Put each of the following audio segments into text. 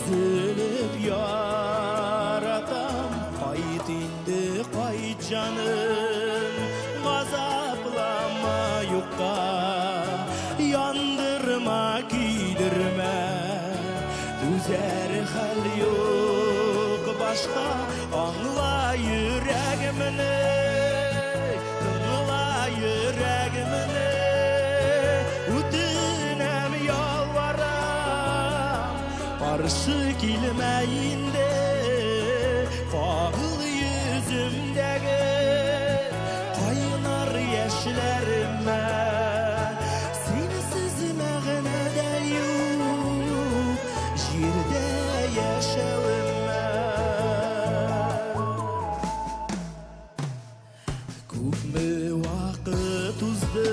üzülüp yaratam, kayıt indi kayıt canım, gazaplama yukka, yandırma giydirme, düzer hal yok başka, anla yüreğimini, anla yüreğimini. Karşı gelmeyinde fağıl yüzümdeki kaynar yaşlarıma, sensiz mağnada yok yerde yaşavıma. Köpmü vakit uzdu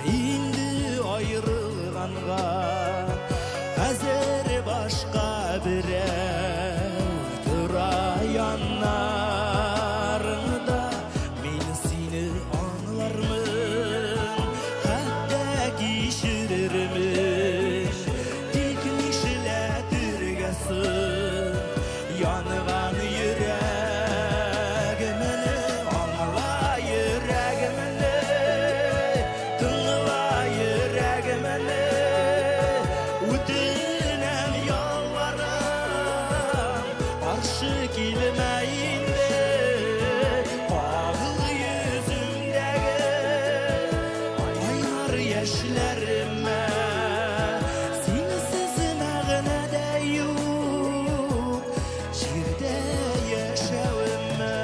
indi ayrılganga, hazır başka birey tura yanlarında, men seni anlarmın, hatta kişilerimi dikmişledirgesin yanıgan yüreğimini, anla yüreğimini, tınla yüreğimini. Gelmeyinde fağıl yüzümdeki kaynar yaşlarıma, sensiz mağnada yok yerde yaşavıma.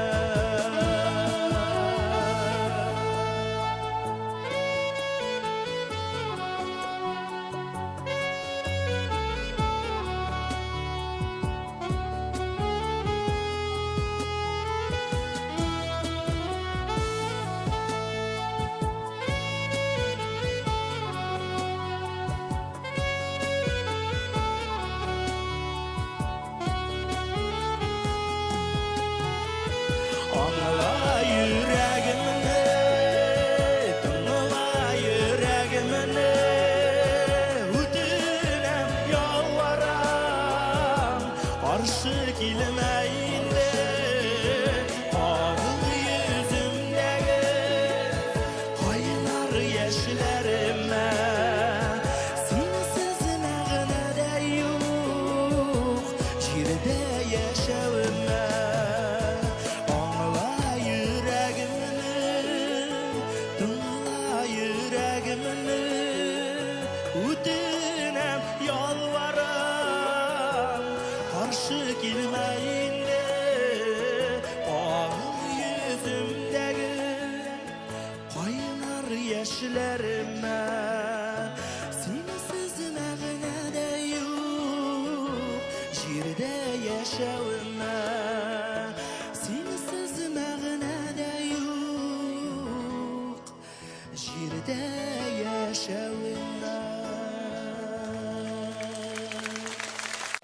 Anla yüreğimini, tınla yüreğimini, ötünem yalvaram, karşı gelmeyinde fağıl yüzümdeki kaynar yaşlarıma, sensiz mağnada yok yerde yaşavıma. Ötünem yalvaram, karşı gelmeyinde fağıl yüzümdeki kaynar yaşlarıma, sensiz mağnada yok yerde yaşavıma, sensiz mağnada yok yerde yaşavıma.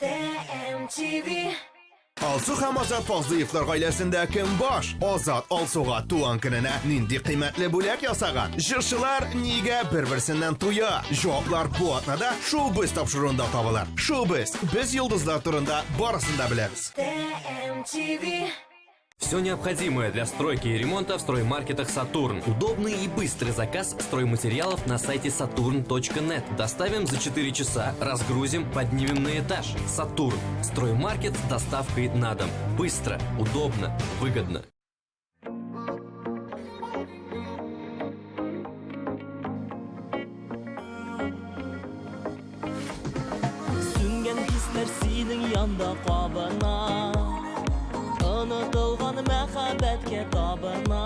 TMTV. Alsu ham Azad Fazlıyevlar ailesinde kim bosh? Azad Alsuga tuğan gününe nindi kıymetli bulak yasagan. Jırşılar niga bir-birsinden tuya? Javoblar bu atnada Showbiz topşuruğunda tabilar. Showbiz, biz yıldızlar turunda barısında biliriz. TMTV. Все необходимое для стройки и ремонта в строймаркетах «Сатурн». Удобный и быстрый заказ стройматериалов на сайте saturn.net. Доставим за 4 часа, разгрузим, поднимем на этаж. «Сатурн». Строймаркет с доставкой на дом. Быстро, удобно, выгодно. Süngen hisler senin yanda qabına, unutulgan mehabetke tabına,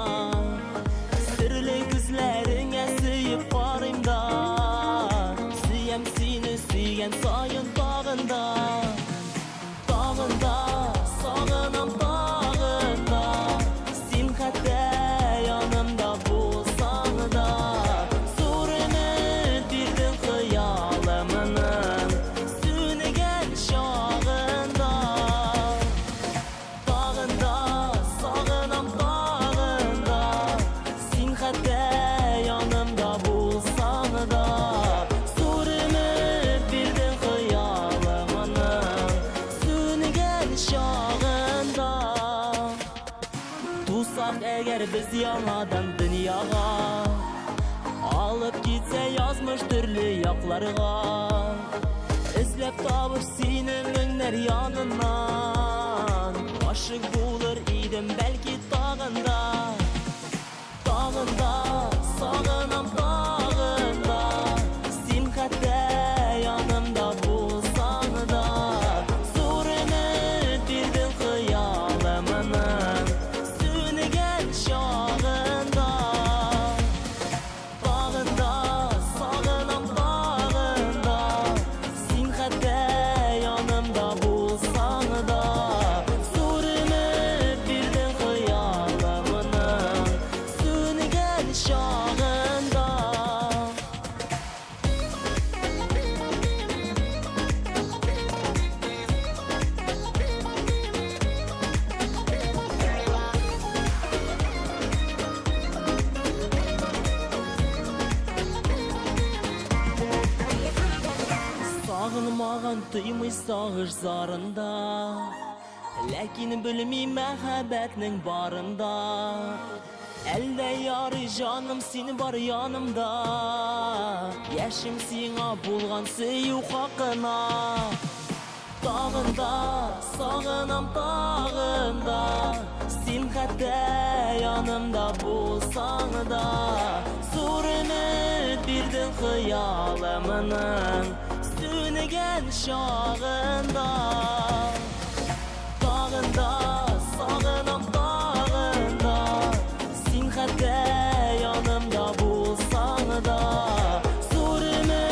sirli gözlerine sıyıp qarayım da, siyem seni siyen sayın bağında, dağında, sağınam dağında, sen hatta yanımda bulsan da, surunu birdin xıyalımının sünügen şağında, dağında, sağınam dağında, geler biz yanadan dünyaga. Alıp gitse yazmış türlü yaklarga. İzlep tapıp senin önler yanından. Aşık bulur idim belki dağında. Dağında, sağınam dağında. Sen hatta yanımda bulsan da. Zorunu bildin hıyalımının sönügen şağında. Dağında, sağınam dağında. Sen hatta yanımda bulsan da. Zorunu bildin hıyalımının sönügen şağında. Sağınmağın tüymüş sağış zarında. Lakin bilmeyim mehabbetinin barında. Elde yarı canım seni var yanımda. Yaşım sana bulgan seyu hakkına. Dağında, sağınam dağında. Sen hatta yanımda bulsan da. Zorunu bildin hıyalımının sönügen şağında. Dağında, sağınam dağında. Sen hatta yanımda bulsan da. Zorunu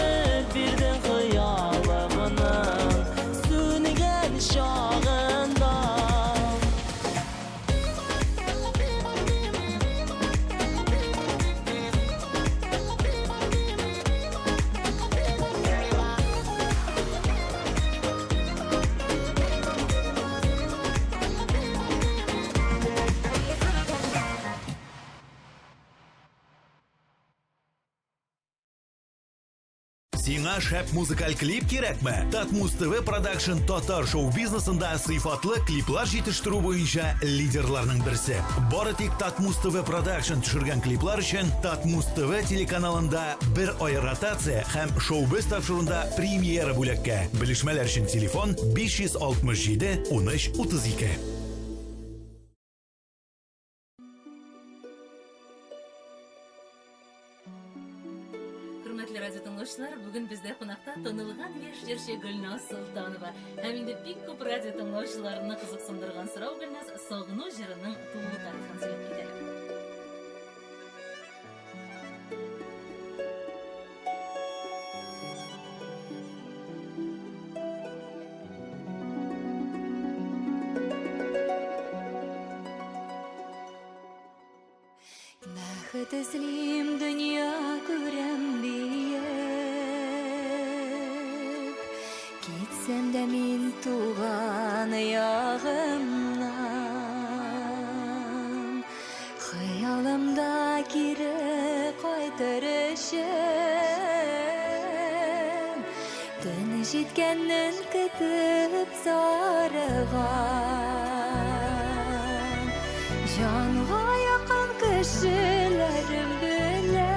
bildin hıyalımının sönügen şağında. Сиңа шәп музыкаль клип кирәкме? Татмус ТВ Production татар шоу-бизнесында сыйфатлы клиплар җитештерү буенча лидерларның берсе. Бары тик Татмус ТВ Production төшергән клиплар өчен Татмус ТВ телеканалында бер ай ротация һәм шоу-биз тапшыруында премьера бүләккә. Белешмәләр өчен телефон 567 13 32. Hürmetli radyo dinləyicilər, bugün bizdə qonaqda tanılğan яшьҗырчы Гөлназ Солтанова. Һәм инде бик күп радио dinləyicilərini кызыксындырган сорау Гөлназ Сагыну җырының тулы тарихын сөйләп китәләр. Бәхет эзлим дөнья күрәм диеп, китсәм дә мин туган ягымнан, хыялымда кире кайтыр өчен, төн җиткәннән көтеп зарыган, җанга якын кешеләрем белән,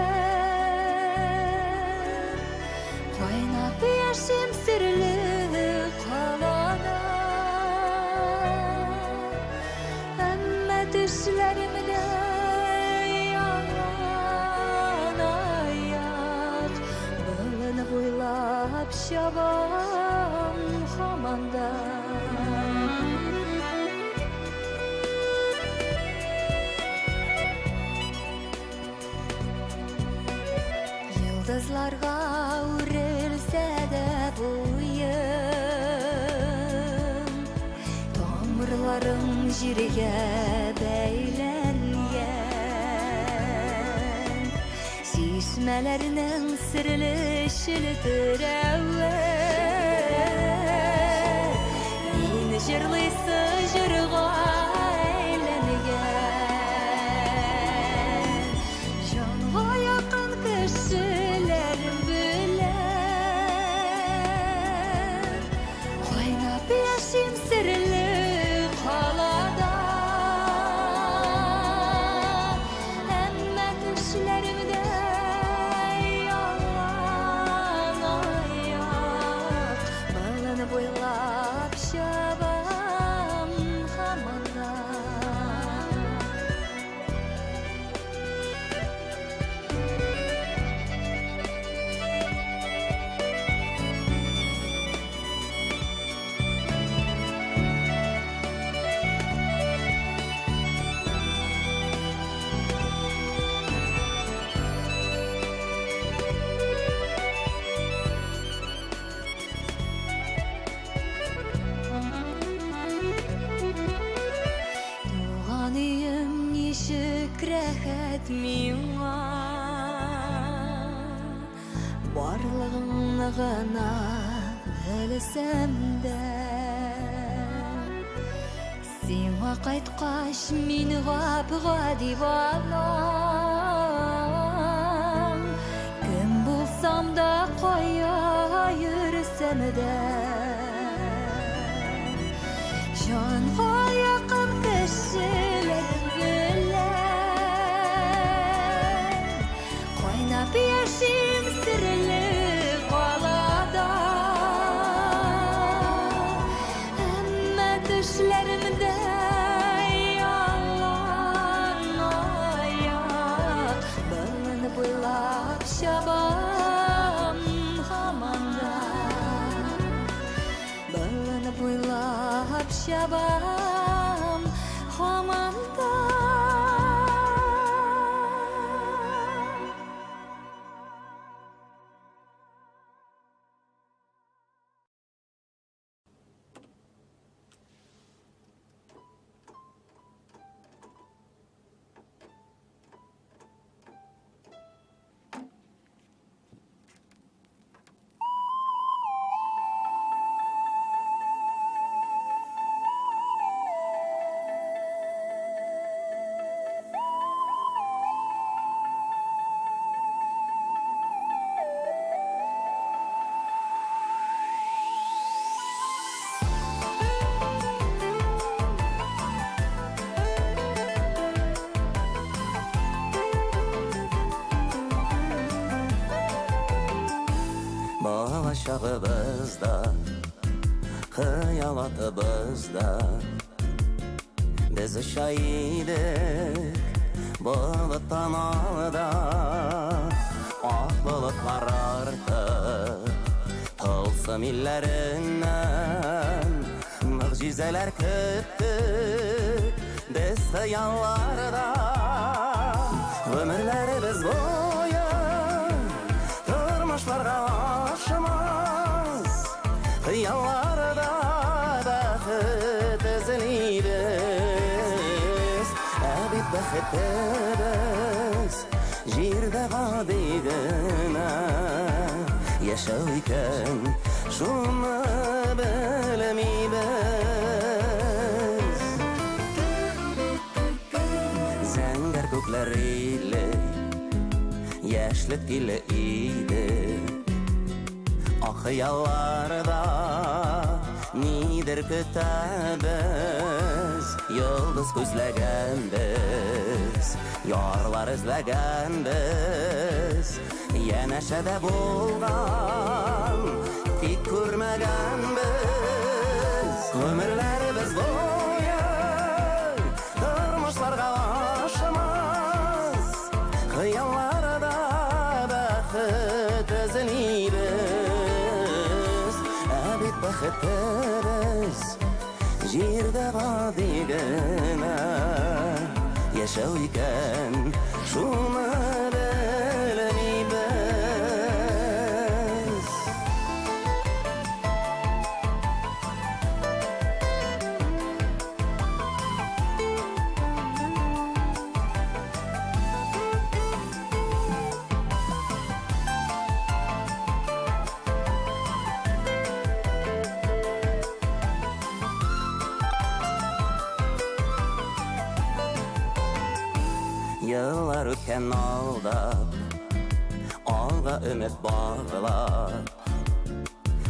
кайнап яшем серле калада, әмма төшләремдә яңан аяк, болын буйлап чабам һаманда. Yıldızlarga uğrilse de boyum, tomurlarım jirge beylengen, sismelerinin sırlı şiltirevi, min jırlısı jırga eylengen, canva yakın kişilerim bilen, kaynap yaşım sırlı kalada, миңа барлығыңны ғана білсем де сиңа қайтқаш мин ғапыға дип алам кім болсам да қоя жүрсем де жанға яқын кішілерім білем қойнап яшим сірлі қалада әмма түшлерімде ялан аяқ білініп ойлап шабам хаманда білініп ойлап шабам хаманда Болашағыбызда, қиялатыбызда біз ұшайдық бұлыттан алда ақ бұлытлар артып тылсым иллерінен мұғжизелер күттік біз қиялларда өмірлеріміз бойы тұрмышларға ашымыз қиялларда бақыт ізлейбіз әбет бақытыбыз жерде ғадигіна яшау екен шуны білмейбіз зәңгәр көкләр иле яшьлек тиле иде Xiyallarda nidir kütəbiz Yıldız gözləgənbiz Yarlar izləgənbiz Yənəşədə bolğan Tik görməgənbiz Ömürlərimiz boyu Durmuşlarga aşımız Xiyallarda bəxit izləyibіз Əbid bəxitimiz Jirdə qadigənə Yaşav ikən Şunu bilməyibіз Yıllar ötken aldap Alga ümit bağlap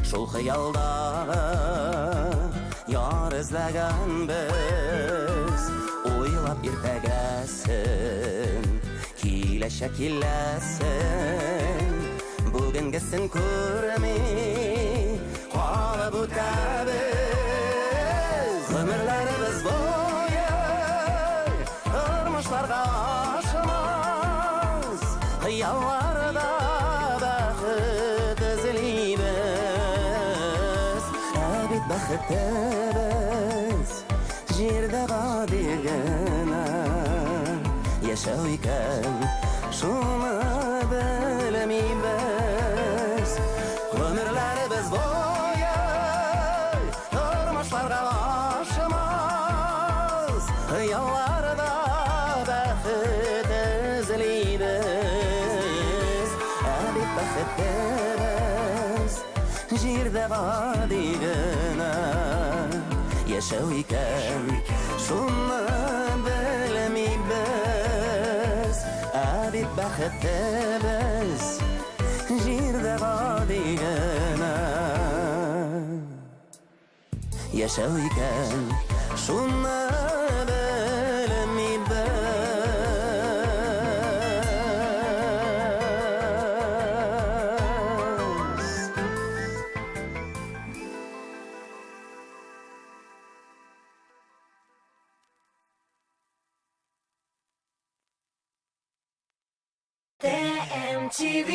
Şul xiyaldağı Yar izləgən biz Oylap irtəgəsin Kilə şəkilləsin Bugün gitsin körmi Qalıb ötəbiz Ömürlərimiz boyu Durmuşlarga Xiyallarda bəxit izləyibіз Əbid bəxitimiz Jirdə qadigənə Yaşav ikən Şunu bilməyibіз Ömürlərimiz boyu Durmuşlarga aşımız Xiyallarda bəxit izləyibіз бәхеттебез Җирдә гади генә яшәү икән Шуны белмибез Ә бит бәхеттебез Җирдә гади генә яшәү икән Шуны TMTV.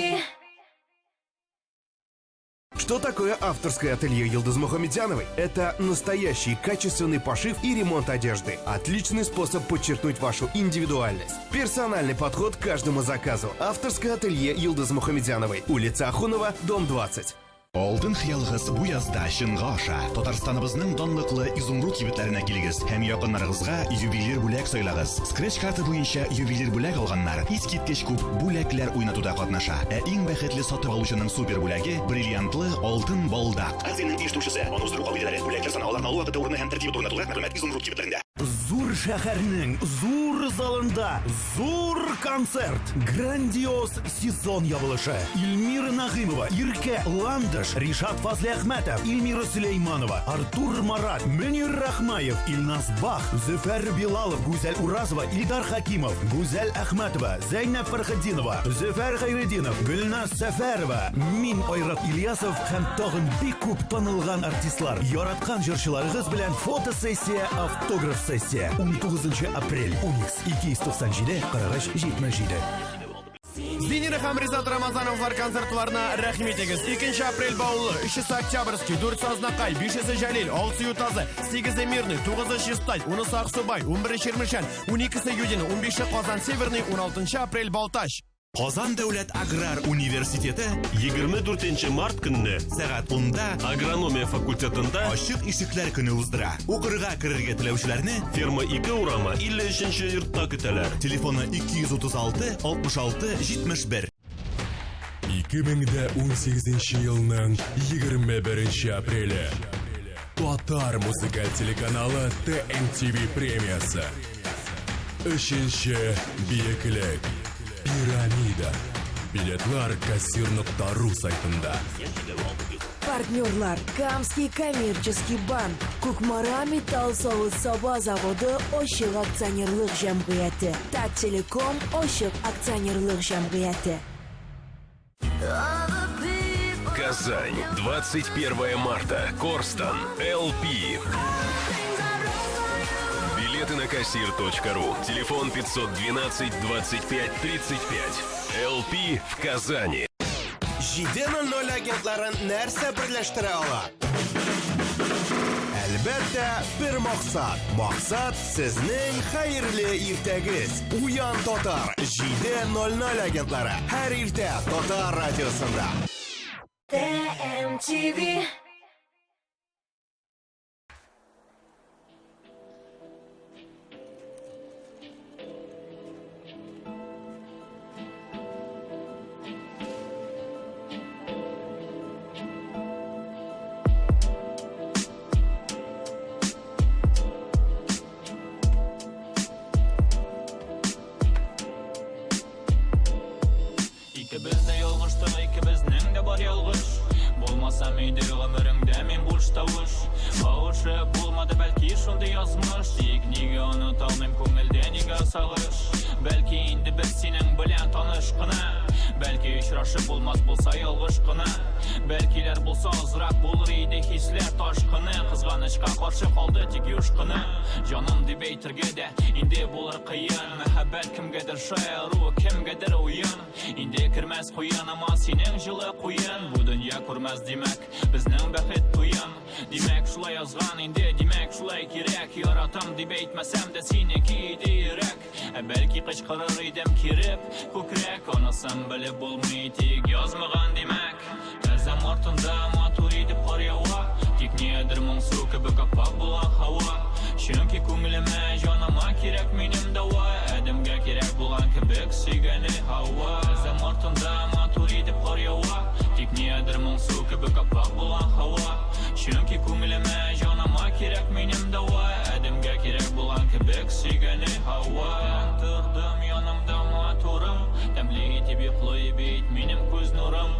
Что такое авторское ателье Йылдыз Мухамедяновой? Это настоящий качественный пошив и ремонт одежды. Отличный способ подчеркнуть вашу индивидуальность. Персональный подход к каждому заказу. Авторское ателье Йылдыз Мухамедяновой. Улица Ахунова, дом 20. Алтын хыялыгыз бу язда чынга аша. Татарстаныбызның данлыклы изумруд кибетләренә килегез һәм якыннарыгызга ювелир бүләк сайлагыз. Скретч карты буенча ювелир бүләк алганнар искиткеч күп бүләкләр уйнатуда катнаша. Ә иң бәхетле сатып алучының супер бүләге бриллиантлы алтын балдак. Азинның иштүчесе, аны уздыру кабиләләре бүләкләр саны аларның алу вакыты урыны һәм тәртибе турында тулы мәгълүмат изумруд кибетләрендә. Зур шәһәрнең зур залында зур концерт. Грандиоз сезон ябылышы. Илмира Нагыймова, Иркә Ландыш, Ришат Фазли Әхмәтов, Илмира Сулейманова, Артур Марат, Мөнир Рахмаев, Илназ Бах, Зөфәр Билалов, Гүзәл Уразова, Илдар Хакимов, Гүзәл Әхмәтова, Зәйнәп Фәрхетдинова, Зөфәр Гайретдинов, Гөлназ Сәфәрова, мин Айрат Ильясов һәм тагын бик күп танылган артистлар. Яраткан җырчыларыгыз белән фотосессия, автограф сессия. 19 апрель, Уникс, 297-43-77. Зинина һәм Ризат Рамазановлар концертларына рәхмәт итегез. 2 апрель баулы, 3 Октябрьский, 4 Азнакай, 5 Җәлил, 6 Ютазы, 8 Мирный, 9 Чистай, 10 Аксубай, 11 Чермешән, 12 Юдино, 15 Казан Северный, 16 апрель Балташ. Казан дәүләт аграр университеты 24 март көнне сәгать 10-да агрономия факультетында ачык ишекләр көне уздыра. Укырга керергә теләүчеләрне ферма 2 урама 53-нче йортта көтәләр. Телефоны 236 66 71. 2018 елның 21 апреле Татар музыкаль телеканалы TMTV премиясы. 3-нче биеклек Пирамида. Билетлар кассир.ру сайтында. Партнерлар: Камский коммерческий банк, Кукмара металл савыт-саба заводы Ошык акционерлык җәмгыяте, Тателеком Ошык акционерлык җәмгыяте. Казань, 21 марта, Корстон, LP. Билеты на кассир.ру. Телефон 512 25 35. LP в Казани. 7:00 агентларын нәрсә берләштерә ала? Әлбәттә, бер максат. Максат сезнең хәерле иртәгез. Уян Татар 7:00 агентлары. Һәр иртә Татар радиосында. TMTV. İkimiz de yolguştuk, ikimizning de var yolguş. Bulmasam iyiydi ömrümde men boş tavuş. Kavuşup bulmadı belki şunday yazmış. Nega unutalmam ko'ngilda nega sog'ish. Belki endi biz sening bilan tanishqina. Belki uchrashib bo'lmas bo'lsa yolg'ishqina. Belkilar bo'lsa ozroq bo'lar edi hislar toshqini. Qizg'anishga qarshi qoldi tik yoshqini. Jonim deb aytirganda endi bo'lar qiyin. Muhabbat kimgadir she'r, u kimgadir o'yin. Endi kirmas qo'yin ammo sening jili qo'yin. Bu dunyo ko'rmas demak bizning baxit to'yin. Demak shulay yozgan endi, demak shulay kerak. Yaratam deb aytmasam da seniki deyrak. Belki qichqirar edim kirib ko'krak. Onasam bilib bo'lmaydi yozmagan demak. Azam ortunda motor edib qor yog'a. Tik nedir mungsu kabi kapak bo'la havo. Chunki ko'nglima jonima kerak mening davo. Adamga kerak bo'lgan kabi suygani havo. Azam ortunda motor edib qor yog'a. köpük apaq bulan hava. Çünkü köngülüme canıma kerek menim dava. Adamga kerek bulan köpük süygeni hava. Tığdım yanımda maturum. Demli itip yıklayıp it menim göz nurum.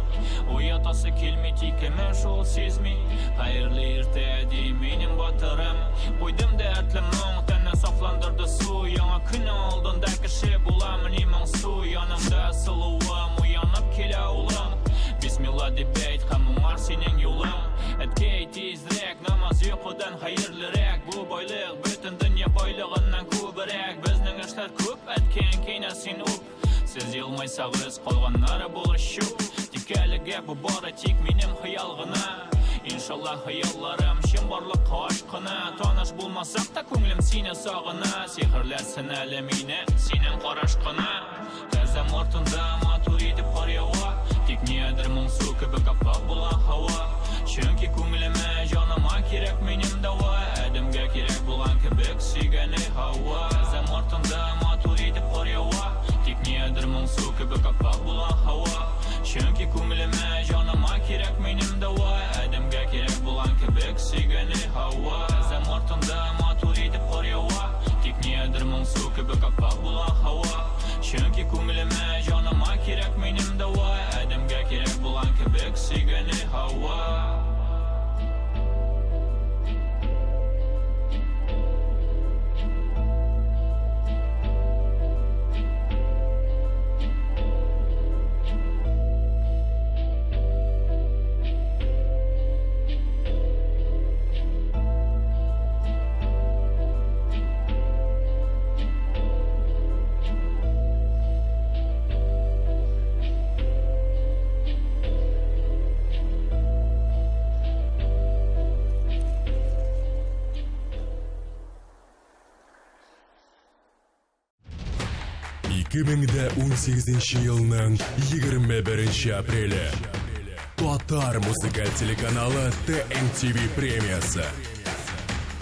Uyatası kelmeti kemer şol sezmi. Hayırlı irtedi menim batırım. Koydum dertli muң tenne saflandırdı su. Yana gün oldun da kişi bulamın iman su. Yanımda sılıvam uyanıp kele ulam. Bismillah debeyt hamım var senin yolun. Etkey tezrek namaz yukudan hayırlırek. Bu boylık bütün dünya boylığından kübürek. Bizning işler köp etken keyne sen up. Siz yılmaysağız kolganları bulur şup. Dikkalige bu bara tik menim hayalgına. İnşallah hayallarım şımbarlık aşkına. Tanış bulmasak da könglim seni sağına. Sihirlersin alemine senin qaraşkına. Tezem ortunda matur edip qaryawa. Tek nedir muң su köpük apaq bulan hava. Çünkü köngülüme canıma kerek menim dava. Adamga kerek bulan köpük süygeni hava. Tezem ortunda matur edip qaryawa. Tek nedir muң su köpük apaq bulan hava. Çünkü köngülüme canıma kerek menim dava. Adamga kerek bulan köpük süygeni hava. Tezem ortunda matur edip qaryawa. Tek nedir muң su köpük apaq bulan hava. Çünkü köngülüme canıma kerek menim dava. Adamga kerek bulan köpük süygeni hava. Yılның 21 апрелі Татар музыкаль телеканалы TNTV премиясы.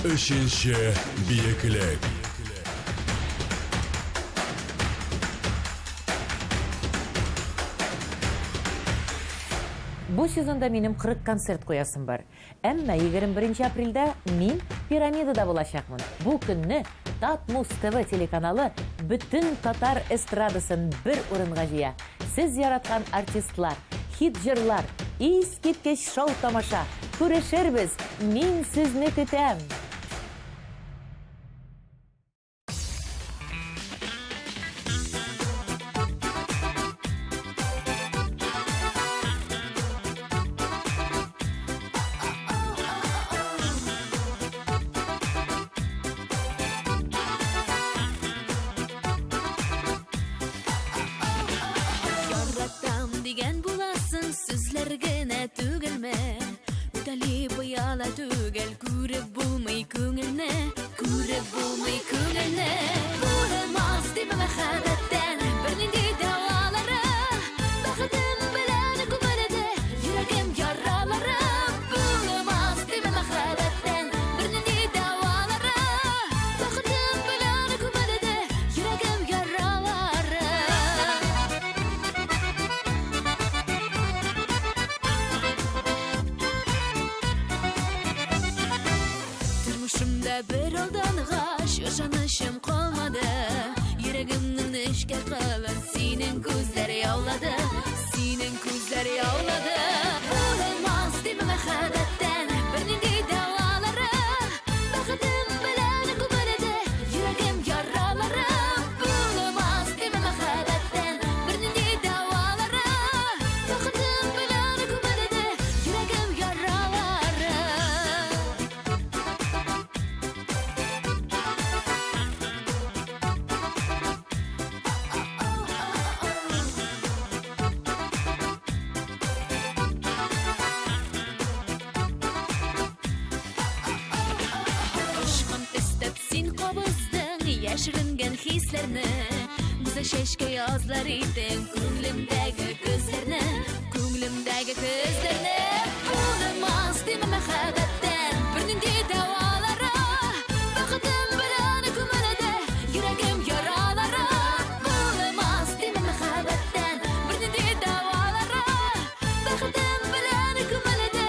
Үшінші биіклік. Бу сезонда минем 40 концерт коясым бар. Әмма 21 апрельдә мин пирамидада булачакмын. Бу көнне Татмус ТВ телеканалы бүтін татар эстрадасын бер урынга җыя. Сез яраткан артистлар, хит җырлар, искиткеч шоу тамаша. Күрешербез. Мин сезне көтәм. Яшірінген хислерні Мұза шешке язлар едің Көңлімдегі көздерні Көңлімдегі көздерні Болмас деймі мәхәббеттен Бірнінде дауалары Бақытым біләні көміледі Жүрегім яралары Болмас деймі мәхәббеттен Бірнінде дауалары Бақытым біләні көміледі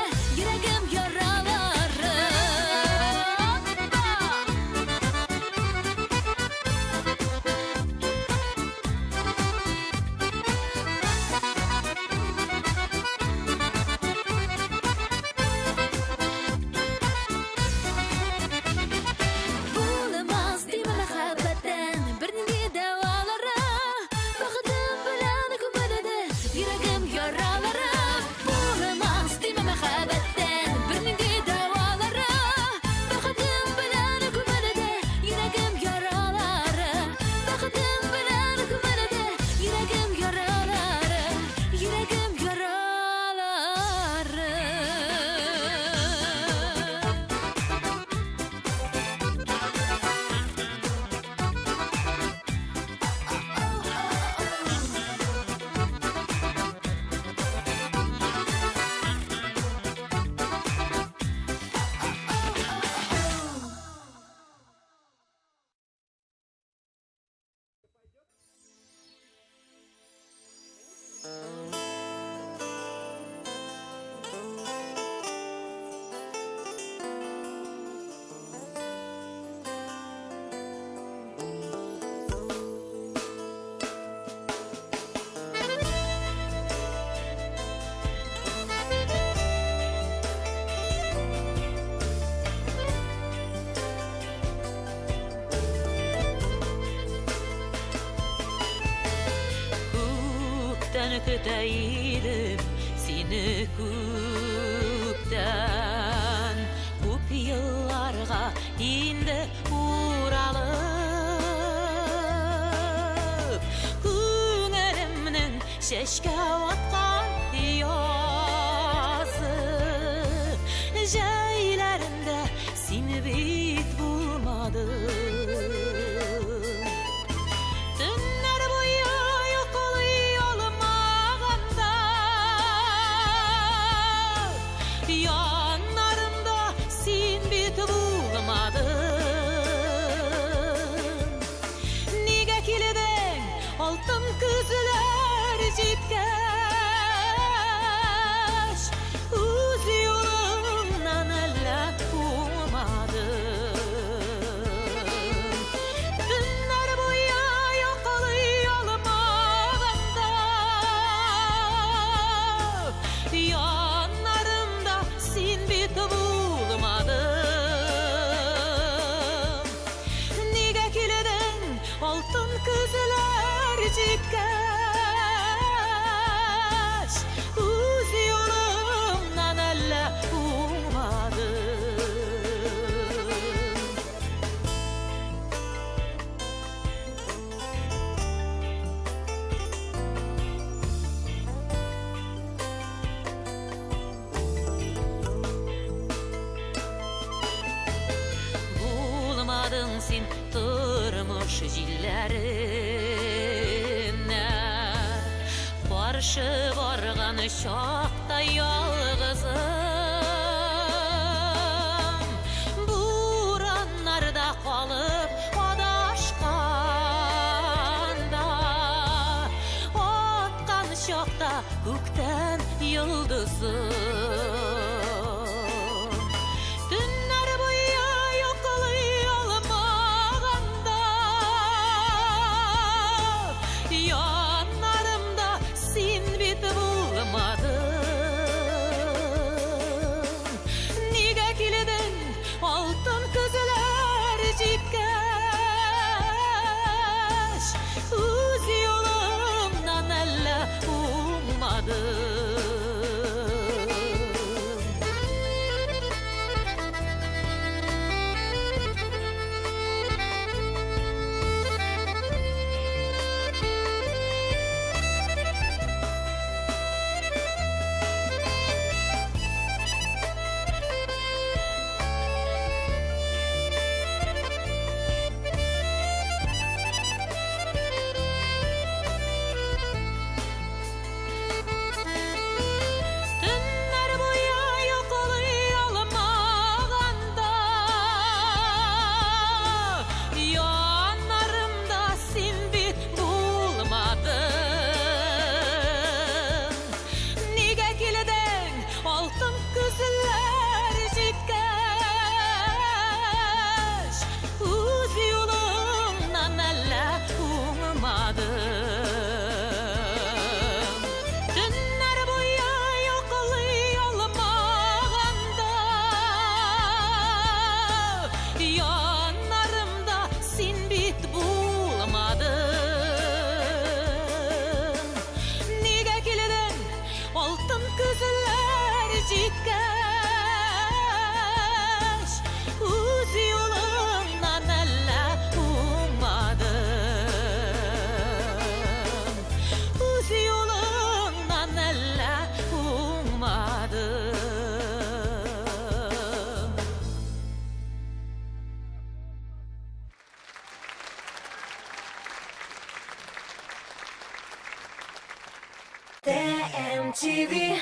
küteydim seni küpten Küp yıllarga indi uğralıp Künerimnin şeşke vatkan yazı Jeylerimde seni bit bulmadım Sen turmuş jillerine Barışı bargan şokta yalgızım Buranlarda kalıp adaşkanda Otkan şokta kökten yıldızım TMTV.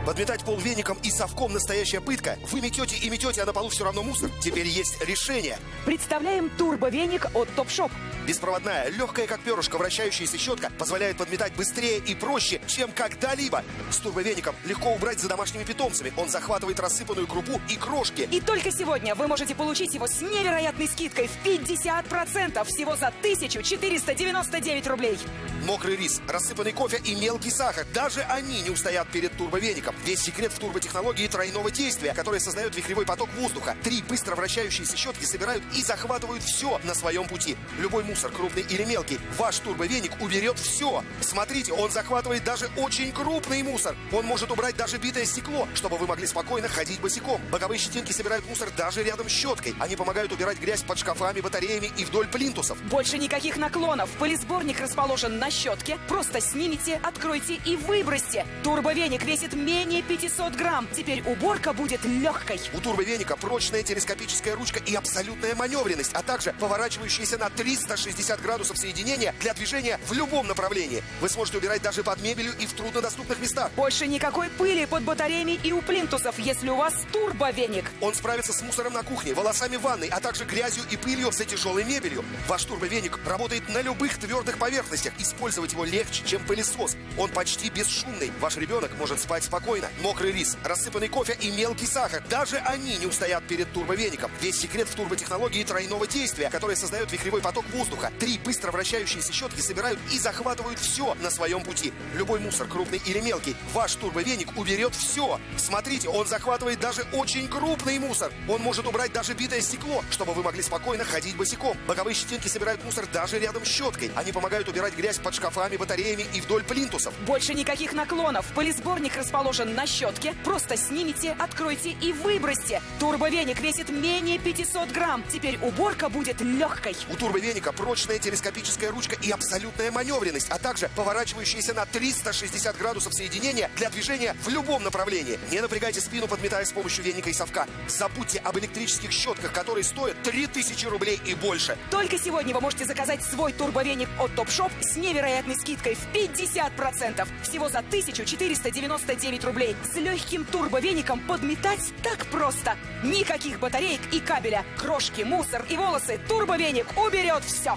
Подметать пол веником и совком — настоящая пытка. Вы метете и метете, а на полу все равно мусор. Теперь есть решение. Представляем турбовеник от Топшоп. Беспроводная, легкая как перышко, вращающаяся щетка позволяет подметать быстрее и проще, чем когда-либо. С турбовеником легко убрать за домашними питомцами. Он захватывает рассыпанную крупу и крошки. И только сегодня вы можете получить его с невероятной скидкой в 50%, всего за 1499 рублей. Мокрый рис, рассыпанный кофе и мелкий сахар. Даже они не устоят перед турбовеником. Весь секрет в турботехнологии тройного действия, которая создает вихревой поток воздуха. 3 быстро вращающиеся щетки собирают и захватывают все на своем пути. Любой мусор, крупный или мелкий, ваш турбовеник уберет все. Смотрите, он захватывает даже очень крупный мусор. Он может убрать даже битое стекло, чтобы вы могли спокойно ходить босиком. Боковые щетинки собирают мусор даже рядом с щеткой. Они помогают убирать грязь под шкафами, батареями и вдоль плинтусов. Больше никаких наклонов. Пылесборник расположен на щетке. Просто снимите, откройте и выбросьте. Турбовеник весит менее 500 грамм. Теперь уборка будет легкой. У турбовеника прочная телескопическая ручка и абсолютная маневренность, а также поворачивающиеся на 360 градусов соединения для движения в любом направлении. Вы сможете убирать даже под мебелью и в труднодоступных местах. Больше никакой пыли под батареями и у плинтусов, если у вас турбовеник. Он справится с мусором на кухне, волосами в ванной, а также грязью и пылью за тяжелой мебелью. Ваш турбовеник работает на любых твердых поверхностях. Использовать его легче, чем пылесос. Он почти бесшумный. Ваш ребенок может спать спокойно. Мокрый рис, рассыпанный кофе и мелкий сахар. Даже они не устоят перед турбовеником. Весь секрет в турботехнологии тройного действия, которая создает вихревой поток воздуха. 3 быстро вращающиеся щетки собирают и захватывают все на своем пути. Любой мусор, крупный или мелкий, ваш турбовеник уберет все. Смотрите, он захватывает даже очень крупный мусор. Он может убрать даже битое стекло, чтобы вы могли спокойно ходить босиком. Боковые щетинки собирают мусор даже рядом с щеткой. Они помогают убирать грязь под шкафами, батареями и вдоль плинтусов. Больше никаких наклонов. Пылесборник расположен на щетке. Просто снимите, откройте и выбросьте. Турбовеник весит менее 500 грамм. Теперь уборка будет легкой. У турбовеника прочная телескопическая ручка и абсолютная маневренность, а также поворачивающиеся на 360 градусов соединения для движения в любом направлении. Не напрягайте спину, подметая с помощью веника и совка. Забудьте об электрических щетках, которые стоят 3000 рублей и больше. Только сегодня вы можете заказать свой турбовеник от Топшоп с невероятной скидкой в 50%. Всего за 1499 рублей. С легким турбовеником подметать так просто. Никаких батареек и кабеля. Крошки, мусор и волосы. Турбовеник уберет все.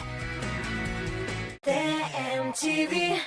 TMTV.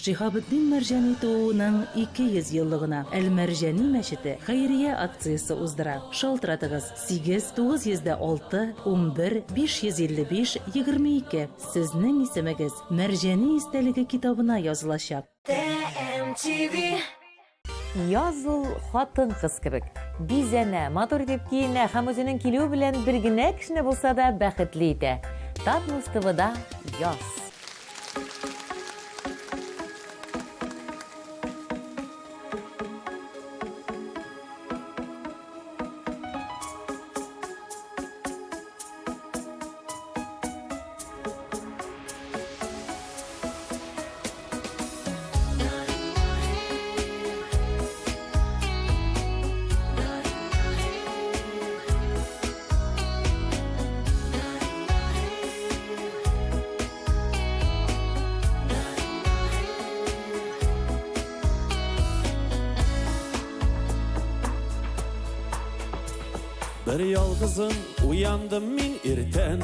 Шиһабетдин Мәрҗани тууының 200 еллыгына Әл-Мәрҗани мәчете хәйрия акциясы уздыра. Шалтыратыгыз 8-906 11 555 22. Сезнең исемегез Мәрҗани истәлеге китабына язылачак. TMTV. Языл хатын кыз кебек. Бизәнә, матур итеп киенә һәм үзенең килү белән бер генә кешене булса да бәхетле итә. Татмус ТВда яз. Bir yalgızın uyandım min irten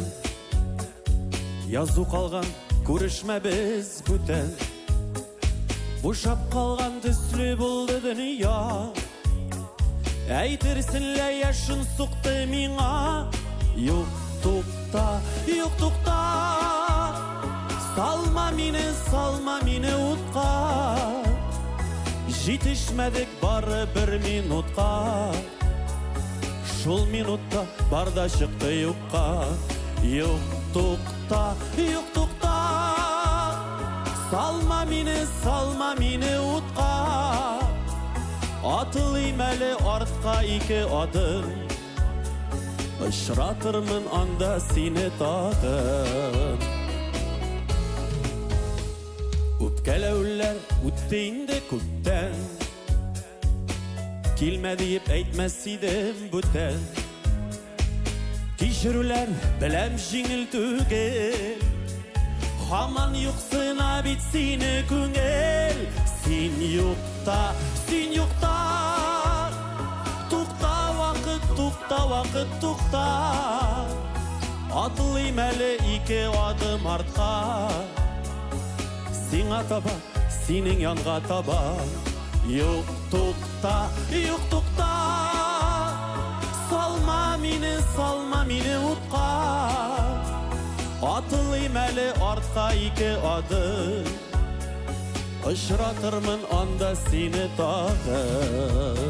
Yazу қалған көрішмә біз бүтән Бушап қалған төсле болды дүния Әйтерсінлә яшын суқты миңа Юк туқта Салма мине утқа Жетишмедік бары бір минутқа, шул минутта барда шықты юққа. Юқ тұқта, салма мені ұтқа. Атылым әлі артқа ике адым, ұшыратырмын анда сені тағым. Үпкәләуләр үтті инде күптән, килмә дейіп әйтмәс идем бүтән. Кичерүләр беләм җиңел түгел, хаман юқсына бит сине күңел. Син юқта, туқта вакыт, туқта. Атылым әлі ике адым артқа, сиңа таба, синең янға таба. Юқ тұқта, салма мені ұтқа. Атылым әлі артқа ике адым, ұшыратырмын анда сені тағым.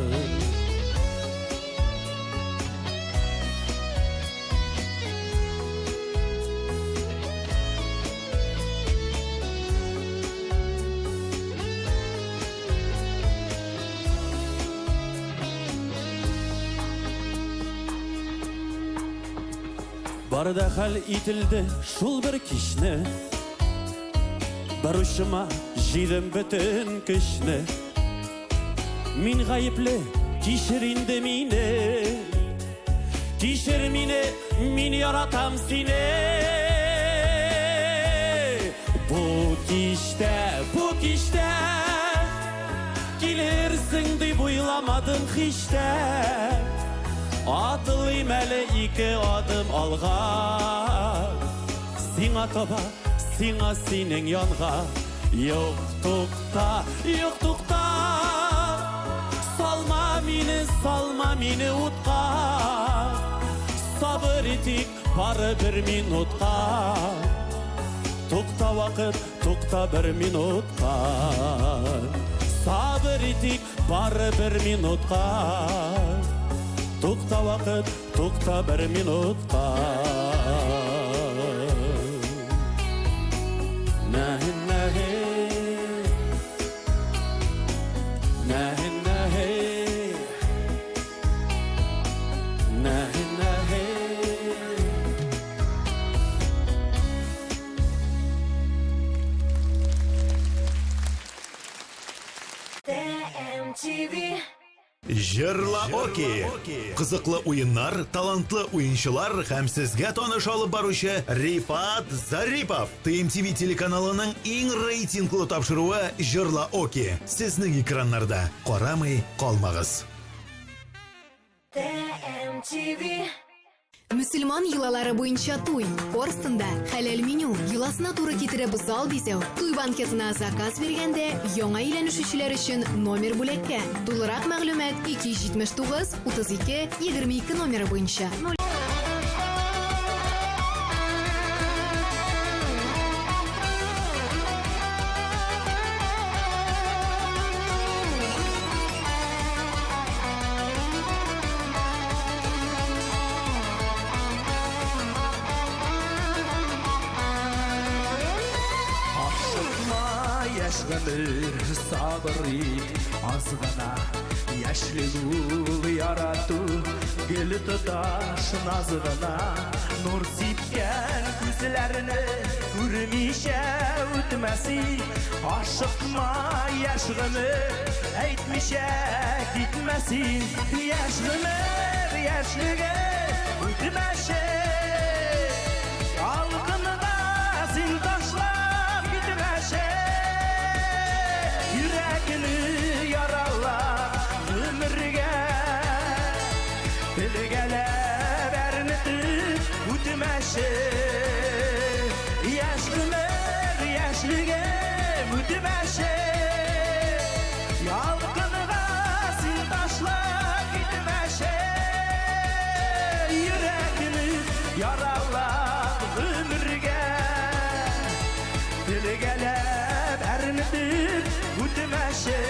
Барда хәл ителді шул бір кишне, бір ұшыма жидім бүтін кішне. Мин ғайыплы кишір инде мине, кишір мине, мин яратам сине. Бұ киште, келерсің деп ойламадым хиште. Атылым әлі ике адым алға, сиңа таба, сиңа синең янға. Юқ тұқта, салма мені ұтқа. Сабыр етик бары бір минутқа, тұқта вақыт, тұқта бір минутқа. Сабыр етик бары бір минутқа, тұқта вақыт, тұқта бір минутқа. Жырла Оки. Қызықлы ойыннар, талантлы ойыншылар һәм сезгә таныш алып баручы Рифат Зарипов. ТМТV телеканалының иң рейтинглы тапшыруы Жырла Оки. Сезнең экраннарда. Карамый калмагыз. TMTV. Müslüman yılaları boyunca туй. Корстында хәләл меню, йыласына туры китереп зал бизәү. Туй банкетына заказ бергәндә, яңа өйләнешүчеләр өчен номер бүләккә. Тулырак мәгълүмат 279 32 22 номеры буенча. Гомер сабыр ит азгына, яшьлек ул ярату, гел тоташ назгына. Нур сипкән күзләрне күрмичә үтмәси, ашыкма яшь гомер, әйтмичә китмәси. Яшь гомер яшьлеге үтмәшә, алкынга син ташлап китмәшә. Yüreğini yarala ömürge, dilgele vermedi ütmeşe. Yaşlımer yaşlıge ütmeşe, yalgınga sin taşla gitmeşe. Yüreğini yarala ömürge, dilgele vermedi ütmeşe.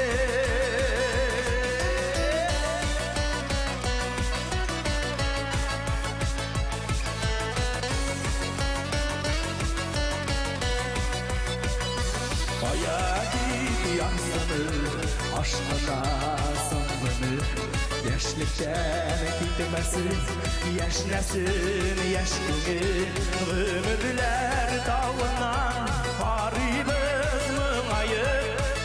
Hayati yansını aşkına sanını Yaşlıktan gitmesin yaşlasın yaşlığı Ömürler dağından varımız mıngayı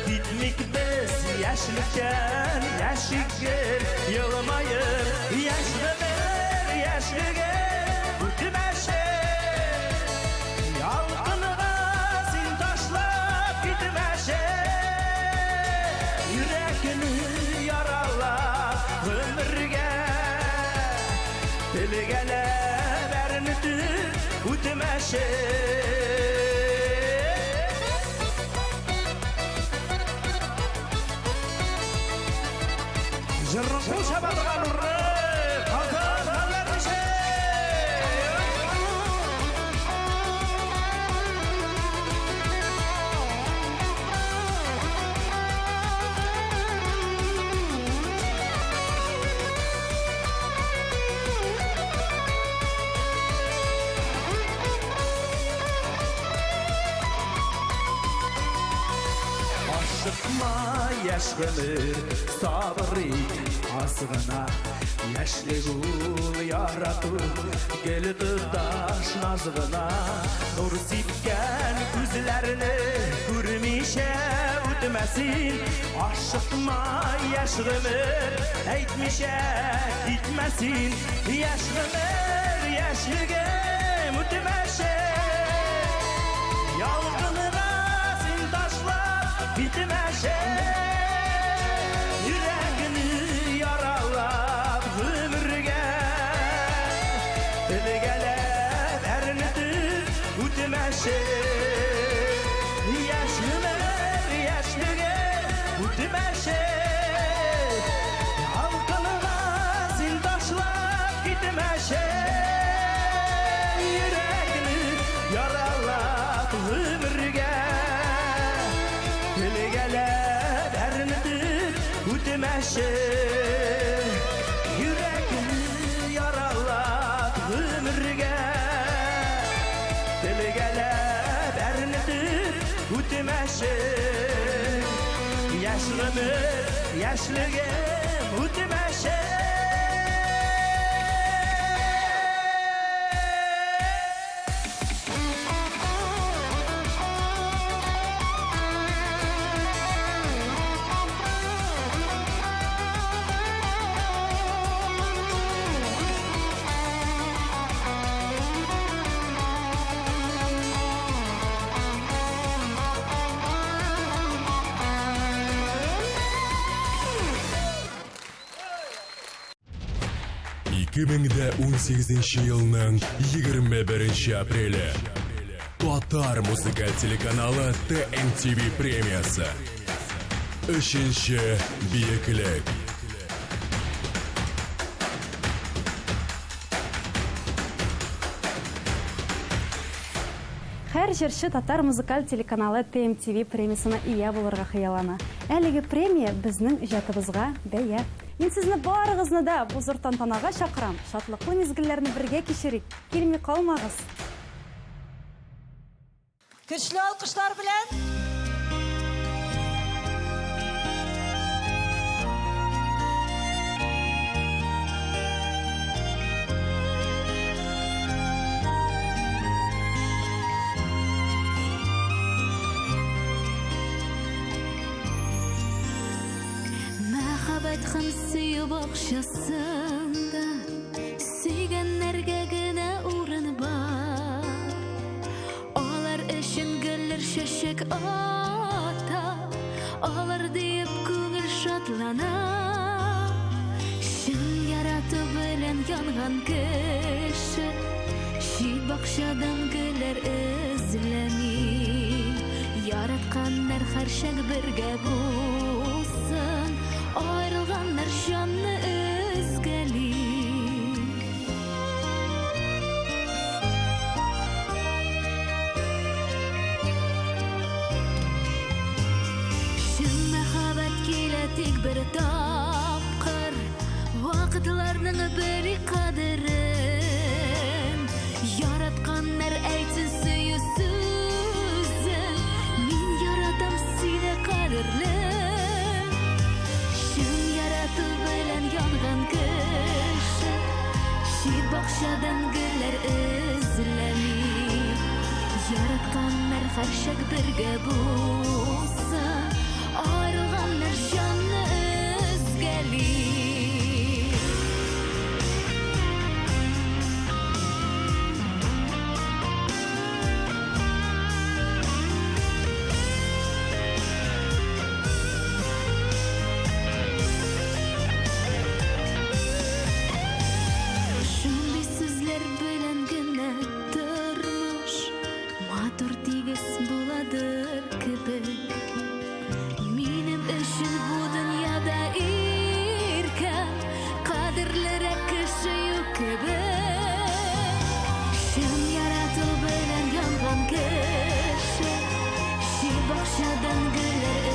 Gitmek biz yaşlıktan yaşlıkır yılmayır Yaşlıdır yaşlığı bütmeşe Yalqınığa sin taşlap gitmeşe Yürekini yaralap ömürge Dilgele bernütür ütmeşe Jırrıqı şabadğa nurru Kalkın vermişe Aşıkma yaşlanır sabrit asığına Yaşlıgul yaratır geldi taş nazığına Nur sipken üzlerini görmüşe ütmesin Aşıkma yaşlanır eytmişe gitmesin Yaşlanır yaşlıgım ütmeşe Yalgınına sin taşlar bitmeşe Yüreğini yaralap ömürge Dilgelep ernütür ütmeşe Yaşlılar yaşlıge ütmeşe Yalgınına sin taşlar bitmeşe Yüreğini yaralap ömürge Dilgelep ernütür ütmeşe Yüreğini yaralap ömürge Dilgelep ernütür ütmeşe Yaşlanır yaşlığım ütmeşe Yılının 21 apreli Tatar muzikal телеканалы TMTV премиясы. Үшінші биіклік. Һәр җырчы татар музыкаль телеканалы TMTV премиясына ия булырга хыяллана. Әлеге премия безнең иҗатыбызга бәя. Мин сезне барыгызны да бу зур тантанага чакырам. Шатлыклы мизгелләрне бергә кичерик. Килми калмагыз. Көчле алкышлар белән Сөйіп ақшасында сүйгенлерге генә урын бар. Алар үшін гүлләр шәшек ата, алар диеп күңел шатлана. Шын ярату белән янган кеше шит бакчадан гөлләр эзләми. Яратканнар һәрчак бергә булсын, ayrılganlar canlı özgeli. Şın mehabat kile tek bir tapkır, vakıtlarının beri kaderin. Yaratkanlar aytsin suyu sözün, min yaratam birge bulsun ayrılganlar canı özgeli. Şunday sizler bilen gene durmuş matur tiges buladır kibek. Minim üçün bu dünyada irken kadirlere kişi yok kibek. Şun yaratıl bilen yangan kişi şi bakşadan güler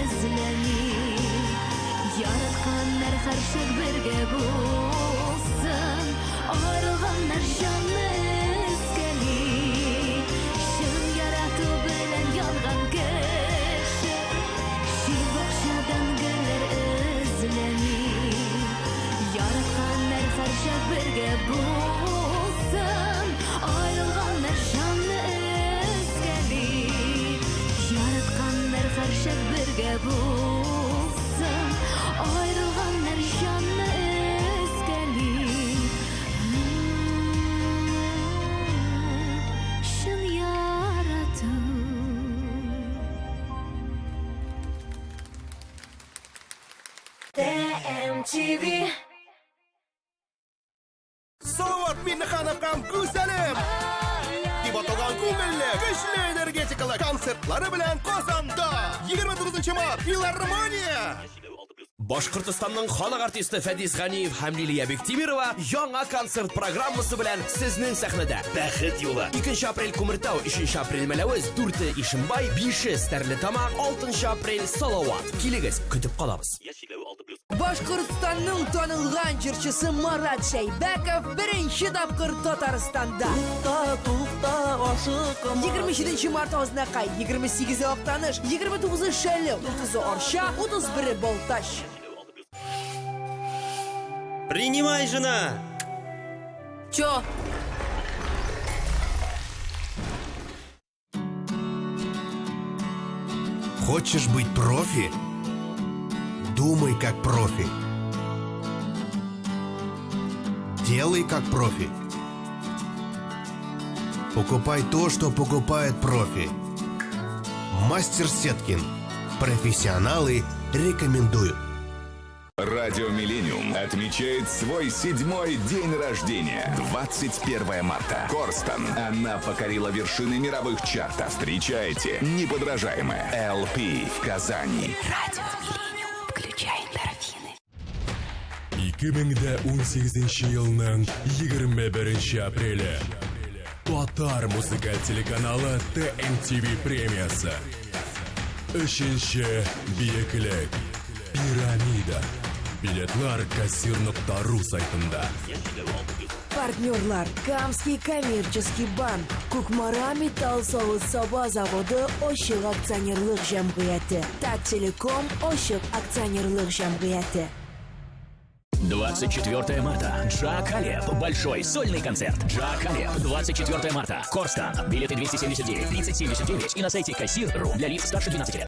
özlemi. Yaratkanlar karşı birge bulsun ayrılganlar canı özgeli. Şun yaratıl bilen yangan kişi şi bakşadan güler özlemi. Yaratkanlar karşı birge bulsun ayrılganlar canı özgeli. Yaratkanlar karşı birge bulsun ayrılganlar canı özgeli. Şun yaratı TMTV. Salavat minni xanafqam güzelim. Dib atalgan ko'ngilli, kuchli energetikali konsertlari bilan Qozonda 29 mart Filarmoniya. Башкортстанның халық артисты Фәдис Ганиев һәм Лилия Бектимирова яңа концерт программасы белән сезнең сәхнәдә. Бәхет юлы. 2 апрель Күмертау, 3 апрель Мәләвез, 4 Ишембай, 5 Стәрлетамак, 6 апрель Салават. Килегез, көтеп калабыз. Башкортстанның танылган җырчысы Марат Шәйбәков беренче тапкыр Татарстанда. Тукта, ашыкым. 27 март Азнакай, 28 Актаныш, 29 Шәле, 30 Арча, 31 Балтач. Принимай, жена! Чё? Хочешь быть профи? Думай как профи. Делай как профи. Покупай то, что покупает профи. Мастер Сеткин. Профессионалы рекомендуют. Радио Миллениум отмечает свой 7-й день рождения. 21 марта. Корстон. Она покорила вершины мировых чартов. Встречайте неподражаемая LP в Казани. Радио Миллениум. Включай эндорфины. 2018 елның 21 апрелі Татар музыкаль телеканалы TMTV премиясы. 3-ші биеклік Пирамида. Билетлар кассир.ру сайтында. Партнерлар: Камский коммерческий банк, Кукмара металл савыт саба заводы Ошык акционерлык җәмгыяте, Тателеком Ошык акционерлык җәмгыяте. 24 марта. Джа Калеб. Большой сольный концерт. Джа Калеб. 24 марта. Корстон. Билеты 279 3079 и на сайте кассир.ру для лиц старше 12 лет.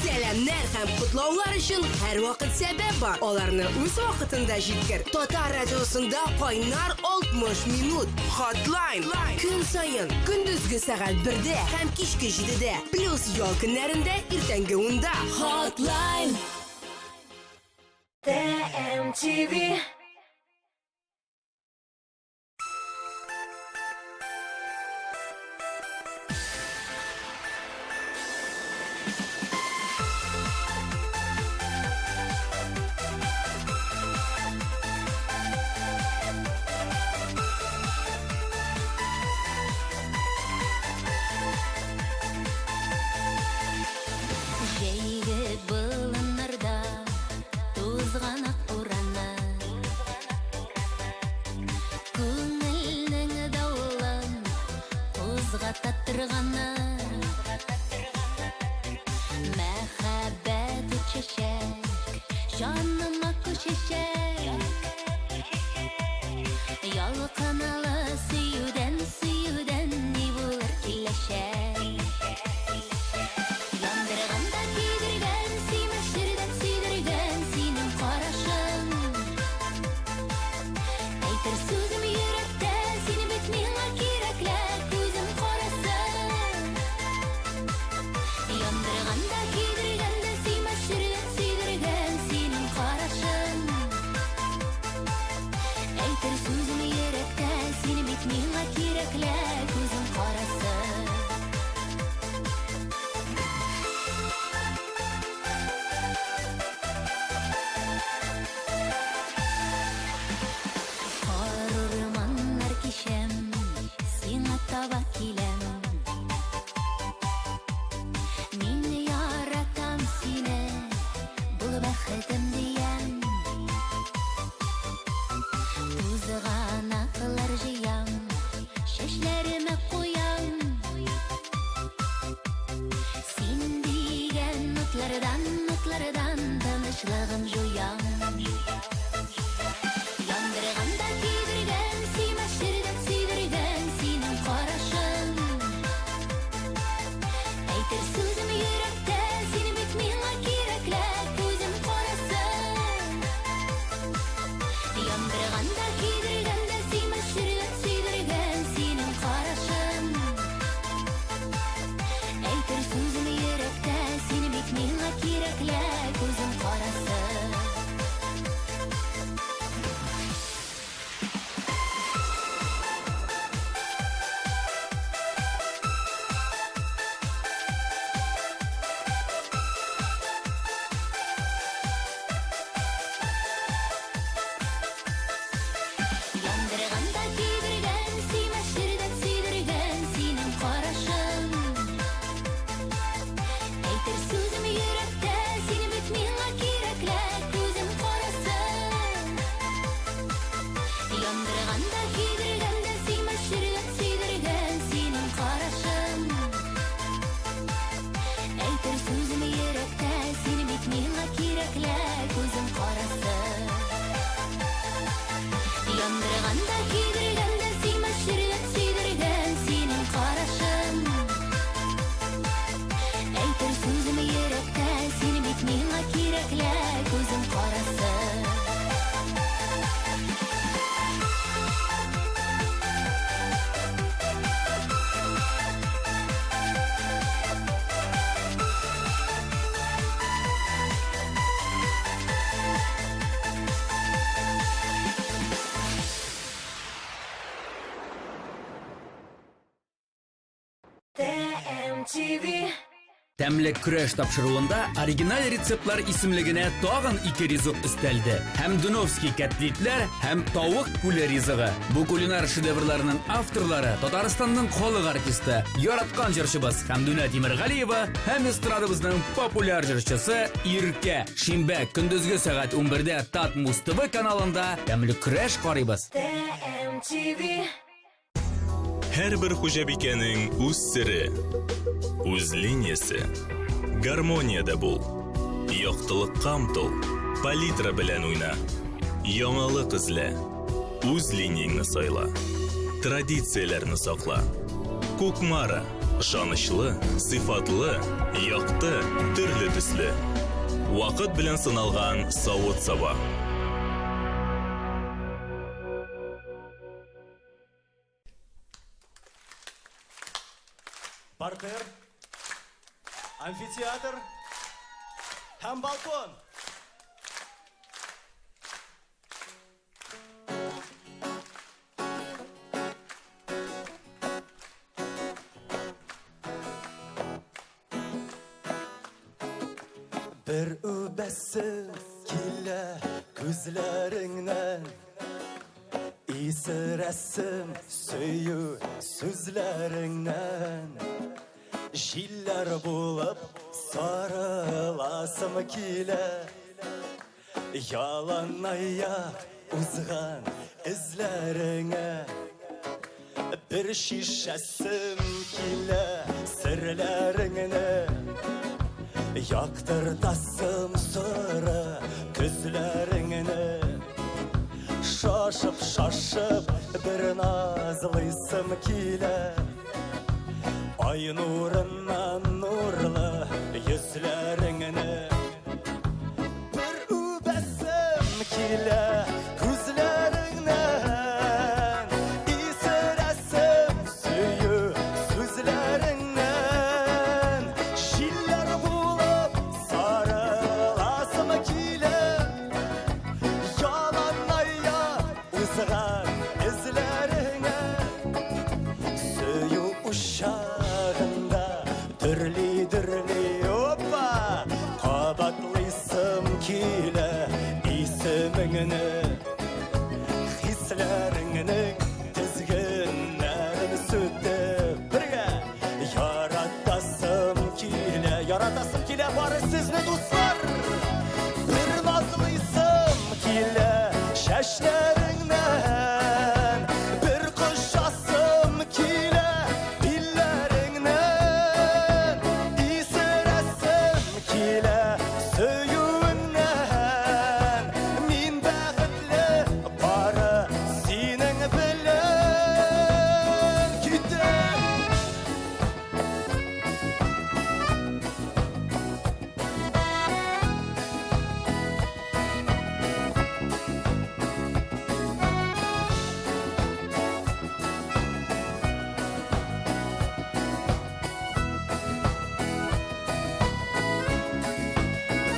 Сәламнәр һәм кутлаулар өчен һәр вакыт сәбәп бар. Аларны үз вакытында җиткер. Татар радиосында кайнар 60 минут. Hotline. Көн саен, көндезге сәгать 1-дә һәм кичке 7-дә. Плюс ял көннәрендә иртәнге 10-да. Hotline. TMTV. Җәйге болыннарда тузганак ураны Жаныма көшешек Ялқаналы сүйуден не болыр келешек Яндырғанда күйдірген Сүймешірден сүйдірген сенің қарашың Әйтір сөзім үйректі Сені бетмеға кереклі көзім қарасын Яндырғанда күйдіргенді Сүймешірден сүйдірген сенің қарашың Әйтір сөзім үйректі Сені бетмеға кереклі көзім қарасын Арырманнар кешем, сиңа таба килем. Мин яратам сине, бұл бәхетем диям. Тузыған ақылар жиям, шешләремә қуям. Син диген нотлардан тынышлығым жуям. Яндырғанда күйдірген, сүймешірден сүйдірген сенің қарашың Әйтір сөзім үйректі, сені бетмеға кереклі көзім қарасын Яндырғанда күйдіргенді, сүймешірден сүйдірген сенің қарашың Әйтір сөзім үйректі, сені бетмеға кереклі көзім қарасын Яндырғанда күйдірген, сүймешірден сүйдірген сенің қарашың Әйтір сөзім үйректі, сені бетмеға кереклі көзім қарасын Яндырғанда күйдіргенді, сүймешірден сүйдірген сенің қарашың Әйтір сөзім үйректі, сені бетмеға кереклі көзім қарасын Яндырғанда күйдіргенді, сүймешірден сүйдірген сенің қарашың Әйтір сөзім үйректі, сені бетмеға кереклі көзім қарасын TMTV Тәмлек күрәш тапшыруында оригинал рецептлар исемлегенә тагын 2 ризык өстәлде. Һәм Дуновский котлетлар, һәм тавык күле ризыгы. Бу кулинар шедеврларның авторлары Татарстанның халык артисты, яраткан җырчыбыз Хәмдүнә Тимергалиева һәм эстрадабызның популяр җырчысы Иркә. Шимбә көндезге сәгать 11дә Татмус ТВ каналында тәмлек күрәш карыйбыз. TMTV Һәрбер хуҗабикәнең үз сере, үз линиясе. Гармонияда бул. Яктылыкка омтыл, палитра белән уйна. Яңалык эзлә. Үз линияңне сайла. Традицияләрне сакла. Кукмара ышанычлы, сыйфатлы, якты, төрле төсле. Вакыт белән сыналган савыт-саба. Паркер, амфитеатр һәм балкон. Bir үбәсе килә күзләреңнән, исерәсем сөю сүзләреңнән. Җилләр булып сарыласым килә, яланаяк узган эзләреңә. Bir шишәсем килә серләреңне, яктыртасым сыры күз сүзләреңне шашып бір назлыйсым килә ай нурыннан нурлы йөзләреңне бір үбәсем килә күзләреңнән исерәсем сөю сүзләреңнән җилләр булып сарыласым килә яланная узган эзләреңә сөю ушагында төрле опа кабатлыйсым килә исемеңне хисләреңнең тезгеннәрен сүтеп бергә яратасым килә бары сезне дуслар бер назлыйсым килә чәчләреңнән бер кошасым килә илләреңнән исерәсем килә сөюеңнән мин бәхетле бары синең белән китәм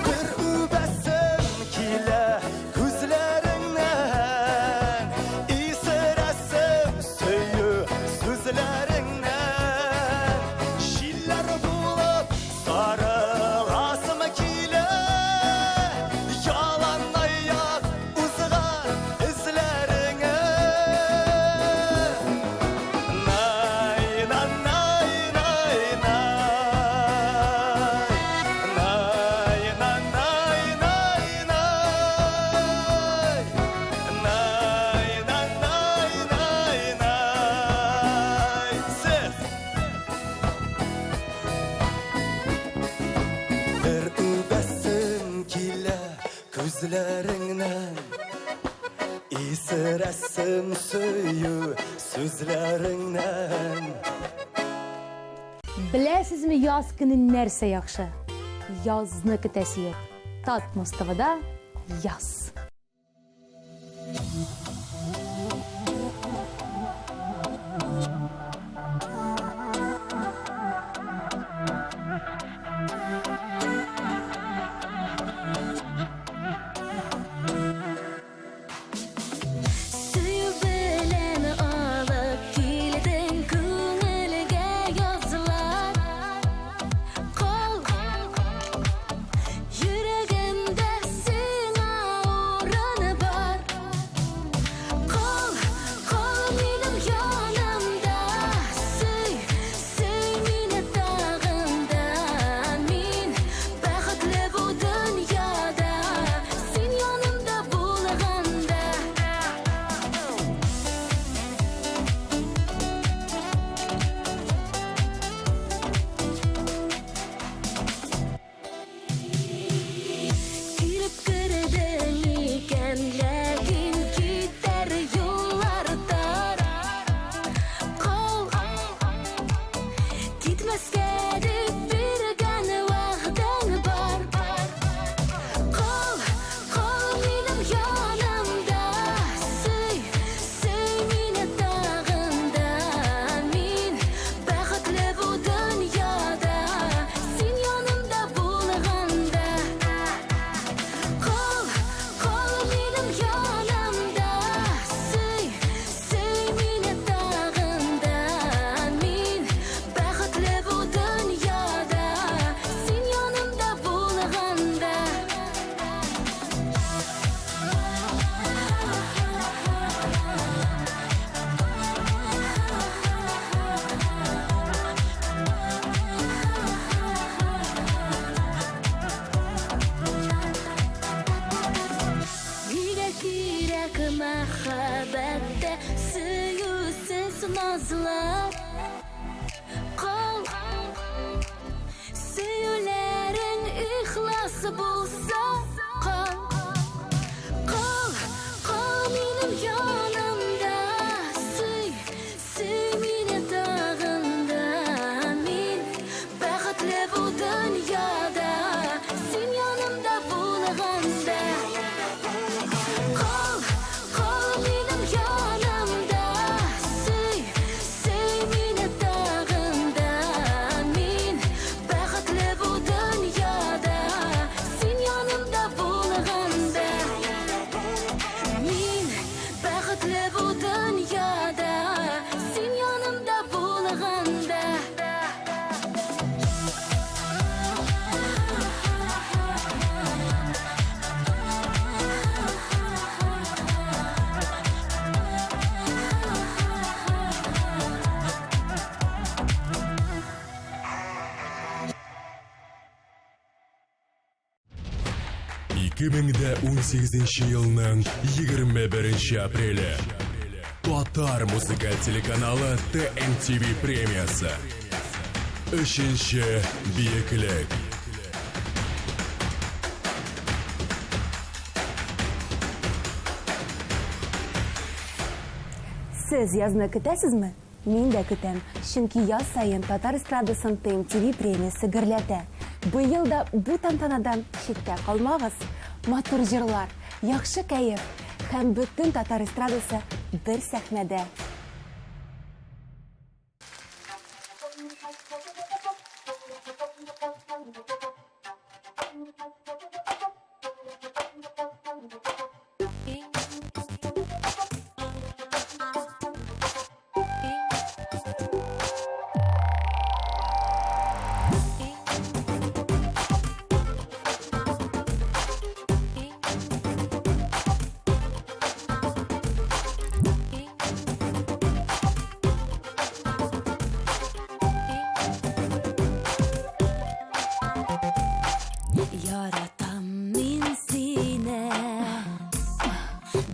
бір үбәсем килә күзләреңнән исерәсем сөю сүзләреңнән җилләр булып сарыласым килә яланаяк узган эзләреңә най най най най бір үбәсем килә күзләреңнән исерәсем сөю сүзләреңнән Беләсезме, яз көне нәрсә яхшы? Язны көтәсе юк. Татмус ТВда яз. Сөю белән алып килдең күңелгә язлар Кал йөрәгемдә сиңа урын бар Кал минем янымда сөй мине тагында Мин бәхетле бу дөньяда син янымда булганда Килеп кердең икән, ләкин китәр юллар тар Кал китмәскә дип биргән вәгъдәң бар Кал минем янымда сөй мине тагында Мин бәхетле бу дөньяда син янымда булганда Кал минем янымда сөй мине тагында Мин бәхетле бу дөньяда син янымда булганда Нигә кирәк мәхәббәттә сөюсез назлар Кал сөюләрең ихлас булса Кал 2018 елның 21 апрелі. Татар музыкаль телеканалы TMTV премиясы. Үшінші биеклік. Сіз язны көтәсізме? Мен дә көтәм. Чөнки яз сайын Татар эстрадасын TMTV премиясы гөрләтә. Быел да бу тантанадан читтә калмагыз. Матур җырлар, яхшы кәеф һәм бөтен Татар эстрадасы бер сәхнәдә. Яратам мин сине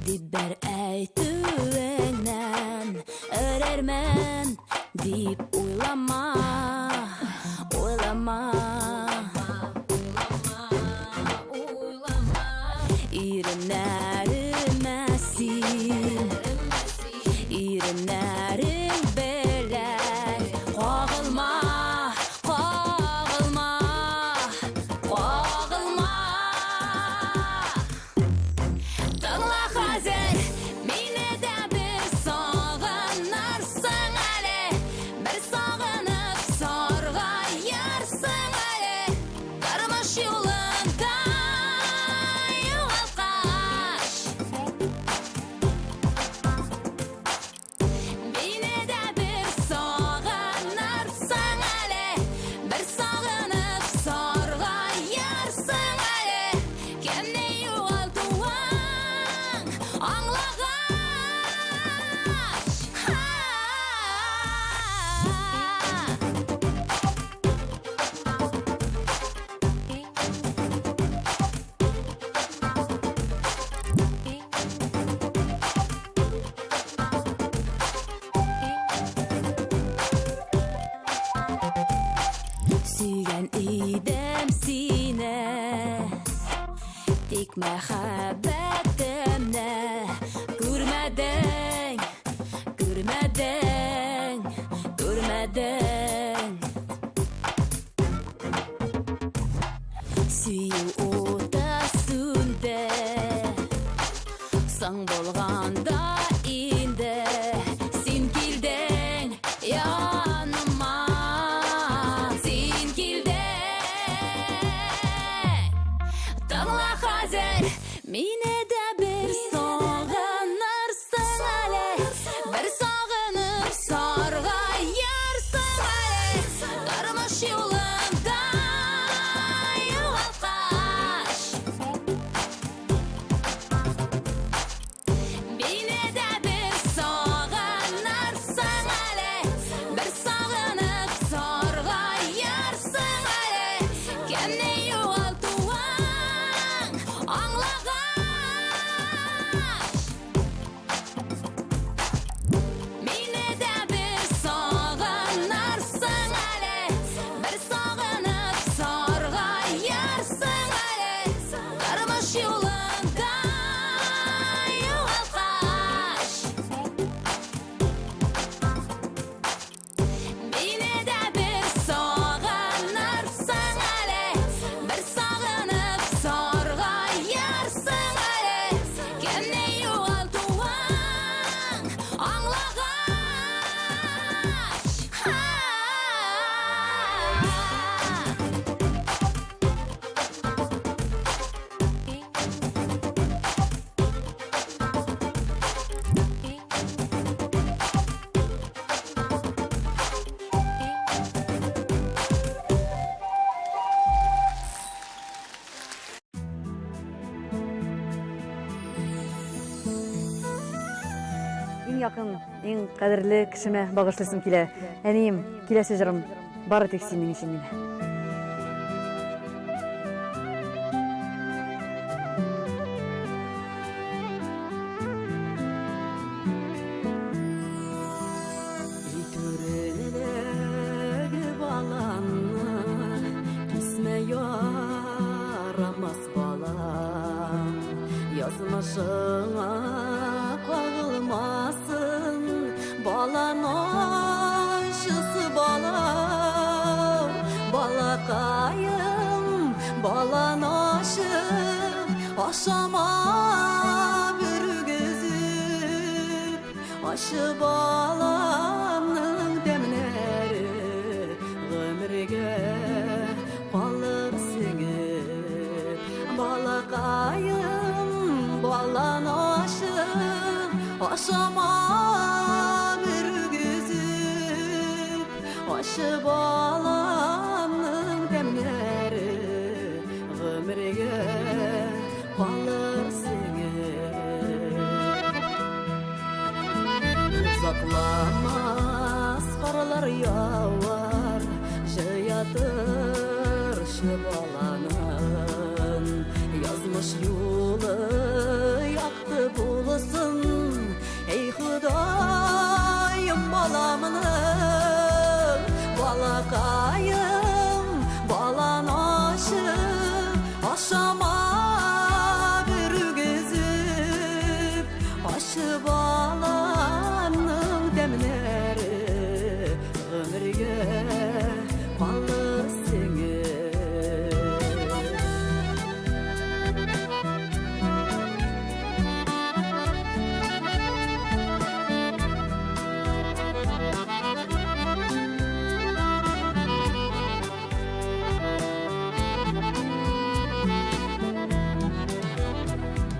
дип бер әйтүеңнән өрәрмен дип уйлама, уйлама. Иреннәремә син, иреннәрең белән кагылма, кагылма. Тыңла хәзер, мине дә бер сагынырсың әле, бер сагынып саргаярсың әле, тормыш юлында югалткач. Мине дә бер сагынырсың әле, бер сагынып саргаярсың әле, кемне югалтуың аңлагач. Сөйгән идем сине, тик мәхәббәтемне күрмәдең, күрмәдең, күрмәдең. Сөю уты сүнде, соң булганда инде син килдең яныма, син килдең. Тыңла хәзер, мине дә бер сагынырсың әле, бер сагынып саргаярсың әле, тормыш юлында югалткач. Мине дә бер сагынырсың әле, бер сагынып саргаярсың әле, кемне югалтуың аңлагач. Мине дә бер сагынырсың әле, бер сагынып саргаярсың әле, тормыш юлында югалткач. Мине дә бер сагынырсың әле, бер сагынып саргаярсың әле, кемне югалтуың аңлагач. Иң якын, иң кадерле кешемә багышлыйсым килә. Әнием, киләсе җырым бары тик синең өчен генә. Başına kağılmasın Balan aşısı bala Balakayım balan aşı Aşama bir gözüp Aşı balanın demleri Ömürge kalır singip Balakayım balan aşı Aşama bir gözüp Aşı balanın demleri Ömürge kalır singip Uzaklamaz karlar yağar Jayatır şıbalanın Yazmış yolu yaktı bulasın Ey Hudayım balamını Balakayım balan aşı Aşama bir gözüp Aşı balanın demleri Ömürge kalır singip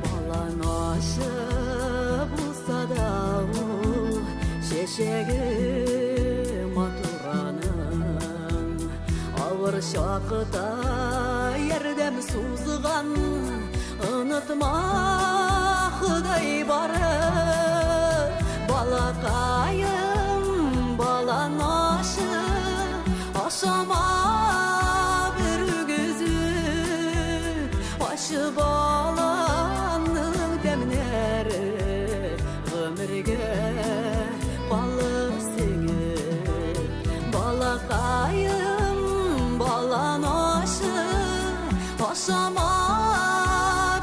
Balan aşı bulsa da Şeşegi maturanın Ağır şakıda yerdem suzgan Unutma Huday barı Balakayım balan aşı Aşama bir gözü Aşı balanın demleri Ömürge kalır singip Balakayım balan aşı Aşama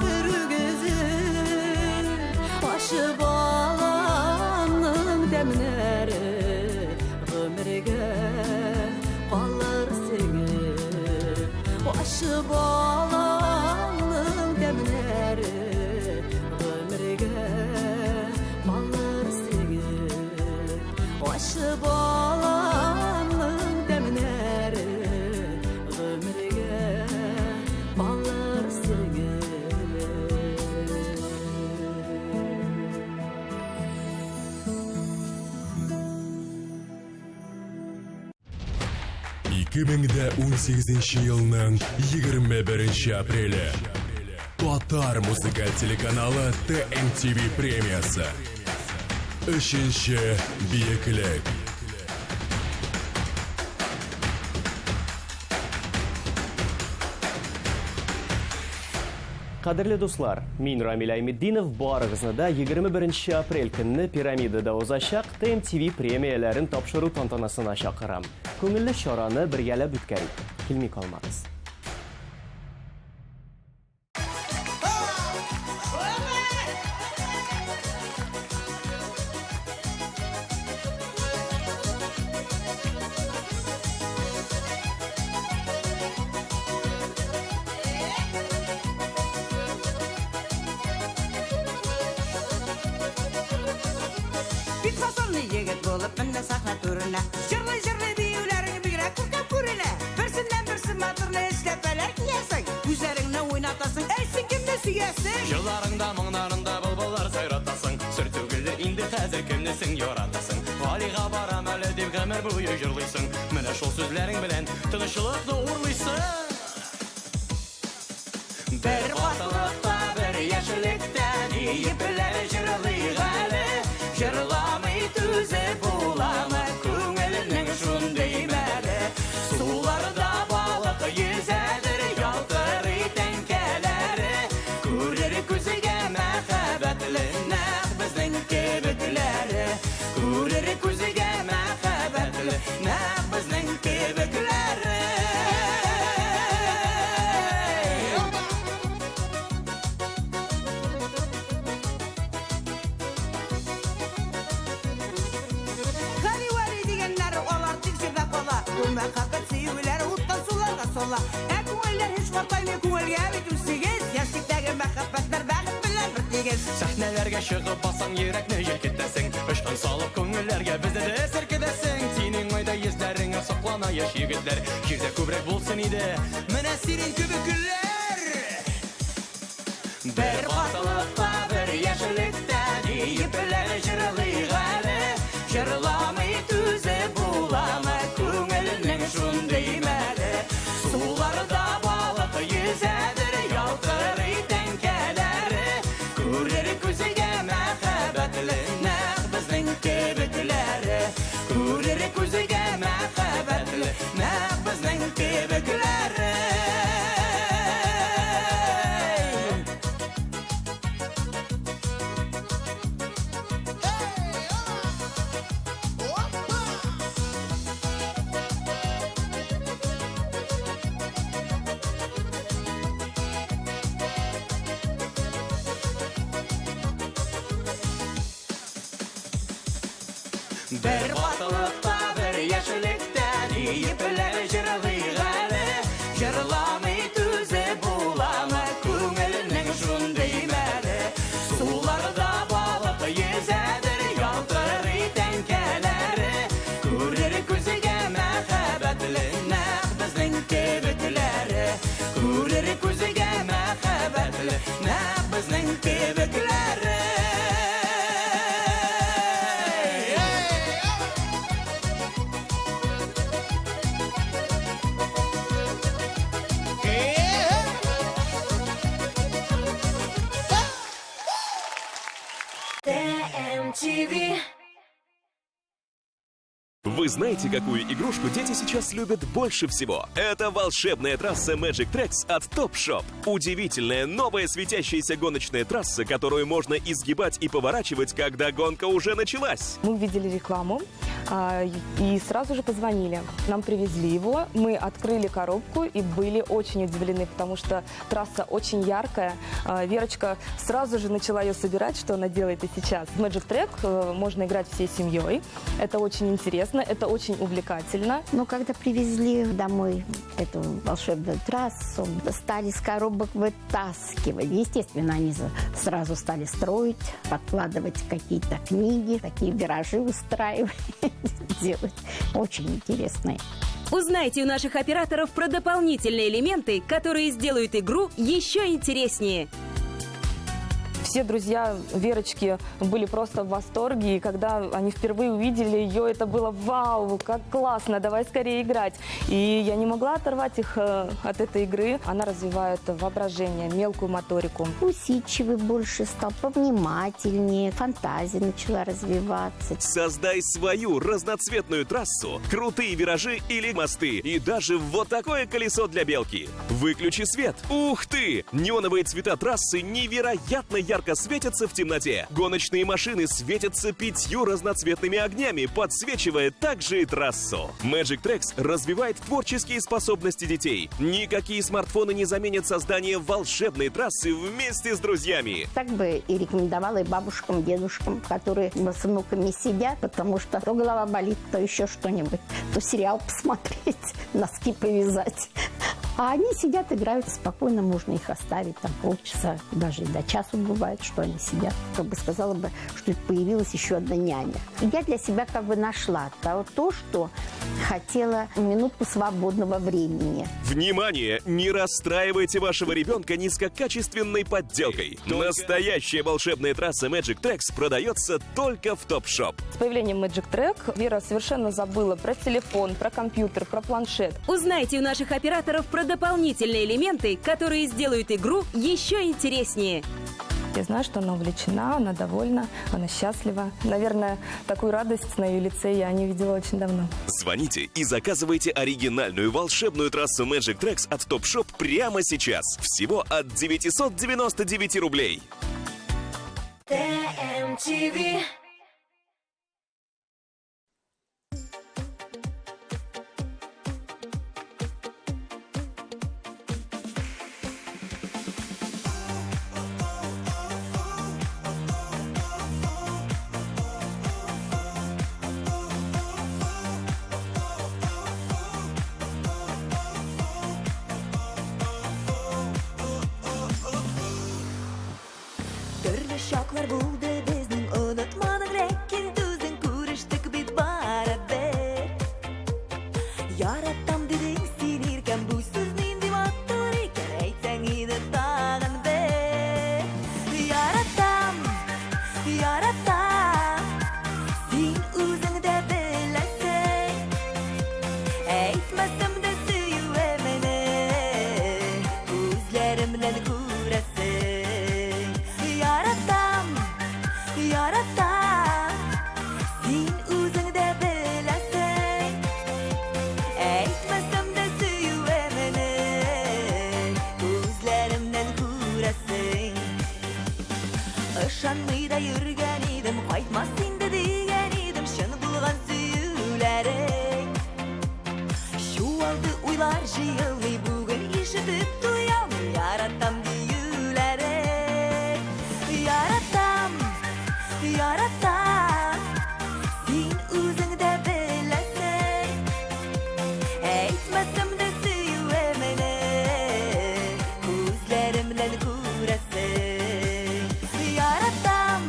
bir gözü Aşı balanın demleri Ömürge kalır singip Aşı balanın demleri Ömürge kalır singip Aşı balanın demleri Ömürge kalır singip 2018 yılının 21 апрелі Татар музыкаль телеканалы TMTV премиясы. Үшінші биіклік. Қадірлі достар, мен Рамил Аймеддинов барығызны да 21 апрель күнні пирамидада озашақ TMTV премияларын тапшыру тантанасына шақырам. Көңілі шараны біргелі бүткәрі. Келмей қалмаңыз. Yigit bo'lib minda sahna turina Jirli biyularing bigra kurkab kurina Birsinden birsin matırlı eslepeler kiyasan Güzeringni oynatasın eysin kimni süyesin Yıllarında mыңдарында bulbullar sayratasın Sür tөгілді инді қазір кімнесің yoratasın Алиға барам әлі деп ғәмір бойы жырлайсың Міне шол сөзлерің білен тынышлықты урлайсың Бір қатылықта бір яшілікте Дейіпілер жырлайық әлі Жырламай түзі буламы көңілінің шундай мәлі Суларда балық езәдір ялтыр тәңкәләрі Көрер көзіге мәхәбәтлі нәқ біздің кебікләрі Көрер көзіге мәхәбәтлі нәқ біздің кебікләрі Картаймый күңелгә бит үсегез, яшьлектәге мәхәббәтләр бәхет белән бетегез. Сәхнәләргә чыгып басаң йөрәкне җилкетәсең, очкын салып күңелләргә безне дә серкедәсең. Синең айда йөзләреңә саклана яшь егетләр, җирдә күбрәк булсын иде менә синең кебек гөлләр. Бер катылыкта, бер яшьлектә диеп белән җырлый гали, җырламый түзеп буламы күңелнең шундый мәле. Суларда балык йөзәдер, ялтырый тәңкәләре, күрер күзгә мәхәббәтле нәкъ безнең кебекләре, күрер күзгә мәхәббәтле нәкъ безнең кебекләре. Бер ватылыкта, бер яшьлектә диеп белән җырлый гали, җырламый түзеп буламы күңелнең шундый мәле. Суларда балык йөзәдер, ялтырый тәңкәләре, күрер күзгә мәхәббәтле нәкъ безнең кебекләре, күрер күзгә мәхәббәтле нәкъ безнең кебекләре. TMTV. Вы знаете, какую игрушку дети сейчас любят больше всего? Это волшебная трасса Magic Tracks от Top Shop. Удивительная новая светящаяся гоночная трасса, которую можно изгибать и поворачивать, когда гонка уже началась. Мы увидели рекламу и сразу же позвонили. Нам привезли его, мы открыли коробку и были очень удивлены, потому что трасса очень яркая. Верочка сразу же начала ее собирать, что она делает и сейчас. В Magic Track можно играть всей семьей. Это очень интересно, это очень увлекательно. Но когда привезли домой эту волшебную трассу, стали с коробок вытаскивать. Естественно, они сразу стали строить, подкладывать какие-то книги, такие виражи устраивать, делать. Очень интересно. Узнайте у наших операторов про дополнительные элементы, которые сделают игру еще интереснее. Все друзья Верочки были просто в восторге, и когда они впервые увидели ее, это было вау, как классно, давай скорее играть. И я не могла оторвать их от этой игры. Она развивает воображение, мелкую моторику. Усидчивый больше стал, повнимательнее, фантазия начала развиваться. Создай свою разноцветную трассу, крутые виражи или мосты, и даже вот такое колесо для белки. Выключи свет. Ух ты! Неоновые цвета трассы невероятно ярко светятся в темноте. Гоночные машины светятся 5 разноцветными огнями, подсвечивая также и трассу. Magic Tracks развивает творческие способности детей. Никакие смартфоны не заменят создание волшебной трассы вместе с друзьями. Так бы и рекомендовала и бабушкам, дедушкам, которые с внуками сидят, потому что то голова болит, то еще что-нибудь, то сериал посмотреть, носки повязать. А они сидят, играют спокойно, можно их оставить там полчаса, даже и до часу бывает, что они сидят. Как бы сказала бы, что появилась еще одна няня. И я для себя как бы нашла то, что хотела, минутку свободного времени. Внимание! Не расстраивайте вашего ребенка низкокачественной подделкой. Настоящая волшебная трасса Magic Tracks продается только в Top Shop. С появлением Magic Track Вера совершенно забыла про телефон, про компьютер, про планшет. Узнайте у наших операторов про дополнительные элементы, которые сделают игру еще интереснее. Я знаю, что она увлечена, она довольна, она счастлива. Наверное, такую радость на ее лице я не видела очень давно. Звоните и заказывайте оригинальную волшебную трассу Magic Tracks от Top Shop прямо сейчас. Всего от 999 рублей. TMTV. şoklar buldu bizning unutmadık lekin düzün kuruştuk biz baraber Yaratam deding sen erken bu sözning divattur ekan aytsang edi tag'in ber Yaratam sen o'zingda bilasan aytmasam da suyuvaman ko'zlarimdan ko'rasan Yaratam sen o'zingda bilasan aytmasam da suyuvaman ko'zlarimdan ko'rasan Ishonmayda yurgan edim qaytmas endi degan edim shin bo'lgan suyularing Shu oldi o'ylar jiyilmay bugun eshitib to'yolmay yaratam deyularing Yaratam sen o'zingda bilasan aytmasam da suyuvaman ko'zlarimdan ko'rasan Yaratam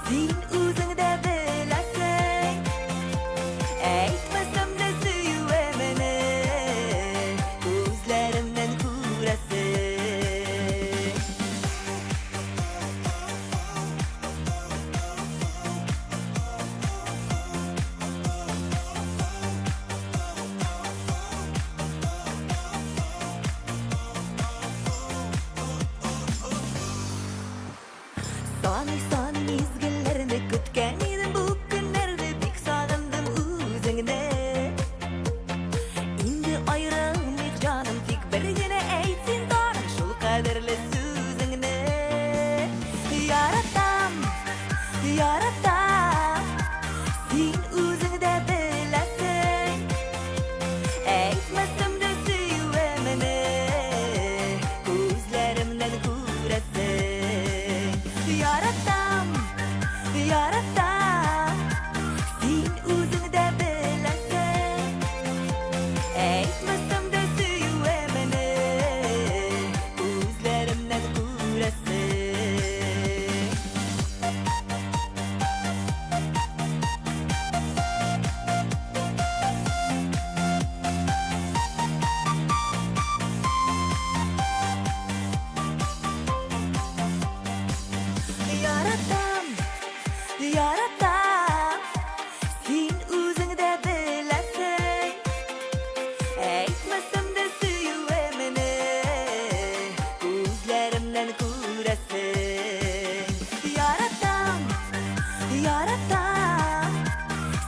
sen o'zingda bilasan aytmasam da suyuvaman ko'zlarimdan ko'rasan Sani mezgillarni kutgan edim bu kunlarda bek sog'indim o'zingni Endi ayrilmaylik jonim tek birgina aytsin donim shul qadrli so'zingni Yaratam sen o'zingda bilasan aytmasam da suyuvaman ko'zlarimdan ko'rasan Yaratam sen o'zingda bilasan aytmasam da suyuvaman ko'zlarimdan ko'rasan Yaratam sen o'zingda bilasan aytmasam da suyuvaman ko'zlarimdan ko'rasan Yaratam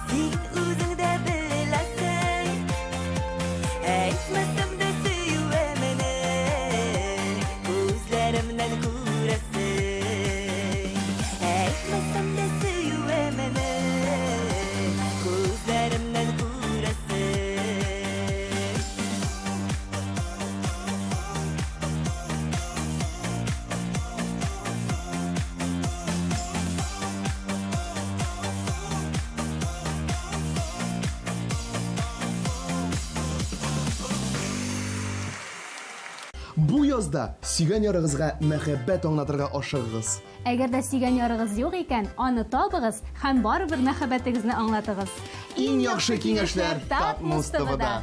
sen o'zingda bilasan aytmasam da suyuvaman ko'zlarimdan ko'rasan aytmasam da suyuvaman ko'zlarimdan ko'rasan Bu yozda suygan yorig'izga muhabbat аңлатырга ашыгыгыз. Әгәр дә сөйгән ярыгыз юк икән, аны табыгыз һәм барыбер мәхәббәтегезне аңлатыгыз. Иң яхшы киңәшләр Тап Мустафада.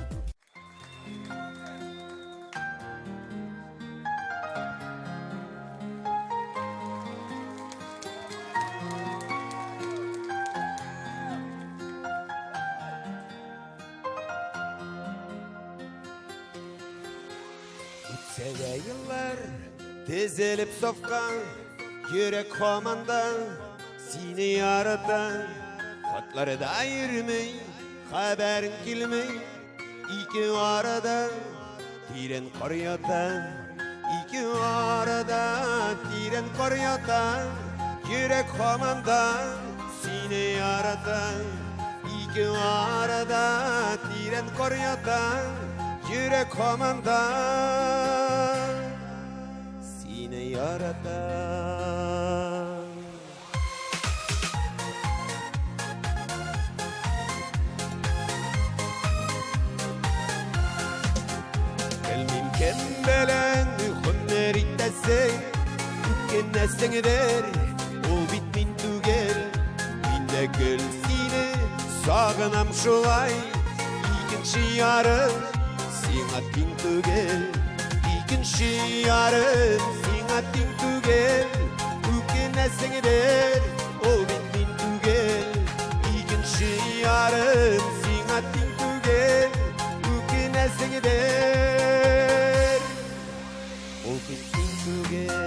Үтсәгә еллар тезелеп сафкан йөрәк һаманда сине ярата хатларда йөрмәй хәбәрең килмәй ике арада тирән кар ята ике арада тирән кар ята йөрәк һаманда сине ярата ике арада тирән кар ята Yürek hamanda seni yaratan Gelmim kem belen hünner ittes десең үкенесеңдер ол бит мин түгел мин де гүл сине сагынам шулай икенче ярым сиңа тиң түгел икенче ярым сиңа тиң түгел үкенесеңдер ол бит мин түгел икенче ярым сиңа тиң түгел үкенесеңдер ол бит мин түгел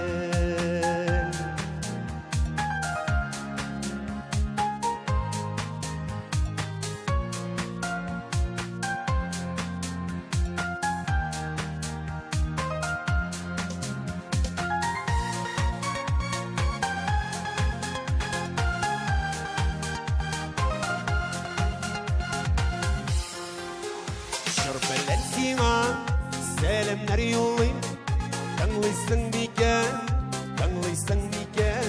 Şörbelen sina selamlar yollayım Tanlıysan miken, tanlıysan miken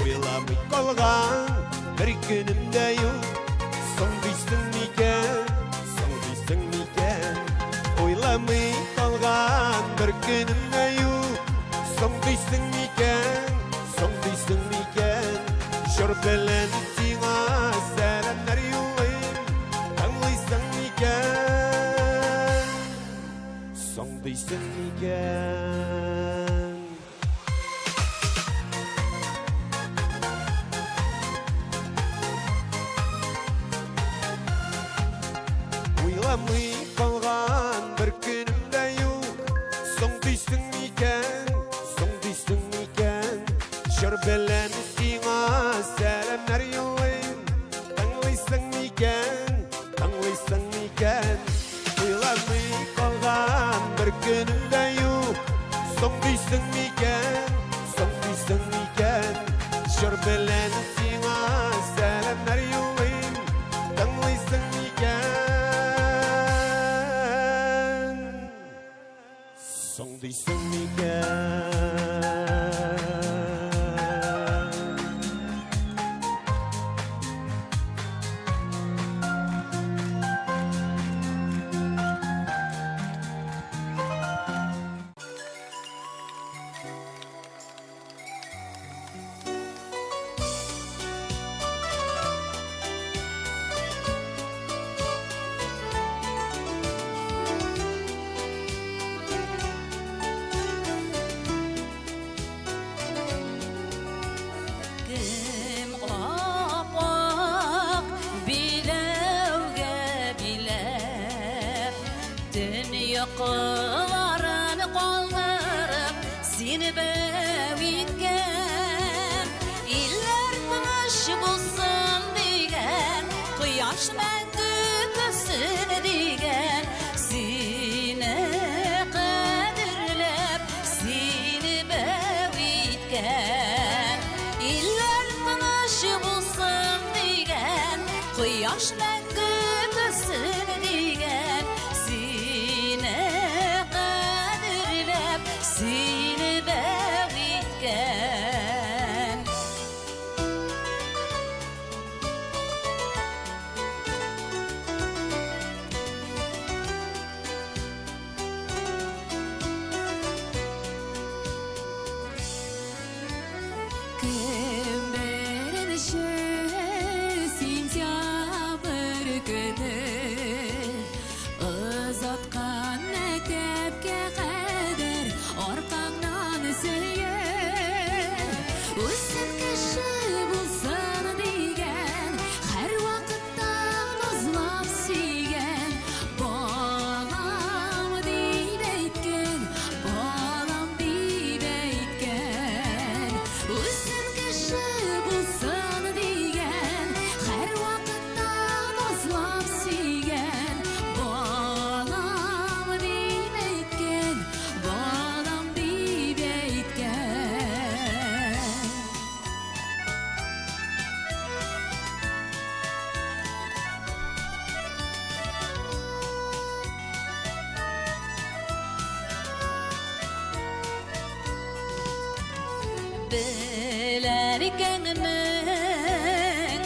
Uylamay kalgan bir günümde yok Soğduysan miken, soğduysan miken Uylamay kalgan bir günümde yok Soğduysan miken, soğduysan miken Şörbelen sina selamlar yollayım Tanlıysan miken Soğduysan miken Uylamay kalgan bir günümde yok Soğduysan miken, soğduysan miken Şörbelen sina selamlar yollayım Tanlıysan miken, tanlıysan miken Uylamay kalgan bir günümde yok Soğduysan miken, soğduysan miken Şörbelen sina selamlar yollayım Tanlıysan miken, soğduysan miken Кем апак биләүгә биләп Дөньякыларын калдырып Сине бәү иткән Илләр тыныч булсын дигән Кояш мәңге көсен дигән Сине кадерләп Сине бәү иткән Илләр тыныч булсын дигән Кояш мәңге көсен дигән Сине кадерләп Сине бәү иткән Кем беренче сентябрь көне Озаткан мәктәпкә кадәр аркаңнан сөйер Үсен кеше булсын дигән һәр вакытта назлап сөйгән Балам дип әйткән, балам дип әйткән Үсен кеше булсын дигән һәр вакытта назлап сөйгән Балам дип әйткән, балам дип әйткән Беләр икәнмен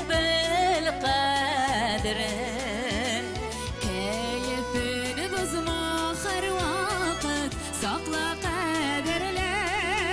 бел кадерен Кәефен бозма һәр вакыт сакла кадерләп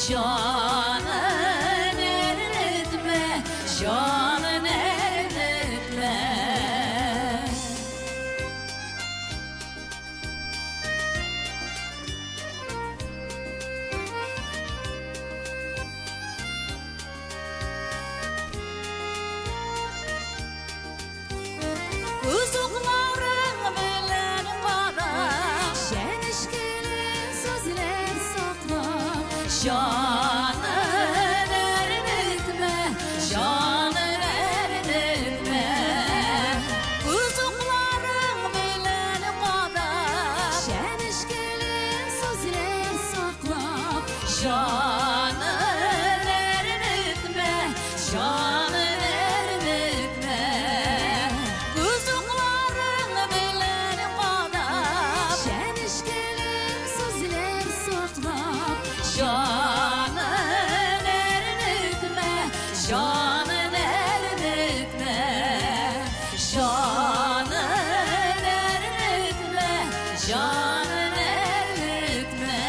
Canın eritme, canın eritme. Uzukların bilen qara, şenişkili sözler sakla. Canın eritme, canın eritme. Uzukların bilen qara, şenişkili sözler sakla. Canın eritme, canın eritme. Uzukların bilen qara, şenişkili sözler sakla. Canın eritme, canın eritme. Canın eritme, canın eritme.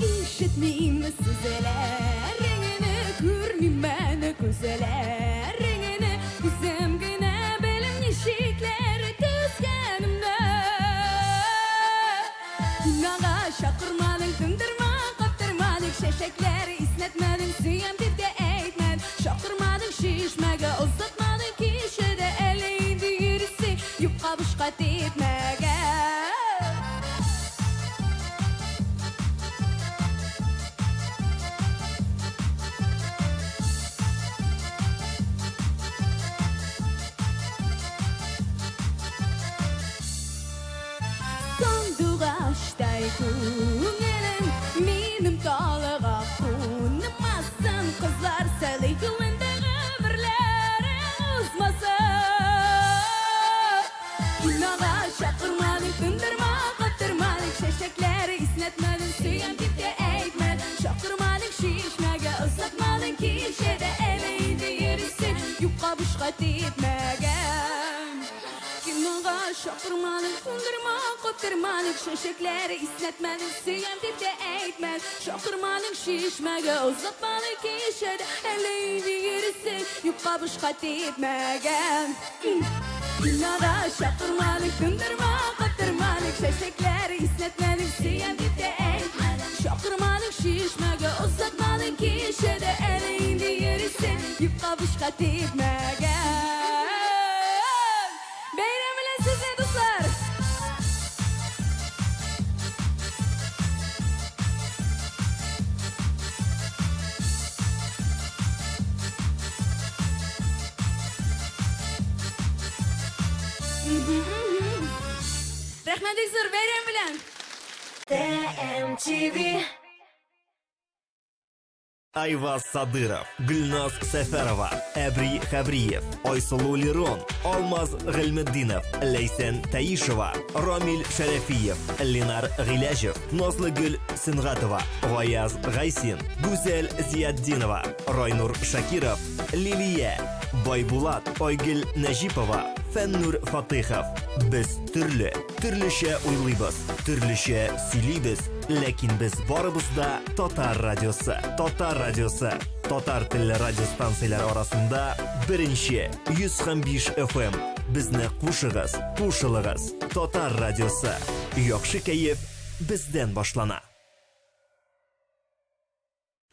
İşitmeyim sözlerini, görmeyim ben gözlerini. Güzemgine belim yeşikleri düzgenimde. Günaha şakırmadın, kındırma, kaptırmadın. Şeşekleri isnetmedin, süyem dip de eğitmedin. Şakırmadın, şişmege uzatmadın. Kişide eleydi yürüsü, yupka buşka titmege. Sandıgaçtay күңелің, менің талыға қонымасын. Қызлар сәлей күліндегі бірлерің ұзмасын. Күнаға шақырмадың, күндірма, қаттырмадың. Шешеклері иснетмедің, сүйем деп де әйтмедің. Шақырмадың, шешмеге ұзатмадың. Кешеді әлейді ерісін, юққа бұшқа тетмеген. Günaha şakırmadın, kundurma, kopturmadın. Şeşekleri isnetmedin, süyem dip de eğitmedin. Şakırmadın, şişmege uzatmadın. Kişede eleydi yerisi, yupka buşka titmegen. Günaha şakırmadın, kundurma, kopturmadın. Şeşekleri isnetmedin, süyem dip de eğitmedin. Şakırmadın, şişmege uzatmadın. Kişede eleydi yerisi, yupka buşka titmegen. Bayram bilan sizlar do'stlar. Rahmat do'stlar, bayram bilan. TMTV. Ayvaz Садыров, Гүлназ Сәфәрова, Әбри Хәбриев, Айсылу Лерон, Алмаз Гыйлметдинов, Лейсен Таишева, Рамил Шәрәфиев, Ленар Гыйләҗев, Назлыгөл Сингатова, Гаяз Гайсин, Гүзәл Зияддинова, Райнур Шакиров, Лилия, Байбулат, Айгөл Нәҗипова, Фәннур Фатыйхов. Без төрлечә уйлыйбыз, төрлечә сөйлибез, ләкин без барыбыз да Татар радиосы. Татар радиосы. Татар телле радиостанцияләр арасында беренче 105 FM. Безне кушыгыз, кушылыгыз. Татар радиосы. Яхшы кәеф бездән башлана.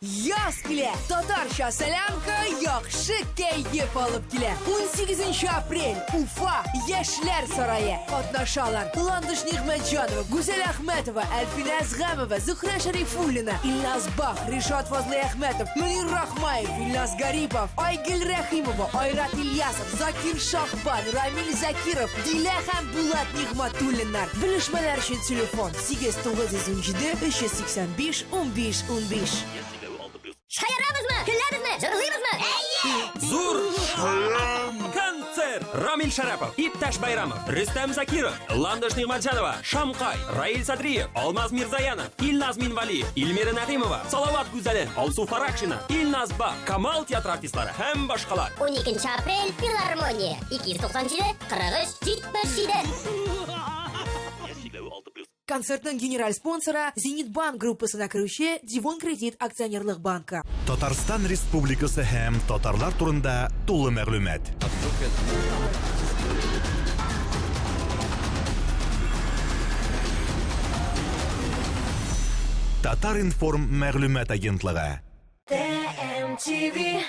Yaz kile, Tatarcha Selamka yaxşı keyif alıp kile. 18 aprel, Ufa, Yaşlar Sarayı. Katnaşalar, Landış Nigmetcanova, Güzel Ahmetova, Elfin Azgamova, Zuhra Şerifullina, İlnaz Bah, Rişat Fazlı Ahmetov, Münir Rahmayev, İlnaz Garipov, Aygül Rahimova, Ayrat İlyasov, Zakir Şahban, Ramil Zakirov, Dilaham Bulat Nigmatullinar. Bilişmeler için telefon 8917 385 15 15. Şayaramız mı? Gülleriz mi? Zırhlıyız mı? Zur Konser Ramil Sharapov, İptaş Bayramov, Rüstem Zakirov, Landosh Nigmatjanova, Shamqay, Rail Sadriyev, Almaz Mirzayanov, İlnaz Minvaliyev, İlmira Narimova, Salavat Güzelen, Alsu Farakshina, İlnaz Bah, Kamal tiyatro artistlari hem başkalar. 12 aprel Filarmoniya 297 43 77. Концертның генераль спонсоры Зенит банк группасына кіруші Дивон кредит акционерлық банка. Татарстан Республикасы һәм татарлар турында тулы мәгълүмат. Татар информ мәгълүмат агентлыгы. TMTV.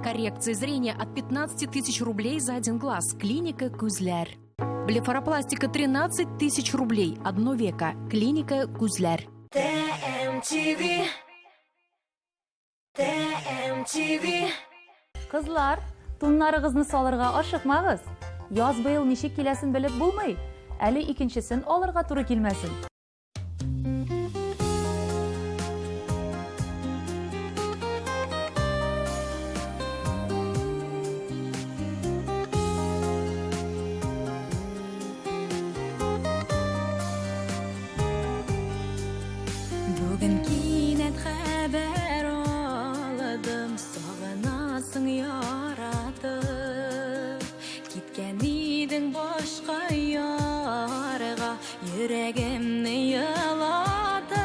Коррекция зрения от 15 тысяч рублей за один глаз. Клиника Күзләр. Блефаропластика 13 тысяч рублей. Одно века. Клиника Күзләр. TMTV. TMTV. Kızlar, tunlarıгызны салырга ашыкмагыз. Яз быел ничек киләсен белеп булмый. Әле икенчесен алырга туры килмәсен. Bugün кинәт хәбәр алдым, сагынасың яратып. Киткән идең башка ярга, йөрәгемне ялатып.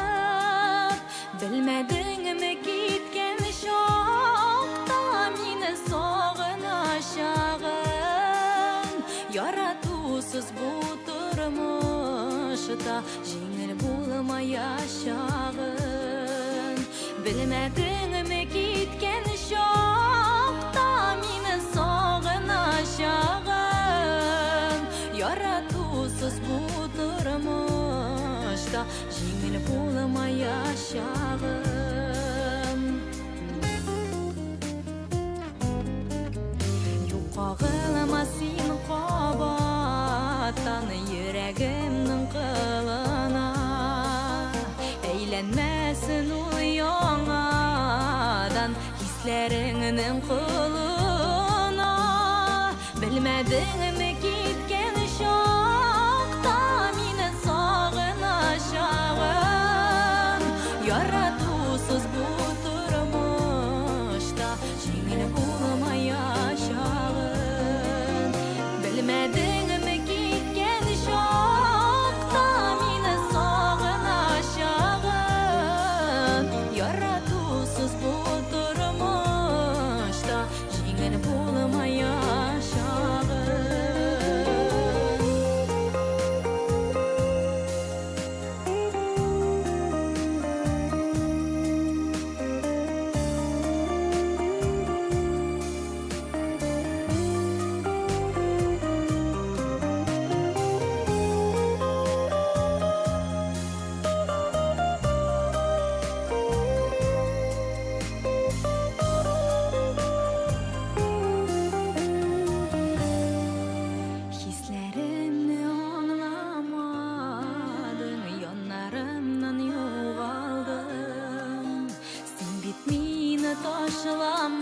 Белмәдеңме киткән чакта мине сагынашагын. Яратусыз бу тормышта җиңел булмаячагын. Белмәдеңме киткән чакта мине сагынашагын. Яратусыз бу тормышта җиңел булмаячагын. Юкагылма син кабаттан йөрәгемнең кылына. Әйләнмәсен ул яңадан хисләреңнең кылына. Белмәдеңме киткән чакта мине сагынашагын. Яратусыз бу тормышта җиңел булмаячагын. Белмәдеңме киткән чакта мине сагынашагын. Яратусыз бу тормышта җиңел булмаячагын. başlamadım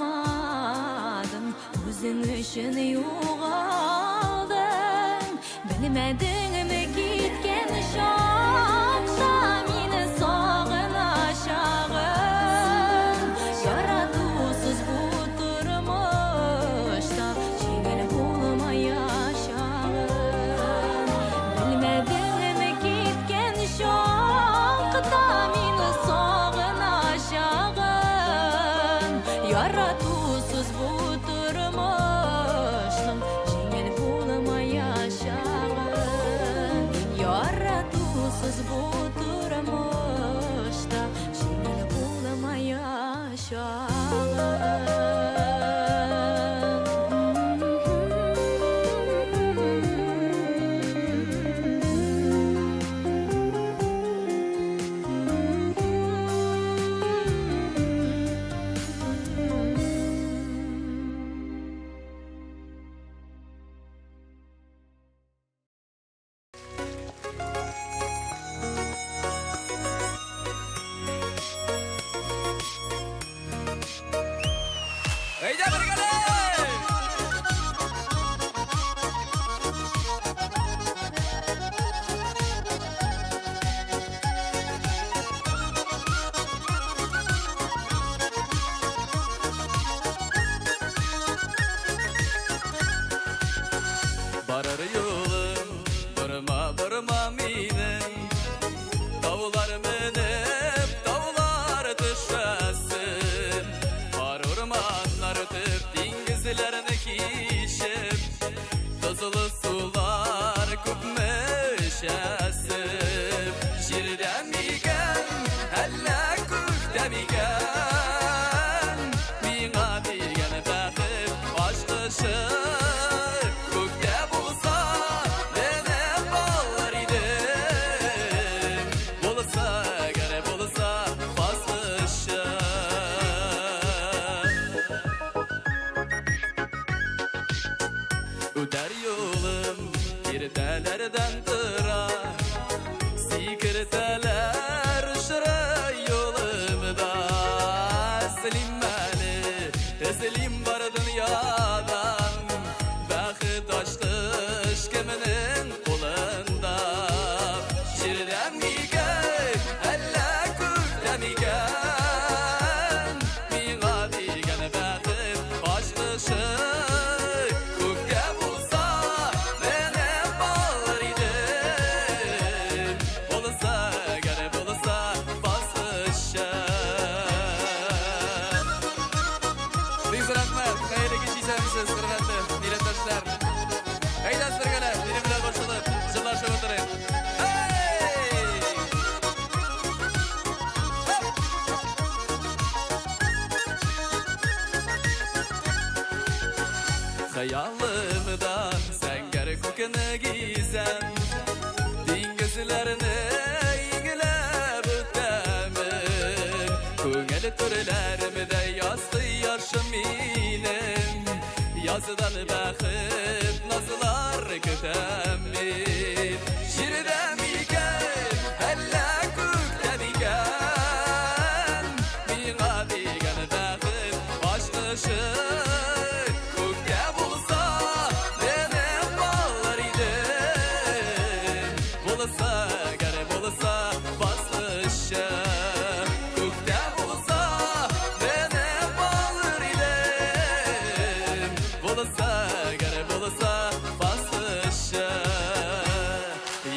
Özün üçün yoğaldın Bilmedin mi gitken şakta Meni sağınacağın Yaratusuz bu turmuşta Jengil bulmayacağın Bilmedin mi gitken şakta Meni sağınacağın Yaratusuz bu turmuştum Jengil bulmayacağın Yaratusuz bu turmuşta Jengil Barar yolum Barma minin Dağlar menip Dağlar düşesin Var ormanlar ötüp Dengizlerini kişip Tuzlu sular Kupmeşesip Jirden migen Elle kükten migen Mina birgen bakıp Aşkışıp Öter yolum girtelerden tıra Sikirteler şıra yolumda Eslim var dünyadan Bakıt açtı kiminin kolunda Şirden migen elle kükten migen Mina digen bakıt açtı Hayalımda sen gerek kokunu giysen Dingizlerini ingilep ötemin Kungeli türlerimi de yazdı yarşım inem Yazıdan bakıp nazılar kütemin Şirden migen elle kükten migen Mina digen bakıp aşkışım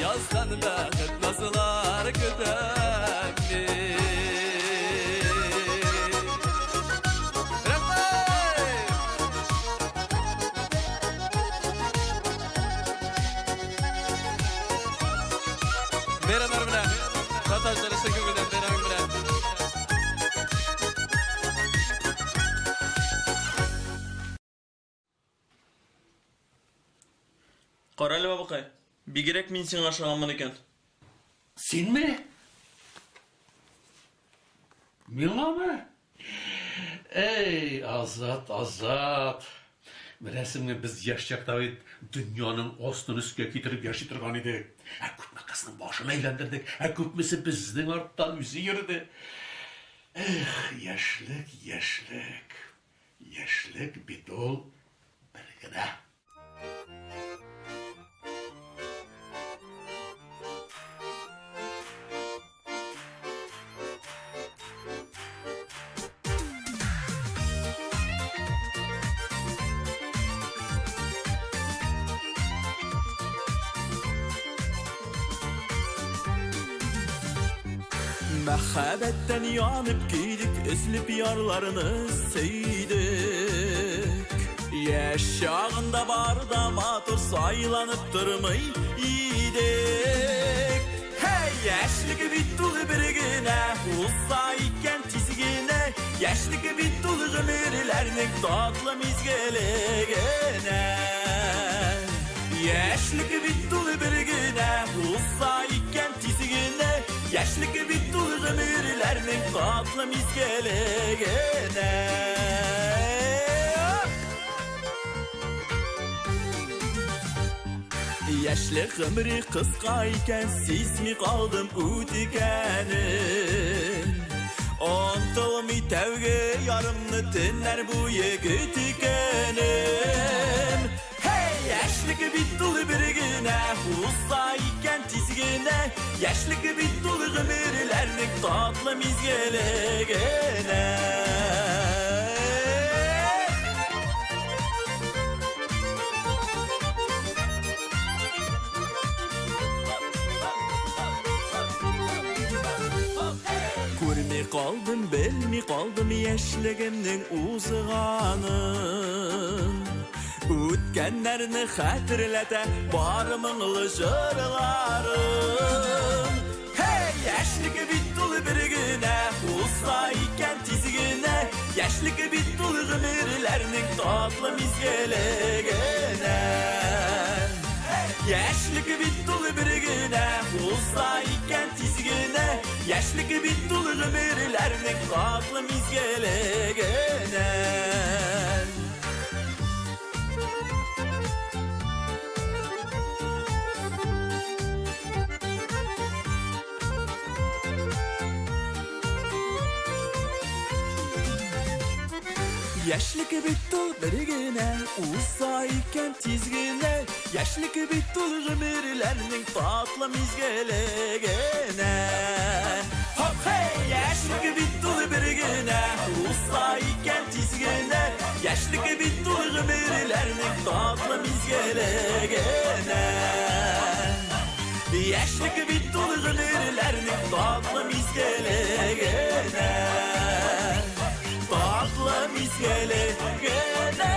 Yazdan bakıp nazılar kütemli Berenler bilen Tatajları şekilden berenler bilen Qarali babaqay, bigirek men sen aşağıman ekan. Sen mi? Mena mı? Ey Azat. Bilesinmi biz yaşayacakta dünyanın ostunu üstüne getirip yaşaytırgan edik. Köpme kızının başını eğlendirdik. Köpmesi bizden arttan yüzü yürüdü. Яшьлек, яшьлек. Яшьлек бит ул бер генә. Мәхәббәттән янып кидек, эзлеп ярларны сөйдек. Яшь чагында барда матур сайланып тормый идек. Hey, яшьлек бит ул бер генә, узса икән тиз генә. Яшьлек бит ул гомерләрнең татлы мизгелегенә. Яшьлек бит ул бер генә, узса икән тиз генә. Яшьлек бит ул гомерләрнең татлы мизгелегенә. Яшьлек гомре кыска икән, сизми калдым үткәнен. Онтылмый тәүге ярымны төннәр буе көткәнем. Hey, яшьлек бит ул бер генә, узса икән тиз генә. Яшьлек бит ул гомерләрнең татлы мизгелегенә. Күрми калдым, белми калдым яшьлегемнең узганын. Үткәннәрне хәтерләтә бары моңлы җырларым. Hey, яшьлек бит ул бер генә, узса икән тиз генә. Яшьлек бит ул гомерләрнең татлы мизгелегенә. Яшьлек бит ул бер генә, узса икән тиз генә. Яшьлек бит ул гомерләрнең татлы мизгелегенә. Яшьлек бит ул бер генә, узса икән тиз генә. Яшьлек бит ул гомерләрнең татлы мизгелегенә. Хоп, hey, яшьлек бит ул бер генә, узса икән тиз генә. Яшьлек бит ул гомерләрнең татлы мизгелегенә. Яшьлек бит ул гомерләрнең татлы мизгелегенә. Tatlы mizgelegene.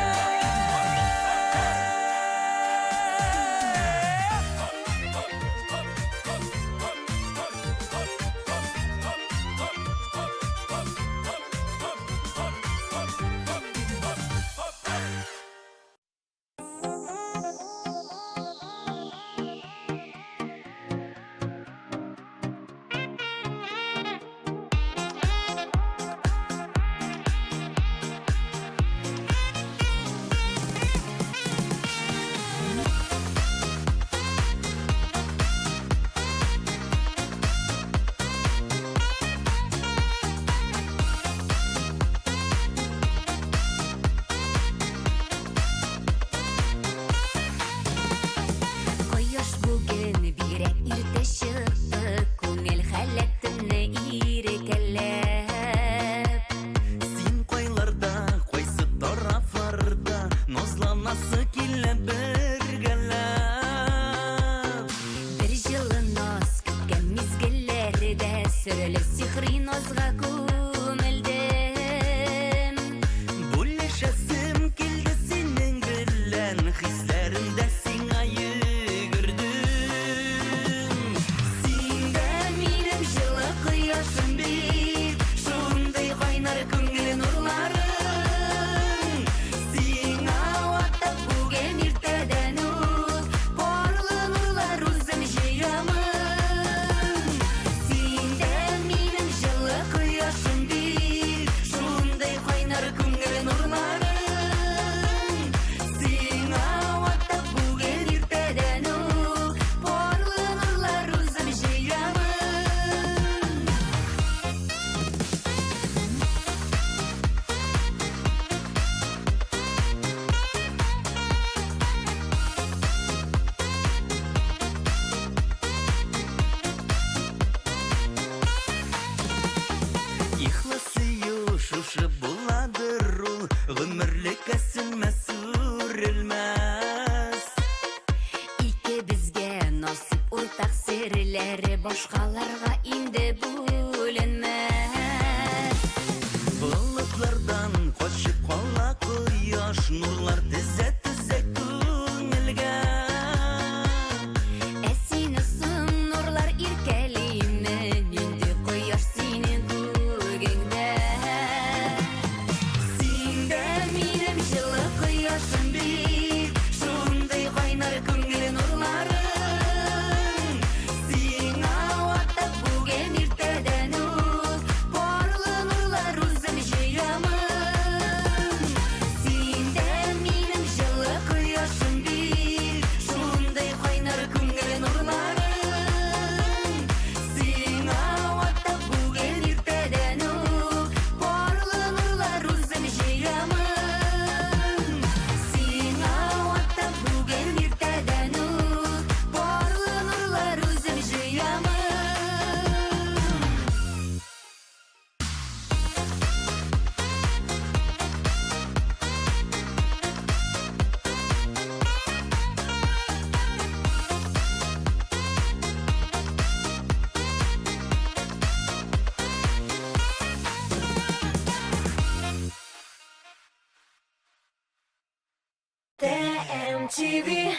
TMTV.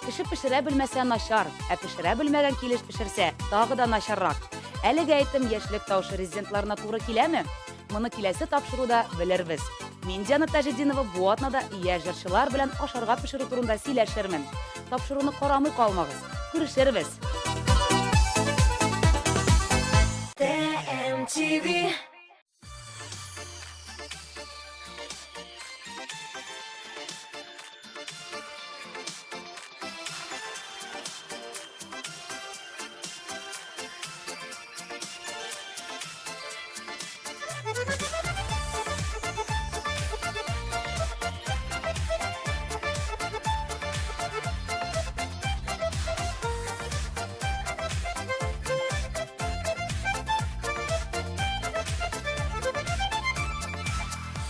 Кеше пешерә белмәсә начар, ә пешерә белмәгән килеш пешерсә, тагы да начаррак. Әлеге әйтем яшьлек таушы резидентларына туры киләме? Моны киләсе тапшыруда белербез. Мин Диана Тажетдинова бу атнада яшь җырчылар белән ашарга пешерү турында сөйләшермен. Тапшыруны карамый калмагыз. Күрешербез. TMTV.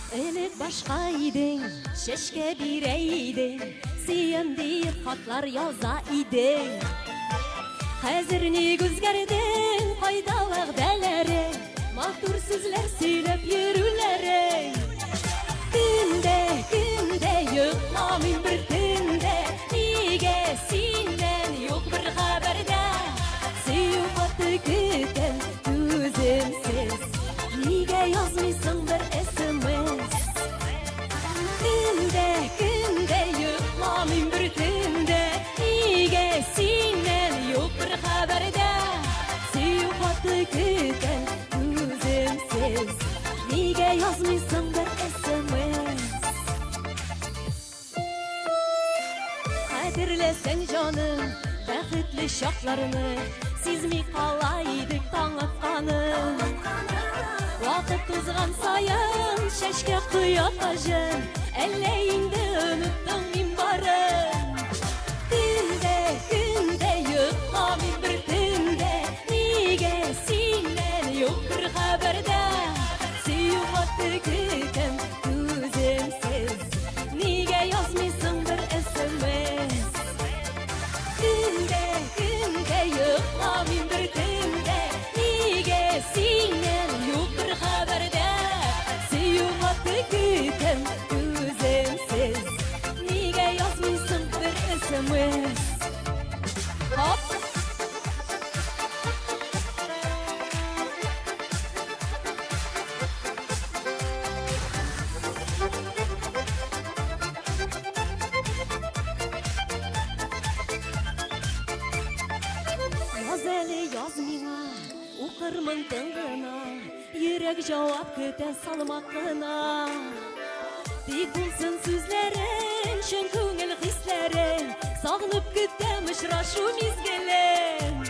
Элек башка идең, шешке бирә идең, сөйем дип хатлар яза идең. Хәзер ник үзгәрдең, кайда вәгъдәләрең, матур сүзләр сөйләп йөрүләрең. Көндә йокламыйм бер төндә, нигә синнән юк бер хәбәрдә. Сөю хаты көтәм түземсез, нигә язмыйсың бер SMS? Көндә йокламыйм бер төндә, нигә синнән юк бер хәбәрдә. Сөю хаты көтәм түземсез, нигә язмыйсың бер SMS? Хәтерләсәң җаным, бәхетле чакларны, сизми кала идек таң атканы. Вакыт узган саен, чәчкә коя тажын, әллә инде оныттың мин барын. Көндә йокламыйм бер төндә, нигә синнән юк бер хәбәрдә. Сөю хаты көтәм түземсез, нигә язмыйсың бер SMS? Көндә йокламыйм бер төндә, нигә синнән юк бер хәбәрдә. Сөю хаты көтәм түземсез, нигә язмыйсың бер SMS? Хоп! Яз әле яз миңа, укырмын тыңгына, йөрәк җавап көтә салмак кына. Тик булсын сүзләрең, чын күңел хисләрең, сагынып көтәм очрашу мизгелен.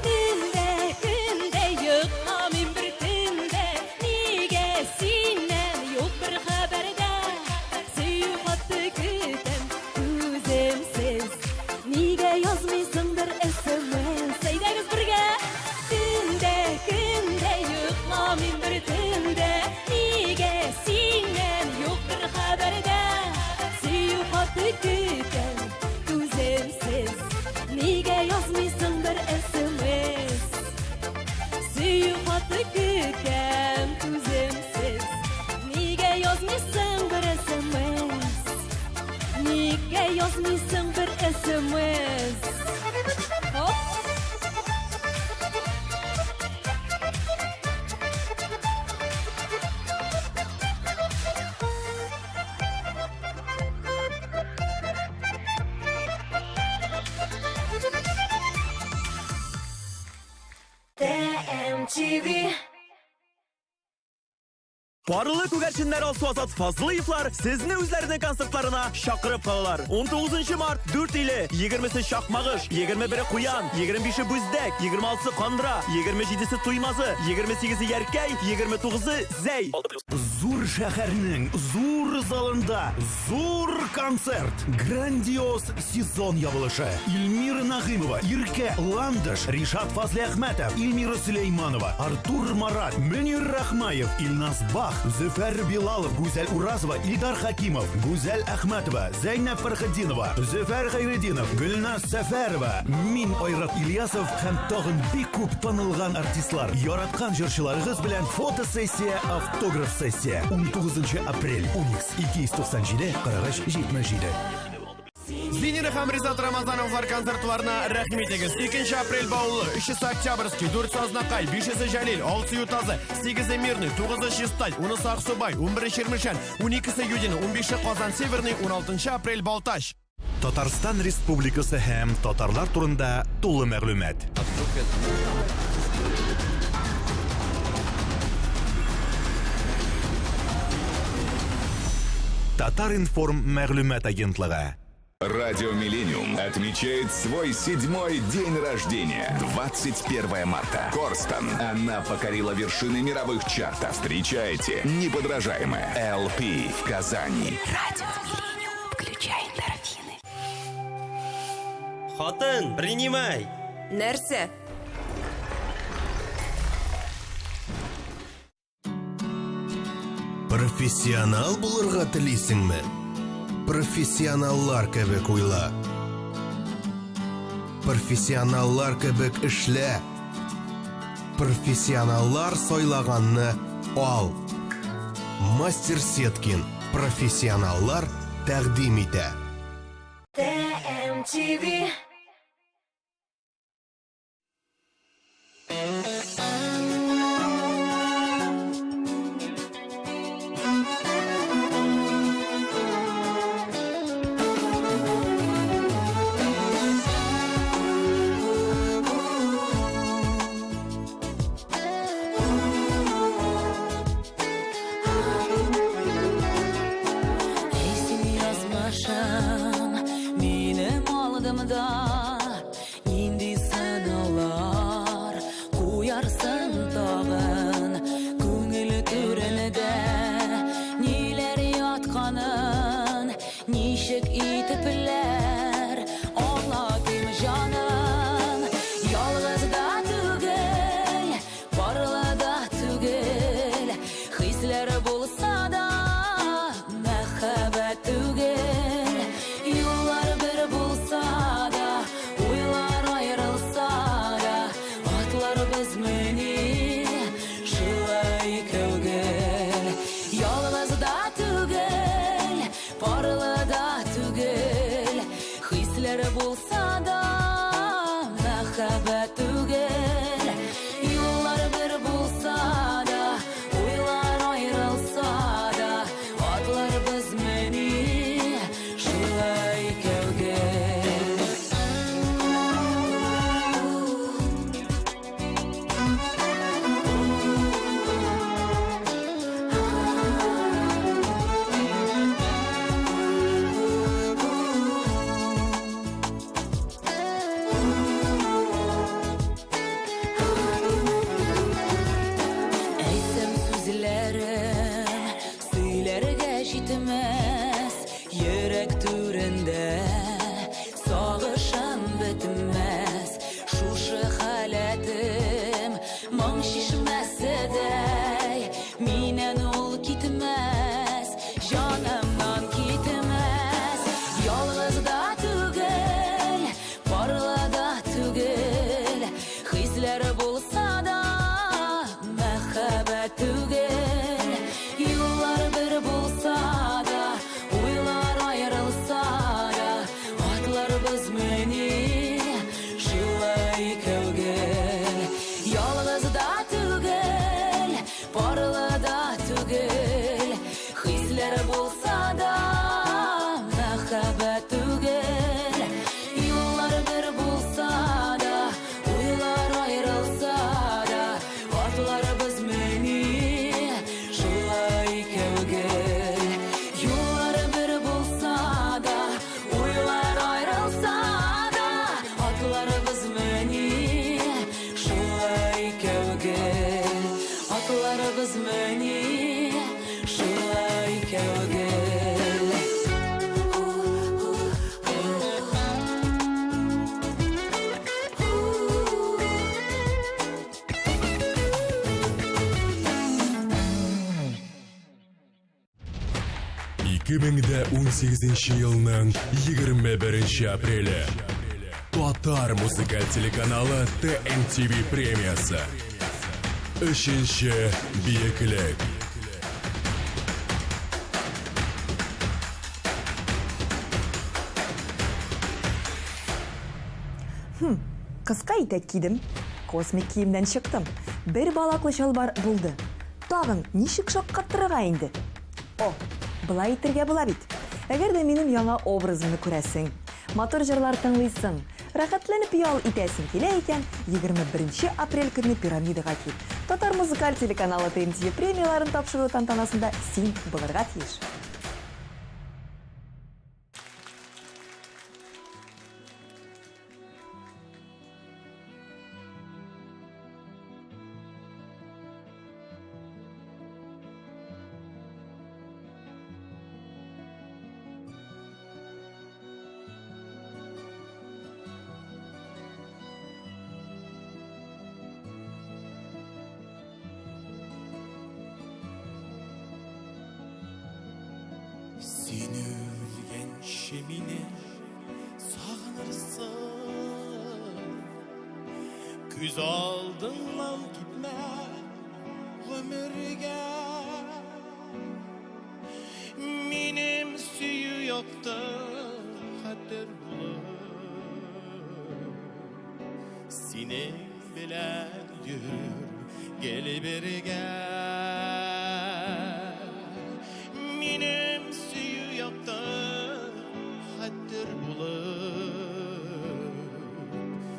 Көндә йокламыйм бер төндә, нигә синнән юк бер хәбәрдә. Сөю хаты көтәм түземсез, нигә язмыйсың бер SMS? Әйдәгез бергә! Көндә йокламыйм бер төндә, нигә синнән юк бер хәбәрдә. Сөю хаты көтәм түземсез, нигә язмыйсың бер SMS? Сөю хаты көтәм түземсез, нигә язмыйсың бер SMS? Нигә язмыйсың бер SMS? Хоп! TMTV. Барлы күгәрченнәр Алсу Азат Фазлыевлар сезне үзләренең концертларына чакырып калалар. 19 март 4 иле, 20-се Шакмагыш, 21-е Куян, 25-е Бүздәк, 26-сы Кандра, 27-се Туймазы, 28-се Яркәй, 29-сы Зәй. Зур шәһәрнең зур залында зур концерт. Грандиоз сезон ябылышы. Илмира Нагыймова, Иркә Ландыш, Ришат Фазли Әхмәтов, Илмира Сөләйманова, Артур Марат, Мөнир Рахмаев, Илназ Бах, Зөфәр Билалов, Гүзәл Уразова, Илдар Хакимов, Гүзәл Әхмәтова, Зәйнәп Фәрхетдинова, Зөфәр Хәйретдинов, Гөлназ Сәфәрова, мин Айрат Ильясов һәм тагын бик күп танылган артистлар. Яраткан җырчыларыгыз белән фотосессия, автограф сессия. Россия 19 апрель Unix 297 43 77. Зинир һәм Ризат Рамазановлар концертларына рәхмәт итегез. 2 апрель Баулы, 3 Октябрьский, 4 Сазнакай, 5 Жәлил, 6 Ютазы, 8 Мирный, 9 Шесталь, 10 Аксубай, 11 Шермешән, 12 Юдин, 15 Казан Северный, 16 апрель Балташ. Татарстан Республикасы һәм татарлар турында тулы мәгълүмат. Татар-информ мәгълүмат агентлыгы. Радио «Миллениум» отмечает свой 7-й день рождения. 21 марта. Корстон. Она покорила вершины мировых чартов. Встречайте неподражаемая LP в Казани. Радио «Миллениум». Включай эндорфины. Хатын, принимай. Нәрсә? Профессионал булырга телисеңме? Профессионаллар кебек уйла. Профессионаллар кебек эшлә. Профессионаллар сайлаганны ал. Мастер Сеткин. Профессионаллар тәкъдим итә. TMTV. Инди сынаулар куярсын тагын күңел түренедә ниләр ятканын ничек итеп беләр аңлатыйм җаным ялгыз да түгел барлы да түгел хисләр булса да мәхәббәт түгел юллар бер булса да уйлар аерылса да атлар без мени шулай кәүгел ялгыз да түгел парлы да түгел хисләр булса да мәхәббәт түгел юллар бер булса да уйлар аерылса да атлар без мени шулай кәүгел. Әйтсәм сүзләрем сөйләргә җитмәс йөрәк түрендә сагышым бетмәс шушы халәтем моң шишмәседәй миннән ул китмәс җанымнан китмәс ялгыз да түгел парлы да түгел хисләр булса да мәхәббәт түгел юллар бер булса да уйлар аерылса да атлар без мени шулай кәүгел ялгыз да түгел парлы да түгел хисләр булса да мәхәббәт түгел юллар бер булса да уйлар аерылса да атлар без мени шулай кәүгел юллар бер булса да уйлар аерылса да атлар без мени шулай кәүгел атлар без мени шулай кәүгел. елның 21 апреле Татар музыкаль телеканалы TMTV премиясы. 3-ші биеклек. Кыска итек кидем, космик киемден чыктым. Бер балаклы чалбар булды. Тагын ничек шаккаттырырга инде? О, былай итәргә була бит. Әгәр дә минем яңа образымны күрәсең, мотор җырлар тыңлыйсың, рәхәтләнеп ял итәсең килә икән, 21 апрель көнне пирамидага кил. Татар музыкаль телеканалы ТМТ премияларын тапшыру тантанасында син булырга тиеш. Sen ölgençe meni sağınırsın. Göz aldından gitme ömürge. Benim suyu yoktu kader bulur. Senin bilen yürür gel birge. Benim suyu yoktu kader bulur.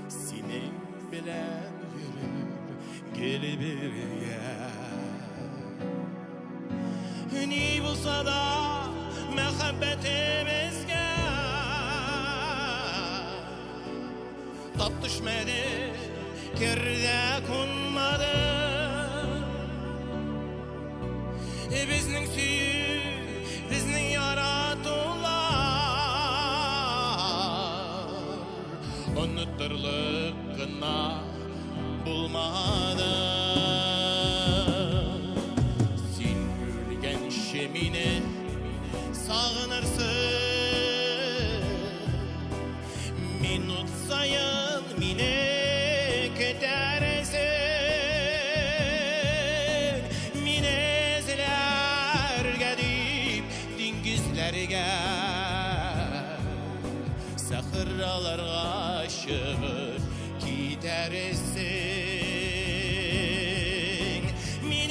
Senin bilen yürür gel birge. Ne bulsa da muhabbetimizge tap düşmedi, kerde konmadı. Bizning suyu, bizning yaratılar unuturlik gına bulmadı. Sen ölgençe meni sağınırsın. Men utsayın meni ketersin. Men ezilerge deyip dingizlerge sahralarga çıkıp gidersin. Men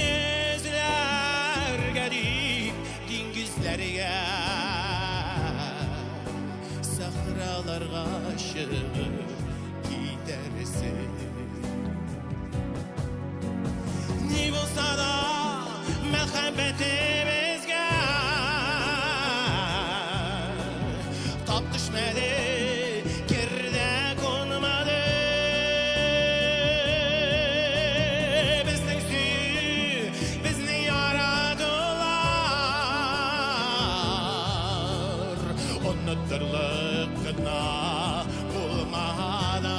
ezilerge deyip dingizlerge sahralarga çıkıp gidersin. Ne bulsa da muhabbetimizge tap düşmedi, kerde konmadı. Bizning suyu, bizni yaradılar unuturlik gına bulmadı.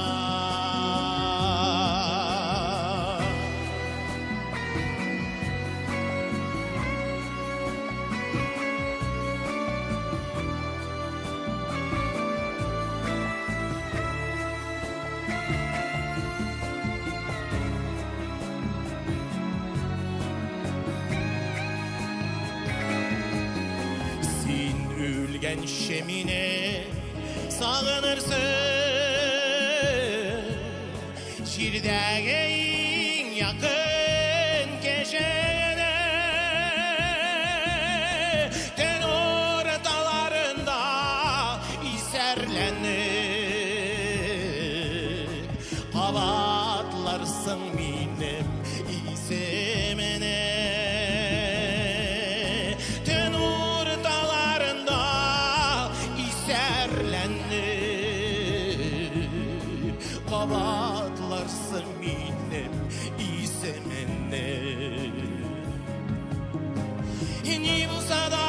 Sen ölgençe meni sağınırsın. Jirdagi eng yaqin kechada ten o'rtalarında iserlenip qavatlarsın benim izimini. Ten ortalarında iserlenip qavatlarsın benim izimini. Ne bulsa da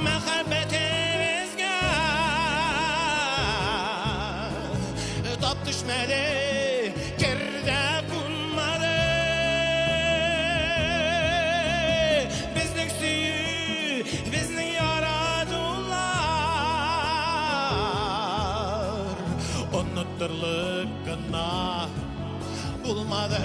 muhabbetimizge tap düşmedi, kerde konmadı. Bizning suyu, bizning yaradılar unuturlik gına bulmadı.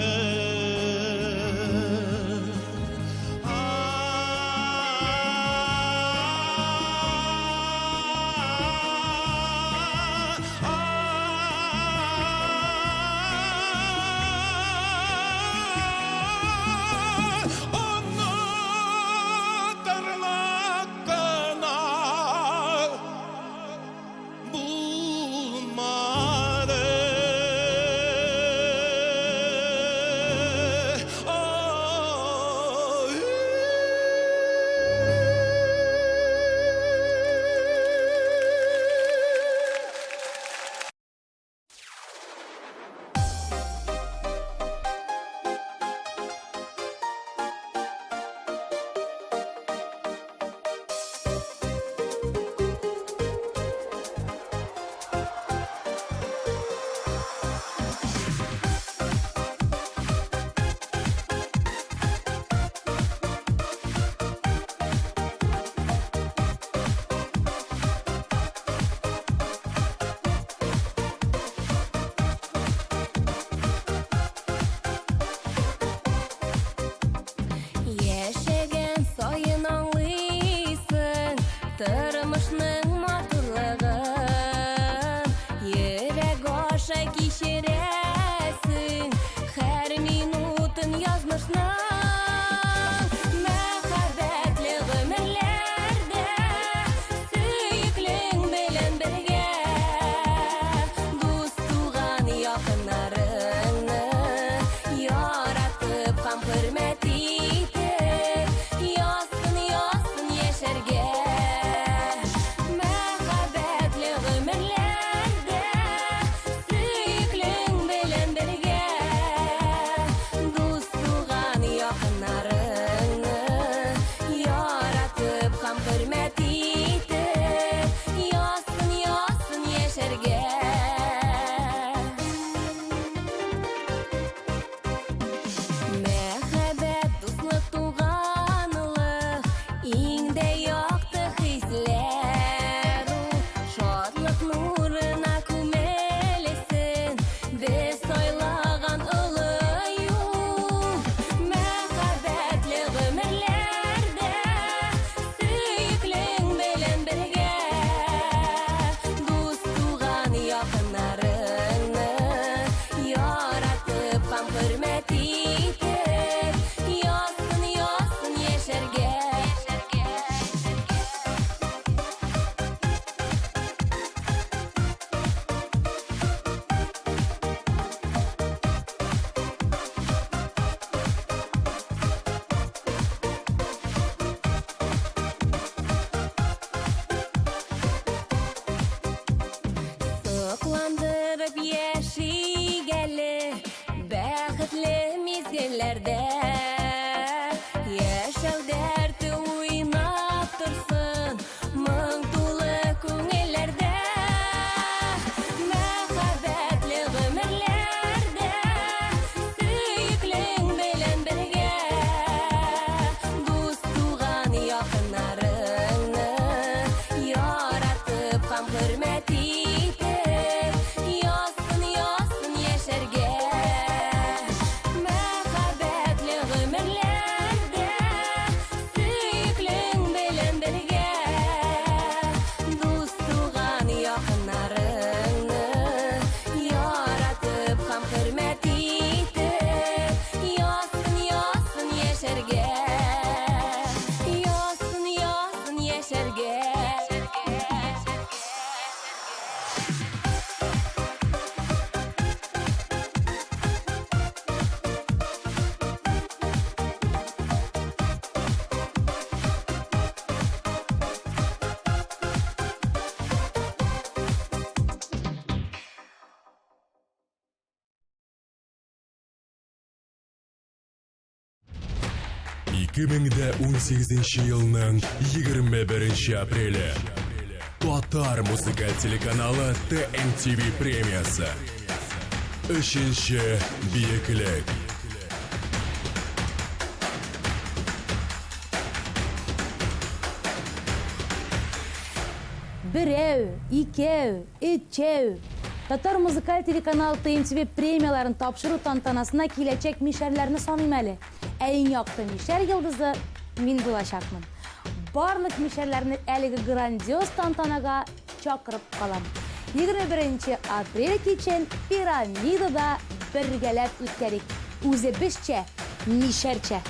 Yaşау дәрті ойнап тұрсын мың тулы көңіллерде мәхәббәтле ғүмірлерде сүйіклің белән бірге дос туған якыннарыңны яратып һәм хөрмәт итеп ясын яшәргә мәхәббәтле гомерләрдә сөйклең белән бергә дус туган якыннарыңны яратып һәм хөрмәт итеп ясын яшәргә ясын яшәргә Меңді 18 елның 21 апрелі. Татар музыкаль телеканалы ТМТV премиясы. Үшінші биіклік. Біреу, икеу, үчеу. Татар музыкаль телеканал ТМТV премияларын тапшыру тантанасына киләчәк мишәрләрне саныйм әле. Әйін яқты мишәр йылдызы мин булачакмын. Барлык мишәрләрне әлеге грандиоз тантанага чакырып калам. 21 апрель кичен пирамидада бергәләп үткәрик. Үзебезчә, мишәрчә.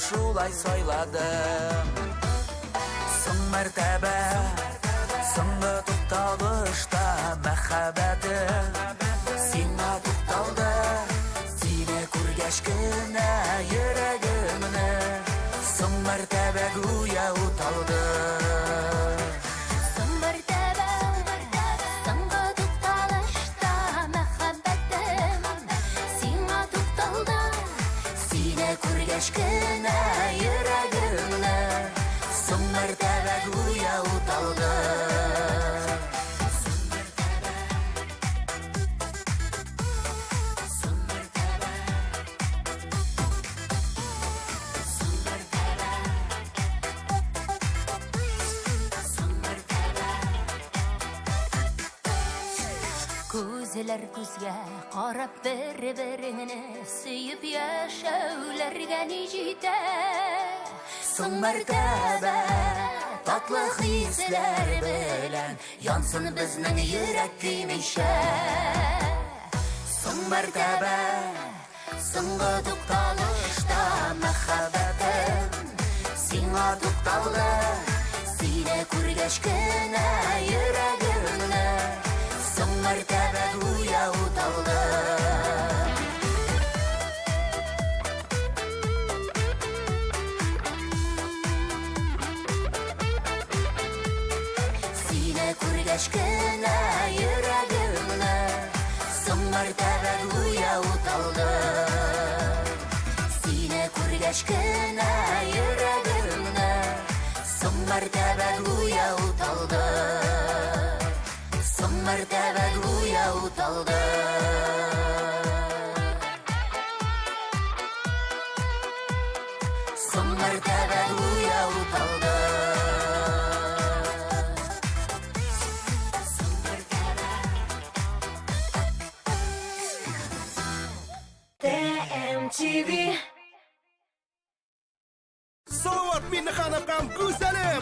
Шулай сайладым Соң мәртәбә Соңғы тукталышта мәхәббәтем Сиңа тукталды Сине күргәч кенә йөрәгемне Соң мәртәбә гүя уталды Кенә йөрәгемне Соң мәртәбә гүя уталды Күзләр күзгә карап бер-береңне сөеп яшәүләргә ни җитә Соң мәртәбә татлы хисләр белән янсын безнең йөрәк көймичә Соң мәртәбә соңгы тукталышта мәхәббәтем Сиңа тукталды Сине күргәч кенә йөрәгемне Соң мәртәбә гүя уталды күргәч кенә йөрәгемне соң мәртәбә гүя уталды. Сине күргәч кенә йөрәгемне соң мәртәбә гүя уталды. Соң мәртәбә гүя уталды. Соң мәртәбә гүя уталды. TMTV. Салават мине ханапкам күзәлем.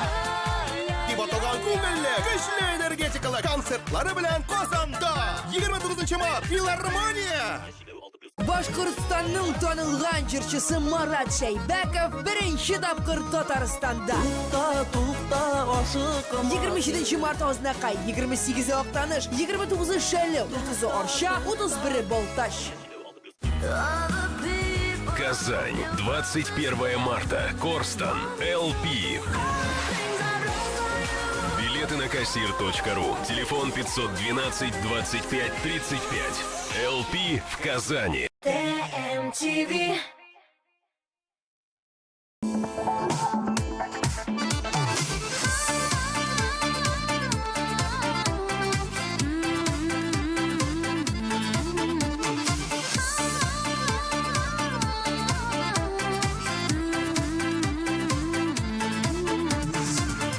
Дип аталган күңелле, көчле энергетикалы концертлары белән Казанда. 29 март филармония. Башкортстанның танылган җырчысы Марат Шәйбәков беренче тапкыр Татарстанда. 27 март Азнакай, 28 Актаныш, 29 Шәле, 30 Арча, 31 Балтач. Казань, 21 марта. Корстон, LP. Билеты на кассир.ру. Телефон 512 25 35. LP в Казани. TMTV.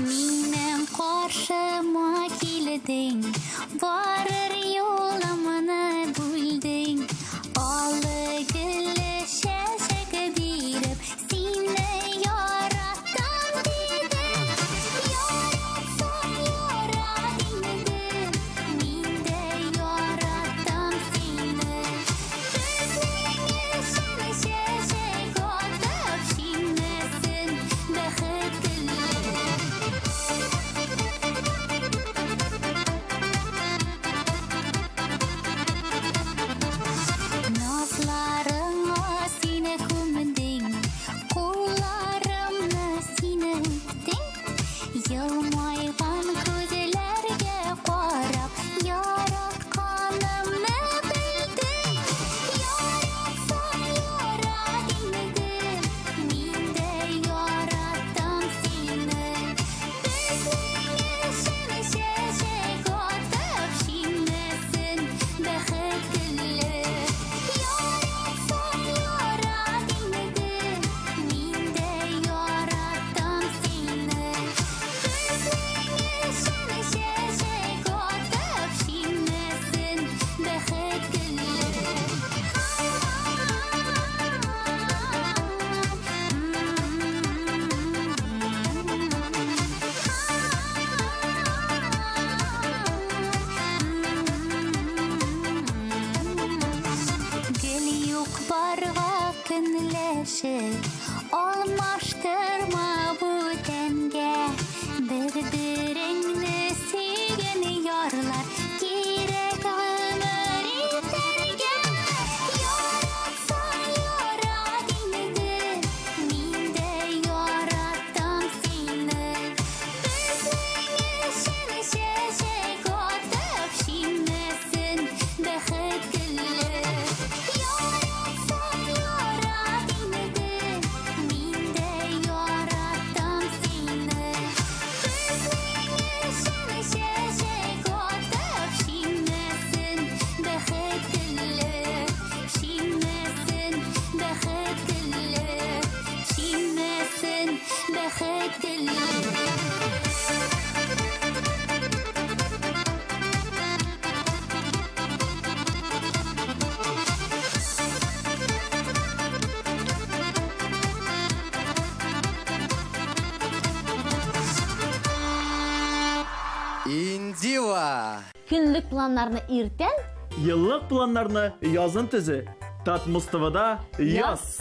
Минем каршыма килдең, барыр юламны бүлдең. Алы гөлле чәчәк биреп, сине яраттым дидем. Яратсаң ярат инде, мин дә яраттым сине. Безнең өчен чәчәк атып, җиңмәсен бәхет гөлләре. Nazlarına sine kumding, kullarımla sine öptün. Yılmaygan gözlerge qarab, yaratkanımı bildin. Yaratsan yarat indim, min de yarattım seni. Bizning üçün çəçək atıb, җиңмәсен бәхет гөлләре. Yaratsan yarat indim, min de yarattım seni. Bizning üçün çəçək atıb, җиңмәсен бәхет гөлләре. Гел юк барга көнләшә, алмаштырма бүтәнгә. Бер-береңне сөйгән ярлар, кирәк гомер итәргә. Яратсаң ярат инде, мин дә яраттым сине. Безнең өчен чәчәк атып, җиңмәсен бәхет гөлләре. Яратсаң ярат инде, мин дә яраттым сине. Безнең өчен чәчәк атып, җиңмәсен бәхет гөлләре. Җиңмәсен бәхет гөлләре. Җиңмәсен бәхет гөлләре. Индива. Күнлік планларны иртән, Еллык планнарны язын төзе. Тат Мустафада яз.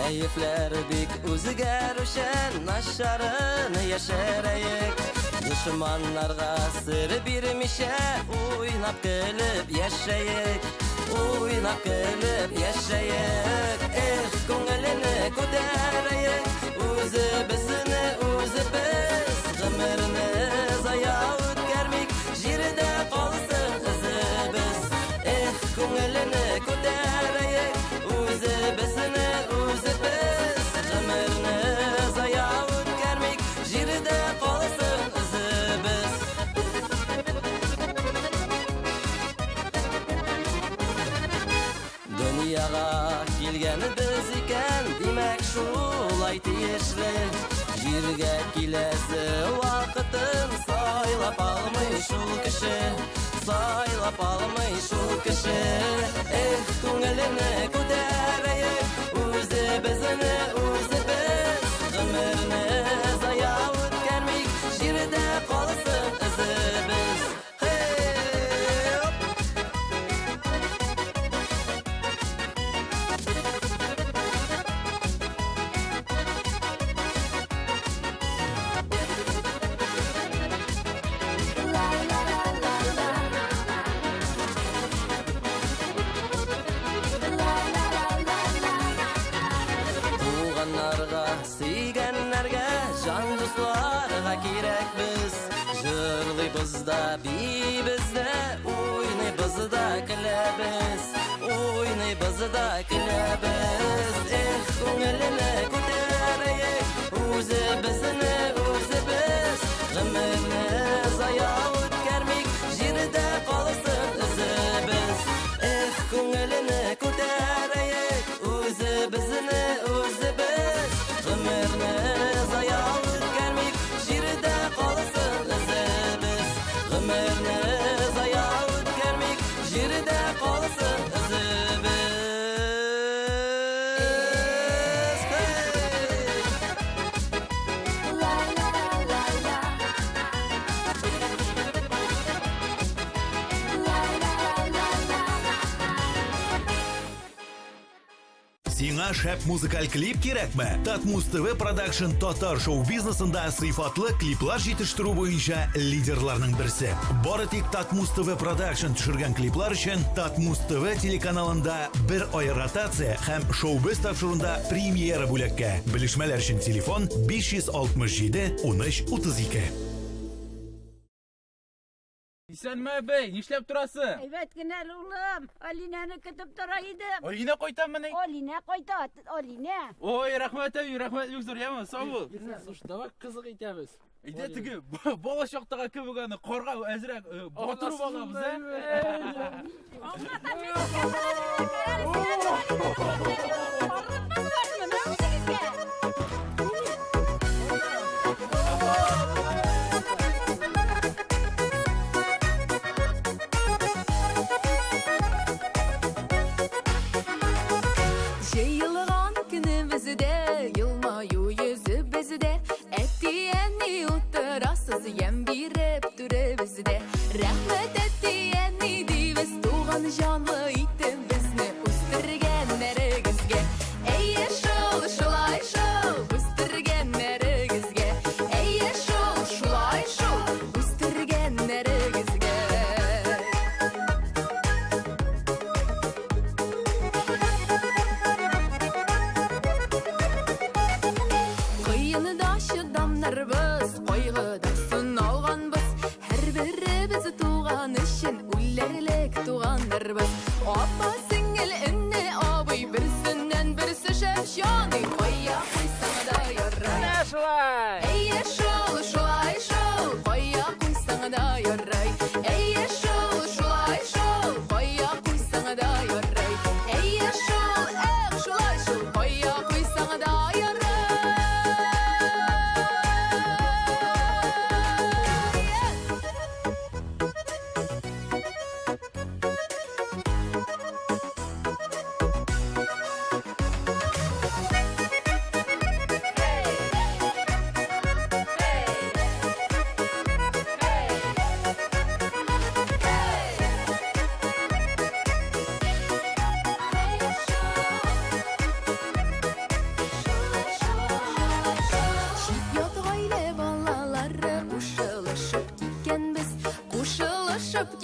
Keyifler bik o'zgarishar, nasharini yasharayik. Düşmanlarga sır birmişe, oynab kelib yashayik. Oynab kelib yashayik. Ko'nglini ko'tarayik. O'zi bizni o'zi biz, g'amirni zaya o'tkarmik, jirida qolsin izi biz. Ko'nglini ko'tarayik. O'zi bizni o'zi biz, g'amirni zaya o'tkarmik, jirida qolsin izi biz. Dunyoga kelgani biz ekan, demak shulay tegishli. Yerga kelasi vaqtin saylab olmay shul kishi, saylab olmay shul kishi. Ko'nglini ko'tarayik, o'zi bizni o'zi biz, g'amirni zaya o'tkarmik, jirida qolsin izi biz. Tuğanlarga, seygenlerge, can dostlarga kerak biz. Jırlaybızda, bizde, oynaybızda kilebіз, oynaybızda kilebіз. Ko'nglini ko'tarayik, o'zi bizni o'zi biz, g'amirni zaya o'tkarmik, jirida qolsin izi biz. Ko'nglini ko'tarayik, o'zi bizni o'zi biz, g'amirni zaya o'tkarmik, jirida qolsin izi biz. G'amirni zaya o'tkarmik, jirida qolsin izi biz. Сиңа шәп музыкаль клип кирәкме? Татмус ТВ Продакшн татар шоу-бизнесында сыйфатлы клиплар җитештерү буенча лидерларның берсе. Бары тик Татмус ТВ Продакшн төшергән клиплар өчен Татмус ТВ телеканалында бер ай ротация һәм шоу-биз тапшыруында премьера бүләккә. Белешмәләр өчен телефон 567 13 32. Исәнме бей, нишләп торасы? Evet генә улым, Алинаны көтеп тора идем. Алина кайтамыни? Алина кайта, Алина. Ой, рәхмәт әби, рәхмәт бик зур, яма, сау бул. Давай кызык итәбез. Әйдә теге бала чактагы кебек аны карга әзрәк батырып алабыз, Жыйылган күнүбүздө, йылмаю yüzүбүздө, эттиени утурасыз ем бирип түрүбүздө. Рахмет эттиени дейбиз, туган жанлы итим бизни үстүргенлери.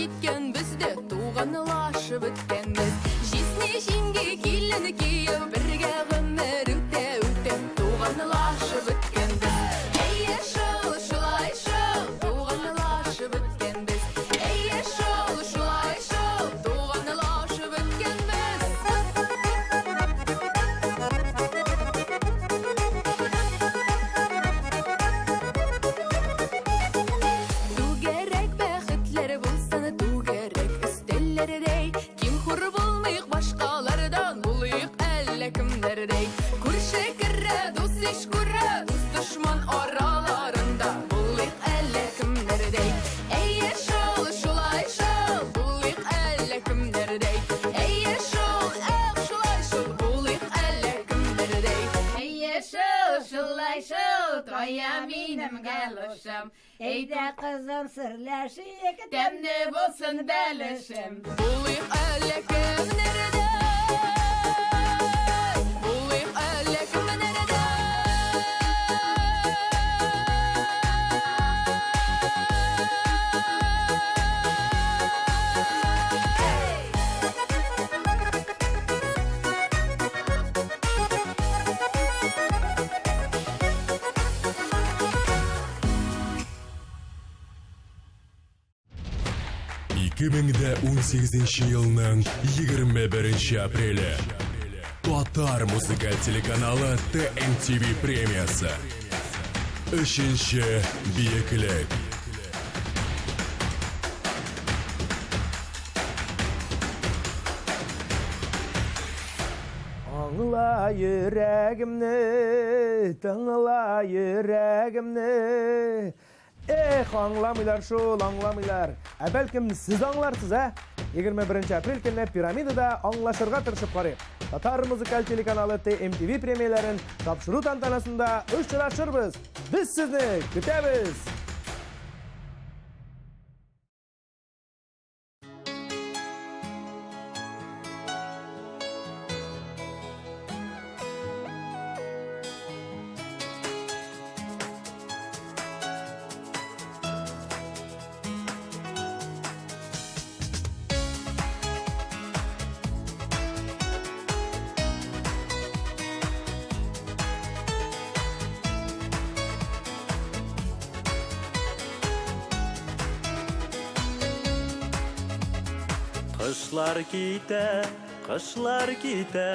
кеткен бізде туғанлашып өткенбіз жесіне жеңге келін күйеу бірге ғұмыр өте туғанлашып өткенбіз әйе шыл шулай шыл туғанлашып өткенбіз әйе шыл шулай шыл туғанлашып өткенбіз ту керек бәхетлер болсын ту керек үстеллердей кем хур болмайық башқалардан болайық әлі кімдердей көрші кірі дос еш көрі дос дұшман араларында болайық әлі кімдердей әйе шыл шулай шыл болайық әлі кімдердей әйе шыл шулай шыл болайық әлі кімдердей әйе шыл шулай шыл тоя минем галошым әйдә қызым сірләшейік тәмді болсын бәлішім болайық әлі кімдердей болайық әлі кімдердей Кіміңді 18 елінің 21 апрелі. Татар музыкаль телеканалы ТМТV премиясы. Үшінші биіклік. Аңла йөрәгемне, тыңла йөрәгемне. Аңламыйлар шул, аңламыйлар. Бәлкім сіз аңларсыз, 21 апрель күні пирамидада аңлашырға тырышып қарайық. Татар музыкаль телеканалы ТМТV премияларын тапшыру тантанасында ұшырашырбыз. Біз сізні күтеміз. Қышлар ките,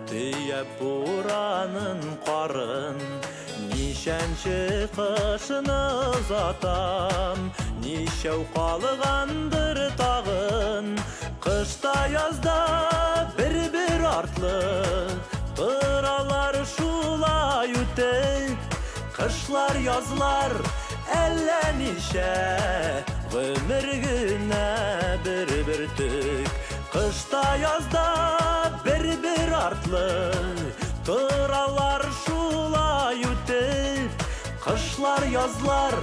түйе буранын қарын. Нишәнші қышыны затам, нишәу қалығандыр тағын. Қышта язда бір артлы, тұралар шулай үтіп. Қышлар язлар әлі нише, ғымыр гіне бір түк. Қышта язда бір артлы, тұралар шулай үтіп. Қышлар язлар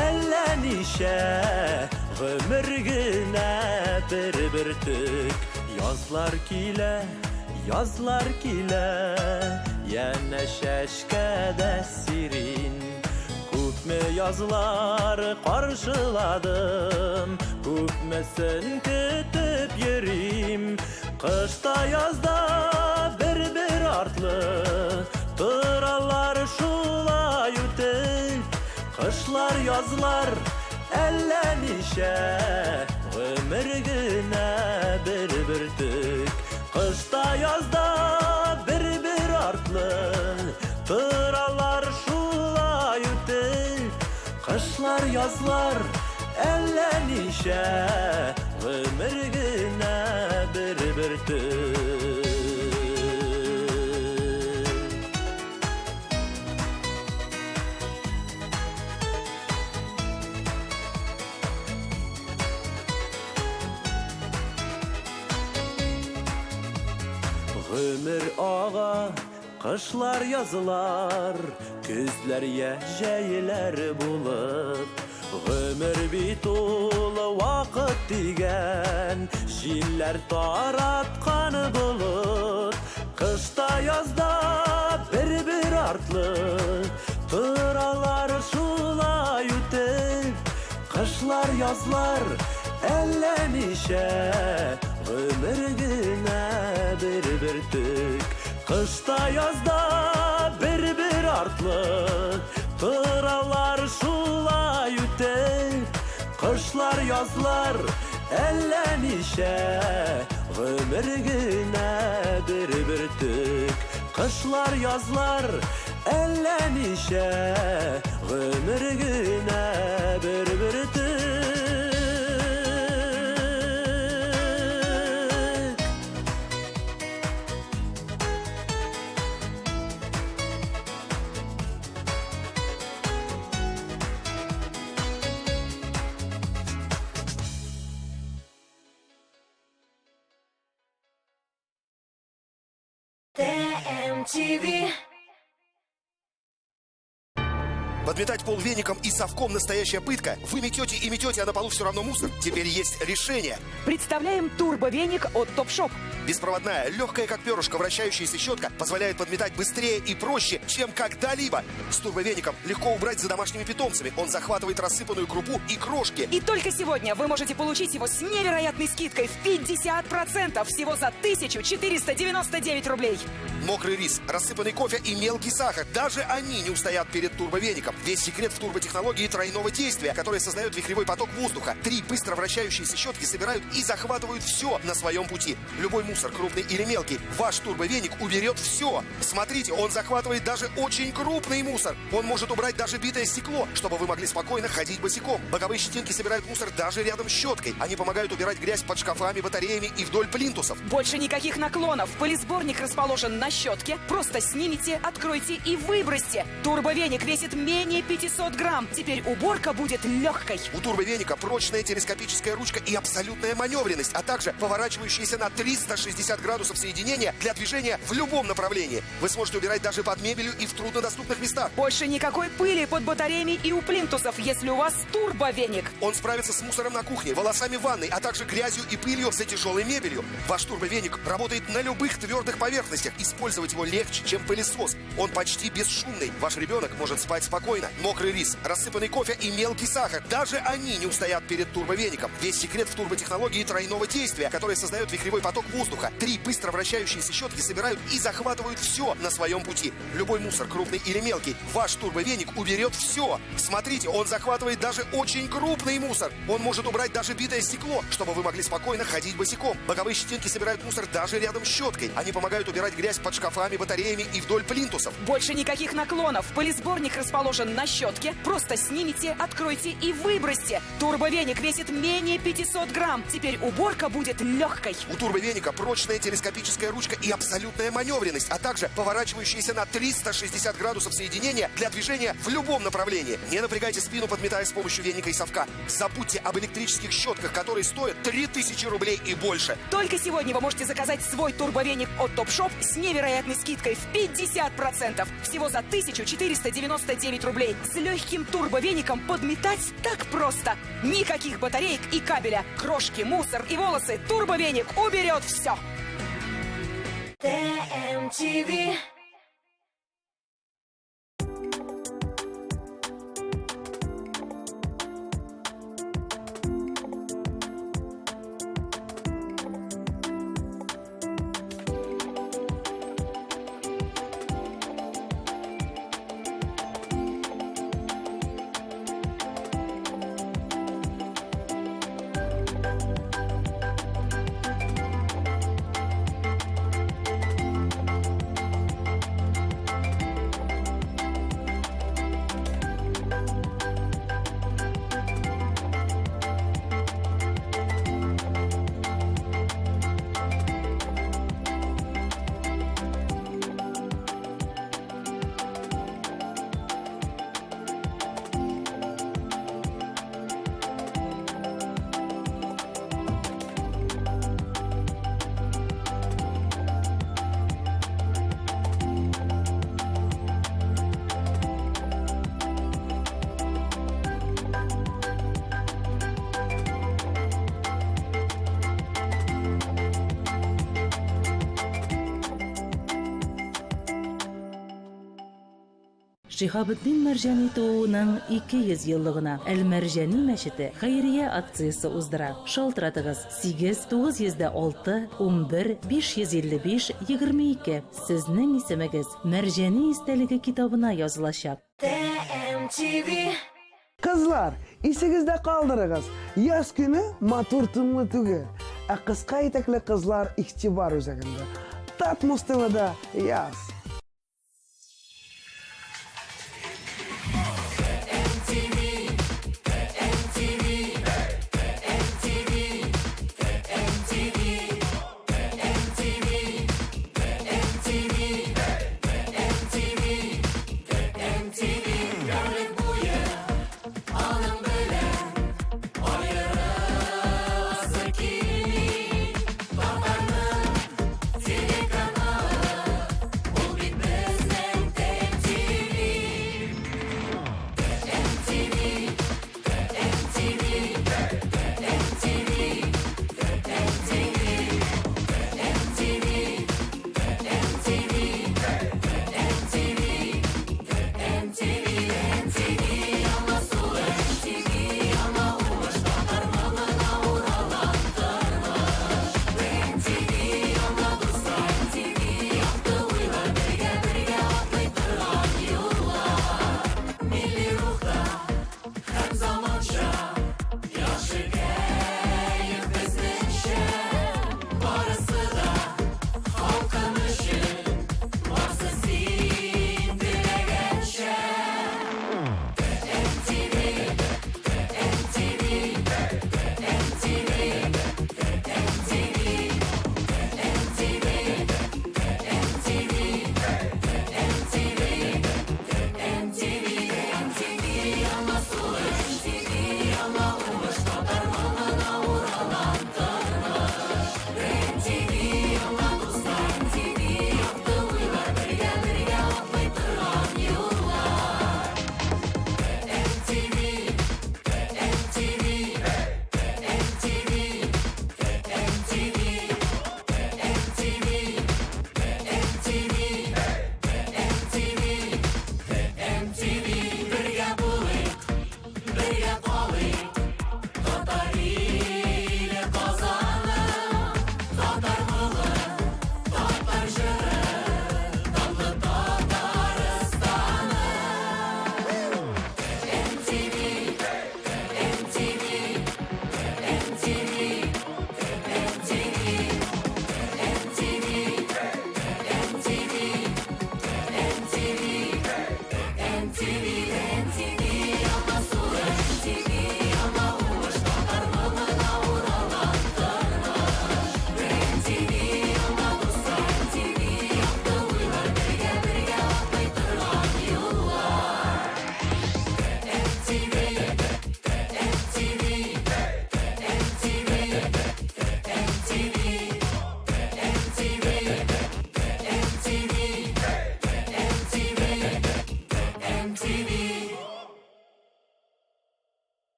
әлі нише, ғымыр гіне бір түк. Язлар киле, яна шәшкәдә сирин. Күпме язлар қаршыладым, күпмесін күтіп йөрим. Қышта язда бір артлы, тұралар шулай үтіп. Қышлар язлар әлі нише, ғымыр гіне бір түк. Қышта язда бір артлы, тұралар шулай үтіп. Қышлар язлар әлі нише, ғымыр гіне бір түк. Ғымыр аға, қышлар язылар, күзләргә жәйләр булып. Ғымыр бит ул вакыт дигән, җилләр тараткан булып. Кышта язда бір артлы, тұралар шулай үтеп. Кышлар язлар нишә гомер генә бер төк кышта язда бер артлы торалар шулай үтер кышлар язлар әллә нишә гомер генә бер төк кышлар язлар әллә нишә гомер генә бер төк ТМТВ. Подметать пол веником и совком настоящая пытка. Вы метете и метете, а на полу все равно мусор. Теперь есть решение. Представляем турбовеник от Топшоп. Беспроводная, легкая как перышко, вращающаяся щетка позволяет подметать быстрее и проще, чем когда-либо. С турбовеником легко убрать за домашними питомцами. Он захватывает рассыпанную крупу и крошки. И только сегодня вы можете получить его с невероятной скидкой в 50%, всего за 1499 рублей. Мокрый рис, рассыпанный кофе и мелкий сахар. Даже они не устоят перед турбовеником. Весь секрет в турботехнологии тройного действия, которая создает вихревой поток воздуха. 3 быстро вращающиеся щетки собирают и захватывают все на своем пути. Любой мусор, крупный или мелкий, ваш турбовеник уберет все. Смотрите, он захватывает даже очень крупный мусор. Он может убрать даже битое стекло, чтобы вы могли спокойно ходить босиком. Боковые щетинки собирают мусор даже рядом с щеткой. Они помогают убирать грязь под шкафами, батареями и вдоль плинтусов. Больше никаких наклонов. Пылесборник расположен на щетке. Просто снимите, откройте и выбросьте. Турбовеник весит менее 500 грамм. Теперь уборка будет легкой. У турбовеника прочная телескопическая ручка и абсолютная маневренность, а также поворачивающиеся на 360 градусов соединения для движения в любом направлении. Вы сможете убирать даже под мебелью и в труднодоступных местах. Больше никакой пыли под батареями и у плинтусов, если у вас турбовеник. Он справится с мусором на кухне, волосами в ванной, а также грязью и пылью за тяжелой мебелью. Ваш турбовеник работает на любых твердых поверхностях. Использовать его легче, чем пылесос. Он почти бесшумный. Ваш ребенок может спать спокойно. Мокрый рис, рассыпанный кофе и мелкий сахар. Даже они не устоят перед турбовеником. Весь секрет в турботехнологии тройного действия, которая создает вихревой поток воздуха. 3 быстро вращающиеся щетки собирают и захватывают все на своем пути. Любой мусор, крупный или мелкий, ваш турбовеник уберет все. Смотрите, он захватывает даже очень крупный мусор. Он может убрать даже битое стекло, чтобы вы могли спокойно ходить босиком. Боковые щетинки собирают мусор даже рядом с щеткой. Они помогают убирать грязь под шкафами, батареями и вдоль плинтусов. Больше никаких наклонов. Пылесборник расположен на щетке. Просто снимите, откройте и выбросьте. Турбовеник весит менее 500 грамм. Теперь уборка будет легкой. У турбовеника прочная телескопическая ручка и абсолютная маневренность, а также поворачивающиеся на 360 градусов соединения для движения в любом направлении. Не напрягайте спину, подметая с помощью веника и совка. Забудьте об электрических щетках, которые стоят 3000 рублей и больше. Только сегодня вы можете заказать свой турбовеник от Топшоп с невероятной скидкой в 50%. Всего за 1499 рублей. С легким турбовеником подметать так просто. Никаких батареек и кабеля. Крошки, мусор и волосы. Турбовеник уберет все. ТМТВ. Шиһабетдин Мәрҗани тууының 200 еллыгына Әл-Мәрҗани мәчете хәйрия акциясы уздыра. Шалтыратыгыз 8-906 11 555 22. Сезнең исемегез Мәрҗани истәлеге китабына язылачак. TMTV. Кызлар, исегездә калдырыгыз. Яз көне матур тынлы түгел. Ә кыска итәкле кызлар игътибар үзәгендә. Татмус ТВ'дә яз.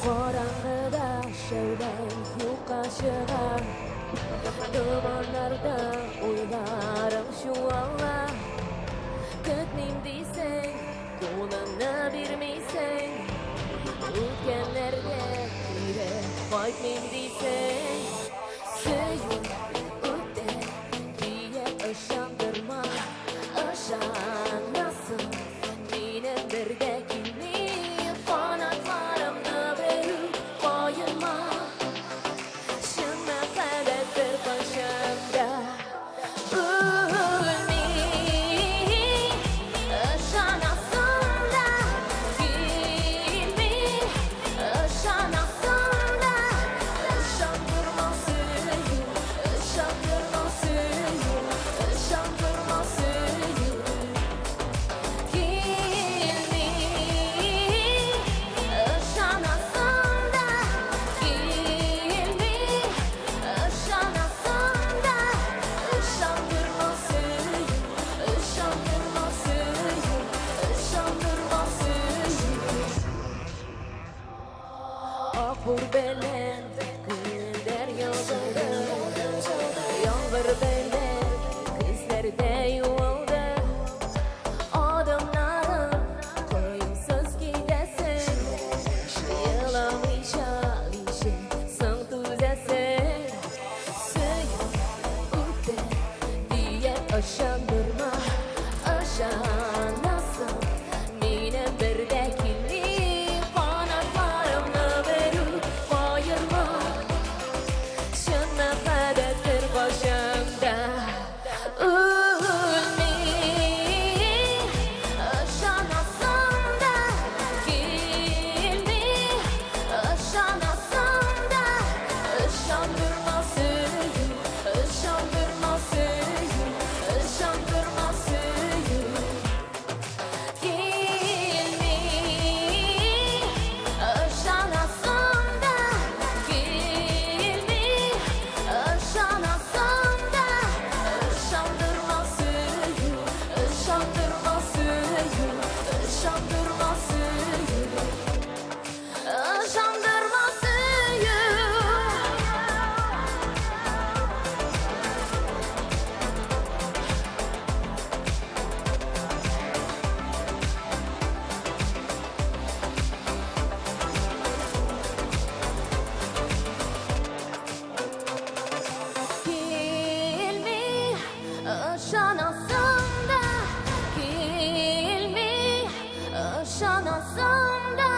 Qorang'ida shaydan yuqa shirar Dumanlarda o'ylarim shu Allah Kutmim deysang, ko'nglimni bermaysang O'tganlarga kuyra qaytmim deysang Suyun o'tdi deya ishondirma Ishonmasin mening birga kelmay qanotlarimni berib qo'yma Shunga qadar bir qo'shimda Shut Yağmur belen güller yağdı Yağmur belen kızlarda yuvaldı Adamların koyunsuz gidesin Yılamayacak işin sın düzesin Suyun ütte diye aşandırma Aşanasın mine berdekini Kanatlarımla verip ayırma Şuna kadardır başımda Ölmeyi Aşanasın da Gelmeyi Aşanasın da Aşandırma suyu Aşandırma suyu Aşandırma suyu Gelmeyi Aşanasın da Gelmeyi Aşanasın da Aşandırma suyu Aşandırma suyu Aşandırma suyu Aşandırma suyu Gelmeyi aşanasın da Gelmeyi aşanasın da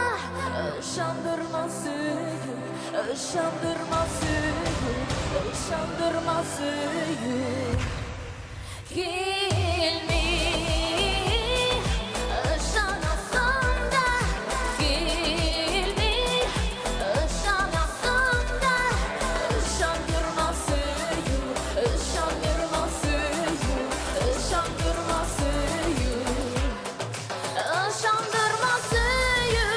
Aşandırma suyu Aşandırma suyu Aşandırma suyu Gelmeyi aşanasın da Gelmeyi aşanasın da Aşandırma suyu Aşandırma suyu Aşandırma suyu Aşandırma suyu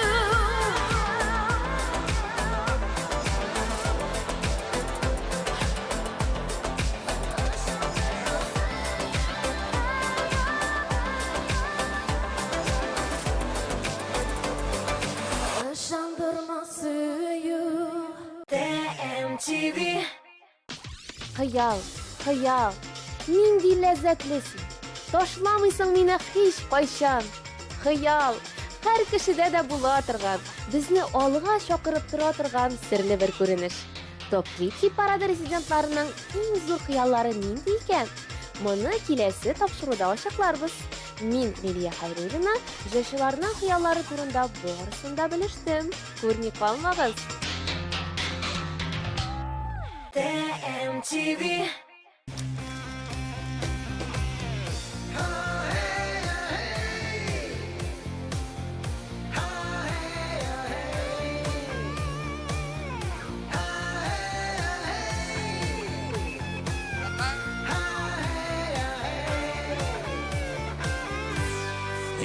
Aşandırma suyu TMTV Хыял, хыял, нинди ләззәтлесең. Ташламыйсың мине һич кайчан. Хыял, һәр кешедә дә була торган, безне алга чакырып тора торган серле бер күренеш. Топ-3 парады резидентларының иң зур хыяллары нинди икән? Моны киләсе тапшыруда ачыкларбыз. Мин Лилия Хайруллина җырчыларның хыяллары турында барысын да белештем. Күрми калмагыз. TMTV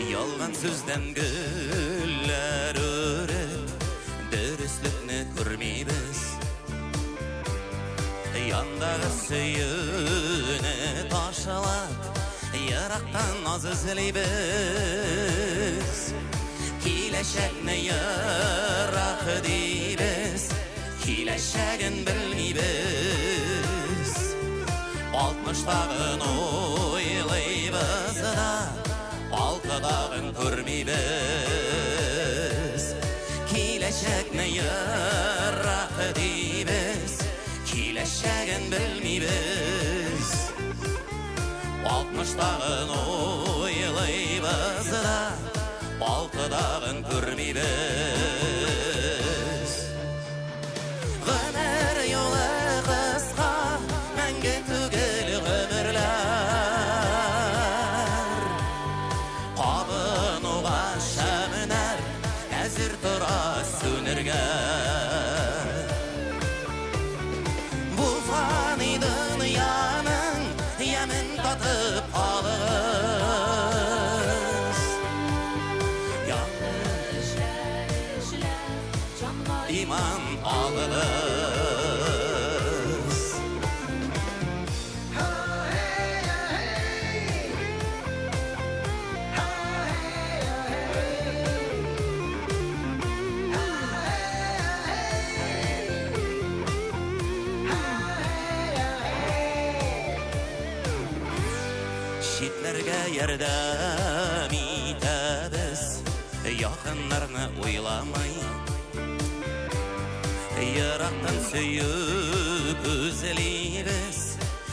Ялган сүздән гөлләр өреп, дөреслекне күрмибез. Яндагы сөйүне ташлап, ярактан наз эзлибез. Киләчәкне ярак дибез, киләчәген белмибез. 60-тагын уйлыйбыз да, 6-тагын күрмибез. Киләчәкне ярак дибез, киләчәген белмибез. 60-тагын уйлыйбыз да, 6-тагын күрмибез. Гомер юлы кыска, мәңге түгел гомерләр. Кабынуга шәмнәр, әзер тора сүнергә. Бу фани дөньяның ямен татып алыгыз. Яңгыр Читләргә ярдәм итәбез, якыннарны уйламый. Ерактан сөеп үзлибез,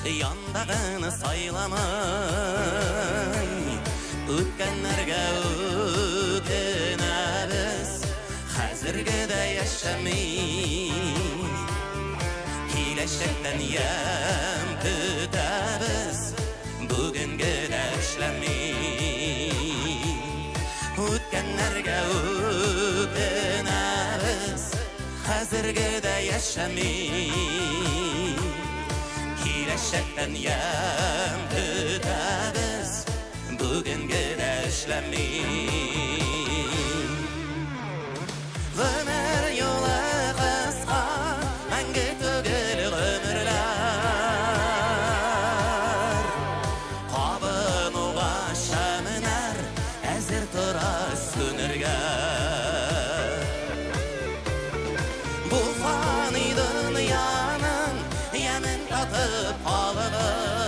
яндагыны сайламай. Үткәннәргә үкенәбез, хәзергедә яшәмий. Киләчәктән ям көтәбез, бүгенгедә эшләмий. Үткәннәргә үкенәбез, хәзергедә яшәмий. Киләчәктән ям көтәбез, бүгенгедә эшләмий. Гомер юлы кыска, мәңге түгел гомерләр. Кабынуга шәмнәр, әзер тора сүнергә. Бу фани дөньяның ямен татып алыгыз.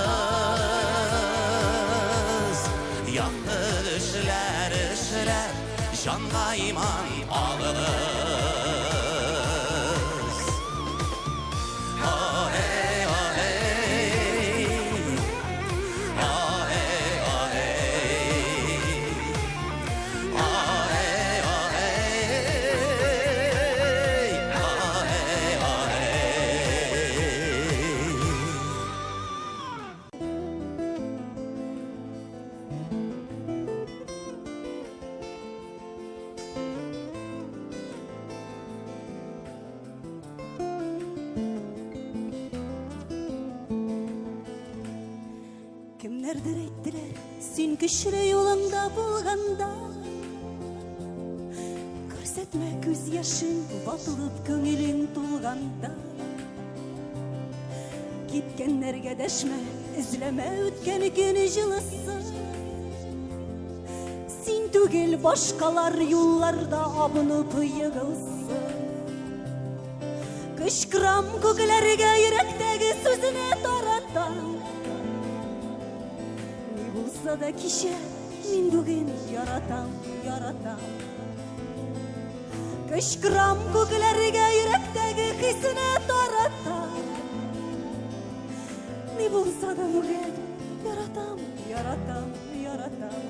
Якты эшләр эшләп, жанга иман алыгыз. Охей, охей, охей, охей, охей, охей, Кемнәрдер әйттеләр, син көчле юлыңда булганда, күрсәтмә күз яшын, ватылып күңелең тулганда. Киткәннәргә дәшмә, эзләмә үткән көне җылысын. Син түгел, башкалар юлларда абынып егылсын. Кычкырам күкләргә, йөрәктәге сүзне таратам. Булса да кичә, мин бүген яратам, яратам. Кычкырам күкләргә, йөрәктәге хисне таратам. Ни булса да бүген яратам, яратам, яратам.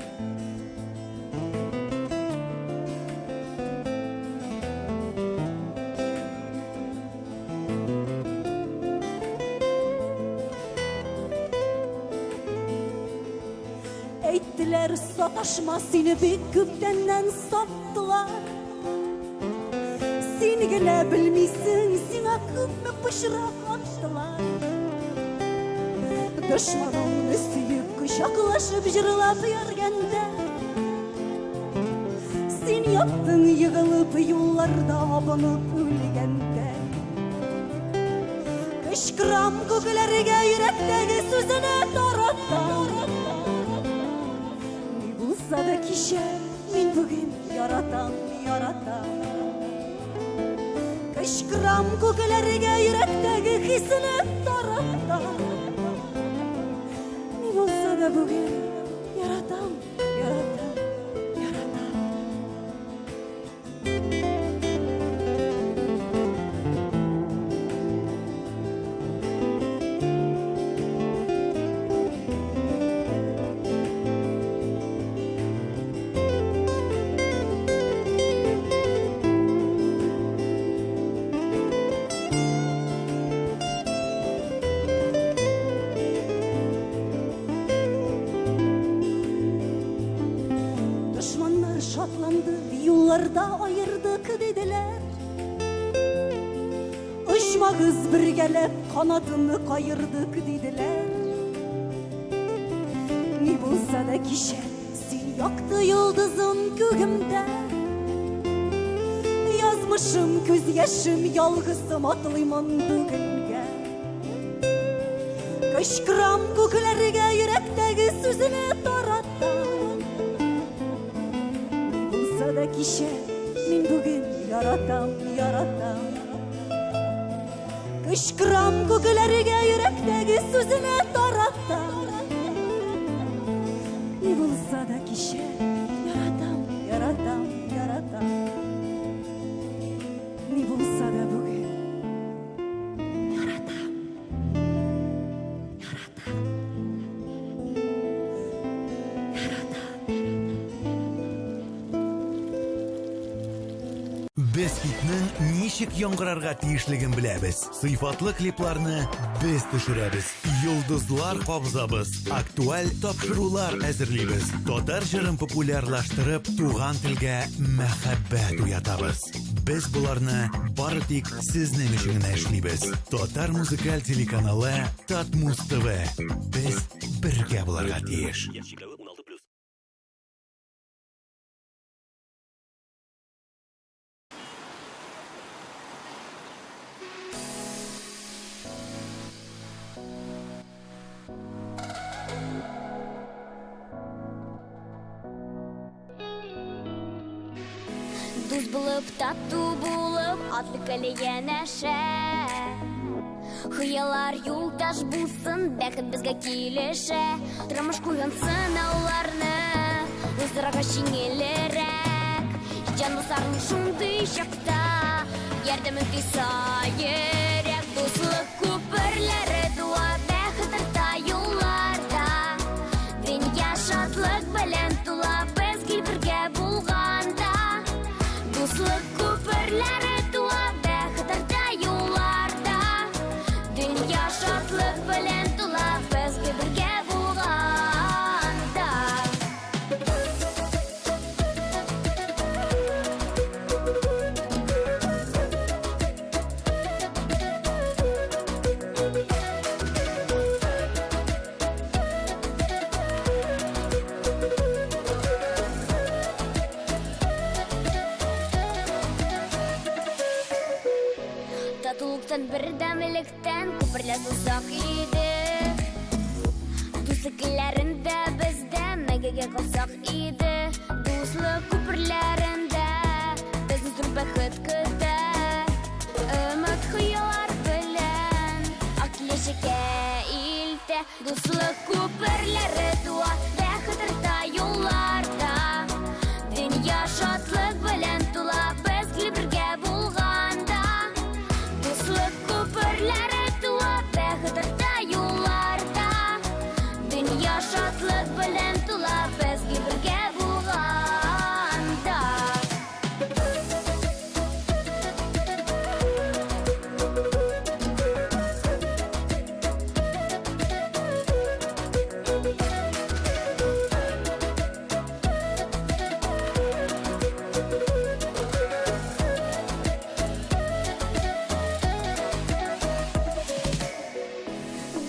Әйттеләр, саташма, сине бик күптәннән саттылар. Син генә белмисең, сиңа күпме пычрак аттылар. Дошманыңны сөеп, кочаклашып җырлап йөргәндә, син яттың егылып юлларда абынып үлгәндә. Кычкырам күкләргә, йөрәктәге сүзне таратам. Булса да кичә, мин бүген яратам, яратам. Кычкырам күкләргә, йөрәктәге хисне таратам. Ни булса да бүген яратам, яратам, яратам. Юлларда айырдык диделәр. Очмагыз бергәләп, канатымны кайырдык диделәр. Ни булса да кичә, син якты йолдызым күгемдә. Язмышым, күз яшем, ялгызым атлыймын бүгенгә. Кычкырам күкләргә, йөрәктәге сүзне таратам. Да кичә, мин бүген яратам, яратам. Кычкырам күкләргә, йөрәктәге сүзне таратам. булса да кеше, яратам, яратам, яратам. Ни булса да бүген, яратам, яратам, Без хитнең ничек яңгырарга тиешлеген беләбез. Сыйфатлы клипларны без төшерәбез. Йолдызлар кабзабыз. Актуаль тапшырулар әзерлибез. Татар җырын популярлаштырып, туган телгә мәхәббәт уятабыз. Без буларны бары тик сезнең өчен генә эшлибез. Татар музыкаль телеканалы Татмуз ТВ. Без бергә буларга тиеш. Дуз булып, тату булып, атлы калия нәшә. Хыялар юлдаш булсын, бәхет безгә килешә. Тормыш куйган сынауларны, уздырырга җиңелрәк. Җанлысарның шундый чакта, ярдәмең тиса йөрәк. Дуслык күперләре туа, бәхет арта юлларда. Дөнья шатлык белән тула, безгә бергә булганда. Дуслык күперләре туа, бәхет арта юлларда. Дөнья шатлык белән тула, безгә бергә булганда. Татулыктан, бердәмлектән күперләр узак иде. Дуслыкларында бездә мәгәгә калсак иде. Дуслык күперләрендә безне зур бәхет көтә. Өмет хыяллар белән ак киләчәккә илтә. Дуслык күперләре туа, бәхет арта юлларда. Дөнья шатлык белән тула, безгә бергә булганда. Дуслык күперләре туа, бәхет арта юлларда. Дөнья шатлык белән тула, безгә бергә булганда.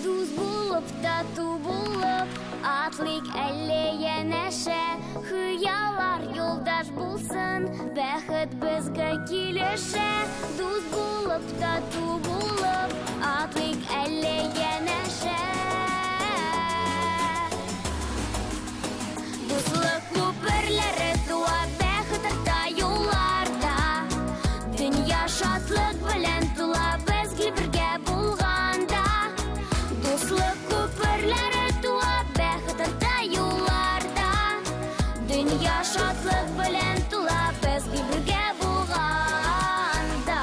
Дуз булып, тату булып, атлык әле янәшә. Хыяллар юлдаш булсын, бәхет безгә килешә. Дуз булып, тату булып, атлык әле янәшә. Дуслык күперләре туа, бәхет арта юлларда. Дөнья шатлык белән тула, безгә бергә булганда. Дуслык күперләре туа, бәхет арта юлларда. Дөнья шатлык белән тула, безгә бергә булганда.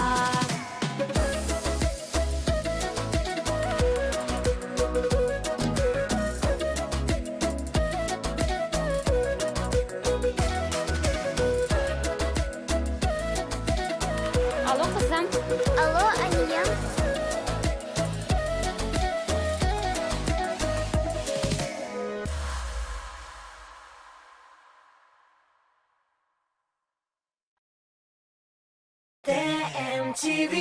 Алло, кызым. Алло, Аниям. TMTV.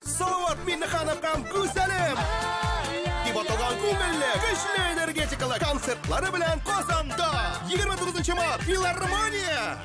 Салават Миннехановкам күзәлем! Дип аталган күңелле, көчле энергетикалы концертлары белән Казанда! 29 март, филармония!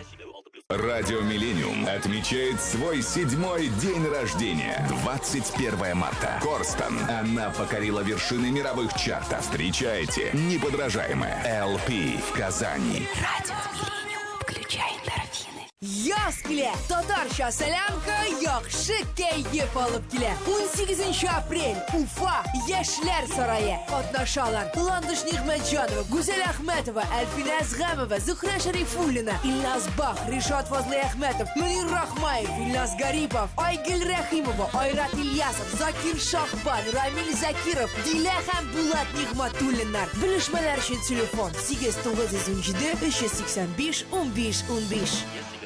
Радио «Миллениум» отмечает свой 7-й день рождения. 21 марта. Корстон. Она покорила вершины мировых чартов. Встречайте неподражаемое LP в Казани. Радио «Миллениум». Включай эндорфины. Я Мас килә. Татарча сәламка яхшы кәйф алып килә. 18 апрель Уфа Яшьләр сарае. Катнашалар Ландыш Нигъмәтҗанова, Гүзәл Әхмәтова, Әлфинә Әзгәмова, Зөһрә Шәрифуллина, Илназ Бах, Ришат Фазлыәхмәтов, Мөнир Рахмаев, Илназ Гарипов, Айгөл Рәхимова, Айрат Ильясов, Закир Шахбан, Рамил Закиров, Дилә һәм Булат Нигъмәтуллиннар. Белешмәләр өчен телефон 8917-385-15-15.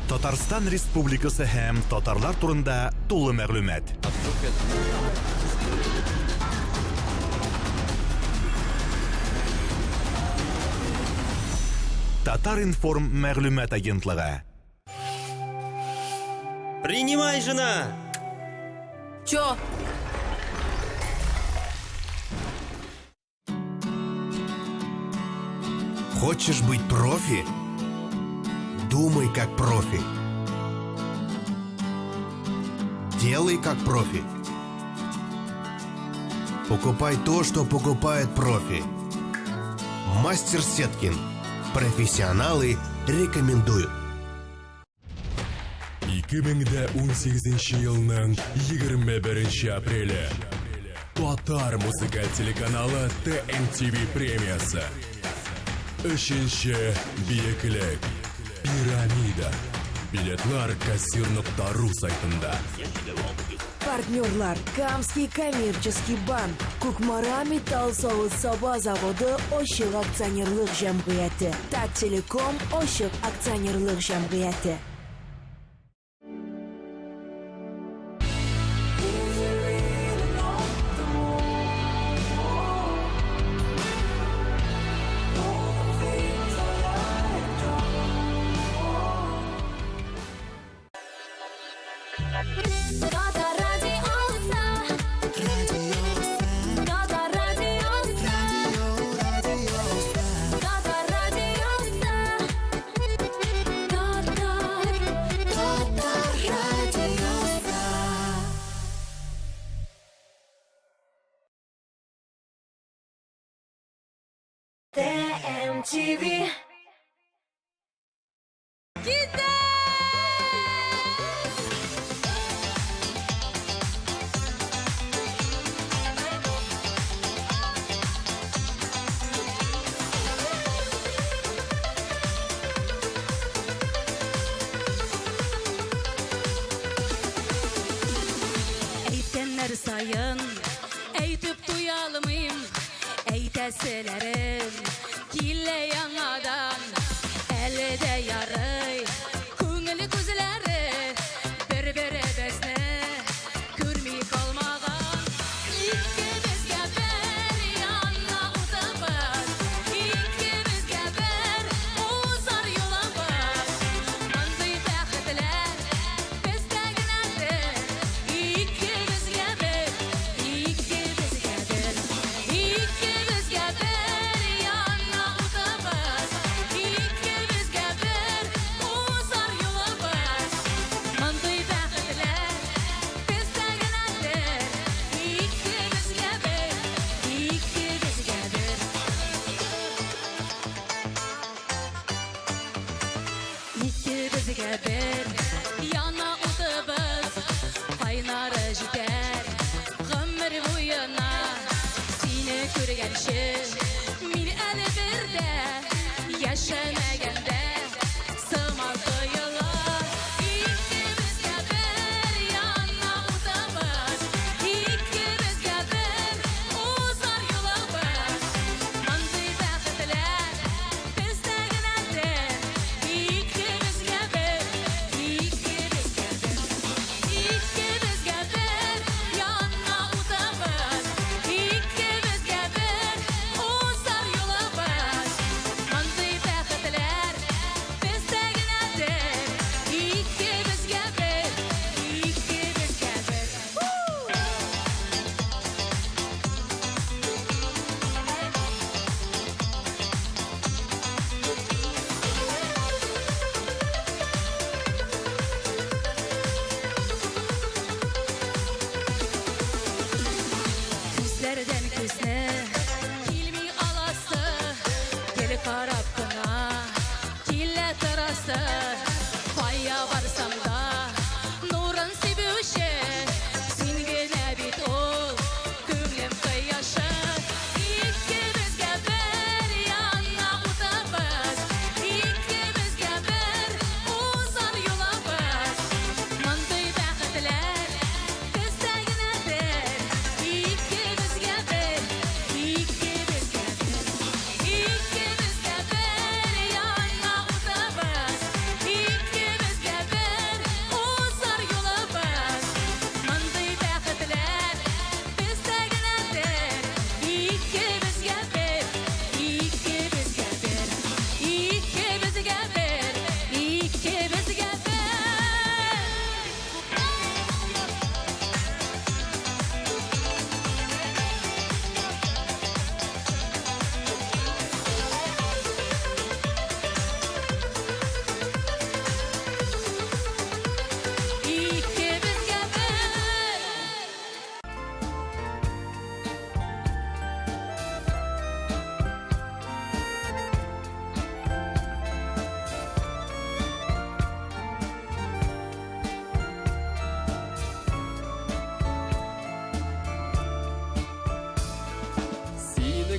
Татарстан Республикасы һәм татарлар турында тулы мәгълүмат. Татар-информ мәгълүмат агентлыгы. Принимай, жена! Чё? Хочешь быть профи? Думай как профи. Делай как профи. Покупай то, что покупает профи. Мастер Сеткин. Профессионалы рекомендуют. 2018 елның 21 апрелі. Татар музыкаль телеканалы ТМТV премиясы. Үшінші биеклік. Пирамида. Билетлар кассир.ру сайтында. Партнерлар Камский коммерческий банк, Кукмара металл савыт-саба заводы Ошық акционерлық жәмғияты, Таттелеком Ошық акционерлық жәмғияты. ТМТV. Әйткәннәр сайын әйтеп туя алмыйм, әйтәселәрем килә яңадан, әле дә ярый күңеле күзләре бер-беребезне күрми калмаган. Икебезгә бер яңа утыбыз, икебезгә бер узар юлыбыз. Мондый бәхетләр бездә генәдер. Икебезгә бер, икебезгә бер, икебезгә бер яңа утыбыз, икебезгә бер узар юлыбыз. Мондый бәхетләр бездә генәдер. Икебезгә бер, икебезгә бер. Икебезгә бер яна утыбыз, кайнары җитәр гомер буена. Сине күргәнче мин әле бер дә яшәмәгәндә сыман тоелар. Икебезгә бер яна утыбыз, икебезгә бер узар юлыбыз. Мондый бәхетләр бездә генәдер. Икебезгә бер, икебезгә бер, икебезгә бер яна утыбыз, икебезгә бер узар юлыбыз. Мондый бәхетләр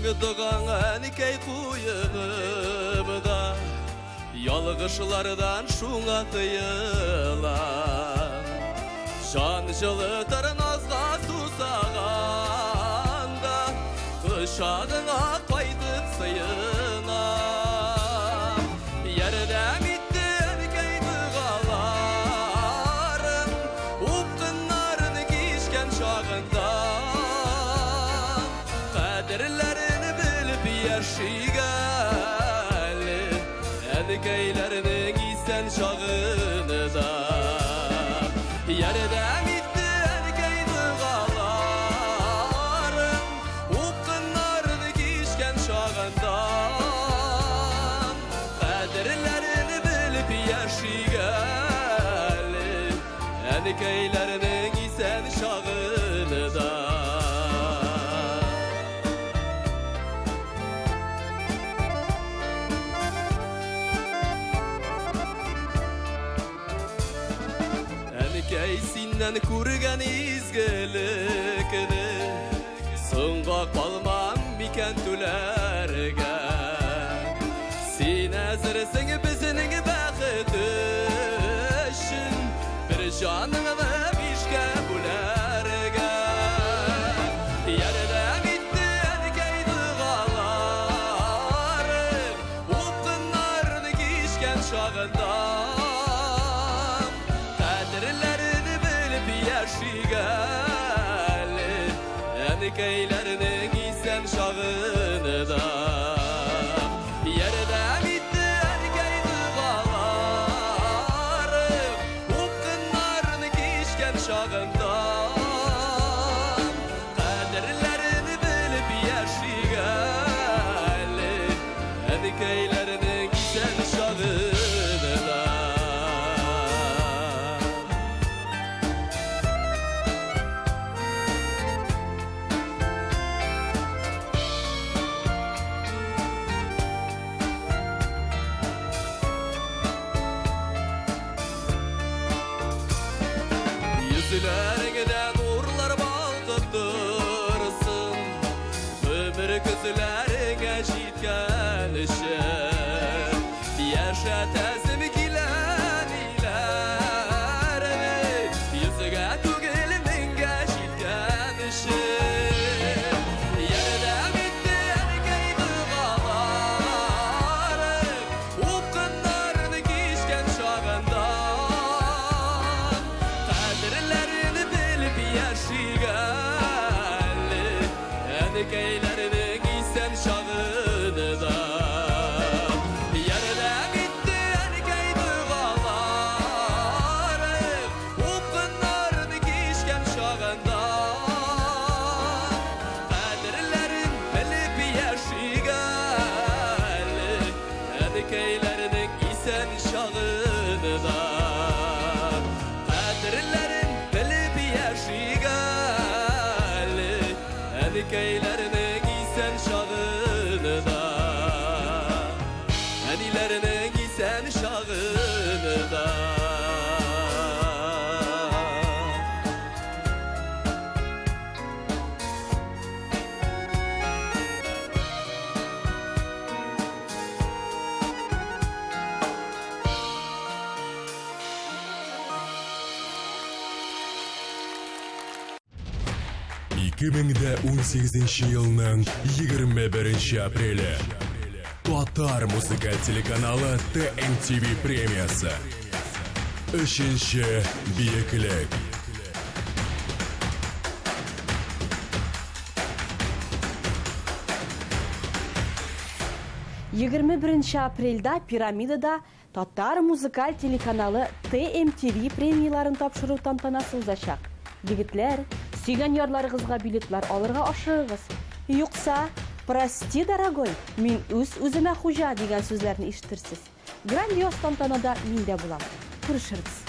Аңдыған әнекей қойығымда Ялғышылардан шуңа тыйылам Жан жылытыр назға сусағанда Құшағыңа қайтып сыйынам Ердәм итті әнекей дұғаларым Уптынарын кешкен шағында Қадірлерін біліп яшигәлі Әнекейлерінің исән шағыны да Ярдәм итті әнекей дұғаларым Уптынарын кешкен шағында Қадірлерін біліп яшигәлі Әнекейлерінің исән шағыны да Синнен күрген изгілікні Соңға қалмам мекен түләрге Сен әзірсің бізінің бәқіт үшін Бір жаныңды бешке бүләрге Ярдәм итті әнекей дұғаларым Уптынарын кешкен шағында Яшигәлі әнекейлерінің исән шағыны да Ярдәм итті әнекей дұғаларым Уптынарын кешкен шағында Қадірлерін біліп яшигәлі әнекейлерінің исән шағыны да Yüzlerinden uğurlar balkıp dursun Ömür küzlerine jitken işin Yaşa tezim gilen ilerimi Yüzüge tügeliminge jitken işin Yardım etti erkey dağalarım Ukkınlarını kişken şağında Yaşigəli Ənikeylərinin isen şağını da Yardım etdi ərkey duyğalarım Uqqınlarını kişken şağında Qədirlərin bilib yaşigəli Ənikeylərinin isen şağını da Qədirlərin bilib yaşigəli Ənikeylərinin isen şağını da Ənilərinin isen şağını da Жылның 21 апрелі Татар музыкаль телеканалы ТМТV премиясы. Үшінші биіклік. 21 апрельда пирамидада Татар музыкаль телеканалы ТМТV премияларын тапшыру тантанасы узачак. Егетләр, сөйгән ярларыгызга билетлар алырга ашыгыз. Юкса, прости, дорогой, мин үземә хуҗа дигән сүзләрне ишеттерсез. Грандиоз тантанада мин дә булам. Күрешербез.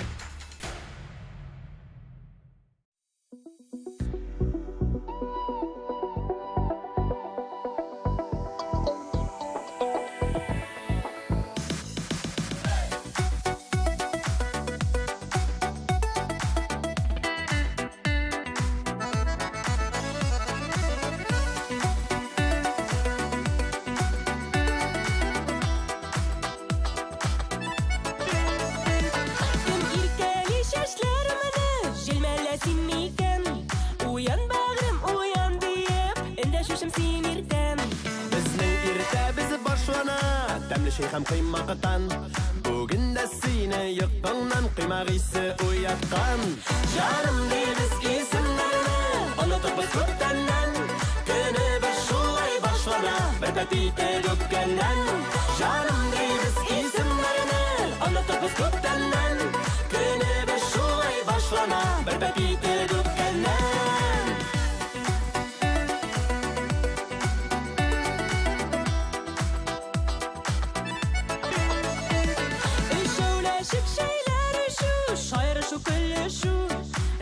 Өлемле шей һәм кыйммакытан Бүген дә сине йокыңнан кыймак исе уяткан Җаным дибез исемнәрне Онытыпбыз күптәннән Көнебез шулай башлана Бер пәтите үпкәннән Җаным дибез исемнәрне Онытыпбыз күптәннән Көнебез шулай башлана Бер пәтите үпкәннән Шик шәйләр шу, шайрышу көлешу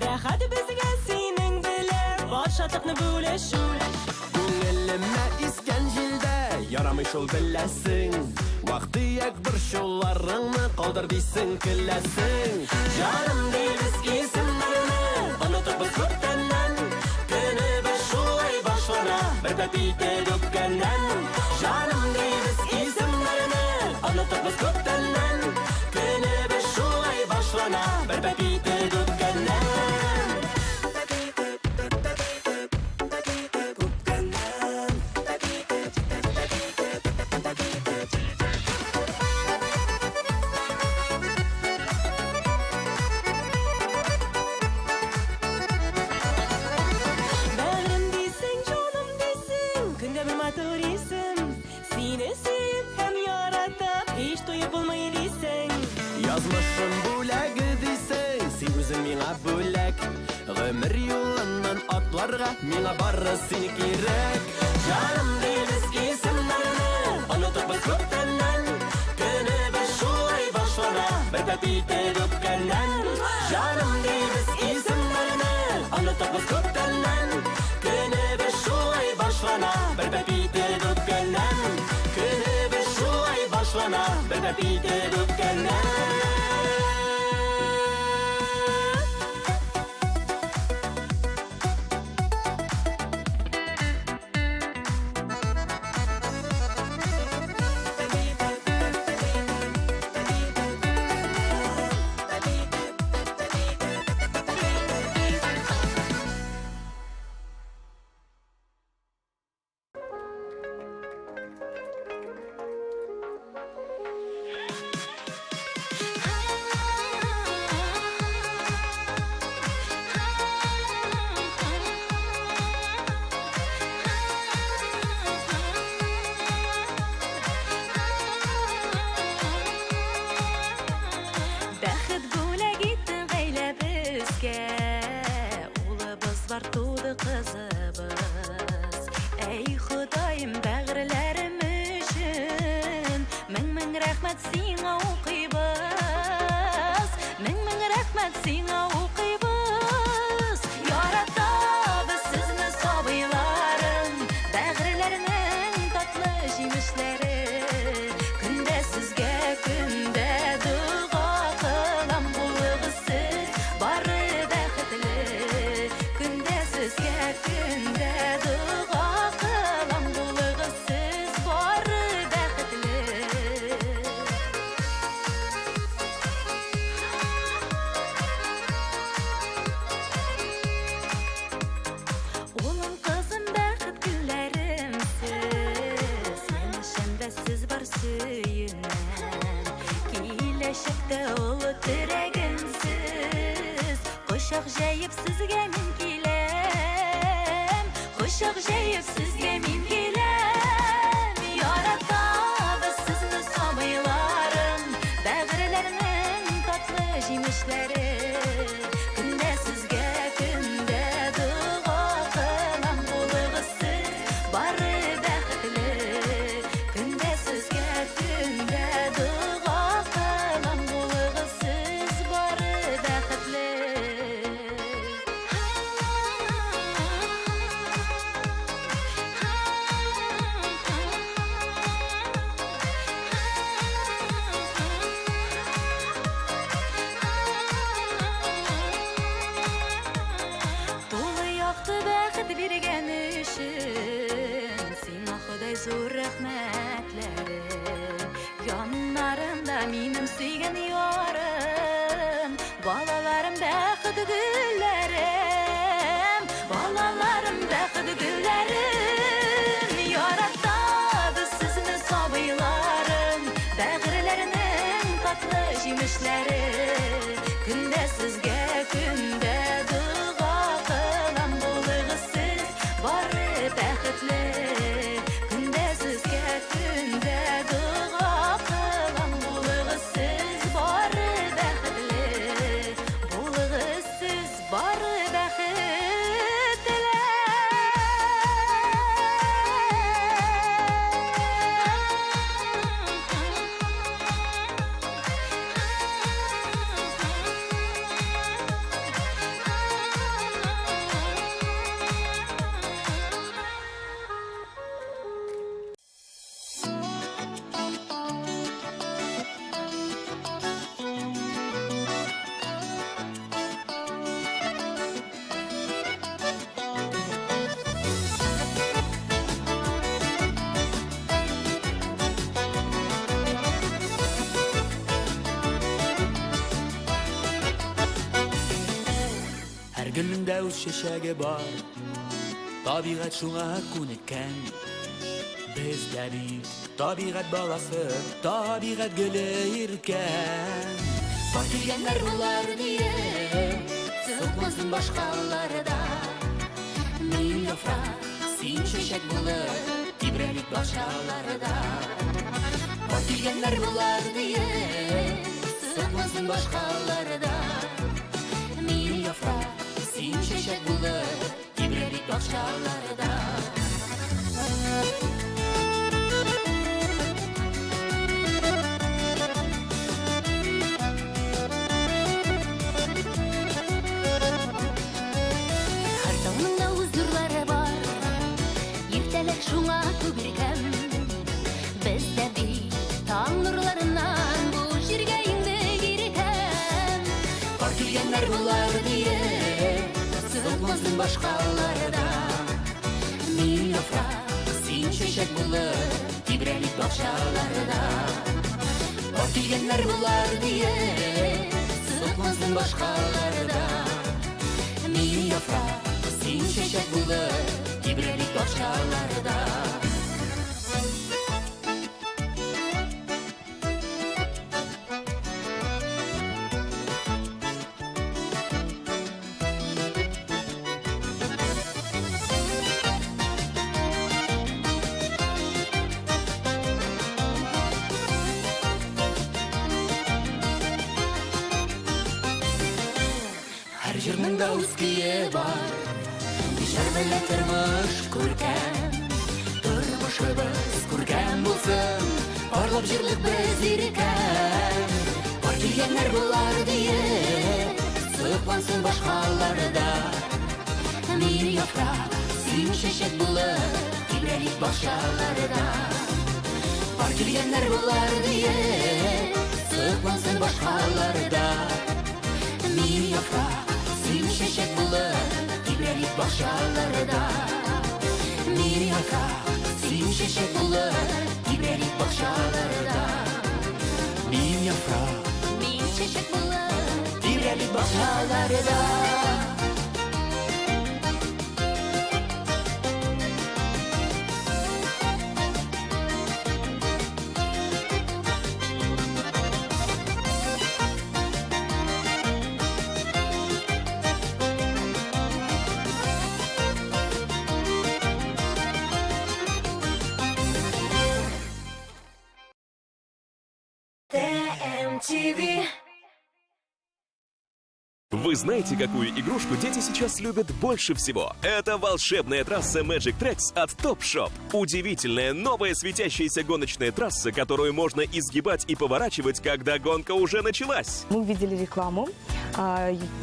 Рәхәт безгә синең белән Бар шатлыкны бүлешу Күңелемә искән җилдә Ярамый шул беләсең Вак-төяк борчуларыңны Калдыр дисең көләсең Җаным дибез исемнәрне Онытыпбыз күптәннән Көнебез шулай башлана Бер пәтите үпкәннән Җаным дибез исемнәрне Онытыпбыз күптәннән Көнебез шулай башлана Бер пәтите үпкәннән Бәгърем дисең, җаным дисең Көндә бер матур исем Сине сөеп һәм яратып Һич туеп булмый дисең Язмышым бүләге дисең Син үзең миңа бүләк Гомер юлыннан атларга Миңа бары сине кирәк Җаным дибез исемнәрне Онытыпбыз күптәннән Көнебез шулай башлана Бер пәтите үпкәннән Җаным дибез исемнәрне Онытыпбыз күптәннән Көнебез шулай башлана Бер пәтите үпкәннән Көнебез шулай башлана Бер пәтите үпкәннән Бәхет бүләк иттең гаиләбезгә Улыбыз бар туды кызыбыз Әй Ходаем бәгырьләрем өчен Мең рәхмәт сиңа укыйбыз Мең рәхмәт сиңа укыйбыз Яратабыз сезне сабыйларым Бәгырьләрнең татлы җимешләре Көндә сезгә көндә дуга кылам булыгыз сез бары бәхетле Көндә сезгә көндә дуга кылам булыгыз сез бары бәхетле Улым кызым бәхет көнләремсез Мен эчемдә сез бар сөенәм Киләчәктә олы терәгемсез Кочак җәеп сезгә мин киләм Кочак җәеп сезгә мин киләм Яратабыз сезне сабыйларым Бәгырьләрнең татлы җимешләре Көндә сезгә көндә дуга кылам булыгыз сез бары бәхетле Көндә сезгә көндә дуга кылам булыгыз сез бары бәхетле Тулы якты бәхет биргән өчен Сиңа Ходай зур рәхмәтләрен Яннарында минем сөйгән ярым Балаларым бәхет гөлләрем Балаларым бәхет гөлләрем Яратабыз сезне сабыйларым җимешләре, көндә сезгә көндә дуга кылам, булыгыз сез бары бәхетле. Көндә сезгә көндә дуга кылам, булыгыз сез бары бәхетле. Булыгыз сез бары бәхетле. Һәр гөлнең үз чәчәге бар, табигать шуңа күнеккән. Без дә бит табигать баласы, табигать гөле иркән. Бар килгәннәр булар дие, сыкмасын башкалары да. Мин яфрак, син чәчәк булып, тибрәлик бакчалары да. Бар килгәннәр булар дие, сыкмасын башкалары да. Мин яфрак, син чәчәк булып, тибрәлик бакчалары да. Шуңа күбрәкәм, без дә бит таң нурларыннан бу җиргә инде иркәм. Бар килгәннәр булар дие, сыкмасын башкалары да. Мин яфрак, син чәчәк булып, тибрәлик бакчалары да. Бар килгәннәр булар дие, сыкмасын башкалары да. Мин яфрак, син чәчәк булып, тибрәлик бакчалары да. Һәр җирнең дә үз көе бар, Шәрмәле тормыш күркәм, тормышыбыз күркәм булсын, барлап җирлек без иркәм. Бар килгәннәр булар дие, сыклансын башкалары да. Мин яфрак, син чәчәк булып, тибрәлик бакчалары да. Бар килгәннәр булар дие, сыклансын башкалары да. Мин яфрак, син чәчәк булып, тибрәлик бакчалары да. Мин яфрак, син чәчәк булып, тибрәлик бакчалары да. Мин яфрак, мин чәчәк булып, тибрәлик бакчалары да. ТМТВ. Вы знаете, какую игрушку дети сейчас любят больше всего? Это волшебная трасса Magic Tracks от Top Shop. Удивительная новая светящаяся гоночная трасса, которую можно изгибать и поворачивать, когда гонка уже началась. Мы увидели рекламу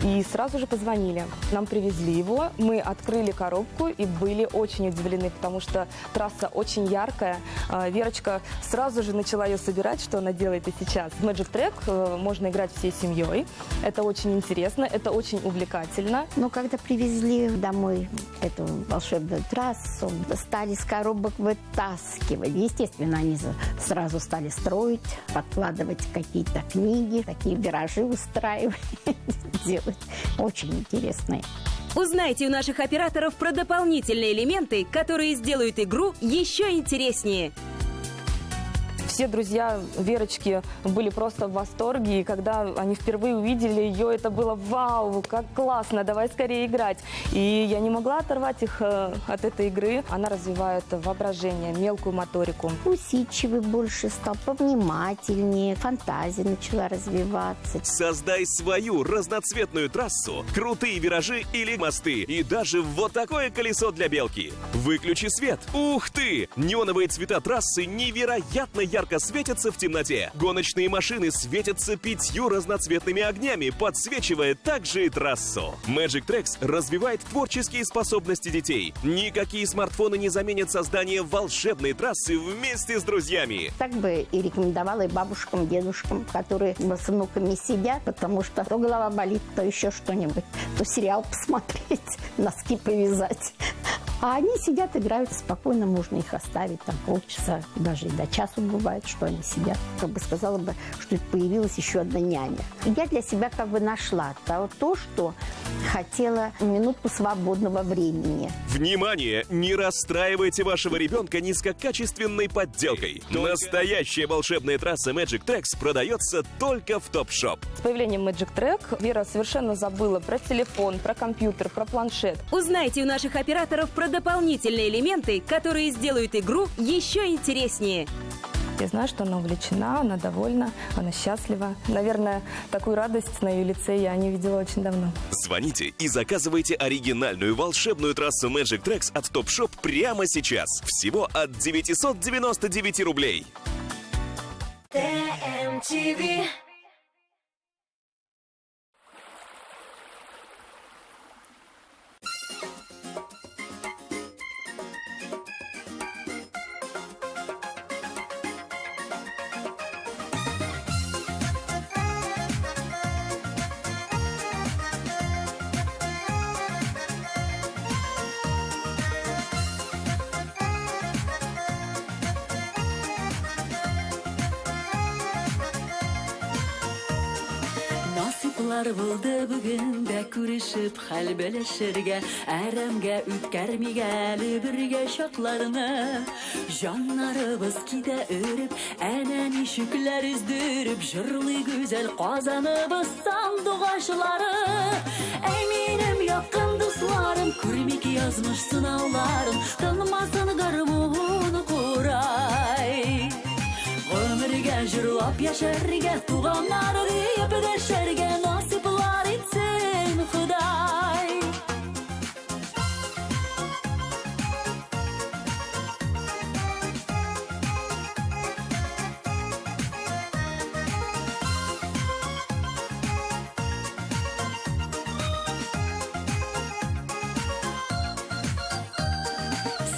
и сразу же позвонили. Нам привезли его, мы открыли коробку и были очень удивлены, потому что трасса очень яркая. Верочка сразу же начала ее собирать, что она делает и сейчас. В Magic Track можно играть всей семьей. Это очень интересно, это очень увлекательно. Но когда привезли домой эту волшебную трассу, стали с коробок вытаскивать. Естественно, они сразу стали строить, подкладывать какие-то книги, такие виражи устраивать, делать. Очень интересно. Узнайте у наших операторов про дополнительные элементы, которые сделают игру еще интереснее. Все друзья Верочки были просто в восторге, и когда они впервые увидели ее, это было вау, как классно, давай скорее играть. И я не могла оторвать их от этой игры. Она развивает воображение, мелкую моторику. Усидчивый больше стал, повнимательнее, фантазия начала развиваться. Создай свою разноцветную трассу, крутые виражи или мосты, и даже вот такое колесо для белки. Выключи свет. Ух ты! Неоновые цвета трассы невероятно ярко светятся в темноте. Гоночные машины светятся 5 разноцветными огнями, подсвечивая также и трассу. Magic Tracks развивает творческие способности детей. Никакие смартфоны не заменят создание волшебной трассы вместе с друзьями. Так бы и рекомендовала и бабушкам, дедушкам, которые с внуками сидят, потому что то голова болит, то еще что-нибудь, то сериал посмотреть, носки повязать. А они сидят, играют спокойно, можно их оставить там полчаса, даже и до часу бывает, что они сидят. Как бы сказала бы, что появилась еще одна няня. И я для себя как бы нашла то, что хотела, минутку свободного времени. Внимание! Не расстраивайте вашего ребенка низкокачественной подделкой. Настоящая волшебная трасса Magic Tracks продается только в Топ-Шоп. С появлением Magic Track Вера совершенно забыла про телефон, про компьютер, про планшет. Узнайте у наших операторов про дополнительные элементы, которые сделают игру еще интереснее. Я знаю, что она увлечена, она довольна, она счастлива. Наверное, такую радость на ее лице я не видела очень давно. Звоните и заказывайте оригинальную волшебную трассу Magic Tracks от Топ-Шоп прямо сейчас. Всего от 999 рублей. TMTV. Nasiplar buldu bugün de kuruşup hal beleşirge Eremge ütkərmigəli birge şaklarını Canlarımız kide örüp enen işükler üzdürüp Jırlı güzel kazanıbız sandık aşıları Eminim yakın dostlarım kurmik yazmış sınavlarım Tanımasın garmunu kuray Ömürge jırlap yaşarge tuğanlar deyip deşerge nasiplar etsin Huday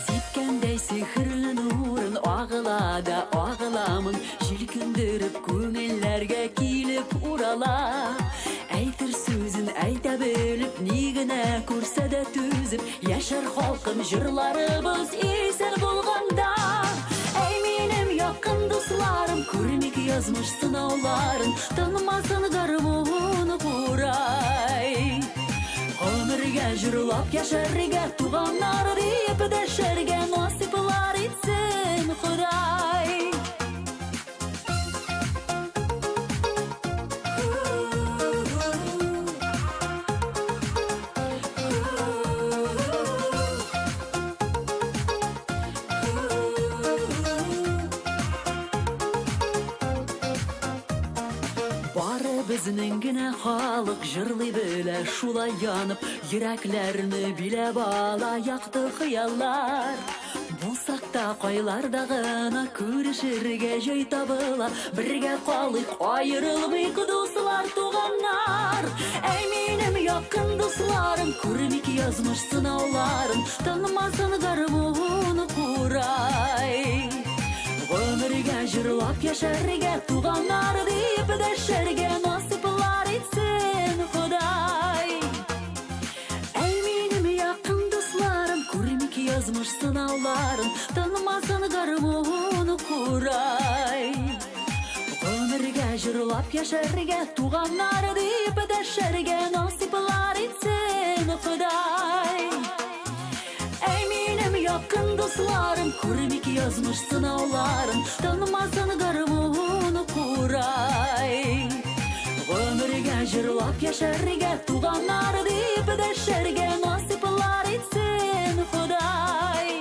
Sitkendey sihirli nurun ağılada ağılamın Jilkündürüp köngüllerge kilip urala Eytir sözün eyte bölüp nigine kursa da tüzüp Yaşar halkım jırlarımız esen bulganda Eminim yakın dostlarım kurmik yazmış sınavların Tanımasın garmunu kuray Ömürge jırlap yaşarge tuğanlar deyip deşerge nasiplar etsin Huday Bizning gine xalq jırlı böyle şula yanıp Yüreklerini bile bağla yaktı xıyallar Bulsak da koylardağına körüşürge joy tabılar Birge qalık ayrılmayık dostlar tuğanlar Eminim yakın dostlarım kurmik yazmış sınavlarım Tanımasın garmunu kuray Ömürge jırlap yaşarge tuğanlar deyip deşerge nasiplar etsin Huday Eminim yakın dostlarım kurmik yazmış sınavların Tanımasın garmunu kuray Ömürge jırlap yaşarge tuğanlar deyip deşerge nasiplar etsin Huday Eminim yakın dostlarım достарым, көрмек язмыш сынауларын, танымасын гармоны курай. Өмірге жырлап яшәргә, туганнар дип дәшәргә насыйплар итсен Ходай.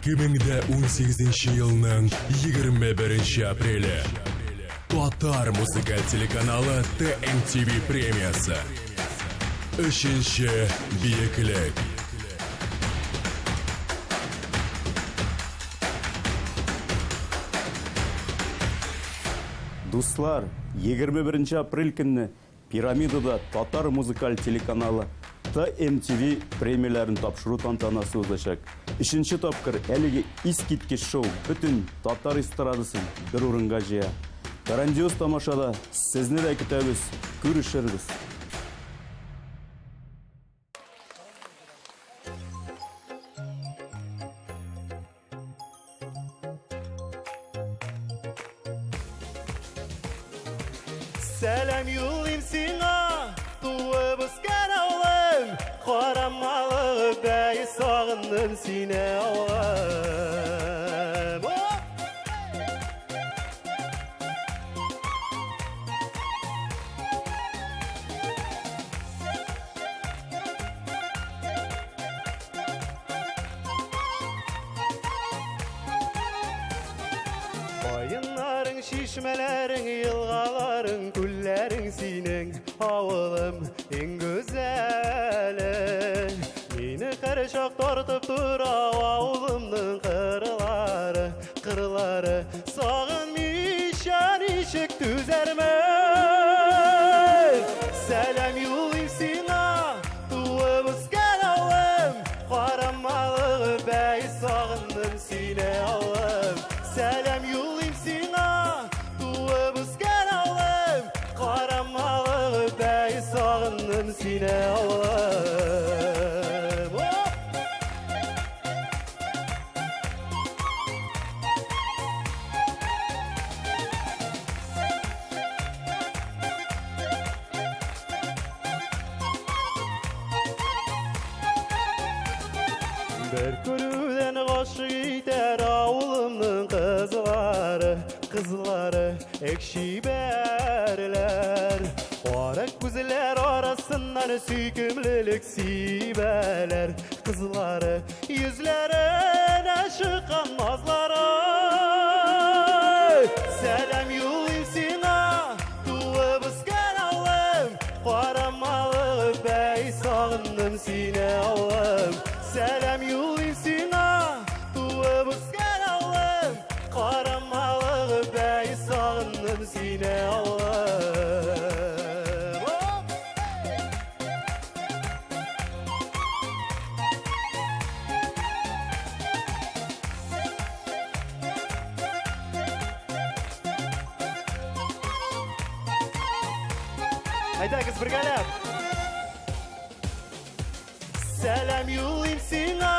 Кимеңдә 18 елның 21 апреле. Татар музыкаль телеканалы ТМТВ премиясы. Үшінші биеклек. Дуслар, 21 апрель күнне Пирамидада Татар музыкаль телеканалы ТМТВ премияларын тапшыру тантанасы узачак. Үшінші тапкыр әлеге искиткеч шоу бүтін татар эстрадасын бір орынға жия. Грандиоз тамашада сізні дә күтәбез, күрешербез. Сәлем юлым сиңа, туып үскән авылым, карамалы бәй сагындым сине авылым. Bayınların, şişmelerin, yılgaların, күлләрең синең авылым иң гүзәле. Мине кырчак тартып тора авылымның кырлары, сагынмыйча ничек түзәрмен. Сәлам юлым сиңа, туып үскән авылым, карамалы бәй сагындым сине авылым. Сәлам юлым сиңа, туып үскән авылым, карамалы бәй сагындым сине авылым. Бер күрүдән гашык итәр авылымның кызлары, экши бәрләр. Арак күзләр арасыннан сөйкемлелек сибәләр. Кызлары, йөзләренә чыккан назлары. Сәлам юлым сиңа, туып үскән авылым, карамалы бәй сагындым сине авылым. Сәлам юлым сиңа, туып үскән авылым, карамалы бәй сагындым сине авылым. Әйдәгез бергәләп. Сәлам юлым сиңа,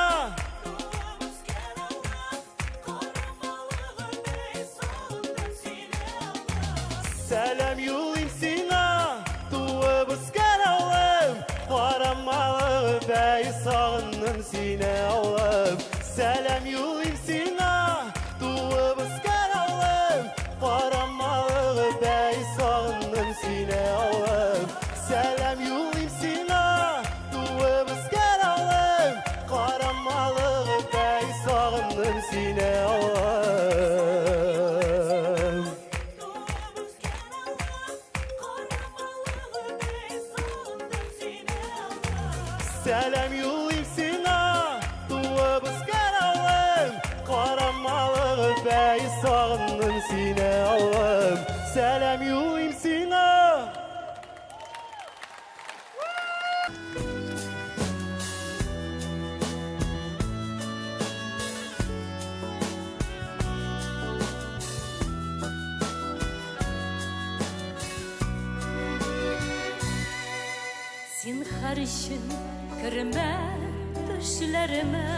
сәлам юлым сиңа, туып үскән авылым, карамалы бәй сагындым сине авылым. Сәлам юлым сиңа, туып үскән авылым, карамалы бәй сагындым сине авылым. Сәлам юлым сиңа, туып үскән авылым, карамалы бәй сагындым сине авылым. Сәлам юлым сиңа, туып үскән авылым, карамалы бәй сагындым сине авылым. Сәлам юлым сиңа. Zinhar için kirme düşlerime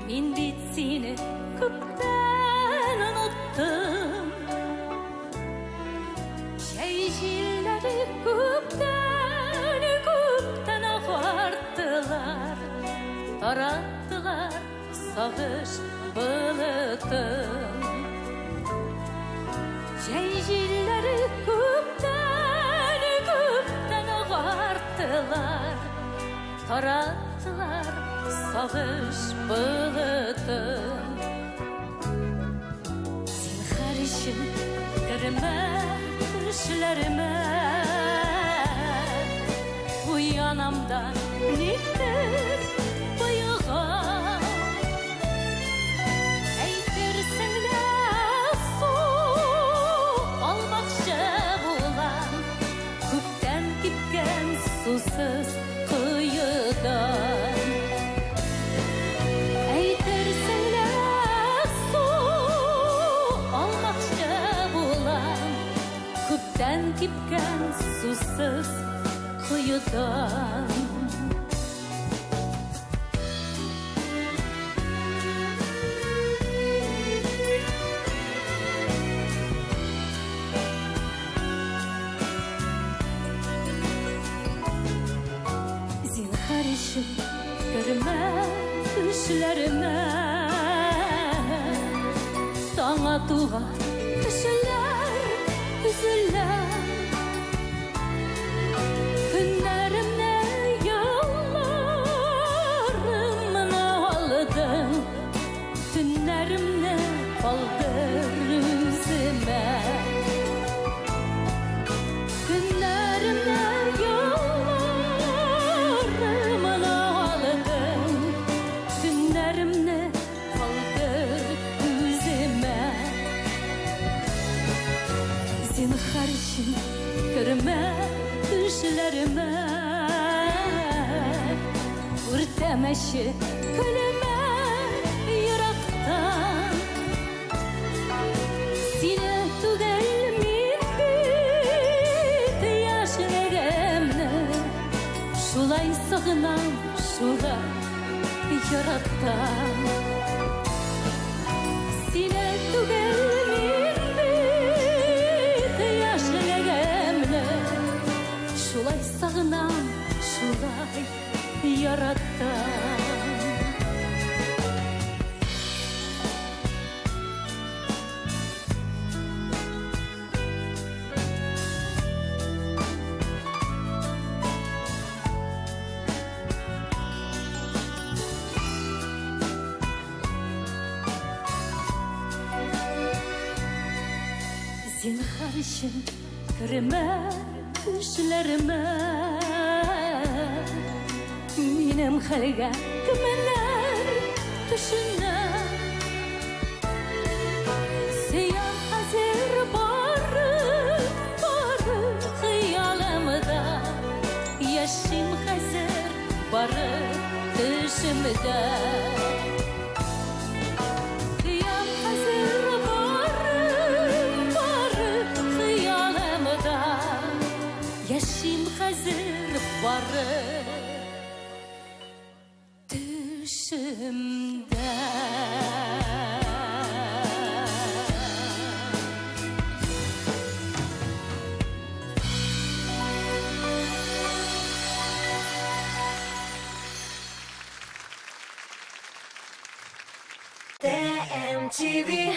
Min bitsini küpten unuttum Şeycilleri küpten ağarttılar Tarattılar sağış bılıtım Şeycilleri küpten ağarttılar Tarattılar sağış bılıtım Zinhar için girme düşlerime Bu yanamdan niktir bayığa Eytirsin de su almakçı bulan Küpten gitken susuz kıyıdan Eytirsin de su almakçı bulan Küpten gitken susuz kıyıdan Zinhar için görme düşlerime Dağına tuğa düşürler, üzüller Günlerimle yıllarımla aldım Tünlerimle kaldır yüzüme Günlerimle yıllarımla aldım Tünlerimle kaldır yüzüme Zinhar için görme düşlerime Vurtemeşi gülüme yıraktan Sine tügel min bit yaşlarımne Şulay sığınam şulay yarattan Sine tügel min bit yaşlarımne Şulay sağınam, şulay yarattan Zinhar için kirme düşlerime Minem halga kümeler düşüne Siyah hazır barı hıyalimda Yaşım hazır barı düşümde Siyah hazır barı hıyalimda Yaşım hazır barı düşümde TMTV.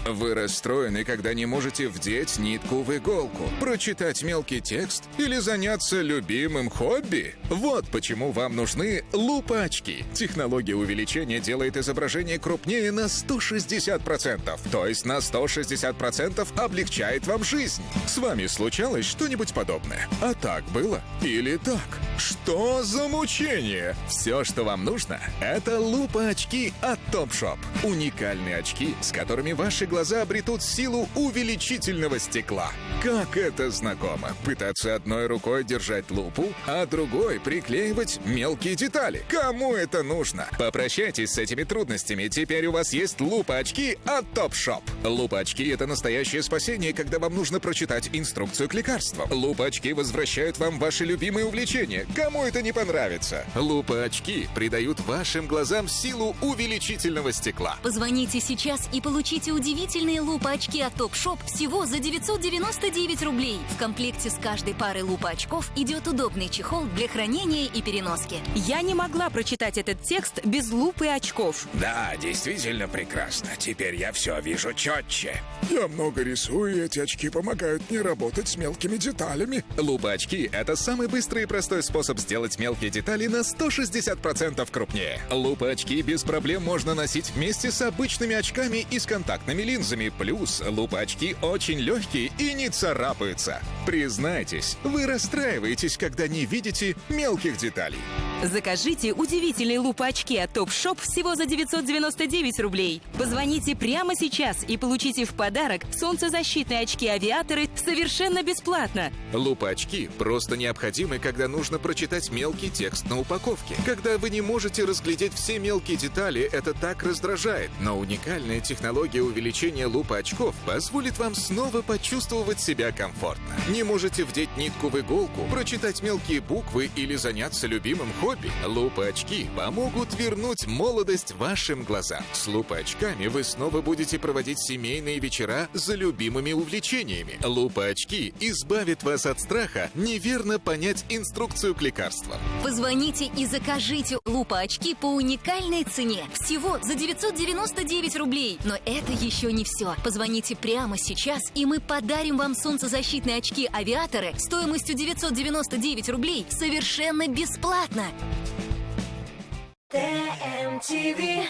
Вы расстроены, когда не можете вдеть нитку в иголку, прочитать мелкий текст или заняться любимым хобби? Вот почему вам нужны лупа-очки. Технология увеличения делает изображение крупнее на 160%, то есть на 160% облегчает вам жизнь. С вами случалось что-нибудь подобное? А так было? Или так? Что за мучение? Все, что вам нужно, это лупа-очки от Topshop. Уникальные очки, с которыми ваши глаза обретут силу увеличительного стекла. Как это знакомо. Пытаться одной рукой держать лупу, а другой приклеивать мелкие детали. Кому это нужно? Попрощайтесь с этими трудностями. Теперь у вас есть лупа-очки от Topshop. Лупа-очки — это настоящее спасение, когда вам нужно прочитать инструкцию к лекарствам. Лупа-очки возвращают вам ваши любимые увлечения. Кому это не понравится? Лупа-очки придают вашим глазам силу увеличительного стекла. Позвоните сейчас и получите удивительные лупа-очки от Topshop всего за 999 рублей. В комплекте с каждой парой лупа-очков идет удобный чехол для хранения и переноски. Я не могла прочитать этот текст без лупы очков. Да, действительно прекрасно. Теперь я все вижу четче. Я много рисую, и эти очки помогают мне работать с мелкими деталями. Лупа-очки — это самый быстрый и простой способ сделать мелкие детали на 160% крупнее. Лупа-очки без проблем можно носить вместе с обычными очками и с контактными линзами. Плюс лупа-очки очень легкие и не царапаются. Признайтесь, вы расстраиваетесь, когда не видите мелких деталей. Закажите удивительные лупа-очки от Topshop всего за 999 рублей. Позвоните прямо сейчас и получите в подарок солнцезащитные очки-авиаторы совершенно бесплатно. Лупа-очки просто необходимы, когда нужно прочитать мелкий текст на упаковке. Когда вы не можете разглядеть все мелкие детали, это так раздражает. Но уникальная технология увеличения лупа-очков позволит вам снова почувствовать себя комфортно. Не можете вдеть нитку в иголку, прочитать мелкие буквы или заняться любимым хобби? Лупа-очки помогут вернуть молодость вашим глазам. С лупа-очками вы снова будете проводить семейные вечера за любимыми увлечениями. Лупа-очки избавят вас от страха неверно понять инструкцию к лекарствам. Позвоните и закажите лупа-очки по уникальной цене. Всего за 999 рублей. Но это еще не все. Позвоните прямо сейчас, и мы подарим вам солнцезащитные очки-авиаторы стоимостью 999 рублей совершенно бесплатно. TMTV.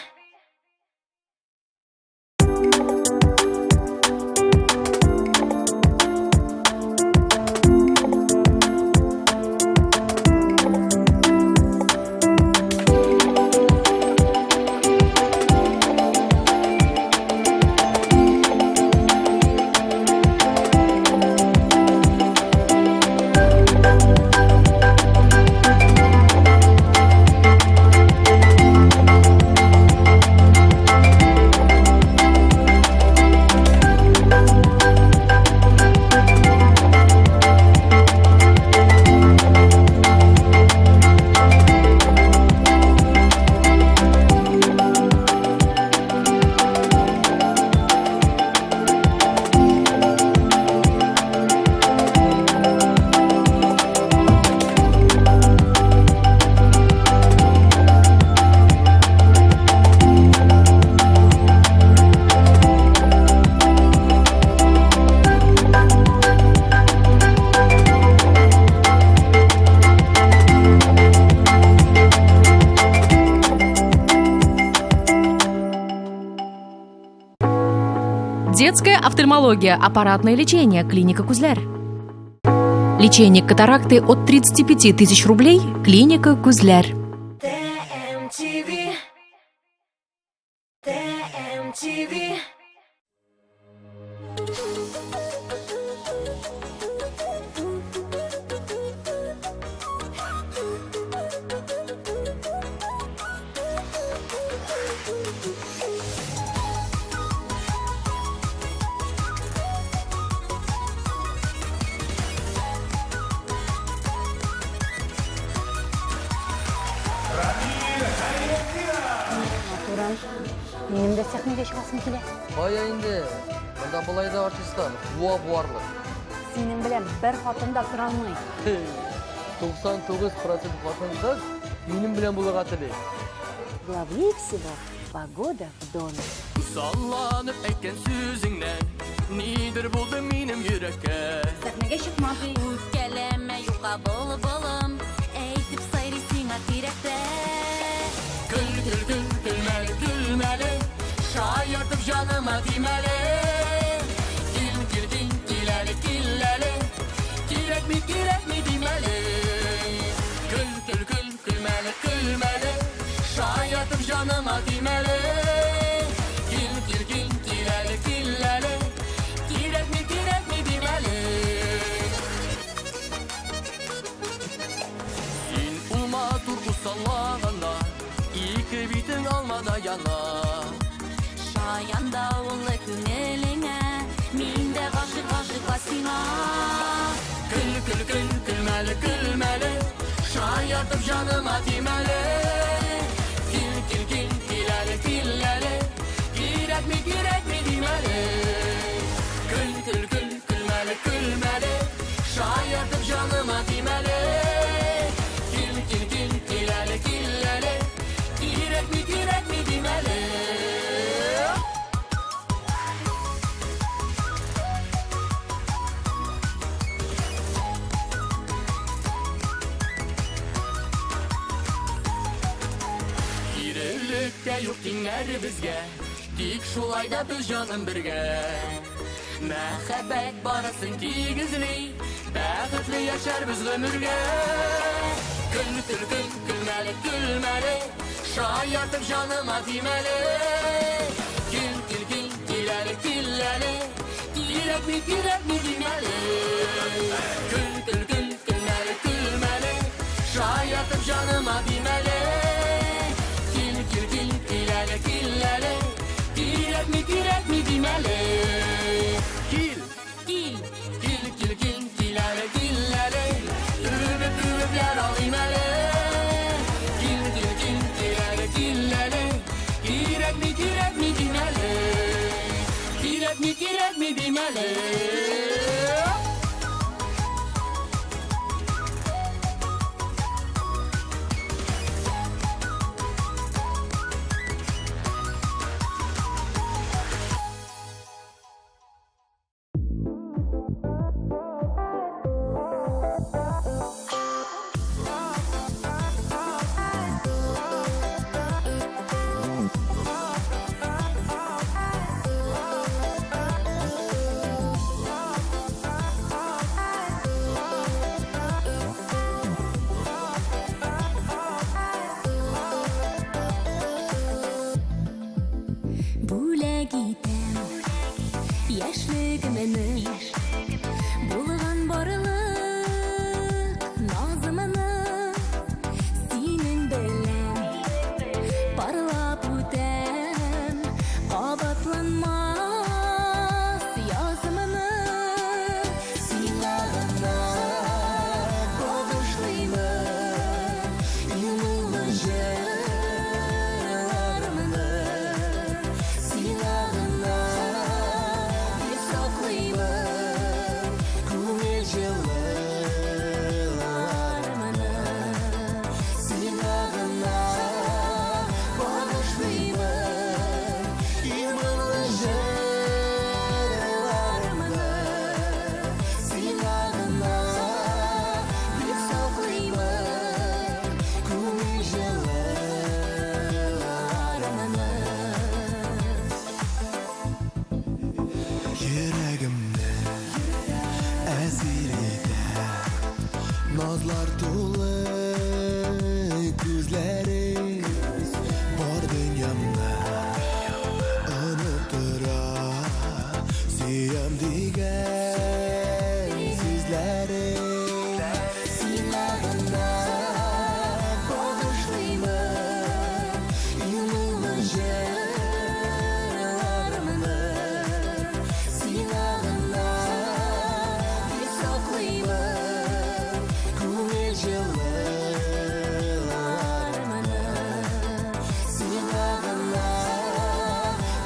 Детская офтальмология, аппаратное лечение, клиника Кузляр. Лечение катаракты от 35 тысяч рублей, клиника Кузляр. TMTV. TMTV. Менің де сахнеге шығасым келе. Қая енді, мұнда бұлай да артистан, буа буарлы. Сенің білем, бір хатында тұра алмай. 99% хатын қыз, менің білем бұлы қатылы. Главнее всего погода в доме. Sallanıp etken sözünden, nidir buldu benim yürekte. Сахнеге шықмады. Үпкелеме юқа бұлым, әйтіп сайрысыңа тиректе. Gül gül gül gülmeli gülmeli, şayatıp canıma dimeli. Gül gül gül gileli gilleli, girek mi dimeli. Gül gül gül gülmeli gülmeli, şayatıp canıma dimeli. Gül gül gül gileli gilleli. шаяна. Шаянда улы күңелеңә, мин дә гашык сиңа. Külmeli külmeli, şayatıp canıma timeli. Kileli kileli, girek mi dimeli. Külmeli külmeli, şayatıp canıma timeli. Kileli kileli, girek mi dimeli. Birlikte yok dinler bizge, dik şulayda biz canım birge. Mehabbet barasın ki gizli, bäxetli yaşar biz ömürge. Külmeli, şayatıp canıma dimeli. Kileli, girek mi dimeli. Külmeli, şayatıp canıma dimeli. Kileli, girek mi dimeli. Kileli, üvüpler alayım ele. Kileli, girek mi dimeli. Girek mi dimeli. Бүләк итәм яшьлегемне, булган барлык назымны. Синең белән парлап үтәм, кабатланмас язымны. Сиңа гына багышлыймын юлны җырларымны. Сиңа гына бик саклыймын күңел җылыларымны. Сиңа гына багышлыймын юлны җырларымны. Сиңа гына бик саклыймын күңел җылыларымны. Йөрәгемне әзер итә назлар тулы күзләрең. Бар дөньямны оныттыра сөям дигән сүзләрең. Сиңа гына багышлыймын юлны җырларымны. Сиңа гына бик саклыймын күңел җылыларымны. Сиңа гына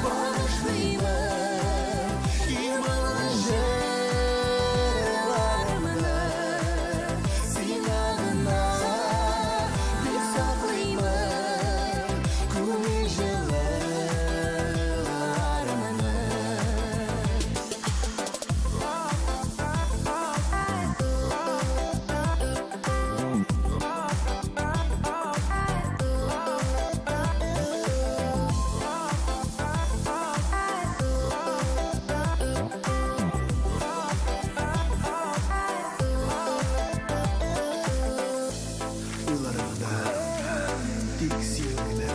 багышлыймын юлны җырларымны. Сиңа гына бик саклыймын күңел җылыларымны. Уйларымда тик син генә.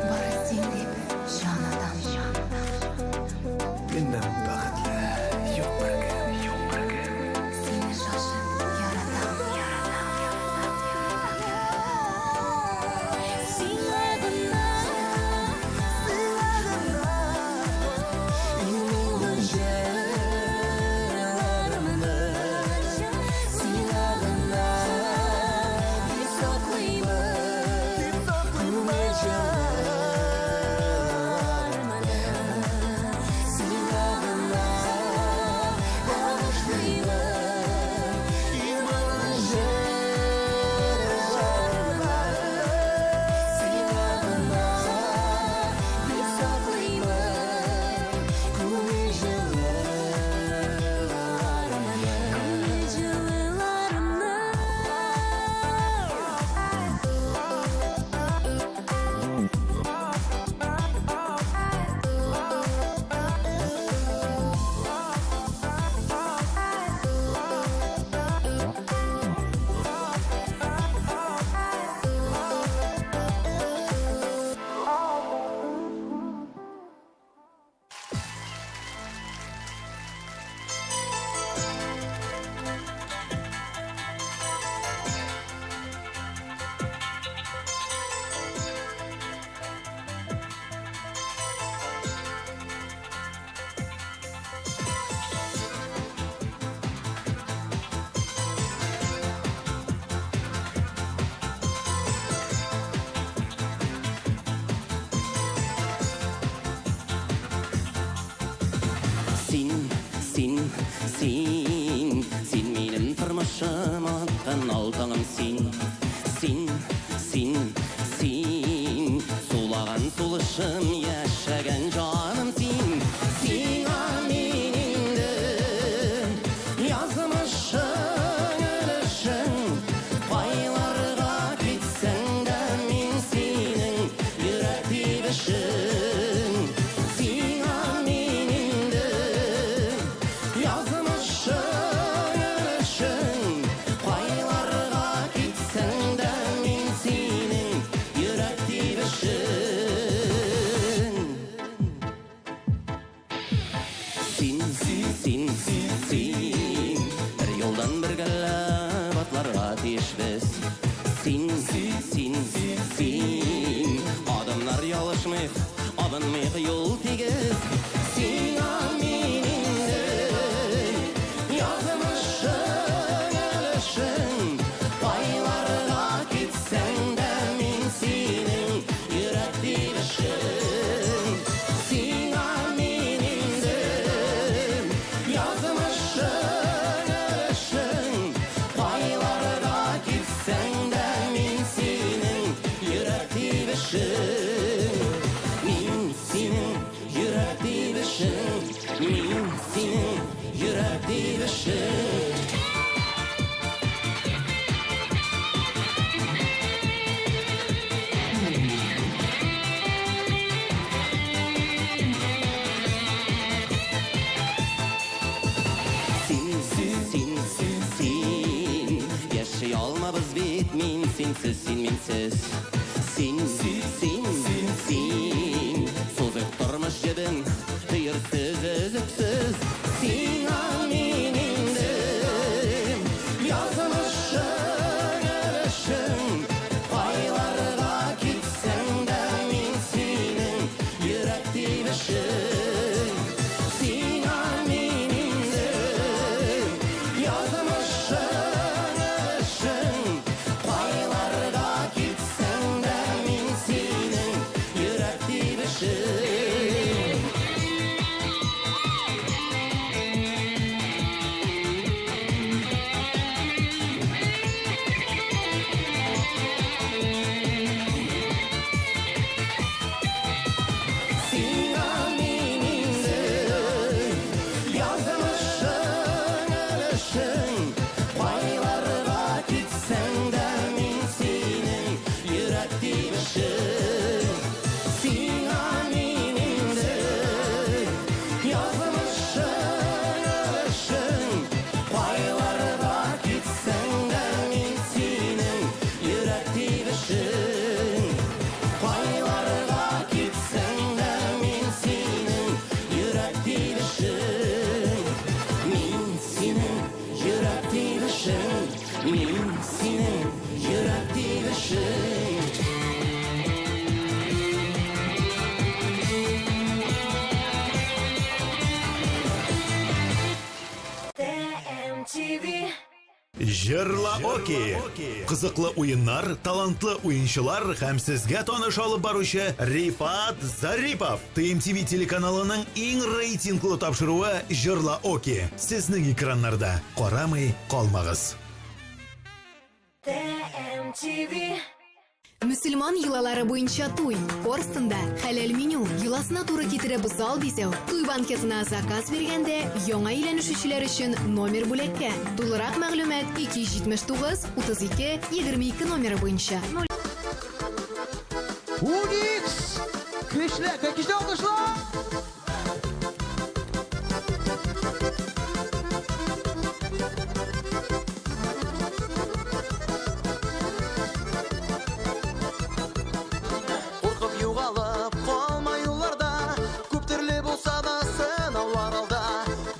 Бары син дип җан адам. Миннән бәхетле юк бер кем. Сине шашып яратам. Сиңа гына işin Sin yaşay olmabız bit min sinsiz sin minsiz Sin Sozuk durmuş jibin Hıyırsız özüksüz Sin aminindim Yazılışın ölüşün Paylarda gitsen de min sinin Yürek divişin Sin aminindim Yazılışın ölüşün Paylarda gitsen de min sinin Yürek divişin Sin aminindim Yazılışın ölüşün Paylarda gitsen de min sinin Yürek divişin Sin aminindim Yazılışın ölüşün Paylarda gitsen de min sinin Yürek divişin Paylarda gitsen de min sinin Yürek divişin Min sinin yürek divişin Min sinin yürek divişin TMTV. Жырла Оки. Кызыклы уеннар, талантлы уенчылар һәм сезгә таныш алып баручы Рифат Зарипов. ТМТV телеканалының иң рейтинглы тапшыруы Жырла Оки. Сезнең экраннарда. Карамый калмагыз. TMTV. Мөселман йолалары буенча туй. Орстында хәләл меню, йоласына туры китереп зал бизәү. Туй банкетына заказ бергәндә яңа өйләнешүчеләр өчен номер бүләккә. Тулырак мәгълүмат 279 32 22 номеры буенча. Уникс! Көчле алкышлар! Куркып югалып калма юлларда Күп төрле булса да сынаулар алда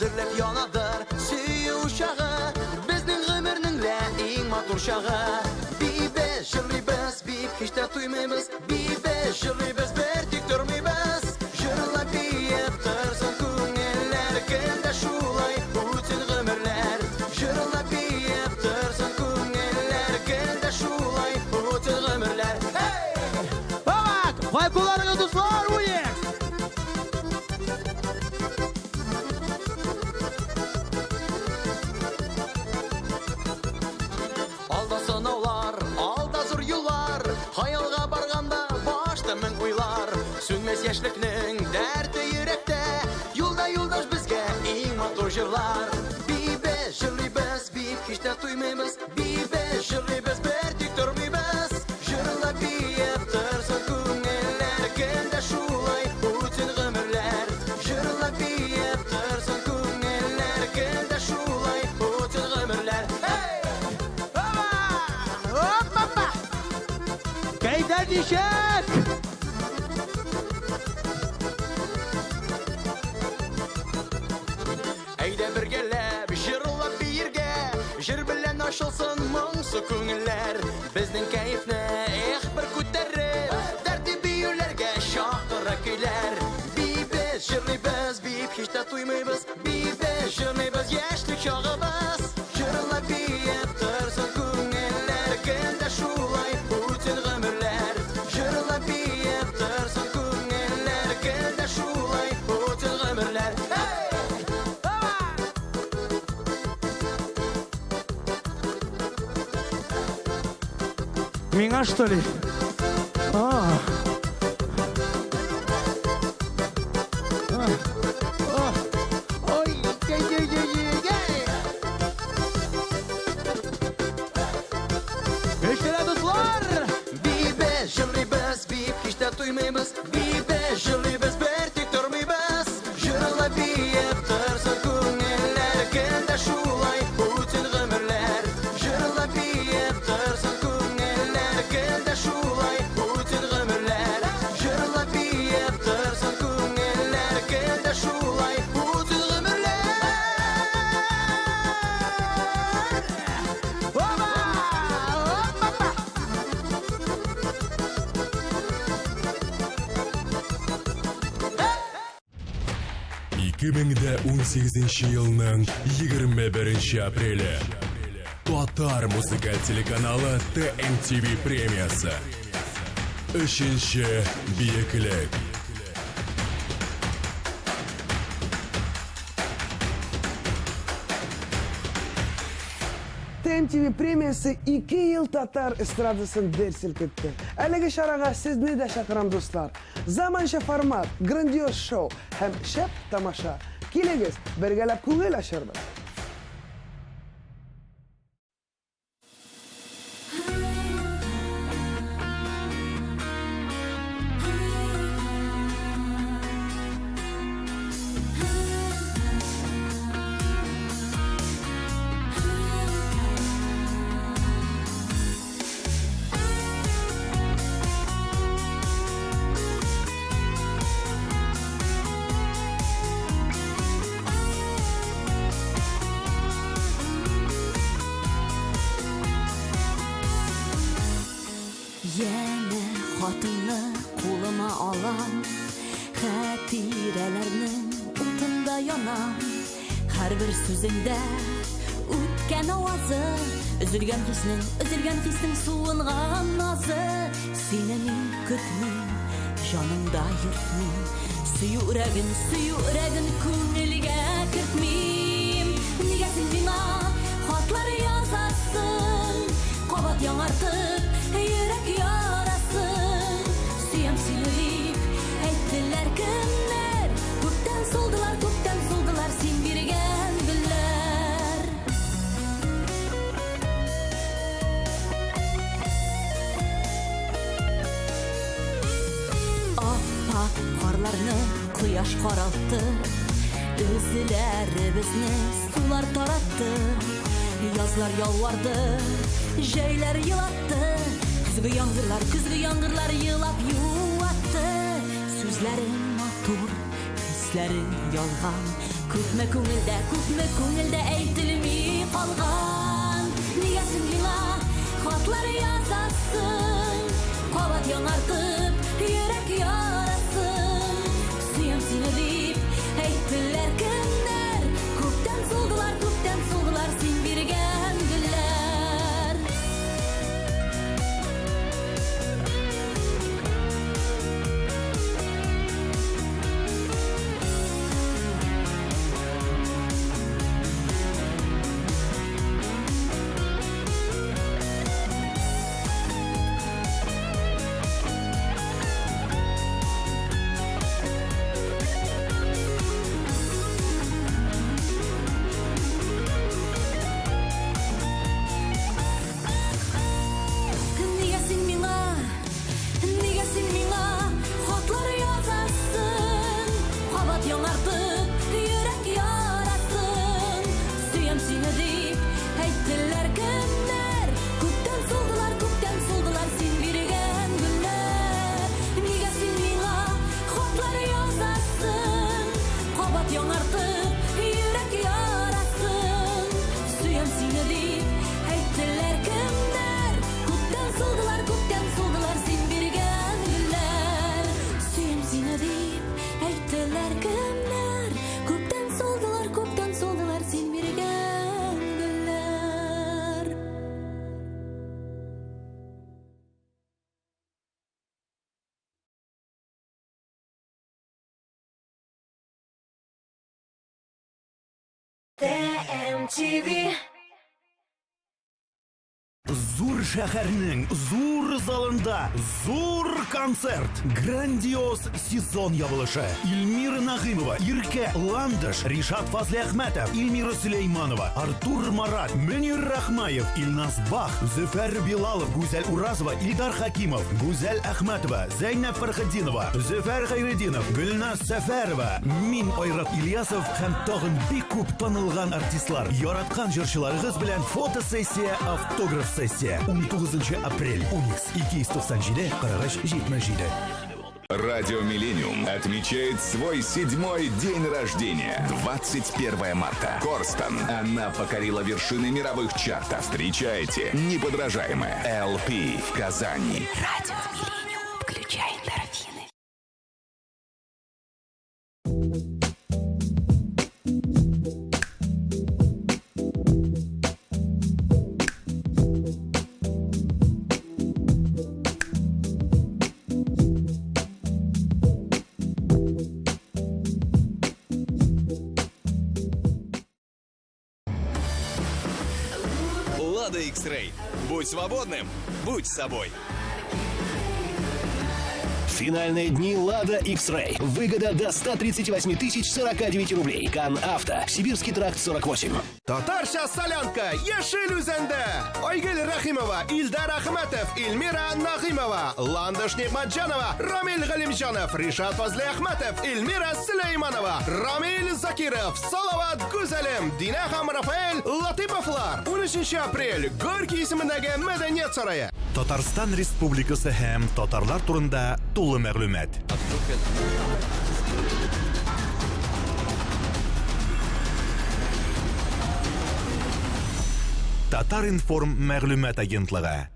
Дөрләп янадыр сөю чагы Безнең гомернең лә иң матур чагы Бибез җырлыйбыз, бик һич тә туймыйбыз Бибез җырлыйбыз, бер тик тормыйбыз Җырлап биеп торсын күңелләр Кемдә шулай үтсен гомерләр Җырлап биеп торсын күңелләр Кемдә шулай үтсен гомерләр Vai colarga dos Unik! Алда сынаулар, алда зур юллар Хаялга барганда башта мең уйлар Сүнмәс яшьлекнең дәрте йөрәктә Юлда юлдаш безгә иң матур җырлар Бибез җырлыйбыз, бик һич тә туймыйбыз Бибез җырлыйбыз, бер тик тормыйбыз Җырлап биеп торсын күңелләр Кемдә шулай үтсен гомерләр Җырлап биеп торсын күңелләр Кемдә шулай үтсен гомерләр Кайда дишәк! Әйдә бергәләп җырлап биергә Җыр белән ачылсын моңсу күңелләр Безнең кәефне бер күтәреп Дәртле биюләргә чакыра көйләр Бибез җырлыйбыз, бик һич тә туймыйбыз Бибез җырлыйбыз, яшьлек чагыбыз Җырлап биеп торсын күңелләр Кемдә шулай үтсен гомерләр Җырлап биеп торсын күңелләр Кемдә шулай үтсен гомерләр Миңа, что ли? Ой, 2018 yılının 21 apreli. Tatar muzikal телеканалы TMTV премиясы. 3-ші биyiklік. TMTV премиясы 2 yıl татар эстрадасын дер селкетті. Әлігі шараға сізні де шақырам достар. Заманша формат, грандиоз шоу һәм шәп тамаша. Келегіз, бергәләп күңел ашырбыз. Yine xatını қолыма алам, хатирелернең утында янам. Һәрбер сүзеңдә үткән авазы, өзелгән хиснең суынган назы. Сине мин көтмим, җанымда йөртмим, сөйүрәген күңелгә кертмим. Нигә син миңа хатлар язасың, кабат яңартып yürek yarasın. Süyem sinirliyip ettiler günler. Kökten soldular sin birgen güller. Appak karlarını kıyaş karalttı. Üzülerimizni sular tarattı. Yazlar yalvardı, jeyler yılattı. Küzgü yangırlar yılap yuvattı. Sözlerin matur, hislerin yalgan. Küpme көңілде әйтілмей қалған. Неgesin миңа хатlar yazasın, қабат яңартып йөрәк ярасın. Сүйем сине дип әйттеләр кемнәр. Күптән солдылар син биргән гөлләр. TMTV. Зур шәһәрнең зур залында зур концерт. Грандиоз сезон ябылышы. Илмира Нагыймова, Ирке Ландыш, Ришат Фазли Әхмәтов, Илмира Сулейманова, Артур Марат, Мөнир Рахмаев, Илназ Бах, Зөфәр Билалов, Гүзәл Уразова, Илдар Хакимов, Гүзәл Әхмәтова, Зәйнәп Фәрхетдинова, Зөфәр Хәйретдинов, Гөлназ Сәфәрова, мин Айрат Ильясов һәм тагын бик күп танылган артистлар. Яраткан җырчыларыгыз белән фотосессия, автограф сессия. 19 апрель. Уникс 297-43-77. Радио Миллениум отмечает свой 7-й день рождения. 21 марта. Корстон. Она покорила вершины мировых чартов. Встречайте неподражаемая LP в Казани. Радио Миллениум. Включай эндорфины. Лада X-Ray. Будь свободным, будь собой. Финальные дни «Лада X-Ray». Выгода до 138 049 рублей. Кан Авто. Сибирский тракт 48. Татарша солянка Ешель үзәнде. Айгөл Рахимова, Илдар Ахматов, Эльмира Нагимова, Ландыш Нигматжанова, Рамиль Галимжанов, Ришат Фазли Ахматов, Эльмира Сулейманова, Рамиль Закиров, Салават Гүзәлем, Динахам Рафаэль, Латиповлар. 13 апрель. Горький исемендәге Мәдәният сарае. Татарстан Республикасы һәм татарлар турында тулы мәгълүмат. Татар информ мәгълүмат агентлыгы.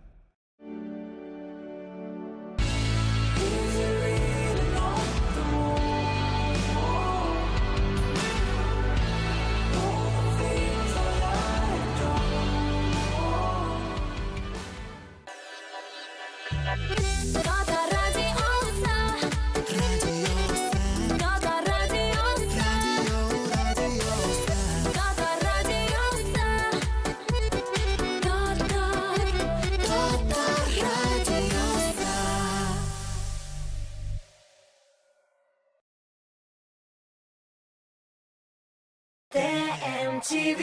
TMTV.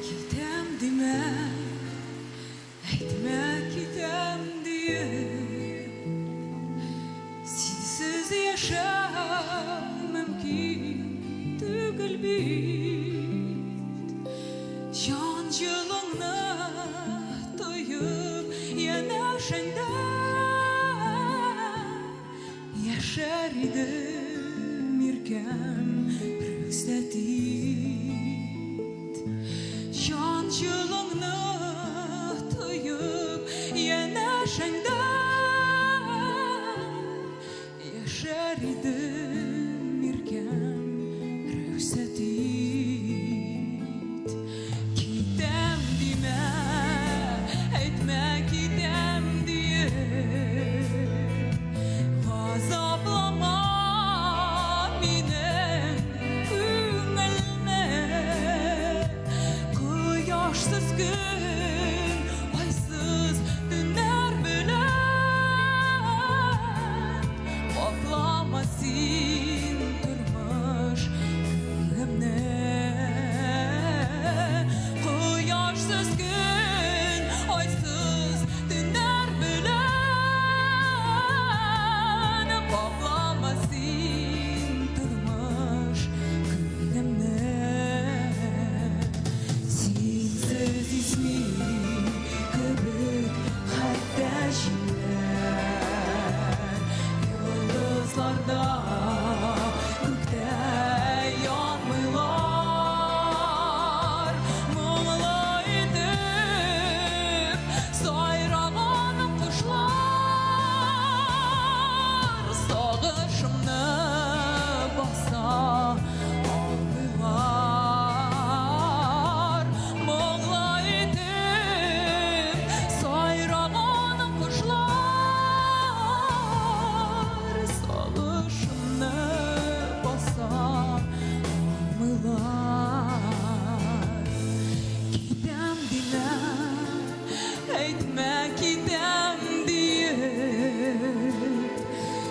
Gidem deme, etme gidem diye. Sensiz yaşam mümkün değil bit. Yancılığına doyup yanaşında yaşar idim irkem rüksletit. Yancılığına doyup yanaşında yaşar idim irkem rüksletit. Gidem deme, etme gidem diye. Gazaplama benim gönlüme. Kıyaşsız gün, aysız dünler bilen. Baklama sin durmuş gönlümne. Kıyaşsız gün, aysız dünler bilen. Baklama sin durmuş gönlümne. Sensiz ismin kıbrık hatta şiirler. Yıldızlarda gökte yanmıyorlar. Mumla edip sayrağan kuşlar. Sağışımı basa almıyorlar. Mumla edip sayrağan kuşlar. Sağışımı basa almıyorlar. Gidem dile, etme gidem diye.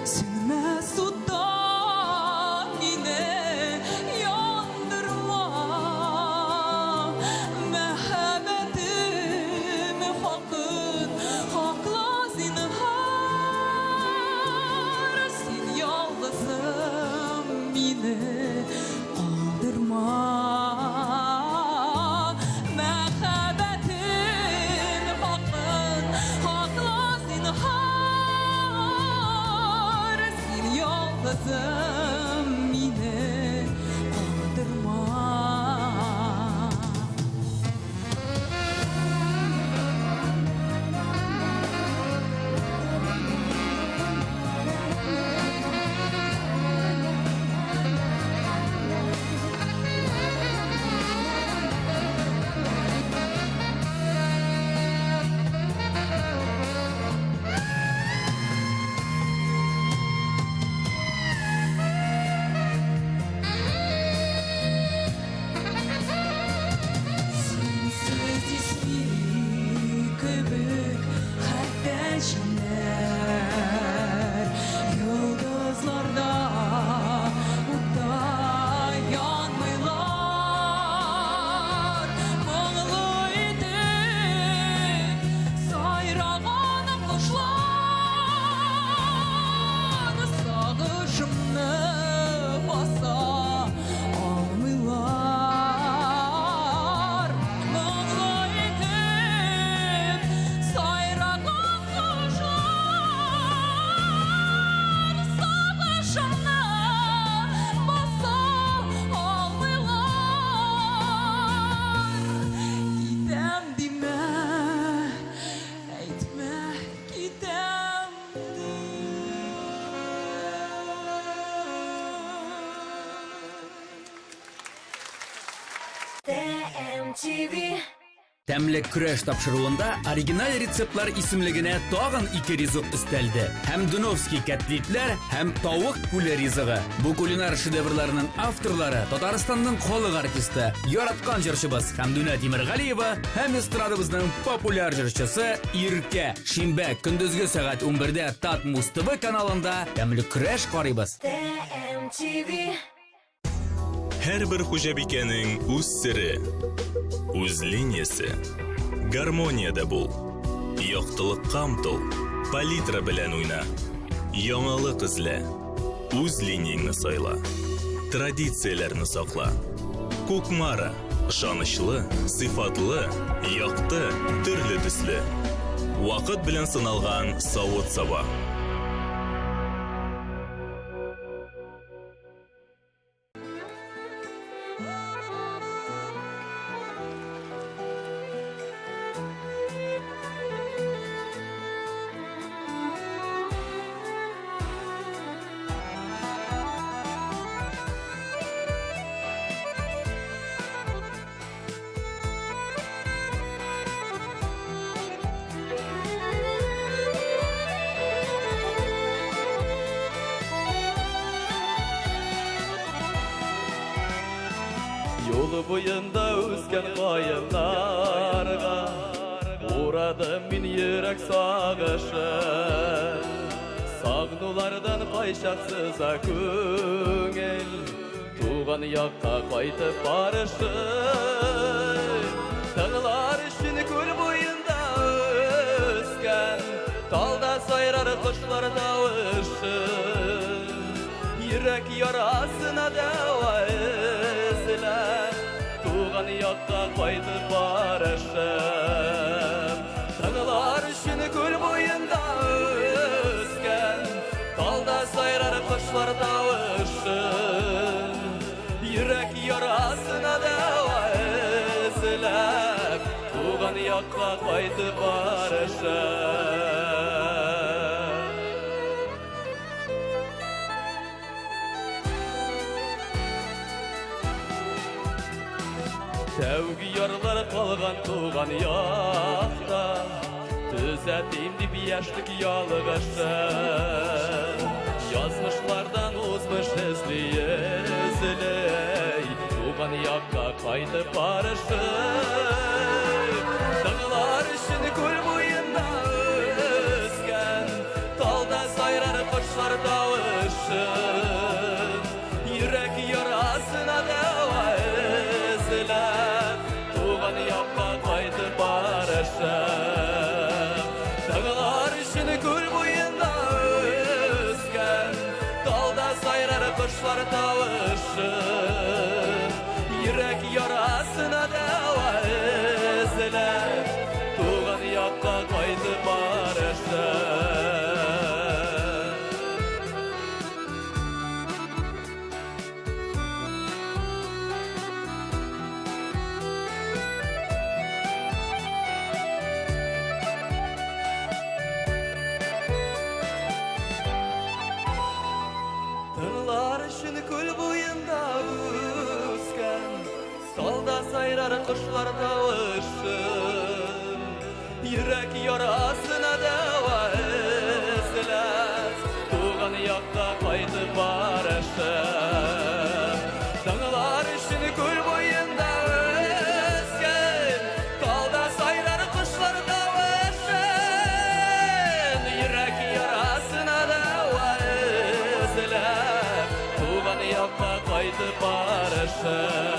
Sönmez sudan yine yandırma. Mehabbetimi hakkın, hakla zinhar. Sen yalnızım beni kandırma. Mehabbetim hakkın, hakla zinhar. Sen yalnızım beni kandırma. TMTV. Тәмлек күрәш тапшыруында оригинал рецептлар исемлегенә тагын 2 ризык өстәлде. Һәм Дуновский котлетлар, һәм тавык күле ризыгы. Бу кулинар шедеврларның авторлары Татарстанның халык артисты, яраткан җырчыбыз Хәмдүнә Тимергалиева һәм эстрадабызның популяр җырчысы Иркә. Шимбә көндезге сәгать 11-дә Татмус ТВ каналында тәмлек күрәш карыйбыз. TMTV. Һәрбер хуҗабикәнең үз сере, үз линиясе. Гармонияда бул. Яктылыкка омтыл, палитра белән уйна. Яңалык эзлә, үз линияңне сайла. Традицияләрне сакла. Кукмара, ышанычлы, сыйфатлы, якты, төрле төсле. Вакыт белән сыналган савыт-саба. Yolu boyunda üsken kayınlarga Uğradım min yürek sağışı Sağnulardan kayşaksıza köngel Tuğan yakka kaytıp barışı Tağlar için kül boyunda üsken Talda sayrar kuşlarda ışı Yürek yarasına deva izler Tuğan yakka kaydı barışım Tağlar için kül boyunda üsken Talda sayrar kuşlarda ışın Yürek yarasına deva izler Tuğan yakka kaydı barışım Sevgi yarlar kalgan tuğan yakta Düzelteyim dip yaşlık yalgışı Yazmışlardan uzmuş izley Tuğan yakka kaydı barışı Dağlar için kül boyunda üsken Talda sayrar kuşlar davışın Yürek yarasına deva izler Tuğan yakka kaydı barışım Dağlar için kül boyunda üsken Dalda sayrar kuşlar tavışın Yürek yarasına deva izler Tuğan yakka kaydı barışım sayrar kuşlar tavışın Yürek yarasına deva izler Tuğan yakka kaydı barışım Dağlar için kül boyunda üsken Talda sayrar kuşlar tavışın Yürek yarasına deva izler Tuğan yakka kaydı barışım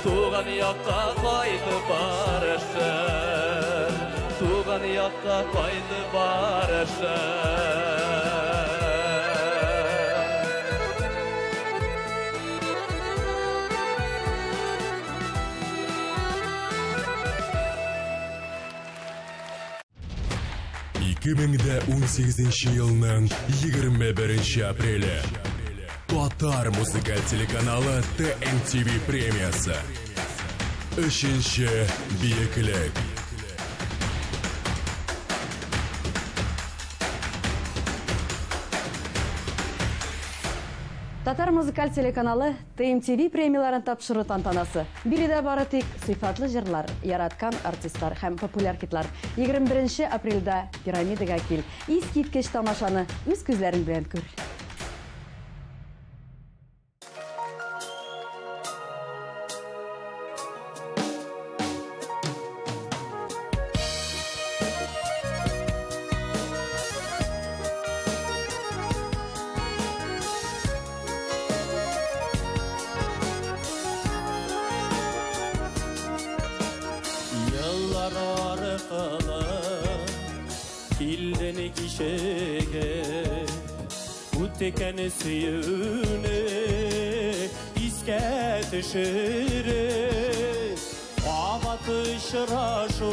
Tuğan yakka kaydı barışım Tuğan yakka kaydı barışım Yılның 21 апрелі Татар музыкаль телеканалы TMTV премиясы. Үшінші биеклік. Татар музыкаль телеканалы ТМТВ премияларын тапшыру тантанасы. Бириде бары тик сыйфатлы жырлар, яраткан артистлар һәм популяр хитлар. 21 апрельдә пирамидага кил. Искиткеч тамашаны үз күзләрең белән күр. Tekeni suyunu iske düşürür Avatışıra şu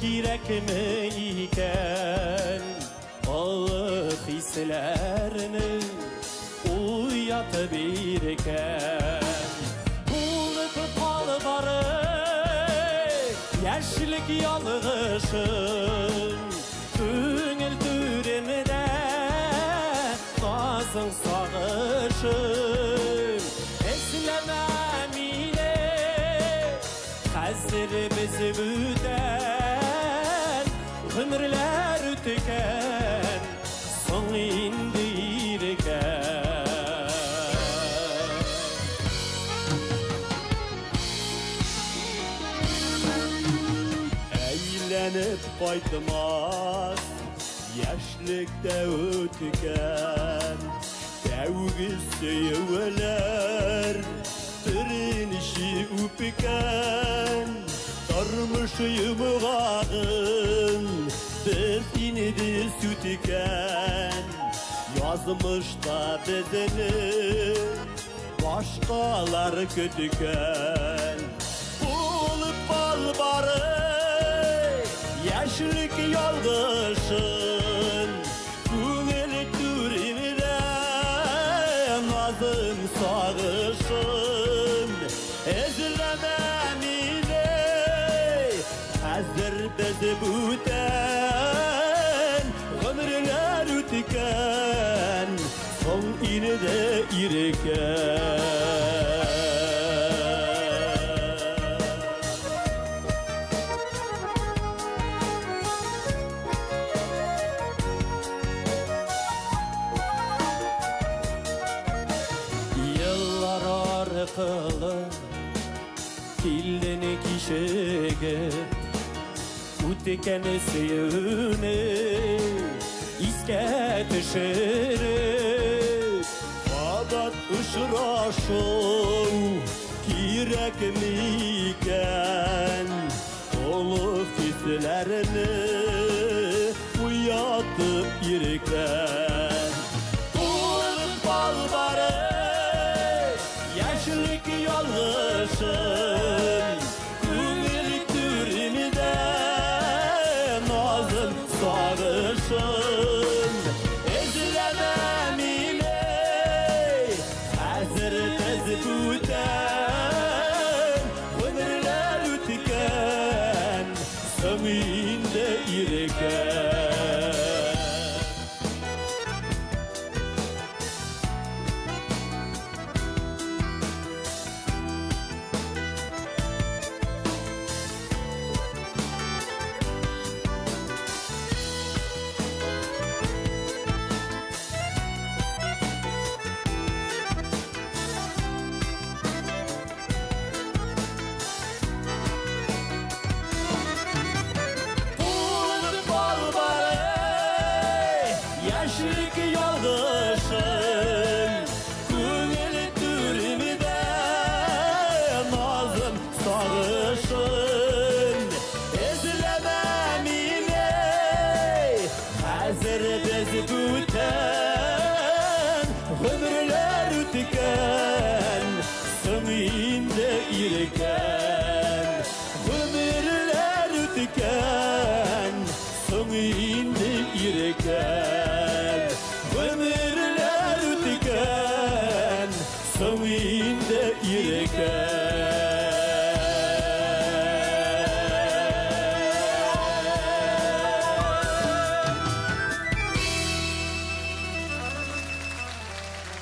girek mi iken Ağlık hislerini uyatabilirken Bulup kalbarı yaşlık yalğışın Tüngül türümde Nazın sağışın Eslemem ile Hazır bizi büten Ömürler tüken Son indirken Eğlenip kaytmaz Yaşlıkta ötüken Sevgisi yöveler Direnişi üpüken Sarmışı yumağın Defini de sütüken Yazmışta bedeni Başkalar kötüken Olup balbarı Yaşlık yalgışın Güngeli türümde Nazım sağışın Ezlemem ile Hazır bizi büten Ömürler ütüken Son inide irken Kildeni kişege Utekeni suyunu iske düşürür Fakat ışıraşu kirek miken Olup hislerini uyatıp irken Olup balbarı Yaşlık yalğışın Güngeli türümde Nazım sağışın Ezlemem ile Hazır tezbüten Ömürler ütüken Söminde irken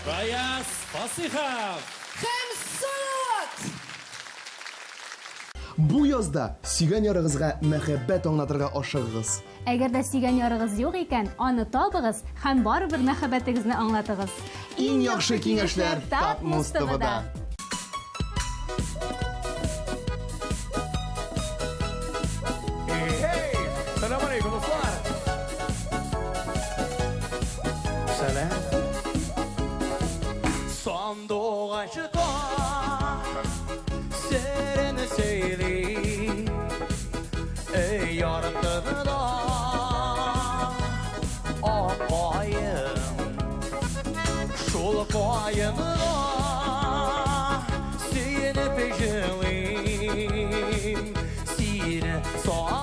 Раяс Фасихов. Һәм Салават. Бу язда сөйгән ярыгызга мәхәббәт аңлатырга ашыгыгыз. Әгәр дә сөйгән ярыгыз юк икән, аны табыгыз һәм барыбер мәхәббәтегезне аңлатыгыз. Иң яхшы киңәшләр Тап Муз ТВда. Selam aleyküm dostlar. Selam. Sandık aşıkta Serini söyleyeyim Ey yarattığını da Akbayım Şol koyunu da Seni peşinleyim Seni sağ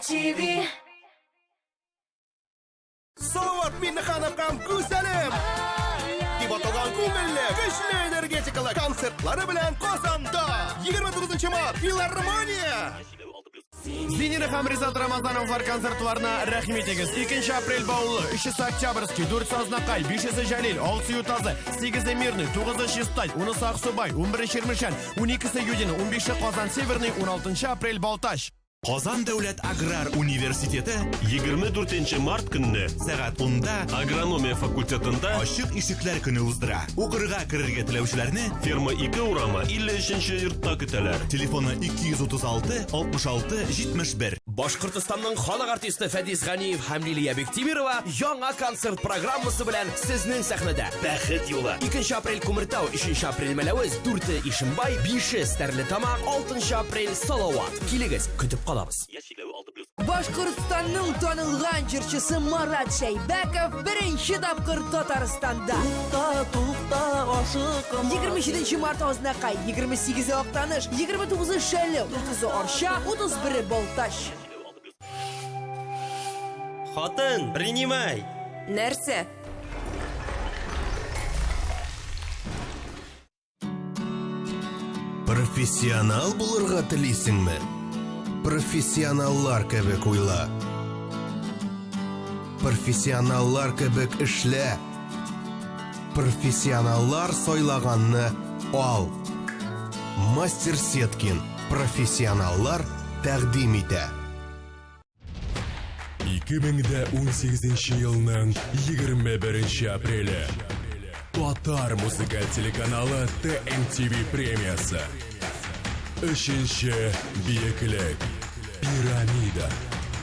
MTV. Салават Миннихановкам күзәлем! Дип аталган күңелле, көчле энергетикалы концертлары белән Казанда 29 март филармония! Зинина һәм Ризат Рамазановлар концертларына рәхим итегез. 2 апрель Баулы, 3 Октябрьский, 4 Азнакай, 5 Җәлил, 6 Ютазы, 8 Мирный, 9 Чистай, 10 Аксубай, 11 Чермешән, 12 Юдино, 15 Казан Северный, 16 апрель Балташ. Казан дәүләт аграр университеты 24 март көнне сәгать 10-да агрономия факультетында ачык ишекләр көне уздыра. Укырга керергә теләүчеләрне ферма 2 урамы 53-нче йортта көтәләр. Телефоны 236 66 71. Башкортстанның халык артисты Фәдис Ганиев һәм Лилия Бектимирова яңа концерт программасы белән сезнең сәхнәдә. Бәхет юлы. 2 апрель Күмертау, 3 апрель Мәләвез, 4 Ишембай, 5 Стәрлетамак, 6 апрель Салават. Килегез, көтеп калабыз. Башкортстанның танылган җырчысы Марат Шәйбәков беренче тапкыр Татарстанда. 27 март Азнакай, 28 Актаныш, 29 Шәле, 30 Арча, 31 Балтач. Хатын, принимай. Нәрсә? Профессионал булырга телисеңме? Профессионаллар кебек уйла. Профессионаллар кебек эшлә. Профессионаллар сайлаганны ал. Мастер Сеткин. Профессионаллар тәкъдим итә. 2018 елның 21 апреле Татар музыкаль телеканалы ТМТВ премиясы. Үшінші биеклек Пирамида.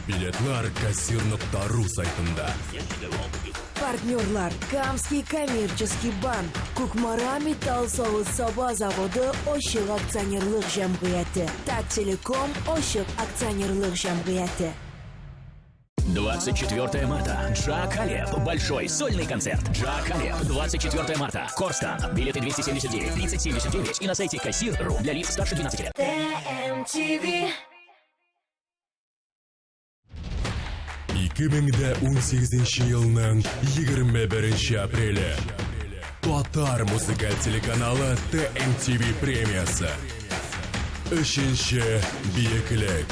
Билетлар кассир.ру сайтында. Партнерлар: Камский коммерческий банк, Кукмара металл савыт-саба заводы Ошык акционерлык җәмгыяте, Тателеком Ошык акционерлык җәмгыяте. 24 марта. Джа Калеб. Большой сольный концерт. Джа Калеб. 24 марта. Корстон. Билеты 279 3079 и на сайте кассир.ру для лиц старше 12 лет. TMTV. 2018 елның 21 апреле Татар музыкаль телеканалы ТМТВ премиясы. Үшінші биеклек.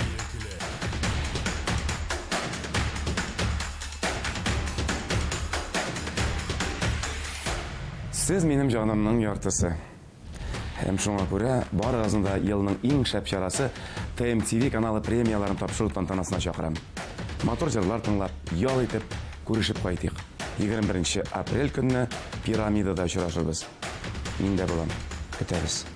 Сез минем жанымның яртысы. Һәм шуңа күрә барыгызны да елның иң шәп чарасы ТМТВ каналы премияларын тапшыру тантанасына чакырам. Мотор җырлар тыңлап, ял итеп, күрешеп кайтыйк. 21 апрель көнне Пирамидада очрашабыз. Мин дә булам. Көтәбез.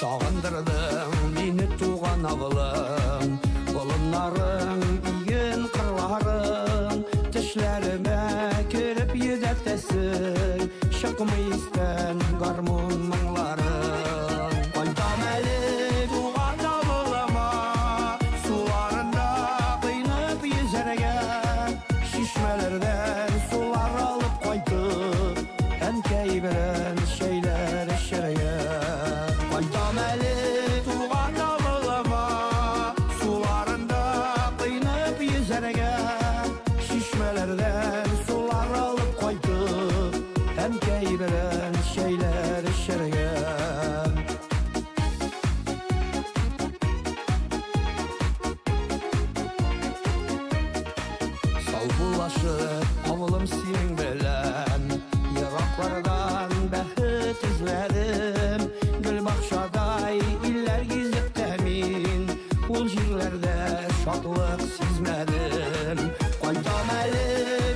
Сағындырдың мені туған авылың, Болынларың, иген қырларың, Тішлеріме керіп едәктесің, Шықмайстан гармон мұңларың. Қайтам әлі туған авылыма, Суларында қиынып езерге, Шишмелерден сулар алып қайтып, Әнкей бірін шейлер ішірге. Қайтам әлі туған авылыма, Суларында қиынып езерге, Шишмелерден сулар алып қайтып, Әнкей бірін шейлер ішірге. Сау булашып авылым сен белән, Ерақлардан бәхет ізләдім, Гүл бақшадай илләр гизеп тәмин, Ул җирләрдә шатлык сизмәдем. Кайтам әле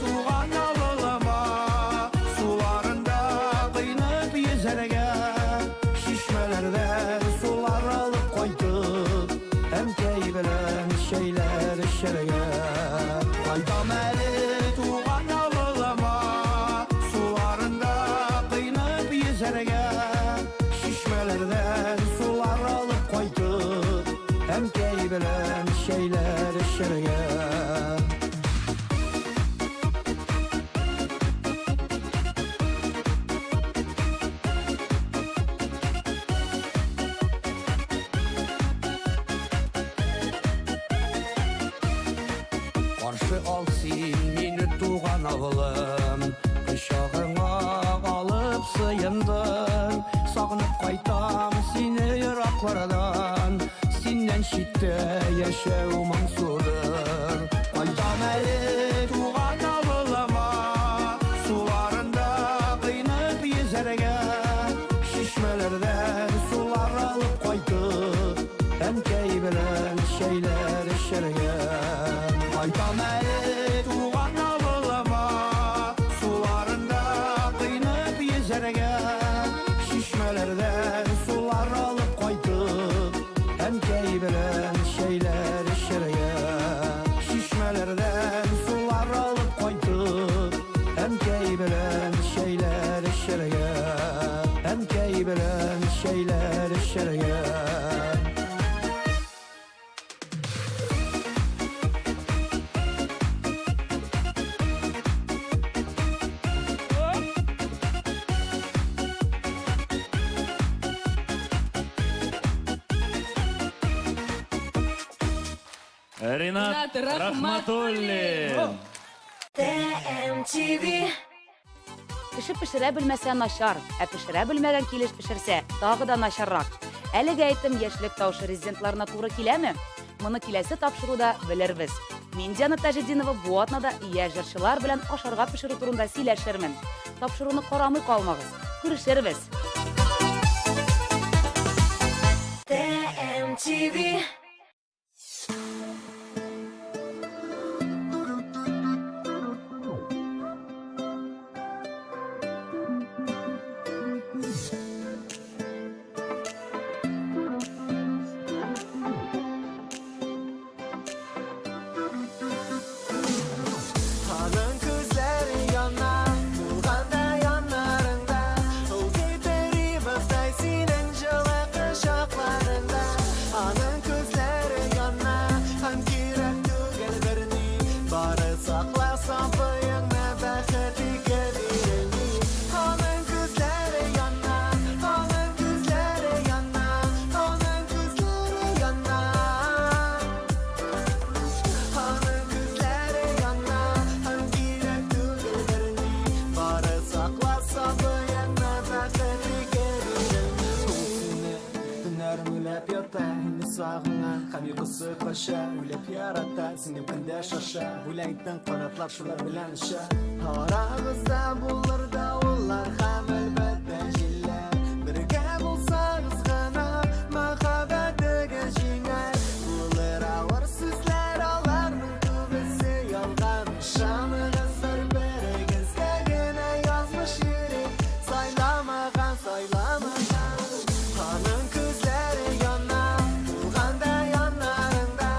туган авылыма, Суларында кыйнап йөзәргә, Шишмәләрдән сулар алып кайтып, Әнкәй белән шәйләр эшәргә. Кайтам әле туган авылыма, Суларында кыйнап йөзәргә, Шишмәләрдән сулар алып кайтып, Әнкәй белән шәйләр эшәргә. Каршы ал син мине туган авылым, Кочагыңа алып сыйындым, Сагынып кайтам сине ерактардан, Синнән читтә яшәү моңсудыр. Кайтам әле туган авылыма, Суларында кыйнап йөзәргә, Шишмәләрдән сулар алып кайтып, Әнкәй белән шәйләр эшәргә. Кайтам әлі туған ауылыма, суларында қиынып езерген, шишмелерден сулар алып қайтып, әнкей білін шейлер ішірген. Шишмелерден сулар алып қайтып, әнкей білін шейлер ішірген. Әнкей білін шейлер ішірген. Ринат Рахматуллин. TMTV. Кеше пешерә белмәсә начар, ә пешерә белмәгән килеш пешерсә, тагы да начаррак. Әлеге әйтем яшьлек таушы резидентларына туры киләме? Моны киләсе тапшыруда белербез. Мин Диана Тажетдинова бу атнада яшь җырчылар белән ашарга пешерү турында сөйләшермен. Тапшыруны карамый калмагыз. Күрешербез. TMTV. Hanın gözleri yanar, bulganda yanlarında, ol gideri bastaysinden жылы қышақларында. Hanın gözleri yanar, hem kirek түгел бірні, бары сақласам бұйыңна бәқіті кәдіріні. Hanın gözleri yanar, hanın gözleri yanar, hanın gözleri yanar. Hanın gözleri yanar, hem kirek түгел бірні, бары сақласам бұйыңна бәқіті кәдіріні. Көзіне түнәрім үләп ята, үнді сағыңа, һәм ұйқысы қаша, үләп ярата, сіңем кінде шаша, үләйттің қанатлар шулар білән ұша. Арағызда болыр даулар, һәм әлбәттә җилләр, бірге болсаңыз ғана, махаббәтіге жеңер. Булыр ауыр сүзләр, аларның түбесі ялған, шамығыз бір-бірігізге генә язмыш йөрек, сайламаған, сайламаған. Hanın gözleri yanar, bulganda yanlarında,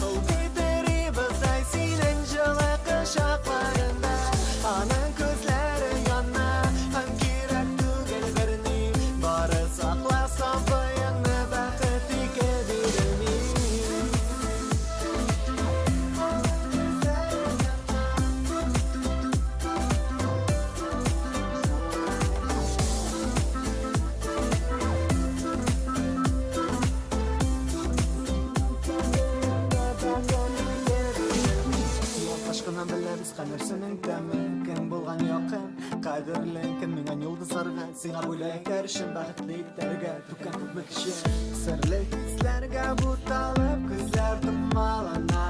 ol gideri bastaysinden жылы қышақларында. Hanın gözleri yanar, hem kirek түгел бірні, бары сақласам бұйыңны бәқіті кәдіріні. Aşkından bileriz kanırsının temi, kim bulgan yokum, kadirlin, kim mingan yıldızlarga, sina bulayık erişim, bəxtli itlərgə, tukan tutma kişi. Sırlı hislərgə bu talep, kızlar tımmalana,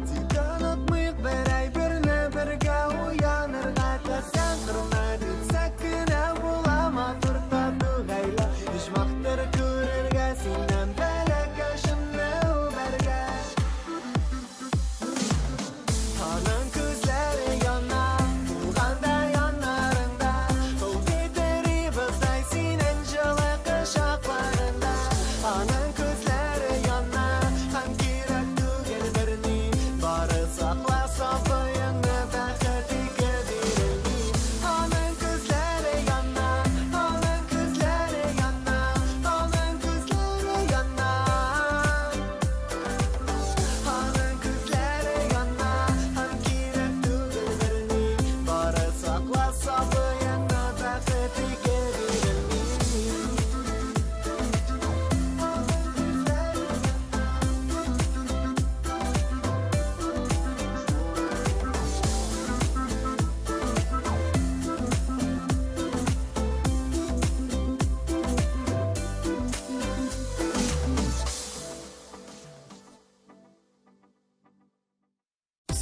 tek unutmayıq bir ay birine birgə uyanırga, təsən qırma dütsək günə bulama, turta tuğayla, düşmaktır körürgə, sindən bələk yaşımda ubergə. Hanın gözleri yanar, bulganda yanlarında, ol gideri bastaysinden жылы қышақларында. Hanın gözleri yanar, hem kirek түгел бірні,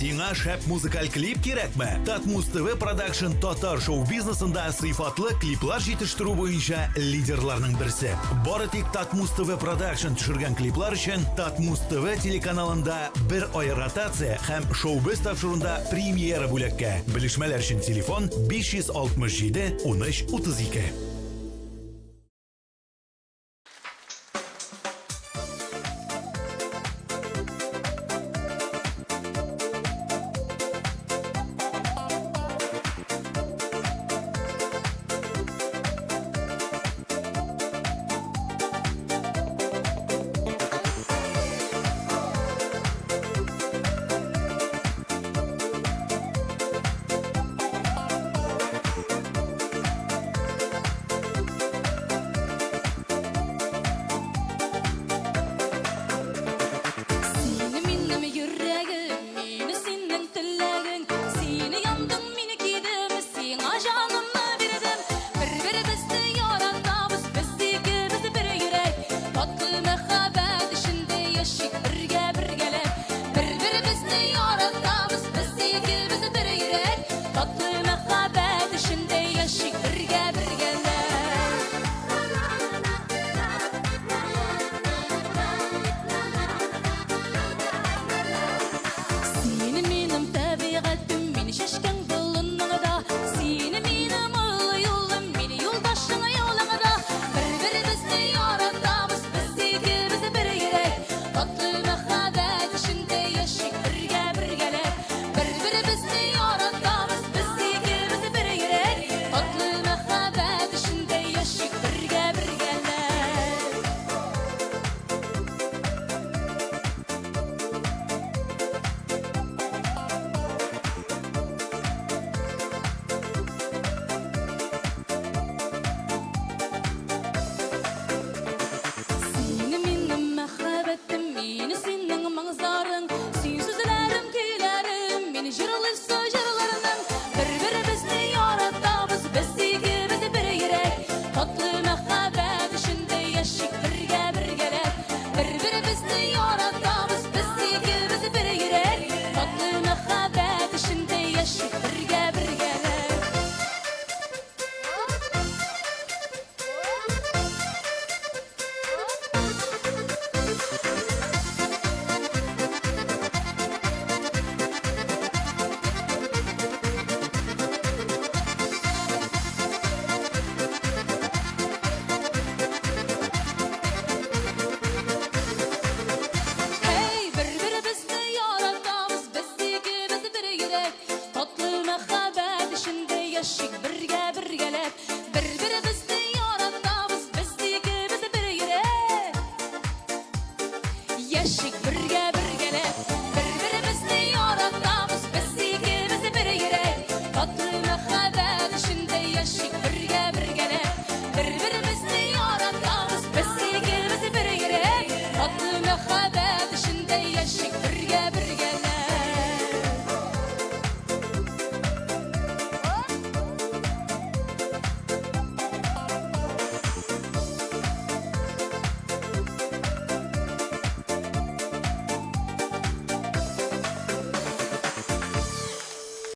Сиңа шәп музыкаль клип кирәкме? Татмус ТВ Продакшн татар шоу-бизнесында сыйфатлы клиплар җитештерү буенча лидерларның берсе. Бары тик Татмус ТВ Продакшн төшергән клиплар өчен Татмус ТВ телеканалында бер ай ротация һәм шоу-биз тапшыруда премьера бүләккә. Белешмәләр өчен телефон 567 13 32.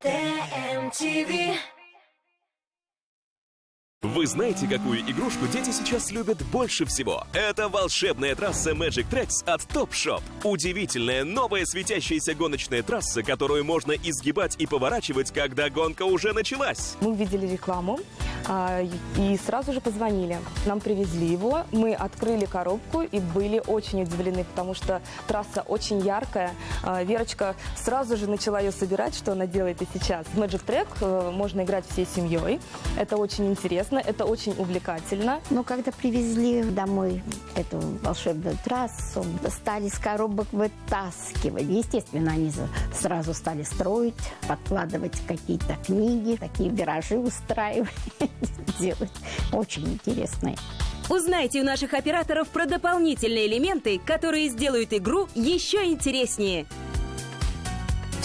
ТМТV. Вы знаете, какую игрушку дети сейчас любят больше всего? Это волшебная трасса Magic Tracks от Top Shop. Удивительная новая светящаяся гоночная трасса, которую можно изгибать и поворачивать, когда гонка уже началась. Мы увидели рекламу и сразу же позвонили. Нам привезли его, мы открыли коробку и были очень удивлены, потому что трасса очень яркая. Верочка сразу же начала ее собирать, что она делает и сейчас. В Magic Track можно играть всей семьей. Это очень интересно, это очень увлекательно. Но когда привезли домой эту волшебную трассу, стали с коробок вытаскивать. Естественно, они сразу стали строить, подкладывать какие-то книги, такие виражи устраивать, делать. Очень интересно. Узнайте у наших операторов про дополнительные элементы, которые сделают игру еще интереснее.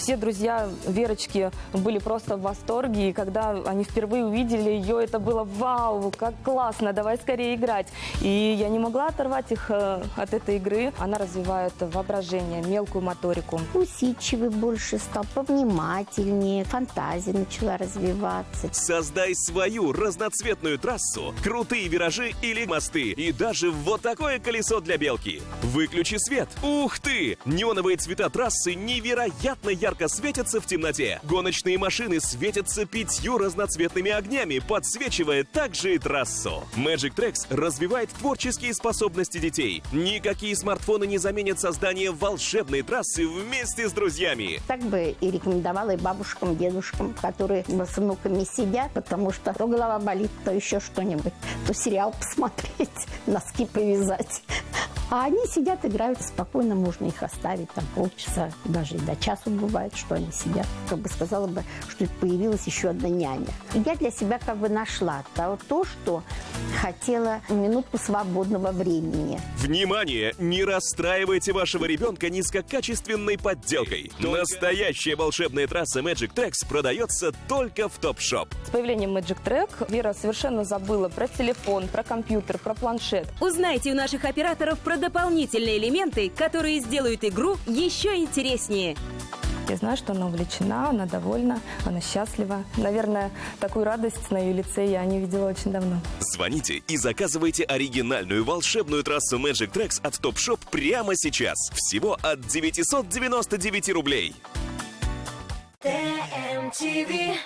Все друзья Верочки были просто в восторге, и когда они впервые увидели ее, это было вау, как классно, давай скорее играть. И я не могла оторвать их от этой игры. Она развивает воображение, мелкую моторику. Усидчивый больше стал, повнимательнее, фантазия начала развиваться. Создай свою разноцветную трассу, крутые виражи или мосты, и даже вот такое колесо для белки. Выключи свет. Ух ты! Неоновые цвета трассы невероятно ярко светятся в темноте. Гоночные машины светятся 5 разноцветными огнями, подсвечивая также и трассу. Magic Tracks развивает творческие способности детей. Никакие смартфоны не заменят создание волшебной трассы вместе с друзьями. Так бы и рекомендовала и бабушкам, дедушкам, которые с внуками сидят, потому что то голова болит, то еще что-нибудь, то сериал посмотреть, носки повязать. А они сидят, играют спокойно, можно их оставить там полчаса, даже и до часу бывает, что они сидят. Как бы сказала бы, что появилась еще одна няня. И я для себя как бы нашла то, что хотела, минутку свободного времени. Внимание! Не расстраивайте вашего ребенка низкокачественной подделкой. Настоящая волшебная трасса Magic Tracks продается только в Топ-Шоп. С появлением Magic Track Вера совершенно забыла про телефон, про компьютер, про планшет. Узнайте у наших операторов про дополнительные элементы, которые сделают игру еще интереснее. Я знаю, что она увлечена, она довольна, она счастлива. Наверное, такую радость на ее лице я не видела очень давно. Звоните и заказывайте оригинальную волшебную трассу Magic Tracks от Топ-Шоп прямо сейчас. Всего от 999 рублей. TMTV.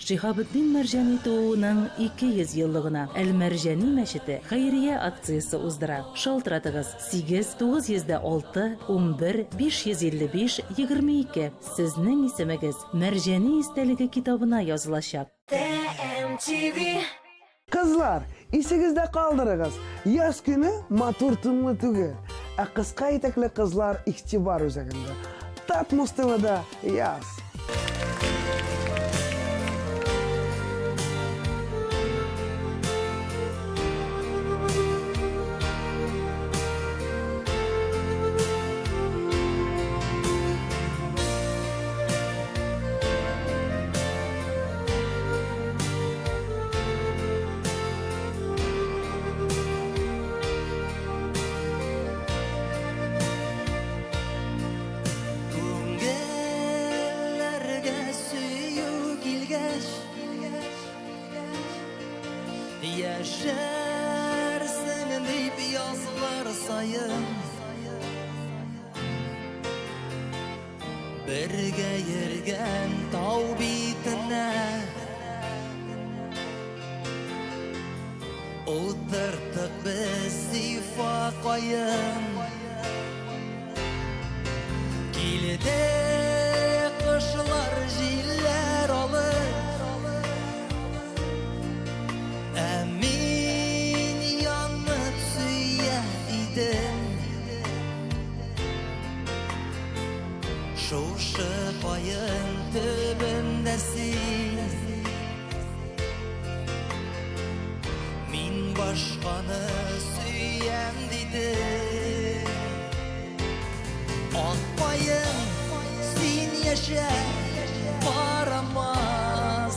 Шиһабетдин Мәрҗани тууының 200 еллыгына Әл-Мәрҗани мәчете хәйрия акциясы уздыра. Шалтыратыгыз 8-906 11 555 22. Сезнең исемегез Мәрҗани истәлеге китабына язылачак. TMTV. Kızlar, isingizde kaldırınız. Yaz günü matur tımlı tügü. Kıska etekli kızlar ihtibar üzerinde. Tat Mustafa'da yaz. Yaşarsın deyip yazlar sayın Birge yergen tau bitine O'tirtib biz zifa qoyim Keldi qishlar jillar olib Amin yanıp suya idim Şu şıpayın tübündesin Min başkanı suyem dedim Akbayım yaşa Qarama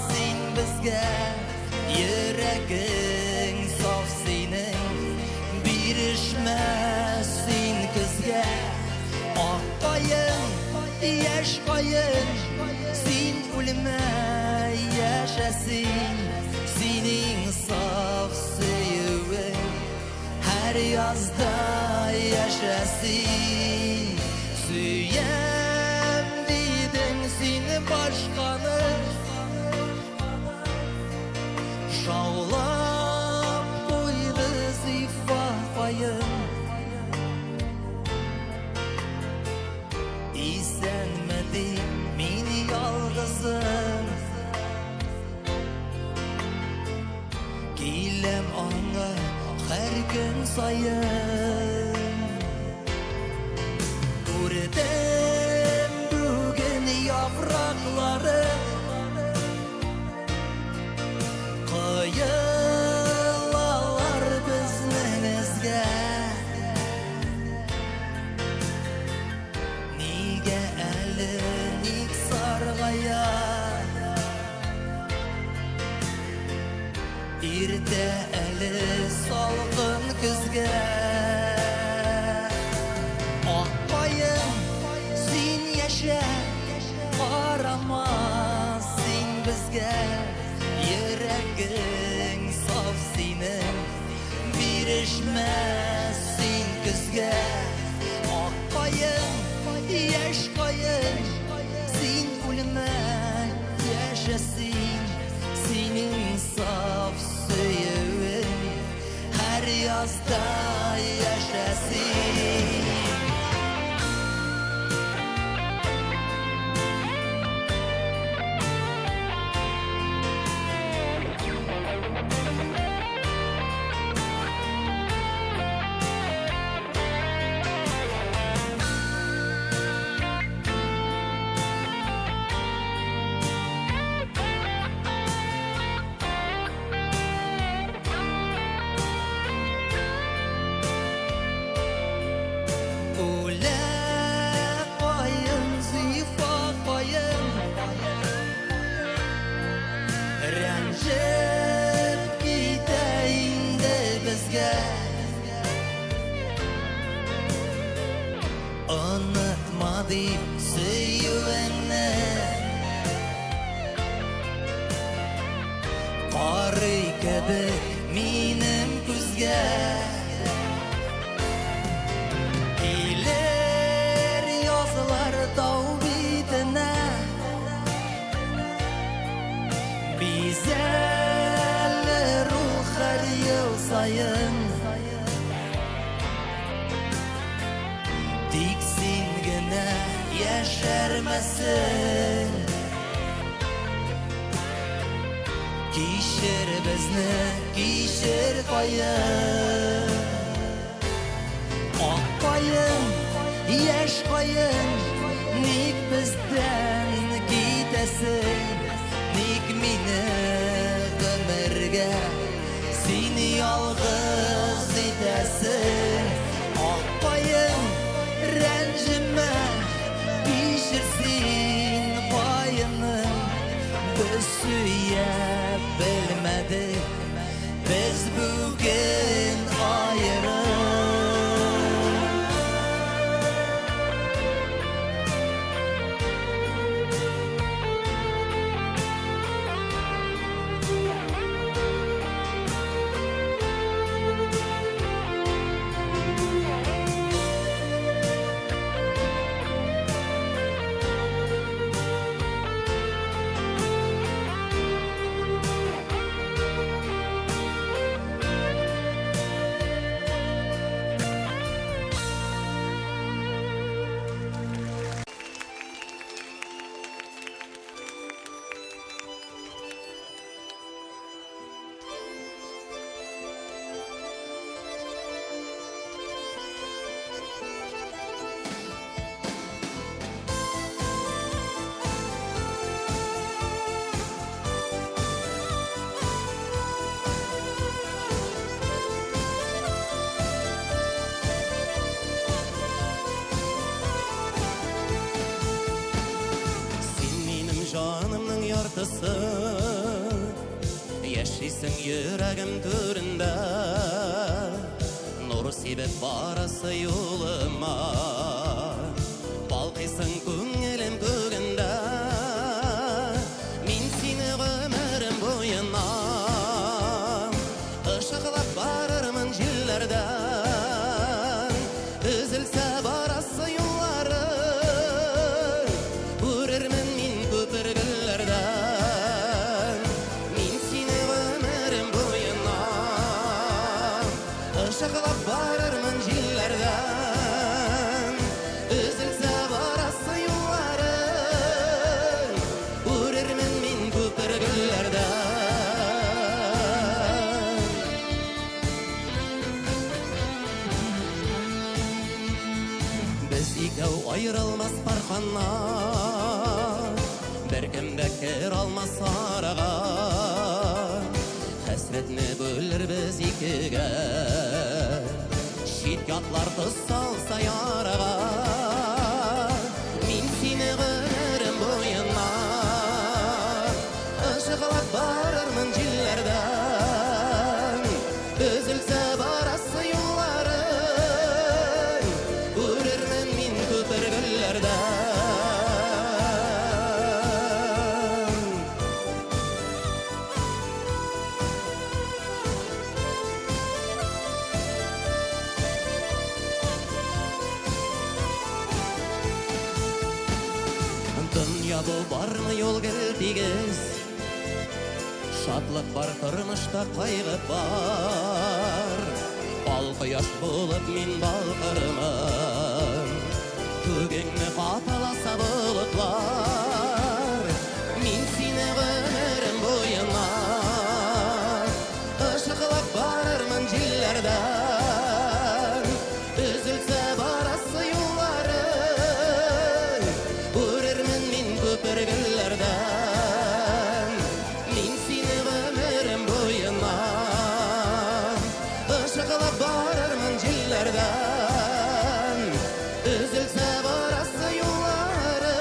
sen bizga Yüraging sof sening Birishmasin kizga Oq qoyin, yash qoyin Sen o'lmay yashasin Sening sof sevging Har yozda yashasin Suyam deding seni boshqani Şavlab qo'ydi zifofoyim Esanmidi meni yolg'izim Kelam ona har kun sayin Ko'rdim bugun yaproqlari Qo'yilar bizimizga Nega alinik sarg'aya Erta ali solqin kuzga Oq qoyin sen yasha Qarama sen bizga Yuraging sof sening Birishmasin kuzga Oq qoyin, yash qoyin Sen o'lmay yashasin Sening sof suyuving Har yozda yashasin Unutmadı sevgini Qarı kabi menim kuzga Kelir yozlar tog' betine Bezali ruh har yil sayin Tiksingina yasharmasin Kishir bizni, kishir qoyin Oq qoyin, yash qoyin Nek bizdan ketasin Nek meni g'umrga Seni yolg'iz etasin Oq qoyin ranjima pishirsin qoyinim Biz suyab bilmadik Biz bugun ayrim яртысы Яшисің йөрәгем түрендә Нур сибеп барасы юлыма Балкыйсың күңелем көгендә Мин сине гомерем буена Ышыклап барырмын җилләрдән Үзелсә барасы юллары Күрермен мин күпергелләрдән Мин сине гомерем буена Ышыклап барырмын җилләрдән Үзелсә барасы юллары Күрермен мин күпергелләрдән Без икәү айрылмас парханнар Беркем дә кер алмас арага Хәсрәтне бөлербез икегә Шит ятлар тоз салса ярага Мин сине гомерем буена Ышыклап барырмын җилләрдән Өзелсә барасы юллары Күрермен мин күпергелләрдән Дөнья бу бармы юл гел тигез Шатлык бар тормышта кайгы бар Ал кояш булып мин балкырмын Күгеңне капаласа болытлар Мин сине гомерем буена Ышыклап барырмын җилләрдән Үзелсә барасы юллары Күрермен мин күпергелләрдән Мин сине гомерем буена Ышыклап барырмын җилләрдән Үзелсә барасы юллары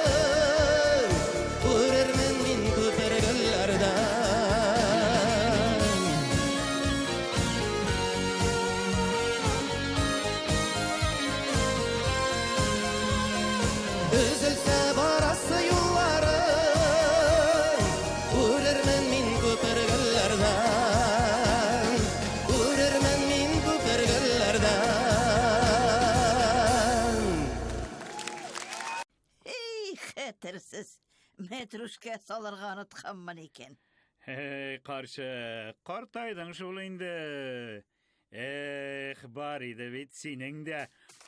Күрермен мин күпергелләрдән Үзелсә барасы юллары Күрермен мин күпергелләрдән Күрермен мин күпергелләрдән Ей, хәтерсез. Метрушка салырга онытканмын икән. Hey, qarşı, qartaydın şul indi. Бар иде бит синең дә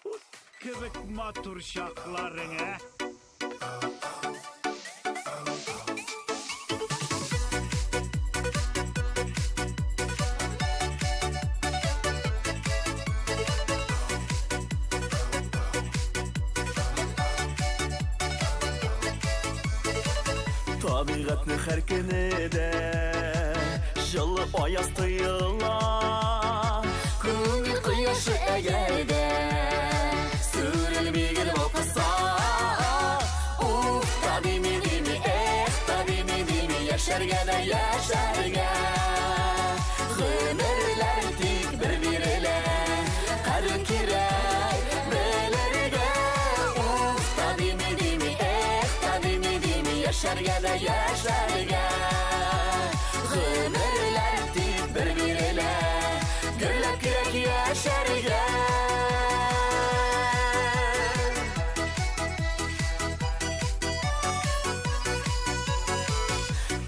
ут кебек матур шакларың, Табигатны һәр көнедә җылы аяз тоела Күңел кояшы әгәрдә сүрелмигел вакыса Уф, табими, яшәргә дә яшәргә Гомерләр тик бер бирелә Кадер кирәк белергә Уф, табими, яшәргә дә яшәргә Гомерләр тик бер бирелә Гөрләп кирәк яшәргә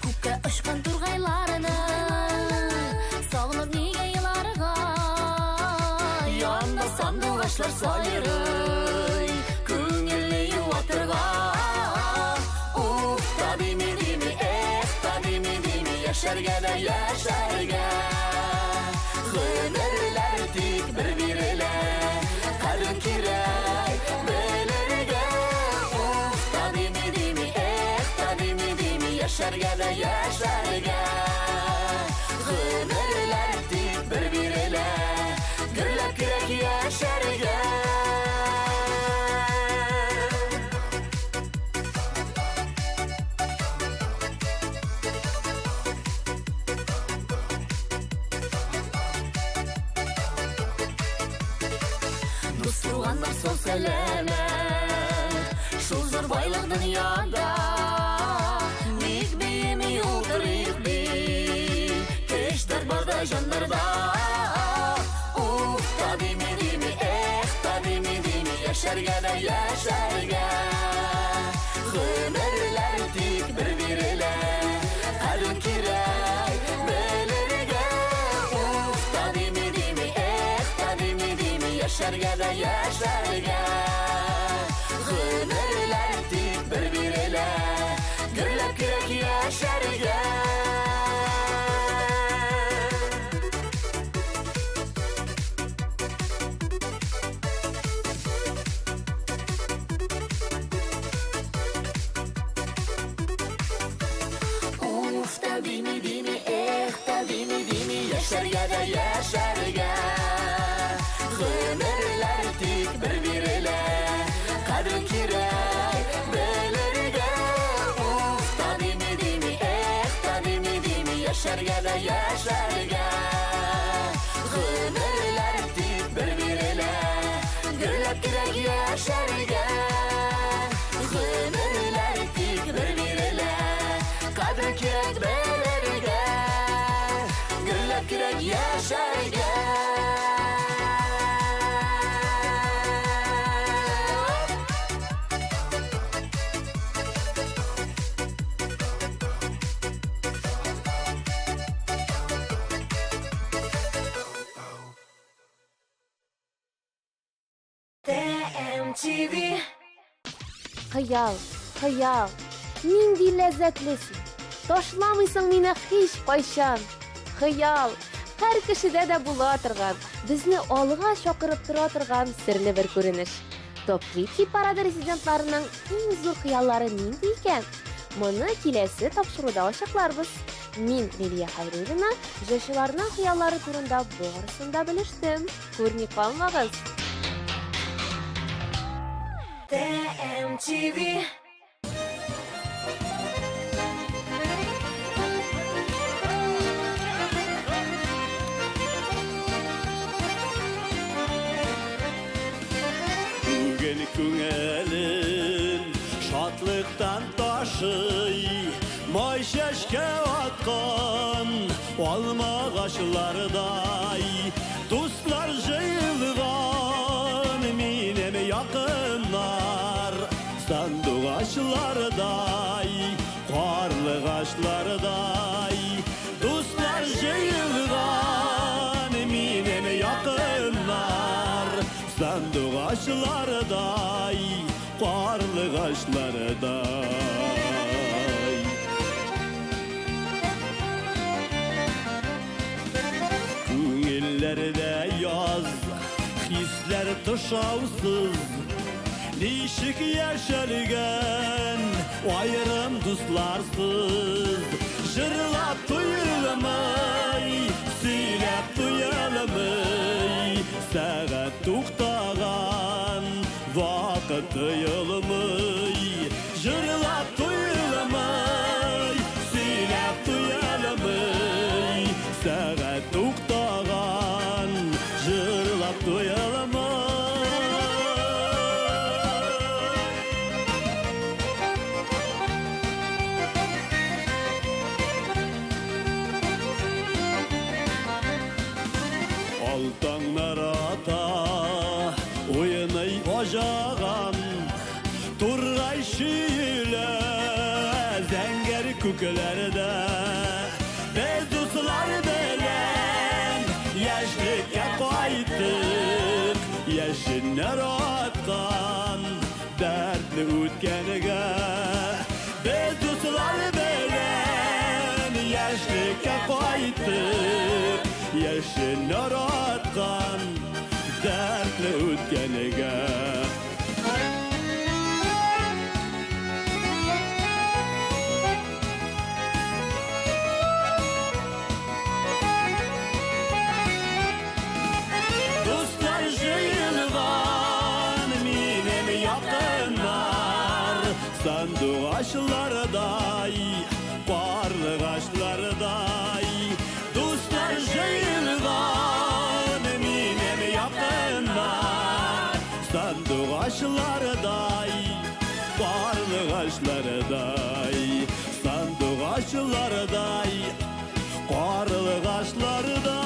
Күккә очкан тургайларны Сагынып нигә еларга Янда сандугачлар сайрый Күңелне юатырга Уф, табими, яшәргә дә яшәргә Гомерләр тик бер бирелә Кадер кирәк белергә Уф, табими, яшәргә дә яшәргә Гомерләр тик бер бирелә Гөрләп кирәк яшәргә сол сәлемін Шул зор байлық дүнияда Ник бейімі ұлтырық бей Кештер барда жандарда Уф, та деймі, эх, та деймі Яшәргә дә яшәргә Гомерләр тик бер-берелә Кадер кирәк белергә Уф, та деймі, эх, та деймі Яшәргә дә яшәргә Гомерләр тик бер-берелә Гөрләп кирәк яшәргә Уф, та деймі, эх, та деймі Яшәргә дә яшәргә Гомерләр тик бер-берелә Кадер кирәк белергә Уф, та деймі, эх, та деймі Яшәргә дә яшәргә Гомерләр тик бер-берелә Гөрләп кирәк яшәргә Гомерләр тик бер-берелә Кадер кирәк белергә Гөрләп кирәк яшәргә TMTV Хыял, хыял, нинди ләззәтлесең. Ташламыйсың мине һич кайчан. Хыял, һәр кешедә дә була торган, безне алга чакырып тора торган серле бер күренеш. Топ-3 парады резидентларының иң зур хыяллары нинди икән? Моны киләсе тапшыруда ачыкларбыз. Мин, Лилия Хайруллина, җырчыларның хыяллары турында барысын да белештем. Күрми калмагыз. TMTV Бүген күңелін шатлықтан ташый Май шәшкә атқан алма ағачлардай Дуслар жыйылган минем якыннар Сандугачлардай, карлыгачлардай Дуслар жыйылган минем якыннар Сандугачлардай, карлыгачлардай Күңелләрдә яз, хисләр тышаусыз Ничек яшәргән айрым дусларсыз Җырлап туйылмый, сөйләп туйылмый Сәгать туктаган, вакыт тыелмый Җырлап туйылмый, сөйләп туйылмый Сәгать туктаган, җырлап туйылмый Алтаңнар ата, уйный ажаган Тургай шийле, зәңгәр күкләрдә Без дуслар белән яшьлеккә кайттык Яшеннәр аткан дәртле үткәнгә Без дуслар белән яшьлеккә кайттык Яшеннәр аткан дәртле үткәнгә Дуслар җыелган минем якыннар Сандугачлардай, карлыгачлардай Дуслар җыелган минем якыннар ağaçlarday, sandık ağaçlarday, qarılık ağaçlarday.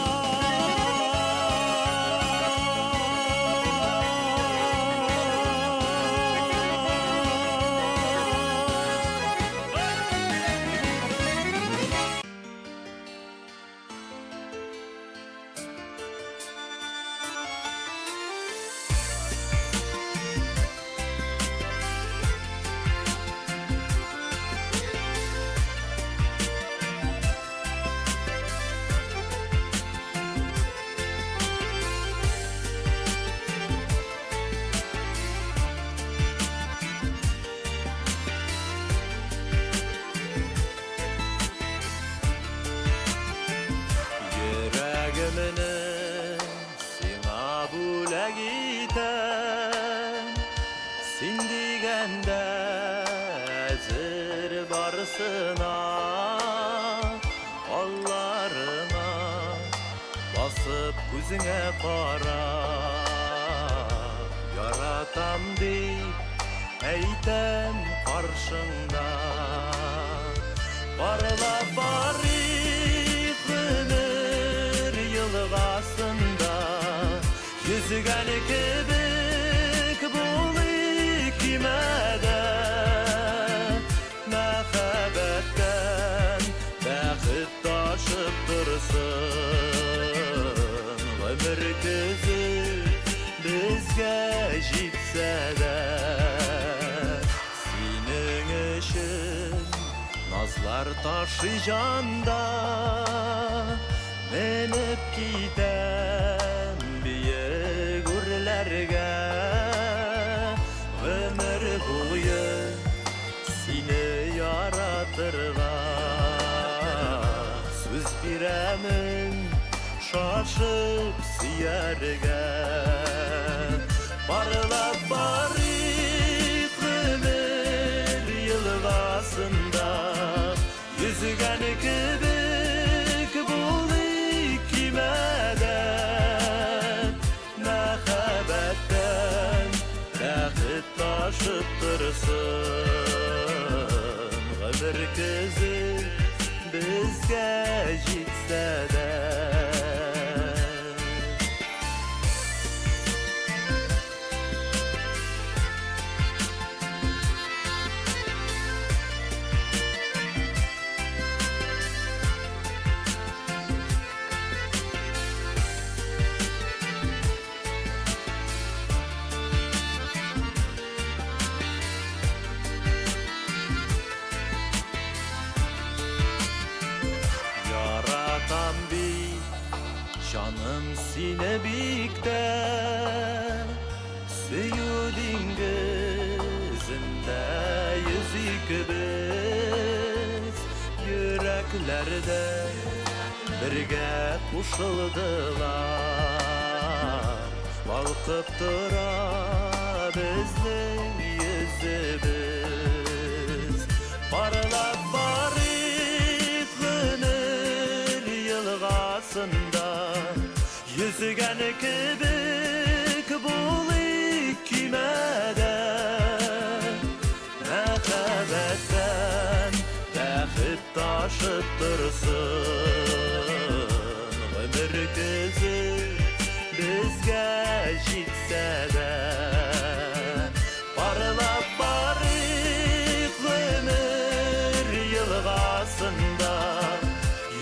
Yüreğimini sina bulak iten, sin digende ezir barısına, kollarına basıp gözüne kara. Yaratam deyip eytem karşında, parlap barip ömür yılgasında, yüzgen kibik bul ikimede, mehabetten bəxit taşıp dursun. Ömür közü bizge jitse de, senin için nazlar taşıyacağında, menip giden biye gürlerge, ömür boyu seni yaratırlar. Söz biremin şaşıp siyerge, parlap barip ömür yılgasında, yüzgen kibik bul ikimede, mehabetten bəxit taşıp dursun. Ömür közü bizge jitse de, yaratam bir canım sine bikte, süyüdün gözünde yüzük biz, yüreklerde birge kuşuldular, balkıp dura bizning yüzümüz, parlap barip gönül yılgasında, yüzgen kibik bul ikimede, mehabetten bəxit taşıp dursun. Ömür közü bizge jitse de, parlap barip ömür yılgasında,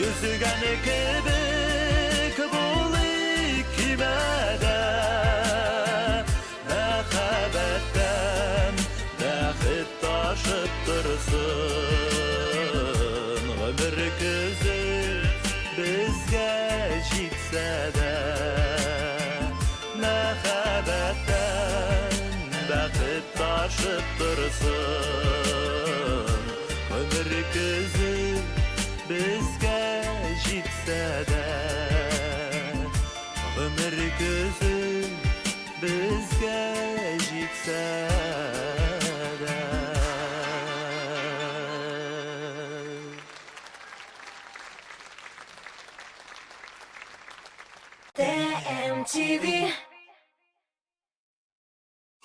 yüzgen kibik bul ikimede, mehabetten bəxit taşıp dursun. Ömür közü bizge jitse de, mehabetten bəxit taşıp dursun. Ömür közü bizge jitse de, ömür közü bizge jitse de. TMTV.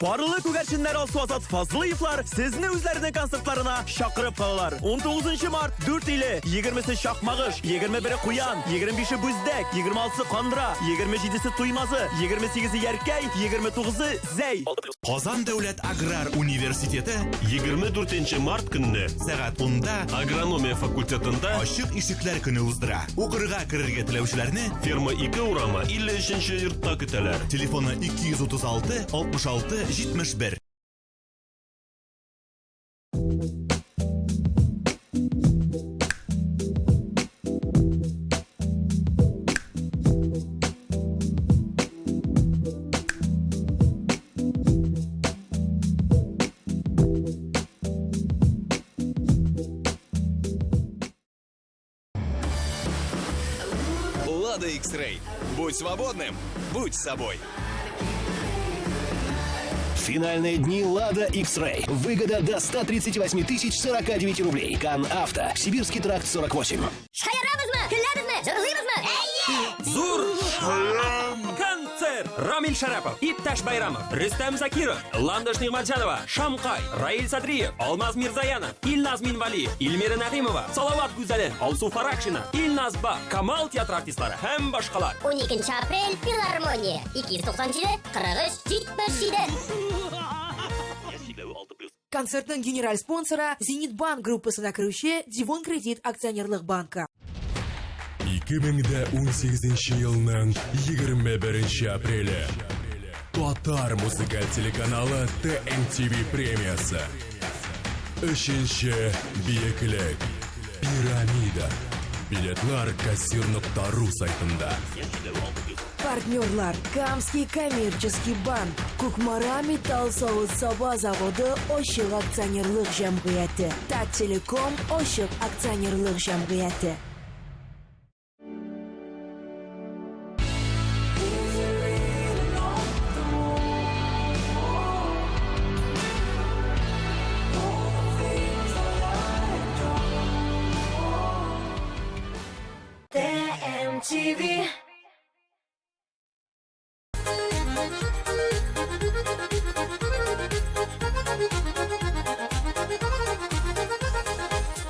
Барлы күгәрченнәр алсу Азат Фазлыевлар сезне үзләренең концертларына шакырып калалар. 19 март 4 иле, 20-се Шакмагыш, 21-е Куян, 25-е Бүздәк, 26-сы Кандра, 27-се Туймазы, 28-се Яркәй, 29-сы Зәй. Казан дәүләт аграр университеты 24 март көнне сәгать 10-да агрономия факультетында ачык ишекләр көне уздыра. Укырга керергә теләүчеләрне ферма 2 урамы 53-нче йортта көтәләр. Телефоны 236 66 71. Лада X-Ray. Будь свободным, будь собой. Финальные дни Лада X-Ray. Выгода до 138 049 рублей. Кан Авто. Сибирский тракт 48. Зур концерт. Рамиль Шарапов, Ипташ Байрамов, Рустам Закиров, Ландыш Нигматжанова, Шамкай, Раиль Садриев, Алмаз Мирзаянов, Ильназ Минвали, Ильмира Нагимова, Салават Гүзәлен, Алсу Фаракшина, Ильназ Ба, Камал театр артистлары һәм башкалар. 12 апрель филармония 297-43-77. Концертның генераль спонсоры Зенитбанк группасына кіруші Дивон Кредит акционерлық банка. 2018 елның 21 апрелі. Татар музыкаль телеканалы TMTV премиясы. 3-ші биеклік. Пирамида. Билетлар кассир.ру сайтында. Партнерлар Камский коммерческий банк, Кукмара металл савыт саба заводы Ошық акционерлық жәмғияты, Таттелеком Ошық акционерлық жәмғияты. TMTV.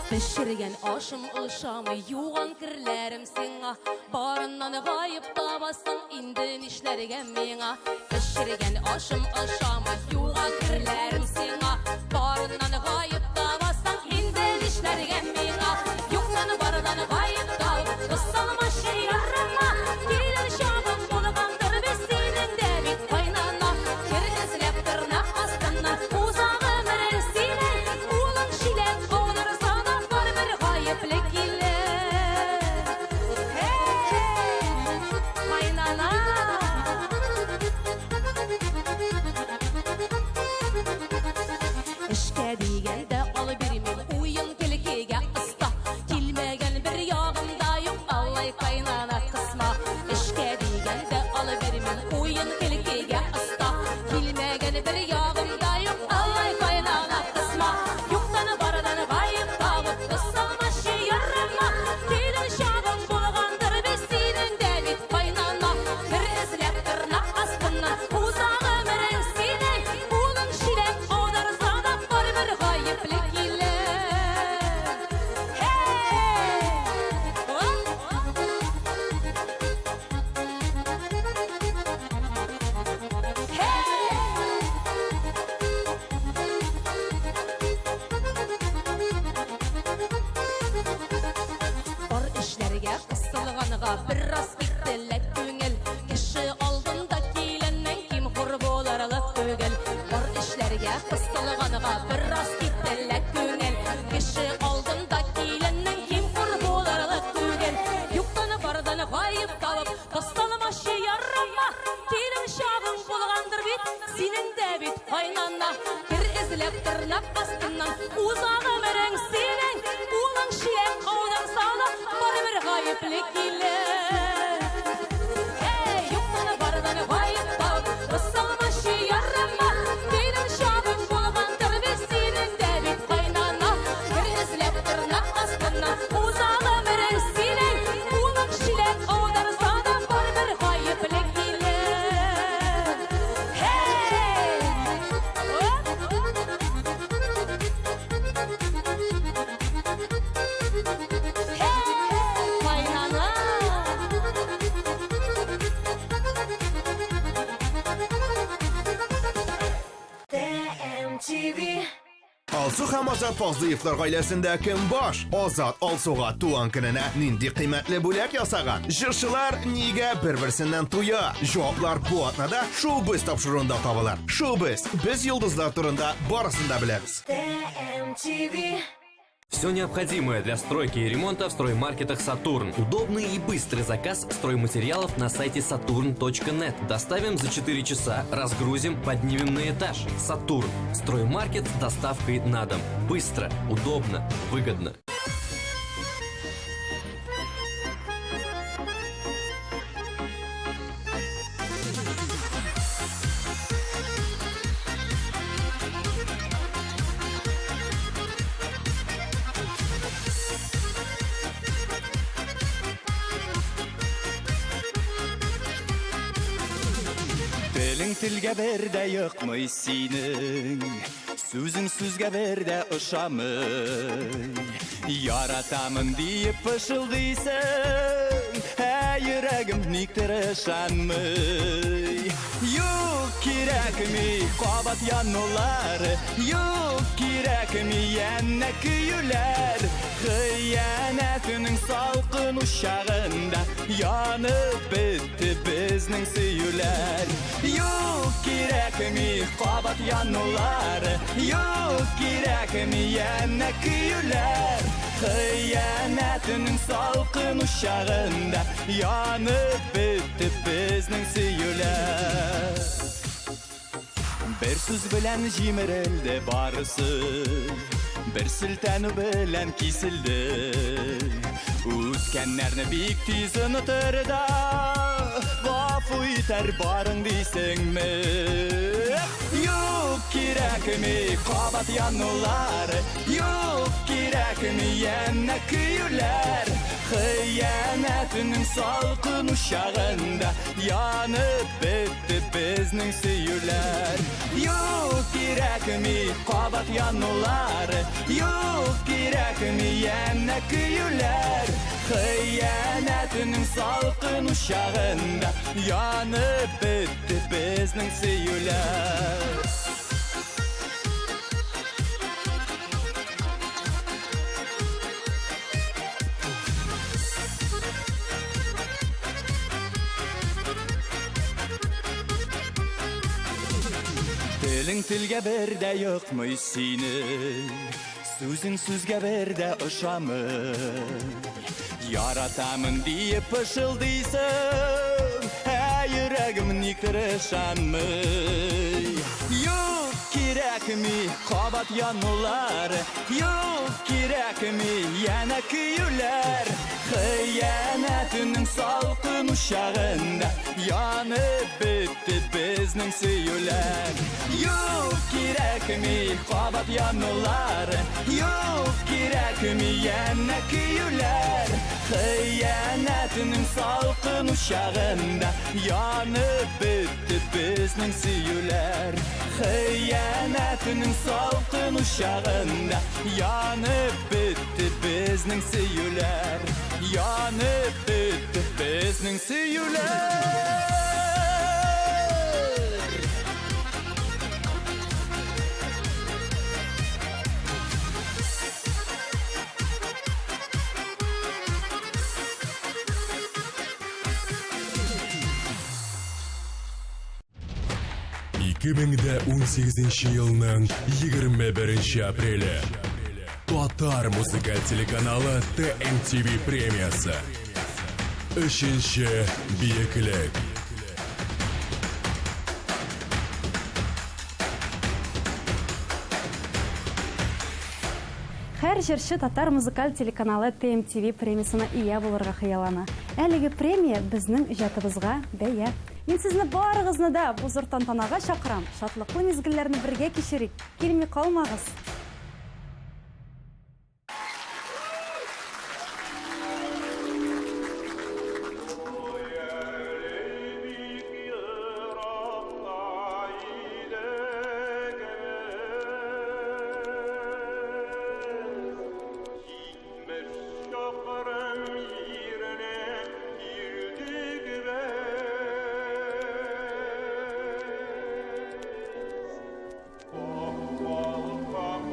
Pişirgen aşım ılşamı yuğan kirlerim sana. Barından gayip tabasın indin işlergen mena. Pişirgen aşım ılşamı yuğan kirlerim sana. Barından gayip tabasın indin işlergen mena. Yoktan bardan gayip dal kıssalma şey yarama. Gelir şabım bulgandır biz senin de bit kaynana. Kirgizlep tırnak astına uzağı meresine. Ulan şilen olur sana var bir gayip lekile. Kaynana. İşke digende al birimin uyun kelkege ısta. Kilmegen bir yağımda yok allay kaynana kısma. İşke digende al birimin uyun kelkege ısta. Kilmegen bir yağımda yok allay kaynana kısma. Yoktan baradan gayip tavuk kıssalma şey yarama. Gelin şabım bulgandır biz senin de bit kaynana. Bir izlep tırnak astından uzağı meren sine. Ulun şilek odarsa da var bir gayiplik ile. Бар işlerge kısılganıga biraz gittiler köngel. Kişi aldında keylenen kim hur bolarlık kögel. Бар işlerge kısılganıga biraz gittiler köngel. Kişi aldında keylenen kim hur bolarlık kögel. Yoktan bardan gayip kalıp kıstalma şey yarama. Kelin şağın bulgandır bit senin de bit kaynana. Bir izlep tırnak astından uzağı meren senin. Ulan şiyen odan sağla var bir gayiplik ile. Alsu ham Ozod Fozliyevlar oilasida kim bosh? Ozod Alsuga tuğan kunini nindi qiymatli bo'lak yasagan. Jurchilar nega bir-birsidan to'ya? Javoblar bu atnada Showbiz topshiruvida topilar. Showbiz biz yulduzlar turida borasida bilamiz. TMTV. Все необходимое для стройки и ремонта в строймаркетах «Сатурн». Удобный и быстрый заказ стройматериалов на сайте saturn.net. Доставим за 4 часа, разгрузим, поднимем на этаж. «Сатурн». Строймаркет с доставкой на дом. Быстро, удобно, выгодно. Телің тілге берде йықмай сенің, сөзің сөзге берде ұшамай. Яратамын дейіп пышылдайсың, жүрегім нектір ұшанмай. Yok kirekmi qabat yanılar, yok kirekmi yenne küyüler. Hıyanetinin salqın uşağında yanıp bitti bizning süyüler. Yok kirekmi qabat yanılar, yok kirekmi yenne küyüler. Hıyanetinin salqın uşağında yanıp bitti bizning süyüler. Bir söz bilen jimirildi barısı, bir silteni bilen kesildi. O'tganlarni bek tez unutirda, g'afur yetar boring deysingmi? Yo'q kerakmi qabat yanılar, yo'q kerakmi yana kuyular. Hıyanetinin salqın uşağında yanıp bitti bizning süyüler. Yok kerakmi qabat yanılar, yok kerakmi yana kuyular. Hıyanetinin salqın uşağında yanıp bitti bizning süyüler. Тілің тілге берде йықмай сенің, сөзің сөзге берде ұшамай. Яратамын дейіп пышылдайсың, жүрегім нектір ұшанмай. Yok kerakmi qabat yanılar, yok kerakmi yana kuyular. Hıyanetinin salqın uşağında yanıp bitti bizning süyüler. Yok kerakmi qabat yanılar, yok kerakmi yana kuyular. Hıyanetinin salqın uşağında yanıp bitti bizning süyüler. Hıyanetinin salqın uşağında yanıp bitti bizning süyüler. Yanıp bitti bizning süyüler. Yılının 21 apreli Tatar muzikal teлеканалы TMTV премиясы. 3-ші биіклік. Һәр җырчы татар музыкаль телеканалы TMTV премиясына ия булырга хыяллана. Әлеге премия безнең иҗатыбызга бәя. Мин сезне барыгызны да бу зур тантанага чакырам. Шатлыклы мизгелләрне бергә кичерик. Килми калмагыз. Bak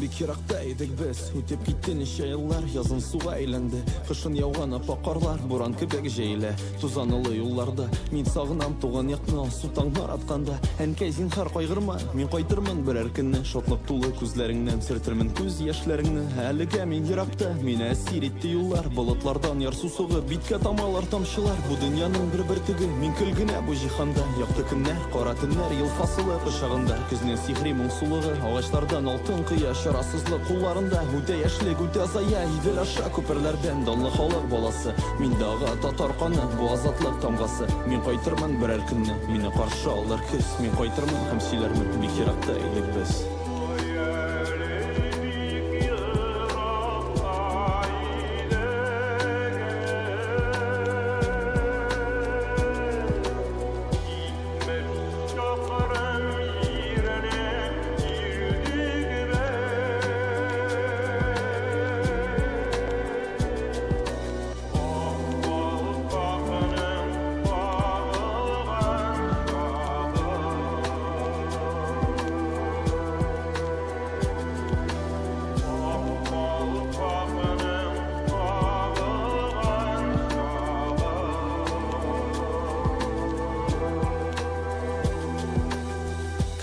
Bir kiraqtaydık biz, ötüp gitti nice yıllar. Yazın suğa aylandı, kışın yağgan apaqarlar. Buran kibek jeyle, tuzanılı yollarda. Min sağınam tuğan yakna, sultanlar atqanda. Enkey zinhar qaygırma, min qaytırmın bir erkinni. Şotluk tulu күзләреңнән sirtirmin күз яшьләреңне. Әлегә мин еракта, мине әсир итте юллар. Болытлардан яр сусыгы, биткә тамалар тамчылар. Бу дөньяның бер бөртеге, мин көлгенә бу җиһанда. Якты көннәр, кара төннәр, ел фасылы кышагында. Көзнең сихри моңсулыгы, агачлардан алтын кыя, шарасызлык кулларында. Үтә яшьлек, үтә зая, идел аша күперләрдән данлы халык баласы. Мин дагы татар каны, бу азатлык тамгасы. Мин кайтырмын берәр көнне, мине каршы алыр көз. Мин кайтырмын һәм сөйләрмен, бик еракта идек без.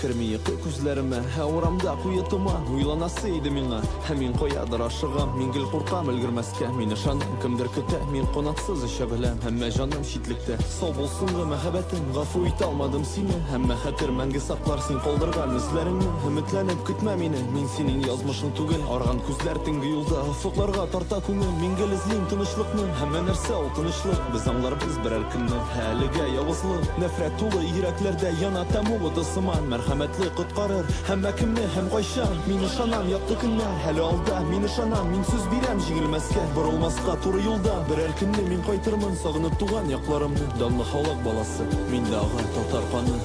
Кірмейіқі күзләріме, аурамда қуетыма, уйланасы еді миңа. Мин қоядыр ашығам, мин гіл қорқам үлгірмәске. Мин ышаным, кімдір күтә, мин қонақсыз іші білем. Әммә жаным шитлікті, сол болсынғы мәхәбәтім. Ғафу ит алмадым сине, әммә хәтер мәңгі сақлар син қолдырған үзләріңні. Үмітләніп күтмә мине, мин синең язмышың түгел. Арған күзләр тінгі юлда, ұфықларға тарта күңіл. Мин гіл ізлейм тынышлықны, әммә нәрсә ул тынышлық. Біз аңларбыз бірәр күнні, әліге явызлық. Нәфрәт тулы йөрәкләрдә яна тәмуы дысыман. Мәрхәмәтле құтқарыр, һәммә кемне, һәм кайчан. Мин ышанам, якты көннәр, әле алда. Мин ышанам, мин сүз бирәм җиңелмәскә. Борылмаска туры юлда, берәр көнне мин кайтырмын, сагынып туган якларымны. Данлы халык баласы, мин дагы татар каны.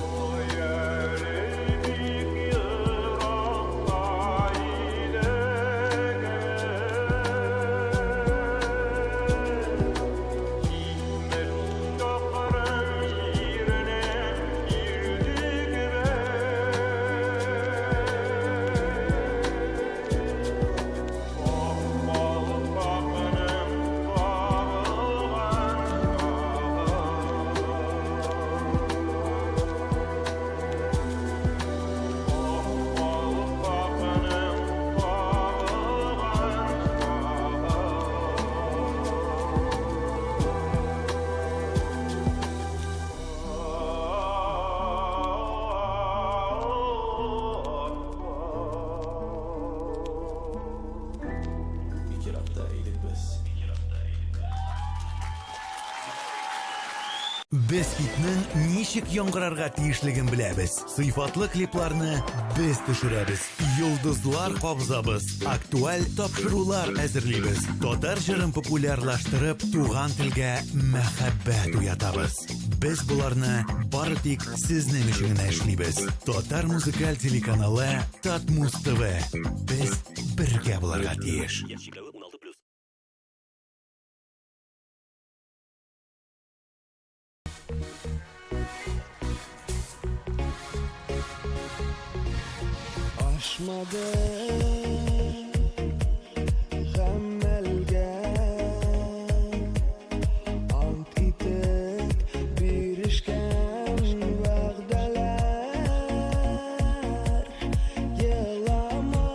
Без хитнең ничек яңгырарга тиешлеген беләбез. Сыйфатлы клипларны без төшерәбез. Йолдызлар кабзабыз. Актуаль тапшырулар әзерлибез. Татар җырын популярлаштырып, туган телгә мәхәббәт уятабыз. Без буларны бары тик сезнең өчен генә эшлибез. Татар музыкаль телеканалы Татмус ТВ. Без бергә буларга тиеш. Aşmadı gammelge ant itek birişken vəğdələr yılama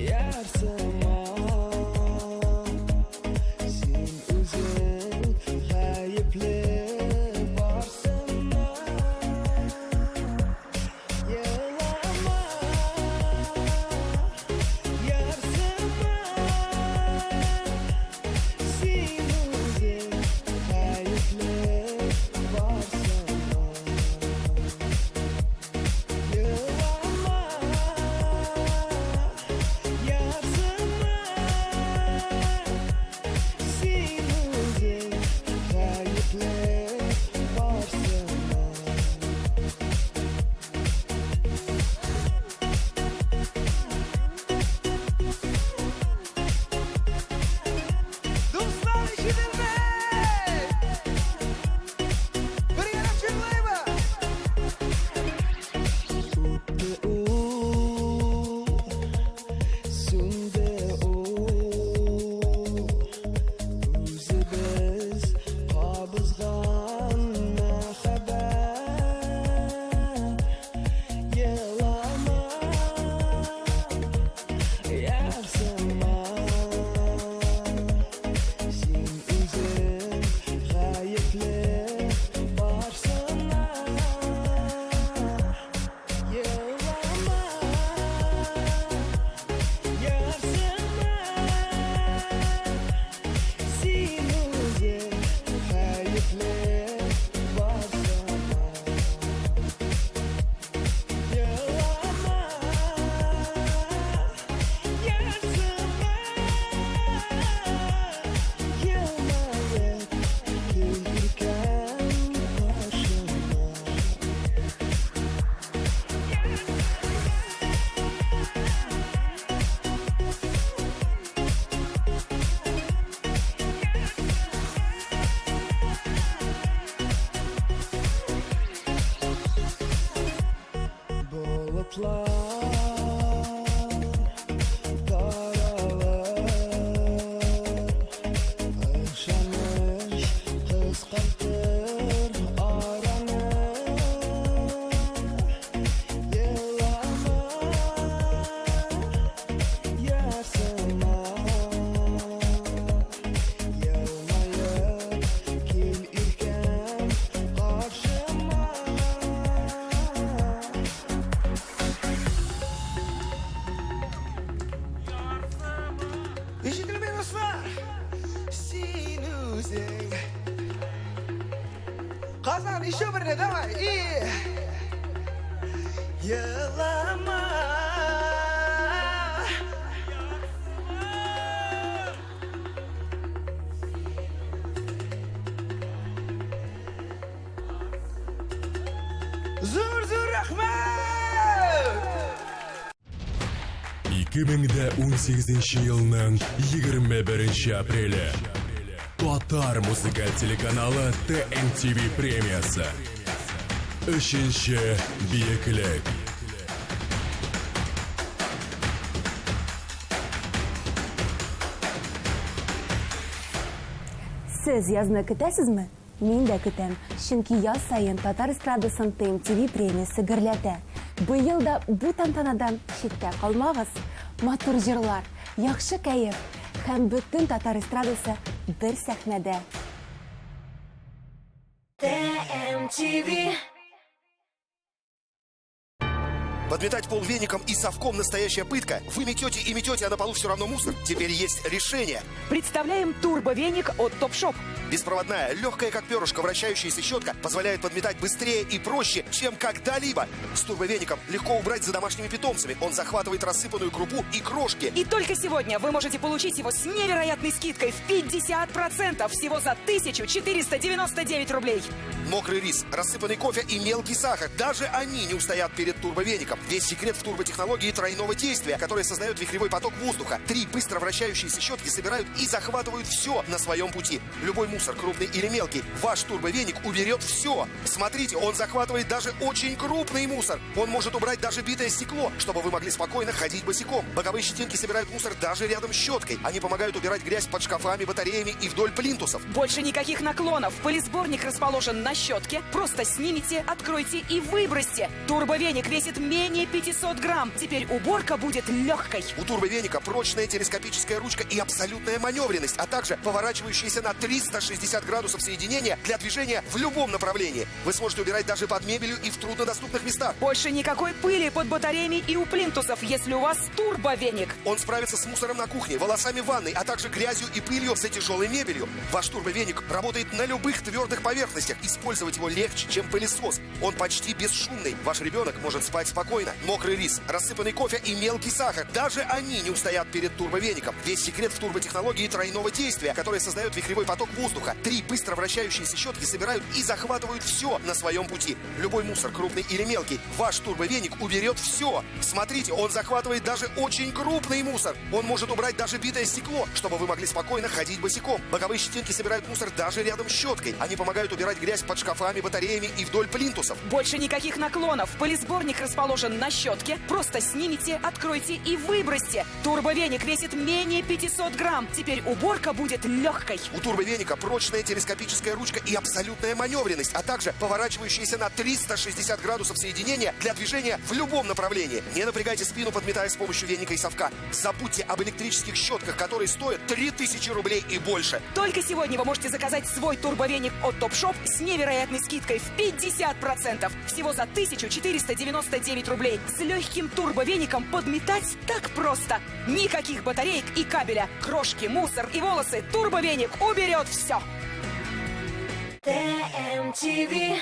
yarsıma sin üzün gayipli varsın. Ишетілмей достар, сен өзің. Қазан, еще біріне, давай, Елама. Зур рахмет! 2018 жылның 21 апрелі Татар музыкаль телеканалы TMTV премиясы. Үшінші биіклік. Сіз язны күтәсізме? Мен дә күтәм. Чөнки яз сайын Татар эстрадасын TMTV премиясы гөрләтә. Быел да бу тантанадан читтә калмагыз. Матур җырлар, яхшы кәеф һәм бөтен Татар эстрадасы бер сәхнәдә. TMTV. Подметать пол веником и совком настоящая пытка. Вы метете и метете, а на полу все равно мусор. Теперь есть решение. Представляем турбовеник от Топшоп. Беспроводная, легкая как перышко, вращающаяся щетка позволяет подметать быстрее и проще, чем когда-либо. С турбовеником легко убрать за домашними питомцами. Он захватывает рассыпанную крупу и крошки. И только сегодня вы можете получить его с невероятной скидкой в 50%, всего за 1499 рублей. Мокрый рис, рассыпанный кофе и мелкий сахар. Даже они не устоят перед турбовеником. Весь секрет в турботехнологии тройного действия, которая создает вихревой поток воздуха. 3 быстро вращающиеся щетки собирают и захватывают все на своем пути. Любой мусор, крупный или мелкий, ваш турбовеник уберет все. Смотрите, он захватывает даже очень крупный мусор. Он может убрать даже битое стекло, чтобы вы могли спокойно ходить босиком. Боковые щетинки собирают мусор даже рядом с щеткой. Они помогают убирать грязь под шкафами, батареями и вдоль плинтусов. Больше никаких наклонов. Пылесборник расположен на щетке. Просто снимите, откройте и выбросьте. Турбовеник весит менее 500 грамм. Теперь уборка будет легкой. У турбовеника прочная телескопическая ручка и абсолютная маневренность, а также поворачивающиеся на 360 градусов соединения для движения в любом направлении. Вы сможете убирать даже под мебелью и в труднодоступных местах. Больше никакой пыли под батареями и у плинтусов, если у вас турбовеник. Он справится с мусором на кухне, волосами в ванной, а также грязью и пылью за тяжелой мебелью. Ваш турбовеник работает на любых твердых поверхностях. Использовать его легче, чем пылесос. Он почти бесшумный. Ваш ребенок может спать спокойно. Мокрый рис, рассыпанный кофе и мелкий сахар. Даже они не устоят перед турбовеником. Весь секрет в турботехнологии тройного действия, которая создает вихревой поток воздуха. 3 быстро вращающиеся щетки собирают и захватывают все на своем пути. Любой мусор, крупный или мелкий, ваш турбовеник уберет все. Смотрите, он захватывает даже очень крупный мусор. Он может убрать даже битое стекло, чтобы вы могли спокойно ходить босиком. Боковые щетинки собирают мусор даже рядом с щеткой. Они помогают убирать грязь под шкафами, батареями и вдоль плинтусов. Больше никаких наклонов. Пылесборник расположен на щетке. Просто снимите, откройте и выбросьте. Турбовеник весит менее 500 грамм. Теперь уборка будет легкой. У турбовеника прочная телескопическая ручка и абсолютная маневренность, а также поворачивающиеся на 360 градусов соединения для движения в любом направлении. Не напрягайте спину, подметая с помощью веника и совка. Забудьте об электрических щетках, которые стоят 3000 рублей и больше. Только сегодня вы можете заказать свой турбовеник от Топшоп с невероятной скидкой в 50%. Всего за 1499 рублей. С легким турбовеником подметать так просто. Никаких батареек и кабеля. Крошки, мусор и волосы. Турбовеник уберет все. TMTV.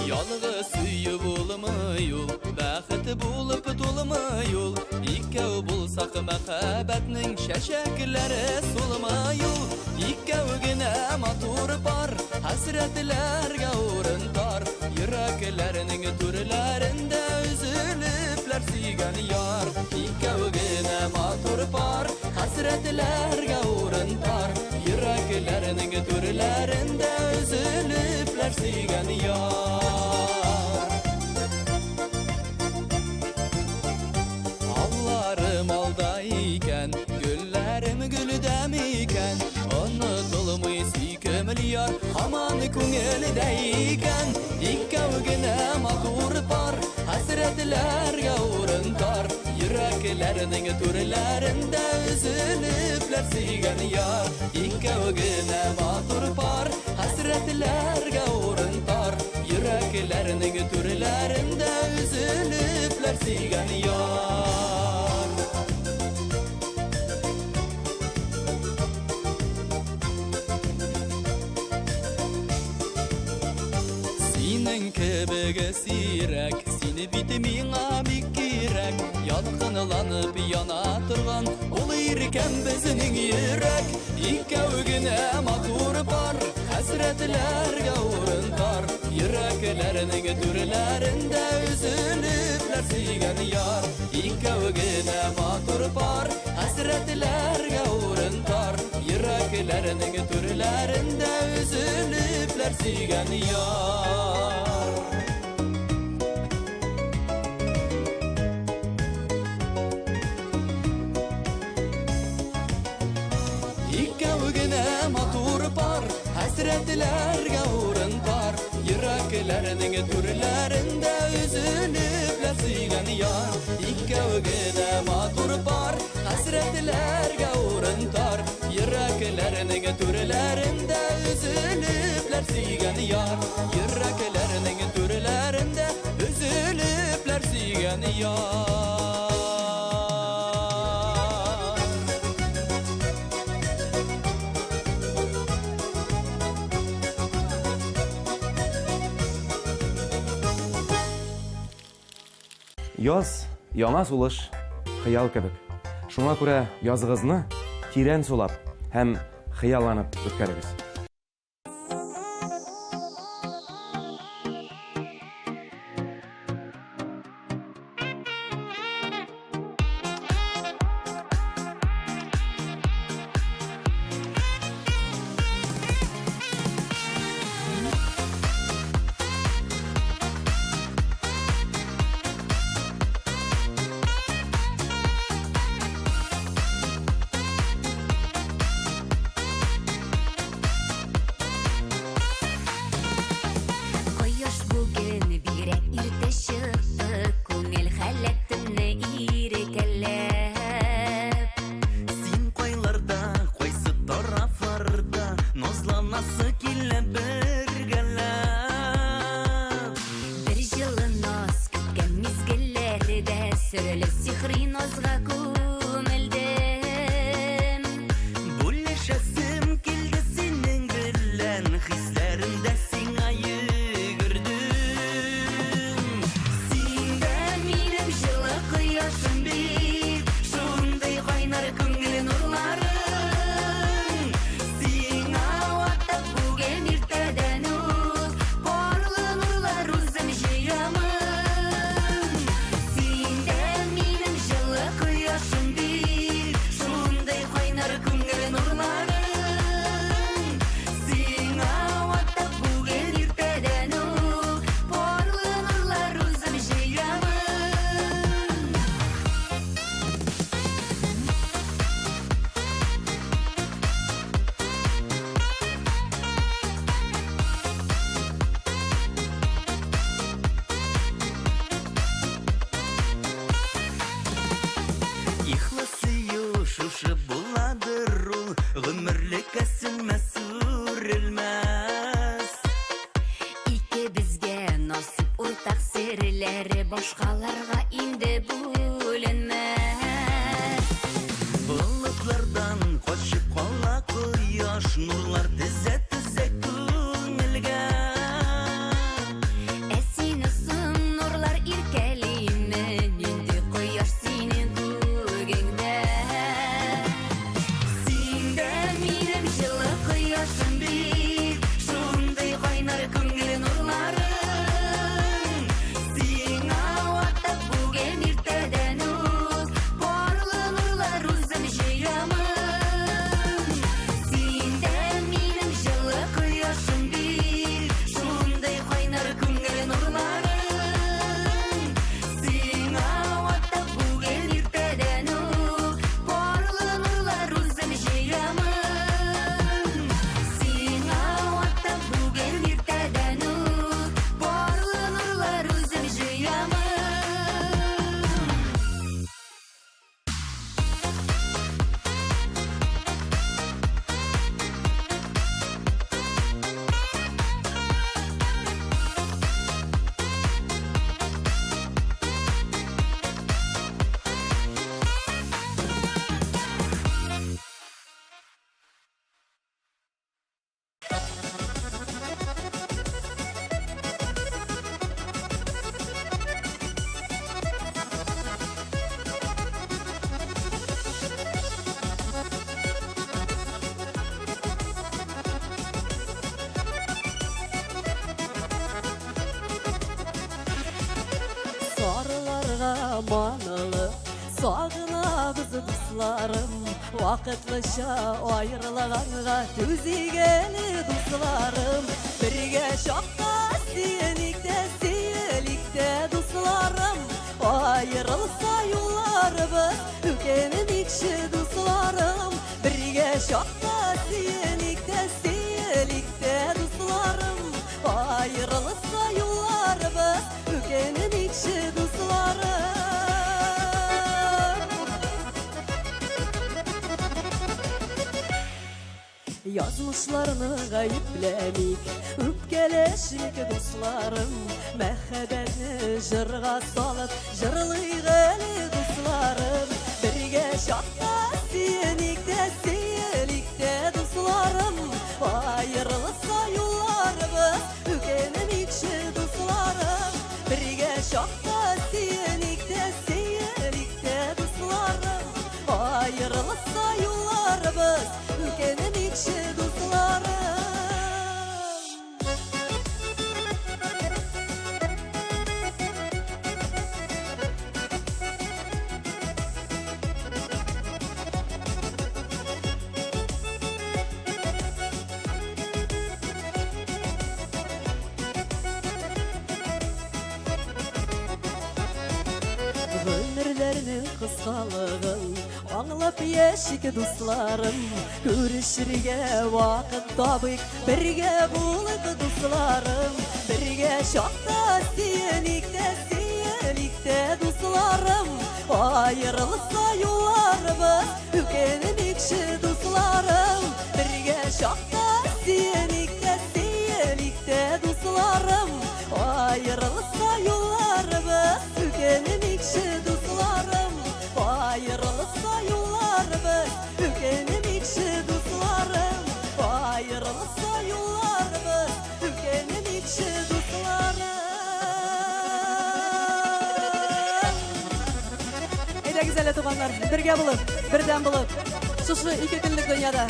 Yalnız suyu bulmayul, baxti bulup tulmayul. Ikkav bulsak muhabbatning shashaklari sulmayul. Ikkavgina motor bor, hasratlarga o'rin tor. Yuraklarning turlarida üzülüplar suygan yor. Ikkavgina motor bor, hasratlarga o'rin tor. Yuraklarning yar Aman көңелде икән Икәүгенә матур пар Хәсрәтләргә урын тар Йөрәкләрнең түрләрендә Үзелепләр сөйгән яр Икәүгенә матур пар Хәсрәтләргә урын тар Йөрәкләрнең түрләрендә Үзелепләр сөйгән яр Синең кебеге сирәк Сине бит миңа бик кирәк Ялкынланып яна торган Ул иркән безнең йөрәк Икәү генә матур бар Хәсрәтләргә урын тар Йөрәкләрнең түрләрендә Үзелепләр сөйгән яр Икәү генә матур бар Хәсрәтләргә урын тар Йөрәкләрнең түрләрендә Үзелепләр сөйгән яр Икәү генә матур бар Хәсрәтләргә урын тар Йөрәкләрнең түрләрендә Үзелепләр сөйгән яр Икәү генә матур бар Хәсрәтләргә урын тар Йөрәкләрнең түрләрендә Үзелепләр сөйгән яр Йөрәкләрнең түрләрендә Үзелепләр сөйгән яр Яз, яңа сулыш, хыял кебек. Шуңа күрә языгызны тирән сулап һәм хыялланып үткәрегез. Башкаларга инде бүленмәс Болытлардан качып кала кояш Нурлар тезә-тезә күңелгә Сине соң нурлар иркәлиме Инде кояш синең күгеңдә Син дә минем җылы кояшым бит Шундай кайнар күңел нурлары zamanılı Sağınabız dostlarım Vakıtlıca ayrılağanğa Tüzigeli dostlarım Birge şokta siyelikte dostlarım Ayrılsa yollarımız Ükenin ikşi dostlarım Birge şokta siyelikte dostlarım Ayrılsa yollarımız Ükenin ikşi dostlarım Yazmışlarını gayiplemik Üpkeleşlik dostlarım Mehbetini jırga salıp Jırlıygeli dostlarım Birge şakta siyelikte dostlarım Ayrılsa yollarımız Ükenin ikşi dostlarım Birge şakta siyelikte dostlarım Ayrılsa yollarımız Ükenin ikşi dostlarım Ömürlerinin kısalığın Anlap yeşik dostlarım Görüşürge vakit tabık Birge bulık dostlarım Birge şokta siyelikte dostlarım Ayrılsa yollarımız Ükenin ikşi dostlarım Birge şokta siyelikte dostlarım Ayrılsa yollarımız Ükenin ikşi dostlarım Ayrılsa yollarımız Ükenin ikşi dostlarım Ayrılsa yollarımız Ükenin ikşi dostlarım Ede güzel tuğanlar birge bulup birden bulup Şuşu iki günlük dünyada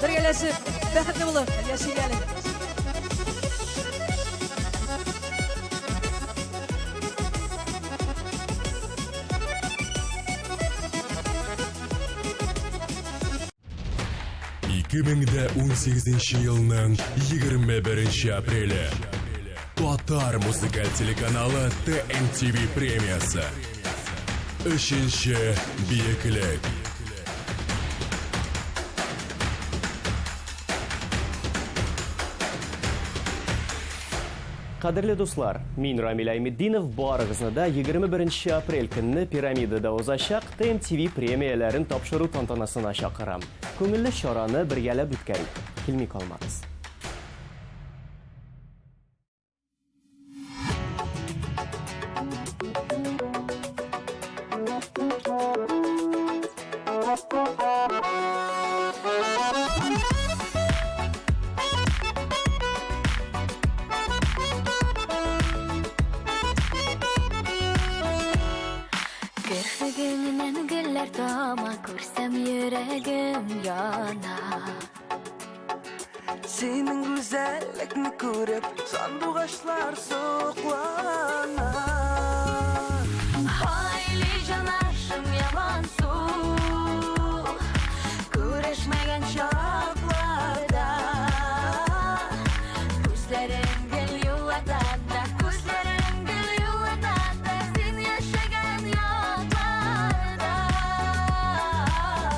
birgeleşip Bexetli bulup yaşayalım yılının 21 apreli Tatar muzikal teлеканалы TMTV премиясы. 3-ші биіклік. Qadrli do'stlar, men Ramil Aymedinov barig'izni da 21 aprel kunni piramidada o'zashaq TMTV premiyalarini topshiruv tantanasini chaqiraman. Ko'ngilli shorani birgalab o'tkazing. Kelmay qolmamiz. Kirpigingden güller tama ko'rsam yuragim yana Senin güzellikni ko'rib sanduqashlar so'qlana Hayli canashim yaman suv Ko'rishmagan chog'larda Ko'zlarim gul yuvadanda Ko'zlarim gul yuvadanda Sen yashagan yoqlarda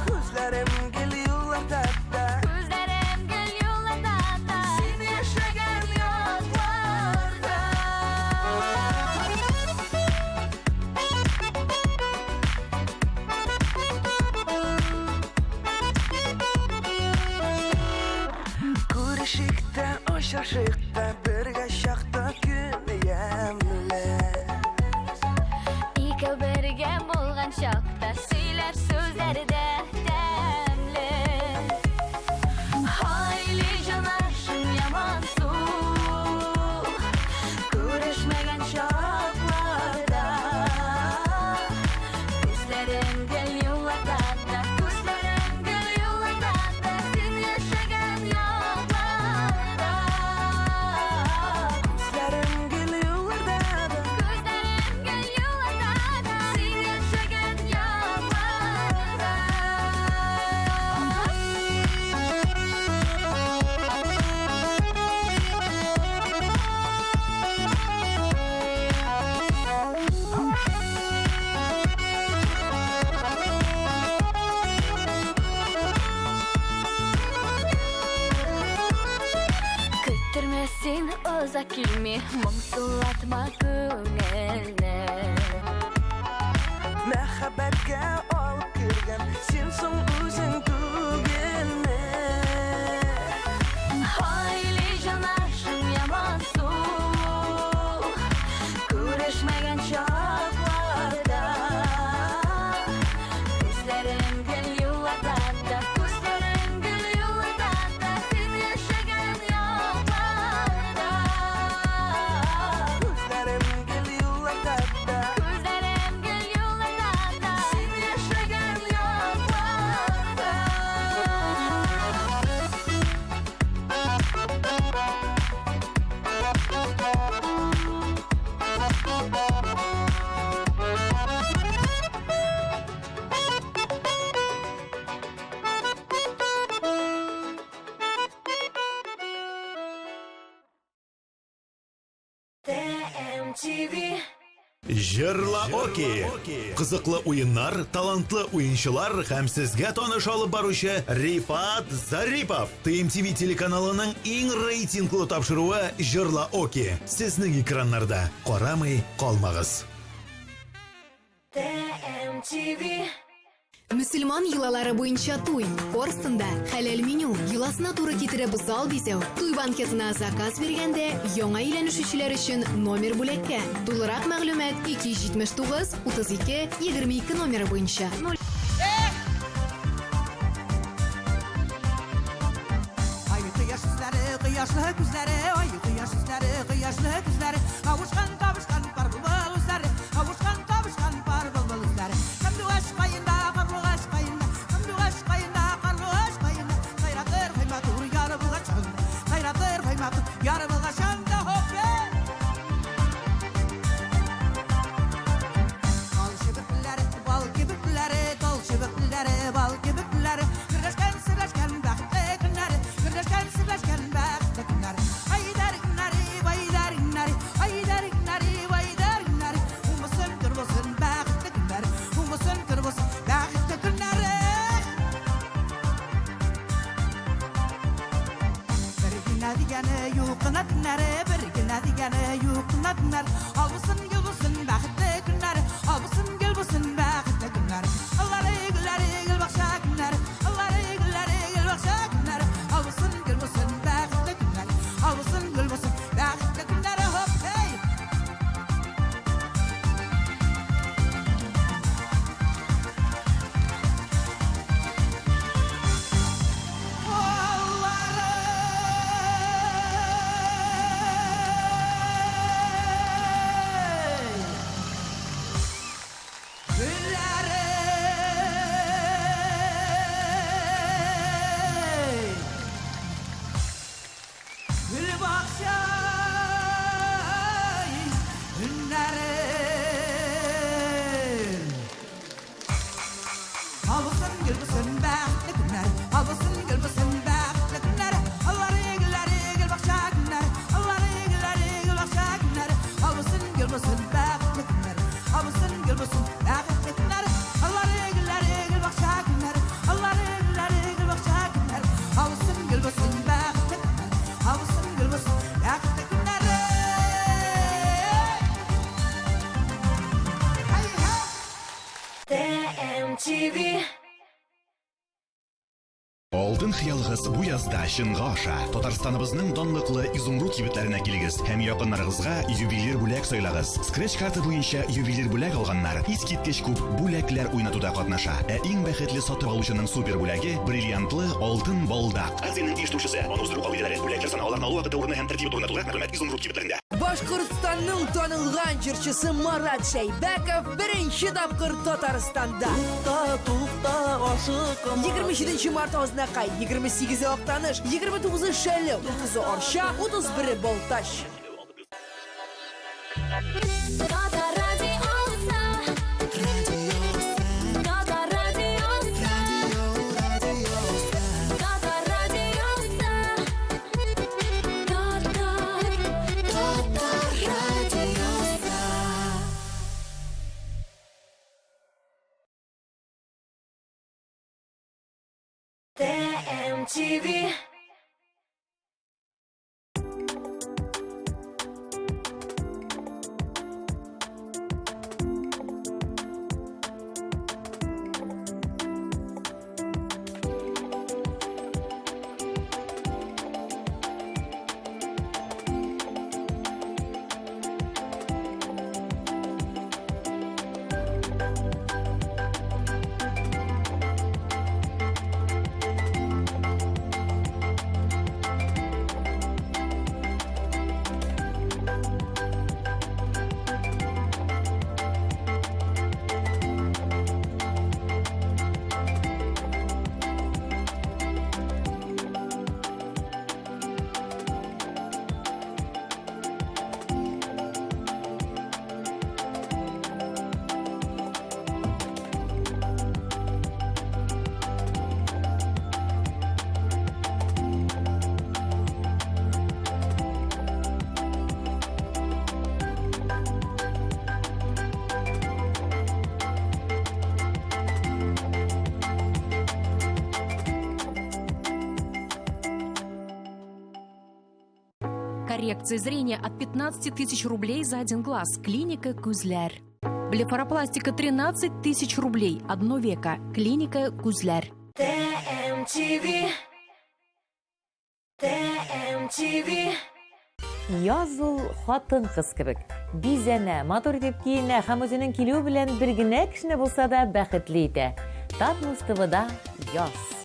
Ko'zlarim gul yuvadanda Ko'zlarim gul yuvadanda Sen yashagan yoqlarda Ko'rishikda o'shashikda birga shaqda kunayamla Ikki birga bo'lgan chaqda suylar so'zlarida damli Hayli jonashim yomon suv Ko'rishmagan chog'larda Ko'zlarim gul yuvadanda Ko'zlarim gul yuvadanda Sen yashagan yoqlarda Сен ұзақ келме, мұңсылатма көңілні. Мәхәббәткә алып кергән сен соң үзең түгелме. Hayli жанашым яман суық, күрешмәгән шақларда. Күзләрем гел юлларда, күзләрем гел юлларда, сен яшәгән якларда. Күзләрем гел юлларда, Күзләрем гел юлларда, сен яшәгән якларда. TMTV. Жырла Оки. Кызыклы уеннар, талантлы уенчылар һәм сезгә таныш алып баручы Рифат Зарипов. ТМТV телеканалының иң рейтинглы тапшыруы Жырла Оки. Сезнең экраннарда. Карамый калмагыз. TMTV. Мөселман йолалары буенча туй. Корстында хәләл меню. Йоласына туры китереп зал бизәү. Туй банкетына заказ биргәндә яңа өйләнешүчеләр өчен номер бүләккә. Тулырак мәгълүмат 279 32 22 номеры буенча. Кыяшлы күзләре, ай кыяшлы күзләре, кавышкан бар булбал үзләре, кавышкан бар булбал үзләре. Кемдуаш кайында, карлыгаш кайында, кемдуаш кайында, карлыгаш кайында. Кайратыр кайматур яры булгачын, кайратыр кайматур яры булгачын да хопе. Бал шибекләре, бал кибекләре, тол шибекләре, бал кибекләре. Кирләшкән бәхетле көннәре, кирләшкән бәхетле көннәре. Айдар günləri, bayдар günləri, ayдар günləri, bayдар günləri. Ummasın kırbasın bәхетле günləri, ummasın kırbasın bәхетле günləri. Bir günə digəni yuquna günləri, bir günə digəni yuquna günləri. Almasın gülbasın bәхетле günləri, almasın gülbasın bәхетле günləri. Allah'ı gülləri, gül baxşa günləri, Allah'ı gülləri, gül baxşa günləri. Almasın gülbasın bәхетле günləri, almasın gülbasın bәхетле günləri. Hop hey! TMTV. Алтын хыялыгыз бу язда чынга аша. Татарстаныбызның данлыклы изумруд кибетләренә килегез һәм якыннарыгызга ювелир бүләк сайлагыз. Scratch карты буенча ювелир бүләк алганнар искиткеч күп бүләкләр уйнатуда катнаша. Иң бәхетле сатып алучының супер бүләге бриллиантлы алтын балдак. Акциянең ишетүчесе монуздыру кагыйдәләре бүләкләр саны аларны алу вакыты урыны һәм тәртибе турында тулы мәгълүмат изумруд кибетләрендә. Башкортстанның танылган җырчысы Марат Шәйбәков беренче тапкыр Татарстанда. Тукта, ашыкым. 27 март Азнакай, 28 Актаныш, 29 Шәле, 30 Арча, 31 Балтач. TMTV. Коррекция зрения от 15 тысяч рублей за один глаз. Клиника Күзләр. Блефаропластика 13 тысяч рублей. Одно века. Клиника Күзләр. TMTV. TMTV. Языл хатын кыз кебек. Бизәнә, матур итеп киенә һәм үзенең килү белән бер генә кешене булса да бәхетле итә. Татмус ТВда яз.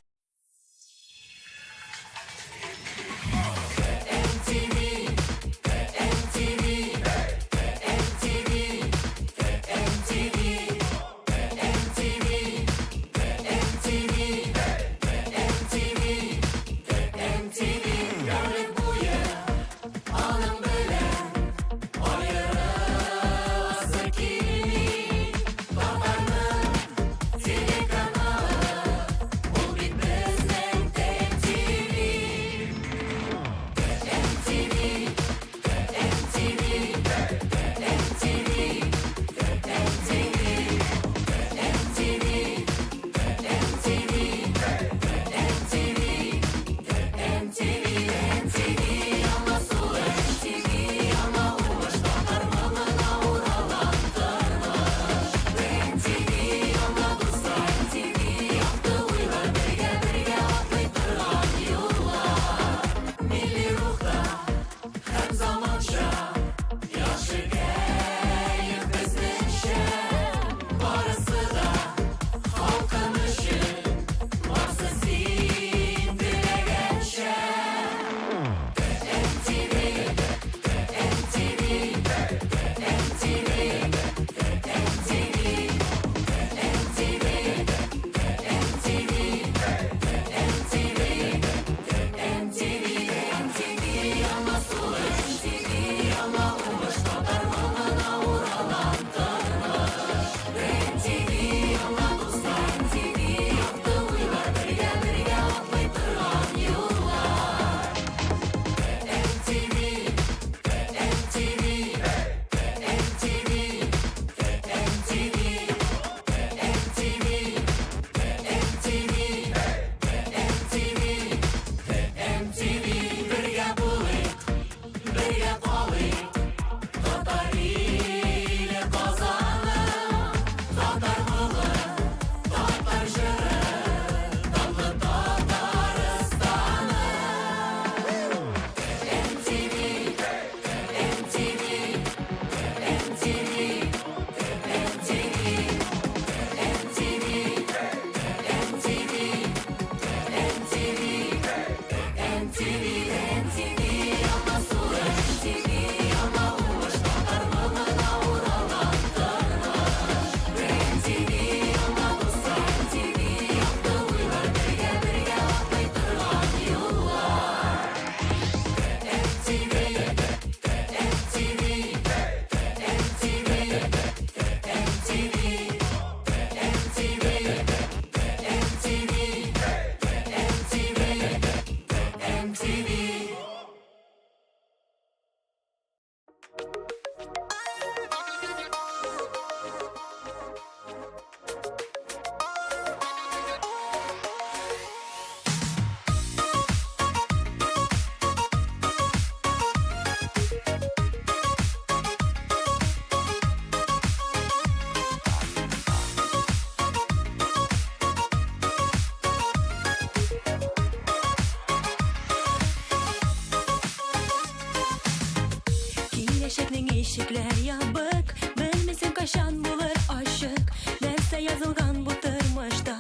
Ишекләр ябык, белмисең кайчан булыр ачык. Нәрсә язылган бу тормышта,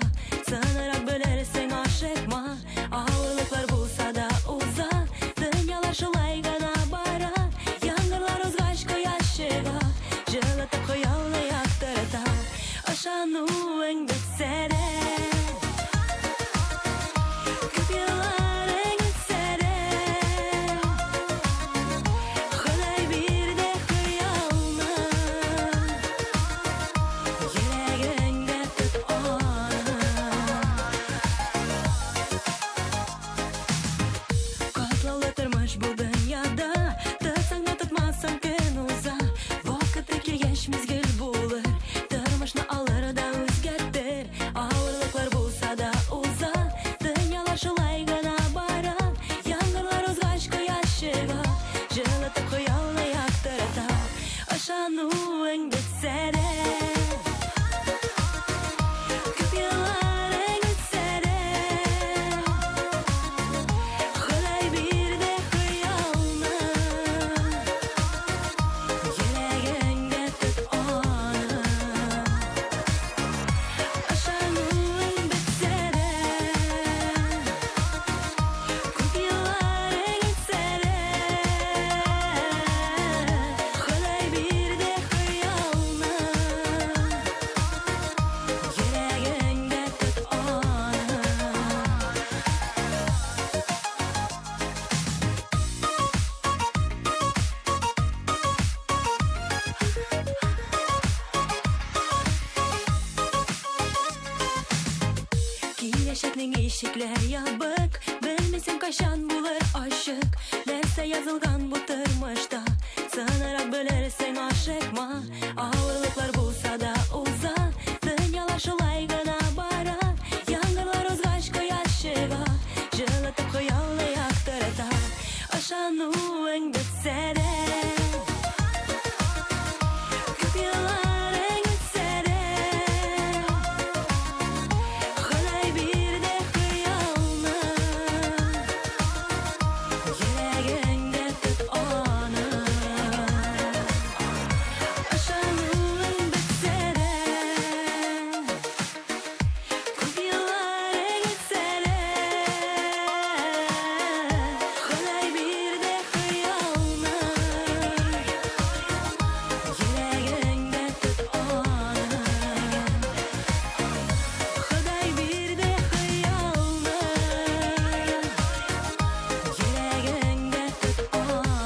санарак белерсең ашыкма. Авырлыклар булса да уза, дөньялар шулай гына бара. Яңгырлар узгач кояш чыга, җылытып хыялны яктырта. Ышануың бетсә дә Хыдай бирде хыялны ишеклер ябык, білмесем кашан булыр ашык. Нәрсе язылган бу тормышта, санарак білерсең ашыкма. Авырлыклар булса да уза, дөньялар шулай гына бара. Яңгырлар узгач кояш чыга, жылытып хыялны яктырта. Ышануың бетсә дә, күп елларың үтсә дә, Ходай бирде хыялны, йөрәгеңдә тот аны. Ышануың бетсә дә, күп елларың үтсә дә, Ходай бирде хыялны, йөрәгеңдә тот аны. Ходай бирде хыялны, йөрәгеңдә тот аны.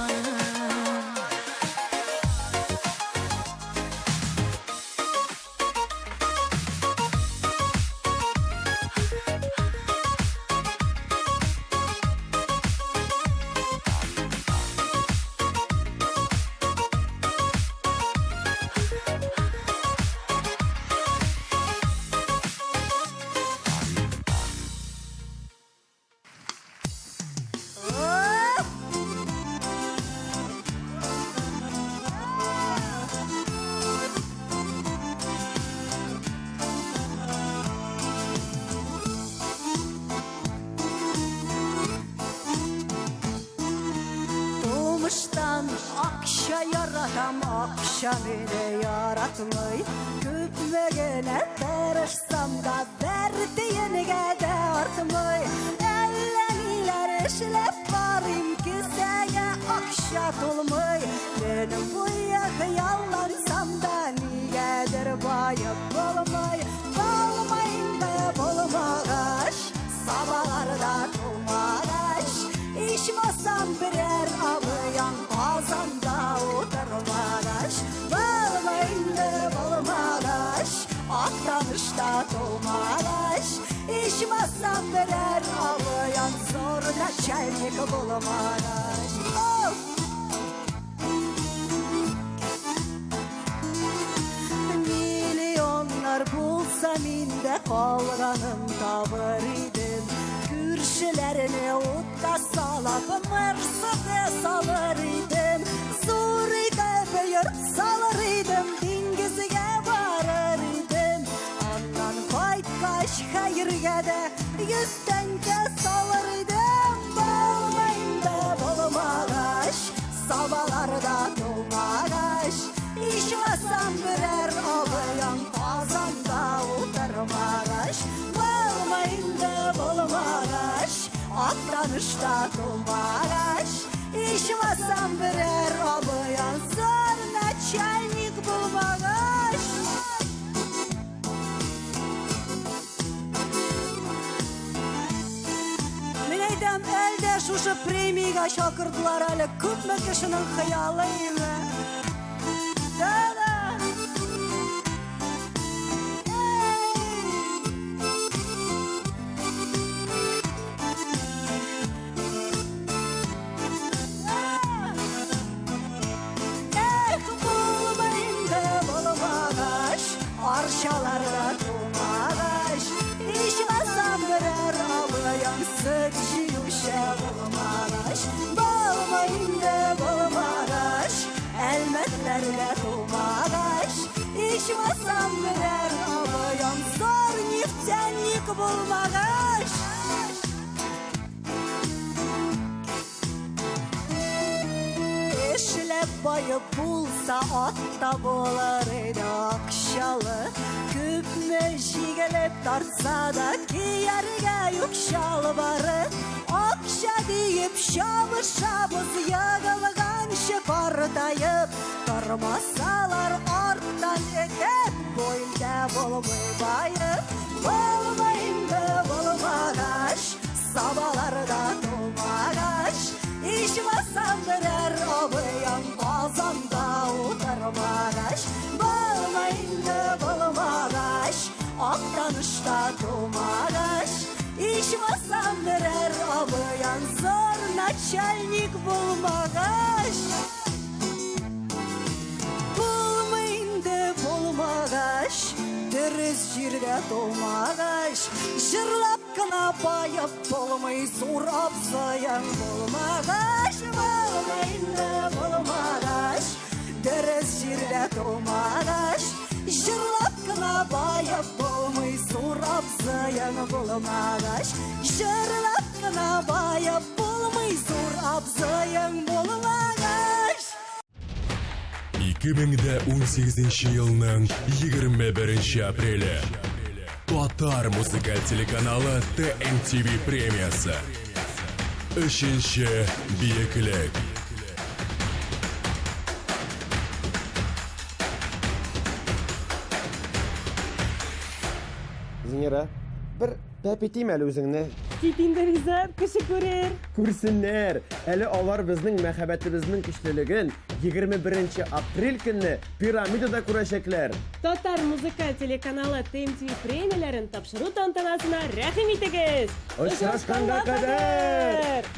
Doğmuştan akşa yaratam, akşa beni yaratmay. Küpmegene tarışsam da derdi yenige de artmay. Elleriler işlep varım ki sene akşa dolmay. Benim bu yallansam da nigedir bayıp olmay. Olmayın da bulmagaş, sabahlarda dolmagaş. İçmasam birer abıyan kazanda oturmagaş. Balmayındır bulmagaş, aktanışta dolmagaş. İçmasam birer abıyan zorla çaylık bulmagaş. Milyonlar bulsa minde kalganım tabır idim. Kürşilerini utta salap Mercedes alır idim. Zuri'de büyür salır idim. Dingizge varır idim. Andan faytkaş hayırga de 100 tenge salır idim. Balmayın da bulmagaş, sabahlarda dolmagaş. İçmesem birer abıyan kazanda oturmagaş. Balmayın da bulmagaş, aktanışta dolmagaş. İçmesem birer abıyan sonra çaylık bulmagaş. Мен әйтәм, әлдә шушы премияга шакырдылар әле күпме кешенең хыялы име. Да-да. Bulmayın da bulmagaş, arşalarda dolmagaş. İçmesem birer abıyan sıkıcı yumuşak bulmagaş. Bulmayın da bulmagaş, elmetlerle dolmagaş. İçmesem birer abıyan zor neftenlik bulmagaş. Eşlep bayıp bulsa atta bolar edi akşalı. Küpme jigelep tartsa da kiyerge yük şalvarı. Akşa deyip şabız yağılgan şıkardayıp. Durmasalar arttan ekip boyunda bulmay bayıp. Bulmayın da bulmagaş, sabahlarda dolmagaş. İçmesem birer abıyan kazanda oturmagaş. Bulmayın da bulmagaş, aktanışta dolmagaş. İçmesem начальник болмағаш, болмайынды болмағаш, дұрыс жерде толмағаш, жырлап қана байып болмай, сұрап саян болмағаш, болмайынды болмағаш, дұрыс жерде толмағаш, жырлап қана байып болмай, сұрап саян болмағаш, жырлап қана байып болмай, сұрап саян болмағаш. 2018 жылның 21 апрелі Татар музыкаль телеканалы TMTV премиясы. Үшінші биіклік. Зинера, бір пәпетейм әлі өзіңні. Титинді ризат, кіші көрер. Күрсінер, әлі алар біздің мәхәбәтіміздің күштілігін 21 апрель күні пирамидада көрәшеклер. Татар музыкаль телеканалы TMTV премияларын тапшыру тантанасына рәхим итегіз. Очрашқанға қадар!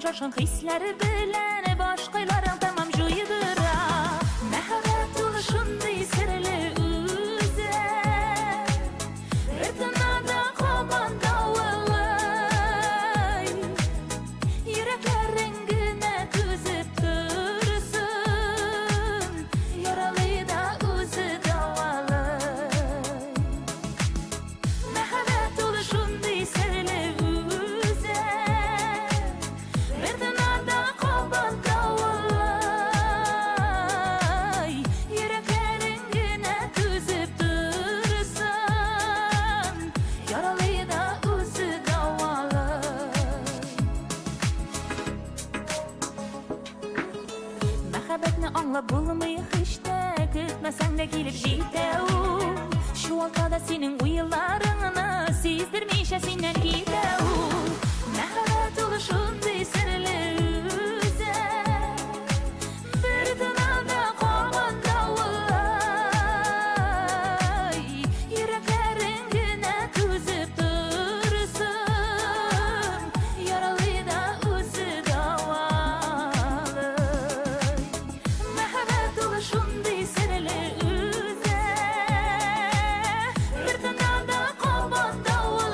Şaşkın hisleri bilen başkalarım tamam juyudura Mehavet oluşundu sirli üze Rıtınada koban davulay Yürekler rengine tüzüp dursun Yaralı da üzü davalay Mehavet oluşundu sirli üze Bulmayı hiç de kütmesen de gelip jite u Şu ortada senin uyularını Sizdirmişe sinden gide u Mehavet oluşundu sirli üze Bir dınada kovan davulay Yüreklerin güne tüzüp dursun Yaralı da üzü davalı Şundi sirli üze Bir dünada koban davulay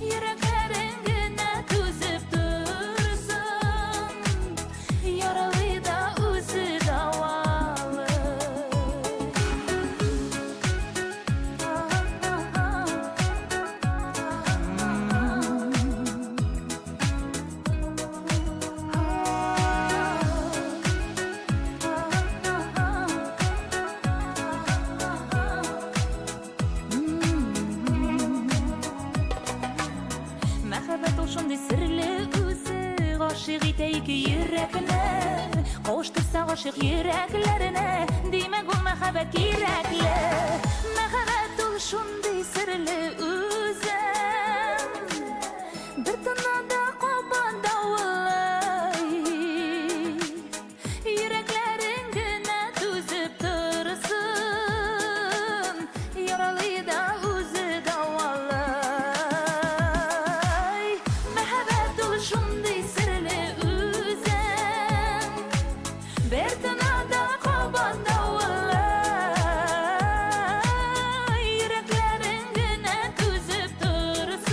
Yüreklerin güne tüzüp dursun Yaralı da üzü davalı Şundi sirli üze Aşık iteyik yürekler Koştursa aşık yüreklerine Demek o mehabet gerekli Mehabet ol şundi sirli üze Bir tınada koban davulay Yüreklerin güne tüzüp dursun Yaralı da üzü davalay Şundi sirli üze Bir tınada koban davulay Yüreklerin güne tüzüp dursun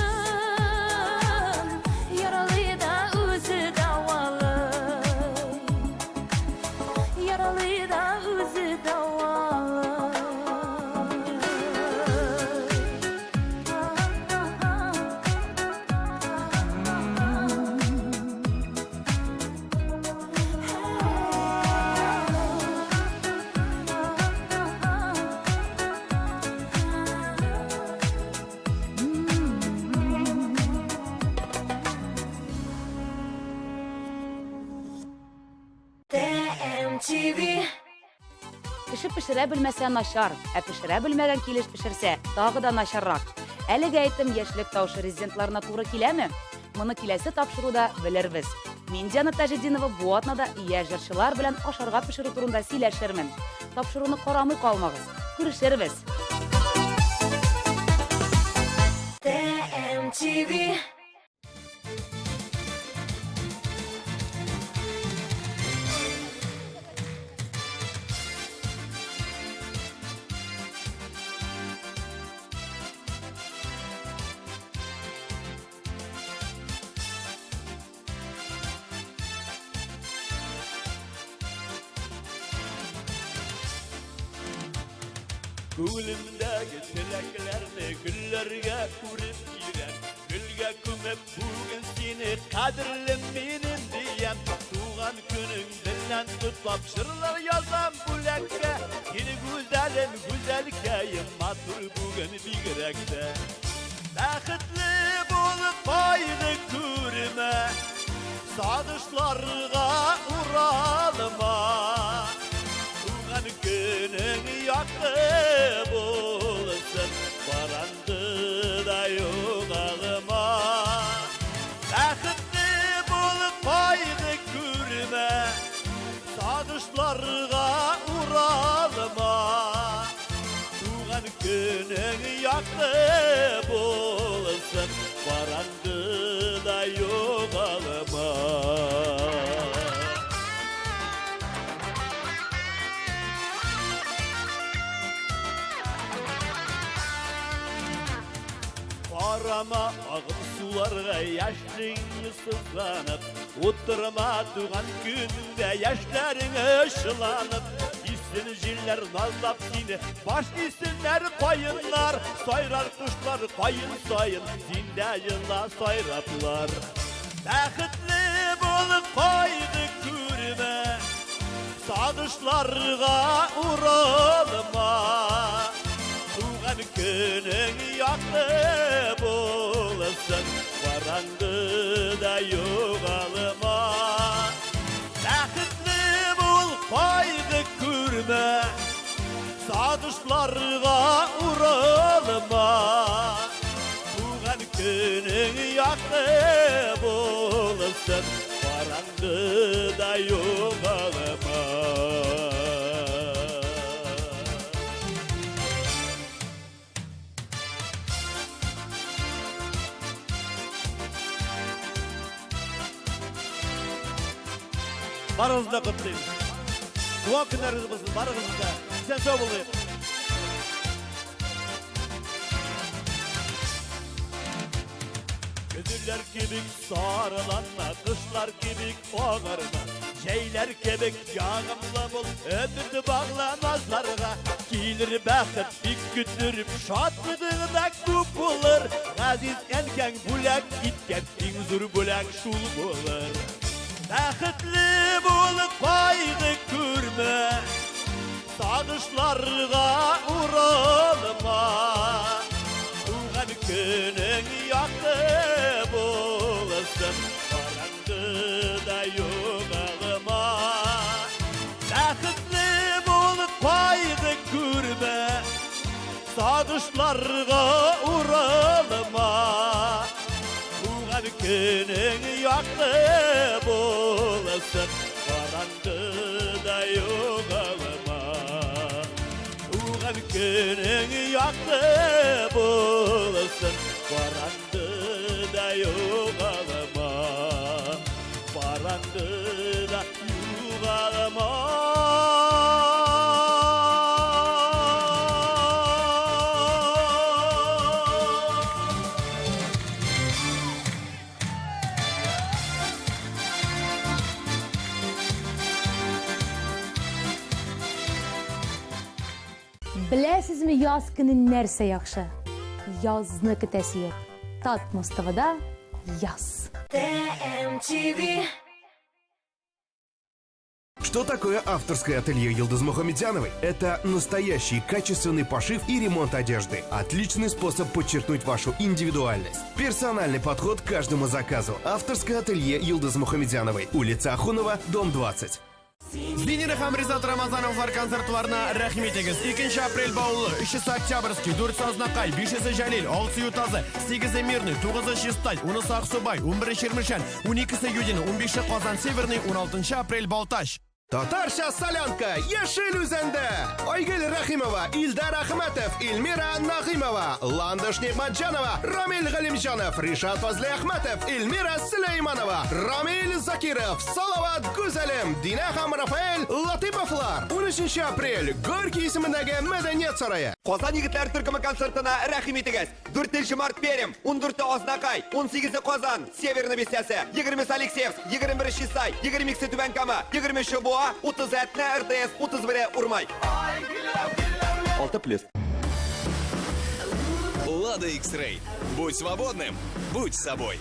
Yaralı da üzü davalay Yaralı da üzü davalay MTV. Кеше пешерә белмәсә начар, ә пешерә белмәгән килеш пешерсә, тагы да начаррак. Әлеге әйтем яшьлек таушы резидентларына туры киләме? Моны киләсе тапшыруда белербез. Мин Диана Тажетдинова бу атнада яшь җырчылар белән ашарга пешерү турында сөйләшермен. Тапшыруны карамый калмагыз. Күрешербез. MTV. Күлімдегі тіләклерді гүллерге көріп ирен, гүлге күміп бүгін сені қадірлім менің дейем. Туған күнің білән тұтлап жырлар язам бүләкке, ені güzelin güzelkeyim матур бүгін бигіректі. Бәқітлі болып байды көріме, сағышларға уралыма. Туған күнің яқты болсын, баранды да yoğalıma. Бәқітлі болып байды көріме, сағышларға уралыма. Туған күнің яқты болсын, баранды да yoğalıma. Arama ağım sularga yaşlığını sızlanıp, Oturma tuğan günde yaşlarını ışılanıp, İsin jiller nazlap seni, baş isinler koyunlar, Soyrar kuşlar koyun soyun, zinde yılla soyraplar. Bәқітлі болып қойды көріме, Сағышларға уралыма. Туған күнің яқты болсын, баранды да yoğalıma. Бәқітлі бол қойды көрме, сағышларға уралыма. Туған күнің яқты болсын, баранды да yoğalıma. Барыңызда құттықтаймын. Туған күндеріңіз болсын, барыңызда. Сен сау болайық. Güzüller kebik sarılanma, kışlar kebik ağarma. Şeyler kebik yağımlı bul, ömürdü bağla nazlarga. Gelir bəxit bik gütürüp, şadlığında көп olur. Aziz enken bulak gitken, en zor bulak şul olur. Бәқітлі болып байды көрме, Сағышларға уралыма. Туған күнің яқты болсын, баранды да yoğalıma. Бәқітлі болып байды көрме, Сағышларға уралыма. Туған күнің яқты болсын, баранды да yoğalıma. Туған күнің яқты болсын, баранды да yoğalıma. Баранды да yoğalıma. Біләсізме яз күні нәрсе яқшы? Язны көтәсе юк. Татмос ТВда яз. MTV. Что такое авторское ателье Йылдыз Мухамедзяновой? Это настоящий качественный пошив и ремонт одежды. Отличный способ подчеркнуть вашу индивидуальность. Персональный подход к каждому заказу. Авторское ателье Йылдыз Мухамедзяновой. Улица Ахунова, дом 20. Зинер һәм Ризат Рамазановлар концертларына рәхим итегез. 2 апрель Баулы, 3 Октябрьский, 4 Сазнакай, 5 Жәлел, 6 Ютазы, 8 Мирный, 9 Шестай, 10 Аксубай, 11 Шермешән, 12 Юдин, 15 Казан Северный, 16 апрель Балташ. Татарча солянка Яшел үзәндә. Айгөл Рахимова, Илдар Ахматов, Эльмира Нагыймова, Ландыш Нигъматҗанова, Рамил Галимҗанов, Ришат Фазли Ахматов, Эльмира Сөләйманова, Рамил Закиров, Салават Гүзәлем, Динә һәм Рафаэль Латиповлар. 13 апрель Горький исемендәге Мәдәният сарае. Казан егетләр төркеме концертына рәхим итегез. 4 март Пермь, 14 Азнакай, 18 Казан, Северный бистәсе, 20 Алексеевск, 21 Чистай, 22 Түбән Кама, 23 Буа, 30 Әтнә РТС, 31 Урмай. 6+. Лада X-Ray. Будь свободным, будь собой.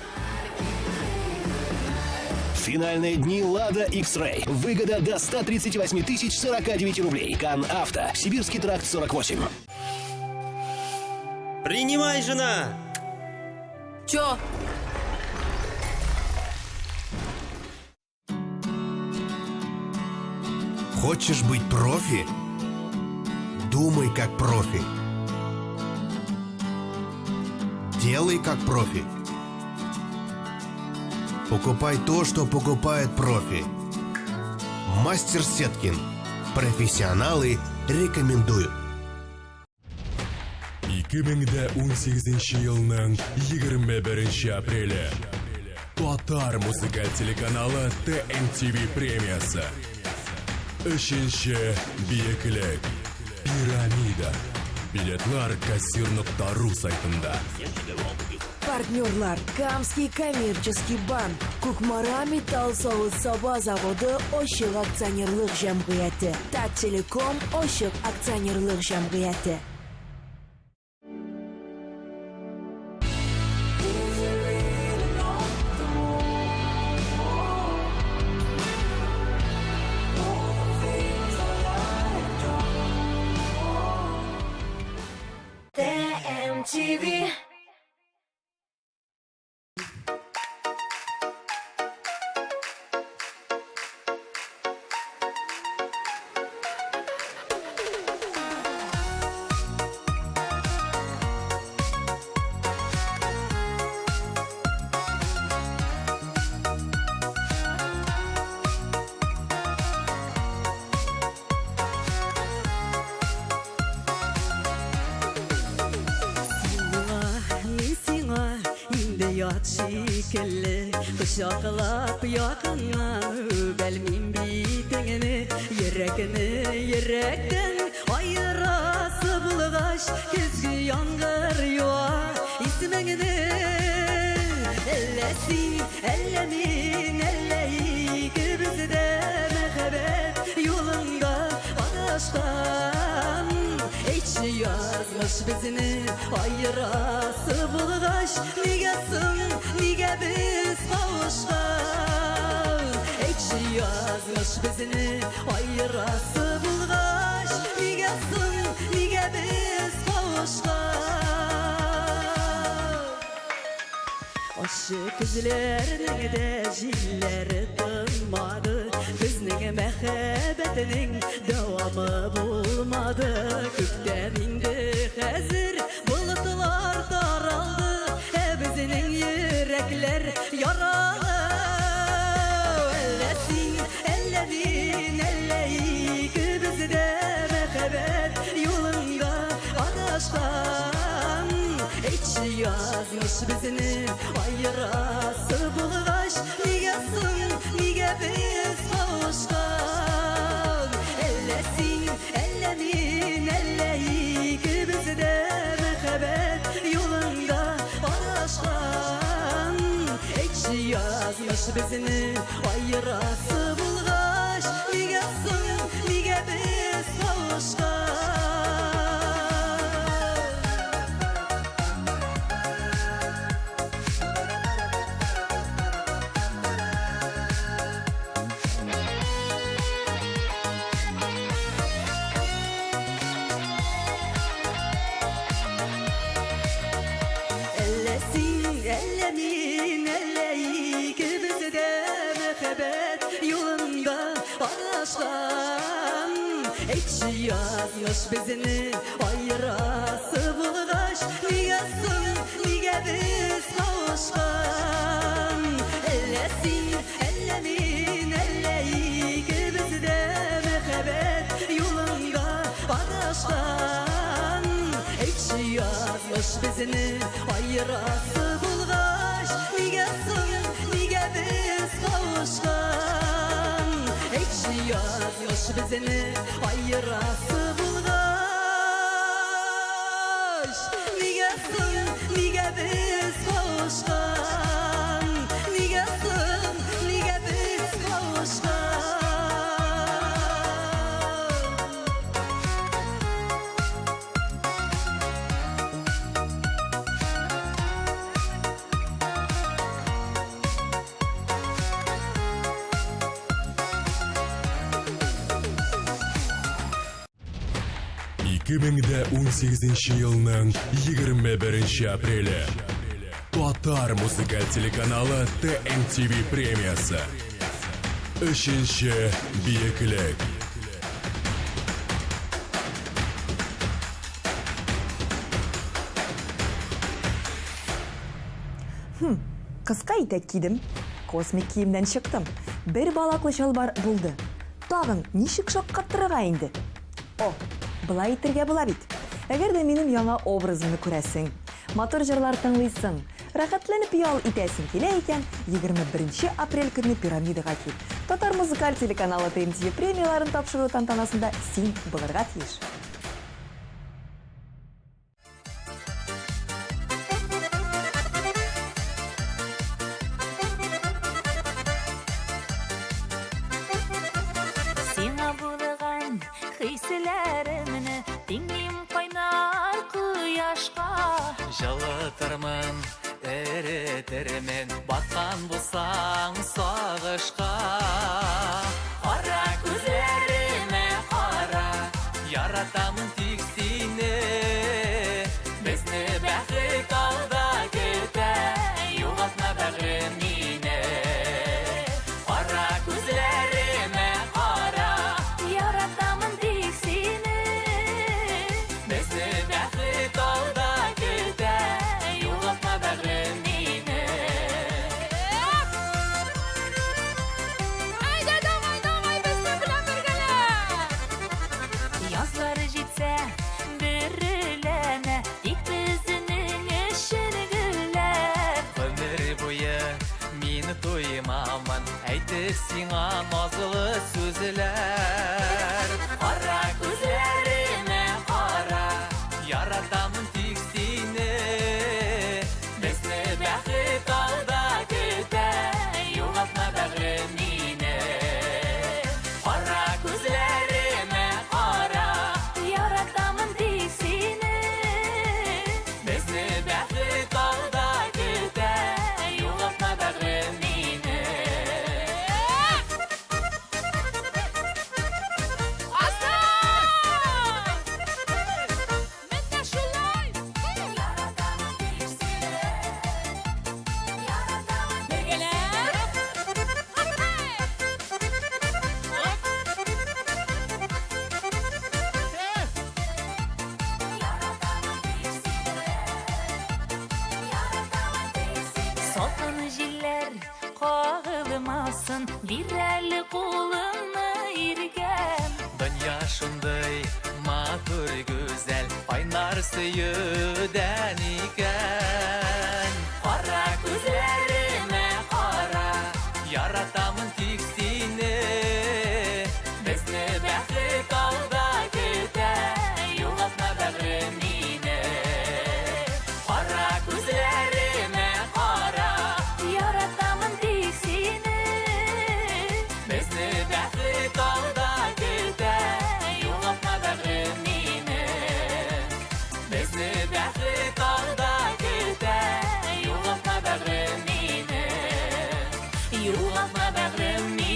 Финальные дни Лада X-Ray. Выгода до 138 049 рублей. Кан Авто. Сибирский тракт 48. Принимай, жена! Чё? Хочешь быть профи? Думай как профи. Делай как профи. Покупай то, что покупает профи. Мастер Сеткин. Профессионалы рекомендуют. 2018 елның 21 апрелі Татар музыкаль телеканалы TMTV премиясы. 3 биеклек Пирамида. Билетлар кассир.ру сайтында. Партнерлар: Камский коммерческий банк, Кукмара металл савыт-саба заводы Ошык акционерлык җәмгыяте, Тателеком Ошык акционерлык җәмгыяте. TMTV. Şekilli Kuşaklap yakından Belmin bitengini Yürekten ayırası bulgaş Küzgü yangır yuva İsmini ellesin ellemin elleyi Bizde mehbet yolunda adashkan Hiç yazmış bizini ayırası bulgaş Nigesin nige biz kavuşkan Hiç yazmış bizini ayırası bulgaş Nigesin nige biz kavuşkan Aşık üzlerinin de jilleri tınmadı Bizning mehbetinin devamı bulmadı Kökten indi hazır bulutlar daraldı Bizning yürekler yaralı Ellesin ellerin elleyik Bizde mehbet yolunda adashkan Hiç yazmış bizini ayırası bulgaş Nigesin nige biz kavuşkan Ellesin ellerin elleyik Bizde mehbet yolunda adashkan Hiç yazmış bizini ayırası bulgaş Nigesin nige biz kavuşkan Ellesin ellemin elleyik Bizde mehbet Ekşi yazmış bizini ayırası bulgaç Nigesin, nige biz kavuşkan Ellesin, ellemin elleyik bizde mehebet yolunda adashkan Ekşi yazmış bizini ayırası bulgaç Nigesin, nige biz kavuşkan Ekşi yazmış bizini ayırası bulgaç Nigesin, nige biz kavuşkan Nigesin, nige biz kavuşkan жылның 21 апрелі Татар музыкаль телеканалы TMTV премиясы. Үшінші биеклік. Қысқа итек кидім, космик киімден шықтым. Бір балаклы шалбар болды. Тағын нишік шаққаттырыға енді? О, бұлай иттерге бұла бит. Әгер де менің яңа образымны көрәсің, мотор жырлар тыңлайсың, рахатланып ял итәсің келе екен, 21 апрель күні пирамидаға кел. Татар музыкаль телеканалы TMTV премияларын тапшыру тантанасында сен бұларға тиеш. Жылытырмын, әрі-тірімен батқан бұлсаң сағышқа. Қара көзлеріме қара, яратамын тек сені. Бізді бәхет алда кете, юғатма бәғім мені. Қара көзлеріме қара, яратамын тек сені. Бізді бәхет алда сиңа назлы сөзләр. Қара көзләріме қара, яратамын тек сені. Бізді бәхет алда көтә, юғатма бәғім мені. Қара көзләріме қара, яратамын тек сені. Бізді бәхет алда көтә, юғатма бәғім мені. Бирәлі қолымны иргәм. Дөнья шундай матур güzel, айнар сөюдән икән. Қара көзләреме қара, яратамын тек сені. Бізді бәхет алда көтә, юғатма бәғім мені. Қара көзләреме қара, яратамын тек сені. Бізді бәхет алда көтә, юғатма бәғім мені. Бізді бәхет алда көтә, юғатма бәғім мені. Юғатма бәғім мені.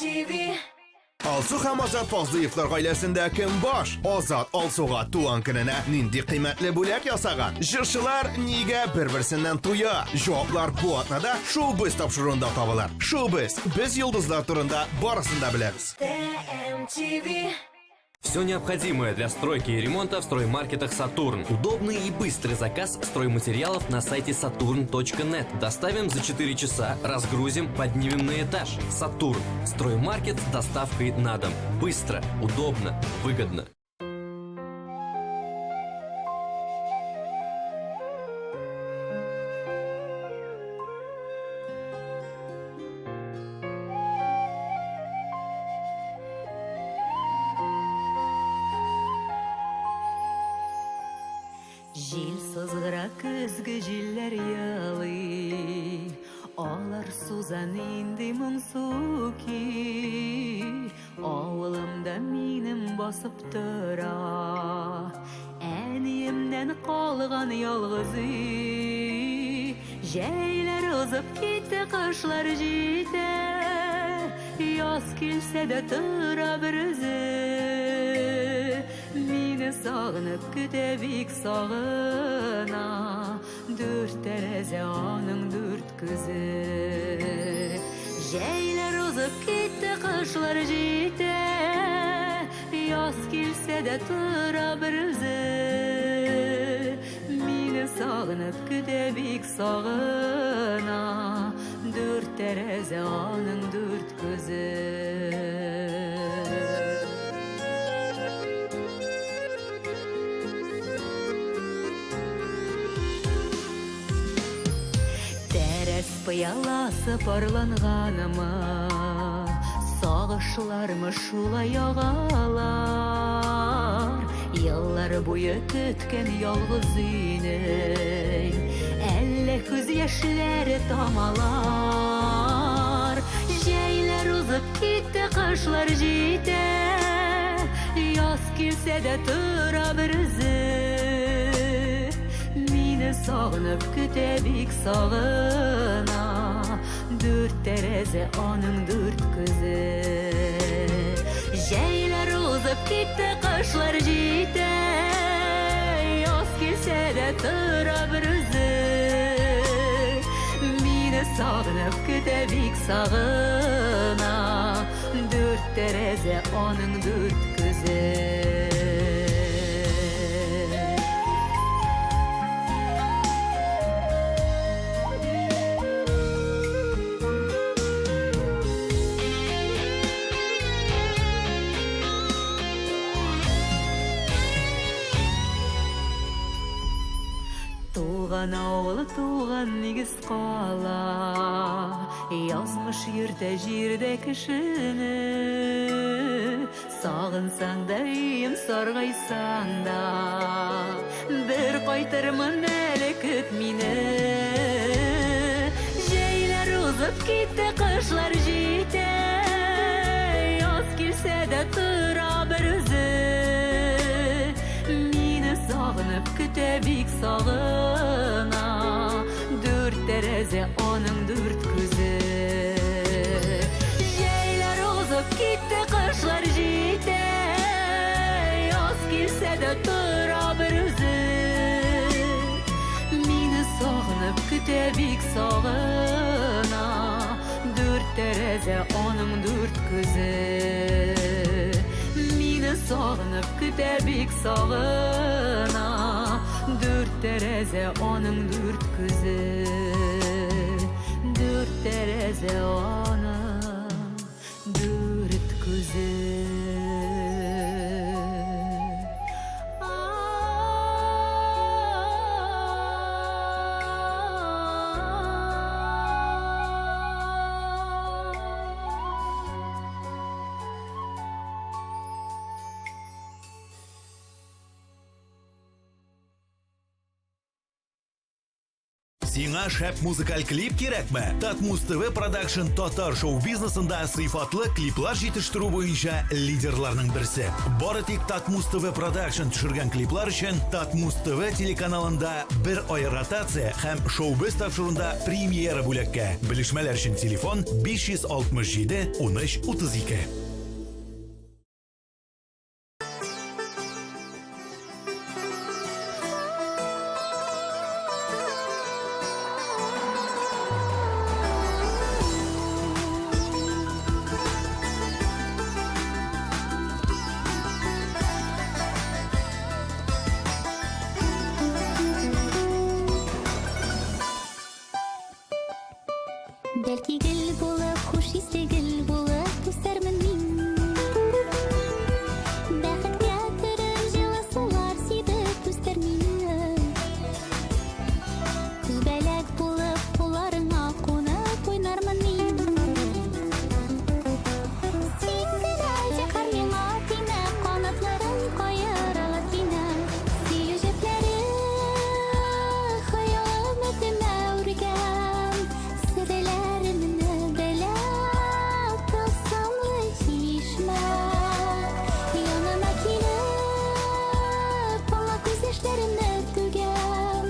MTV. Alsu ham Ozod Fozliyevlar oilasida kim bosh? Ozod Alsuga tuan kunini nindi qiymatli bo'lak yasagan? Jurchilar nega bir-birsidan to'ya? Javoblar bu atnada Showbiz topshiruvida topilar. Showbiz biz yulduzlar turida borasida bilamiz. MTV. Все необходимое для стройки и ремонта в строймаркетах «Сатурн». Удобный и быстрый заказ стройматериалов на сайте saturn.net. Доставим за 4 часа, разгрузим, поднимем на этаж. «Сатурн». Строймаркет с доставкой на дом. Быстро, удобно, выгодно. Жил сызгыра көзгө жилер ялый, алар сузан инди моңсу ки. Авылымда минем басып тора, әниемнән калган ялгыз үй. Җәйләр узып китте, кышлар җитә, яз килсә дә тора бер үзе. Мине сагынып көтә бик сагына, дүрт тәрәзә аның дүрт күзе. Җәйләр узып китте, кышлар җитә, яз килсә дә тора бер үзе. Мине сагынып көтә бик сагына, дүрт тәрәзә аның дүрт күзе. Пыяласы парланганыма, сагышлармы шулай агалар. Еллар буе көткән ялгыз өйнең, әллә күз яшьләре тамалар. Җәйләр узып китте, кышлар җитә, яз килсә дә тора бер үзе. Сагынып көтә бик сагына, дүрт тәрәзә аның дүрт күзе. Җәйләр узып китте, кышлар җитә, яз килсә дә тора бер үзе. Мине сагынып көтә бик сагына, дүрт тәрәзә аның дүрт күзе. Туган авылы, туган нигез кала, язмыш йөртә җирдә кешене. Сагынсаң да өем, саргайсаң да, бер кайтырмын әле көт мине. Җәйләр узып китте, кышлар җитә, яз килсә дә тора бер үзе. Сагынып көтә бик сагына, дүрт тәрәзә аның дүрт күзе. Җәйләр узып китте, кышлар җитә, яз килсә дә тора бер үзе. Мине сагынып көтә бик сагына, дүрт тәрәзә аның дүрт күзе. Сагынып көтә бик сагына, дүрт тәрәзә аның дүрт күзе. Дүрт тәрәзә аның дүрт күзе. Сиңа шәп музыкаль клип кирәкме? Татмус ТВ Продакшн татар шоу-бизнесында сыйфатлы клиплар җитештерү буенча лидерларның берсе. Бары тик Татмус ТВ Продакшн төшергән клиплар өчен Татмус ТВ телеканалында бер ай ротация һәм шоу-без тапшыруда премьера бүләккә. Белешмәләр өчен телефон 567 13 32. Бәлки гел булып, хуш исле гел булып үсәрмен мин. Бәхеткә төреп җылы сулар сибеп үстер мине. Күбәләк булып, кулларыңа кунып уйнармын мин. Син генә җәһәр миңа тимә, канатларың каерылыр кинә. Сөю җепләре хыялым өтемә үргән. Серләремне беләп тылсымлы чишмә. Яныма килеп, ала күз яшьләремне түгәм.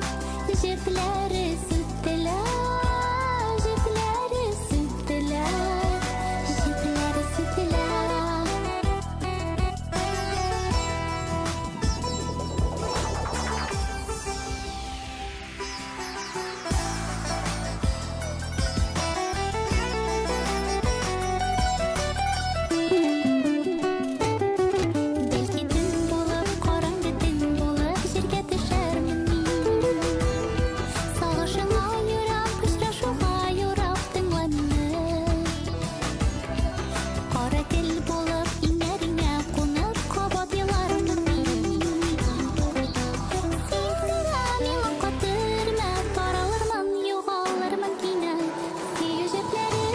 Җепләре сүттеләр, җепләре сүттеләр, җепләре сүттеләр. Бәлки төн булып, караңгы төн булып, җиргә төшәрмен мин. Сагышыңа юрап, очрашуга юрап тыңла мине. Кара гел булып, иңнәриңә кунып, кабат елармын мин. Син генә миңа катырма, таралырмын, югалырмын кинәт. Сөю җепләре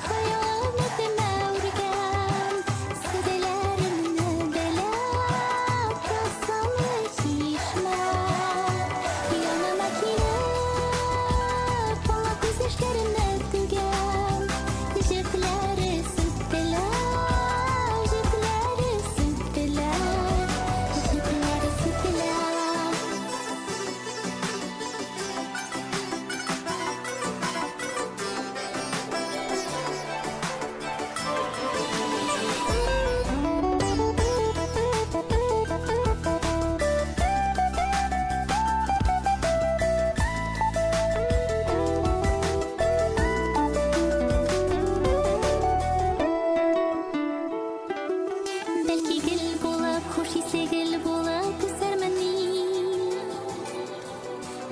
хыялым өтемә үргән. Серләремне беләп тылсымлы чишмә. Яныма килеп, ала күз яшьләремне түгәм. Җепләре сүттеләр, җепләре сүттеләр, җепләре сүттеләр. Бәлки гел булып, хуш исле гел булып үсәрмен мин.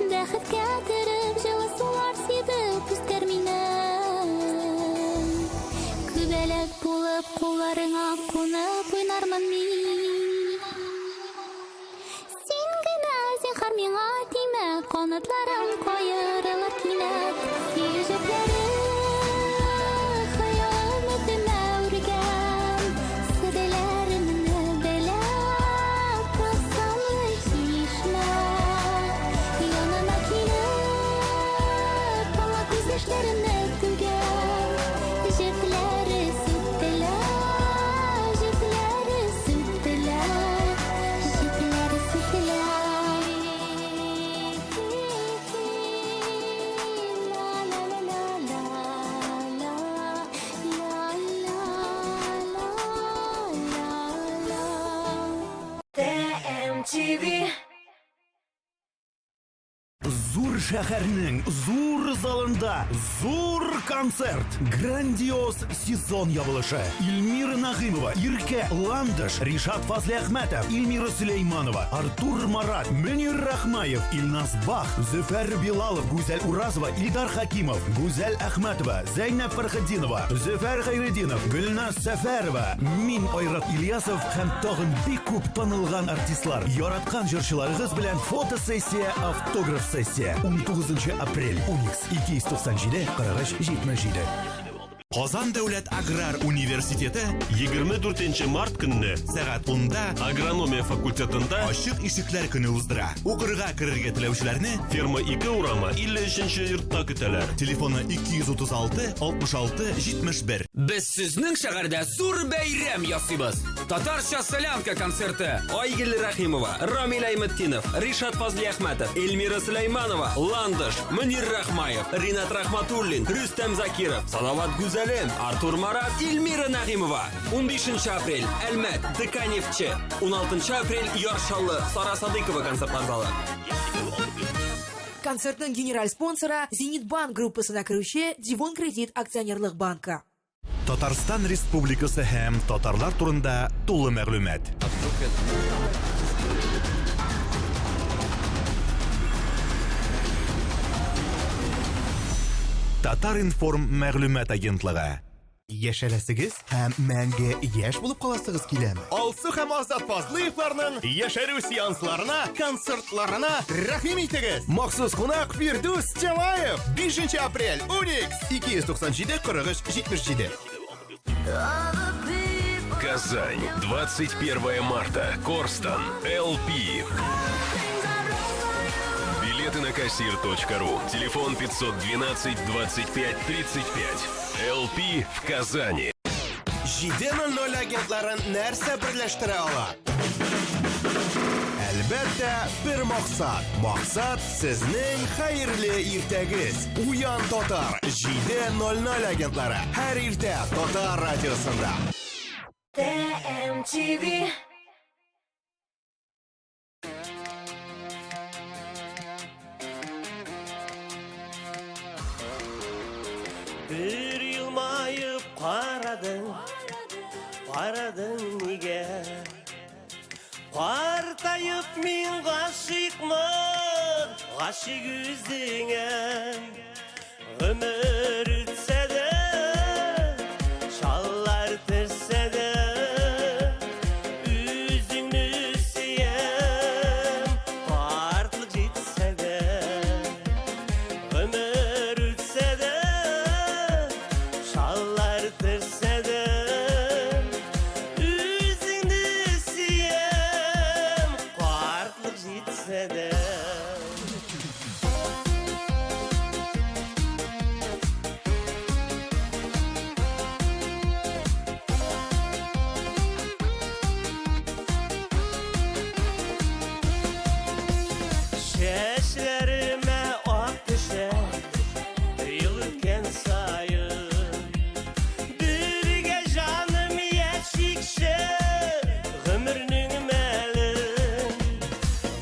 Бәхеткә төреп җылы сулар сибеп үстер мине. Күбәләк булып, кулларыңа кунып уйнармын мин. Син генә зинһар миңа тимә, канатларың каерылыр кинәт. Сөю җепләре хыялым өтемә үргән. Серләремне беләп тылсымлы чишмә. Яныма килеп, ала күз яшьләремне түгәм. Җепләре сүттеләр, җепләре сүттеләр, җепләре сүттеләр. La la la la la la la la la. TMTV. Зур шәһәрнең зур залында зур концерт. Грандиоз сезон ябылышы. Илмира Нагыймова, Иркә Ландыш, Ришат Фазли Әхмәтов, Илмира Сөләйманова, Артур Марат, Мөнир Рахмаев, Илназ Бах, Зөфәр Билалов, Гүзәл Уразова, Илдар Хакимов, Гүзәл Әхмәтова, Зәйнәп Фәрхетдинова, Зөфәр Хәйретдинов, Гөлназ Сәфәрова, мин Айрат Ильясов һәм тагын бик күп танылган артистлар. Яраткан җырчыларыгыз белән фотосессия, автограф сессия. 19 апрель, Уникс 297 43 77. Казан дәүләт аграр университеты 24 март көнне сәгать 10-да агрономия факультетында ачык ишекләр көне уздыра. Укырга керергә теләүчеләрне ферма 2 урамы 53-нче йортта көтәләр. Телефоны 236 66 71. Без сезнең шәһәрдә зур бәйрәм ясыйбыз. Татарча солянка концерты. Айгөл Рахимова, Рамил Айметтинов, Ришат Фазлиахматов, Эльмира Сулейманова, Ландыш, Мөнир Рахмаев, Ринат Рахматуллин, Рүстәм Закиров, Салават Гүзәлем, Артур Марат, Эльмира Нагимова. 15 апрель Әлмәт, Деканевче. 16 апрель Яршаллы, Сара Садыкова концертлар залы. Концертның генераль спонсоры Зенит банк группасына керүче Дивон кредит акционерлык банкы. Татарстан Республикасы һәм татарлар турында тулы мәгълүмат. Татар информ мәгълүмат агентлыгы. Яшәрәсегез һәм мәңге яшь булып каласыгыз киләме? Алсу һәм Азат Фазлыевларның яшәрү сеансларына, концертларына рәхим итегез. Махсус кунак Фирдус Җамаев. 5 апрель Уникс 297 43 77. Казань, 21 марта, Корстон, LP. Билеты на кассир.ру. Телефон 512 25 35. LP в Казани. 7:00 агентларын нәрсә берләштерә ала? Әлбәттә, бер максат. Максат сезнең хәерле иртәгез. Уян Татар 7:00 агентлары. Һәр иртә Татар радиосында. TMTV. Bir yılmayıp qaradın nige Partayıp min gaşıkmın Gaşık yüzüne Ömür ütse de Şallar tırse de Üzünü siyem Partlık gitse de Ömür ütse de Şallar tırse de Üzünü siyem Partlık gitse de Şeşlerime ak düşer Yıl ötken sayın Birge canım yaşıkşe Ömrünün melin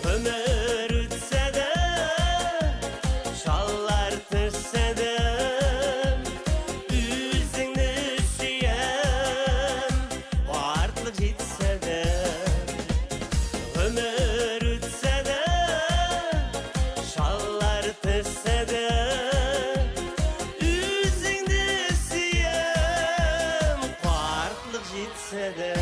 Ömür ütse de Şallar tırse de Üzünü süyen Vartlık gitse de Ömür ütse de Şallar tırse de Üzünü siyem Partlık gitse de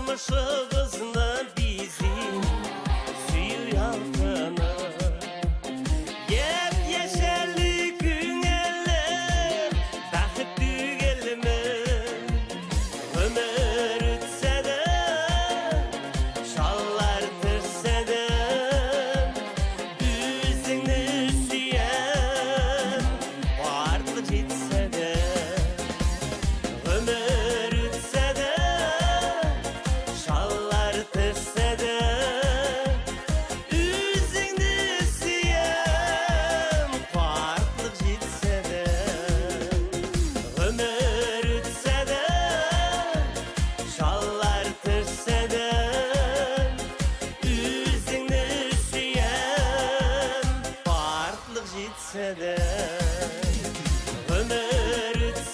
Turmuşumuzda bizim suyu yaltını Yep yeşerli günler Bakıp dügelimi Ömür ütse de Şallar tırse de Üzünü süyen Vartlık gitse de Ömür ütse de Şallar tırse de Üzünü siyem Partlık gitse de Ömür ütse de Şallar tırse de Üzünü siyem Partlık gitse de Ömür ütse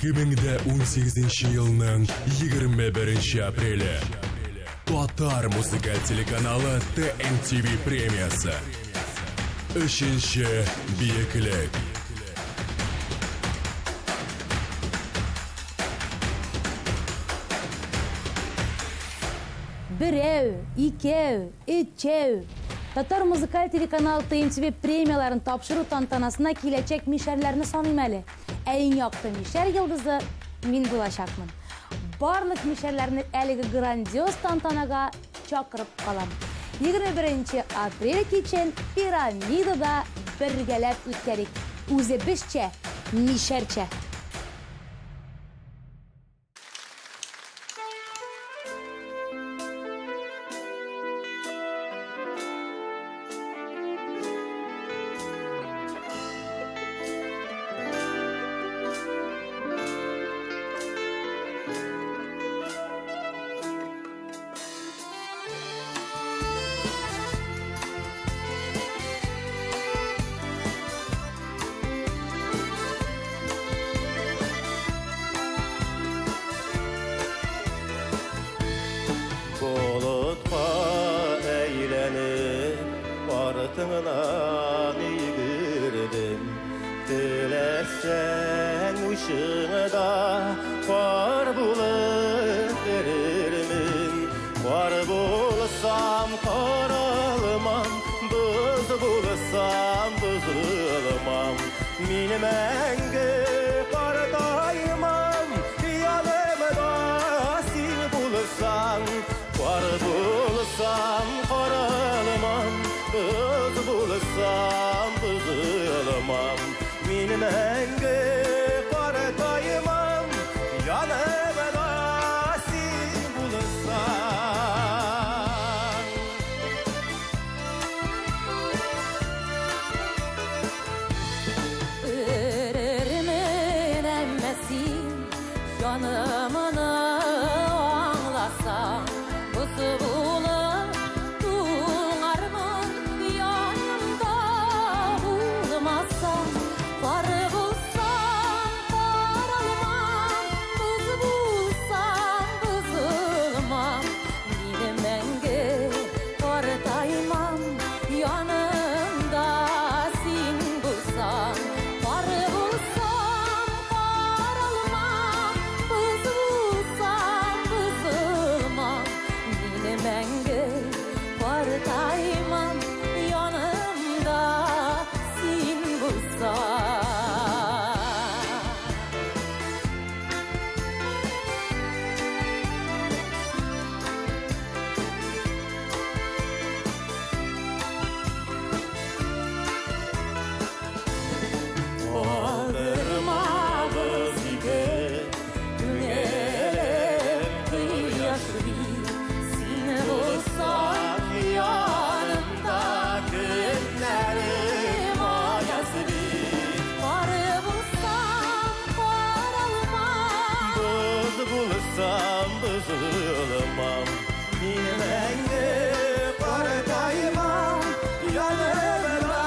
2018 елның 21 апрелі. Татар музыкаль телеканалы TMTV премиясы. Үшінші биеклік. Біреу, икеу, үчеу. Татар музыкаль телеканал TMTV премияларын тапшыру тантанасына киләчәк мишәрләрне саныйм әле. Ең яқты мишәр йылдызы мин булачакмын. Барлык мишәрләрне әлеге грандиоз тантанага чакырып калам. 21 апрель кичен пирамидада бергәләп үткәрик. Үзебезчә, мишәрчә. Bulutqa eğlenip Bartığından yigirdim Dilersen ışığında Var bulup verirmin Var bulsam karalmam Buz bulsam buzulmam Min menge kardaymam Yanımda sil bulsam Var bulsam karalmam Buz bulsam buzulmam Min menge kardaymam Yanımda sil bulsam Örürümün emmesin Canımını anlasam Kuzu bulup tuğarmın Yanımda bulmazsam Var bulsam karalmam Buz bulsam buzulmam Benim menge kardaymam Yanımda sin bulsam Var bulsam karalmam Buz bulsam buzulmam Benim menge kardaymam Yanımda sin bulsam Aldırmağız gibi Günelim kıyaşlı Seni bulsam yanımda Günlerim ayazlı Var bulsam karalmam Buz bulsam buzulmam Bilmenge kardaymam Yanımda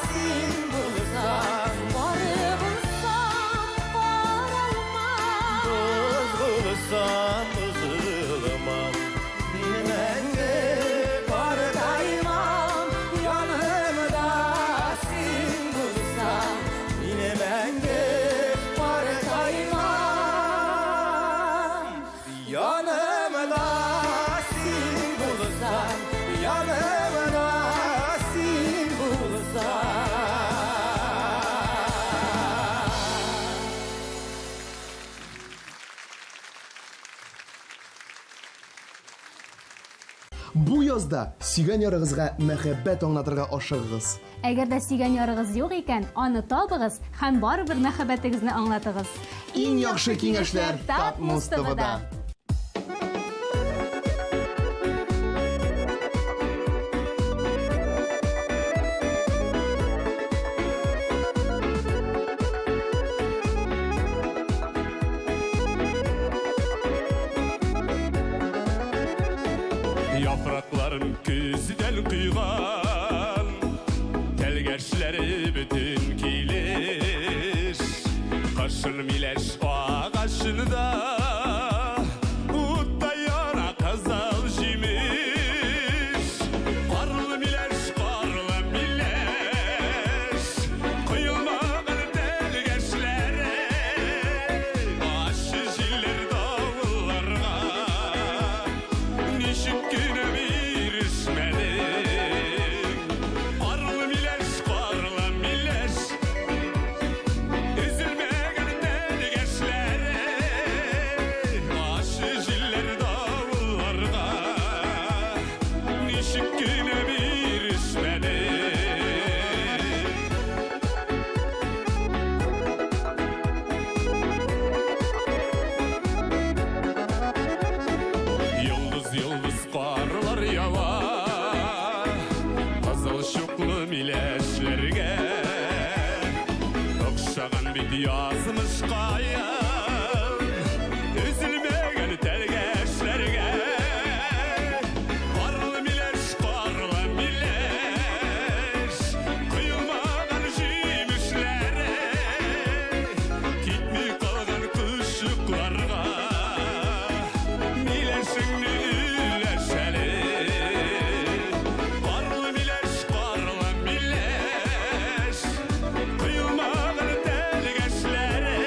sin bulsam Var bulsam karalmam Buz bulsam buzulmam Bilmenge kardaymam Yanımda sin bulsam Bilmenge kardaymam Yanımda sin bulsam Yanımda sin bulsam Bu язда сөйгән ярыгызга мәхәббәт аңлатырга ашыгыгыз. Әгәр дә сөйгән ярыгыз юк икән, аны табыгыз һәм барыбер мәхәббәтегезне аңлатыгыз. Иң яхшы киңәшләр Тап Мустафада. Yaprakların küzden kuygan Telgerçleri bütün kilir Kışın mileş ağaçında Uttayana kızıl jimiş Karlı mileş karlı mileş Kıyılmağın delgeçlere Aşı jiller dağlarga Nişik güne birişmedin Karlı mileş karlı mileş Üzülmegen delgeçlere Aşı jiller dağlarga Nişik güne birişmedin Yıldız yıldız karlar yava Kızıl şuklu mileşlerge Okşagan bit yazmış kayan Üzülmegen telgeçlerge Karlı mileş karlı mileş Kıyılmagan jimişlere Gitmi kalgan kışıklarga Mileşini üleşeli Karlı mileş karlı mileş Kıyılmağın delgeçlere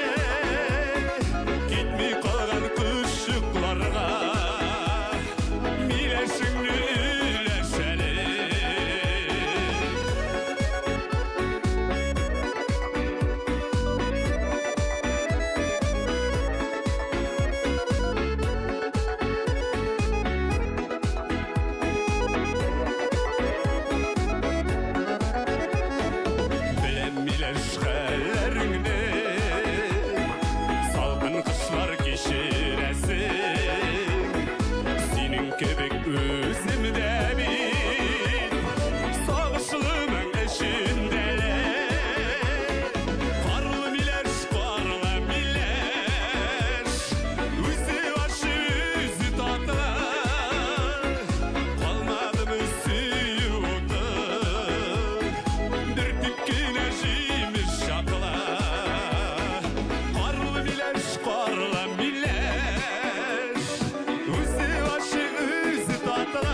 Gitmi kalgan kışıklarga Mileşini üleşeli Bilem mileş hallerini Salgın kışlar geçiresin Senin kebek özümde bir Sağışlımın eşindeler Karlı mileş karlı mileş Üzü başı üzü tatlı Kalmadı mı suyudu Dürtük güneşimiz şakla Karlı mileş karlı mileş Üzü başı üzü tatlı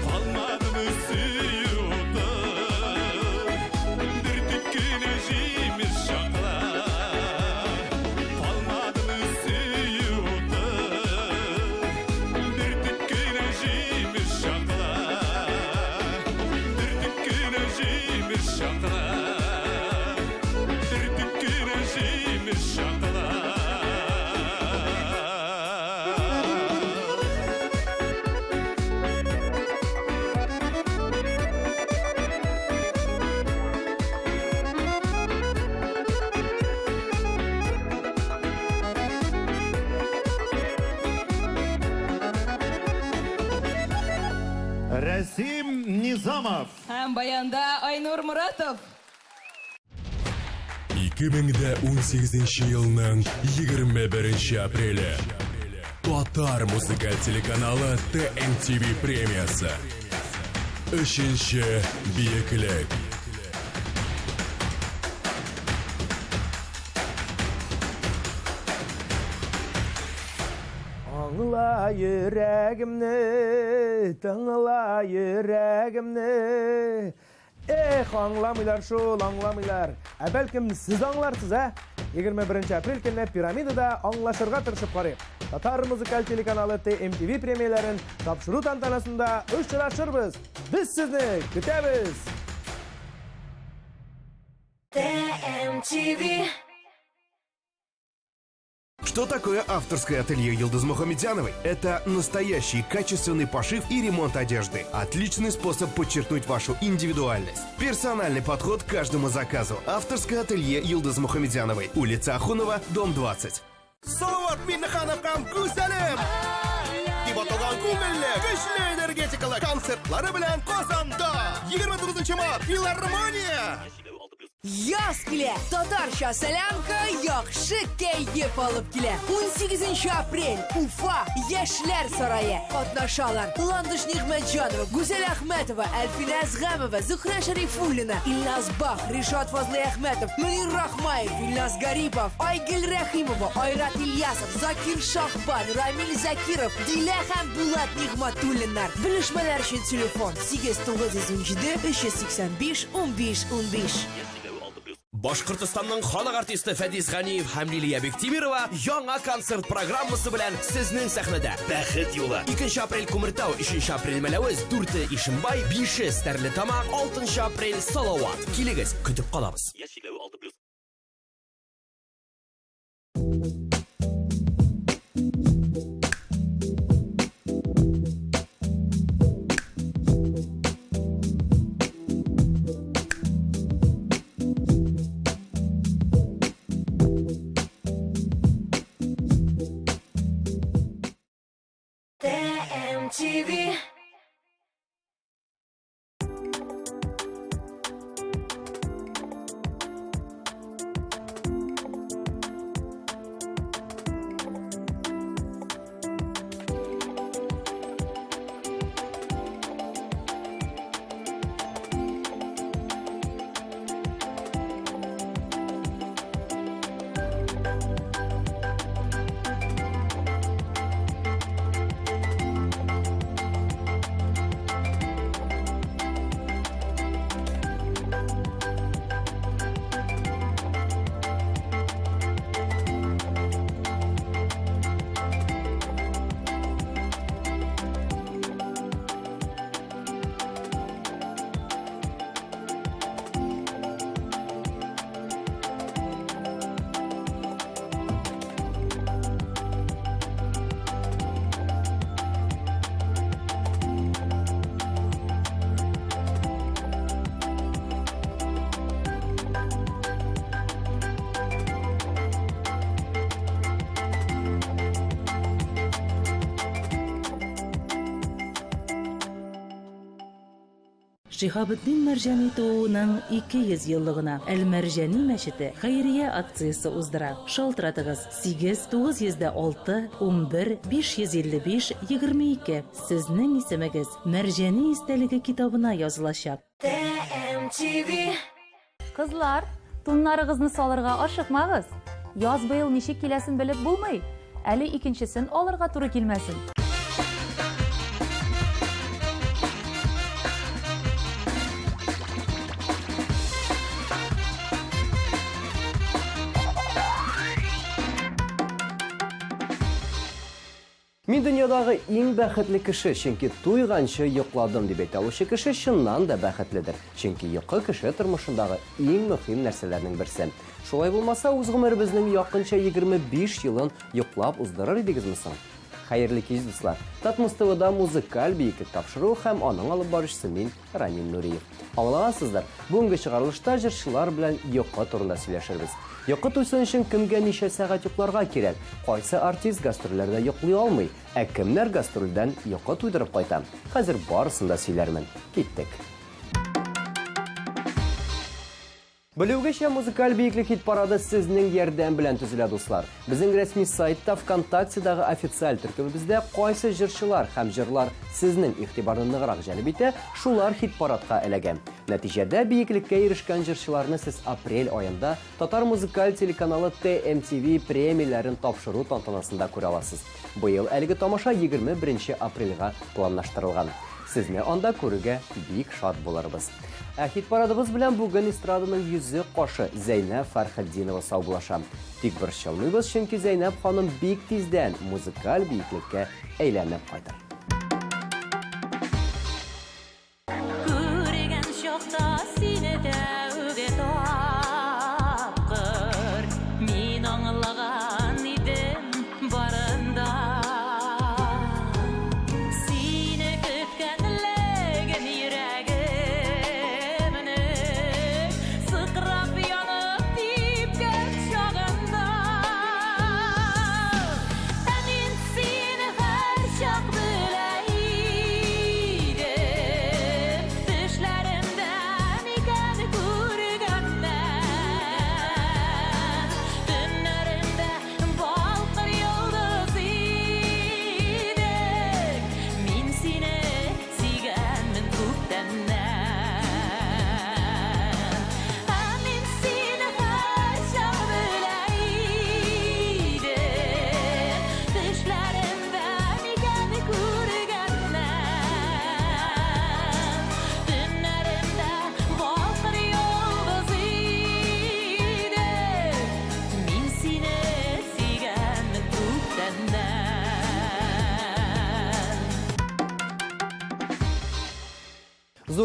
Kalmadı mı suyudu Dürtük güneşimiz şakla Kalmadı mı suyudu Dürtük güneşimiz şakla Dürtük güneşimiz şakla Dürtük güneşimiz şakla Rasim Nizamov. Һәм баянда Айнур Muratov. 2018 елның 21 апрелі Татар музыкаль телеканалы TMTV премиясы. Үшінші биеклік. Аңла йөрәгемне, тыңла йөрәгемне. Аңламыйлар шул, аңламыйлар. Бәлкім сіз аңларсыз, 21 апрель көнне пирамидада аңлашырга тырышып карыйк. Татар музыкаль телеканалы TMTV премияларын тапшыру тантанасында очрашырбыз. Без сезне көтәбез. TMTV. Что такое авторское ателье Йылдыз Мухамедзяновой? Это настоящий качественный пошив и ремонт одежды. Отличный способ подчеркнуть вашу индивидуальность. Персональный подход к каждому заказу. Авторское ателье Йылдыз Мухамедзяновой. Улица Ахунова, дом 20. Салават Миннахановкам Гүзәлем! Тиботоган күңелле, көчле энергетикалы концертлары белән Казанда! 29 март, филармония! Yaz kile, Tatarcha Selamka yakşı keyif alıp kile. 18 aprel, Ufa, Yaşlar Sarayı. Katnaşalar, Landış Nigmetcanova, Güzel Ahmetova, Elfine Azgamova, Zuhra Şerifulina, İlnaz Bah, Rişat Fazlı Ahmetov, Münir Rahmayev, İlnaz Garipov, Aygül Rahimova, Ayrat İlyasov, Zakir Şahban, Ramil Zakirov, Dilekhan Bulat Nigmatulinar. Bilişmeler için telefon 8917 385 15 15. Башкортстанның халық артисты Фәдис Ғаниев һәм Лилия Бектимирова яңа концерт программасы белән сезнең сәхнәдә. Бәхет юлы. 2 апрель Күмертау, 3 апрель Мәләвез, 4 Ишембай, 5 Стәрлетамак, 6 апрель Салават. Килегез, көтеп калабыз. TMTV. Шиһабетдин Мәрҗани тууының 200 еллыгына Әл-Мәрҗани мәчете хәйрия акциясы уздыра. Шалтыратыгыз 8-906 11 555 22. Сезнең исемегез Мәрҗани истәлеге китабына язылачак. TMTV. Кызлар, туннарыгызны салырга ашыкмагыз. Яз быел ничек киләсен белеп булмый. Әле икенчесен алырга туры килмәсен. Мин дөньядагы иң бәхетле кеше, чөнки туйганчы йокладым дип әйтә алучы кеше чыннан да бәхетледер. Чөнки йокы кеше тормышындагы иң мөһим нәрсәләрнең берсе. Шулай булмаса, үз гомеребезнең якынча 25 елын йоклап уздырыр идегезме соң? Хәерле кич, дуслар. Татмус ТВда музыкаль биеклек тапшыру һәм аның алып баручысы мин Рамил Нуриев. Аңлагансыздар, бүгенге чыгарылышта җырчылар белән йокы турында сөйләшербез. Йокы туйсын өчен кемгә ничә сәгать йокларга кирәк? Кайсы артист гастрольләрдә йоклый алмый? Ә кемнәр гастрольдән йокы туйдырып кайта? Хәзер барысын да сөйләрмен. Киттек. Белүгечә музыкаль биеклек хит парады сезнең ярдәм белән төзелә, дуслар. Безнең рәсми сайтта ВКонтактедагы официаль төркемебездә кайсы җырчылар һәм җырлар сезнең игътибарны ныграк җәлеп итә, шулар хит парадка эләгән. Нәтиҗәдә биеклеккә ирешкән җырчыларны сез апрель аенда Татар музыкаль телеканалы TMTV премияләрен тапшыру тантанасында күрә аласыз. Быел әлеге тамаша 21 апрельгә планлаштырылган. Сезне анда күрүгә бик шат булырбыз. Хит парадыбыз белән бүген эстраданың йөзе кашы Зәйнәп Фәрхетдинова саубулаша. Тик борчылмыйбыз, чөнки Зәйнәп ханым бик тиздән музыкаль биеклеккә әйләнеп кайтыр. Күргән чакта сине дә үгә тапкыр, мин аңлаган идем барында. Сине көткәнлеген йөрәгемне сыкрап янып типкән чагында. Ә мин сине һәр чак белә идем, төшләремдән икән күр.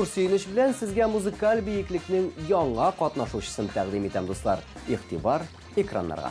Зур сөйініш білән сізге музыкаль бейіклікнің яңа қатнашушысын тәқдим етем, достар. Иқтибар экранларға.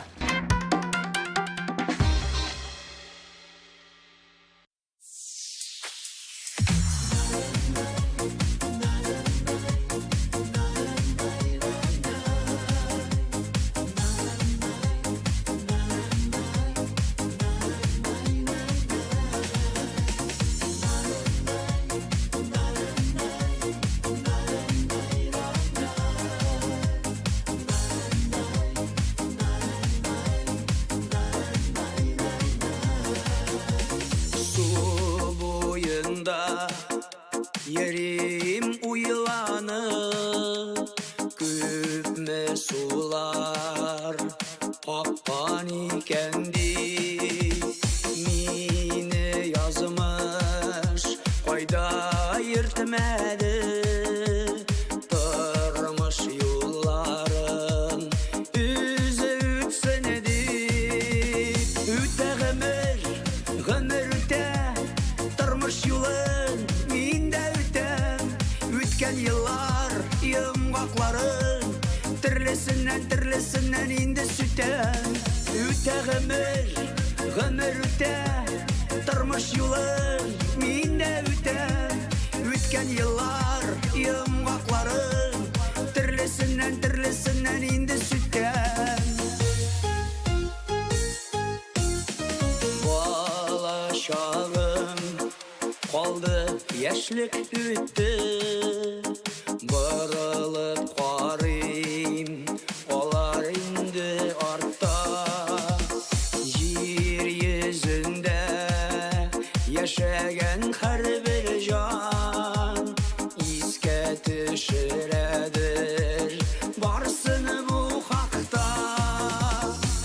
Yerim uylanır, küpme sular akkan ikendi. Mini yazmış, koyda yırtmadı. Tırmış yolların, üzü ütsen edip. Üte gımır, gımır üte, tırmış yolun, minde ütem. Ütken yıllar, yımgakların, Tırlısından indi süten. Üte gımır, gımır üte, tırmış yolun, minde ütem. Ütken yıllar, yımgakların, Tırlısından indi süten. Bala şağım, kaldı yaşlık üttü. Barılıp qarayım, olar indi artta. Yer yüzünde yaşayan her bir can iske düşüredir varsını bu hakta.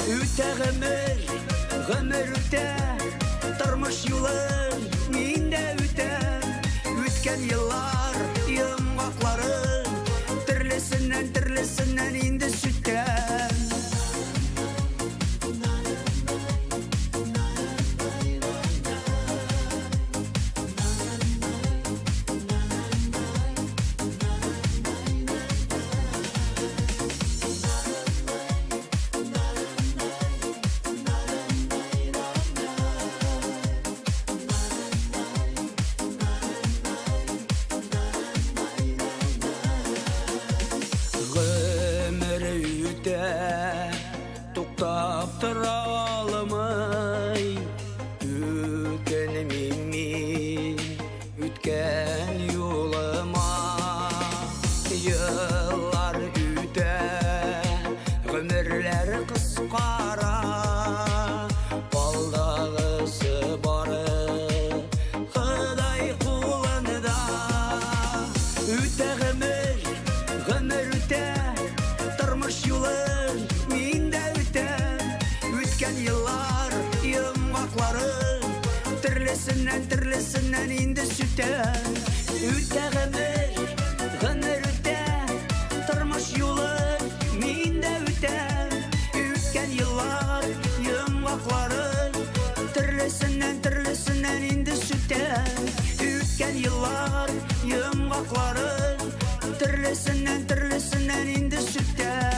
Üte gımır, gımır üte, tırmış yolun, minde üte. Ütken yıllar, yımgakların, Tırlısından indi sütten. Tuktap tıralımay, ütkenimi, ütken yoluma. Yıllar üte, ömürler kıskara. Baldağısı barı, Hıday kullanıda. Üte gımır, gımır üte, tırmış yolun, minde üte. Ütken yıllar, yımgakların, Tırlısından indi süten. Üte gımır, gımır üte, tırmış yolun, minde üte. Ütken yıllar, yımgakların, Tırlısından indi süten. Ütken yıllar, yımgakların, Tırlısından indi sütten.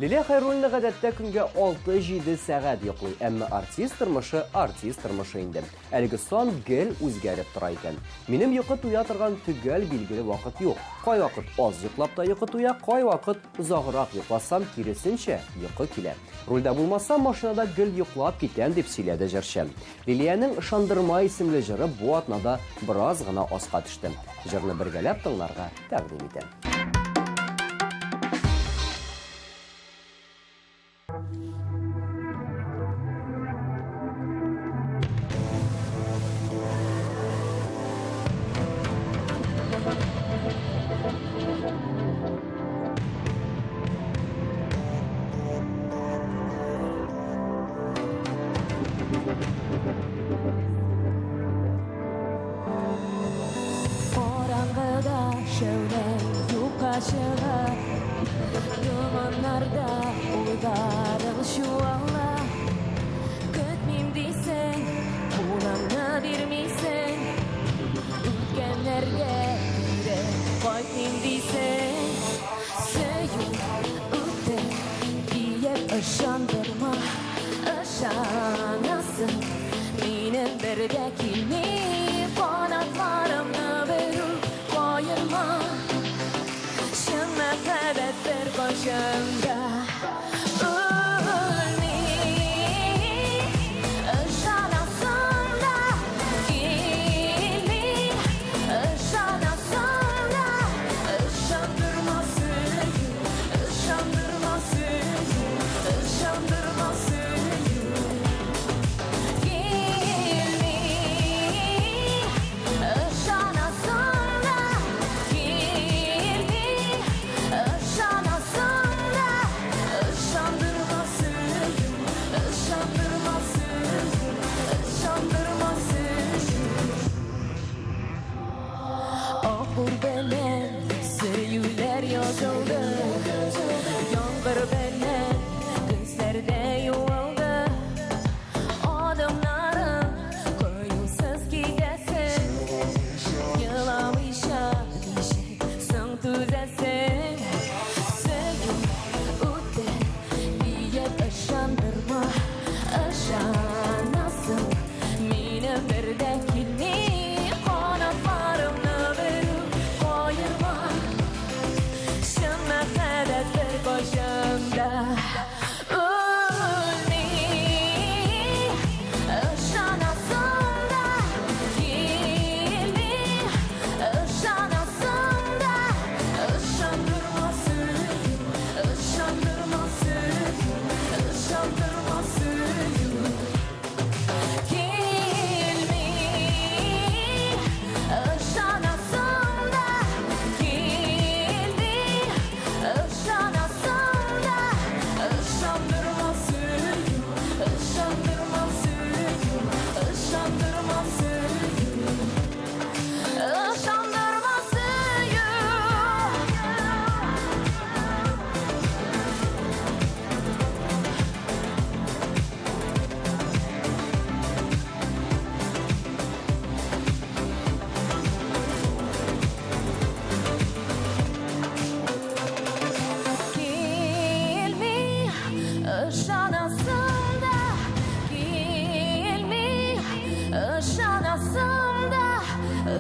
Лилия Хайруллина гадәттә көнгә 6-7 сәгать йоклый, әмма артист тормышы инде. Әлеге сан гел үзгәреп тора икән. Минем йокы туя торган төгәл билгеле вакыт юк. Кай вакыт аз йоклап та йокы туя, кай вакыт озаграк йокласам киресенчә йокы килә. Рульдә булмасам машинада гел йоклап китәм дип сөйләде җырчы. Лилияның Ышандырма исемле җыры бу атнада бераз гына аска төште. Җырны бергәләп тыңларга тәкъдим итәм. şevlen yukaşığa Dumanlarda uygarın şu Allah Kötmeyim deysen Bulanı birmeysen Ütkenlerge Yüre koymayayım deysen Söyün ütte Diyep ışandırma Işanasın Benim birdekini Kanatlarımı verip koyurma Şımme kadar bir başımda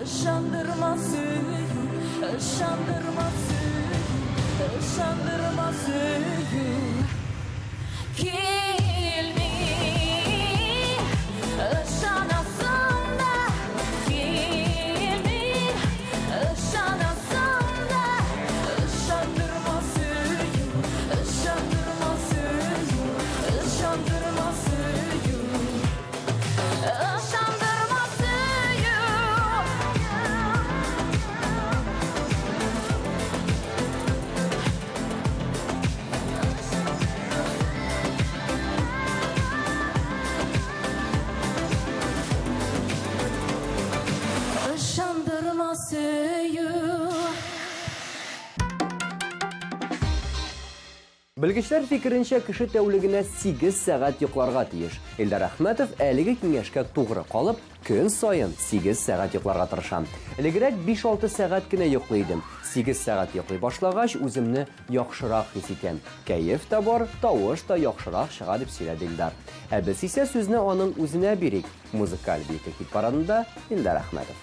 Işandırma suyu, ışandırma suyu, ışandırma suyu. Kill me, ışanasın da. Kill me, ışanasın da. Işandırma suyu, ışandırma suyu, ışandırma suyu. Işandırma suyu. Işandırma suyu. Bilgiçler fikrinçe kişi tevligine 8 saat yoklarga tiyiş. Eldar Ahmetov әлеге кеңешкә тугры калып, көн сайын 8 saat йокларга тырышам. Элегрәк 5-6 saat кенә йоклыйдым. 8 saat йоклый башлагач, үземне яхшырак хис итәм. Кәеф тә бар, тавыш та яхшырак чыга дип сөйләде Илдар. Ә без исә сүзне аның үзенә бирик. Музыкаль биеклек хит парадында Илдар Ахметов.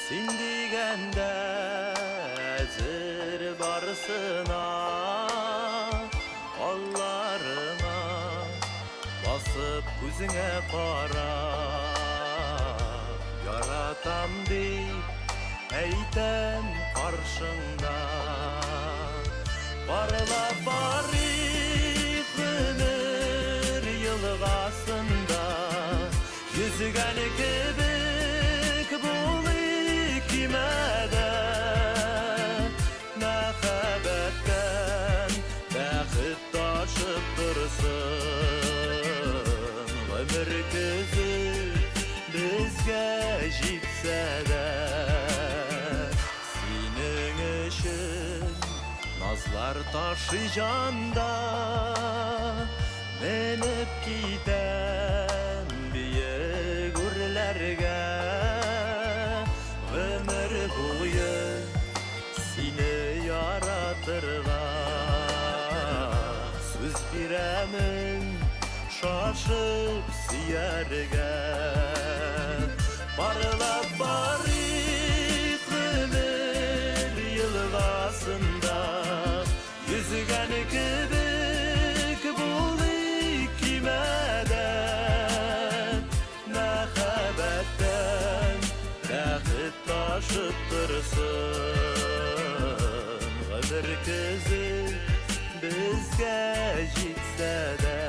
Sin digende zir bar karşısına Kollarına basıp gözüne kara Yaratam deyip eytem karşında Barla barik ömür yılgasında Yüzgen kibik bul ikimede Mehabetten bəxit taşıp dursun Ömür gözü bizge jitse de Senin için nazlar taşıyacağında Menip giden biye gürlerge Ömür boyu seni yaratırga Söz biremin şaşıp siyerge Barlap barik ömür yılgasında Yüzgen kibik bul ikimeden Mehabetten bəxit taşıp dursun Ömür kızı bizge jitse de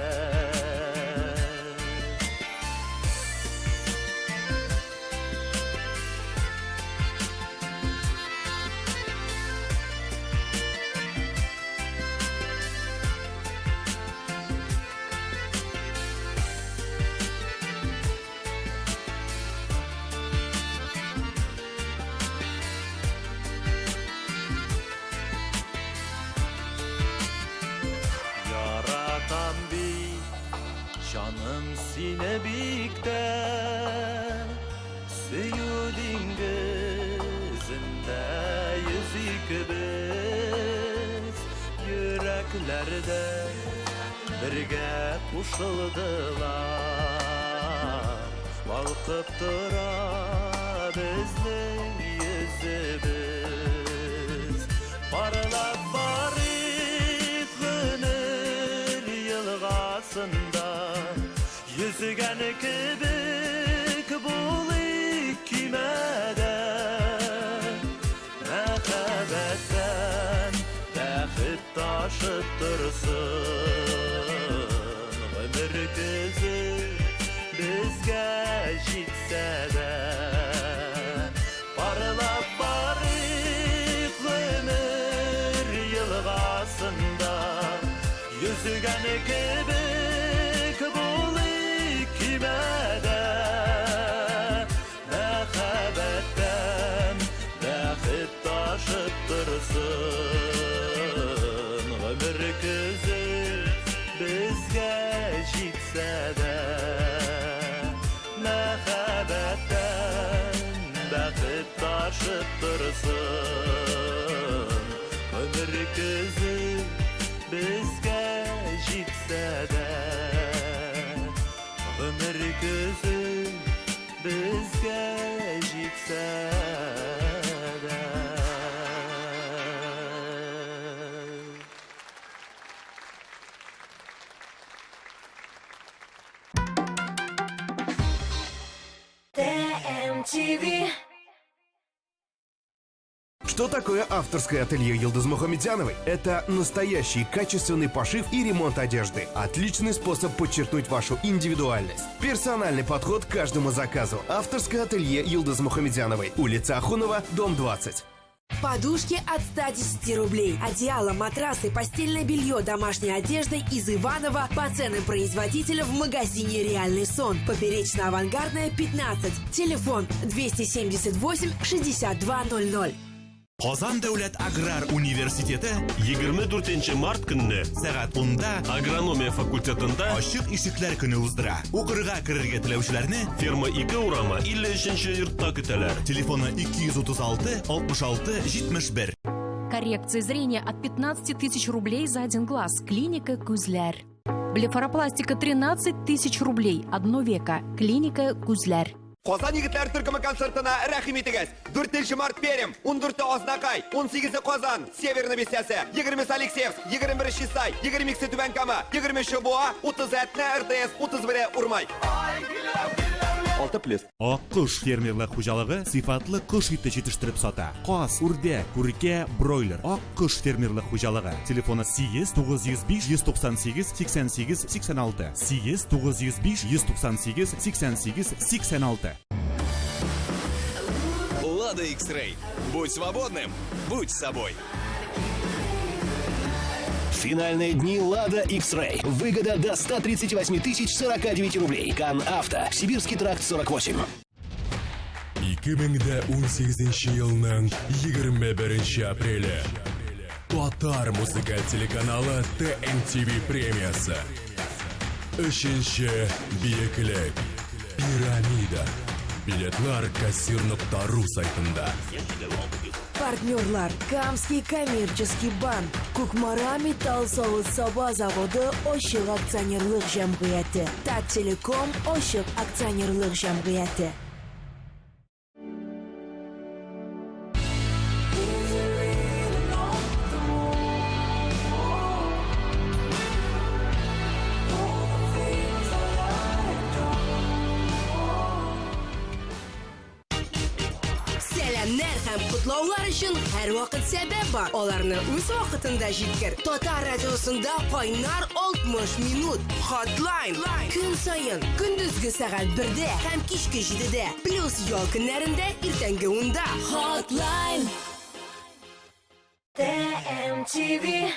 Yaratan bir canım sine bikte Süyudin gözünde yüzük biz Yüreklerde birge kuşuldular Balkıp dura bizning yüzümüz Parlap barik gönül yılgasında Yüzgen kibik bul ikimede Mehabetten bəxit taşıp dursun Ömür gözü bizge jitse de Parlap barik ömür yılgasında Yüzgen kibik bul ikimede Mehabetten bəxit taşıp dursun Ömür gözü bizge jitse de Mehabetten bəxit taşıp dursun Ömür gözü bizge jitse de Ömür gözü bizge jitse de TMTV. Что такое авторское ателье Йылдыз Мухамедзяновой? Это настоящий качественный пошив и ремонт одежды. Отличный способ подчеркнуть вашу индивидуальность. Персональный подход к каждому заказу. Авторское ателье Йылдыз Мухамедзяновой. Улица Ахунова, дом 20. Подушки от 110 рублей. Одеяло, матрасы, постельное белье, домашняя одежда из Иванова по ценам производителя в магазине «Реальный сон». Поперечно-авангардная, 15. Телефон 278 6200. Qozon davlat agrar universiteti 24 mart kuni saat 10da agronomiya fakultetida ochiq eshiklar kuni uzdira. O'qirga kirishga tilovchilarni Ferma 2 urama 53-yurtda kutalar. Telefoni 236 66 71. Коррекция зрения от 15 тысяч рублей за один глаз. Клиника Күзләр. Блефаропластика 13 тысяч рублей. Одно веко. Клиника Күзләр. Казан егетләр төркеме концертына рәхим итегез. 4 март Пермь, 14 Азнакай, 18 Казан, Северный бистәсе, 20 Алексеевск, 21 Чисай, 20 Түбән Кама, 20 Буа, 30 РТС, 31 Урмай. 6+. Аккош фермерлык хуҗалыгы сыйфатлы кош ите җитештереп сата. Каз, үрдәк, күркә, бройлер. Аккош фермерлык хуҗалыгы. Телефоны 8-905 198 88 86. 8-905 198 88 86. Лада X-Ray. Будь свободным, будь собой. Финальные дни Лада X-Ray. Выгода до 138 049 рублей. Кан Авто. Сибирский тракт 48. 2018 елның 21 апрелі. Татар музыкаль телеканалы TMTV премиясы. 3-ші биеклек. Пирамида. Билетлар кассир.ру сайтында. Партнерлар: Камский коммерческий банк, Кукмара металл савыт саба заводы Ошык акционерлык җәмгыяте, Тателеком Ошык акционерлык җәмгыяте. Сәламнәр һәм кутлаулар өчен һәр вакыт сәбәп бар. Аларны үз вакытында җиткер. Татар радиосында кайнар 60 минут. Hotline. Көн саен, көндезге сәгать 1-дә һәм кичке 7-дә. Плюс ял көннәрендә иртәнге 10-да. Hotline. TMTV.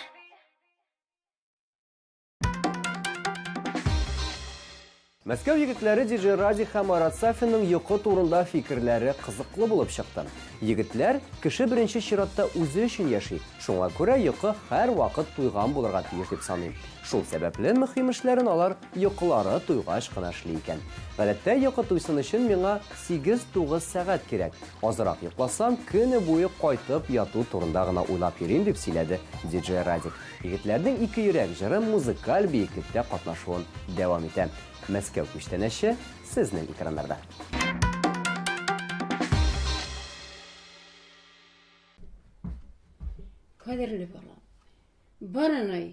Мәскәү егетләре DJ Ради һәм Марат Сафинның йокы турында фикерләре кызыклы булып чыкты. Егетләр кеше беренче чиратта үзе өчен яши. Шуңа күрә йокы һәр вакыт туйган булырга тиеш дип саныйм. Шул сәбәпле мөһим эшләрен алар йокылары туйгач кына эшли икән. Гадәттә йокы туйсын өчен миңа 8-9 сәгать кирәк. Азрак йокласам, көне буе кайтып яту турында гына уйлап йөрим дип сөйләде DJ Радик. Егетләрнең ике йөрәк җыры музыкаль биеклектә катнашуын дәвам итә. Мәскәү күчтәнәше сезнең экраннарда. Кадерле балам, бар анай,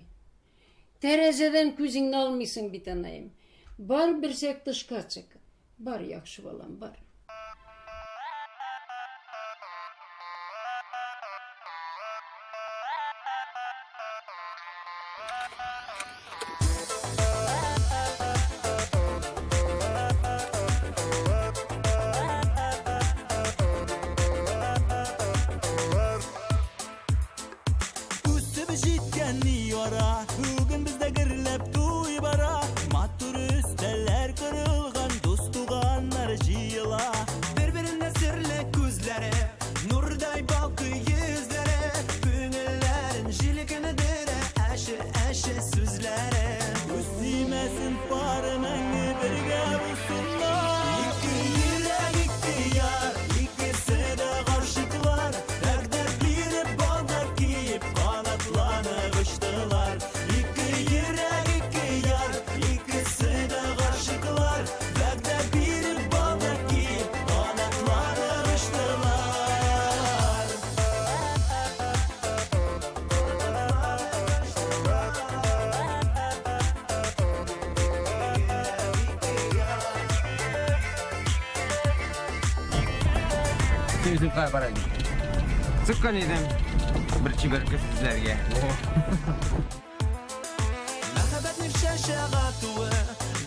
тәрәзәдән күзіңді алмайсың бит анайым. Бар берсәк тышка чык. Бар яхшы балам, бар. Yüzükler para değil. Sıkkın idim. Bir çiberke sizlerge. Мәхәббәтнең шәшәгә туы,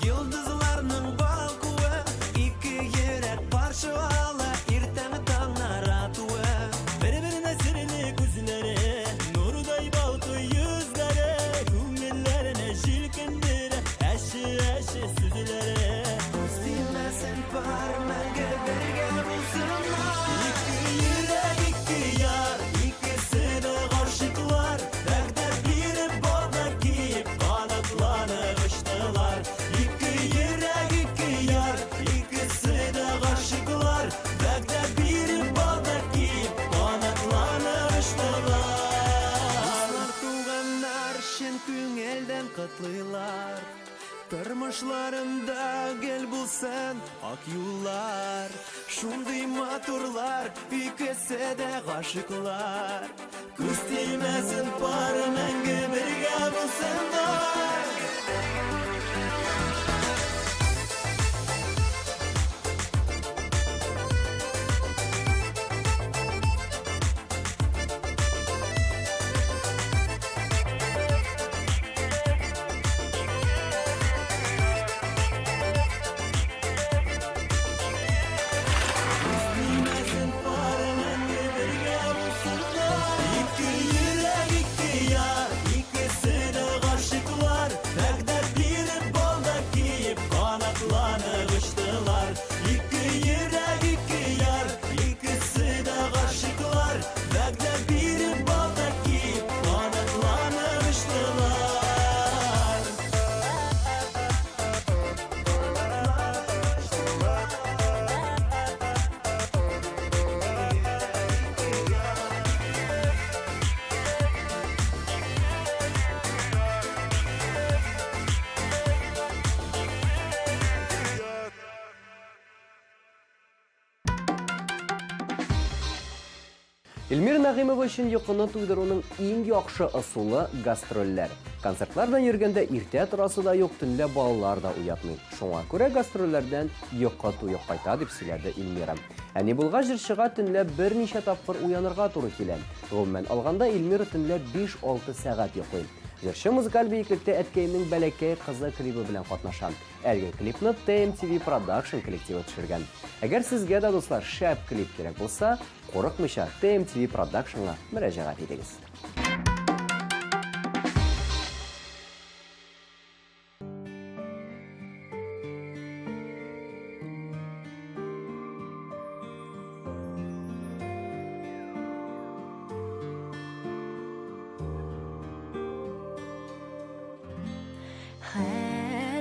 йолдызларның балкуы, ике йөрәк парчалана, иртәнге таңнар атуы. Бер-беренә серле күзләре, нурдай балкый йөзләре, күңелләренә җилкендерә, әше сүзләре. Үстимәсен бар мәңге бергә булсыннар. Ике йөрәк, ике яр, икесе дә гашыклар, вәгъдә биреп бала киеп, канатланып очтылар. Тормышларында гел булсын ак юллар, шундый матурлар, икесе дә гашыклар. Күз тимәсен пары мәңге бергә булсыннар. Эльмира Нагыймова өчен йокыны туйдыруның иң яхшы ысулы гастрольләр. Концертлардан йөргәндә иртә торасы да юк, төнлә балалар да уятмый. Шуңа күрә гастрольләрдән йокы туйып кайта дип сөйләде Эльмира. Әни булга җырчыга төнлә берничә тапкыр уянырга туры килә. Гомумән алганда Эльмира төнлә 5-6 сәгать йоклый. Җырчы музыкаль бейеклектә әткәйнең бәләкәй кызы клипы белән катнаша. Әлеге клипны TMTV Production коллективы төшергән. Әгәр сезгә дә дуслар шәп клип кирәк булса, курыкмыйча TMTV Productionга мөрәҗәгать итегез.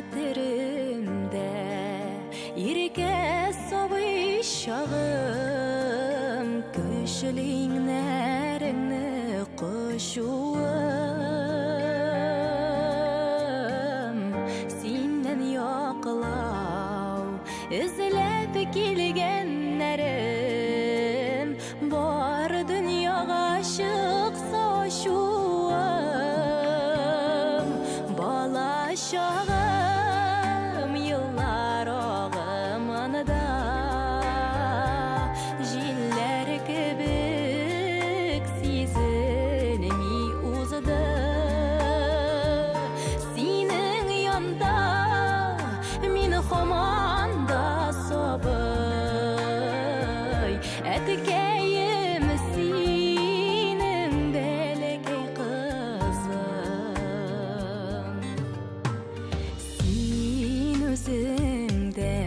Хәтеремдә иркә сабый чагым, көчлеңнәреңне кочуым, синнән яклау эзләп килгәннәрем, бар дөньяга чыкса ачуым, бала чагым еллар агымында, җилләр кебек сизелми узды. Синең янда мин һаман да сабый, әткәем синең бәләкәй кызың. Син үзеңдә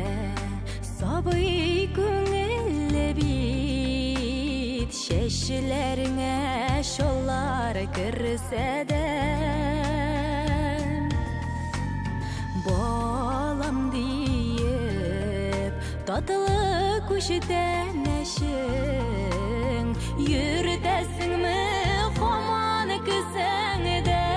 сабый күңелле бит, чәчләреңә шоллар керсә дә, балам диеп татлы күчтән әшең, йөртәсеңме һаман кесәңдә,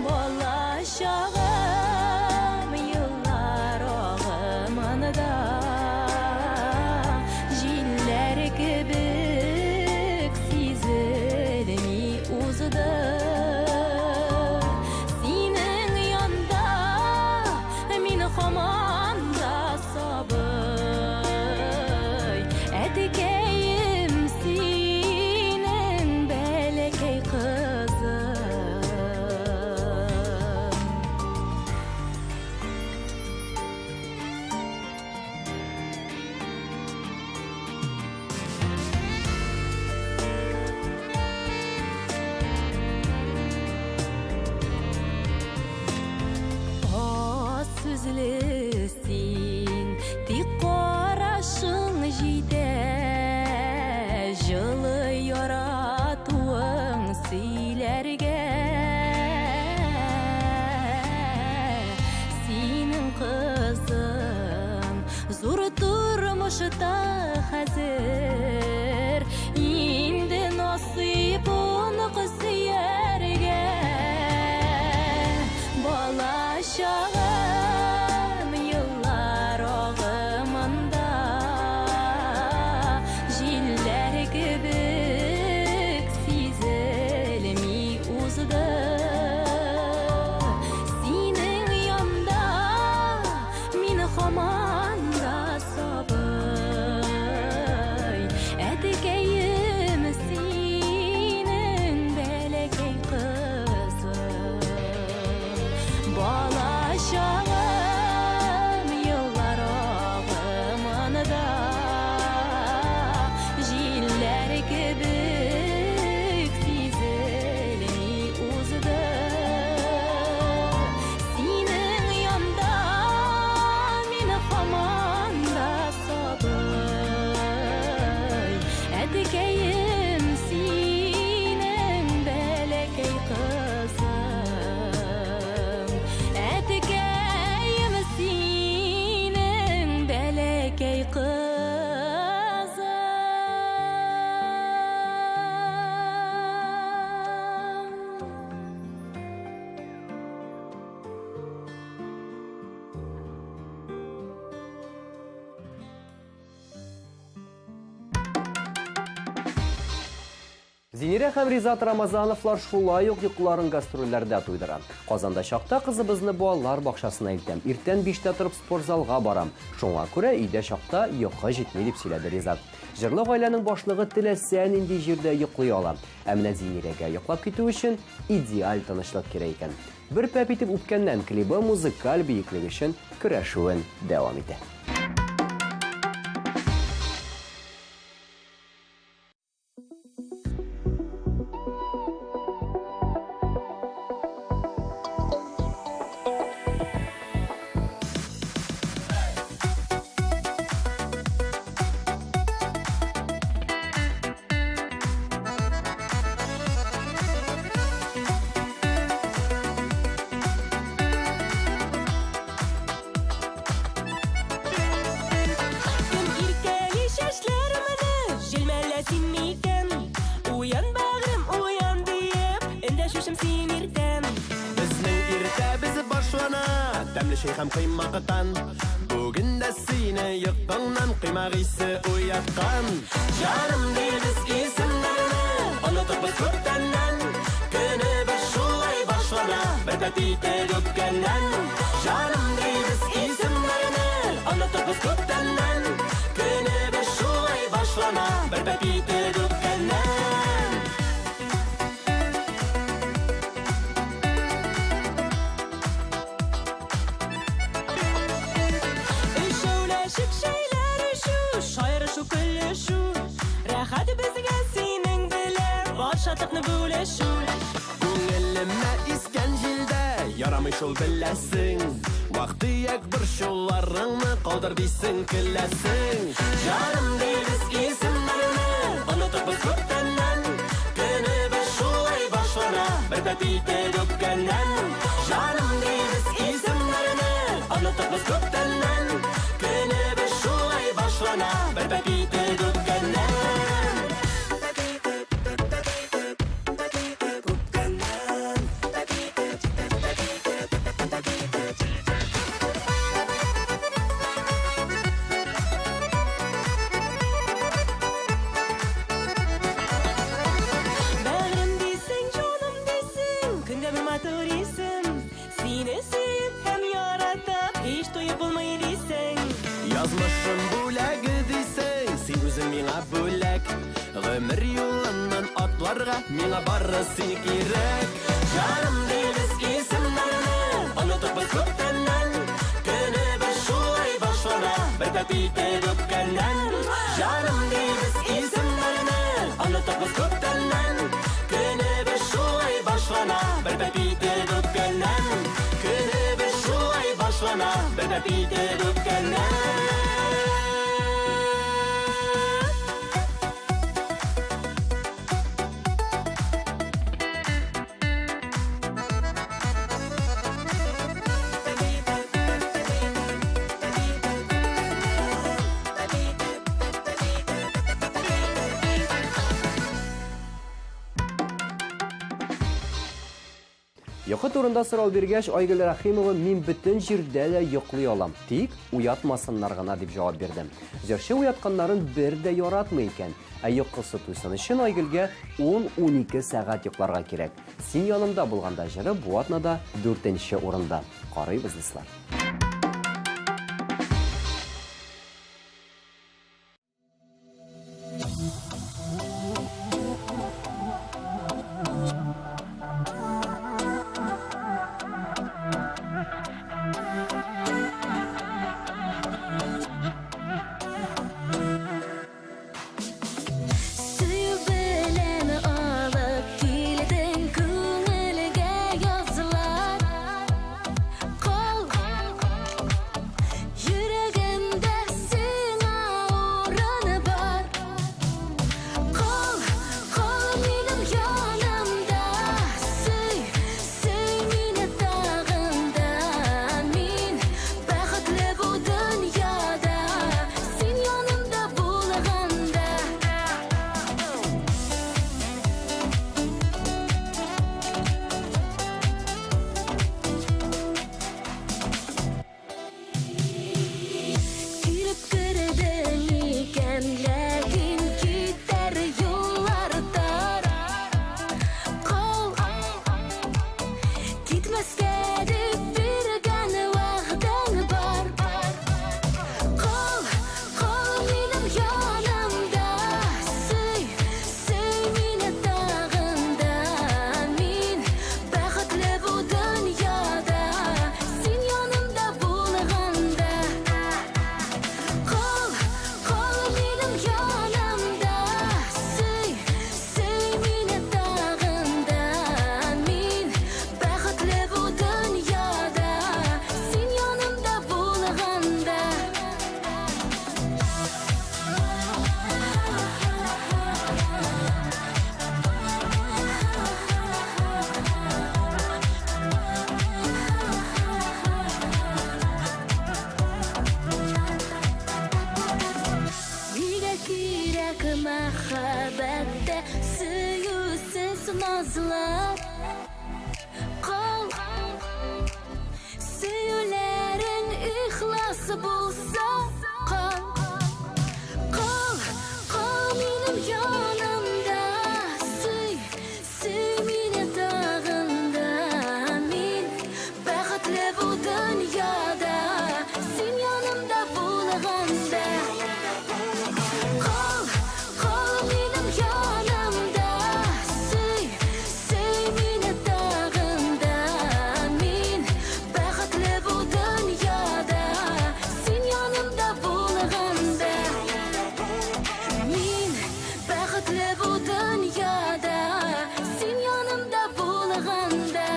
бала чагым еллар агымында, җилләр кебек сизелми узды. Синең янда мин һаман да сабый, әткәем Зинирә һәм Ризат Рамазановлар шулай ук йокларын гастрольләрдә туйдыра. Казанда чакта кызыбызны балалар бакчасына илтәм. Иртән 5-тә торып спортзалга барам. Шуңа күрә өйдә чакта йокы җитми дип сөйләде Ризат. Җырлы гаиләнең башлыгы теләсә нинди җирдә йоклый ала. Ә менә Зинирәгә йоклап китү өчен идеаль тынычлык кирәк икән. Бер пәп итеп үпкәннән клибы музыкаль биеклек өчен көрәшүен дәвам итә. Тәмле шәй һәм кыйммакытан Бүген дә сине йокыңнан кыймак исе уяткан Җаным дибез исемнәрне Онытыпбыз күптәннән Көнебез шулай башлана Бер пәтитер үпкәннән Җаным дибез исемнәрне Онытыпбыз күптәннән Көнебез шулай башлана Бер пәтитер үпкәннән Шатлыкны бүлешү Күңелемә искән җилдә Ярамый шул беләсең Вакыт-төяк борчуларыңны Калдыр дисең көләсең Җаным дибез исемнәрне Онытыпбыз күптәннән Көнебез шулай башлана Бер пәтитер үпкәннән Җаным дибез исемнәрне Онытыпбыз күптәннән Көнебез шулай башлана Бер пәтитер үпкәннән Язмышым бүләге дисең, син үзең миңа бүләк Гомер юлыннан атларга миңа бары син кирәк Җаным дибез исемнәрне Онытыпбыз күптәннән Көнебез шулай башлана Бер пәтитер үпкәннән Җаным дибез исемнәрне Онытыпбыз күптәннән Көнебез шулай башлана Бер пәтитер үпкәннән Көнебез шулай башлана Бер пәтитер үпкәннән Йокы турында сорау биргәч, Айгөл Рәхимова мин бөтен җирдә дә йоклый алам, тик уятмасыннар гына дип җавап бирде. Җырчы уятканнарын бер дә яратмый икән. Ә йокысы туйсын өчен Айгөлгә 10-12 сәгать йокларга кирәк. Син янымда булганда җыры бу атнада 4нче урында. Карыйбыз дуслар. Mahabbette Süyüsüz nazlap Kal Süyülerin ihlası bulsa Kal Kal benim yanımda Süy meni dağında Min baqatli bu dünyada Sen yanımda bo'lganda Kal benim yanımda Süy meni dağında Min baqatli bu dünyada Sen yanımda bo'lganda Min baqatli bu dünyada Sen yanımda bo'lganda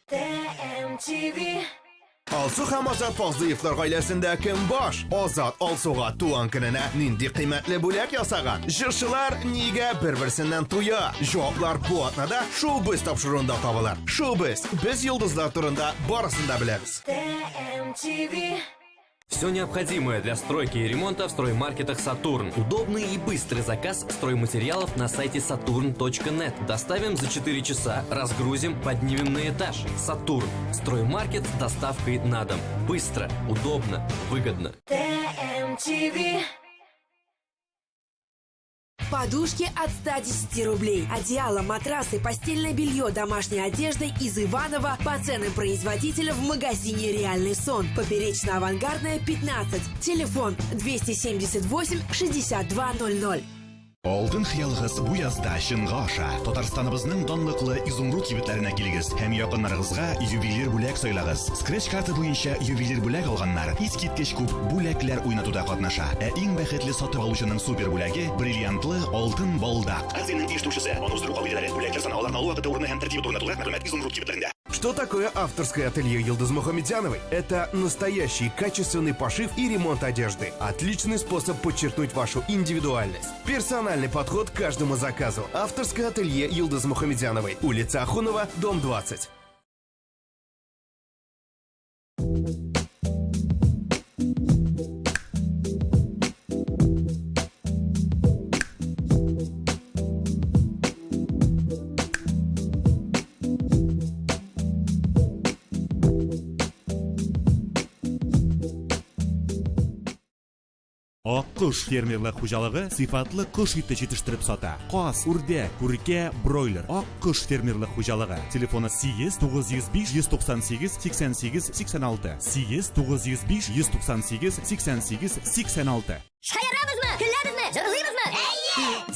TMTV Alsu ham Ozod Pozdievlar oilasida kim bosh? Ozod Alsuga tuan kunini nindi qiymatli bo'lak yasagan. Jurchilar nega bir-birsidan to'ya? Javoblar bu atnada Showbiz topshiruvida topilar. Showbiz biz yulduzlar turida borasida bilamiz. TMTV Все необходимое для стройки и ремонта в строймаркетах «Сатурн». Удобный и быстрый заказ стройматериалов на сайте saturn.net. Доставим за 4 часа, разгрузим, поднимем на этаж. «Сатурн». Строймаркет с доставкой на дом. Быстро, удобно, выгодно. TMTV Подушки от 110 рублей. Одеяло, матрасы, постельное белье, домашняя одежда из Иваново по ценам производителя в магазине «Реальный сон». Поперечно-авангардная, 15. Телефон 278 6200. Алтын хыялыгыз бу язда чынга аша. Татарстаныбызның данлыклы изумруд кибетләренә килегез һәм якыннарыгызга ювелир бүләк сайлагыз. Скретч карты буенча ювелир бүләк алганнар искиткеч күп бүләкләр уйнатуда катнаша. Ә иң бәхетле сатып алучының супер бүләге бриллиантлы алтын балдак. Акциянең тиештүчесе Монуздрук кабиләләре бүләкләр саны аларны алу вакыты урыны һәм тәртибе турында тулы мәгълүмат изумруд кибетләрендә. Что такое авторское ателье Йылдыз Мухамедяновой? Это настоящий качественный пошив и ремонт одежды. Отличный способ подчеркнуть вашу индивидуальность. Персональный подход к каждому заказу. Авторское ателье Йылдыз Мухамедяновой. Улица Ахунова, дом 20. Аккош фермерлык хуҗалыгы сыйфатлы кош ите җитештереп сата. Каз, үрдәк, күркә, бройлер. Аккош фермерлык хуҗалыгы. Телефоны 8905 198 88 86. 8905 198 88 86. Шаярабызмы? Көлләбезме? Җырлыйбызмы?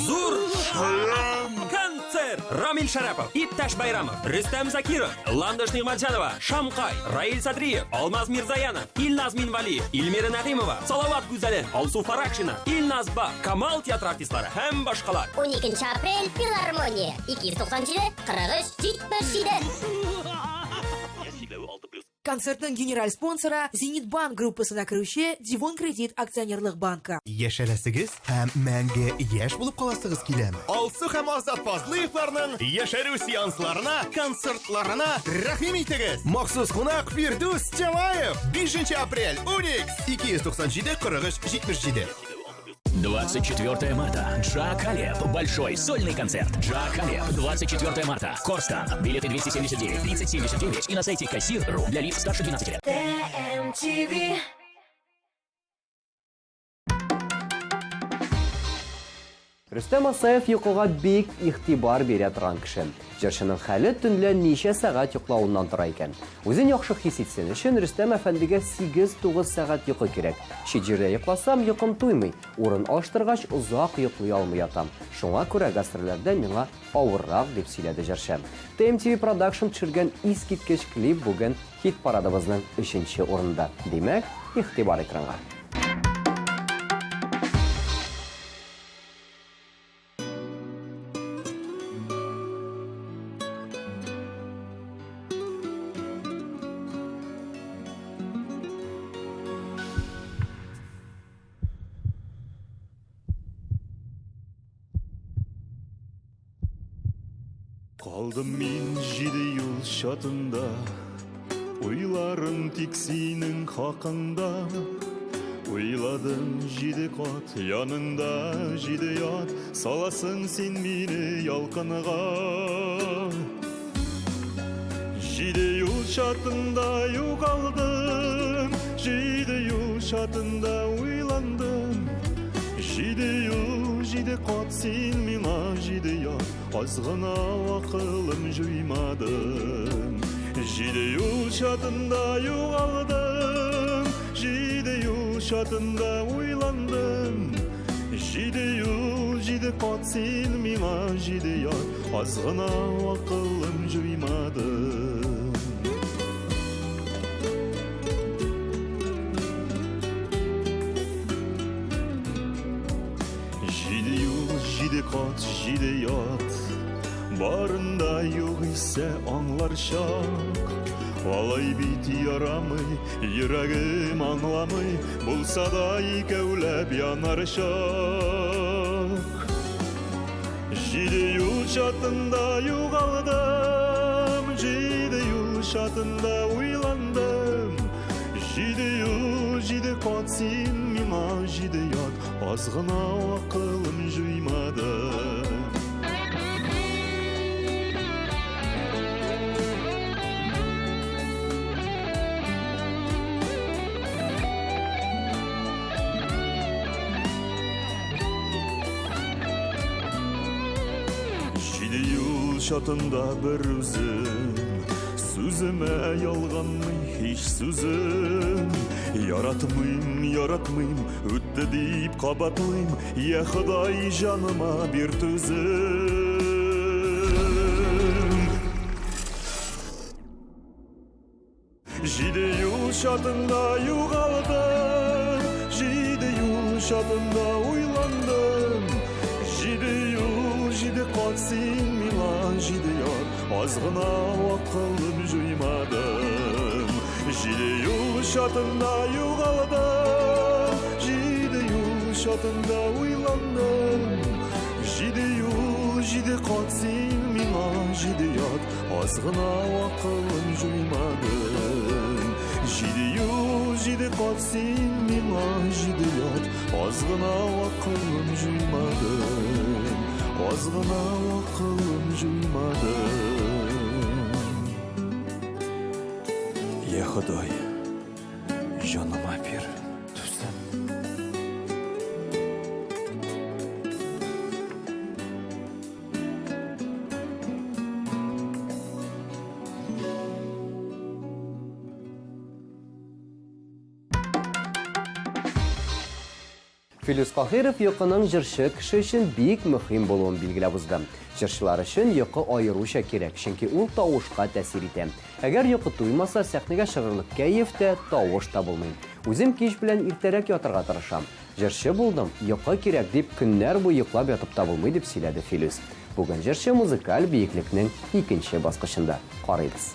Зур концерт! Рамил Шарапов, Иптәш Байрамов, Рөстәм Закиров, Ландыш Нигъматҗанова, Шамкай, Раил Садриев, Алмаз Мирзаянов, Илназ Минвалиев, Илмира Нәгыймова, Салават Гүзәлен, Алсу Фаракшина, Илназ Ба, Камал театр артистлары һәм башкалар. 12 апрель филармония 297 43 77. Концертның генераль спонсоры Зенитбанк группасына кирүче Дивон Кредит акционерлык банкы. Яшәрәсегез һәм мәңге яшь булып каласыгыз киләме? Алсу һәм Озод Позлыевларның яшәрү сеансларына, концертларына рәхим итегез. Махсус кунак Фирдус Җамаев. 5 апрель Уникс 297 43 77. 24 марта. Джа Калеб. Большой сольный концерт. Джа Калеб. 24 марта. Корстон. Билеты 279 3079 и на сайте Кассир.ру для лиц старше 12 лет. TMTV Рөстәм Асаев йокыга бик игътибар бирә торган кеше. Җырчының хәле төнлә ничә сәгать йоклауыннан тора икән. Үзен яхшы хис итсен өчен Рөстәм әфәндегә 8-9 сәгать йокы кирәк. Шиҗирдә йокласам йокым туймый. Урын алыштыргач озак йоклый алмый ятам. Шуңа күрә гастрольләрдә миңа авыррак дип сөйләде җырчы. TMTV Production төшергән искиткеч клип бүген хит парадыбызның 3нче урында. Димәк, игътибар экранга. Қалдым мен 7 yıl шатында, ойларым тек сенің хақында. Ойладым 7 қат янында 7 ят, саласың сен мені ялқынға. 7 yıl шатында юғалдым, 7 yıl шатында ойландым. 7 yıl 7 қат сен миңа 7 ят, азғына ақылым жуймадым. 7 yıl шатында юғалдым, 7 yıl şatında uylandım. 7 yıl 7 kat sen mina 7 yat, azgına akıllım juymadım. Jidi yıl 7 kat 7 yat, barında yok ise anlar şak. Алай бит ярамый, йөрәгем аңламый, булса да икәүләп янар шак. 7 yıl шатында югалдым, 7 yıl шатында уйландым. 7 yıl 7 кат син миңа 7 ят, азгына акылым жуймады. Şatında bir üzüm, sözüme yalganmay hiç sözüm. Yaratmayım, ötті deyip qabatlayım, ya Xuday canıma bir tözüm. 7 yıl şatında yuğaldım, 7 yıl şatında uylandım. 7 yıl 7 kat sen mila 7 yat, azgına akıllım juymadım. 7 yıl şatında yuğaldım, 7 yıl şatında uylandım. 7 yıl 7 kat sen mila 7 yat, azgına akıllım juymadım. 7 yıl 7 kat sen mila 7 yat, azgına akıllım juymadım. Azgına akıllım juymadım. Ya Xuday, canıma bir tüzüm. Филюс Кахиров йокының жыршы кіші үшін бик мөһим болуын билгеләп узды. Жыршылар үшін йокы айыруша керек, чөнки ул тавышка тәсир итә. Әгәр йокы туймаса, сәхнәгә чыгырлык кәеф тә, тавыш та булмый. Үзем кич белән иртәрәк ятырга тырышам. Жыршы булдым, йокы кирәк дип көннәр буе йоклап ятып та булмый дип сөйләде Филюс. Бүген жыршы музыкаль биеклекнең икенче баскычында карыйбыз.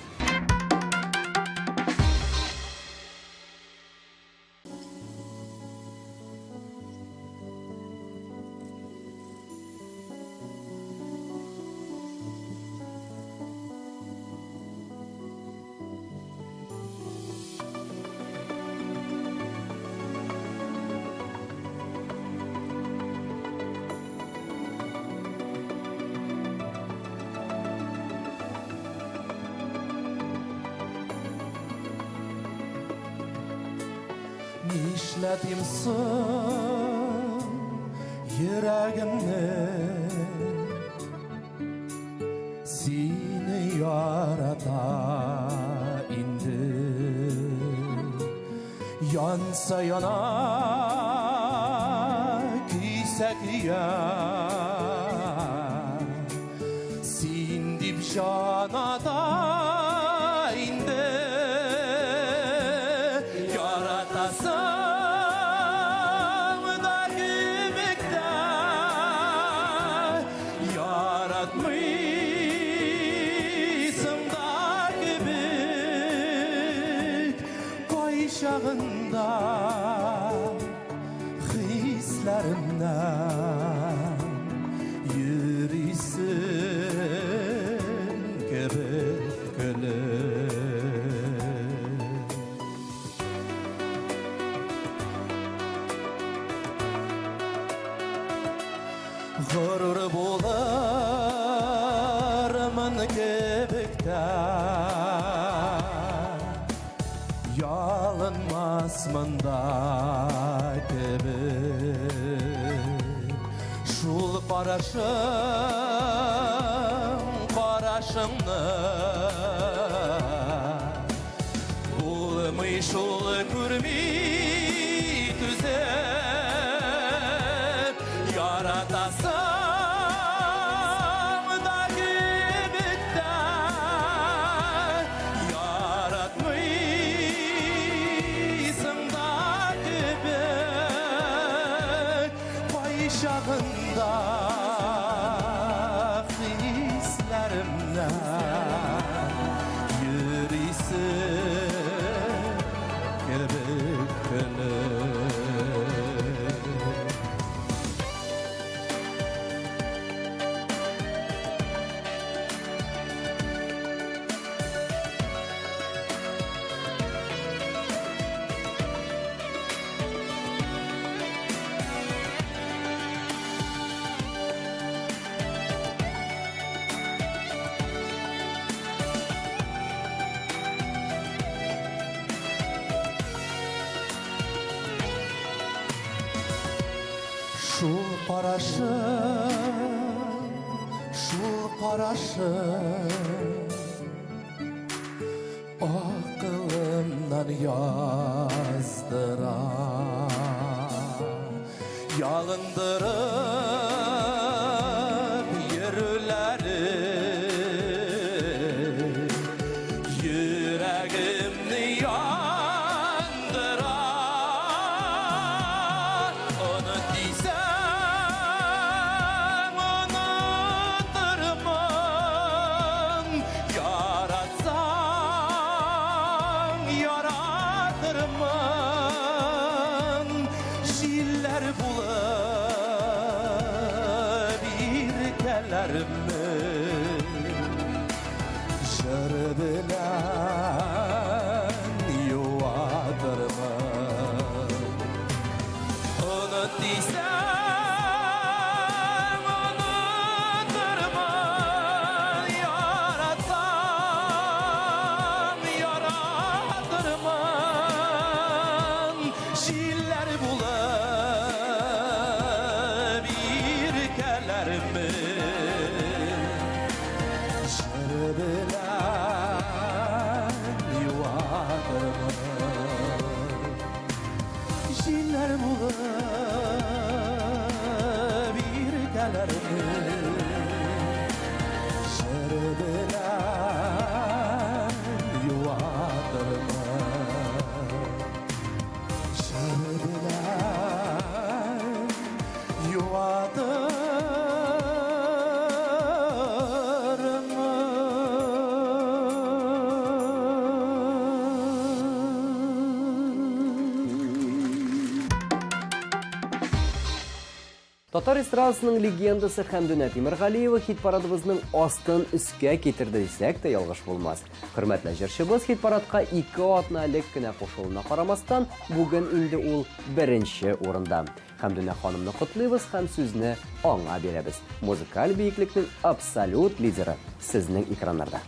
Нишләтим соң йөрәгемне, сине ярата инде. Янса яна, көйсә көя, син дип җаната инде. Şağında hislerimden yürüsün. ғұрыр болармын кебікті ялынмас мұндай кебік шул қарашыңны болмай шул көрмей түзеп яратасың да кебікті яратмайсың да кебік бай шағында Шул қарашың ақылымнан яздыра ялындырып ерулері жүрегімні яндыра ұныт дейсің жыр білән юадырмын ұныт дейсің ұнытырмын яратсам ярадырмын жиллер болып еркелермін Jiller bulab irkelerimi Şer bilen yuadırma Şer bilen yuadırma Татар эстрадасының легендасы Хәмдүнә Тимерғалиева хит-парадыбызның астын үскә кетірді десек те ялгыш булмас. Хөрмәтле җырчыбыз хит-парадка 2 атна элек кенә кушылуына карамастан, бүген инде ул 1нче урында. Хәмдүнә ханымны котлыйбыз һәм сүзне аңа бирәбез. Музыкаль биеклекнең абсолют лидеры сезнең экраннарда.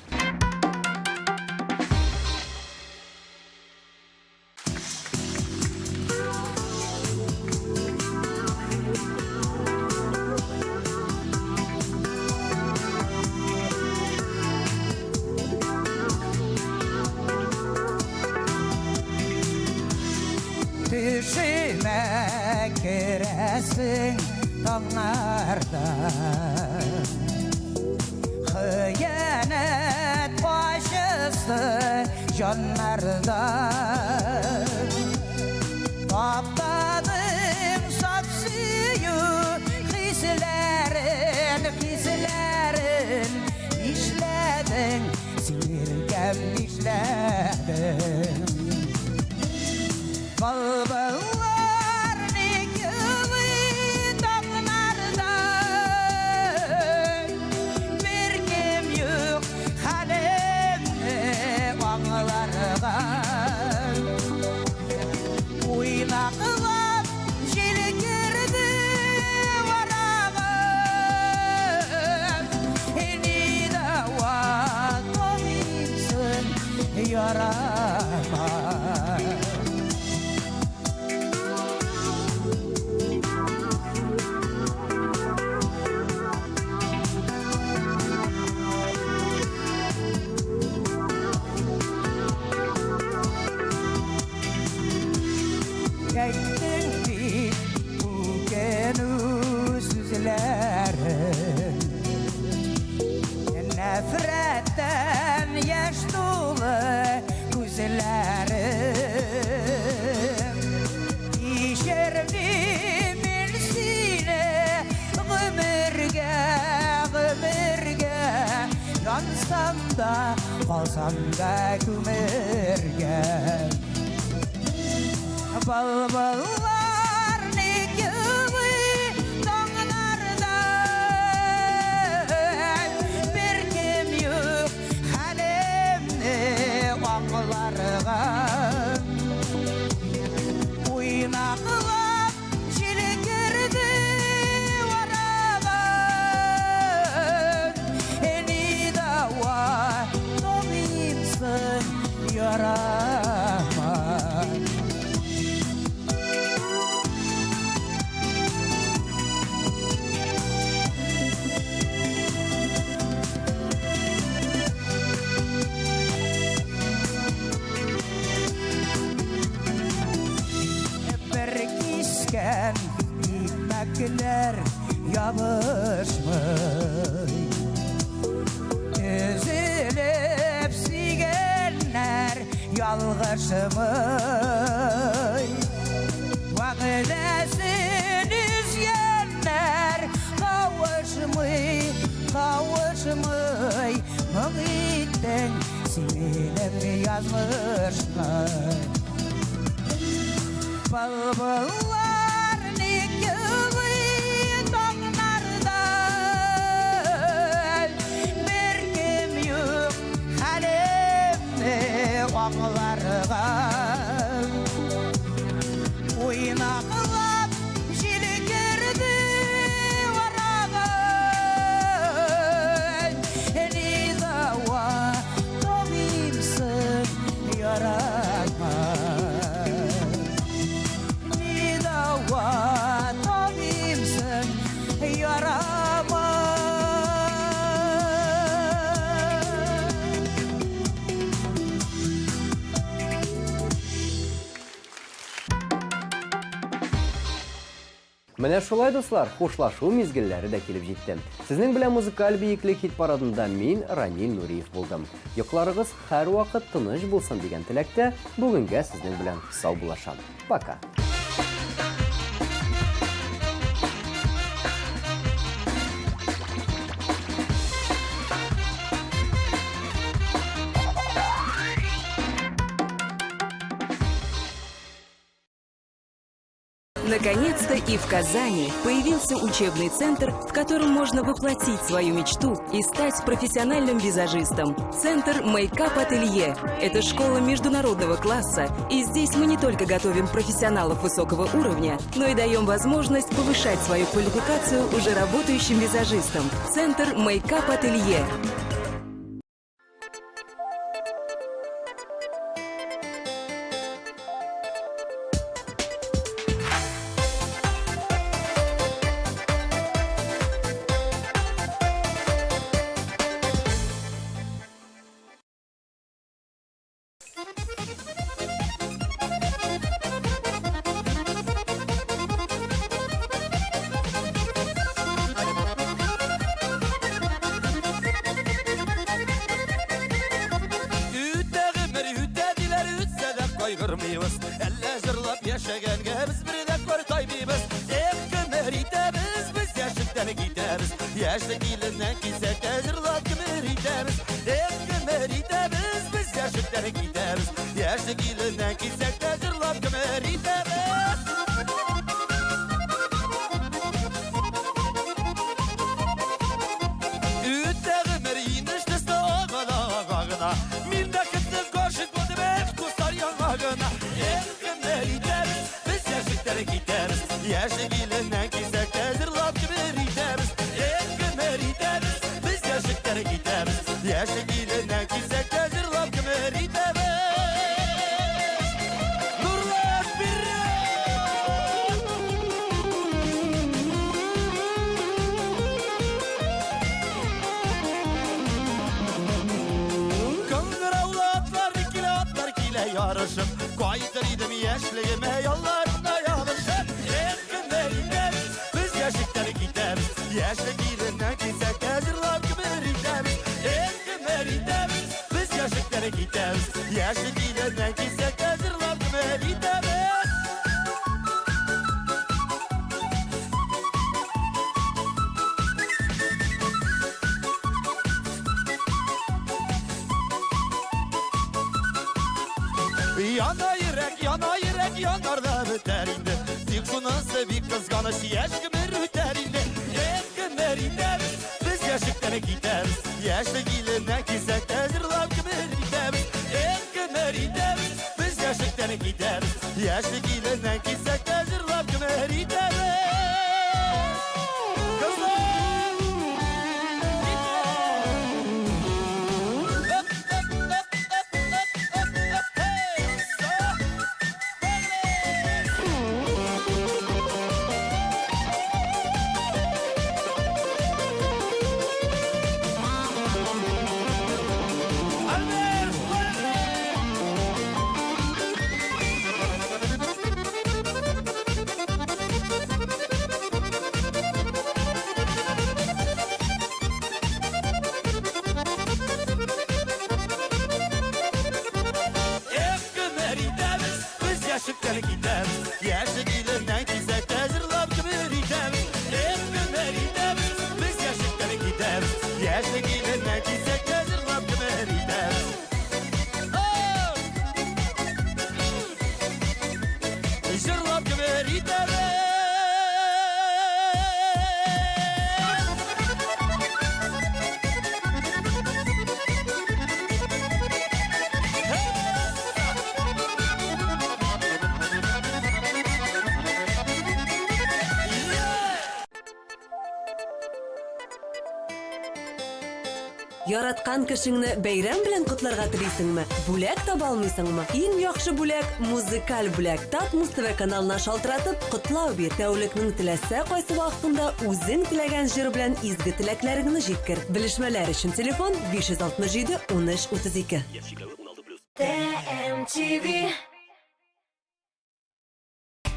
Düşüme giresin dağlarda Hıyanet başısı canlarda Kaptadım saksıyı hislerin işledin Sirkem işledin Balbalar ne gibi dağlarda Bir kim yok halimde ağlarda Uynaklar jil girdi varağa Gaytın bit Bugenu süzlerim Nefretten yaş dolu gözlerim İşerdimin sine Gümürge Yansam da kalsam da kümürge Balballar ne gibi dağlardan Bir kim yok halimni ağlargan Uynaqlap jilgirdi varagan Eni dava tabipsin yarama Berkisken ipekler yabışmay Üzülüp sigenler yalgışmay Vakıdesin üzgenler kavuşmay Mıgitten sivilem yazmışmay Balballar ne gibi dağlardan Bir kim yok halimni ağlargan Uynaqlap jilgirdi varagan Eni dava tabipsin yarama Tabipsin yarama Менә шулай дуслар, хушлашу мизгелләре дә килеп җитте. Сезнең белән музыкаль биеклек хит парадында мин Рамил Нуриев булдым. Йокларыгыз һәрвакыт тыныч булсын дигән теләктә бүгенгә сезнең белән сау булашам. Пока. Наконец-то и в Казани появился учебный центр, в котором можно воплотить свою мечту и стать профессиональным визажистом. Центр Мейкап Ателье – это школа международного класса, и здесь мы не только готовим профессионалов высокого уровня, но и даем возможность повышать свою квалификацию уже работающим визажистам. Центр Мейкап Ателье. Kaygırmıyız, elle zırlap yaşaganga biz bir de kortaymayız. Hep kömür itemiz, biz yaşlıktan gideriz. Yaşlı gelinden gitsek de zırlap kömür itemiz. Hep kömür itemiz, biz yaşlıktan gideriz. Yaşlı gelinden gitsek de zırlap kömür itemiz. Üttağımır iniştisi ağına ağına. Mindakıtlı koşuk bu demek kusar yanağına. Hep kömür itemiz, biz yaşlıktan gideriz. Yaşlı gelinden gitsek de zırlap kömür itemiz. Hep kömür itemiz, biz yaşlıktan gideriz. Yaşlı gelinden gitsek de zırlap kömür itemiz. Nurlar biri. Kıngır avlatlar, ikili atlar kile yarışıp. Koydur idim yaşlığıma yollarına. Yana yürek yanarda biter indi. Dik şunası bir kızganış yaşkımır biter indi. Yaşkımır gideriz, biz yaşıklara gideriz. Yaşlı geline gizek hazırlar kımır gideriz. Yaşkımır gideriz, biz yaşıklara gideriz. Yaşlı geline gizek hazırlar kımır gideriz. Yaşıklara gideriz. Yaşlı geline gizek hazırlar kımır gideriz. Yaşkımır gideriz, biz yaşıklara gideriz. Yaşlı geline gizek hazırlar kımır gideriz. Hazırlar kımır gideriz. Яраткан кешеңне бәйрәм белән котларга телисеңме? Бүләк таба алмыйсыңмы? Иң яхшы бүләк музыкаль бүләк. Татмус ТВ каналына шалтыратып, котлау бир. Тәүлекнең теләсә кайсы вакытында үзең теләгән җыр белән изге теләкләреңне җиткер. Белешмәләр өчен телефон 567 13 32. ТМТВ.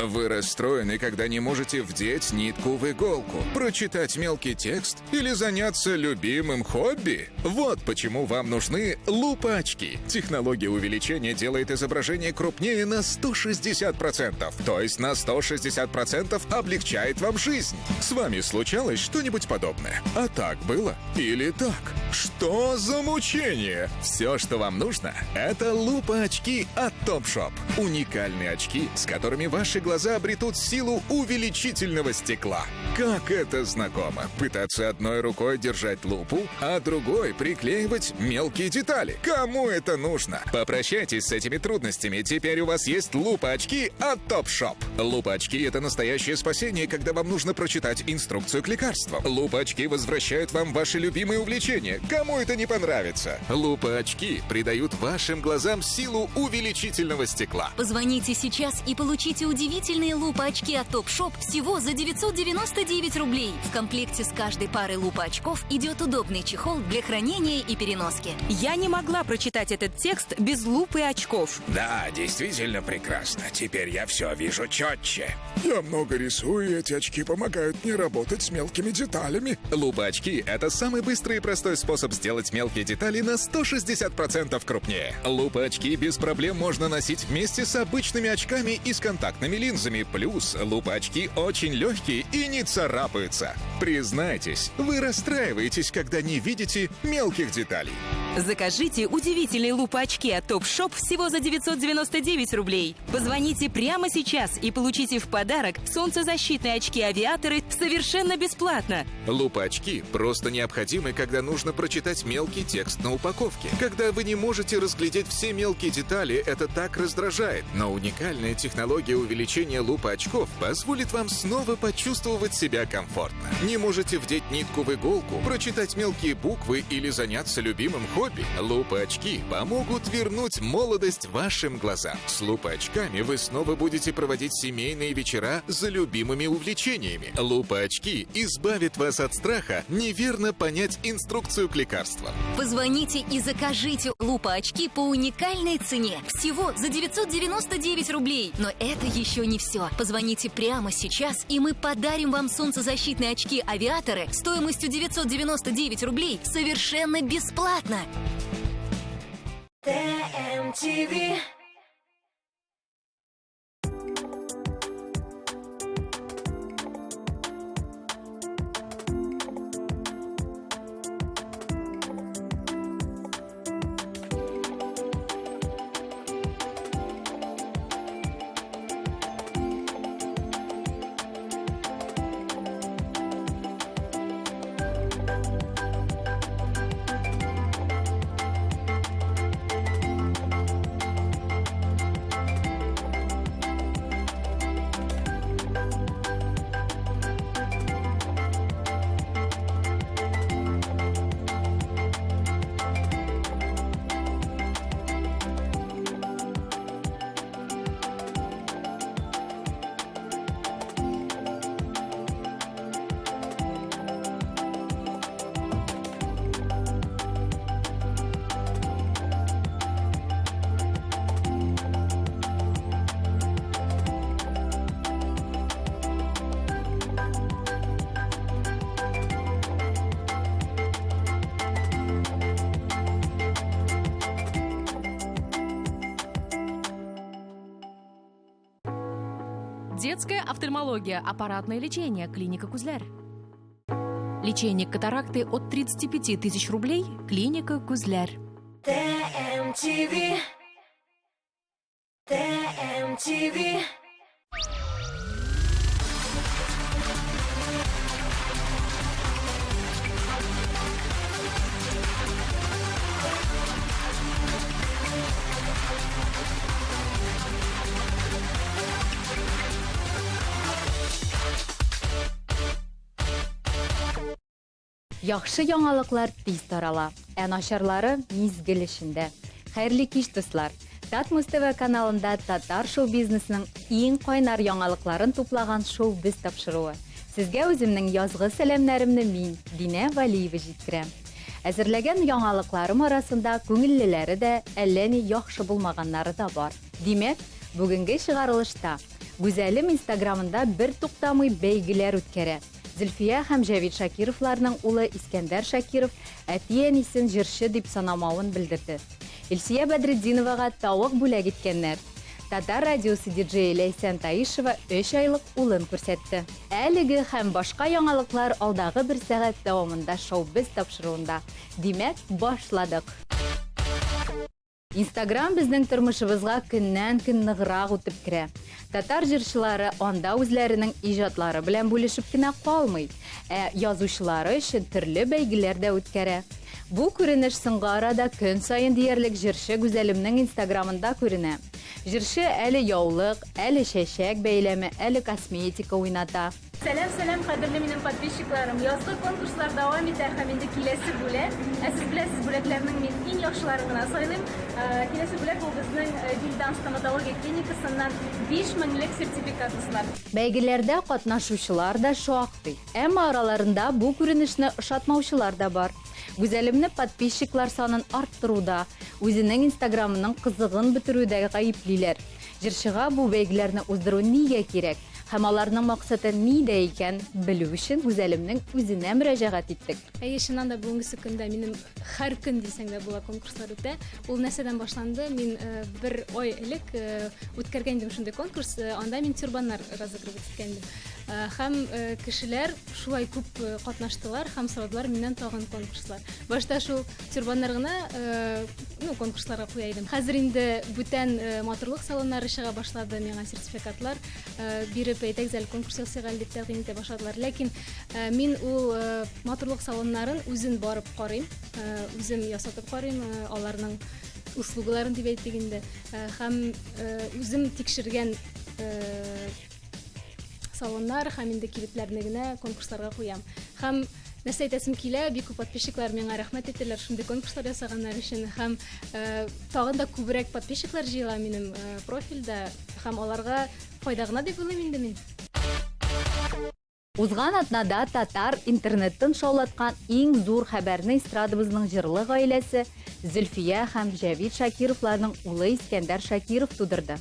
Вы расстроены, когда не можете вдеть нитку в иголку, прочитать мелкий текст или заняться любимым хобби? Вот почему вам нужны лупа-очки. Технология увеличения делает изображение крупнее на 160%, то есть на 160% облегчает вам жизнь. С вами случалось что-нибудь подобное? А так было? Или так? Что за мучение? Все, что вам нужно, это лупа-очки от Topshop. Уникальные очки, с которыми ваши глаза обретут силу увеличительного стекла. Как это знакомо? Пытаться одной рукой держать лупу, а другой приклеивать мелкие детали. Кому это нужно? Попрощайтесь с этими трудностями. Теперь у вас есть лупа-очки от Topshop. Лупа-очки — это настоящее спасение, когда вам нужно прочитать инструкцию к лекарствам. Лупа-очки возвращают вам ваши любимые увлечения. Кому это не понравится? Лупа-очки придают вашим глазам силу увеличительного стекла. Позвоните сейчас и получите удивительные лупа-очки от Topshop всего за 999 рублей. В комплекте с каждой парой лупа-очков идет удобный чехол для хранения и переноски. Я не могла прочитать этот текст без лупы и очков. Да, действительно прекрасно. Теперь я все вижу четче. Я много рисую, и эти очки помогают мне работать с мелкими деталями. Лупа-очки — это самый быстрый и простой способ сделать мелкие детали на 160% крупнее. Лупа-очки без проблем можно носить вместе с обычными очками и с контактными линзами. Плюс лупа-очки очень легкие и не царапаются. Признайтесь, вы расстраиваетесь, когда не видите мелких деталей. Закажите удивительные лупа-очки от Topshop всего за 999 рублей. Позвоните прямо сейчас и получите в подарок солнцезащитные очки-авиаторы совершенно бесплатно. Лупа-очки просто необходимы, когда нужно прочитать мелкий текст на упаковке. Когда вы не можете разглядеть все мелкие детали, это так раздражает. Но уникальная технология увеличения лупа-очков позволит вам снова почувствовать себя комфортно. Не можете вдеть нитку в иголку, прочитать мелкие буквы или заняться любимым хобби? Лупа-очки помогут вернуть молодость вашим глазам. С лупа-очками вы снова будете проводить семейные вечера за любимыми увлечениями. Лупа-очки избавят вас от страха неверно понять инструкцию к лекарствам. Позвоните и закажите лупа-очки по уникальной цене. Всего за 999 рублей. Но это еще не все. Позвоните прямо сейчас, и мы подарим вам солнцезащитные очки-авиаторы стоимостью 999 рублей совершенно бесплатно. ТМТВ. Детская офтальмология, аппаратное лечение, клиника Кузляр. Лечение катаракты от 35 тысяч рублей, клиника Кузляр. TMTV. TMTV. Яхшы яңалыклар тиз тарала. Начарлары мизгел ишендә. Хәерле кич дуслар. Татмус ТВ каналында татар шоу-бизнесның иң кайнар яңалыкларын туплаган шоу-биз тапшыруы. Сезгә үземнең язгы сәламнәремне мин, Динә Валиева җиткерәм. Әзерләгән яңалыкларым арасында күңеллеләре дә, әллә ни яхшы булмаганнары да бар. Димәк, бүгенге чыгарылышта Гүзәлем Инстаграмында бер туктамый бәйгеләр үткәрә. Зөлфия һәм Җавид Шакировларның улы Искәндәр Шакиров әти-әнисен җырчы дип санамавын белдерде. Илсия Бәдретдиновага тавык бүләк иткәннәр. Татар радиосы диджея Ләйсән Таишева 3 айлык улын күрсәтте. Әлеге һәм башка яңалыклар алдагы 1 сәгать дәвамында шоу-биз тапшыруында. Димәк, башладык. Инстаграм безнең тормышыбызга көннән-көн ныграк үтеп керә. Татар җырчылары анда үзләренең иҗатлары белән бүлешеп кенә калмый, язучылары өчен төрле бәйгеләр дә үткәрә. Бу күренеш соңгы арада көн сайын диярлек җырчы Гүзәлемнең Инстаграмында күренә. Җырчы әле яулык, әле чәчәк бәйләме, әле косметика уйната. Сәлам, кадерле минем подписчикларым. Язгы конкурслар дәвам итә һәм инде киләсе бүләк. Сез беләсез, бүләкләрнең мин иң яхшыларын гына сайлыйм. Киләсе бүләк ул безнең Дилдан стоматология клиникасыннан 5000 лек сертификат дуслар. Бәйгеләрдә катнашучылар да шактый. Әмма араларында бу күренешне ошатмаучылар да бар. Гүзәлемне подписчиклар санын арттыруда, үзенең Инстаграмының кызыгын бетерүдә гаеплиләр. Җырчыга бу бәйгеләрне уздыру нигә кирәк? Һәм аларның максаты нидә икән белү өчен Гүзәлемнең үзенә мөрәҗәгать иттек. Чыннан да бүгенге көндә минем һәр көн дисәң дә була конкурслар үтә. Ул нәрсәдән башланды? Мин 1 ай элек үткәргән идем шундый конкурс. Анда мин тюрбаннар разыгрывать иткәндем. Һәм кешеләр шулай күп катнаштылар һәм сорадылар миннән тагын конкурслар. Башта шул тюрбаннар гына конкурсларга куя идем. Хәзер инде бүтән матурлык салоннары чыга башлады, миңа сертификатлар биреп әйтәгезәл конкурс ясыйган дип тәкъдим итә башладылар. Ләкин мин ул матурлык салоннарын үзен барып карыйм, үзем ясатып карыйм, аларның услугаларын дип әйтик инде. Һәм үзем тикшергән салоннар һәм инде килетләрне генә конкурсларга куям. Һәм нәрсә әйтәсем килә, бик күп подписчиклар миңа рәхмәт иттеләр шундый конкурслар ясаганнар өчен. Һәм тагын да күбрәк подписчиклар җыела минем профильдә һәм аларга файда гына дип уйлыйм инде мин. Узган атнада татар интернеттын шаулаткан иң зур хәбәрне эстрадыбызның җырлы гаиләсе Зөлфия һәм Җавид Шакировларның улы Искәндәр Шакиров тудырды.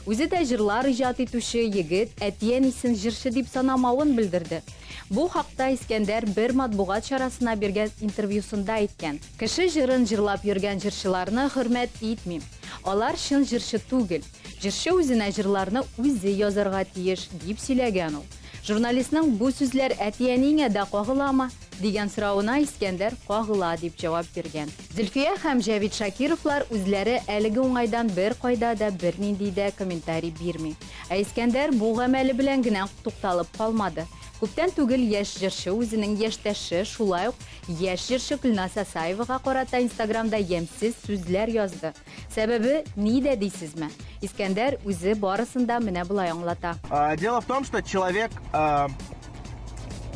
Үзе дә җырлар иҗат итүче егет әти-әнисен җырчы дип санамавын белдерде. Бу хакта Искәндәр бер матбугат чарасына биргән интервьюсында әйткән. Кеше җырын җырлап йөргән җырчыларны хөрмәт итмим. Алар чын җырчы түгел. Җырчы үзенә җырларны үзе язарга тиеш дип сөйләгән ул. Журналистның бу сүзләр әти-әнигә дә кагыламы дигән соравына Искәндәр кагыла дип җавап биргән. Зөлфия һәм Җавид Шакировлар үзләре әлеге уңайдан бер кайда да бернинди дә комментарий бирми. Искәндәр бу гамәле белән генә тукталып калмады. Күптән түгел яшь җырчы үзенең яшьтәше, шулай ук яшь җырчы Гөлназ Асаевага карата Инстаграмда ямьсез сүзләр язды. Сәбәбе нидә дисезме? Искәндәр үзе барысында менә булай аңлата. Дело в том, что человек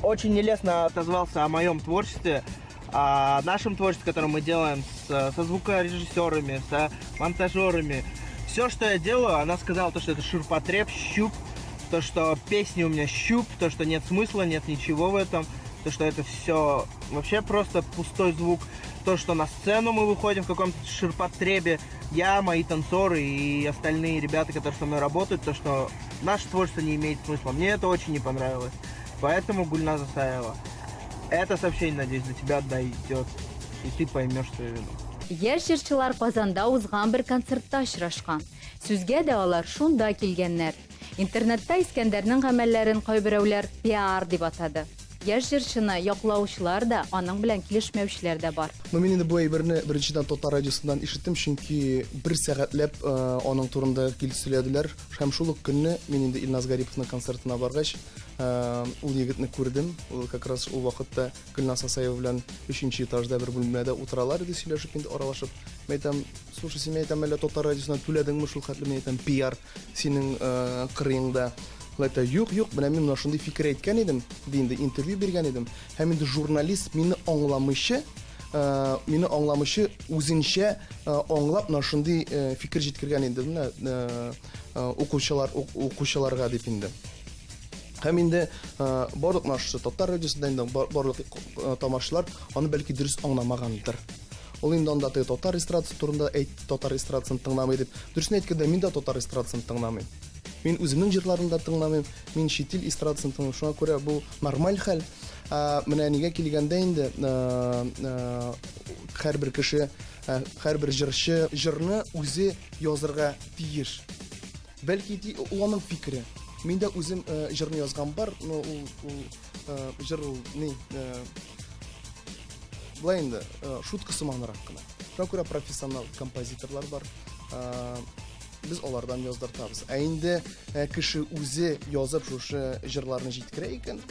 очень нелестно отозвался о моем творчестве, о нашем творчестве, которое мы делаем со звукорежиссерами, с монтажерами. Все, что я делаю, она сказала, то, что это ширпотреб, щуп, то, что песни у меня щуп, то, что нет смысла, нет ничего в этом, то, что это все вообще просто пустой звук, то, что на сцену мы выходим в каком-то ширпотребе, я, мои танцоры и остальные ребята, которые со мной работают, то, что наше творчество не имеет смысла. Мне это очень не понравилось. Поэтому, Гульназ Асаева, это сообщение, надеюсь, до тебя дойдет, и ты поймешь свою вину. Яшь җырчылар Казанда узган бер концертта очрашкан. Сүзгә дә алар шунда килгәннәр. Интернетта Искәндәрнең гамәлләрен кайберәүләр пиар дип атады. Яшь җырчыны яклаучылар да, аның белән килешмәүчеләр дә бар. Мен инде бу әйберне беренчедән Татар радиосыннан ишеттем, чөнки 1 сәгатьләп аның турында килсәләделәр. Һәм шул ук көнне мин инде Илназ Гариповның концертына баргач, ул егетне күрдем. Ул как раз ул вакытта Гөлназ Асаева белән 3нче этажда бер бүлмәдә утыралар иде, сөйләшеп инде аралашып. Мен әйтәм, слушай, син әйтәм, әллә Татар радиосына түләдеңме шул хәтле? Мен әйтәм, пиар синең кырыеңда. Лайта юк, менә мин шундый фикер әйткән идем, динде интервью биргән идем. Һәм инде журналист мине аңламыйчы үзенчә аңлап шундый фикер җиткергән инде менә укучыларга дип инде. Һәм инде барлык нашы Татар радиосында инде барлык тамашачылар аны бәлки дөрес аңламагандыр. Ул инде анда Татар эстрадасы турында Татар эстрадасын тыңламый дип. Дөресен әйткәндә, мин дә Татар эстрадасын тыңламыйм. Мин үземнең җырларын да тыңламыйм. Мин чит ил эстрадасын тыңлыйм. Шуңа күрә бу нормаль хәл. Менә нигә килгәндә инде һәрбер кеше, һәрбер җырчы җырны үзе язырга тиеш. Бәлки ул аның фикере. Мин дә үзем җырны язган бар, но ул җыр ни булай инде шутка сыманрак кына. Шуңа күрә профессионал композиторлар бар. Biz алардан яздыртабыз. Ә инде кеше үзе язып шушы җырларны җиткерә икән,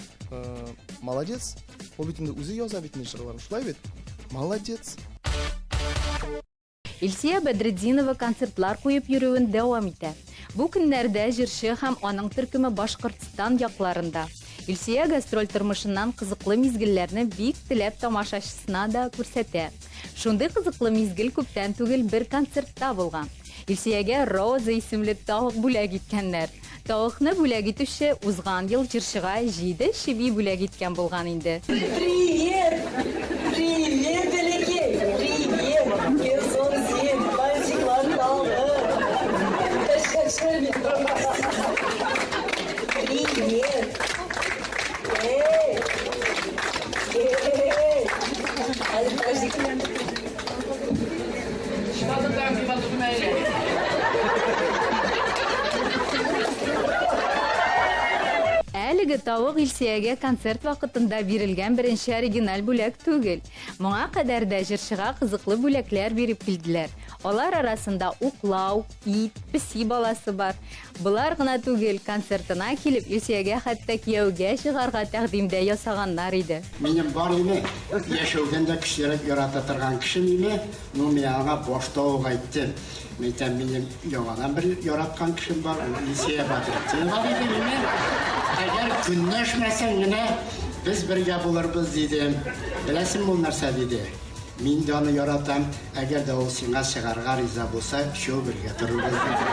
молодец. Ул бит инде үзе яза бит җырларын. Шулай бит? Молодец. Илсия Бәдретдинова концертлар куеп йөрүен дәвам итә. Бу көннәрдә җырчы һәм аның төркеме Башкортстан якларында. Илсия гастроль тормышыннан кызыклы мизгелләрне бик теләп тамашачысына да күрсәтә. Шундый кызыклы мизгел күптән түгел бер концертта булган. Илсиягә Роза исемле тавык бүләк иткәннәр. Тавыкны бүләк итүче узган ел җырчыга 7 чиби бүләк иткән булган инде. Привет! Привет, бәләкәй! Привет! Кесонсин, пальчикларны алды. Тәшкәшәр Привет! Эй! Эй! Hadi pальчикларны. Әлеге тавык Илсиягә концерт вакытында бирелгән беренче оригиналь бүләк түгел. Моңа кадәр дә җырчыга кызыклы бүләкләр биреп килделәр. Алар арасында уклау, ит, песи баласы бар. Булар гына түгел, концертына килеп Илсиягә хәтта кияүгә чыгарга тәкъдимдә ясаганнар иде. Минем бар име, яшәүдән кешеләр ярата торган кешем име, ну миңа башта ук әйтте. Минем яңадан бер яраткан кешем бар, Илсия Бәдретдинова диде. Әгәр көнләшмәсәң генә без бергә булырбыз диде. Беләсең бу нәрсә диде. Мин дә аны яратам. Әгәр дә ул сиңа чыгарга риза булса, шул бергә торырбыз диде.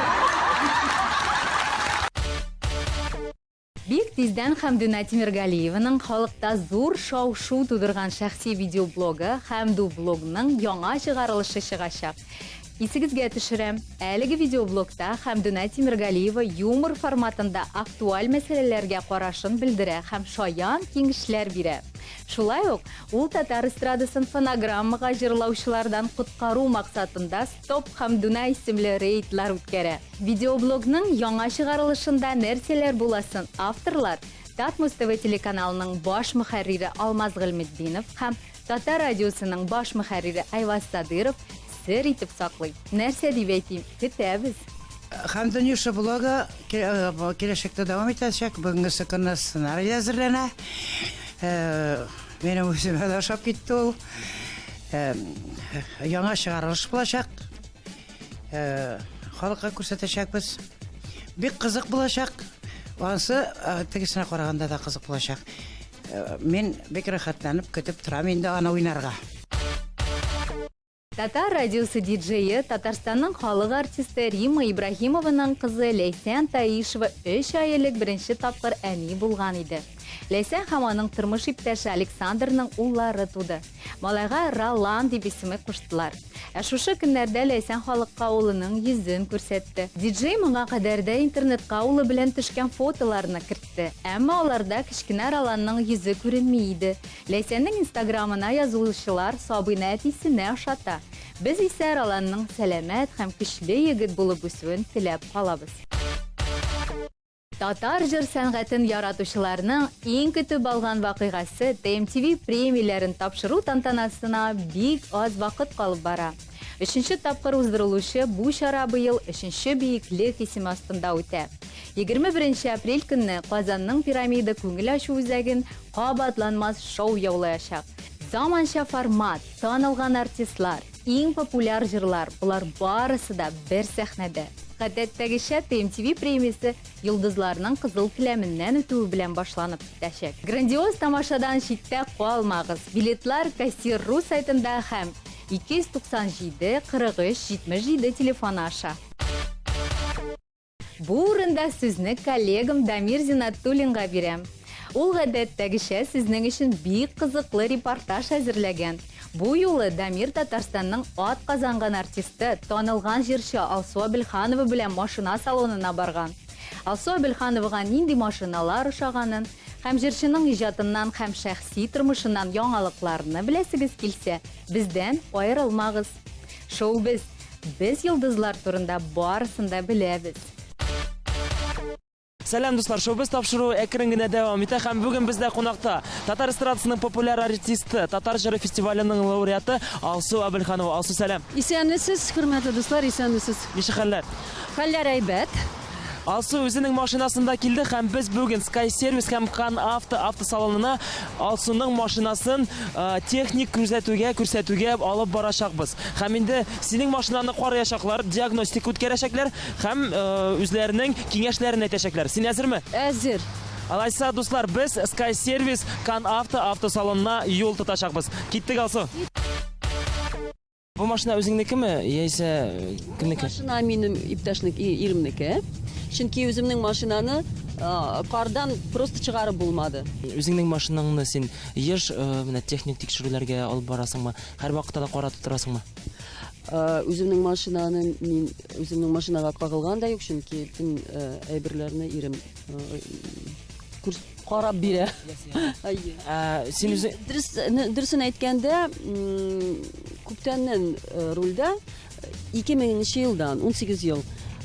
Бик тиздән Хәмдүнә Тимергалиеваның халыкта зур шау-шу тудырган шәхси видеоблогы Хәмду блогның яңа чыгарылышы чыгачак. Исегезгә төшерәм, әлеге видеоблогта Хәмдүнә Тимергалиева юмор форматында актуаль мәсьәләләргә карашын белдерә һәм шаян киңәшләр бирә. Шулай ук ул татар эстрадасын фонограммага җырлаучылардан коткару максатында Стоп Хәмдүнә исемле рейдлар үткәрә. Видеоблогның яңа чыгарылышында нәрсәләр буласын авторлар Татмус ТВ телеканалының баш мөхәррире Алмаз Гыйлметдинов һәм Татар радиосының баш мөхәррире Айваз Садыров сер итеп саклый. Нәрсә дип әйтим, көтәбез. Хәмдүнә блогы киләчәктә дәвам итәчәк. Бүгенге көнне сценарий әзерләнә. Менә үземә дә ошап китте ул. Яңа чыгарылыш булачак. Халыкка күрсәтәчәкбез. Бик кызык булачак. Ансы тегесенә караганда да кызык булачак. Мен бик рәхәтләнеп көтеп торам инде аны уйнарга. Татар радиосы диджее Татарстанның халық артисты Рима Ибрахимованың кызы Ләйсән Таишева 3 ай элек беренче тапкыр әни булган иде. Ләйсән һәм аның тормыш иптәше Александрның уллары туды. Малайга Ролан дип исеме куштылар. Шушы көннәрдә Ләйсән халыкка улының йөзен күрсәтте. Диджей моңа кадәр дә интернетка улы белән төшкән фотоларны кертте. Әмма аларда кечкенә Роланның йөзе күренми иде. Ләйсәннең инстаграмына язылучылар сабыйны әтисенә ошата. Без исә Роланның сәламәт һәм көчле егет булып үсүен теләп калабыз. Татар жыр сәнгатен яратучыларның иң көтүп алган вакыйгасы TMTV премияларын тапшыру тантанасына бик аз вакыт калып бара. 3-нче тапкыр уздырылучы бу чара быел 3-нче бийиклек исеме астында үтә. 21 апрель көнне Казанның пирамида күңел ачу үзәген кабатланмас шоу яулаячак. Заманча формат, танылган артистлар, иң популяр жырлар, булар барысы да бер сәхнәдә. Гадәттәгечә TMTV премиясе йолдызларның кызыл киләменнән үтүе белән башланып китәчәк. Грандиоз тамашадан читтә калмагыз. Билетлар Кассир.ру сайтында һәм 297 43 77 телефоны аша. Бу урында сүзне коллегам Дамир Зинатуллинга бирәм. Ул гадәттәгечә сезнең өчен бик кызыклы репортаж әзерләгән. Бу юлы Дамир Татарстанның ат казанган артисты, танылган җырчы Алсу Абелханова белән машина салонына барган. Алсу Абелхановага нинди машиналар ошаганын һәм җырчының иҗатыннан һәм шәхси тормышыннан яңалыкларны беләсегез килсә, бездән аерылмагыз. Шоу без йолдызлар турында барысын да беләбез. Сәлам дуслар, шоу-без тапшыру әкрен генә дәвам итә һәм бүген бездә кунакта Татар эстрадасының популяр артисты, Татар җыры фестиваленең лауреаты Алсу Абелханова. Алсу, сәлам. Исәнмесез, хөрмәтле дуслар, исәнмесез. Ничек хәлләр? Хәлләр әйбәт. Алсу үзенең машинасында килде һәм без бүген Sky Service һәм Can автосалонына Алсуның машинасын техник күрсәтүгә алып барачакбыз. Һәм инде синең машинаны караячаклар, диагностик үткәрәчәкләр һәм үзләренең киңәшләрен әйтәчәкләр. Син әзерме? Әзер. Алайса, дуслар, без Sky Service Can автосалонына юл тотачакбыз. Киттек, Алсу. Бу машина үзеңнекеме, яисә кемнеке? Машина минем иптәшнеке, иремнеке. Чөнки үземнең машинаны кардан просто чыгарып булмады. Үзеңнең машинаңны син еш менә техник тикшерүләргә алып барасыңмы? Һәр вакытта да каратып торасыңмы? Үземнең машинаны мин үземнең машинага кагылган да юк, чөнки bütün әйберләрне ирем карап бирә. Син үзе дөресен әйткәндә, күптәннән рульдә 2000 елдан 18 ел.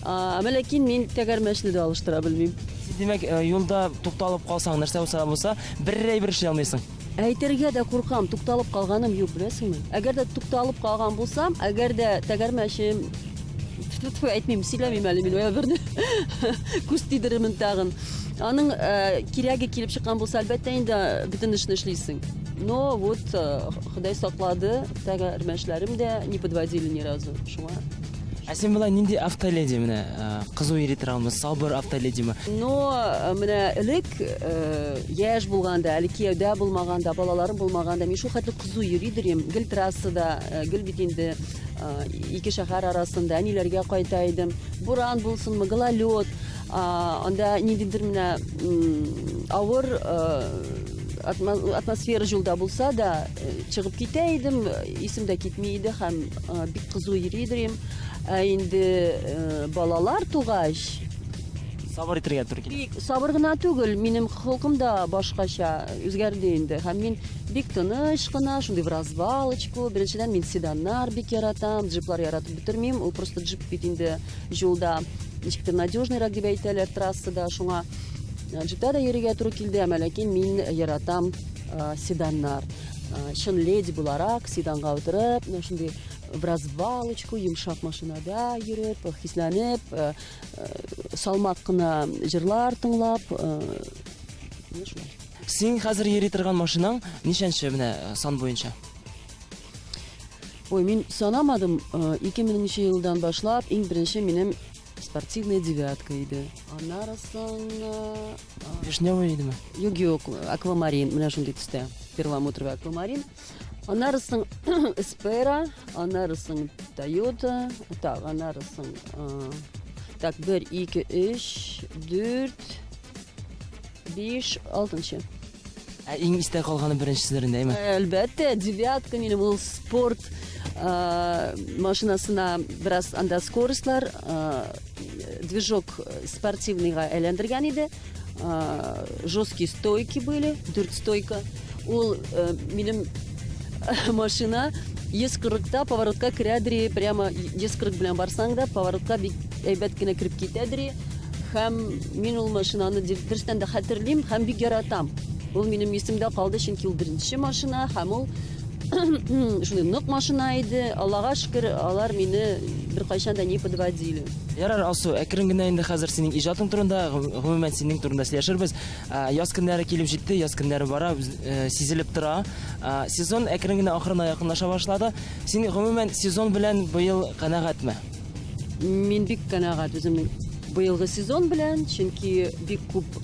Ләкин мин тәгәрмәчне дә алыштыра белмим. Димәк, юлда тукталып калсаң, нәрсә булса, бер эшләй алмыйсың. Әйтергә дә куркам, тукталып калганым юк, беләсеңме? Әгәр дә тукталып калган булсам, әгәр дә тәгәрмәчем әйтмим, сөйләмим әле мин берне. Күз тидеремен тагын. Аның кирәге килеп чыккан булса, әлбәттә инде бүтән эшне эшлисең. Но вот Ходай саклады, тәгәрмәчләрем дә не подводили ни разу. Шуңа. Син булай нинди автоледи менә кызу йөри торганбыз, сабыр автоледиме? Но менә элек яшь булганда, әле кияүдә булмаганда, балаларым булмаганда, мин шул хәтле кызу йөри дирем. Гел трассада, гел бит инде ике шәһәр арасында әниләргә кайта идем. Буран булсынмы, гололед, анда ниндидер менә авыр атмосфера җылда булса да чыгып китә идем, исемдә китми иде һәм бик кызу йөри дирем. Инде балалар тугач сабыр итәргә туры килә. Бик сабыр гына түгел, минем холкым да башкача үзгәрде инде. Һәм мин бик тыныч кына, шундый в развалочку. Беренчедән мин седаннар бик яратам, джиплар яратып бетермим. Ул просто джип бит инде җылда ничектер надежныйрак дип әйтәләр трассада. Шуңа джипта да йөрергә туры килде, ләкин мин яратам седаннар. Чын леди буларак седанга утырып, шундый в развалочку, йомшак машинада йөреп, хисләнеп, салмак кына җырлар тыңлап, Син хәзер йөри торган машинаң ничәнче менә сан буенча? Ой, мин санамадым. 2000 елдан башлап иң беренче минем спортивная девятка иде. Аннарысын Вишневый идеме? Юк, аквамарин, менә шундый төстә. Перламутровый аквамарин. Аннарысын Espera, аннарысын Toyota, так, аннарысын так 1 2 3 4 5 6-нчы. Иң истә калганы беренчеләрендә, әйме? Әлбәттә, девятка минем ул спорт машинасына бераз анда скоростлар, движок спортивныйга әйләндергән иде. Жесткие стойки были, 4 стойка. Ул минем машина 140-та поворотка керәдри, прямо 140 белән барсаң да поворотка бик әйбәт кенә кирип китәдри. һәм мин ул машинаны дөрестән дә хәтерлим һәм бик яратам. Ул минем исемдә калды, чөнки ул беренче машина һәм ул шундый нык машина иде. Аллага шөкер, алар мине беркайчан да не подводили. Ярар, Алсу, әкрен генә инде хәзер синең иҗатың турында, гомумән синең турында сөйләшербез. Яз көннәре килеп җитте, яз көннәре бара, сизелеп тора. Сезон әкрен генә ахырына якынлаша башлады. Син гомумән сезон белән быел канәгатьме? Мин бик канәгать үземнең быелгы сезон белән, чөнки бик күп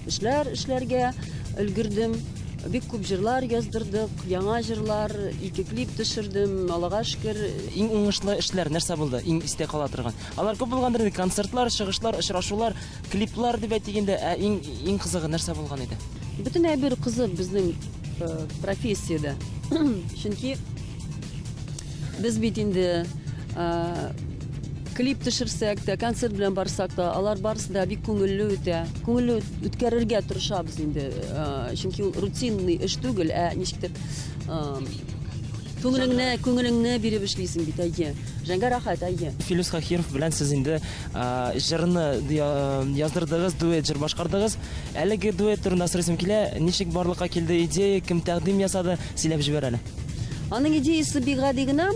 эшләргә өлгердем. Бик күп җырлар яздырдык, яңа җырлар, 2 клип төшердем, Аллага шөкер. Иң уңышлы эшләр нәрсә булды? Иң истә кала торган. Алар күп булгандыр, концертлар, чыгышлар, очрашулар, клиплар дип әйтгәндә, иң кызыгы нәрсә булган иде? Бөтенләй бер кызык безнең профессиядә. Чөнки без бит инде клип төшерсәк тә, концерт белән барсак та, алар барысы да бик күңелле үтә. Күңелле үткәрергә тырышабыз инде. Чөнки ул рутинный эш түгел, ничектер күңелеңне биреп эшлисең бит, әйе. Җанга рахат, әйе. Филус Хахиров белән сез инде җырны яздырдыгыз, дуэт җыр башкардыгыз. Әлеге дуэт турында сорыйсым килә, ничек барлыкка килде идея, кем тәкъдим ясады, сөйләп җибәр әле. Аның идеясы бик гади гына,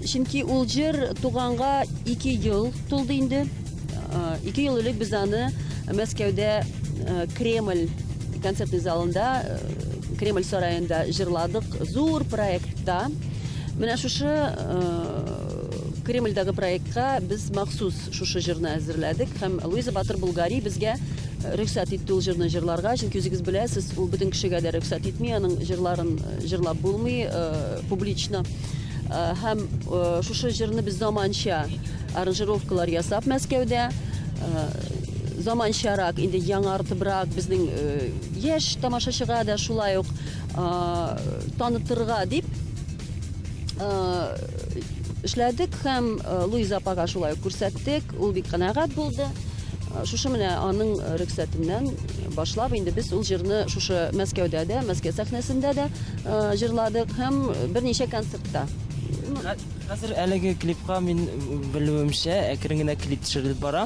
чөнки ул җыр туганга 2 ел тулды инде. 2 ел элек без аны Мәскәүдә Кремль концертный залында, Кремль сараенда җырладык, зур проектта. Менә шушы Кремльдәге проектка без махсус шушы җырны әзерләдек һәм Луиза Батыр Булгари безгә рөхсәт итте ул җырны җырларга, чөнки үзегез беләсез, ул бөтен кешегә дә рөхсәт итми, аның җырларын җырлап булмый публично. Һәм шушы җырны без заманча аранжировкалар ясап Мәскәүдә, заманчарак, инде яңартыбрак безнең яшь тамашачыга да шулай ук танытырга дип эшләдек һәм Луиза апага шулай ук күрсәттек, ул бик канәгать булды. Шушы менә аның рөхсәтеннән башлап инде без ул җырны шушы Мәскәүдә дә, Мәскәү сәхнәсендә дә җырладык һәм берничә концертта. Хәзер әлеге клипка мин белүемчә әкрен генә клип төшерелеп бара.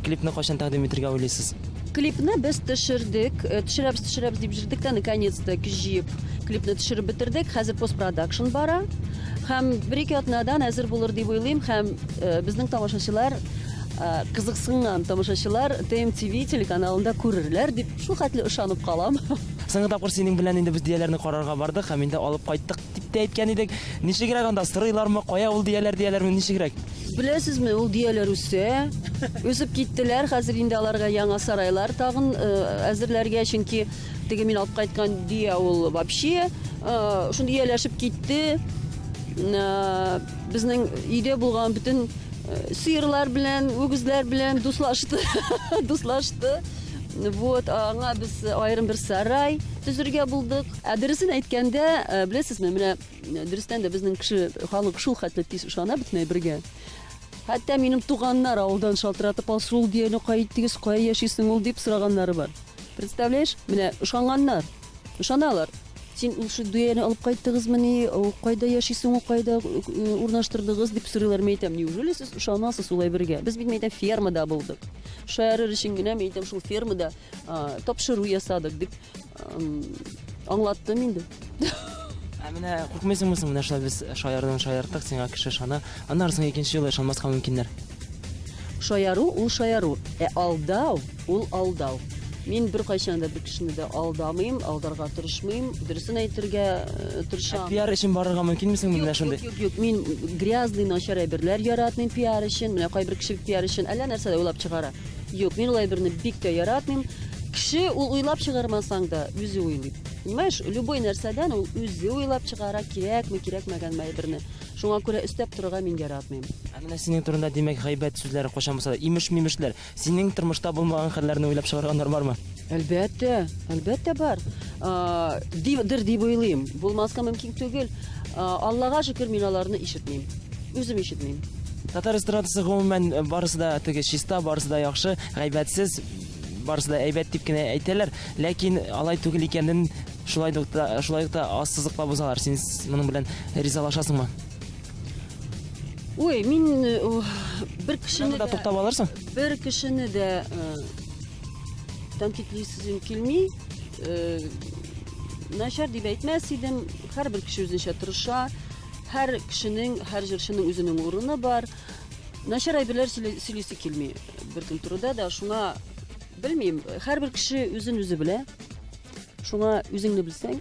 Клипны кайчан тәкъдим итәргә уйлыйсыз? Клипны без төшердек, төшерәбез дип җырдык та, наконец-то киҗип клипны төшереп бетердек. Хәзер постпродакшн бара. Һәм 1-2 атнадан әзер булыр дип уйлыйм һәм безнең тамашачылар, кызыксынган тамашачылар TMTV телеканалында күрерләр дип шул хәтле ышанып калам. Соңгы тапкыр синең белән инде без дияләрне карарга бардык һәм инде алып кайттык дип тә әйткән идек. Ничегрәк анда сырыйлармы, кая ул дияләрме, ничегрәк? Беләсезме, ул дияләр үсә, үсеп киттеләр. Хәзер инде аларга яңа сарайлар тагын әзерләргә, чөнки теге мин алып кайткан дия ул вообще шундый ияләшеп китте. Безнең өйдә булган бөтен сыерлар белән, үгезләр белән дуслашты. Вот, аңа без аерым бер сарай төзергә булдык. Дөресен әйткәндә, беләсезме, менә дөрестән дә безнең кеше халык шул хәтле тиз ышана бетмәй бергә. Хәтта минем туганнар авылдан шалтыратып алсыл дияне кайттыгыз, кая яшисең ул дип сораганнары бар. Представляешь? Менә ышанганнар. Ышаналар. Син ул шу дияне алып кайттыгызмыни, кайда яшисең, кайда урнаштырдыгыз дип сорыйлар. Мен әйтәм, неужели сез ышанасыз улай бергә? Без бит мәйтәм фермада булдык. Шәһәр өчен генә мәйтәм шул фермада тапшыру ясадык дип аңлаттым инде. Менә куркмыйсыңмы менә шулай без шаярдык, сиңа кеше ышана. Аннан соң икенче юлы ышанмаска мөмкиннәр. Шаяру ул шаяру, алдау ул алдау. Мин бер кайчан да бер кешене дә алдамыйм, алдарга тырышмыйм, дөресен әйтергә тырышам. Пиар өчен барырга мөмкинмесең менә шундый? Юк, мин грязный начар әйберләр яратмыйм пиар өчен, менә кайбер кеше пиар өчен әллә нәрсә уйлап чыгара. Юк, мин улай берне бик тә яратмыйм. Кеше ул уйлап чыгармасаң да үзе уйлый. Понимаешь, любой нәрсәдән ул үзе уйлап чыгара, кирәкме, кирәкмәгәнме әйберне. Шуңа күрә өстәп торырга мин яратмыйм. Менә синең турында димәк гайбәт сүзләре кошан булса да, имеш-мимешләр. Синең тормышта булмаган хәлләрне уйлап чыгарганнар бармы? Әлбәттә бар. Дип уйлыйм. Булмаска мөмкин түгел. Аллага шөкер, мин аларны ишетмим. Үзем ишетмим. Татар эстрадасы гомумән барысы да теге чиста, барысы да яхшы, гайбәтсез, барысы да әйбәт дип кенә әйтәләр, ләкин алай түгел икәнен шулай да ассызыклап узалар. Син моның белән ризалашасыңмы? Ой, мин бер кешене да туктап алырсың. Бер кешене дә тәнкидлисем килми. Начар дип әйтмәс идем. Һәрбер кеше үзенчә тырыша. Һәр кешенең, һәр җырчының үзенең урыны бар. Начар әйберләр сөйлисе килми. Бер көн турыда да шуңа белмим. Һәрбер кеше үзен үзе белә. Шуңа үзеңне белсәң,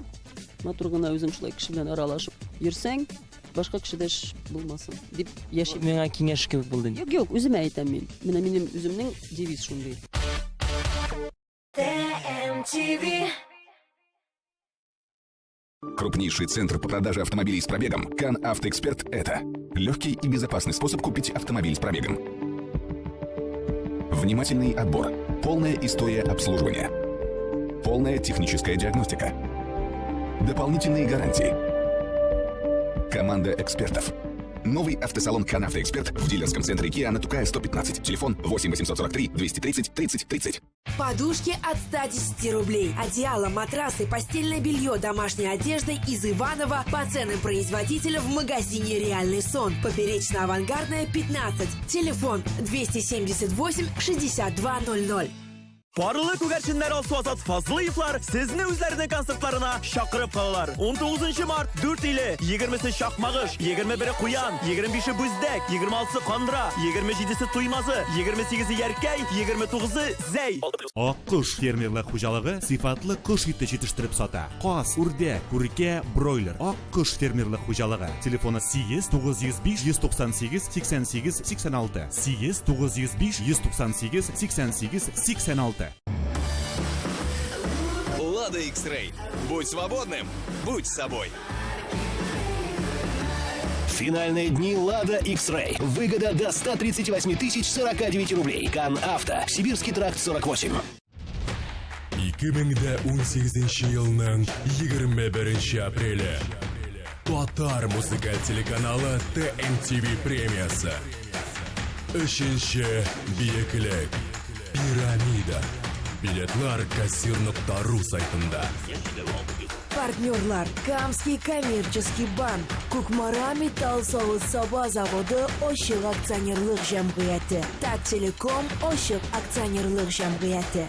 матур гына үзең шулай кеше белән аралашып йөрсәң, башка кешедә эш булмасын дип яши. Миңа киңәш кебек булды. Юк, үземә әйтәм мин. Менә минем үземнең девиз шундый. ТМТV. Крупнейший центр по продаже автомобилей с пробегом «Кан Автоэксперт» — это легкий и безопасный способ купить автомобиль с пробегом. Внимательный отбор, полная история обслуживания, полная техническая диагностика, дополнительные гарантии, команда экспертов. Новый автосалон «Кан Автоэксперт» в дилерском центре Kia на Тукая 115. Телефон 8 843 230 30 30. Подушки от 110 рублей. Одеяло, матрасы, постельное белье, домашняя одежда из Иваново по ценам производителя в магазине «Реальный сон». Поперечно-авангардная 15. Телефон 278 6200. Барлы күгәрченнәр алсу азат Фазлыевлар сезне үзләренең концертларына чакырып калалар. 19 март 4 иле, 20-се Шакмагыш, 21-е Куян, 25-е Бүздәк, 26-сы Кандра, 27-се Туймазы, 28-се Яркәй, 29-ы Зәй. Аккош фермерлык хуҗалыгы сыйфатлы кош ите җитештереп сата. Каз, үрдәк, күркә, бройлер. Аккош фермерлык хуҗалыгы. Телефоны 8 905 198 88 86. 8 905 198 88 86. Лада X-Ray. Будь свободным, будь собой. Финальные дни Лада X-Ray. Выгода до 138 049 рублей. Кан Авто. Сибирский тракт 48. 2018 елның 21 апреле. Татар музыкаль телеканалы ТМТV премиясы. 3-ші биеклек. Пирамида. Билетлар кассир.ру сайтында. Партнерлар: Камский коммерческий банк, Кукмара металл савыт саба заводы Ошык акционерлык җәмгыяте, Тателеком Ошык акционерлык җәмгыяте.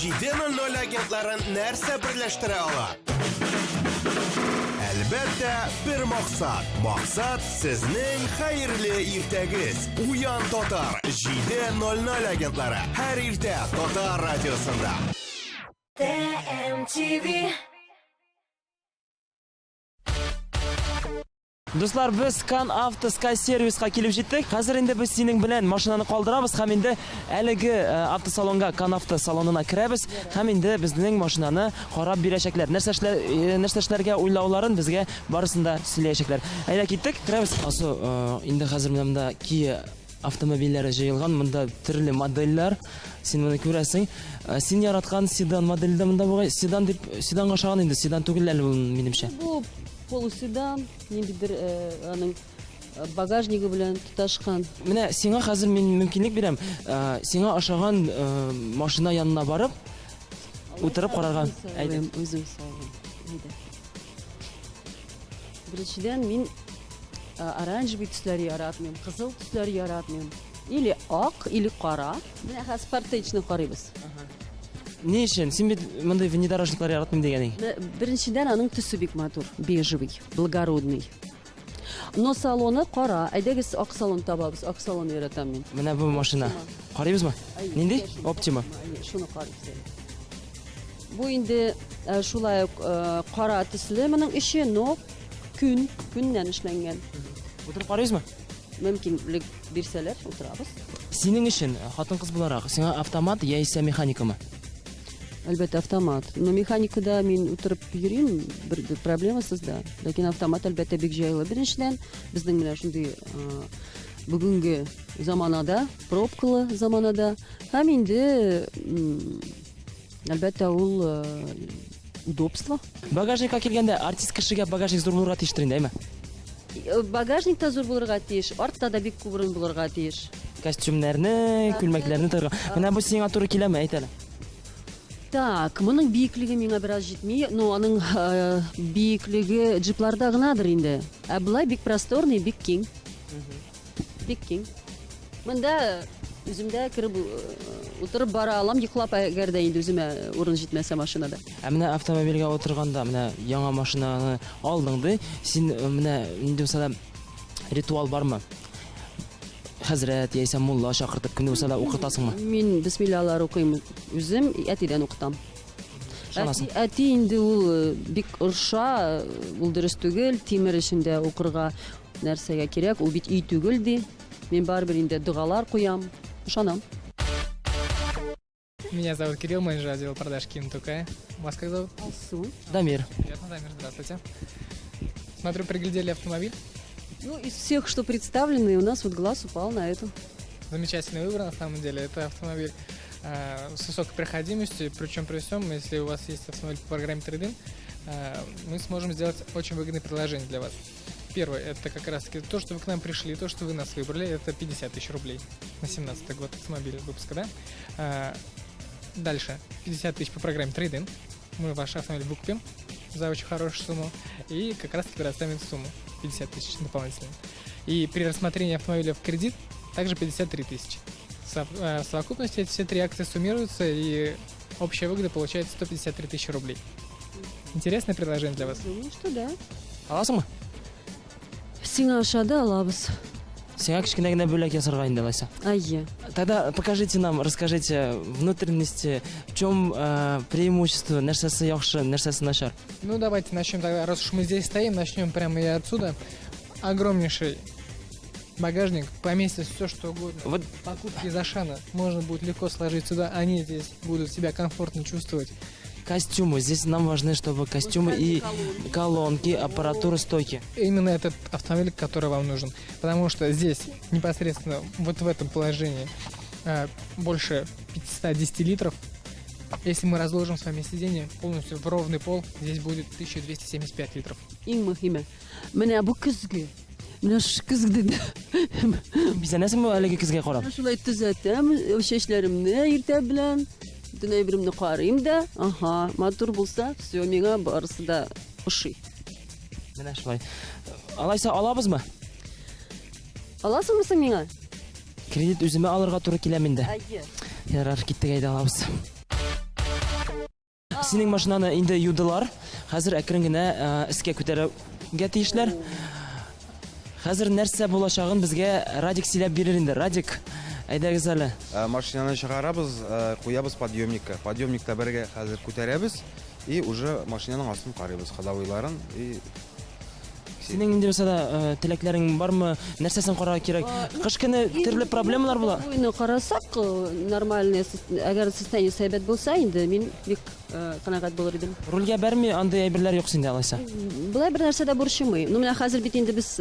Җиде-ноль агентларын нәрсә берләштерә ала? Әлбәттә, бер максат. Максат сезнең хәерле иртәгез. Уян Татар. 7:00 агентлары. Һәр иртә Татар радиосында. ТМТV. Дуслар, без Кан Авто Sky сервиска килеп җиттек. Хәзер инде без синең белән машинаны калдырабыз һәм инде әлеге автосалонга, Кан Авто салонына керәбез һәм инде безнең машинаны карап бирәчәкләр. Нәрсә эшләргә уйлауларын безгә барысын да сөйләячәкләр. Әйдә киттек, керәбез. Асу, инде хәзер монда Kia автомобильләре җыелган, монда төрле модельләр. Син моны күрәсең. Син яраткан седан модельдә монда бугай седанга охшаган инде, седан түгел әле ул минемчә. Полуседан, ниндидер аның багажнигы белән тоташкан. Менә сиңа хәзер мин мөмкинлек бирәм. Сиңа ошаган машина янына барып, утырып карарга. Әйдәм, үзем саулым. Әйдә. Беренчедән мин оранжевый төсләр яратмыйм, кызыл төсләр яратмыйм. Или ак, или кара. Менә хәзер спортечны карыйбыз. Ни өчен? Син бит мондай внедорожниклар яратмыйм дигәнең. Беренчедән аның төсе бик матур, бежевый, благородный. Но салоны кара. Әйдәгез ак салон табабыз, ак салон яратам мин. Менә бу машина. Карыйбызмы? Нинди? Optima. Шуны карыйбыз. Бу инде шулай кара төсле, моның иче но күннән эшләнгән. Утырып карыйбызмы? Мөмкинлек бирсәләр, утырабыз. Синең өчен хатын-кыз буларак, сиңа автомат яисә механикамы? Әлбәттә автомат. Но механикада мин утырып йөрим, бер проблемасыз да. Ләкин автомат әлбәттә бик җайлы. Беренчедән, безнең менә шундый бүгенге заманада, пробкалы заманада, һәм инде әлбәттә ул удобство. Багажникка килгәндә артист кешегә багажник зур булырга тиештер инде, әйме? Багажникта зур булырга тиеш, артта да бик күп урын булырга тиеш. Костюмнарны, күлмәкләрне тырга. Менә бу сиңа туры киләме, әйт әле. Так, моның биеклеге миңа бераз җитми, но аның биеклеге джипларда гынадыр инде. Ә булай бик просторный, бик киң. Бик киң. Монда үземдә киреп утырып бара алам, йоклап әгәр дә инде үземә урын җитмәсә машинада. Ә менә автомобильгә утырганда, менә яңа машинаны алдыңды, син менә инде усала ритуал бармы? Хәзрәт яисә мулла чакыртып көнне усала укытасыңмы? Мин бисмиллалар укыйм үзем, әтидән укытам. Шанасың. Әти инде ул бик орша, ул дөрес түгел, тимер эчендә укырга нәрсәгә кирәк, ул бит үй түгел ди. Мин барбер инде дугалар куям, ышанам. Меня зовут Кирилл, менеджер отдела продаж Кинтука. Вас как зовут? Алсу. Дамир. Приятно, Дамир, здравствуйте. Смотрю, приглядели автомобиль. Ну, из всех, что представлены, у нас вот глаз упал на эту. Замечательный выбор, на самом деле. Это автомобиль с высокой проходимостью, причем при всем, если у вас есть автомобиль по программе Trade-in, мы сможем сделать очень выгодное предложение для вас. Первое, это как раз таки то, что вы к нам пришли, то, что вы нас выбрали, это 50 тысяч рублей на 17-й год автомобиля выпуска, да? Дальше, 50 тысяч по программе Trade-in, мы ваш автомобиль выкупим за очень хорошую сумму и как раз таки предоставим сумму 50 тысяч дополнительно. И при рассмотрении автомобиля в кредит также 53 тысячи. В совокупности эти все три акции суммируются, и общая выгода получается 153 тысячи рублей. Интересное предложение для вас? Думаю, что да. Аласыңмы? Сиңа ашады алабыз. Сиңа кичкенә генә бүләк ясарга инде алайса. Айе. Тогда покажите нам, расскажите внутренности, в чем преимущество, нәрсәсе яхшы, нәрсәсе начар. Ну, давайте начнем тогда, раз уж мы здесь стоим, начнем прямо и отсюда. Огромнейший багажник, поместится все, что угодно. Вот покупки из Ашана можно будет легко сложить сюда, они здесь будут себя комфортно чувствовать. Костюмы. Здесь нам важны, чтобы костюмы и колонки, аппаратура, стойки. Именно этот автомобиль, который вам нужен. Потому что здесь непосредственно вот в этом положении больше 510 литров. Если мы разложим с вами сиденье полностью в ровный пол, здесь будет 1275 литров. Иң мөһиме. Менә бу көзге. Менә шу көзгедә. Бизәнәсеңме әлеге көзгә карап? Шулай төзәтәм, чәчләремне иртә белән. Дөнәйберемне карыйм да. Аха, матур булса, все, миңа барысы да ошый. Менә шулай. Алайса алабызмы? Аласыңмы син миңа? Кредит үземә алырга туры киләм инде. Айе. Ярар, киттек, әйдә алабыз. Синең машинаны инде юдылар. Хәзер әкрен генә искә күтәрергә тиешләр. Хәзер нәрсә булачагын безгә Радик сөйләп бирер инде. Радик, әйдәгез әле. Машинаны чыгарабыз, куябыз подъемникка. Подъемникта бергә хәзер күтәрәбез и уже машинаның астын карыйбыз, ходовойларын и Синең инде mesela теләкләрең бармы? Нәрсәсен карарга кирәк? Кыш көне төрле проблемалар була. Буйны карасак, нормальный, әгәр состояние сәбәт булса, инде мин бик канагать булыр идем. Рульгә бәрми, андай әйберләр юк синдә алайса. Булай бер нәрсә дә борчымый. Ну, менә хәзер бит инде без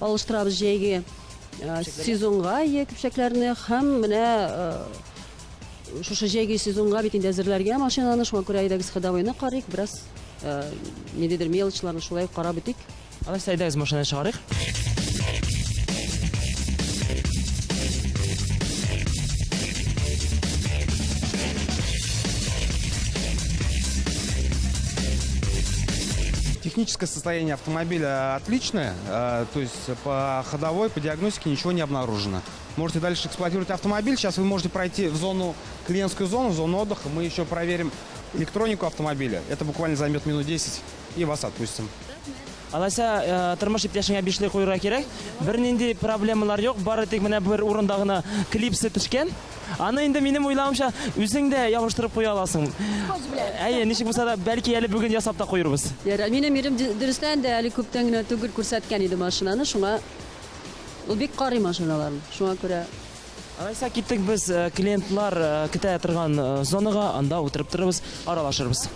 алыштырабыз җәйге сезонга көпчәкләрне һәм менә шушы җәйге сезонга бит инде әзерләргә машинаны, шуңа күрә әйдәгез ходовойны карыйк, бераз ниндидер мелочларны шулай карап битик. Алайса әйдәгез машинаны чыгарыйк. техническое состояние автомобиля отличное, то есть по ходовой, по диагностике ничего не обнаружено. Можете дальше эксплуатировать автомобиль. Сейчас вы можете пройти в зону, клиентскую зону, в зону отдыха. Мы еще проверим электронику автомобиля. Это буквально займет минут 10 и вас отпустим. Алайса тормыш иптәшеңә бишле куйырга кирәк. Бер нинди проблемалар юк. Бары тик менә бер урында гына клипсы төшкән. Аны инде минем уйламамча үзең дә ябыштырып куя аласың. Әйе, ничек булса да бәлки әле бүген ясап та куйырбыз. Ярар, минем ирем дөрестән дә әле күптән генә түгел күрсәткән иде машинаны, шуңа ул бик карый машиналарын. Шуңа күрә Алайса киттек без клиентлар көтә торган зонага, анда утырып торабыз, аралашырбыз.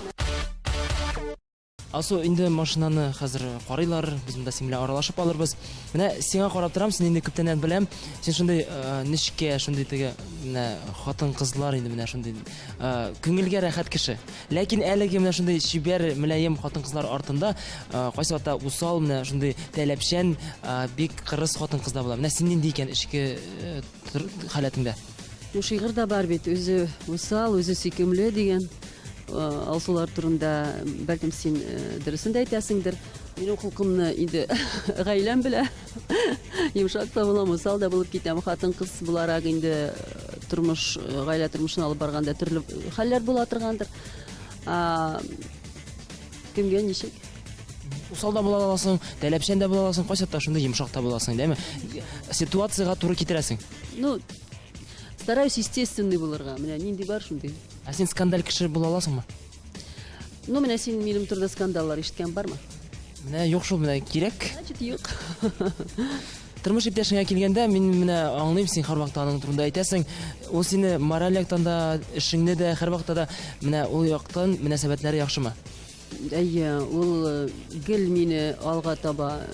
Алсу инде машинаны хәзер карыйлар, без монда син белән аралашып алырбыз. Менә сиңа карап торам, син инде күптәннән беләм. Син шундый ничкә, шундый теге менә хатын-кызлар инде менә шундый күңелгә рәхәт кеше. Ләкин әлеге менә шундый чибәр, мөлаем хатын-кызлар артында кайсы вакытта усал менә шундый тәләпчән, бик кырыс хатын-кызлар була. Менә син нинди икән ичке халәтеңдә? Шигырь да бар бит, үзе усал, үзе сөйкемле дигән. Алсулар турында бәлкем син дөресен дә әйтәсеңдер. Минем хукымны инде гаиләм белә. Йомшак та булам, усал да булып китәм. Хатын-кыз буларак инде тормыш, гаилә тормышын алып барганда төрле хәлләр була торгандыр. Кемгә ничек? Усал да була аласың, тәләпчән дә була аласың, кайсы та шундый йомшак та буласың, дәме? Ситуацияга туры китерәсең. Ну, стараюсь естественный булырга. Менә нинди бар шундый. Син скандаль кеше була аласыңмы? Ну, менә син минем турда скандаллар ишеткән бармы? Менә юк шул, менә кирәк. Значит, юк. Тормыш иптәшеңә килгәндә, мин менә аңлыйм, син һәрвакыт аның турында әйтәсең. Ул сине мораль яктан да, эшеңне дә һәрвакыт да менә ул яктан мөнәсәбәтләре яхшымы? Әйе, ул гел мине алга таба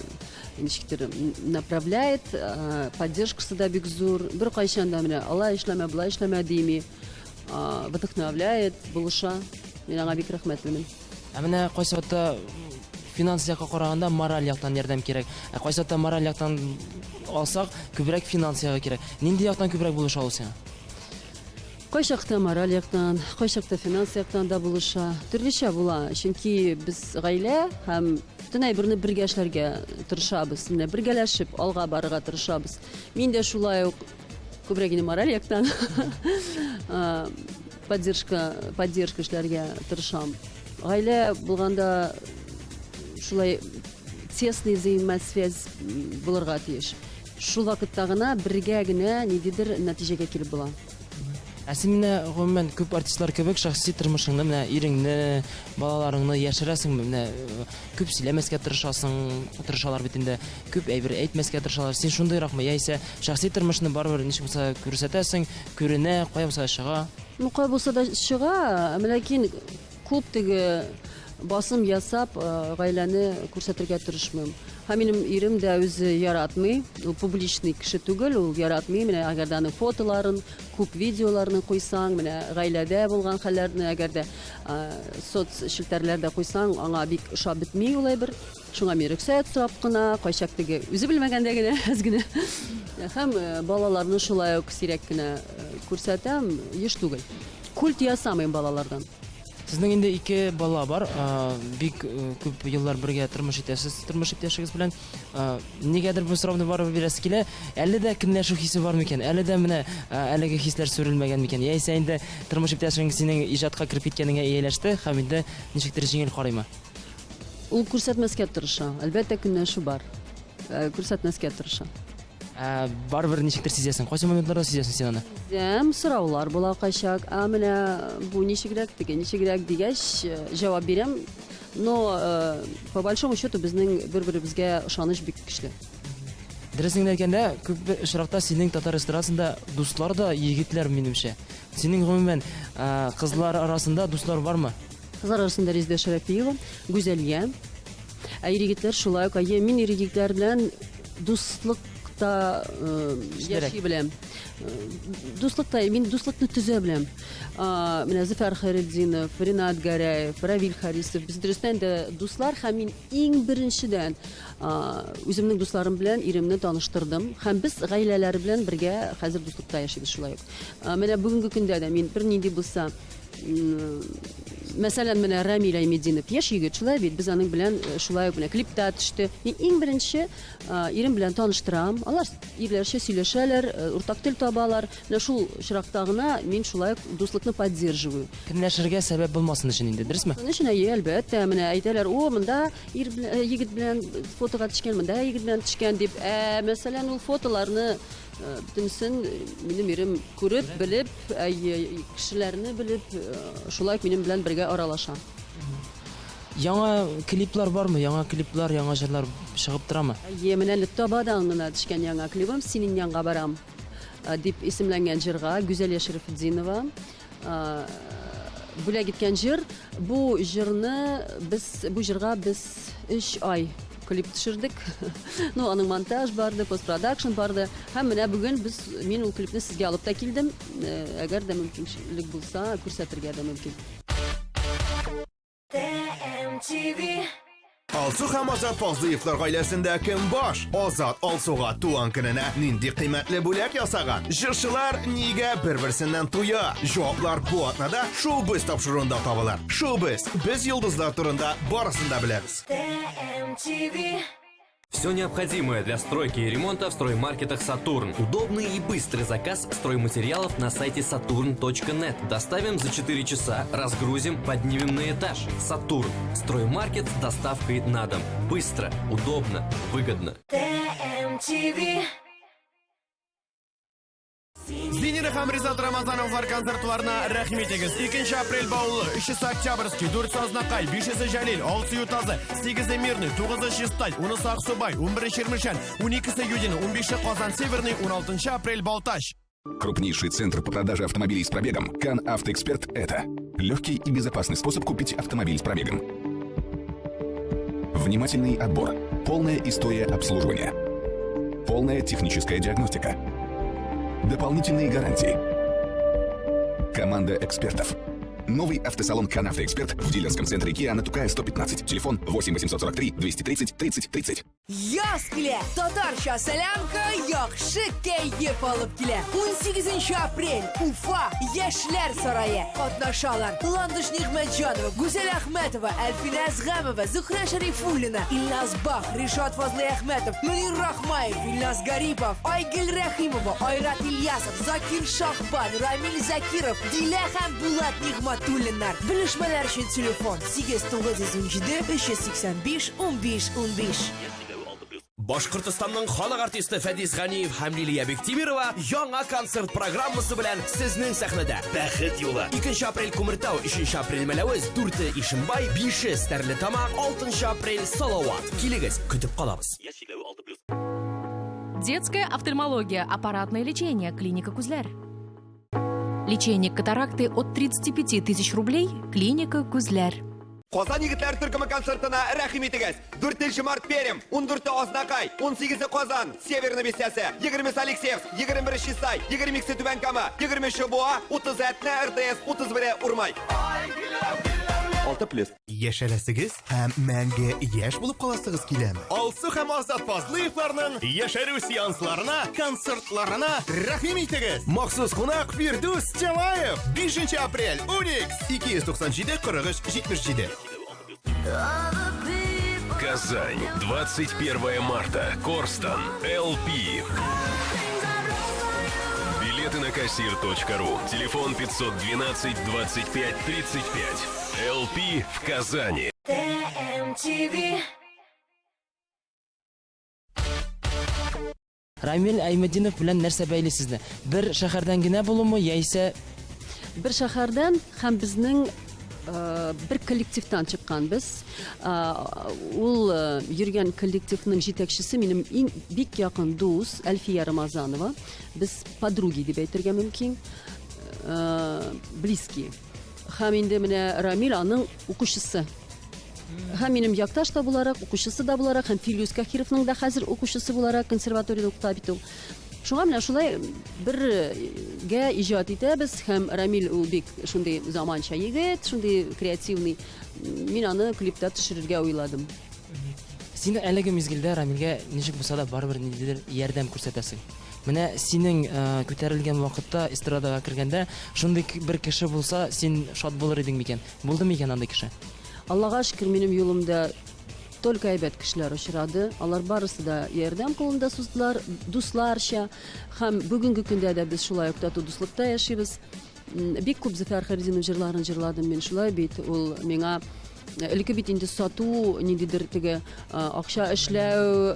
ничектер направляет, поддержкасы да бик зур. Бер кайчан да менә алай эшләмә, булай эшләмә дими. Вдохновляет, булыша. Мин аңа бик рәхмәтлемен. Менә кайсы вакытта финанс якка караганда мораль яктан ярдәм кирәк. Кайсы вакытта мораль яктан алсак, күбрәк финанс ягы кирәк. Нинди яктан күбрәк булыша ул сиңа? Кайчакта мораль яктан, кайчакта финанс яктан да булыша. Төрлечә була. Чөнки без гаилә һәм төнәй берне бергә эшләргә тырышабыз. Менә бергәләшеп алга барырга тырышабыз. Мин дә шулай ук күбрәк инде мораль яктан поддержка эшләргә тырышам. Гаилә булганда шулай тесный взаимосвязь булырга тиеш. Шул вакытта гына бергә генә ниндидер нәтиҗәгә килеп була. Син менә гомумән күп артистлар кебек шәхси тормышыңны, менә иреңне, балаларыңны яшерәсеңме? Менә күп сөйләмәскә тырышалар бит инде. Күп әйбер әйтмәскә тырышалар. Син шундыйракмы? Яисә шәхси тормышны барыбер ничек булса күрсәтәсең, күренә, кая булса чыга? Ну, кая булса да чыга, ләкин күп теге басым ясап гаиләне күрсәтергә тырышмыйм. Һәм минем ирем дә үзе яратмый, ул публичный кеше түгел, ул яратмый. Менә әгәр дә аның фотоларын, күп видеоларны куйсаң, менә гаиләдә булган хәлләрне әгәр дә соц челтәрләрдә куйсаң, аңа бик ошап бетми улай бер. Шуңа мин рөхсәт сорап кына, кайчак теге үзе белмәгәндә генә әз генә. Һәм балаларны шулай ук сирәк кенә күрсәтәм, еш түгел. Культ ясамыйм балалардан. Сезнең инде 2 бала бар, бик күп еллар бергә тормыш итәсез, тормыш иптәшегез белән. Нигәдер бу соравны барып бирәсе килә. Әле дә көнләшү хисе бар микән? Әле дә менә әлеге хисләр сүрелмәгән микән? Яисә инде тормыш иптәшең синең иҗатка кирип киткәнеңә ияләште, һәм инде ничектер җиңел карыймы? Ул күрсәтмәскә тырыша. Әлбәттә көнләшү бар. Күрсәтмәскә тырыша. Барыбер ничектер сизәсең? Кайсы моментларда сизәсең син аны? Сораулар була кайчак. Менә бу ничегрәк дигәч җавап бирәм. Но по большому счету безнең бер-беребезгә ышаныч бик көчле. Дөресен әйткәндә, күп очракта синең татар эстрадасында дуслар да егетләр минемчә. Синең гомумән кызлар арасында дуслар бармы? Кызлар арасында Резеда Шәрәфиева, Гүзәлия. Егетләр шулай ук. Мин егетләр белән дуслыкта яши беләм. Мин дуслыкны төзә беләм. Менә Зөфәр Хәйретдинов, Ринат Гәрәев, Равил Харисов, без дөрестән дә дуслар, һәм мин иң беренчедән үземнең дусларым белән иремне таныштырдым. Һәм без гаиләләре белән бергә хәзер дуслыкта яшибез шулай ук. Менә бүгенге көндә дә мин бер нинди булса, мәсәлән, менә Рамил Әймеддинов яшь егет, шулай бит, без аның белән шулай ук менә клипта төште. Мин иң беренче ирем белән таныштырам. Алар ирләрчә сөйләшәләр, уртак тел табалар. Менә шул чиракта гына мин шулай ук дуслыкны поддерживаю. Көнләшергә сәбәп булмасын өчен инде, дөресме? Өчен әлбәттә, менә әйтәләр, монда егет белән фотога төшкән, монда егет белән төшкән дип. Мәсәлән, ул фотоларны бөтенсен минем ирем күреп, белеп, кешеләрне белеп, шулай минем белән бергә аралаша. Яңа клиплар бармы? Яңа клиплар, яңа җырлар чыгып торамы? Менә Табадан гына төшкән яңа клипым "Синең янга барам" дип исемләнгән җырга Гүзәлия Шәрәфетдинова бүләк иткән җыр. Бу җырга біз 3 ай клип төшердек. Ну, аның монтаж барды, постпродакшн барды. Һәм менә бүген мин ул клипны сезгә алып та килдем. Әгәр дә мөмкинлек булса, күрсәтергә дә мөмкин. TMTV. Алсу һәм Азат Фазлыевлар гаиләсендә кем баш? Азат Алсуга туган көненә нинди кыйммәтле бүләк ясаган? Җырчылар нигә бер-берсеннән туя? Җаваплар бу атнада шоу-без тапшыруында табылыр. Шоу-без, без йолдызлар турында барысын да беләбез. TMTV. Все необходимое для стройки и ремонта в строймаркетах «Сатурн». Удобный и быстрый заказ стройматериалов на сайте saturn.net. Доставим за 4 часа, разгрузим, поднимем на этаж. «Сатурн». Строймаркет с доставкой на дом. Быстро, удобно, выгодно. TMTV. Зинер һәм Ризат Рамазановлар концертларына рәхим итегез. 2 апрель Баулы, 3 Октябрьский, 4 Азнакай, 5 Жәлил, 6 Ютазы, 8 Мирный, 9 Чистай, 10 Аксубай, 11 Чермешән, 12 Юдин, 15 Казан Северный, 16 апрель Балташ. Крупнейший центр по продаже автомобилей с пробегом «Кан Автоэксперт» — это легкий и безопасный способ купить автомобиль с пробегом. Внимательный отбор, полная история обслуживания, полная техническая диагностика, дополнительные гарантии. Команда экспертов. Новый автосалон «Кан Автоэксперт» в дилерском центре Kia на Тукая 115. Телефон 8 843 230 30 30. Яскіле! Татарша сәләмка яхшы кәйгеп алып килә. 18 апрель Уфа Яшьләр сарае. Катнашалар Ландыш Нигъмәтҗанова, Гүзәл Әхмәтова, Әлфинә Әзгәмова, Зөһрә Шәрифуллина, Илназ Бах, Ришат Фазлый Әхмәтов, Мөнир Рахмаев, Илназ Гарипов, Айгөл Рәхимова, Айрат Ильясов, Закир Шахбан, Рамил Закиров, Дилә һәм Булат Нигъмәтуллиннар. Белешмәләр өчен телефон 8917 385 15 15. Башкортстанның халык артисты Фәдис Ганиев һәм Лилия Бектимирова яңа концерт программасы белән сезнең сәхнәдә. Бәхет юлы. 2 апрель Күмертау, 3 апрель Мәләвез, 4 Ишембай, 5 Стәрлетамак, 6 апрель Салават. Килегез, көтеп калабыз. Детская офтальмология, аппаратное лечение, клиника Күзләр. Лечение катаракты от 35 тысяч рублей, клиника Күзләр. Казан егетләр төркеме концертына рәхим итегез. 4 март Пермь, 14 Азнакай, 18 Казан, Северный бистәсе, 20 Алексеевск, 21 Чистай, 22 Түбән Кама, 20 Буа, 30 РТС, 31 Урмай. 6+. Яшәләсегез һәм мәңге яшь булып каласыгыз киләме? Алсу һәм Азат Фазлыевларның яшәрү сеансларына, концертларына рәхим итегез. Махсус кунак Фирдус Җаваев. 5 апрель Уникс 297 43 77. Казань, 21 марта. Корстон, LP. Билеты на кассир.ру. Телефон 512 25 35. LP в Казани. TMTV. Рамил Аймадинов белән нәрсә бәйле сезне? Бер шәһәрдән генә булымы яисә Бер шәһәрдән һәм безнең бер коллективтан чыккан без. Ул йөргән коллективның җитәкчесе минем бик якын дус Әлфия Рамазанова. Без подруги дип әйтергә мөмкин. Близкие. Һәм инде менә Рамил аның укучысы. Һәм минем якташ та буларак, укучысы да буларак, һәм Филюс Кахировның да хәзер укучысы буларак консерваториядә укыта бит ул. Шуңа менә шулай бергә иҗат итәбез һәм Рамил ул бик шундый заманча егет, шундый креативный. Мин аны клипта төшерергә уйладым. Син әлеге мизгелдә Рамилгә ничек булса да барыбер ниндидер ярдәм күрсәтәсең. Менә синең күтәрелгән вакытта эстрадага кергәндә шундый бер кеше булса, син шат булыр идең микән? Булдымы икән андай кеше? Аллага шөкер, минем юлымда только әйбәт кешеләр очрады. Алар барысы да ярдәм кулында суздылар, дусларча. Һәм бүгенге көндә дә без шулай ук тату дуслыкта яшибез. Бик күп Зөфәр Хәрдинов җырларын җырладым мин шулай бит. Ул миңа элекке бит инде сату ниндидер теге акча эшләү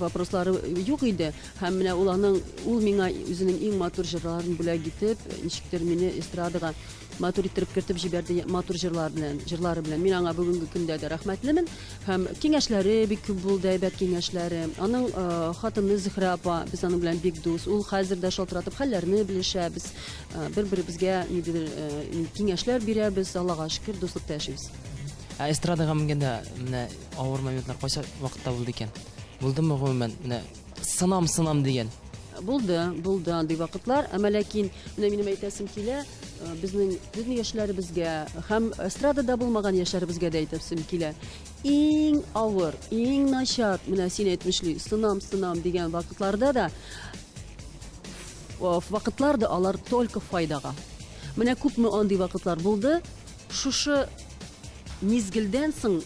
вопрослары юк иде. Һәм менә ул миңа үзенең иң матур җырларын бүләк итеп, ничектер мине эстрадага матур иттереп кертеп җибәрде матур җырлары белән. Мин аңа бүгенге көндә дә рәхмәтлемен. Һәм киңәшләре бик күп булды, әйбәт киңәшләре. Аның хатыны Зөһрә апа, без аның белән бик дус. Ул хәзер дә шалтыратып хәлләрне белешә. Без бер-беребезгә нидер киңәшләр бирәбез. Аллага шөкер, дуслыкта яшибез. Эстрадага менгәндә менә авыр моментлар кайсы вакытта булды икән? Булдымы гомумән менә сынам дигән? Булды андый вакытлар, әмма ләкин менә минем әйтәсем килә, безнең яшьләребезгә һәм эстрадада булмаган яшьләребезгә дә әйтәсем килә. Иң авыр, иң начар, менә син әйтмешли, сынам дигән вакытларда да алар только файдага. Менә күпме андый вакытлар булды, шушы мизгелдән соң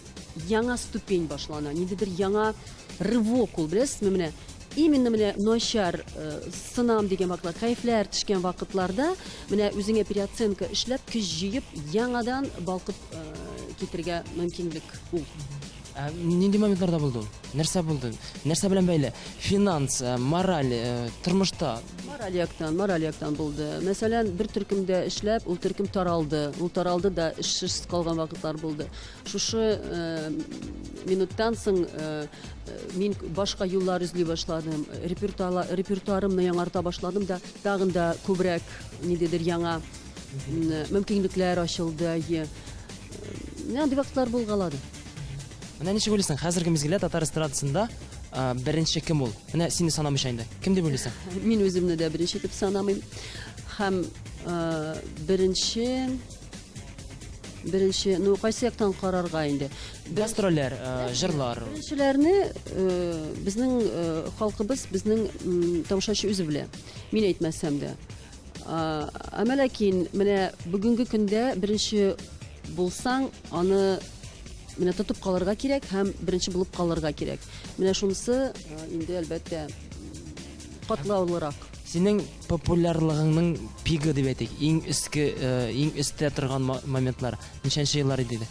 яңа ступень башлана, ниндидер яңа рывок ул, беләсезме, менә именно менә начар сынам дигән вакытлар, кайфләр төшкән вакытларда менә үзеңә переоценка эшләп, көч җыеп, яңадан балкып китергә мөмкинлек ул. Нинди моментларда булды ул? Нәрсә булды? Нәрсә белән бәйле? Финанс, мораль, тормышта? Мораль яктан булды. Мәсәлән, бер төркемдә эшләп, ул төркем таралды. Ул таралды да эшсез калган вакытлар булды. Шушы минуттан соң мин башка юллар эзли башладым. Репертуарымны яңарта башладым да, тагын да күбрәк ниндидер яңа мөмкинлекләр ачылды. Нинди вакытлар булгалады. Менә ничек уйлыйсың, хәзерге мизгелдә татар эстрадасында беренче кем ул? Менә сине санамыйча инде. Кем дип уйлыйсың? Мин үземне дә беренче дип санамыйм. Һәм беренче, кайсы яктан карарга инде? Гастрольләр, җырлар. Беренчеләрне безнең халкыбыз, безнең тамашачы үзе белә. Мин әйтмәсәм дә. Әмма ләкин менә бүгенге көндә беренче булсаң, аны менә тотып калырга кирәк һәм беренче булып калырга кирәк. Менә шунысы инде әлбәттә катлаулырак. Синең популярлыгыңның пиги дип әйтик, иң өстә торган моментлар ничәнче еллар иде?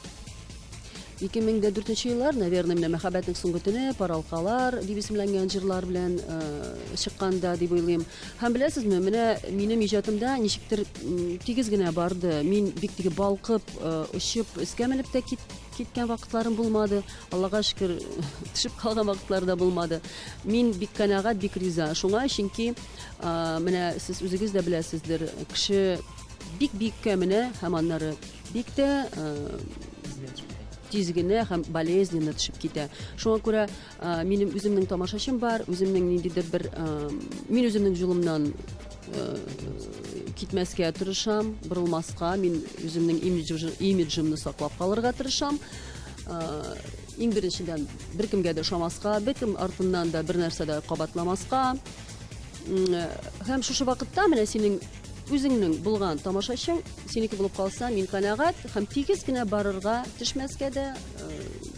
2004 еллар, наверное, менә мәхәббәтнең соңгы төне, паралкалар дип исемләнгән җырлар белән чыкканда дип уйлыйм. Һәм беләсезме, менә минем иҗатымда ничектер тигез генә барды. Мин бик тиге балкып, очып, өскә менеп тә киткән вакытларым булмады. Аллага шөкер, төшеп калган вакытлар да булмады. Мин бик канәгать, бик риза. Шуңа, чөнки менә сез үзегез дә беләсездер, кеше бик-биккә менә һәм аннары бик тә тизгенә һәм болезненно төшеп китә. Шуңа күрә минем үземнең тамашачым бар, үземнең ниндидер бер мин үземнең юлымнан китмәскә тырышам, борылмаска, мин үземнең имиджымны саклап калырга тырышам. Иң беренчедән беркемгә дә ошамаска, беркем артыннан да бер нәрсә дә кабатламаска. Һәм шушы вакытта менә синең үзеңнең булган тамашачың синеке булып калса, мин канәгать һәм тигез генә барырга, төшмәскә дә,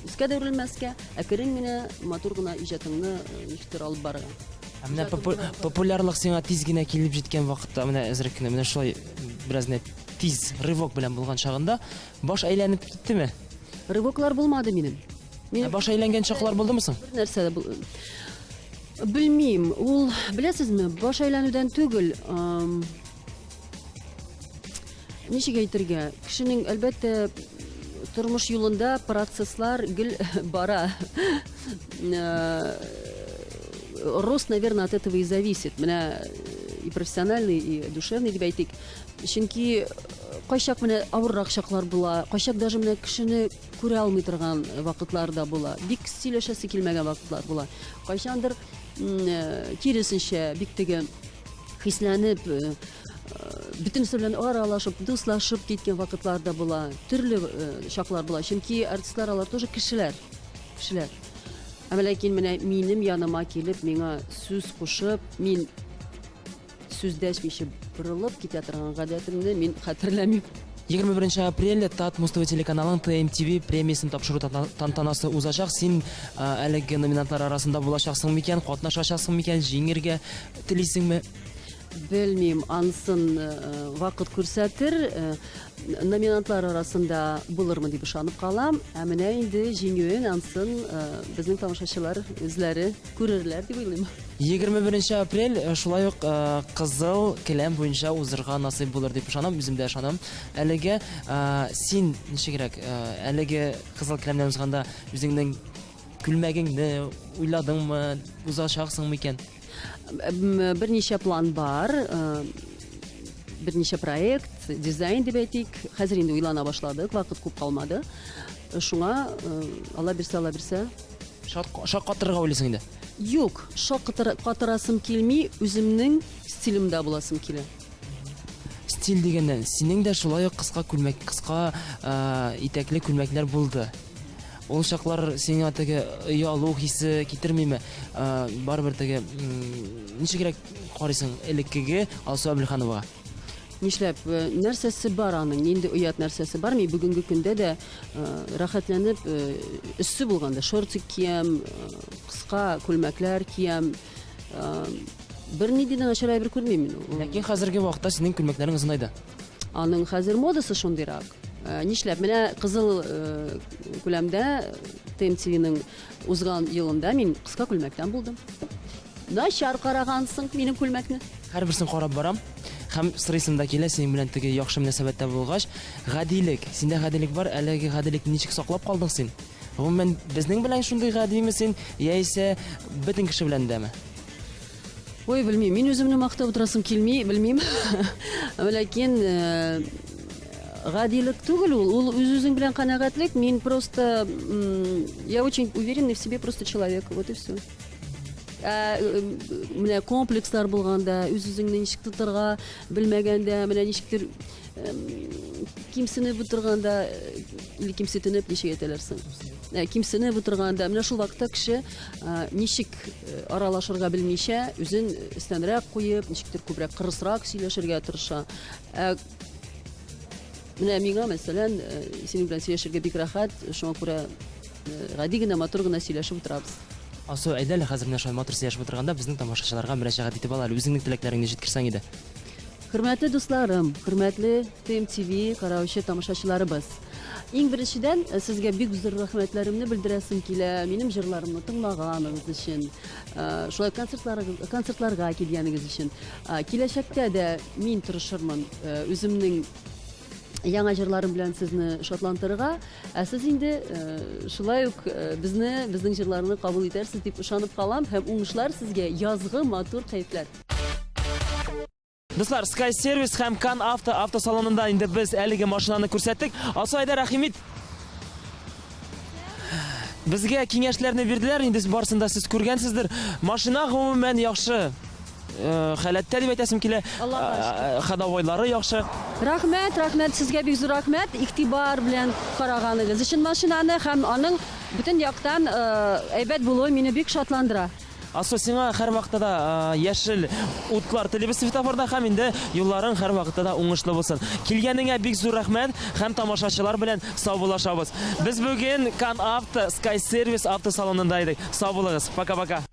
искә дә үрелмәскә, әкрен генә матур гына иҗатыңны ничектер алып барырга. Менә популярлык сиңа тиз генә килеп җиткән вакытта, менә әзрәк кенә, менә шулай бераз тиз рывок белән булган чагында баш әйләнеп киттеме? Рывоклар булмады минем. Баш әйләнгән чаклар булдымы соң? Бер нәрсә дә белмим. Ул, беләсезме, баш әйләнүдән түгел, ничек әйтергә, кешенең әлбәттә тормыш юлында процесслар гел бара. Рост, наверное, от этого и зависит. Менә и профессиональный, и душевный дип әйтик. Чөнки кайчак менә авыррак чаклар була, кайчак даже менә кешене күрә алмый торган вакытлар да була. Бик сөйләшәсе килмәгән вакытлар була. Кайчандыр киресенчә бик теге хисләнеп, бөтенесе белән аралашып, дуслашып киткән вакытлар да була. Төрле чаклар була. Чөнки артистлар алар тоже кешеләр. Әмма ләкин менә минем яныма килеп, миңа сүз кушып, мин сүздәшмичә борылып китә торган гадәтемне мин хәтерләмим. 21 апрель ТАТ Муз-ТВ телеканалының ТМТV премиясын тапшыру тантанасы узачак. Син әлеге номинантлар арасында булачаксың микән, катнашачаксың микән, җиңергә телисеңме? Белмим, ансын вакыт күрсәтер. Номинантлар арасында булырмы дип ышанып калам. Ә менә инде җиңүен ансын безнең тамашачылар үзләре күрерләр дип уйлыйм. 21 апрель шулай ук кызыл келәм буенча узырга насыйп булыр дип ышанам, үзем дә ышанам. Әлегә син ничегрәк, әлегә кызыл келәмнән узганда үзеңнең күлмәгеңне уйладыңмы, узачаксыңмы икән? Берничә план бар, берничә проект, дизайн дип әйтик. Хәзер инде уйлана башладык, вакыт күп калмады. Шуңа Алла бирсә. Шак катырга уйлыйсың инде. Юк, шак катырасым килми, үземнең стилемдә буласым килә. Стиль дигәндән, синең дә шулай ук кыска күлмәк, кыска итәкле күлмәкләр булды. Ул чаклар сиңа теге ялу хисе китермиме? Барыбер теге ничегрәк карыйсың элеккеге Алсу Абелхановага? Нишләп, нәрсәсе бар аның, инде уят нәрсәсе бар. Мин бүгенге көндә дә рәхәтләнеп өссе булганда шортик киям, кыска күлмәкләр киям. Бернинди начар әйбер күрмим мин. Ләкин хәзерге вакытта синең күлмәкләрең озынайды. Аның хәзер модасы шундыйрак. Нишләп, менә кызыл күләмдә ТМТВның узган елында мин кыска күлмәктән булдым. Начар карагансың минем күлмәкне. Һәрберсен карап барам. Һәм сырыйсым да килә синең белән теге яхшы мөнәсәбәттә булгач, гадилек, синдә гадилек бар, әлеге гадилекне ничек саклап калдың син? Гомумән безнең белән шундый гадиме син, яисә бөтен кеше белән дәме? Ой, белмим, мин үземне мактап утырасым килми, белмим. Ләкин гадилек түгел ул үз-үзең белән канәгатьлек. Мин просто я очень уверенный в себе просто человек, вот и все. Менә комплекслар булганда, үз-үзеңне ничек тотырга белмәгәндә, менә ничектер кимсенеп утырганда, или кимсетенеп ничек әйтәләрсең. Кимсенеп утырганда, менә шул вакытта кеше ничек аралашырга белмичә, үзен өстәнрәк куеп, ничектер күбрәк кырысрак сөйләшергә тырыша. Менә миңа мәсәлән, синең белән сөйләшергә бик рәхәт, шуңа күрә гади генә матур гына сөйләшеп утырабыз. Асу, әйдәле хәзер менә шулай матур сөйләшеп утырганда безнең тамашачыларга мөрәҗәгать итеп алалар, үзеңнең теләкләреңне җиткерсәң иде. Хөрмәтле дусларым, хөрмәтле ТМТV караучы тамашачыларыбыз. Иң беренчедән сезгә бик зур рәхмәтләремне белдерәсем килә, минем җырларымны тыңлаганыгыз өчен, шулай концертларга килгәнегез өчен. Киләчәктә дә мин тырышырмын үземнең яңа җырларым белән сезне шатландырырга, сез инде шулай ук безнең җырларны кабул итәрсез дип ышанып калам һәм уңышлар сезгә, язгы матур кайфлар. Дуслар, Sky Service һәм Can автосалонында инде без әлеге машинаны күрсәттек. Асайда рәхимит. Безгә киңәшләрне бирделәр, инде барсында сез күргәнсездер. Машина гомумән яхшы. Халәттә дип әйтәсем килә. Ходовойлары яхшы. Рәхмәт, сезгә бик зур рәхмәт. Игътибар белән караганыгыз өчен машинаны һәм аның бөтен яктан әйбәт булуы мине бик шатландыра. Асу, сиңа һәр вакытта да яшел утлар телебез светофорда һәм инде юлларың һәр вакытта да уңышлы булсын. Килгәнеңә бик зур рәхмәт һәм тамашачылар белән саубуллашабыз. Без бүген Can Sky Service автосалонында идек. Сау булыгыз. Пока-пока.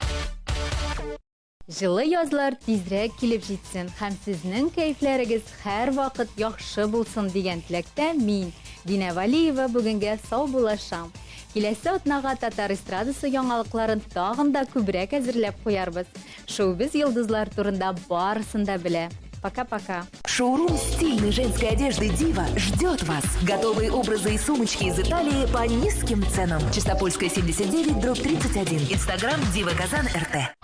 Жылы язлар тизрәк килеп җитсен һәм сезнең кайфләрегез һәр вакыт яхшы булсын дигән теләктә мин, Динә Валиева, бүгенгә сау булашам. Киләсе атнага татар эстрадасы яңалыкларын тагын да күбрәк әзерләп куярбыз. Шоу-биз йолдызлар турында барысын да белә. Пока-пока. Шоурум стильной женской одежды «Дива» ждет вас. Готовые образы и сумочки из Италии по низким ценам. Чистопольская, 79/31. Инстаграм «Дива Казан РТ».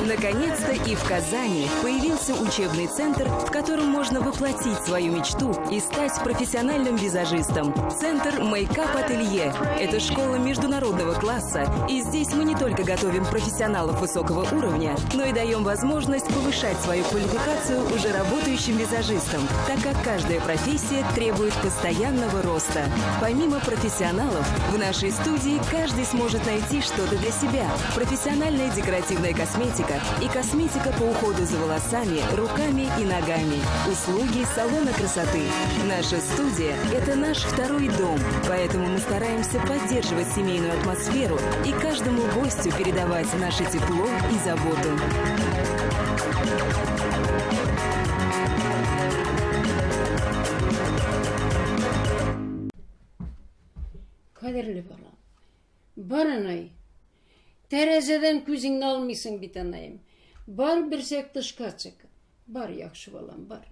Наконец-то и в Казани появился учебный центр, в котором можно воплотить свою мечту и стать профессиональным визажистом. Центр Мейкап Ателье – это школа международного класса, и здесь мы не только готовим профессионалов высокого уровня, но и даем возможность повышать свою квалификацию уже работающим визажистам, так как каждая профессия требует постоянного роста. Помимо профессионалов, в нашей студии каждый сможет найти что-то для себя. Профессиональная декоративная косметика и косметика по уходу за волосами, руками и ногами. Услуги салона красоты. Наша студия – это наш второй дом, поэтому мы стараемся поддерживать семейную атмосферу и каждому гостю передавать наше тепло и заботу. Kaderli balam. Bar anay. Terezeden күзіңді алмайсың бит анайым. Бар бірсек тышқа çık. Бар яхшы балам, бар.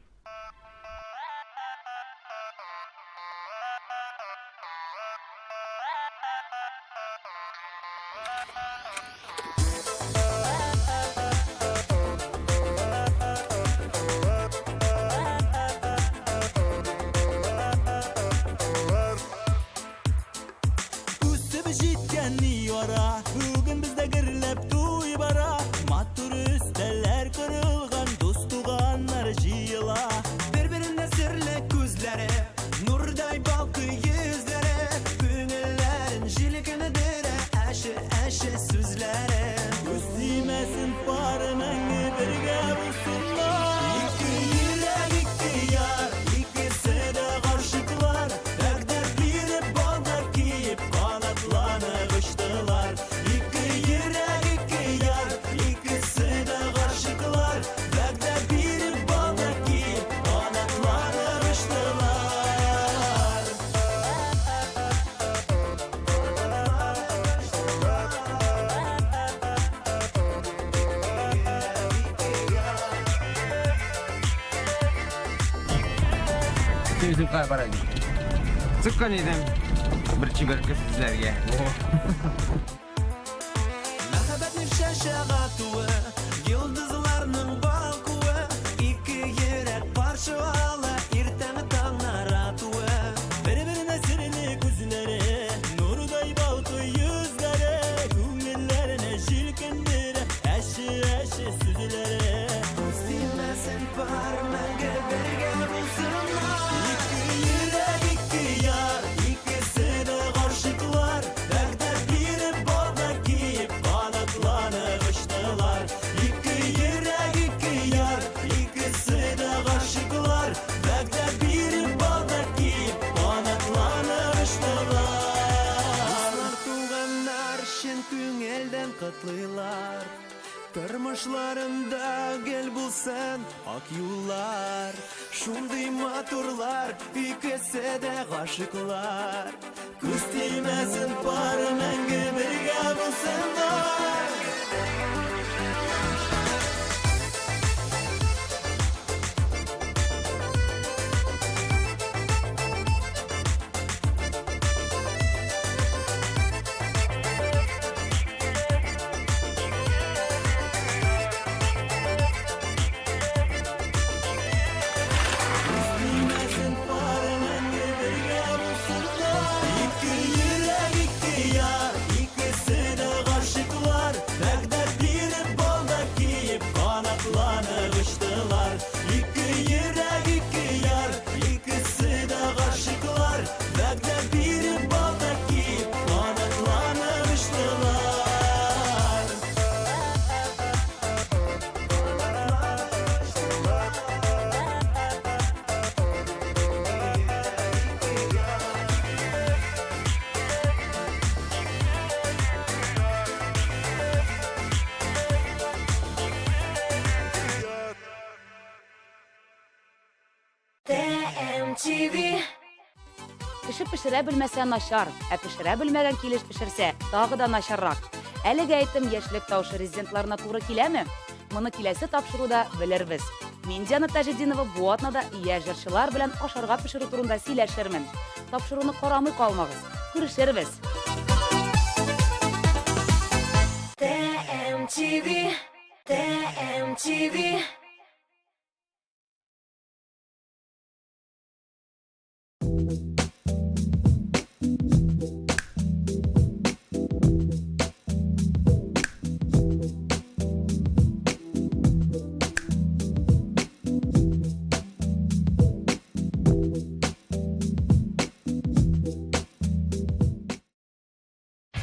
Üzümqay baradi. Çıqqan edim bir çiberki sizlərə. Məhəbbətnin şəşəğatığı, yıldızlarının balkığı, iki yürək parçalı, irtəmi tağlar atığı. Bir-birine sirli gözləri, nurday balkı yüzləri, көңілlərine жілкіндері, әші süzləri. İstəməsən var məngə birgə bulsunlar. Kıtlıylar, tırmışlarında gel bulsan ak yollar. Şunday maturlar, ikisi de aşıklar. Göz değmesin barı məngə birgə bulsunlar. TMTV. Кеше пешерә белмәсә начар, ә пешерә белмәгән килеш пешерсә, тагы да начаррак. Әлеге әйтем яшьлек таушы резидентларына туры киләме? Моны киләсе тапшыруда белербез. Мин Диана Тажетдинова бу атнада яшь җырчылар белән ашарга пешерү турында сөйләшермен. Тапшыруны карамый калмагыз. Күрешербез. TMTV. TMTV.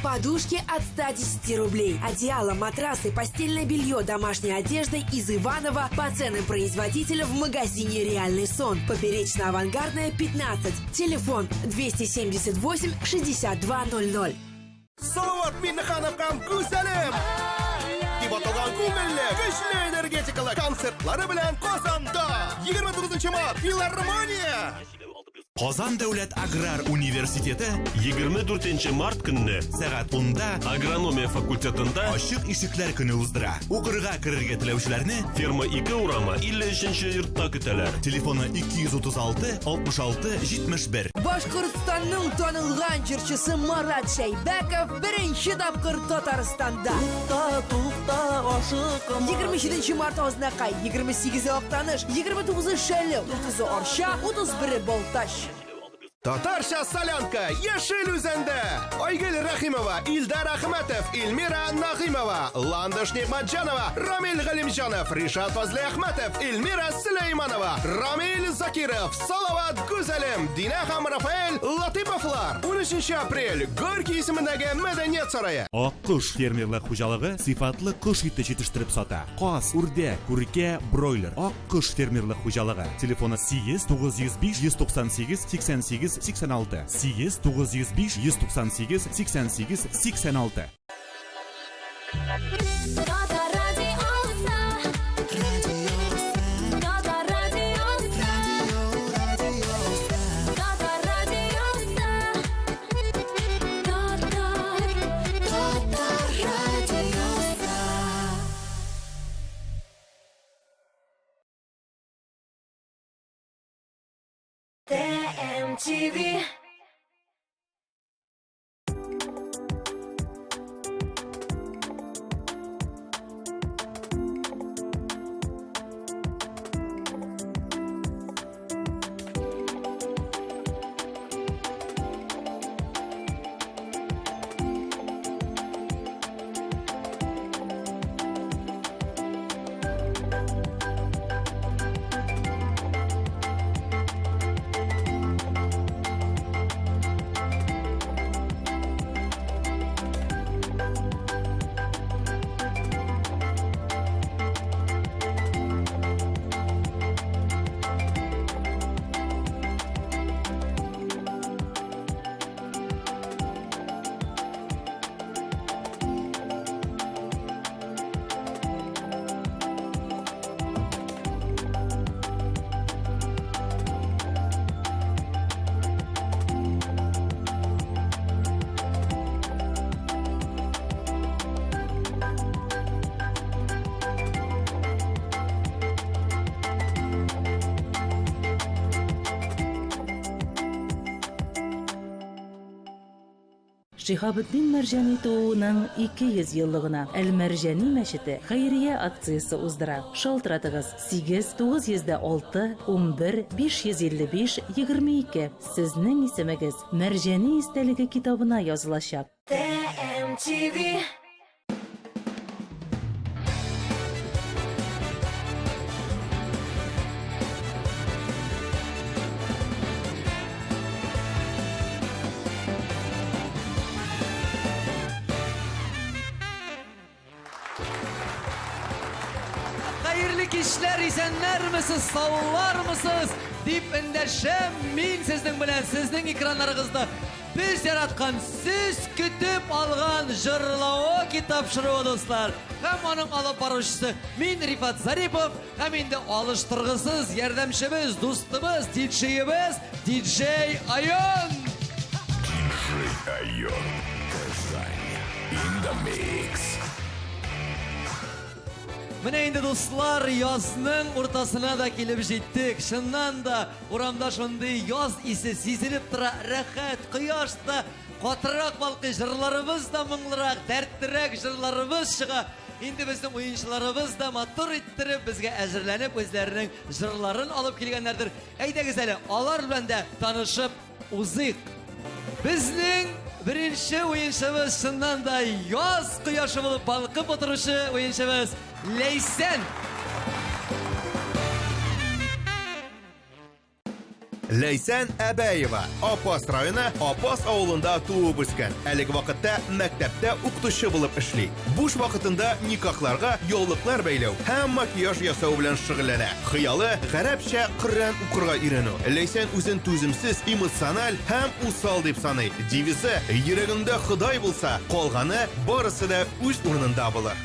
Подушки от 110 рублей. Одеяло, матрасы, постельное белье, домашняя одежда из Иваново по ценам производителя в магазине «Реальный сон». Поперечно-авангардная, 15. Телефон 278 6200. Салават Миннахановкам Гүзәлем! Тибатоган күңелле, көчле энергетикалы концертлары белән Казанда! 29 март, филармония! Казан дәүләт аграр университеты 24 март көнне сәгать 10-да агрономия факультетында ачык ишекләр көне уздыра. Укырга керергә теләүчеләрне ферма 2 урамы 53-нче йортта көтәләр. Телефоны 236 66 71. Башкортстанның танылган җырчысы Марат Шәйбәков беренче тапкыр Татарстанда. 27 март Азнакай, 28 Актаныш, 29 Шәле, 30 Арча, 31 Балтач. Татарча солянка, Яшел үзәндә! Айгөл Рахимова, Илдар Ахматов, Эльмира Нагыймова, Ландыш Нигъматҗанова, Рамил Галимҗанов, Ришат Фазли Ахматов, Эльмира Сөләйманова, Рамил Закиров, Салават Гүзәлем, Динә һәм Рафаэль Латиповлар. 13 апрель, Горький исемендәге Мәдәният сарае. Аккош фермерлык хуҗалыгы сыйфатлы кош ите җитештереп сата. Каз, үрдәк, күркә, бройлер. Аккош фермерлык хуҗалыгы. Телефоны 8 905 198 88 86. 8 905 198 88 86. TMTV. Шиһабетдин Мәрҗани тууының 200 еллыгына Әл-Мәрҗани мәчете хәйрия акциясе уздыра. Шалтыратыгыз 8 906 11 555 22. Сезнең исемегез Мәрҗани истәлеге китабына язылачак. TMTV. Hayırlı kişiler, isenler misiniz, sağlar mısınız? Deyip endəşəm, min sizдің білən, sizдің ekranlarınızda biz yaratқан, siz kütüp alған jırlao kitapşırığı dostlar. Hem onun alıp barışçısı min Rifat Zaripov, hem indi alıştırgısız yardımcımız, dostumuz, DJ'imiz, DJ Ayon. DJ Ayon, Казань, in the mix. Менә инде дуслар, язның уртасына да килеп җиттек. Шуннан да урамда шундый яз исе сизелеп тора, рәхәт, кояш та Катырак балкый жырларыбыз да моңлырак, дәртлерәк жырларыбыз чыга. Инде безнең уенчыларыбыз да матур иттереп безгә әзерләнеп үзләренең жырларын алып килгәннәрдер. Әйдәгез әле, алар белән дә танышып узыйк. Безнең беренче уенчыбыз шуннан да яз кояшы булып балкып утыручы уенчыбыз Ләйсән. Ләйсән Әбәева, Апас районы, Апас авылында туып үскән. Әлеге вакытта мәктәптә укытучы булып эшли. Буш вакытында никахларга яулыклар бәйләү һәм макияж ясау белән шөгыльләнә. Хыялы гарәпчә Коръән укырга өйрәнү. Ләйсән үзен түземсез, эмоциональ һәм усал дип саный. Девизы: йөрәгендә Ходай булса, калганы барысы да үз урынында булыр.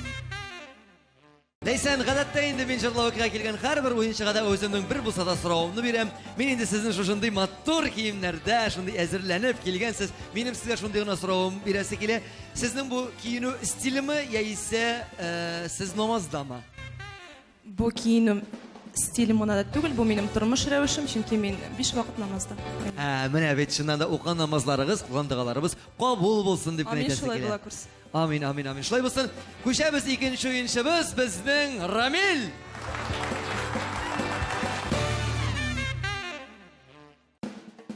Ләйсән, гадәттә инде мин җырлауга килгән һәрбер уенчыга да үземнең бер булса да соравымны бирәм. Мин инде сезнең шушындый матур киемнәрдә, шундый әзерләнеп килгәнсез. Минем сезгә шундый гына соравым бирәсе килә. Сезнең бу киенү стилеме яисә сез намаздамы? Бу киенү стилем гына да түгел, бу минем тормыш рәвешем, чөнки мин 5 вакыт намазда. Менә бит шуннан да укыган намазларыгыз, кылган дугаларыбыз кабул булсын дип әйтәсе килә. Амин, амин, амин. Шулай булсын. Күчәбез икенче уенчыбыз безнең Рамил.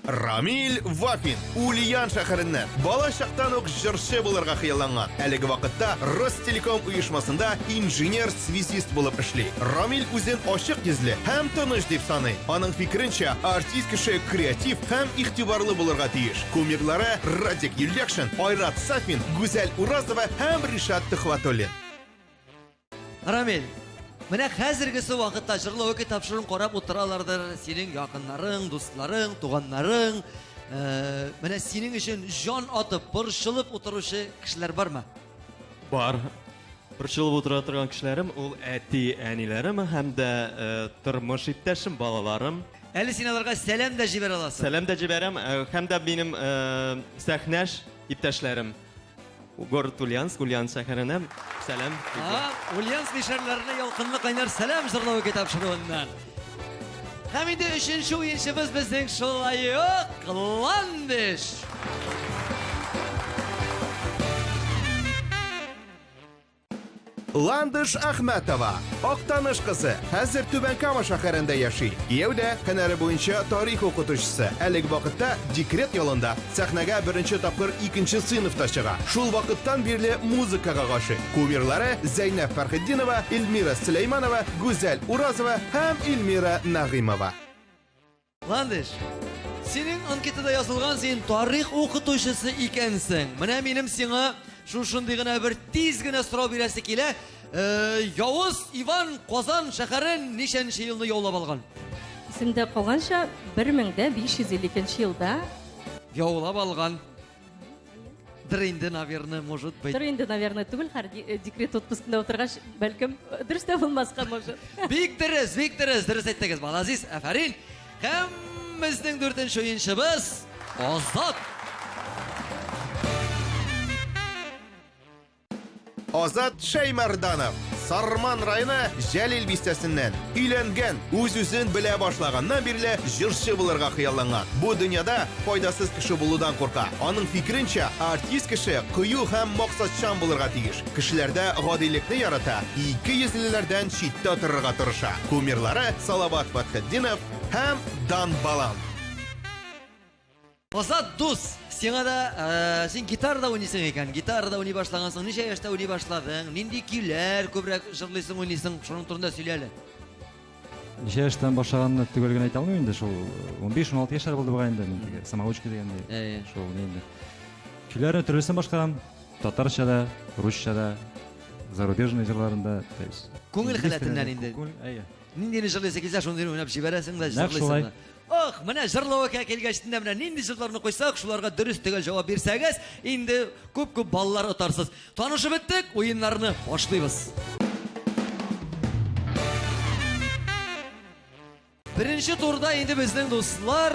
Рамил Вафин, Ульян шәһәреннән. Бала чактан ук җырчы булырга хыялланган. Әлеге вакытта Ростелеком оешмасында инженер-связист булып эшли. Рамил үзен ачык йөзле һәм тыныч дип саный. Аның фикеренчә, артист кеше креатив һәм игътибарлы булырга тиеш. Кумирлары Радик Юлякшин, Айрат Сафин, Гүзәл Уразова һәм Ришат Төхватуллин. Рамил, менә хәзергесе вакытта җырлау тапшырын карап утыралардыр синең якыннарың, дусларың, туганнарың. Менә синең өчен җан атып, борчылып утыручы кешеләр бармы? Бар. Борчылып утыра торган кешеләрем ул әти, әниләрем һәм дә тормыш иптәшем, балаларым. Әле син аларга сәлам да җибәрә аласың. Сәлам да җибәрәм һәм дә минем сәхнәш иптәшләрем. Город Ульяновск, Ульяновск шәһәренә сәлам. Ульяновск мишәрләренә ялкынлы кайнар сәлам җырлау тапшыруыннан. Һәм инде өченче уенчыбыз безнең шулай ук Ландыш. Ландыш Әхмәтова, Актаныш кызы, хәзер Түбән Кама шәһәрендә яши. Кияүдә һөнәре буенча тарих укытучысы. Әлеге вакытта декрет ялында. Сәхнәгә беренче тапкыр 2нче сыйныфта чыга. Шул вакыттан бирле музыкага гашыйк. Кумирлары Зәйнәп Фәрхетдинова, Эльмира Сөләйманова, Гүзәл Уразова һәм Эльмира Нагыймова. Ландыш, синең анкетада язылган син тарих укытучысы икәнсең. Менә минем сиңа шушындый гына бер тиз генә сорау бирәсе килә. Явыз Иван Казан шәһәрен ничәнче елны яулап алган? Исемдә калганча 1552 елда яулап алган. Дринде, наверное, может быть. Дринде, наверное, түгел, һәр декрет отпускында утыргач, бәлкем дөрес тә булмаска может. Бик дөрес, дөрес әйттегез, Балазиз. Афарин. Һәм безнең 4нче уенчыбыз Азат. Азат Шәймәрданов, Сарман районы Җәлил бистәсеннән. Өйләнгән, үз-үзен белә башлаганнан бирле җырчы булырга хыялланган. Бу дөньяда файдасыз кеше булудан курка. Аның фикеренчә, артист кеше кыю һәм максатчан булырга тиеш. Кешеләрдә гадилекне ярата, ике йөзлеләрдән читтә торырга тырыша. Кумирлары Салават Фәтхетдинов һәм Дан Балан. Азат дус, сиңа да син гитарада уйныйсың икән. Гитарада уйный башлагансың. Ничә яшьтә уйный башладың? Нинди көйләр күбрәк җырлыйсың, уйныйсың? Шуның турында сөйлә әле. Ничә яшьтән башлаганны түгел генә әйтә алмыйм инде, шул 15-16 яшьләр булды бугай инде минем. Самоучка дигәндә. Шул инде. Көйләрне төрлесен башкарам. Татарча да, русча да, зарубежный җырларында, то есть. Күңел хәләтеннән инде. Нинди җырлыйсың килсә, шундый уйнап җибәрәсең дә җырлыйсың. Ох, менә җырлауга килгәчтә менә нинди җырларны куйсак, шуларга дөрес төгәл җавап бирсәгез, инде күп баллар отарсыз. Танышып беттек, уеннарны башлыйбыз. Беренче турда инде безнең дуслар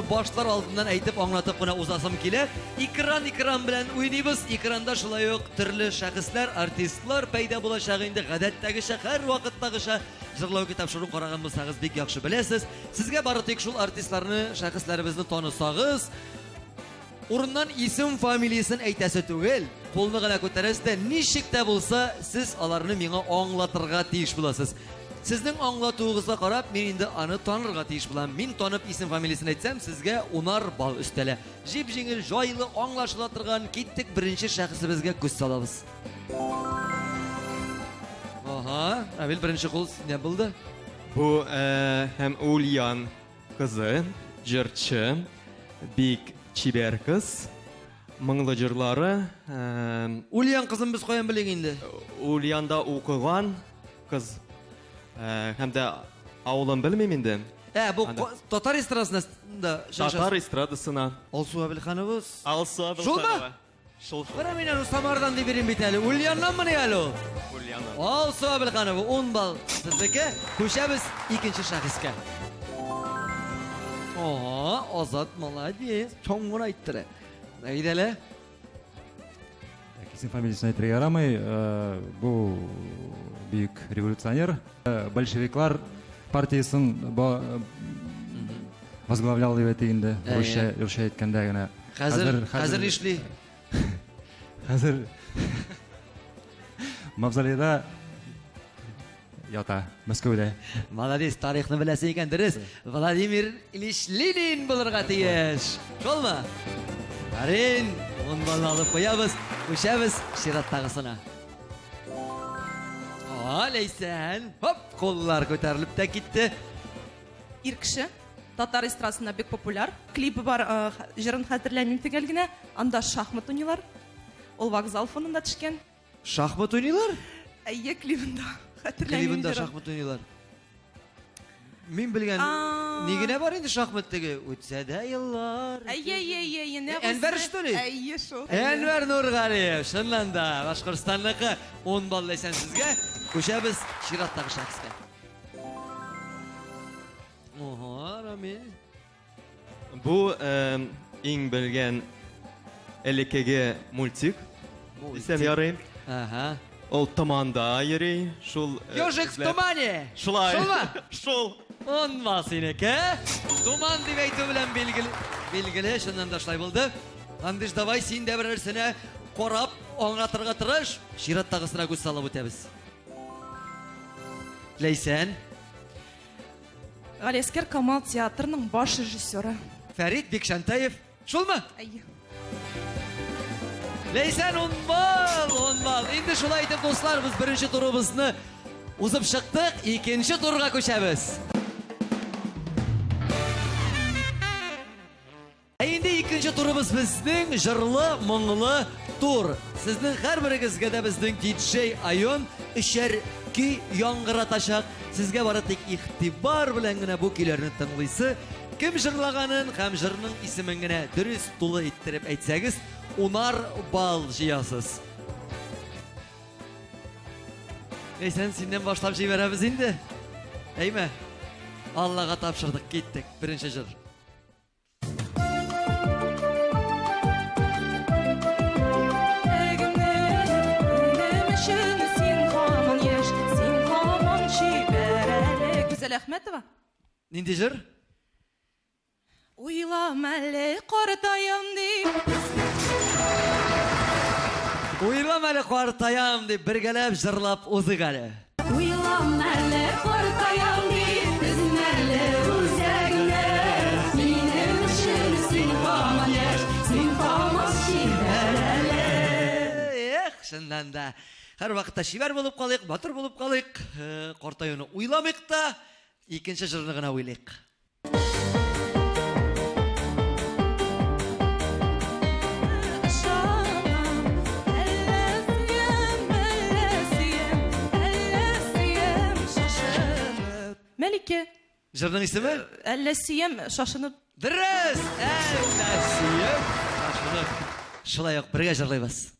башлар алдыннан әйтеп аңлатып кына узасым килә. Экран белән уйныйбыз. Экранда шулай ук төрле шәхесләр, артистлар пәйда булачак инде. Гадәттәгечә, һәр вакыттагыча җырлау тапшыру караган булсагыз бик яхшы беләсез. Сезгә бары тик шул артистларны, шәхесләребезне танысагыз, Урыннан исем фамилиясын әйтәсе түгел. Қолны гына күтәрәсез дә ничек тә булса, сез аларны миңа аңлатырга тиеш буласыз. Сезнең аңлатуыгызга карап, мин инде аны танырга тиеш булам. Мин танып исем фамилиясын әйтсәм, сезгә 10 балл өстәлә. Җип җиңел, җайлы, аңлашыла торган киттек беренче шәхесебезгә күз салабыз. Ага, Равил беренче кул не булды? Бу һәм Ульян кызы, җырчы, бик чибәр кыз. Моңлы җырлары. Ульян кызын без каян белик инде? Ульянда укыган кыз. Һәм дә авылын белмим инде. Бу татар эстрадасында Татар эстрадасына. Алсу Абелхановыз. Алсу Абелханова. Шул. Бара мен аны Самардан дип бирим бит әле. Ульяннан мыны әле? Ульяннан. Алсу Абелханова 10 балл. Сездәке күчәбез икенче шәхескә. Азат молодец. Чоң гына әйтте. Әйдәле. Исем фамилиясын әйтергә ярамый. Бу бүйük революционер. Большевиклар партиясын возглавлял дип әйтегендә. Русча әйткәндә генә. Хәзер нишли? Хәзер мавзолейда ята, Мәскәүдә. Молодец, тарихны беләсең икән, дөрес. Владимир Ильич Ленин булырга тиеш. Шулмы? Арин, 10 балл алып куябыз, күчәбез чираттагысына. Ләйсән, хоп, коллар күтәрелеп тә китте. Ир кеше татар эстрадасында бик популяр. Клипы бар, җырын хәтерләмим төгәл генә. Анда шахмат уйныйлар. Ул вокзал фонында төшкән. Шахмат уйныйлар? Әйе, клипында. Клипында шахмат уйныйлар. Мин белгән, нигенә бар инде шахмат теге? Үтсә дә еллар. Әйе, нә булса. Әнвәр Штули? Әйе, шул. Әнвәр Нургалиев, шуннан да Башкортстанныкы 10 балл Ләйсән сезгә. Күчәбез чираттагы шәхескә. Рамил. Бу иң белгән элекеге мультик. Исән ярый. Ул томанда йөри. Шул Ёжик в тумане. Шулай. Шул. Он масинеке. Туман дип әйтү белән билгеле, шуннан да шулай булды. Андыш, давай син дә берәрсенә карап аңлатырга тырыш. Чираттагысына күз салып үтәбез. Ләйсән. Галескер Камал театрының баш режиссеры. Фәрит Бекшантаев. Шулмы? Әйе. Ләйсән 10 балл. Инде шулай итеп, дуслар, без беренче турыбызны узып чыктык, икенче турга күчәбез. Инде икенче турыбыз безнең җырлы, моңлы тур. Сезнең һәрберегезгә дә безнең диджей Айон өчәр көй яңгыратачак. Сезгә бары тик игътибар белән генә бу көйләрне тыңлыйсы. Кем җырлаганын һәм җырның исемен генә дөрес тулы иттереп әйтсәгез, 10 балл җыясыз. Ләйсән, синнән башлап җибәрәбез инде. Әйме? Аллага тапшырдык, киттек. Беренче җыр. Әхмәтова. Нинди җыр? Уйлам әле картаям дип. Уйлам әле картаям дип бергәләп җырлап узык әле. Уйлам әле картаям дип, үзмәле үзәгенә. Минем өчен син һаман яшь, син һаман шибәр әле. Шуннан да һәр вакытта шибәр булып калыйк, батыр булып калыйк. Картаюны уйламыйк та, икенче җырны гына уйлыйк. Мәлике. Җырның исеме? Әлләсием шашынып. Дөрес! Әлләсием шашынып. Шулай ук бергә җырлыйбыз.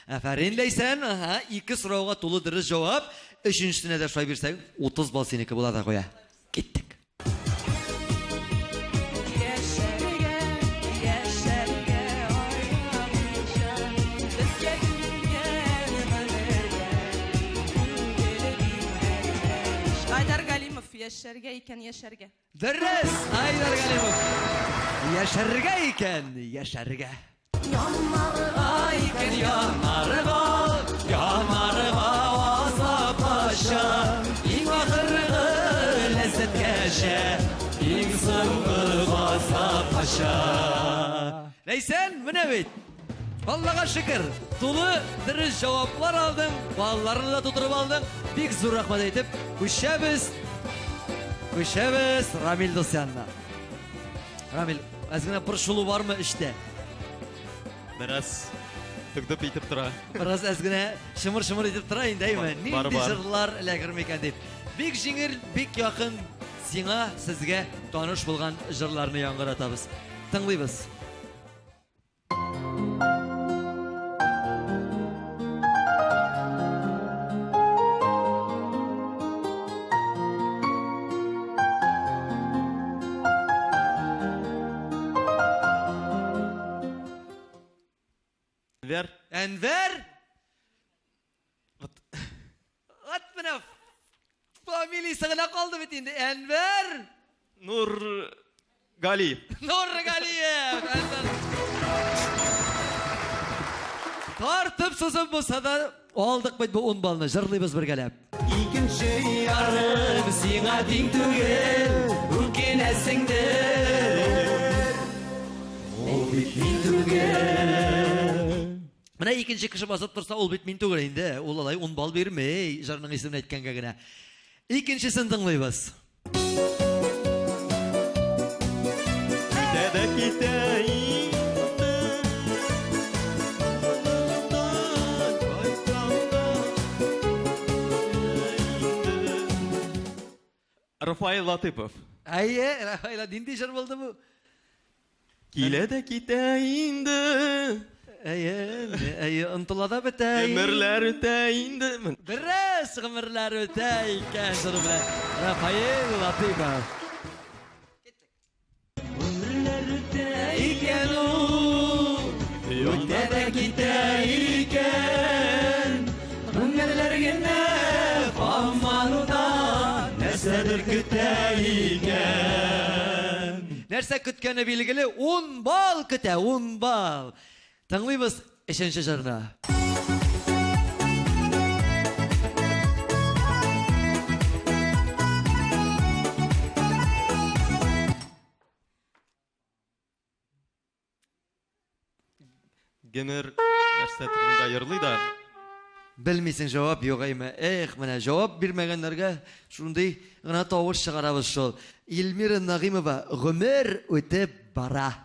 Афәрин Ләйсән, 2 сорауга тулы дөрес җавап. Өченчесенә дә шулай бирсәң, 30 балл синеке була да куя. Киттек. Яшәргә икән яшәргә. Дөрес, Айдар Галимов. Яшәргә икән, яшәргә. Янарга икән янарга, Янарга азап аша, иң ахыргы ләззәткәчә, иң соңгы азап аша. Ләйсән, менә бит. Аллага шөкер, тулы дөрес җаваплар алдың, балаларны да тутырып алдың. Бик зур рәхмәт әйтеп, күчәбез Рамил Досянна. Рамил, әзгенә бер шулу бармы эштә? Бераз төгдеп итеп тора. Бераз әзгенә шымыр-шымыр итеп тора инде, әйме? Нинди җырлар эләгер микән дип. Бик җиңел, бик якын сиңа, сезгә таныш булган җырларны яңгыратабыз. Тыңлыйбыз. Әнвәр? От менә фамилиясе генә калды бит инде. Әнвәр? Нур Галиев. Нур Галиев. Тартып сузып булса да алдык бит бу 10 балны. Җырлыйбыз бергәләп. Икенче ярым сиңа тиң түгел, үкенәсеңдер. Ул бит мин түгел. Менә икенче кеше басып торса, ул бит мин түгел инде. Ул алай 10 бал бирмәй, җырның исемен әйткәнгә генә. Икенчесен тыңлыйбыз. Китә китә Рафаил Латыпов. Әйе, Рафаил, нинди җыр булды бу? Килә дә китә инде. Әйе, ынтыла да бетә. Гомерләр үтә инде. Дөрес, гомерләр үтә икән җыры белән. Рафаил Латыпов. Гомерләр үтә икән ул, үтә дә китә икән. Гомерләр генә һамануда нәрсәдер көтә икән. Нәрсә көткәне билгеле, 10 бал көтә, 10 бал. Тыңлыйбыз өченче җырны. Гомер нәрсә турында йырлый да. Белмисең җавап юк әйме. Менә җавап бирмәгәннәргә шундый гына тавыш чыгарабыз шул. Илмира Нагыймова, гомер үтеп бара.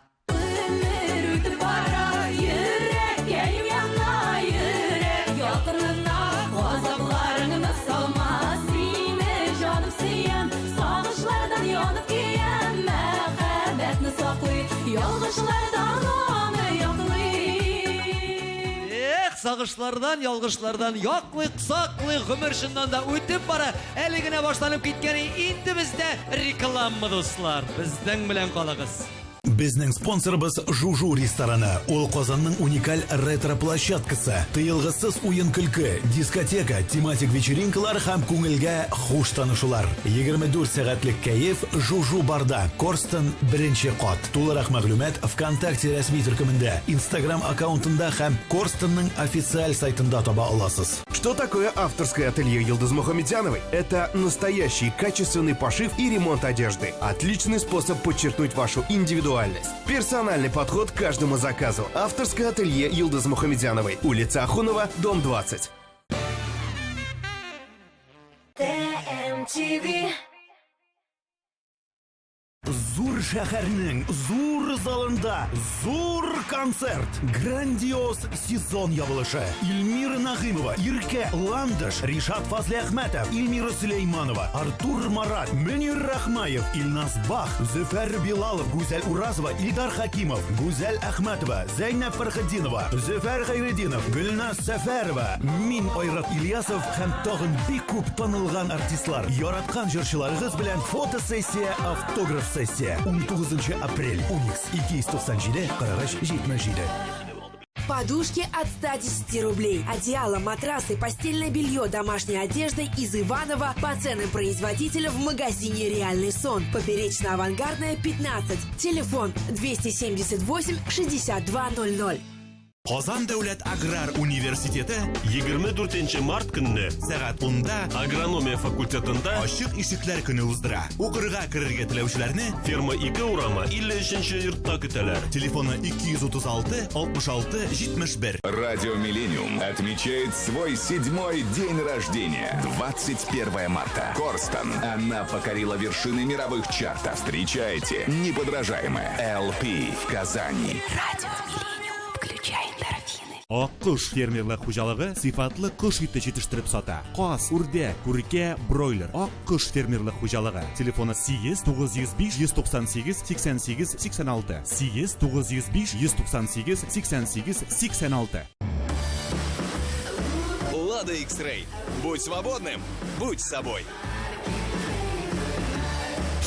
Сагышлардан, ялгышлардан яклык, саклык, гомер шуннан да үтеп бара. Әле генә башланып киткәне инде бездә реклама, дуслар. Бездән белән калыгыз. Безнең спонсорыбыз Жужу рестораны. Ул Казанның уникаль ретро-площадкасы. Тыелгысыз уен-көлке, дискотека, тематик вечеринкалар һәм күңелгә хуш танышулар. 24 сәгатьлек кәеф Жужу барда. Корстон 1-нче кат. Тулырак мәгълүмат ВКонтакте рәсми төркемендә, Instagram аккаунтында һәм Корстонның официаль сайтында таба аласыз. Что такое авторское ателье Йылдыз Мухамедяновой? Это настоящий качественный пошив и ремонт одежды. Отличный способ подчеркнуть вашу индивидуальность. Персональный подход к каждому заказу. Авторское ателье Йылдыз Мухамедяновой. Улица Ахунова, дом 20. ТМТV. Зур шәһәрнең зур залында зур концерт. Грандиоз сезон ябылышы. Илмира Нагыймова, Иркә Ландыш, Ришат Фазли Әхмәтов, Илмира Сулейманова, Артур Марат, Мөнир Рахмаев, Илназ Бах, Зөфәр Билалов, Гүзәл Уразова, Илдар Хакимов, Гүзәл Әхмәтова, Зәйнәп Фәрхетдинова, Зөфәр Хәйретдинов, Гөлназ Сәфәрова, мин Айрат Ильясов һәм тагын бик күп танылган артистлар. Яраткан җырчыларыгыз белән фотосессия, автограф сессия. 19 апрель, Уникс 297 43 77. Подушки от 110 рублей. Одеяло, матрасы, постельное белье, домашняя одежда из Иваново по ценам производителя в магазине «Реальный сон». Поперечно-авангардная, 15. Телефон 278 6200. Qozon davlat agrar universiteti 24 mart kuni saat 10da agronomiya fakultetida ochiq eshiklar kuni uzdira. O'qirga kirishga tilovchilarni Ferma 2 urama 53-yurtda kutalar. Telefoni 236 66 71. Радио Миллениум отмечает свой 7-й день рождения. 21 марта. Корстон. Она покорила вершины мировых чартов. Встречайте неподражаемая LP в Казани. Радио Миллениум. Включай эндорфины. Oqqush fermerlar xo'jaligi sifatli qush eti yetishtirib sota. Qos, urdak, kurka, broiler. Oqqush fermerlar xo'jaligi. Telefoni 8 905 198 88 86. 8 905 198 88 86. Лада X-Ray. Будь свободным, будь собой.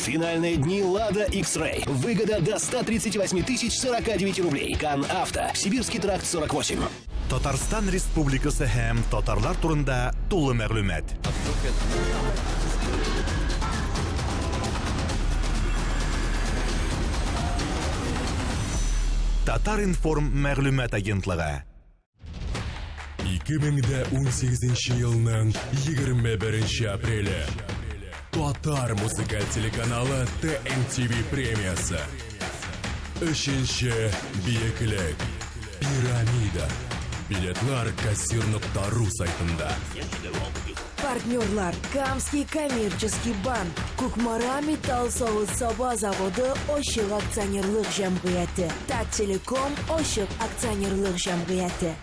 Финальные дни Лада X-Ray. Выгода до 138 049 рублей. Кан Авто. Сибирский тракт 48. Татарстан Республикасы һәм татарлар турында тулы мәгълүмат. Татар информ мәгълүмат агентлыгы. 2018 елның 21 апрелі. Татар музыкаль телеканалы TNTV премиясы. 3-ші биеклек. Пирамида. Билетлар кассир.ру сайтында. Партнерлар: Камский коммерческий банк, Кукмара металл савыт-саба заводы Ошык акционерлык җәмгыяте, Тателеком Ошык акционерлык җәмгыяте.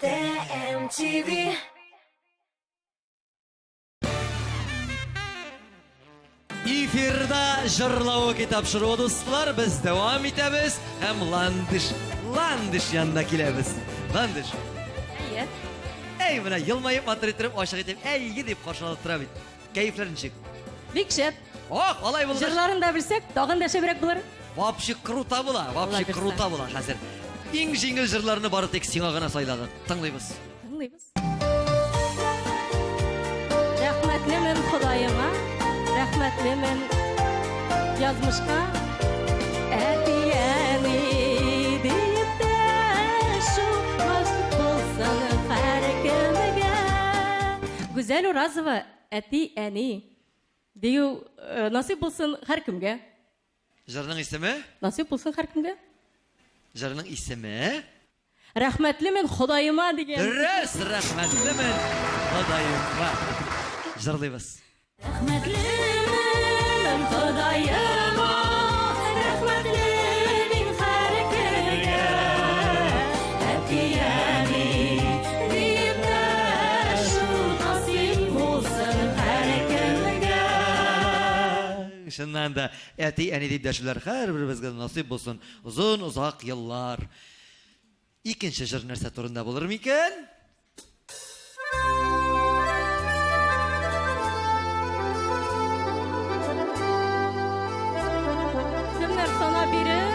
TNTV. Эфирда жырлауы тапшыруы достар, біз давам итәбез һәм Ландыш янына киләбез. Ландыш. Әй, менә елмайып матур итеп, ашык итеп, әйге дип каршылап тора бит. Кәефләр ничек? Бик шәп. Ох, алай булды. Җырларын да белсәк, тагын да шәбрәк булыр. Вообще круто була, вообще круто була хәзер. Иң җиңел җырларны бары тик сиңа гына сайладык. Тыңлыйбыз. Рәхмәтлемен Ходаема, рәхмәтлемен язмышка. Әтияне дип тә шул мәхсүс булсын һәр кемгә. Гүзәл Уразова, әти-әни дию насыйп булсын һәр кемгә. Җырның исеме? Насыйп булсын һәр кемгә. Җырның исеме? Рәхмәтлемен Ходаема дигән. Дөрес, рәхмәтлемен Ходаема. Җырлыйбыз. Рәхмәтлемен Ходаема, рәхмәтлемен һәр кемгә. Әти-әни дип тә шул насыйп булсын һәр кемгә. Шуннан да әти-әни дип дәшүләр һәрберебезгә насыйп булсын. Узын, узак еллар. Икенче җыр нәрсә турында булыр микән? Кемнәр сана бирер?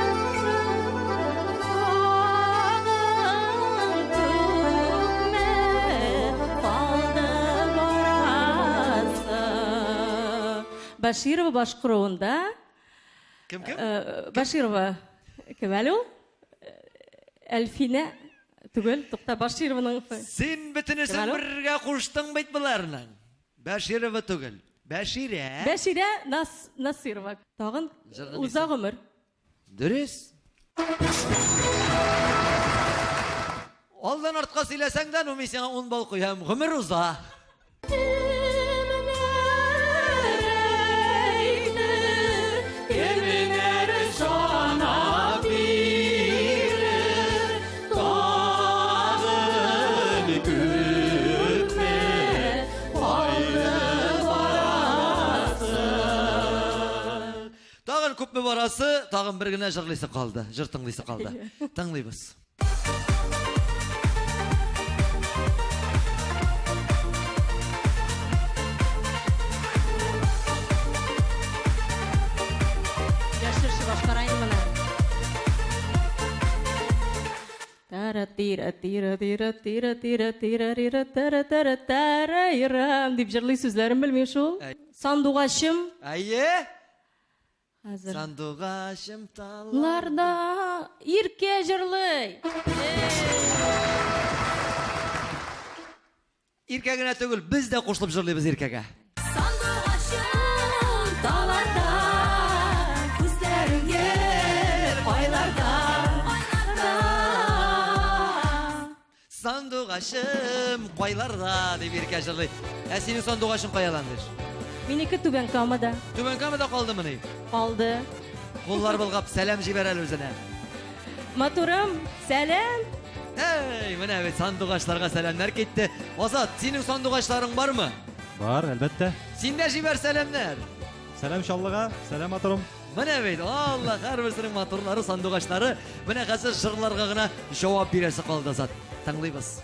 Баширова башкаруында. Кем? Баширова. Кем әле ул? Әлфинә түгел, тукта Башированың. Син бөтенесен бергә куштың бит буларның. Баширова түгел. Баширә. Баширә Насирова. Тагын узак гомер. Дөрес. Алдан артка сөйләсәң дә, мин сиңа 10 бал куям. Гомер уза. барасы, тағын бір генә жырлыйсы қалды, жыр тыңлыйсы қалды. Тыңлыйбыз. Яшыршы башкарайын мына. Тара тира тира тира тира тира тира тира тара тара тара ирам дип жырлый сүзләрен белмим шул. Сандугашым. Әйе? Хәзер. Сандугашым таллар. Ларда иркә жырлый. Иркә генә түгел, без дә кушылып жырлыйбыз иркәгә. Сандугашым таларда, күзләреңгә айларда. Сандугашым кайларда дип иркә жырлый. Ә синең сандугашың каяландыр? Минеке түбән камада. Түбән камада калдымы ни? Калды. Куллар булгап сәлам җибәр әле үзенә. Матурым, сәлам. Эй, менә бит сандугачларга сәламнар китте. Азат, синең сандугачларың бармы? Бар, әлбәттә. Син дә җибәр сәламнар. Сәлам Шаллыга, сәлам атырым. Менә бит, Алла, һәрберсенең матурлары, сандугачлары, менә хәзер җырларга гына җавап бирәсе калды Азат. Тыңлыйбыз.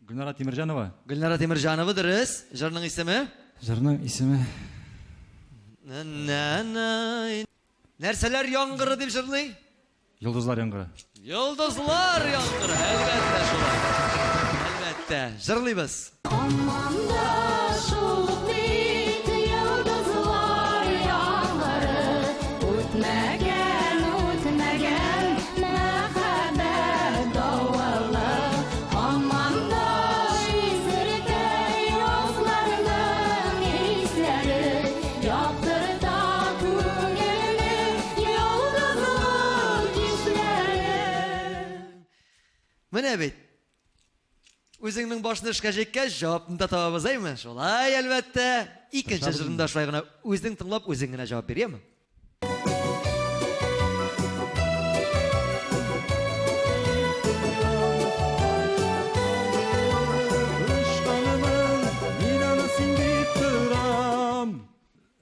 Гөлнара Тимирҗанова. Гөлнара Тимирҗанова дөрес. Җырның исеме? Җырның исеме Нәрсәләр яңгыры дип җырлый? Йолдызлар яңгыры. Йолдызлар яңгыры. Әлбәттә шулай. Әлбәттә. Җырлыйбыз. Аманда шул бит йолдызлар яңгыры, үтмәгән мәхәббәт давылы. Аманда изрекә язларның исләре, яктырта күңелне йолдызлы кичләре. Менә бит. Үзеңнең башны эшкә җиткәч, җавапны да табабыз, әйме? Шулай, әлбәттә. Икенче җырында шулай гына үзең тыңлап, үзең генә җавап бирәме?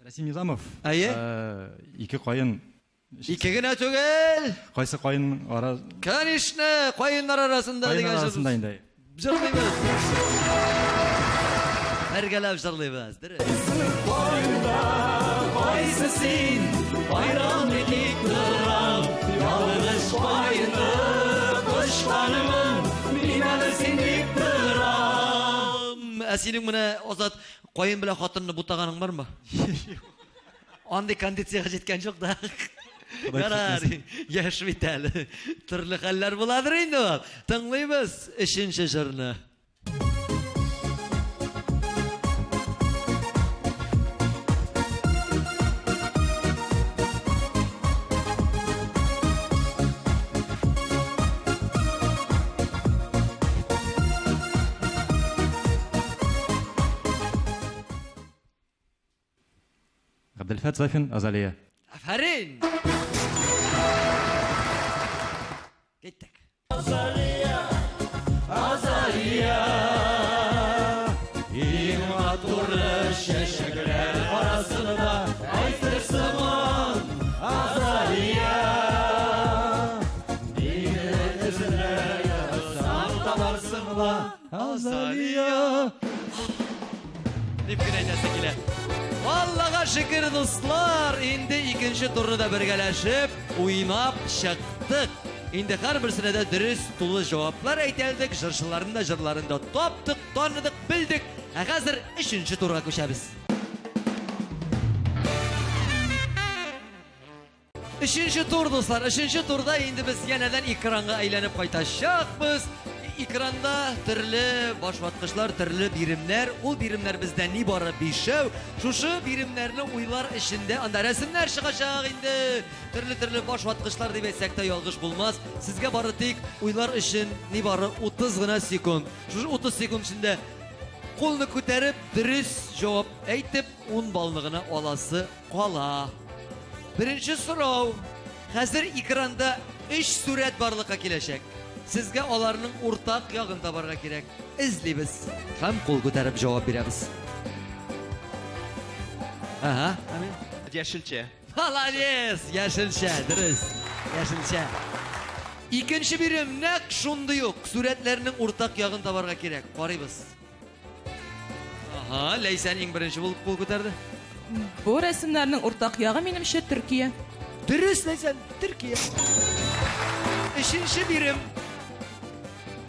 Расим Низамов. Әйе? Ике кайын. Ике генә түгел. Кайсы кайын ара? Конечно, кайыннар арасында дигән Арасында җыр. инде. Җырлыйбыз. Бергәләп җырлыйбыз. Кайсы син, байрам итик торам, ялгыш кайны кышканымын, мин әле син дип торам. Ә синең менә Азат кайын белән хатынны бутаганың бармы? Андый кондициягә җиткән юк да. Ярар, яшь бит әле. Төрле хәлләр буладыр инде. Тыңлыйбыз 3нче җырны. Габделфат Сафин, Азалия. Афарин. Киттек. Азалия, Азалия, иң матурлы чәчәкләр арасында әйтерсең, Азалия, мине үзеңә ярасаң табарсың да, Азалия. Дип кенә әйтәсе килә. Аллага шөкер, дуслар, инде икенче турны да бергәләшеп, уйнап чыктык. Инде һәрберсенә дә дөрес, тулы җаваплар әйтелдек, җырчыларны да җырларын да таптык, таныдык, белдек. Ә хәзер 3нче турга күчәбез. 3нче тур, дуслар, 3нче турда инде без янәдән экранга әйләнеп кайтачакбыз. ekranda türlü başvatkışlar, türlü birimler. O birimler bizden ni bari beşev. Şuşu birimlerini uylar işinde. Anda resimler çıkacak indi. Türlü başvatkışlar deyip etsek de yalgış bulmaz. Sizge bari tek uylar işin ni bari 30 gına sekund. Şuşu 30 sekund içinde kolunu ko'tarib dürüst cevap aytib 10 balligini olası qala. Birinchi so'rov. Hozir ekranda 3 surat barliqqa kelajak. Sizga ularning o'rtaq yog'ini toparga kerak. Izlaymiz. Ham qo'l ko'tarib javob beramiz. Aha, amin. Yeşilçe. Молодец, Yaşilcha, dürüst. Yaşilcha. İkinci birim naq shunday yo'q. Suratlarning o'rtaq yog'ini toparga kerak. Qaraymiz. Aha, Leysan eng birinchi bo'lib qo'l ko'tardi. Bu resimlerinin ortak yağı menimçe Türkiye. Dürüst Leysan, Türkiye. Üçüncü birim.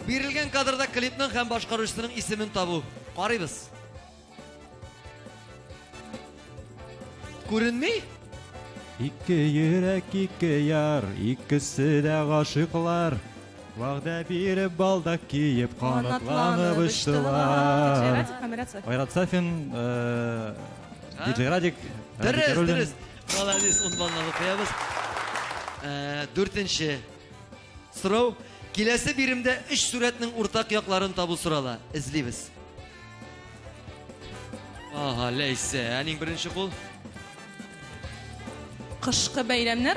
Berilgen kadrda klipning hem boshqaruvchisining ismini topu. Qaraymiz. Ko'rinmay? Ikki yurak, ikki yar, ikkisi de g'ashiqlar. Va'da berib baldak kiyib qanatlanib uchdilar. Ayrat Safin, DJ Radik. Dürüst. Молодец, unvanlarni qo'yamiz. 4-chi so'rov. Kelasi birimda 3 suratning o'rtaq yoqlarini topu so'rala. Izlaymiz. Aha, Leysa, aning birinchi qo'l. Qishqi bayramlar.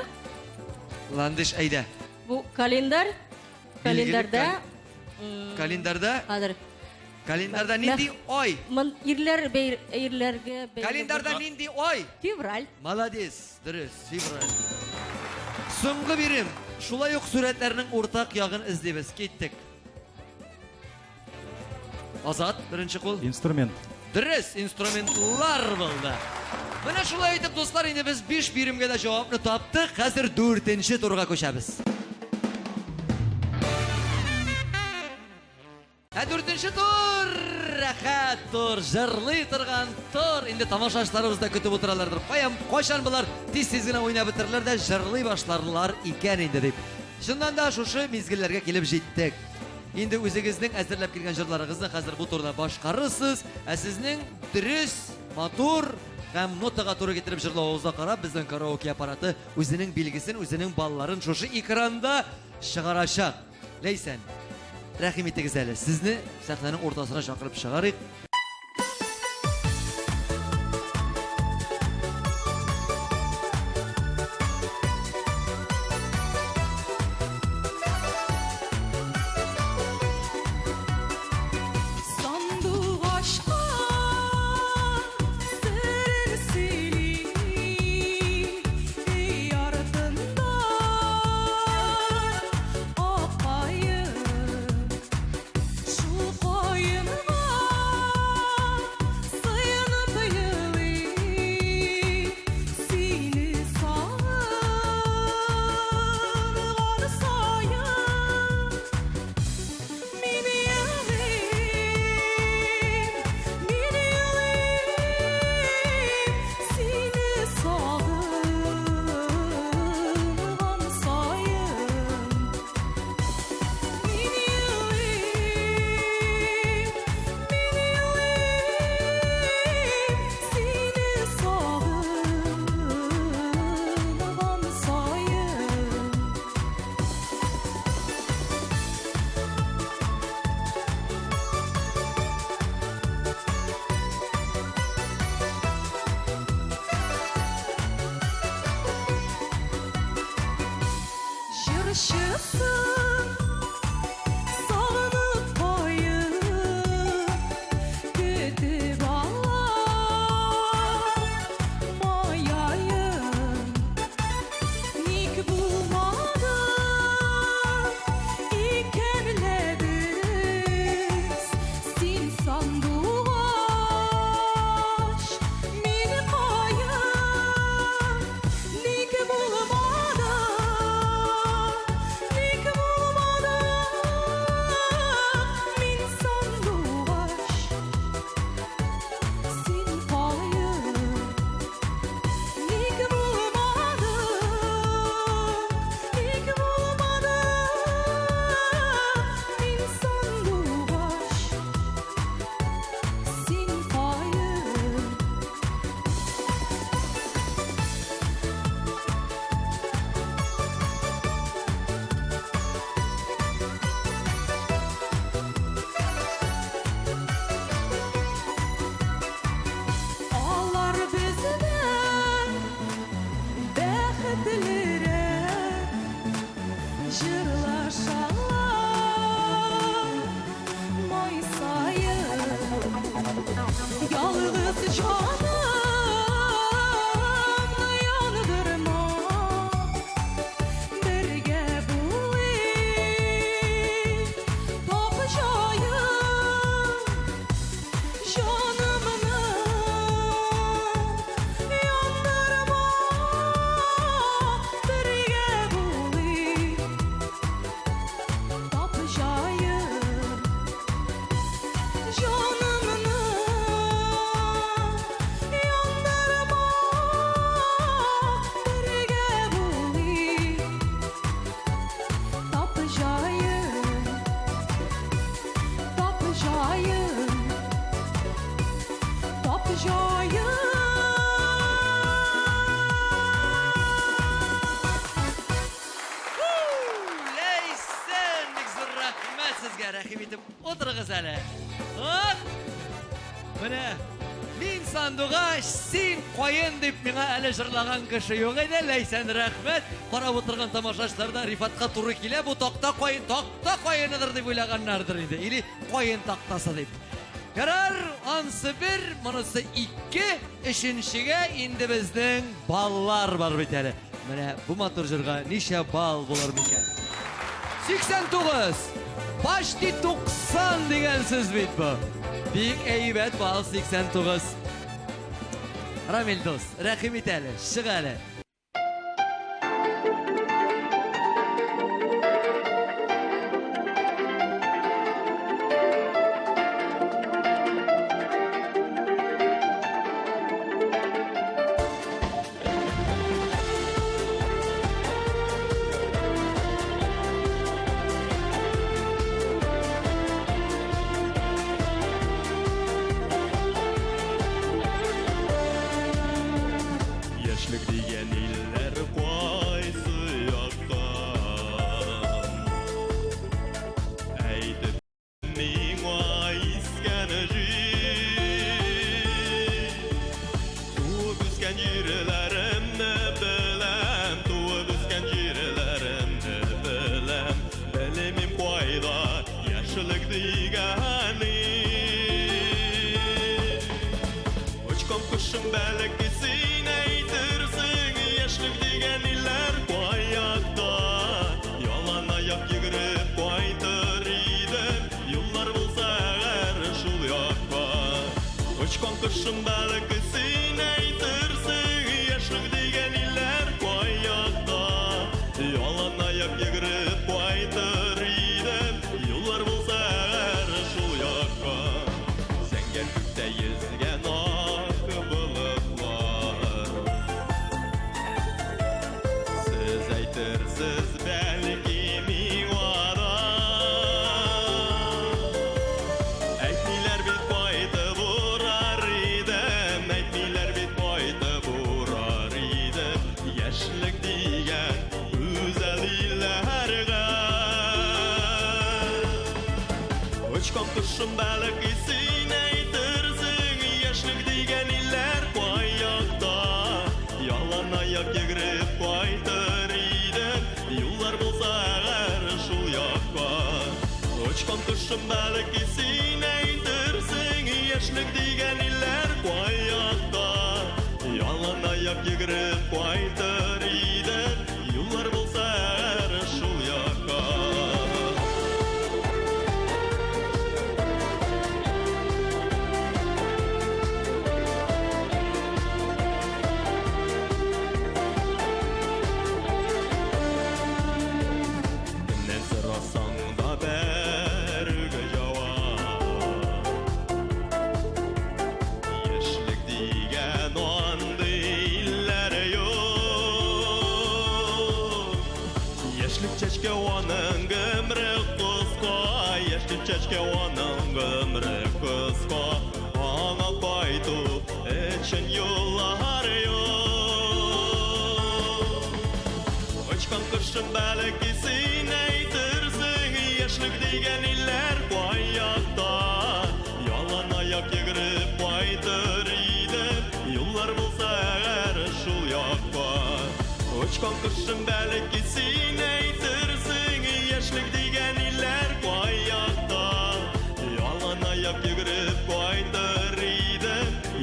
Landish ayda. Bu kalendar. Kalendarda. Hozir. Kalendarda nindi oy? Erlarga Kalendarda nindi oy? Fevral. Молодец, dürüst, fevral. So'nggi birim. Şulay yo'q suratlarning o'rtaq yog'ini izlaymiz. Ketdik. Azat, birinchi qo'l. Instrument. Dürüst, instrumentlar bo'ldi. Mana shulay aytib do'stlar, endi biz 5 birimga da javobni topdik. Hozir 4-chi turga ko'chamiz. 4-chi tur. Rahat tur, jirli turgan tur. Endi tomoshachilarimiz da kutib o'tiralardir. Qo'yam, qachon bular tez-tezgina o'ynab bitirlar da jirli boshlarlar ekan endi deb. Shundan da shu mezgillarga kelib jetdik. Endi o'zingizning azirlab kelgan jirlaringizni hozir bu turda boshqarasiz. Sizning dürüst, motor ham notaga to'g'ri getirib jirlovingizga qarab bizning karaoke apparati o'zining belgisini, o'zining ballarini shu ekranda chiqaracaq. Leysan, rahim etingiz ali. Sizni sahnaning o'rtasiga chaqirib chiqarik. Sizga rahim etib o'tirg'iz hali. Mana men sanduğa sen qo'yin deb menga hali jırlagan kishi yo'q edi. Laysan rahmat. Qarab o'tirgan tomoshachilarda Rifatga to'g'ri kelib, bu toqta qo'yinidir deb o'ylaganlardir edi. Ili qo'yin taqtasi deb. Karar ansı bir, bunisi 2, üçüncüge endi bizning ballar var biteli. Mana bu motorjirga necha bal bo'lar ekan? 89. Başti 90 degan so'z bit bu. Büyük eybat bal 89. Ramil do'st, rahim etali, shig'ali.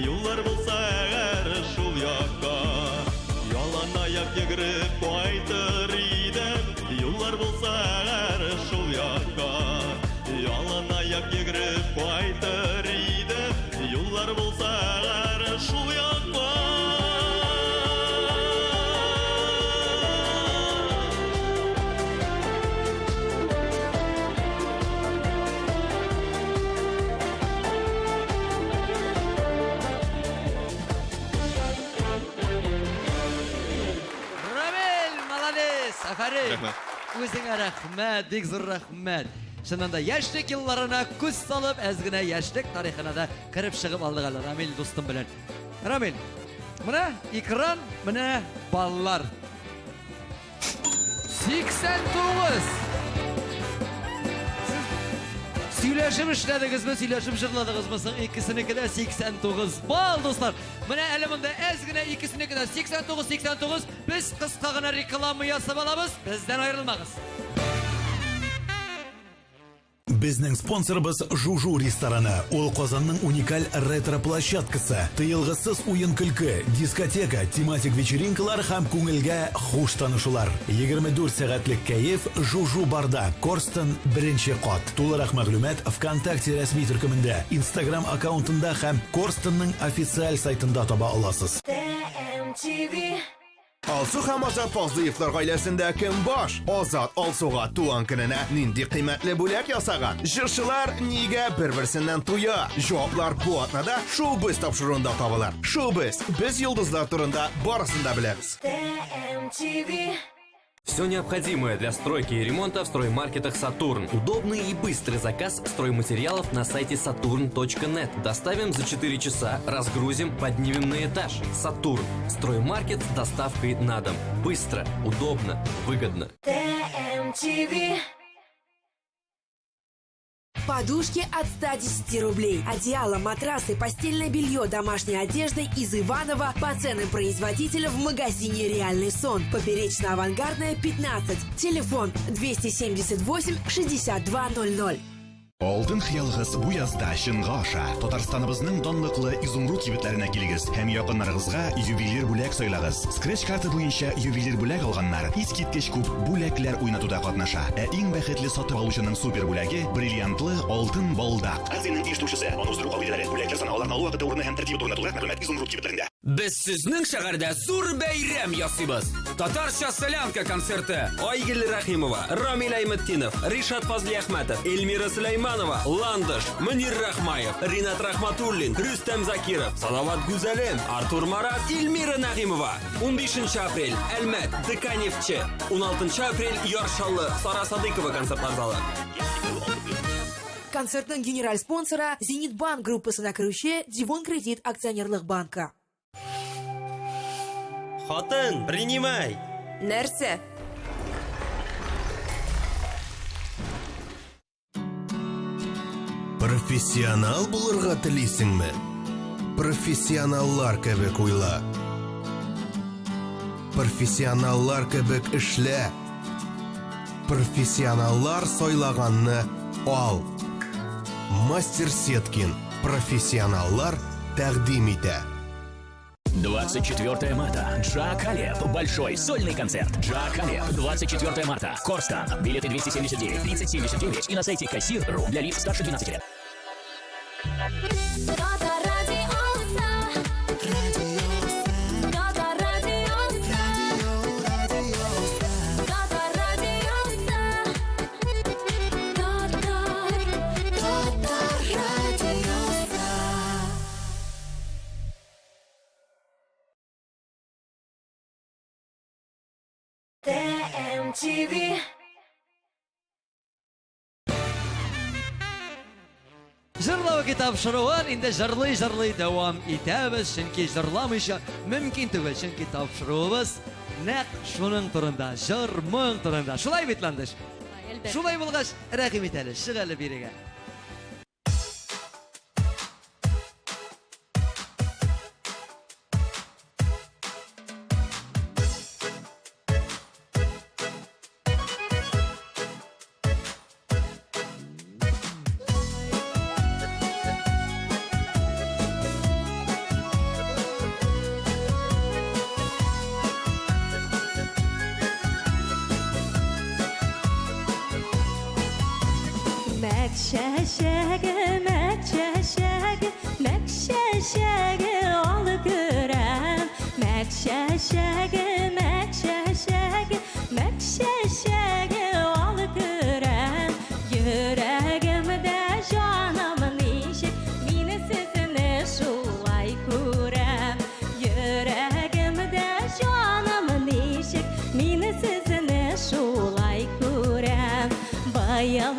Yollar қайтыр иді, юллар болса ғар шул яққа. Афарин, өзіңе рахмет, бик зур рахмет. Шынында яшьлек елларына күз салып, әзгенә яшьлек тарихына да кіріп шығып алдык әле Рамил дустым белән. Рамил, менә экран, менә баллар. 89. Сөйләшеп эшләдегезме, сөйләшеп җырладыгызмы? Икесенеке дә 89 балл, дуслар. Менә әле монда әзгенә икесенеке дә 89. Без кыска гына реклама ясап алабыз. Бездән аерылмагыз. Безнең спонсорыбыз Жужу рестораны. Ул Казанның уникаль ретро-площадкасы. Тыелгысыз уен-көлке, дискотека, тематик вечеринкалар һәм күңелгә хуш танышулар. 24 сәгатьлек кәеф Жужу барда. Корстон 1-нче кат. Тулырак мәгълүмат ВКонтакте рәсми төркемендә, Instagram аккаунтында һәм Корстонның официаль сайтында таба аласыз. Алсу һәм Азат Фазлыевлар гаиләсендә кем баш? Азат Алсуга туган көненә нинди кыйммәтле бүләк ясаган? Җырчылар нигә бер-берсеннән туя? Җаваплар бу атнада шоу-без тапшыруында табылыр. Шоу-без, без йолдызлар турында барысын да беләбез. Все необходимое для стройки и ремонта в строймаркетах «Сатурн». Удобный и быстрый заказ стройматериалов на сайте saturn.net. Доставим за 4 часа, разгрузим, поднимем на этаж. «Сатурн». Строймаркет с доставкой на дом. Быстро, удобно, выгодно. Подушки от 110 рублей. Одеяло, матрасы, постельное белье, домашняя одежда из Иваново по ценам производителя в магазине «Реальный сон». Поперечно-авангардная, 15. Телефон 278 6200. Алтын хыялыгыз бу язда чынга аша. Татарстаныбызның данлыклы изумруд кибетләренә килегез һәм якыннарыгызга ювелир бүләк сайлагыз. Скретч карты буенча ювелир бүләк алганнар искиткеч күп бүләкләр уйнатуда катнаша. Ә иң бәхетле сатып алучының супер бүләге бриллиантлы алтын балдак. Акциянең тиештүчесе оnuzdыру кагыйдәләре бүләкләр саны аларны алу вакыты урыны һәм тәртибе турында тулы мәгълүмат изумруд кибетләрендә. Без сезнең шәһәрдә зур бәйрәм ясыйбыз. Татарча солянка концерты. Айгөл Рахимова, Рамил Айметтинов, Ришат Фазлиәхмәтов, Эльмира Сулейманова, Ландыш, Мөнир Рахмаев, Ринат Рахматуллин, Рүстәм Закиров, Салават Гүзәлем, Артур Марат, Эльмира Нагимова. 15 апрель Әлмәт, Деканевче. 16 апрель Яршаллы, Сара Садыкова концертлар залы. Концертның генераль спонсора Зенитбанк группасына керүче Дивон Кредит акционерлык банкы. Хатын, принимай. Нәрсә? Профессионал булырга телисеңме? Профессионаллар кебек уйла. Профессионаллар кебек эшлә. Профессионаллар сайлаганны ал. Мастер Сеткин. Профессионаллар тәкъдим итә. 24 марта. Джа Калеб. Большой сольный концерт. Джа Калеб. 24 марта. Корстон. Билеты 279 3079 и на сайте Кассир.ру для лиц старше 12 лет. TMTV. Җырлау тапшыруын инде җырлый дәвам итәбез, чөнки җырламыйча мөмкин түгел, чөнки тапшыруыбыз нәкъ шуның турында, җыр-моң турында. Шулай бит, Ландыш? Шулай булгач, рәхим ит әле, чык әле бирегә. Мәкшә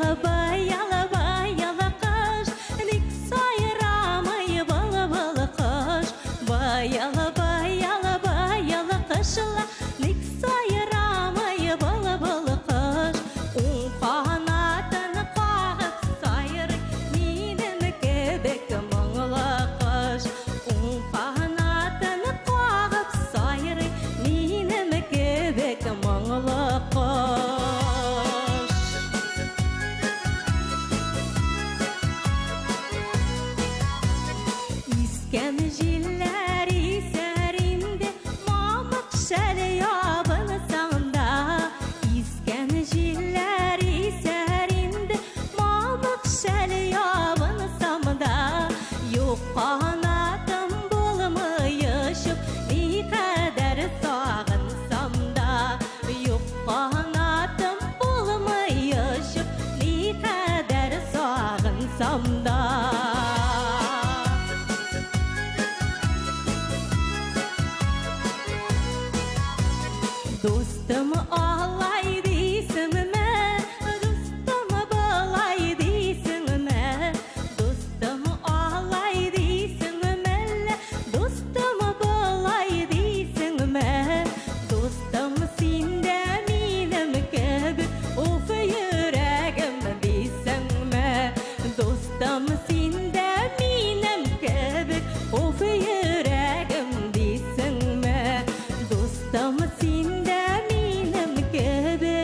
Ялабай, ялабай, ялакаш, ник сайрамай бала бала каш. Бай, ялабай, ялабай, ялакашла, ник сайрамай бала бала каш. Un kanatın kağıt sayır, minim kebek mağla kaş. Un kanatın kağıt sayır, minim kebek mağla kaş. İsken jilleri serinde, mamık şel yabın sağında. İsken jilleri serinde, mamık şel yabın sağında. Yok kanatım bulmayışıp, ne kadar sağınsam da. Yok kanatım bulmayışıp, ne kadar sağınsam da. Dostum ağlay değilsinme, dostum bağlay değilsinme. Dostum ağlay değilsinme, dostum bağlay değilsinme. Dostum sende benim gibi, of yüreğim değilsinme. Dostum sende benim gibi, of yüreğim değilsinme. Dostum sende benim gibi,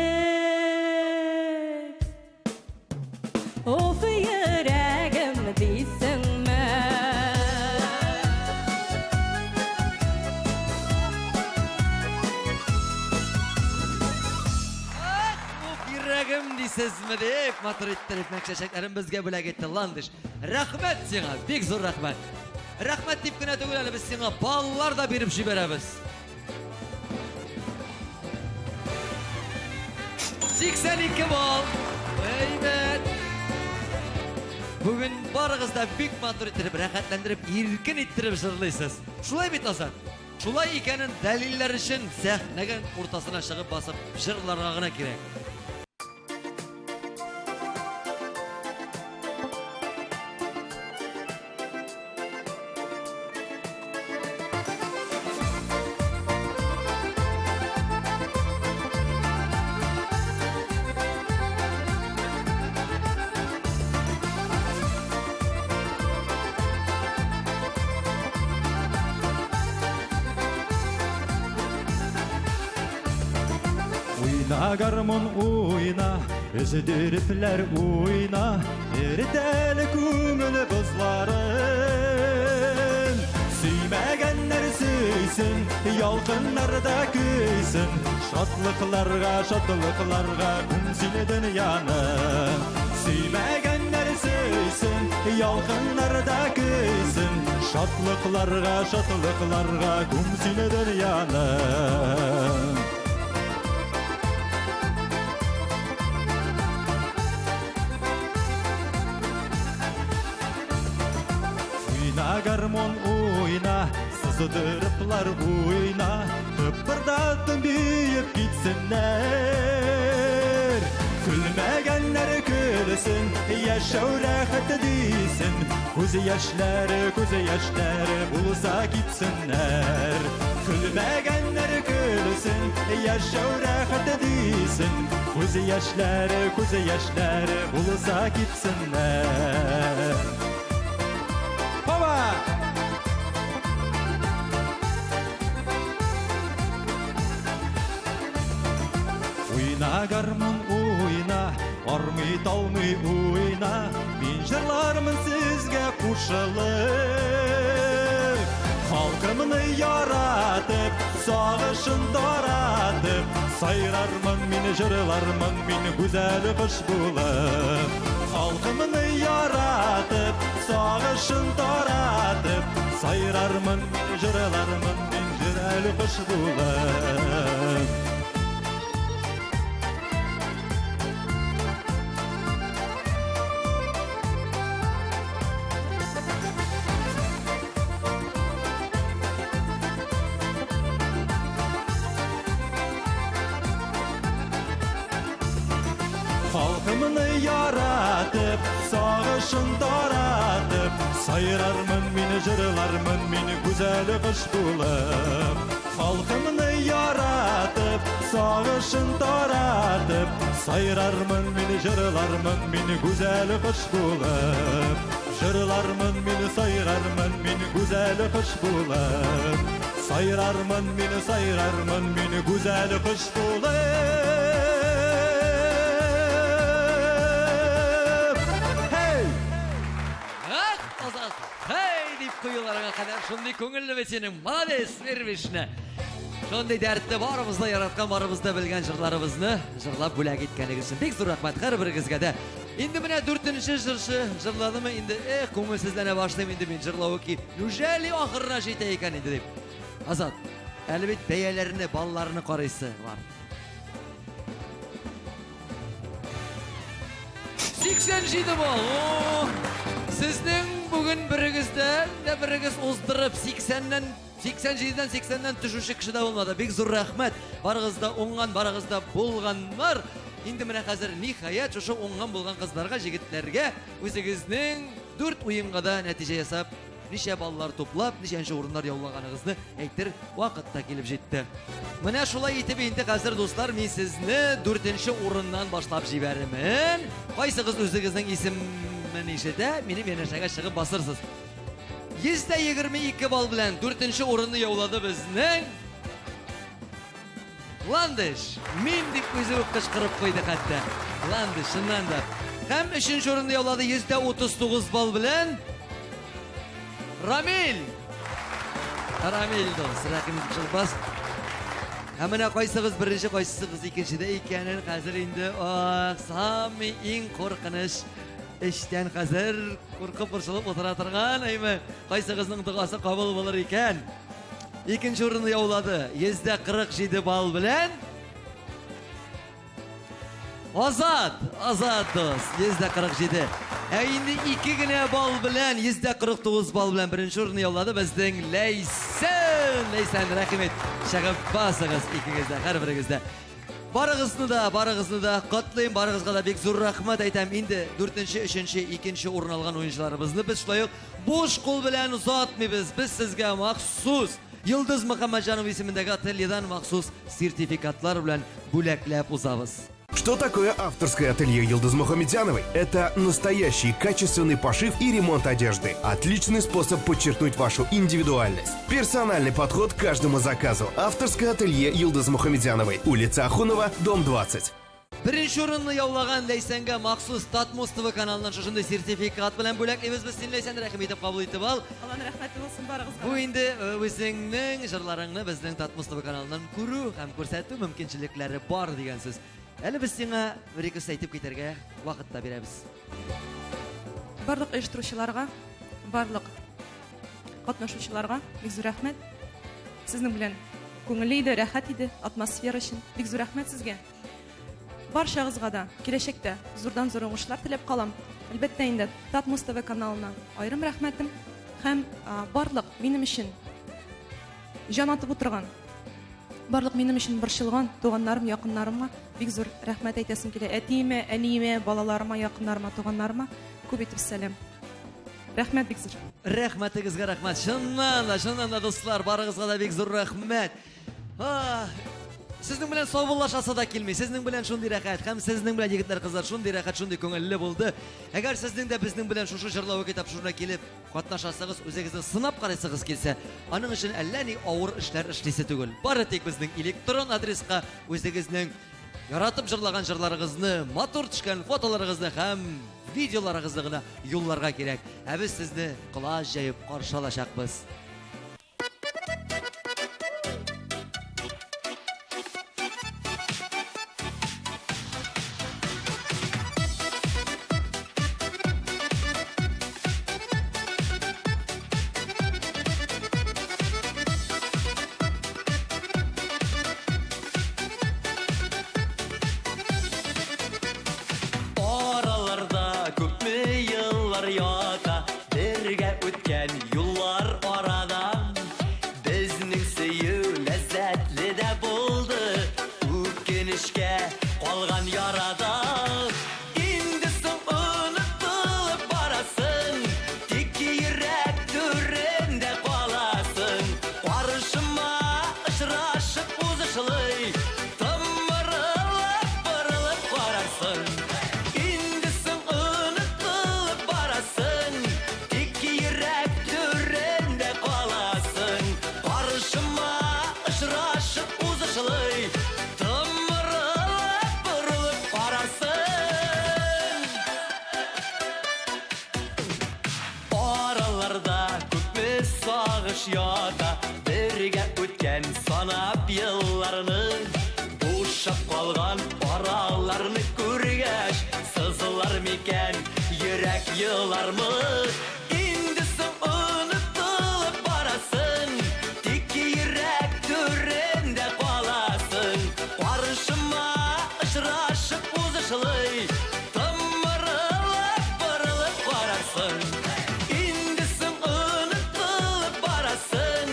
of yüreğim değilsinme. Yüreğim deysizmi deyip motor ittirip mekşeşeklerim bizge bile gitti landiş. Rahmet sana, bek zor rahmet. Rahmet deyip güne tügülelim biz sana ballar da berip jiberemiz. 82 bal. Evet. Bugün barınızda bek motor ittirip, rahatlandırıp, erkin ittirip jırlaysız. Şulay bit Hasan. Şulay ikenin deliller için sahnenin ortasına çıkıp basıp jırlarına gerek. Oyna garmon oyna, özüdürüpler oyna, eriteli көңіл buzların. Suymaganlar suysin, yolqinlar da kuysin, şatlıqlarga, kum sile dünyani. Suymaganlar suysin, yolqinlar da kuysin, şatlıqlarga, kum sile dünyani. Oyna garmon oyna, sızdırıplar oyna, kıpırdatın büyüyüp gitsinler. Külmegenler külsün, yaşav rahatı değilsin, Көз yaşları bulsa gitsinler. Külmegenler külsün, yaşav rahatı değilsin, Көз yaşları bulsa gitsinler. Baba! Oyna garmon oyna, armay talmay oyna, men jırlarmın sizge qo'shilib. Xalqimni yaratıp, sağışın daratıp, sayrarmın men jırlarmın men güzel kış bulib. Xalqimni yaratıp, sağışın daratıp, sayrarmın men jırlarmın men güzel kış bulib. Халқымны яратып, сағышын таратып, сайрармын мені жырлармын мені güzel қыш болып. Халқымны яратып, сағышын таратып, сайрармын мені жырлармын мені güzel қыш болып. Жырлармын мені сайрармын мені güzel қыш болып. Сайрармын мені güzel қыш болып. Hey! Hey deyip kuyularına kadar şunday көңілі бесенің молодец вербешіне. Şunday дәртті барымызда яратқан, барымызда білген жырларымызны жырлап бүләк еткенігісін. Бек зор рахмат қар біріңізге де. Енді міне 4-ші жыршы жырладымы, енді көңілсіздене баштайым, енді мен жырлауы ки. Нүжәлі ақырына жете екен енді деп. Азат, әлбет бәйелеріне, балаларыны қарайсы бар. 87 бол. Сіздің бүгін бірігіз оздырып 87-ден 80-ден түшуші кіші да болмады. Бек зор рахмет. Барығызда оңған, барығызда болғанлар. Енді міне қазір нихаят жошы оңған болған қыздарға, жігіттерге өзіңіздің 4 ойынға да нәтиже жасап, неше балалар топлап, нешенші орындар яулағаныңызды әйтір уақытта келіп жетті. Міне шулай етіп енді қазір достар, мен сізні 4-ші орыннан башлап жіберімін. Қайсығыз өзіңіздің есімін ешеді, мені менешаға шығып басырсыз. 122 бал білән 4-ші орынны яулады біздің Ландыш. Мен деп өзі қышқырып қойды қатты. Ландыш, шыннан да. Һәм 3-ші орынны яулады 139 бал білән Рамиль. Рамиль дос, рақымыз жылбас. Әміне қайсығыз бірінші, қайсығыз екіншіде екенін қазір енді самый ең қорқыныш іштен қазір қорқып бұршылып отыра тұрған әйме қайсығыздың дұғасы қабыл болыр екен. Екінші орынды яулады 147 бал білән Азат дос 147. Әйінді 2 гіне бал білән 149 бал білән бірінші орынды яулады біздің Лейсан, рахимет. Шағып басыңыз екіңізді, қар біріңізді. Барығызны да құтлайым, барығызға да бек зор рахмат айтам. Енді 4-ші, 3-ші, 2-ші орын алған ойыншыларымызны біз шылайық. Бош қол білән ұзатмайбыз. Біз сізге мақсус Йылдыз Мұхаммаджанов есіміндегі ательеден мақсус сертификатлар білән бүләкләп ұзабыз. Что такое авторское ателье Йылдыз Мухаммедяновой? Это настоящий качественный пошив и ремонт одежды. Отличный способ подчеркнуть вашу индивидуальность. Персональный подход к каждому заказу. Авторское ателье Йылдыз Мухаммедяновой. Улица Ахунова, дом 20. Бірінші орынны яулаған Лейсенге мақсус Татмос ТВ каналынан шошынды сертификат білән бөлек еміз біз сен Лейсен рәхім етіп қабыл етіп ал. Алланың рәхметі болсын барығызға. Бұл енді өзіңнің жырларыңны біздің Татмос ТВ каналынан көру һәм көрсәту мүмкіншіліктері бар деген сөз. Әлі біз сеңа бір-екі айтып кетерге уақытта береміз. Барлық ұйыштырушыларға, барлық қатнашушыларға бик зор рәхмет. Сіздің білән көңілі еді, рәхәт еді, атмосфера үшін бик зор рәхмет сізге. Баршағызға да келешекте зордан зор оңышлар тілеп қалам. Әлбәттә инде Татмос ТВ каналына айрым рәхмәтім һәм барлық минем үшін жан атып отырған, барлық минем үшін борчылган туганнарым, якыннарыма бик зур рәхмәт әйтәсем килә. Әтиемә, әниемә, балаларыма, якыннарыма, туганнарыма күп итеп сәлам. Рәхмәт бик зур. Рәхмәтегезгә рәхмәт. Шуннан да дуслар, барыгызга да бик зур рәхмәт. Сезнең белән саубуллашасы да килми. Сезнең белән шундый рәхәт, һәм сезнең белән егетләр, кызлар шундый рәхәт, шундый күңелле булды. Әгәр сезнең дә безнең белән шушы җырлау китапшуына килеп, катнашасыгыз, үзегезне сынап карыйсыгыз килсә, аның өчен әллә ни авыр эшләр эшлисе түгел. Бары тик безнең электрон адреска үзегезнең яратып җырлаган җырларыгызны, матур төшкән фотоларыгызны һәм видеоларыгызны гына юлларга кирәк. Ә без сезне кылач җәеп каршы алачакбыз. Ята, бергә үткән юллар ара Араларда күпме сағыш ята, бірге өткен санап елларны, бушап қалған араларны көргәш, сызылар мекен, йөрәк елармы? Инде соң онытылып барасың, тик йөрәк түрендә каласың. Каршыма очрашып узышлый, тымырылып бырылып карарсың. Инде соң онытылып барасың,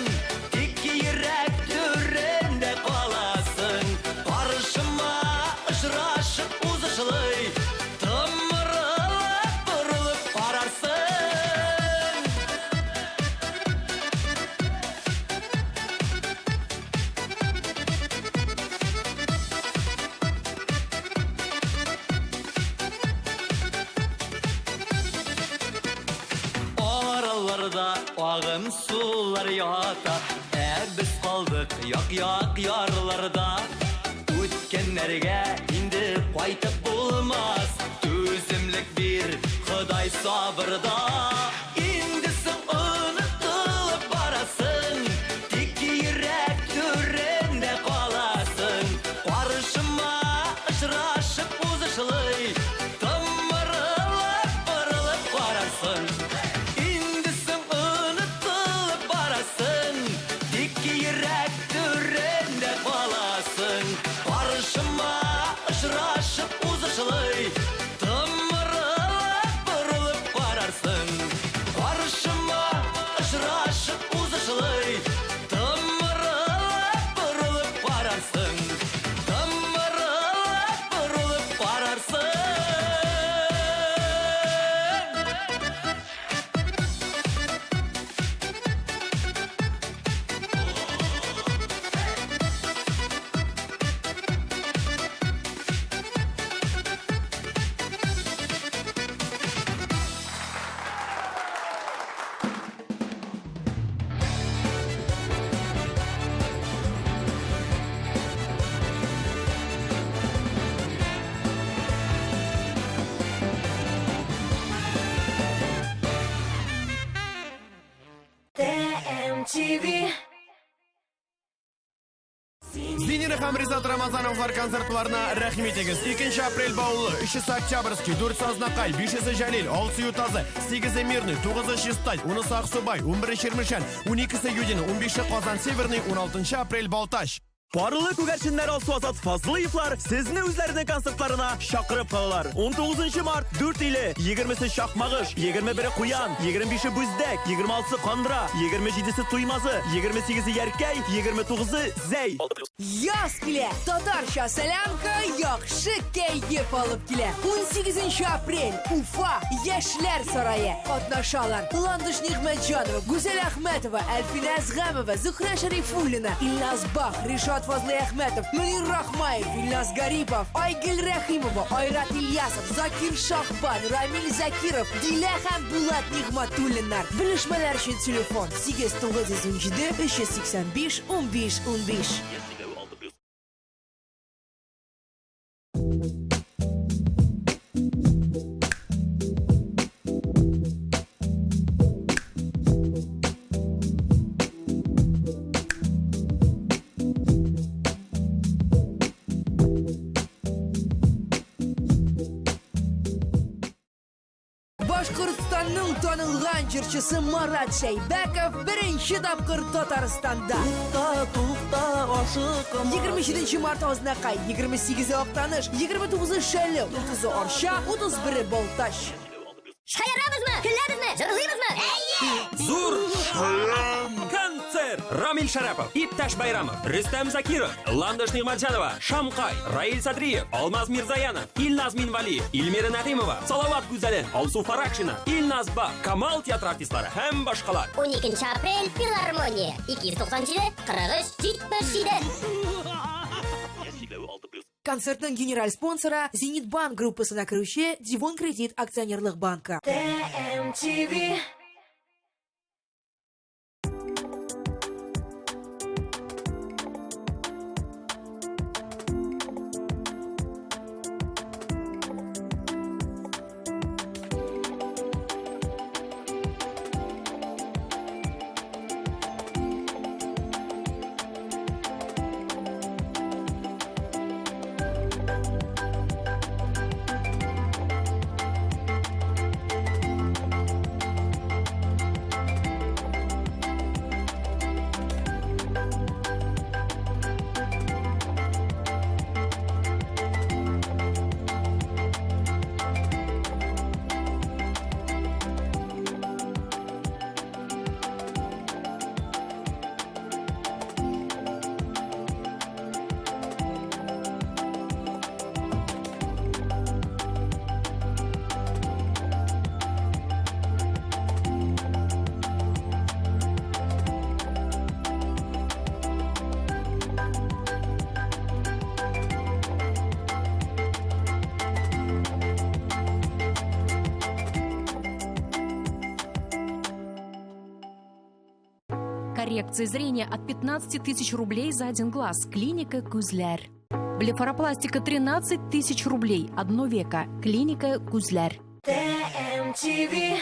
тик йөрәк түрендә каласың. Каршыма очрашып узышлый, тымырылып бырылып карарсың. Араларда ағын сулар ята, біз қалдық як ярларда. Өткеннәргә инде қайтып булмас, төзімлік бир Құдай сабырда. Инде соң онытылып барасың, тик йөрәк түрендә каласың. Каршыма очрашып узышлый, тымырылып бырылып карарсың. Инде соң онытылып барасың, тик йөрәк түрендә каласың. Каршыма очрашып узышлый, тымырылып бырылып карарсың. Каршыма очрашып узышлый, тымырылып бырылып карарсың. Тымырылып бырылып карарсың. Зинер һәм Ризат Рамазановлар концертларына рәхим итегез. 2 апрель Баулы, 3 Октябрьский, 4 Сазнакай, 5 Жәлил, 6 Ютазы, 8 Мирный, 9 Чистай, 10 Аксубай, 11 Чермешән, 12 Юдин, 15 Казан Северный, 16 апрель Балташ. Парлы күгәрченнәр Алсу Азат Фазлыевлар сезне үзләренең концертларына чакырып калалар. 19 март 4 иле, 20 Шакмагыш, 21 Куян, 25 Бүздәк, 26 Кандра, 27 Туймазы, 28 Яркәй, 29 Зәй. Яз килә! Татарча сәламка яхшы кәйф алып килә. 18 апрель Уфа Яшьләр сарае катнашалар. Ландыш Нигъмәтҗанова, Гүзәл Әхмәтова, Әлфинә Әзгәмова, Зөһрә Шәрифуллина, Илназ Бах, Ришат Фазлы Әхмәтов, Мөнир Рахмаев, Илназ Гарипов, Айгөл Рәхимова, Айрат Ильясов, Закир Шахбан, Рамил Закиров, Дилә һәм Булат Нигъмәтуллиннар. Белешмәләр өчен телефон 8917 385 15 15. Башкортстанның танылган җырчысы Марат Шәйбәков беренче тапкыр Татарстанда. Тукта, ашыгым. 27 март Азнакай, 28 Актаныш, 29 Шәле, 30 Арча, 31 Балташ. Шаярабызмы? Көләбезме? Җырлыйбызмы? Зур концерт! Рамил Шарапов, Иптәш Байрамов, Рөстәм Закиров, Ландыш Нигъмәтҗанова, Шамкай, Раил Садриев, Алмаз Мирзаянов, Илназ Минвалиев, Илмира Нәгыймова, Салават Гүзәлен, Алсу Фаракшина, Илназ Бак, Камал театр артистлары һәм башкалар. 12 апрель Филармония 297 43 77. Концертның генераль спонсоры Зенит банк группасына керүче Дивон кредит акционерлык банкы. ТМТV. Коррекция зрения от 15 тысяч рублей за один глаз. Клиника Күзләр. Блефаропластика 13 тысяч рублей. Одно века. Клиника Күзләр. TMTV.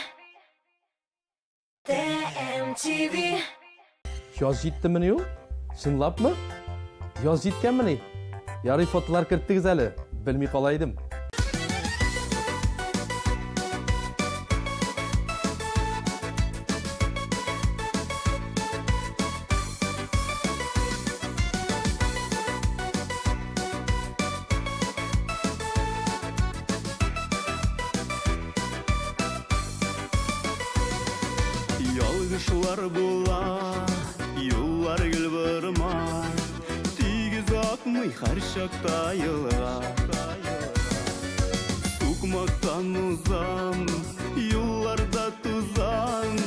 Yoz jetdimi-yu? Shunlabmi? Yoz jetganmi? Yarı fotolar kiritdingiz hali. Bilmay qolaydim. Yalgışlar buла, yıllar gül vurmay, tüygiz akmay her şakta yılga. Sukmaktan uzan, yıllarda tuzan,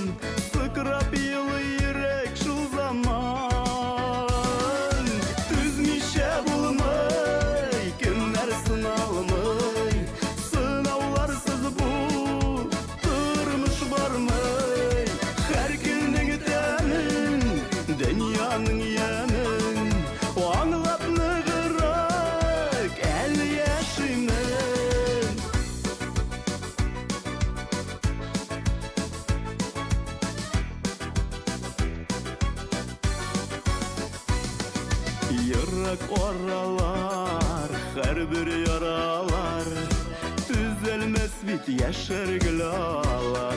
sıkırap yılı yürek şu zaman. Düzmişe bulmay, günler sınalmay, sınavlarsız bu, durmuş varmay. Her günün temin, dünyanın yemin, o anlap nıgırak, 50 yaşımın. Yırak oralar, her bir yaralar, düzelmez bit yaşar gülalar.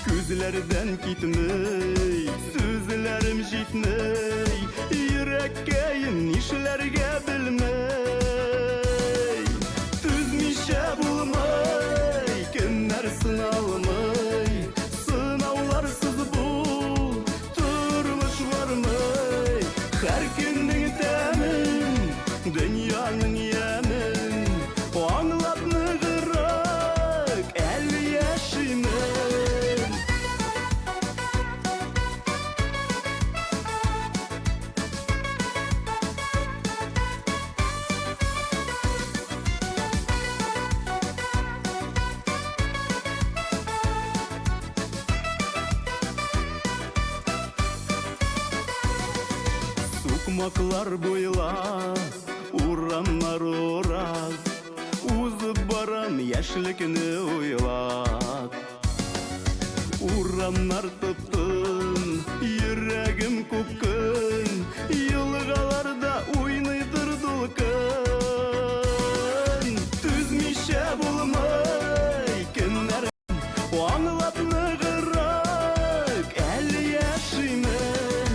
Gözlerden gitmey, sözlerim jitmey, yürekkeyin işlerge bilmey. Düzmişe bulmay, günler sınalmay, sınavlarsız bu, durmuş varmay. Her günün temin, dünyanın yemin, o anlap nıgırak, 50 yaşımın. Sukmaklar boyla, uranlar urak, uzub baran yaşlıkını uylak. Uranlar tıptın, yüreğim kupkın, yılgalarda oynaydır dulkın. Düzmişe bulmay, günler o anlap nıgırak, 50 yaşımın.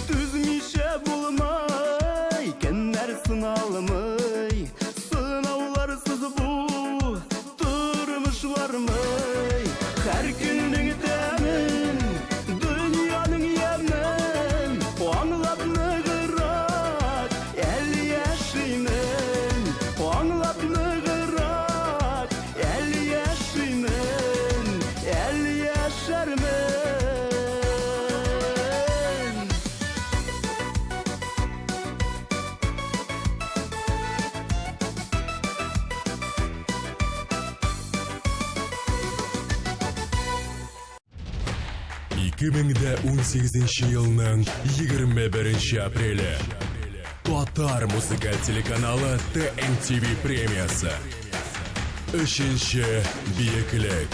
Düzmişe bulmay, günler sınalmay, sınavlarsız bu, durmuş varmay. Her günün temin, dünyanın yemin, o anlap nıgırak, 50 yaşımın. O anlap nıgırak, 50 yaşımın, 50 yaşarımın. yılның 21 апрелі Татар музыкаль телеканалы TMTV премиясы. Үшінші биеклік.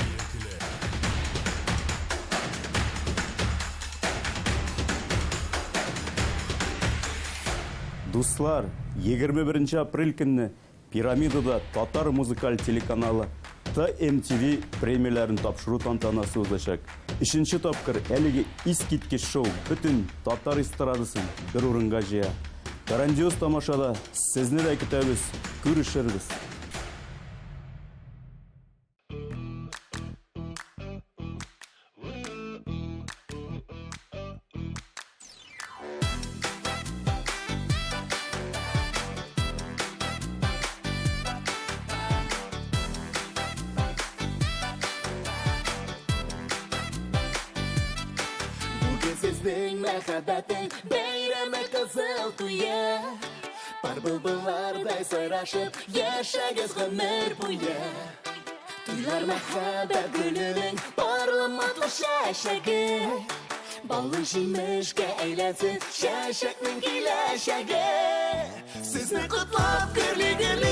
Дуслар, 21 апрель күнні Пирамидада Татар музыкаль телеканалы TMTV премияларын тапшыру тантанасы өтәчәк. Үшінші тапкыр әлеге искиткеч шоу бүтін татар эстрадасын бір орынға жия. Грандиоз тамашада сезне дә көтәбез, күрешербез. Sizning muhabbating bayrami qizil tuya. Par bulbullarday sayrashib yashagiz umr bo'yi. Tuylar muhabbat gulining parlamatli shashagi. Ballı jimishke eylesin Şeşeknin kileşege Sizni kutlap gürli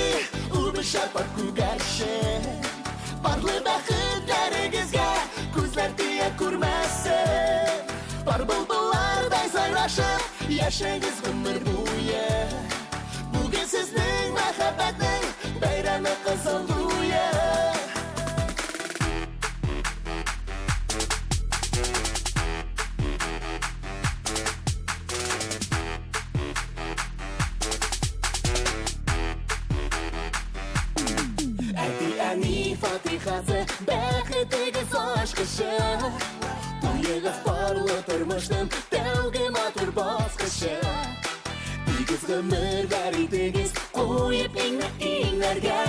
Ulu şarpar kugarşı Barlı baxıtlarınızga Kuzlar diye kurmasın Bar bulbullarday sayraşıp Yaşayınız ömür boyu Bugün sizning muhabbatning Bayrami qizil to'yi Ani fatihası Baxtigiz oshqishi To'yigiz porli turmushning Tevgi motor bosqichi Tegiz g'umir bari tegiz Qo'yib inglarga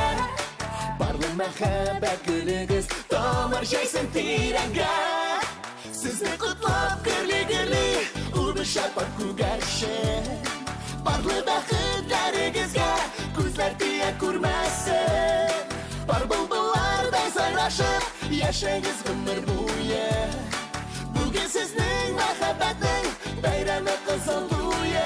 Porli muhabbat guligiz Tomirshaysin tiranga Sizni qutlab gurli Uni sharpar kugarshi Porli baxtlaringizga Ko'zlar tiya ko'rmasin Bar bulbullarday sayraşıp Yaşayınız ömür boyu Bugün sizning muhabbatning Bayrami qizil to'yi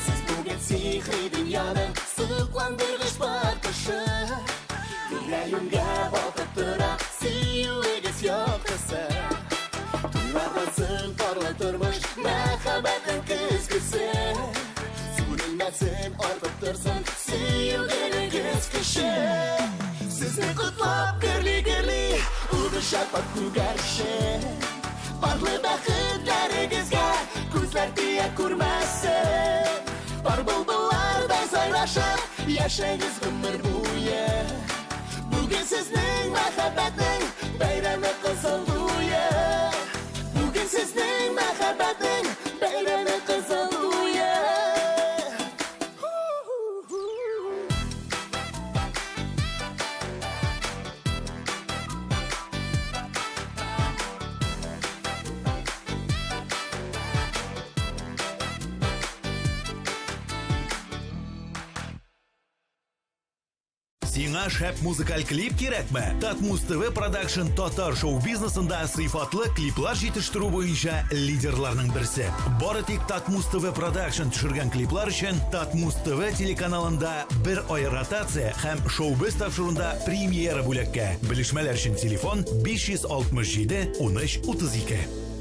Siz bugün sihri dünyanın Sıqlandırg'ich bakışı Yüreğimge batıp tura Siyuğigiz yoqisi Tuylarlasın parlatırmış Muhabbetin kızgısı Sürülmesin artıp dursun Siyuğigiz kışı Sizni kutlap gürli Ulu şarpar kugarşı Barlı baxtlaringizga Ko'zlar tiya ko'rmasin Bar bulbullarday sayraşıp Yaşayınız ömür boyu Bugün sizning muhabbatning Bayrami qizil to'yi Bugün sizning muhabbatning Bayrami qizil to'yi Сиңа шәп музыкаль клип кирәкме? Татмус ТВ Продакшн татар шоу-бизнесында сыйфатлы клиплар җитештерү буенча лидерларның берсе. Бары тик Татмус ТВ Продакшн төшергән клиплар өчен Татмус ТВ телеканалында бер ай ротация һәм шоу-биз тапшыруында премьера бүләккә. Белешмәләр өчен телефон 567 13 32.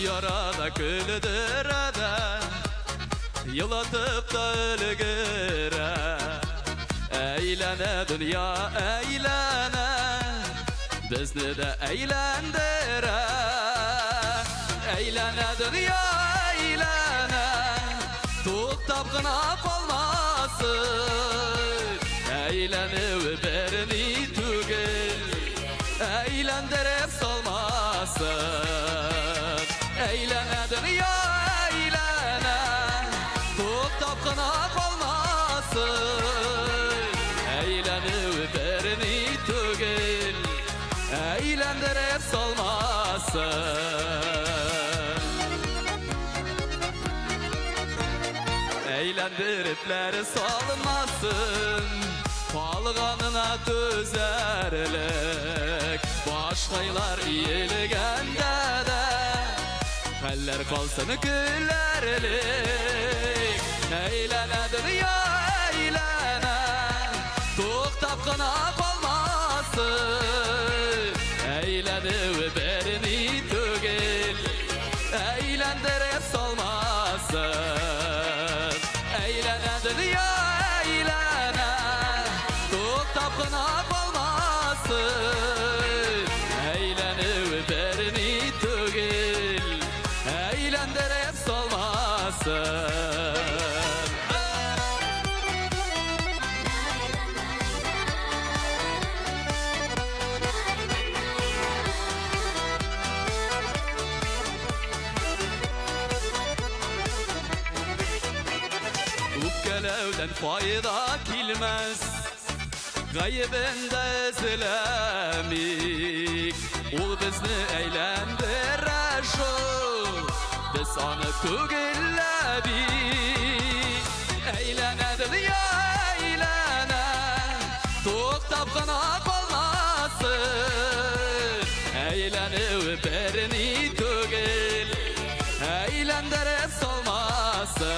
Yarada güldürede Yılatıp da ölgüre Eğlene dünya eğlene Bizni de eğlendire Eğlene dünya eğlene Tuttap gına kalmasın Eğlenip birini tügül Eğlendirip salmasın Eğlene dünya eğlene Tuttap gına kalmasın Eğlenip birini tügül Eğlendirip salmasın Eğlendiripleri salmasın Palganına tüzerlik Başkaylar iyilgende de Haller kalsın güllerlik Eğlene dünya eğlene Tuktap gına kalmasın Eğlenip birini tügül Eğlendirip salmasın Eğlene dünya eğlene Tuktap gına kalmasın Eğlenip birini tügül Eğlendirip salmasın Öfkelevden fayda kilmez Gaybinde izlemik Ol bizni eğlendirer şu Biz anı tügilledik Eğlenedir ya eğlene Toktap gına kalmasın Eğlenip berini tügil Eğlendirip solmasın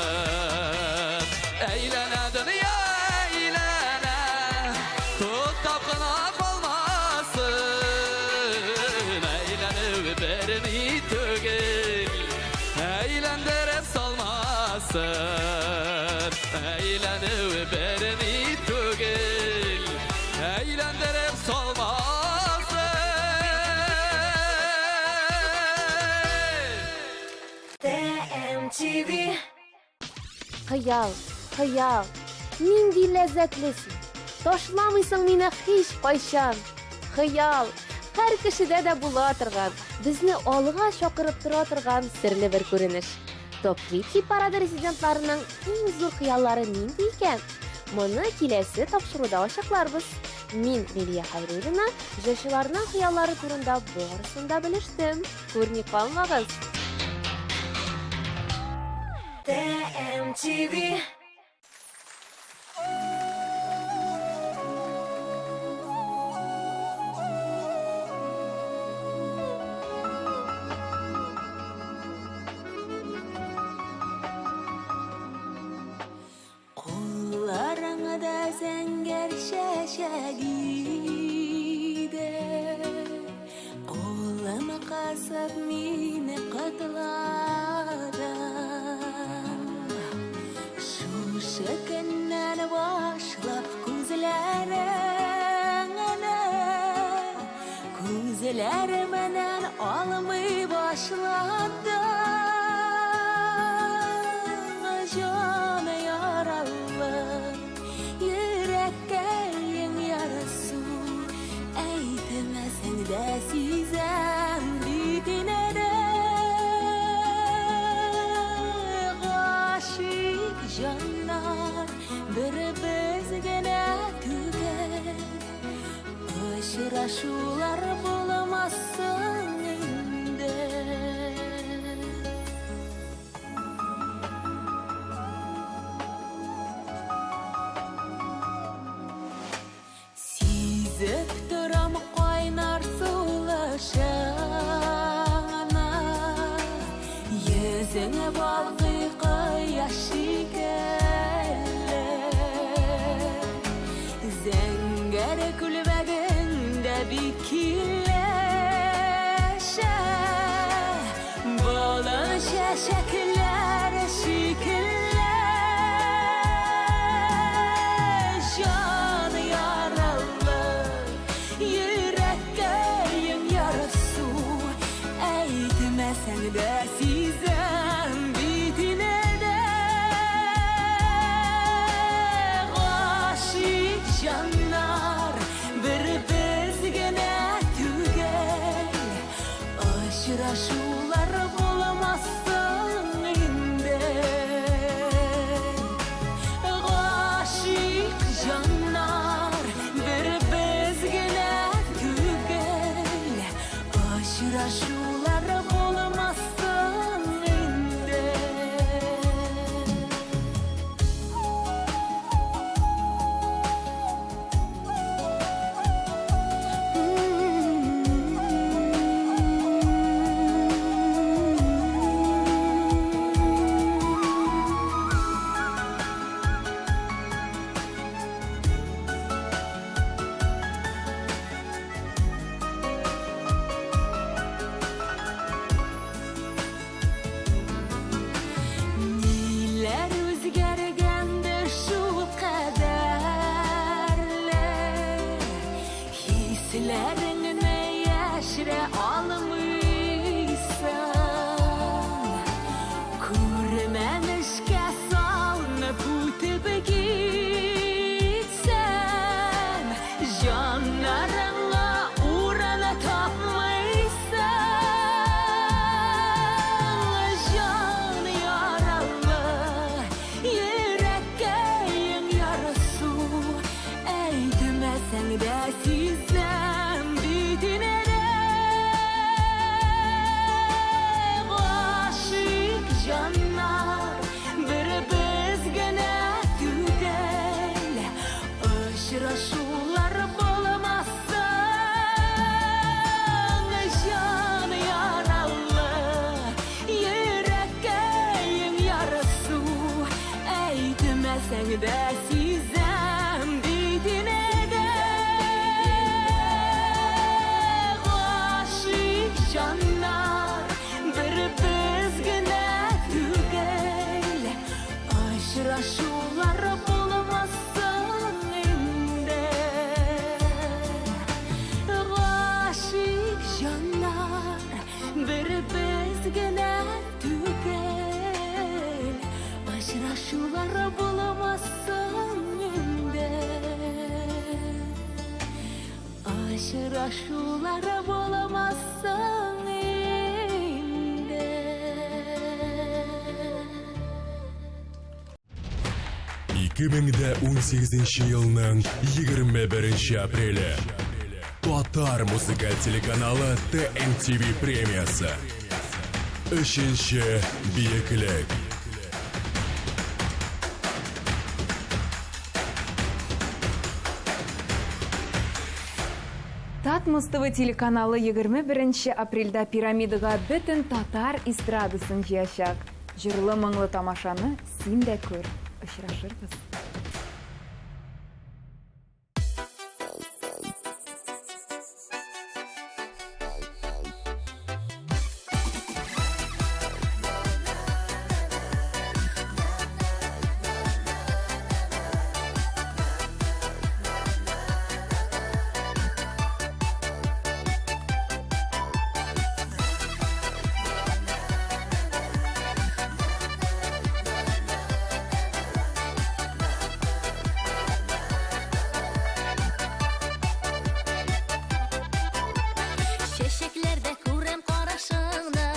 Eğlenedir ya eğlene Toktap gına kalmasın Eğlenip berini tügil Eğlendirip solmasın Eğlenip berini tügil Eğlendirip solmasın TMTV Hayal, hayal Nindi lezzetlisin Taşlamıysan meni hiç kayşan Hayal Her kişide de bula turgan Bizni alga şakırıp tura turgan sirli bir görünüş Top 2 parada rezidentlarının en zor hayallары nindi ekan? Мұны келесі тапшыруда ашықларбыз. Мен Лилия Хайруллина жашыларының hayallары турында барысын да біліштім. Көріне қалмағыз. TMTV Kollarına zəngər şəşəgiydə Qolama qasab məni qatladan Şu şəkəndən başlap Күзләрімнен almay başladı Canı yaralı Yürekке yarası Eytemesen de sizem bitine de Aşık canlar bir bizgene tüger Aşıraşular bulamazsın indi Sizip duram qaynar sulaşana Yüzüne balgı qayaşı gelir Zəngər külbədində bikirləşə Bolan şəşəklər şikirləş Can yaralı Yürekkəyim yarası Eytməsən də sizəm bitir bilmeseng de sizden bitine de aşık canlar bir bizgene tügel aşırışular bulamazsın can yaralı yüreğin yarısı eğitmesen de sizden bitine de aşık canlar bir bizgine tügel aşırışular bulamazsın inde aşık canlar bir bizgine tügel aşırışular bulamazsın inde aşırışular bulamazsın inde 2018 yılının 21 apreli Tatar muzikal teлеканалы TMTV премиясы. 3-ші биіклік. Татмус ТВ телеканалы 21 апрельда пирамидаға бүтін татар эстрадасын жияшак. Жырлы мұңлы тамашаны сен де көр. Ұшырашырбыз. Çeşeklerde kurem qarashingni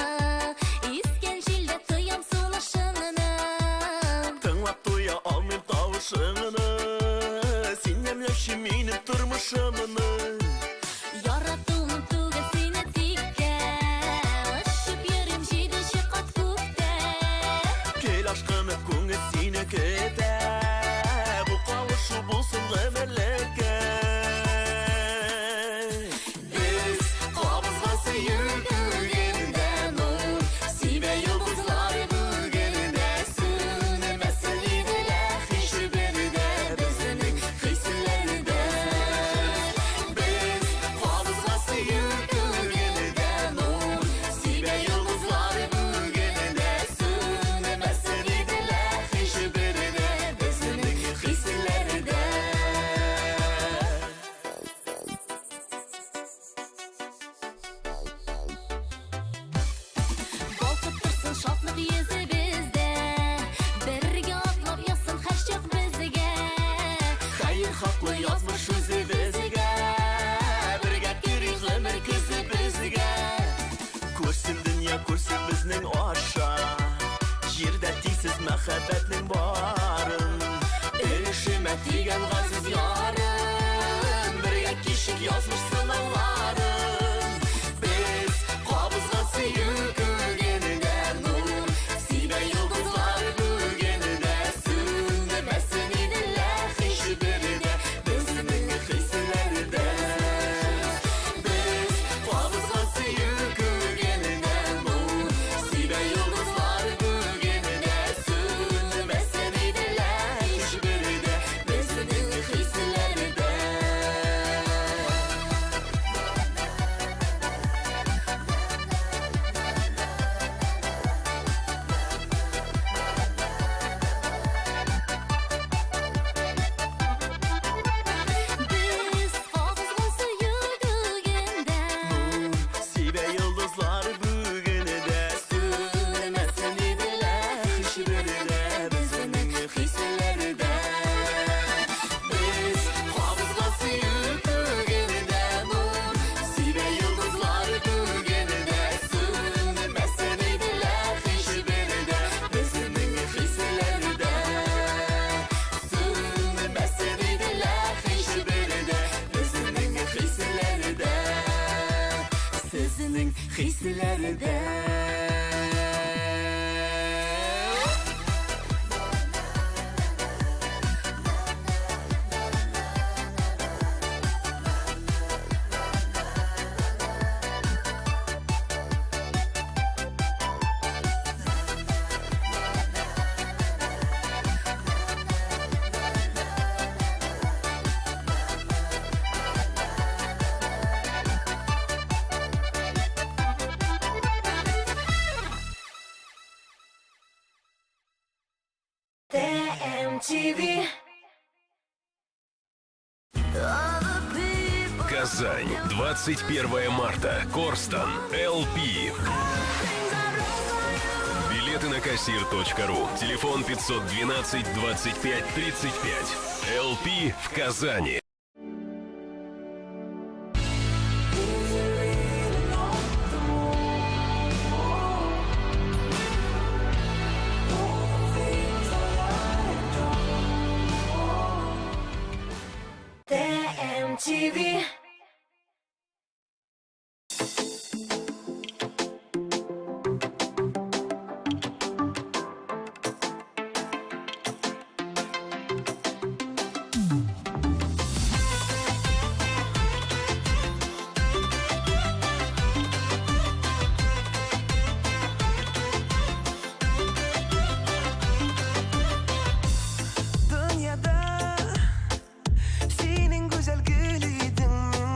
isken jilde tuyam sulashingni Tınlap duya almayım tavışını Sen yemleşim benim turmuşumunu Yarattığım tuğga seni tikka Işıp yerim jidi şiqat kukta Gel aşkım hep көңіл seni kete Bu kavuşu bulsun gımeleke Biz qabızga suyulganda nur Sibe yıldızlar bugünde Sönmesin idiler hiç birde Bizning hislerinde Biz qabızga suyulganda nur Sibe yıldızlar bugünde Sönmesin idiler hiç birde Bizning hislerinde Balkıp tursun şatlık yüzü bizde Birge atlap yazsın her şak bizge Hayır haklı yazmış yüzü bizge Birge kerik ömür kızı bizge Ko'rsin dünya ko'rsin bizning aşa Yerda tiysiz muhabbatning borin Erishime tigan g'aziz yorim Birga keshik yozmish sınavlarim Biz qabızga suyulganda nur Sibe yıldızlar bugünde Sönmesin idiler hiç birde Bizning hislerinde Biz qabızga suyulganda nur Sibe yıldızlar bugünde Sönmesin idiler MTV. Казань, 21 марта. Корстон, ЛП. Билеты на кассир.ру. Телефон 512 25 35. ЛП в Казани. TMTV. Dünyada senin güzel gülüydün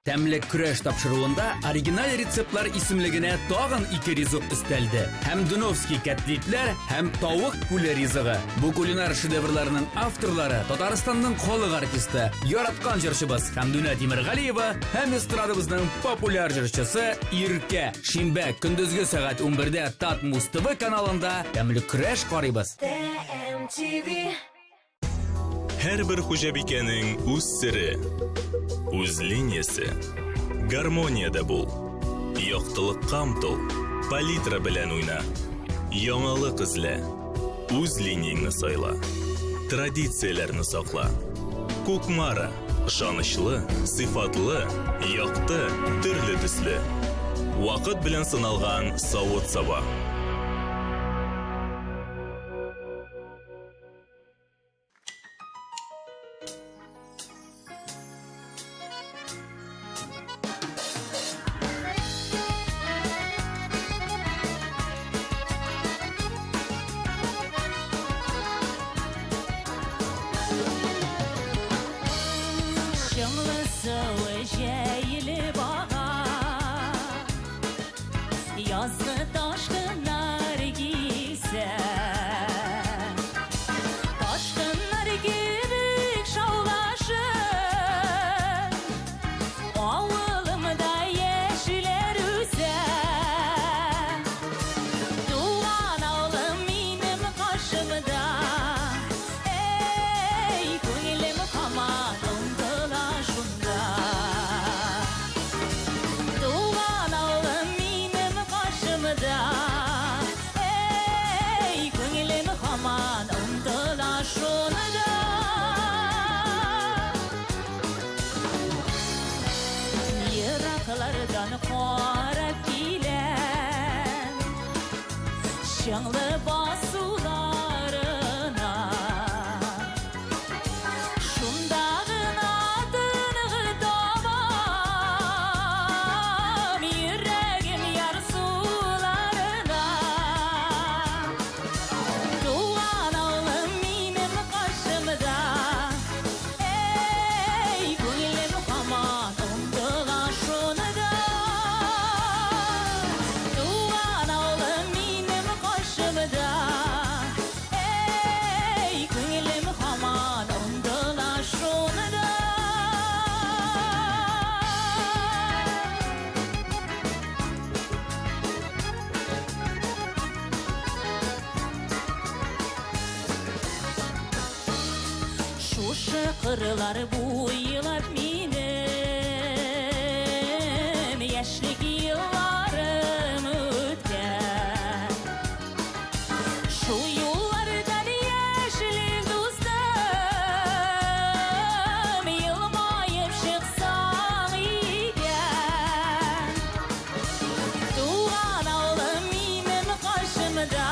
Тәмлек күрәш тапшыруында оригинал рецептлар исемлегенә тагын 2 ризык өстәлде. Һәм Дуновский котлетлар, һәм тавык күле ризыгы. Бу кулинар шедеврларның авторлары Татарстанның халык артисты, яраткан җырчыбыз Хәмдүнә Тимергалиева һәм эстрадабызның популяр җырчысы Иркә. Шимбә көндезге сәгать 11-дә Тат Муз ТВ каналында тәмлек күрәш карыйбыз. Һәрбер хуҗабикәнең үз сире, үз линиясе. Гармонияда бул. Яктылыкка омтыл, палитра белән уйна. Яңалык эзлә, үз линияңне сайла. Традицияләрне сакла. Кукмара, ышанычлы, сыйфатлы, якты, төрле төсле. Вакыт белән сыналган савыт-саба. Yazı taşkınlar giyse Taşkınlar gibi şavlaşır Oğlumda yeşiller üse Doğan oğlum benim karşımda Ey gönlüm kaman ondıla şunda Doğan oğlum benim karşımda Ey gönlüm kaman ondıla şunda Yıraklardan qarab kilen Şanlı basularına Şundağın adını damam Yüreğim yar sularına Doğan oğlum benim karşımda Ey gönlüm kaman ondıla şunda Doğan oğlum benim karşımda Ey gönlüm kaman ondıla şunda Şuşa kırlar buylap minim Yaşlık yıllarım ötken Şu yollardan yeşil dostum Yılmayıp çıksam iken Doğan oğlum benim karşımda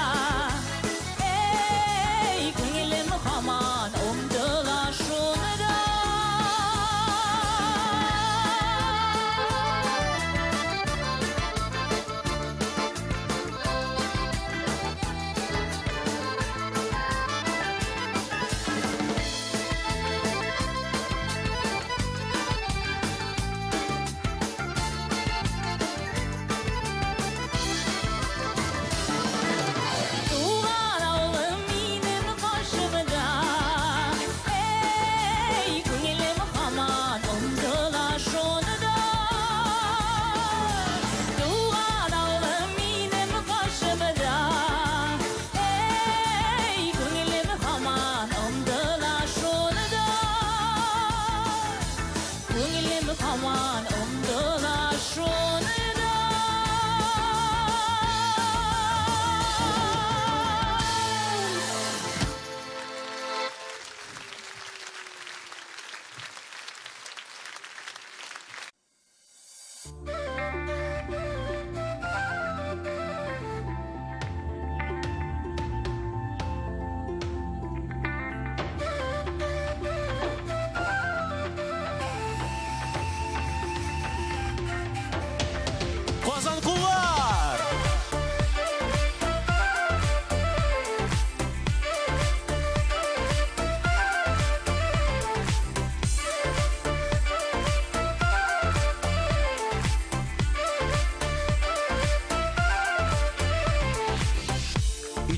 Ey gönlüm kaman omdıla şunda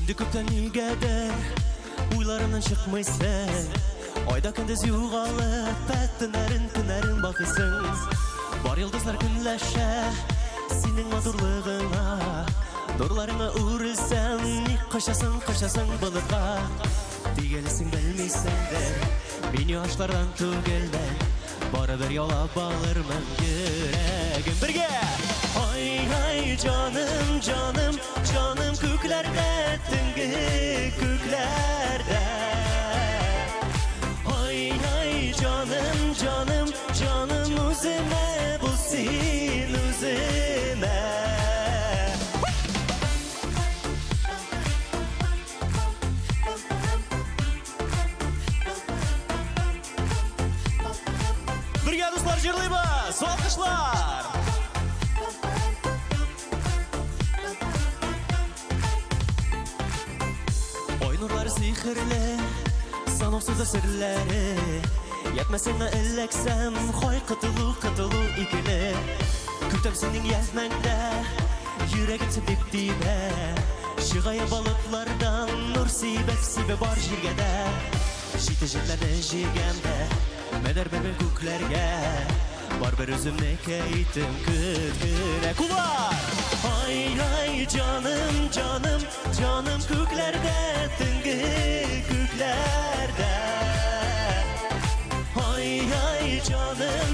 Инде күптән нигәдер уйларымнан чыкмыйсың. Айда көндез югалып, төннәрен бакыйсың. Бар йолдызлар көнләшә синең матурлыгыңа. Нурларыңа үрелсәң, ник качасың болытка. Дигәлесең белмисеңдер, мин яшьләрдән түгелмен. Барыбер ялап алырмын йөрәгем бергә. Ай, җаным, күкләрдә, төнге күкләрдә. Ай, җаным, үземә бул син үземә. Бергә дуслар җырлыйбыз, алкышлар. Ой нурлары сихерле, санаусыз серләре. Ятмасыңа эләксәм, хай кытылу икеле. Көтәм синең язмәңдә, йөрәгем сибеп тибә. Чыгая балыклардан нур сибеп бар җиргәдә. Җите җирләрне җигәмдә, мәдәр бер күкләргә. Бар бер үземне кәйтем көткенә кулар. Ай, җаным, күкләрдә, төнге күкләрдә. Ай, җаным,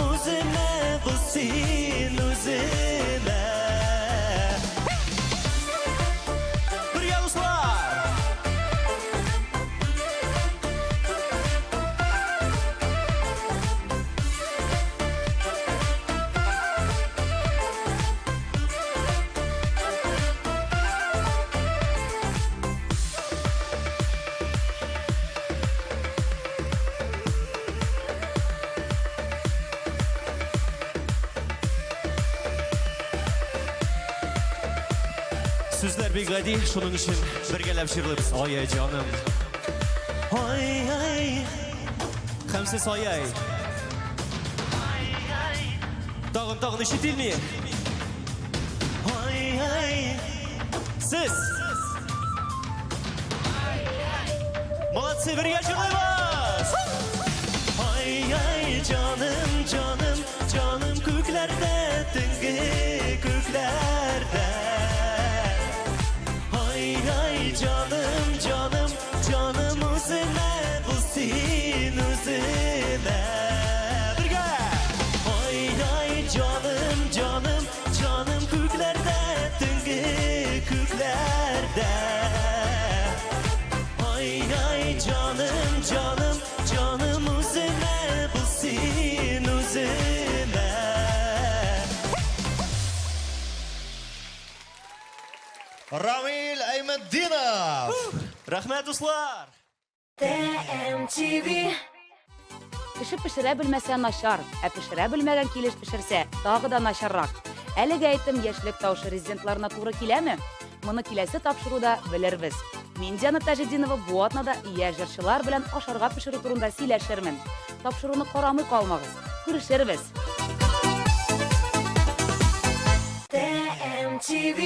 үземә бул син үземә. Бергә дуслар. Сүзләр бик гади, шуның өчен бергәләп җырлыйбыз. Ай, җаным. Ай, һәм сез ай. Тагын ишетелми. Ай, сез. Молодцы, бергә җырлыйбыз. Ай, җаным, күкләрдә, төнге күкләрдә. Ай, җаным, үземә бул син үземә. Бергә. Ай, җаным, күкләрдә, төнге күкләрдә. Ай, җаным, үземә бул син үземә. Рамил Әймәддинов. Рәхмәт, дуслар. ТМТV. Пешеп пешерә белмәсә начар, пешерә белмәгән килеш пешерсә, тагы да начаррак. Әлегә әйтем, яшьлек таушы резидентларына туры киләме? Моны киләсе тапшыруда белербез. Мин Диана Тажетдинова бу атнада яшь җырчылар белән ашарга пешерү турында сөйләшермен. Тапшыруны карамый калмагыз. Күрешербез. ТМТV.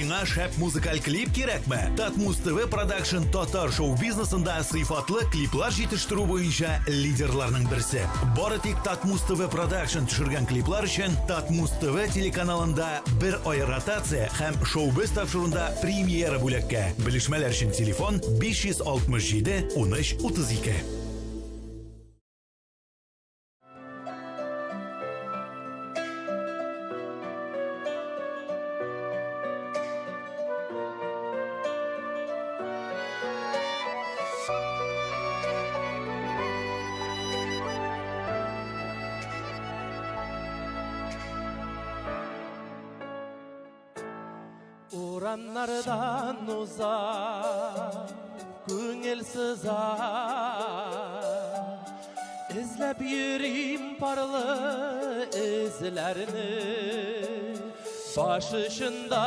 Сиңа шәп музыкаль клип кирәкме? Татмус ТВ Production татар шоу-бизнесында сыйфатлы клиплар җитештерү буенча лидерларның берсе. Бары тик Татмус ТВ Production төшергән клиплар өчен Татмус ТВ телеканалында бер ай ротация һәм шоу-биз тапшыруында премьера бүләккә. Белешмәләр өчен телефон 567 13 32. Uranlardan uzak, көңіл sızar, izlep yürüyüm parlı izlerini, başışında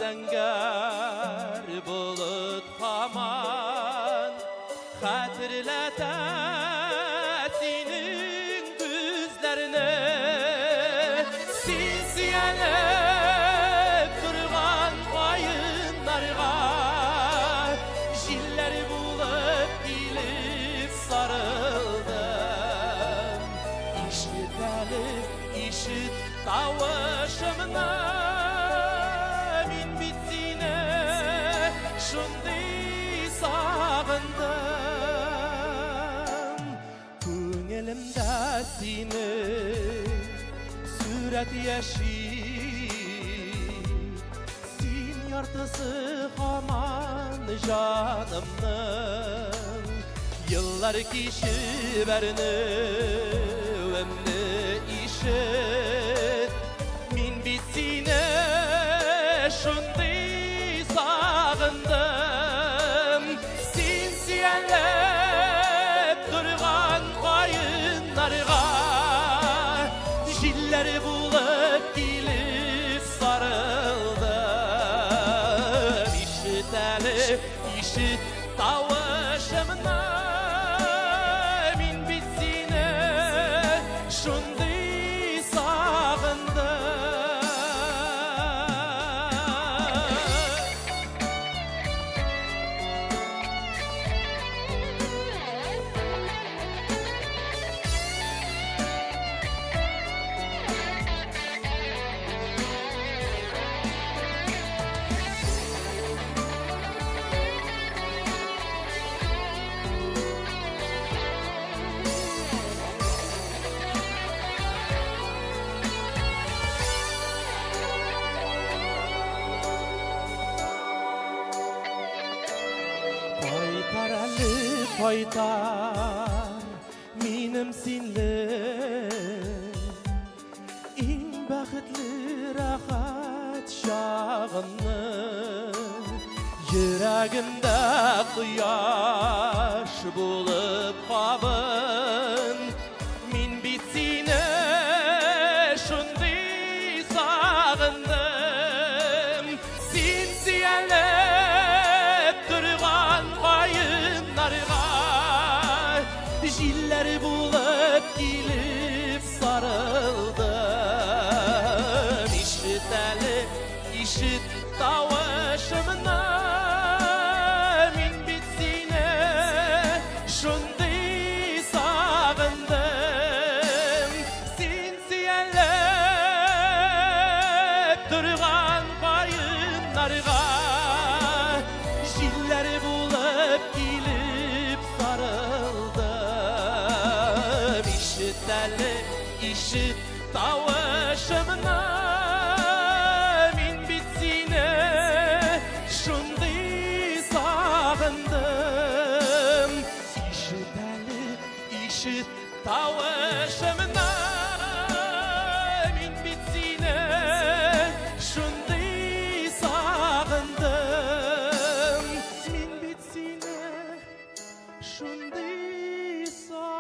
zəngər bulut haman, hatırlatar senin gözlerini, sinsiyeler durgan ayınlarga, jilleri bulup gelip sarıldım. İşit eli, işit tavışımını, min bittiğine şunday sağındım. Köngülümde seni süret yaşayıp, sen yartısı haman canımның. Yıllar kişi verini ömrü işit, min bittiğine şunday sağındım. Sen siyenlep durgan kayınlarga, jilleri bulup gelip sarıldım. İşit eli, işit tavışımını, min bittiğine şunday sağındım. Qaytar әлі qaytar минем синле, иң бәхетле рахат шагымны, йөрәгемдә кояш булып кабын. Мин бит сине шундый сагындым. Син сөялеп турган кайыннарга, jiller bulup gelip sarıldım. İşit eli, işit tavışımını, min bittiğine şunday sağındım. Sen süyenlep durgan kayınlarga, jiller bulup gelip sarıldım. İşit eli, işit tavışımını, min bittiğine şunday sağındım. İşit eli, işit tavışımını, min bittiğine şunday sağındım. Min bittiğine şunday sağındım.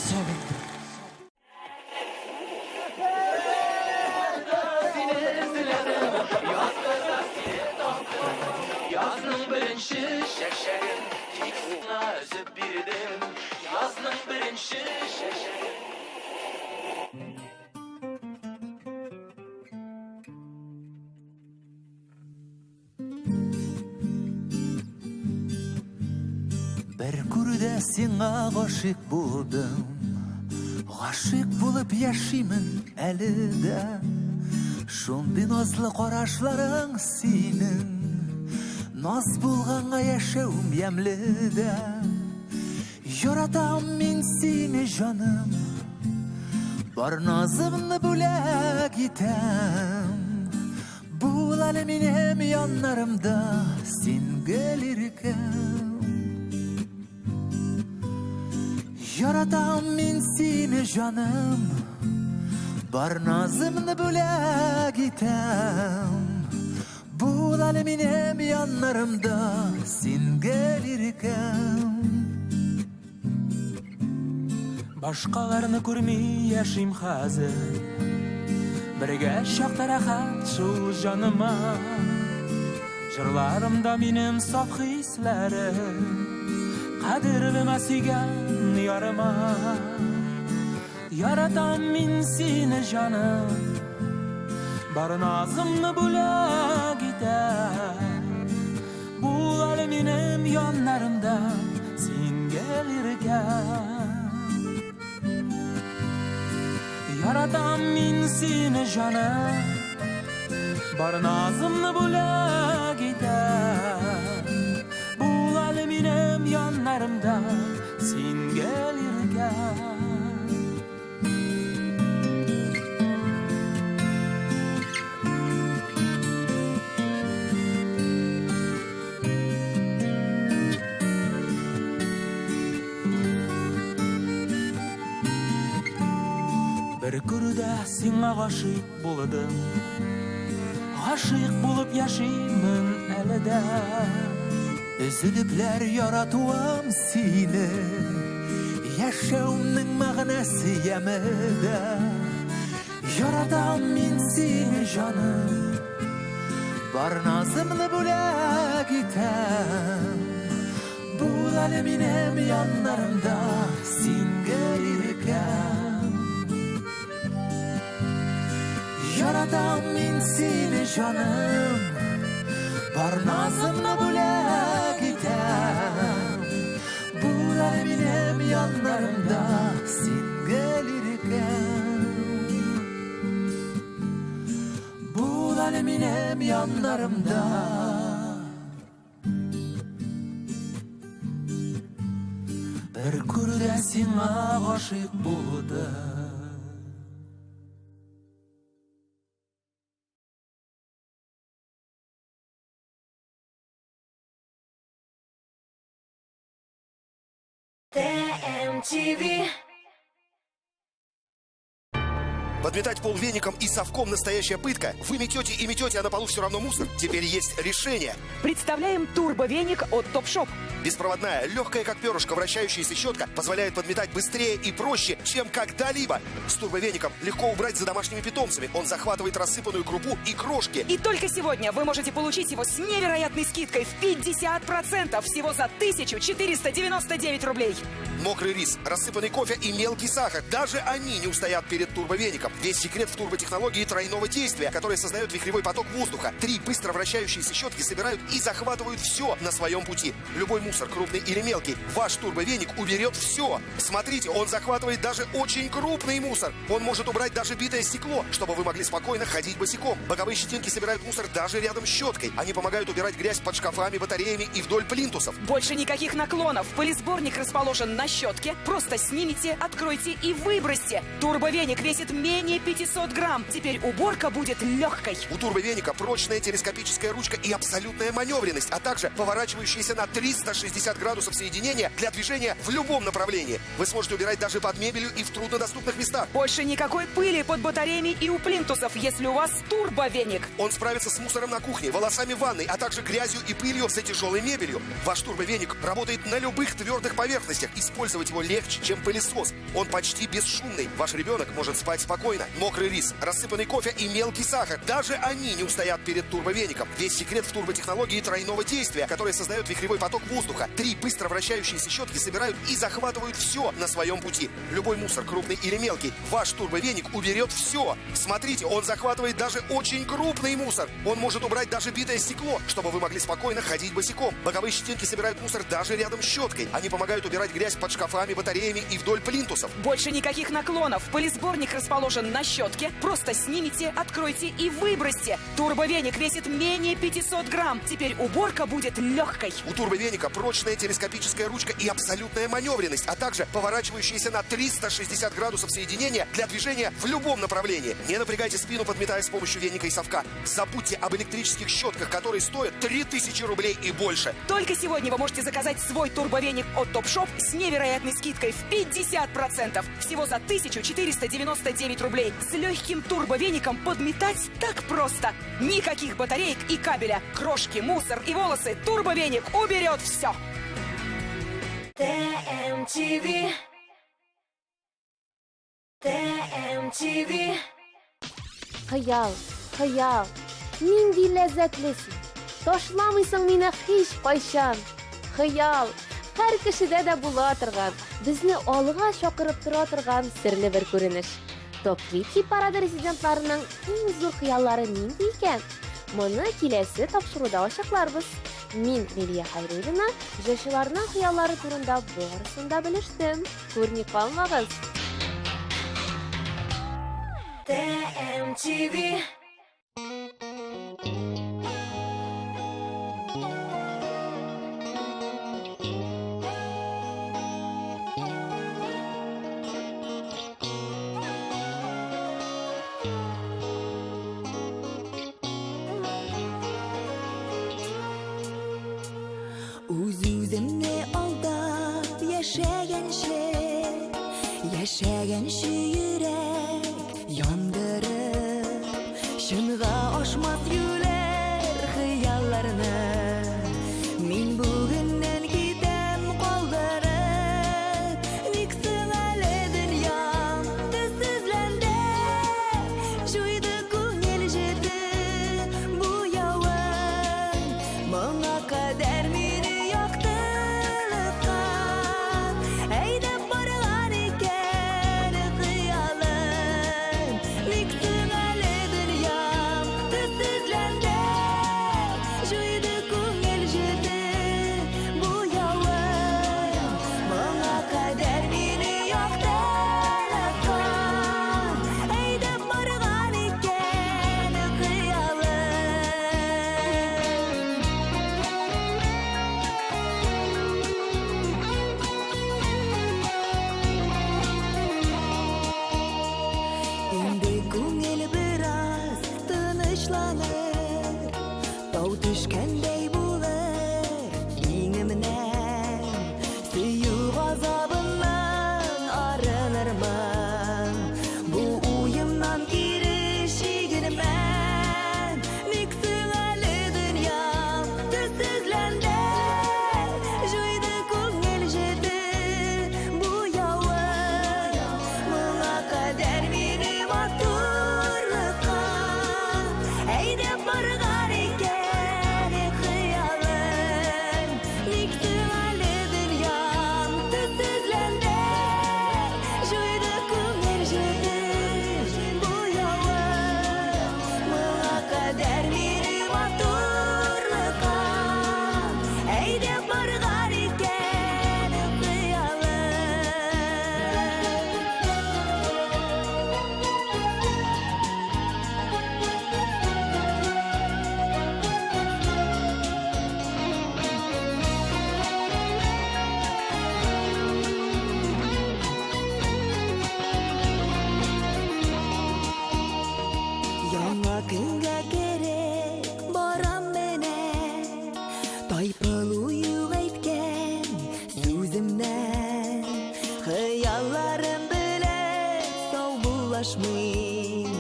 Sağındım. сиңа гашык булдым. Гашык булып яшимен әле дә. Шундый назлы карашларың синең. Наз булганга яшәүм ямле дә. Яратам мин сине җаным. Бар назымны бүләк итәм. Бул әле минем яннарымда син гөлиркәм. Яратам мин сине җаным. Бар назымны бүләк итәм. Бул әле минем яннарымда син гөлиркәм. Башкаларны күрми яшим хәзер. Бергә чакта рәхәт шул җаныма. Җырларымда минем саф хисләрем. Кадерлемә сөйгән ярыма. Яратам мин сине җаным. Бар назымны бүләк итәм. Бул әле минем яннарымда син гөлиркәм. Яратам мин сине җаным. Бар назымны бүләк итәм. Бул әле минем яннарымда син гөлиркәм. Бер күрдә сиңа гашык булдым. Гашык булып яшимен әле дә. Өзелепләр яратуым сине. Яшәүнең мәгънәсе ямәдә. Яратам мин сине җаным. Бар назымны бүләк итәм. Бул әле минем яннарымда син гөлиркәм. Яратам мин сине җаным. Бар назымны бүләк итәм. Бул әле минем яннарымда син гөлиркәм. Бул әле минем яннарымда. Бер күрдә сиңа гашык булдым. ТМТВ. Подметать пол веником и совком настоящая пытка. Вы метете и метете, а на полу все равно мусор. Теперь есть решение. Представляем турбовеник от Топшоп. Беспроводная, легкая как перышко, вращающаяся щетка позволяет подметать быстрее и проще, чем когда-либо. С турбовеником легко убрать за домашними питомцами. Он захватывает рассыпанную крупу и крошки. И только сегодня вы можете получить его с невероятной скидкой в 50%, всего за 1499 рублей. Мокрый рис, рассыпанный кофе и мелкий сахар. Даже они не устоят перед турбовеником. Весь секрет в турботехнологии тройного действия, которая создает вихревой поток воздуха. 3 быстро вращающиеся щетки собирают и захватывают все на своем пути. Любой мусор, крупный или мелкий, ваш турбовеник уберет все. Смотрите, он захватывает даже очень крупный мусор. Он может убрать даже битое стекло, чтобы вы могли спокойно ходить босиком. Боковые щетинки собирают мусор даже рядом с щеткой. Они помогают убирать грязь под шкафами, батареями и вдоль плинтусов. Больше никаких наклонов. Пылесборник расположен на щетке. Просто снимите, откройте и выбросьте. Турбовеник весит менее 500 грамм. Теперь уборка будет легкой. У турбовеника прочная телескопическая ручка и абсолютная маневренность, а также поворачивающиеся на 360 градусов соединения для движения в любом направлении. Вы сможете убирать даже под мебелью и в труднодоступных местах. Больше никакой пыли под батареями и у плинтусов, если у вас турбовеник. Он справится с мусором на кухне, волосами в ванной, а также грязью и пылью за тяжелой мебелью. Ваш турбовеник работает на любых твердых поверхностях. Использовать его легче, чем пылесос. Он почти бесшумный. Ваш ребенок может спать спокойно. спокойно. Мокрый рис, рассыпанный кофе и мелкий сахар. Даже они не устоят перед турбовеником. Весь секрет в турботехнологии тройного действия, которая создает вихревой поток воздуха. 3 быстро вращающиеся щетки собирают и захватывают все на своем пути. Любой мусор, крупный или мелкий, ваш турбовеник уберет все. Смотрите, он захватывает даже очень крупный мусор. Он может убрать даже битое стекло, чтобы вы могли спокойно ходить босиком. Боковые щетинки собирают мусор даже рядом с щеткой. Они помогают убирать грязь под шкафами, батареями и вдоль плинтусов. Больше никаких наклонов. Пылесборник расположен на щетке. Просто снимите, откройте и выбросьте. Турбовеник весит менее 500 грамм. Теперь уборка будет легкой. У турбовеника прочная телескопическая ручка и абсолютная маневренность, а также поворачивающиеся на 360 градусов соединения для движения в любом направлении. Не напрягайте спину, подметая с помощью веника и совка. Забудьте об электрических щетках, которые стоят 3000 рублей и больше. Только сегодня вы можете заказать свой турбовеник от Топшоп с невероятной скидкой в 50%. Всего за 1499 рублей. С легким турбовеником подметать так просто. Никаких батареек и кабеля. Крошки, мусор и волосы. Турбовеник уберет все. TMTV. TMTV. Хыял, хыял, нинди ләззәтлесең. Ташламыйсың мине һич кайчан. Хыял, һәр кешедә дә була торган, безне алга чакырып тора торган серле бер күренеш. Топ-20 парады резидентларының иң зур хыяллары нинди икән? Моны киләсе тапшыруда ачыкларбыз. Мин, Лилия Хайруллина, җырчыларның хыяллары турында барысын да белештем. Күрми калмагыз. TMTV. Үзүземне алдап яшәгәнче йөрәк яндырып, шынга ашмас юләр хыялларны мин бүгеннән китәм калдырып. Ник соң әле дөньям төссезләнде, җуйды күңел җирде бу явын, моңа кадәр мине яктылыкка әйдәп барган икән хыялым. Ник соң әле дөньям төссезләнде, җуйды күңел җирде бу явын, моңа кадәр мине яктылыкка әйдәп барган икән хыялым. Инде күңел бераз тынычланыр, тау төшкәндәй булыр иңемнән, сөю газабыннан арынырмын, бу уемнан кире чигермән. Ник соң әле дөньям төссезләнде, җуйды күңел җирде бу явын, моңа кадәр мине матурлыкка әйдәп барган икән хыялым. Ник соң әле дөньям төссезләнде, җуйды күңел җирде бу явын, моңа кадәр мине матурлыкка әйдәп барган икән хыялым. Яңа көнгә керек барам менә, тайпылу юк әйткән сүземнән, хыялларым белән саубуллашмыйм,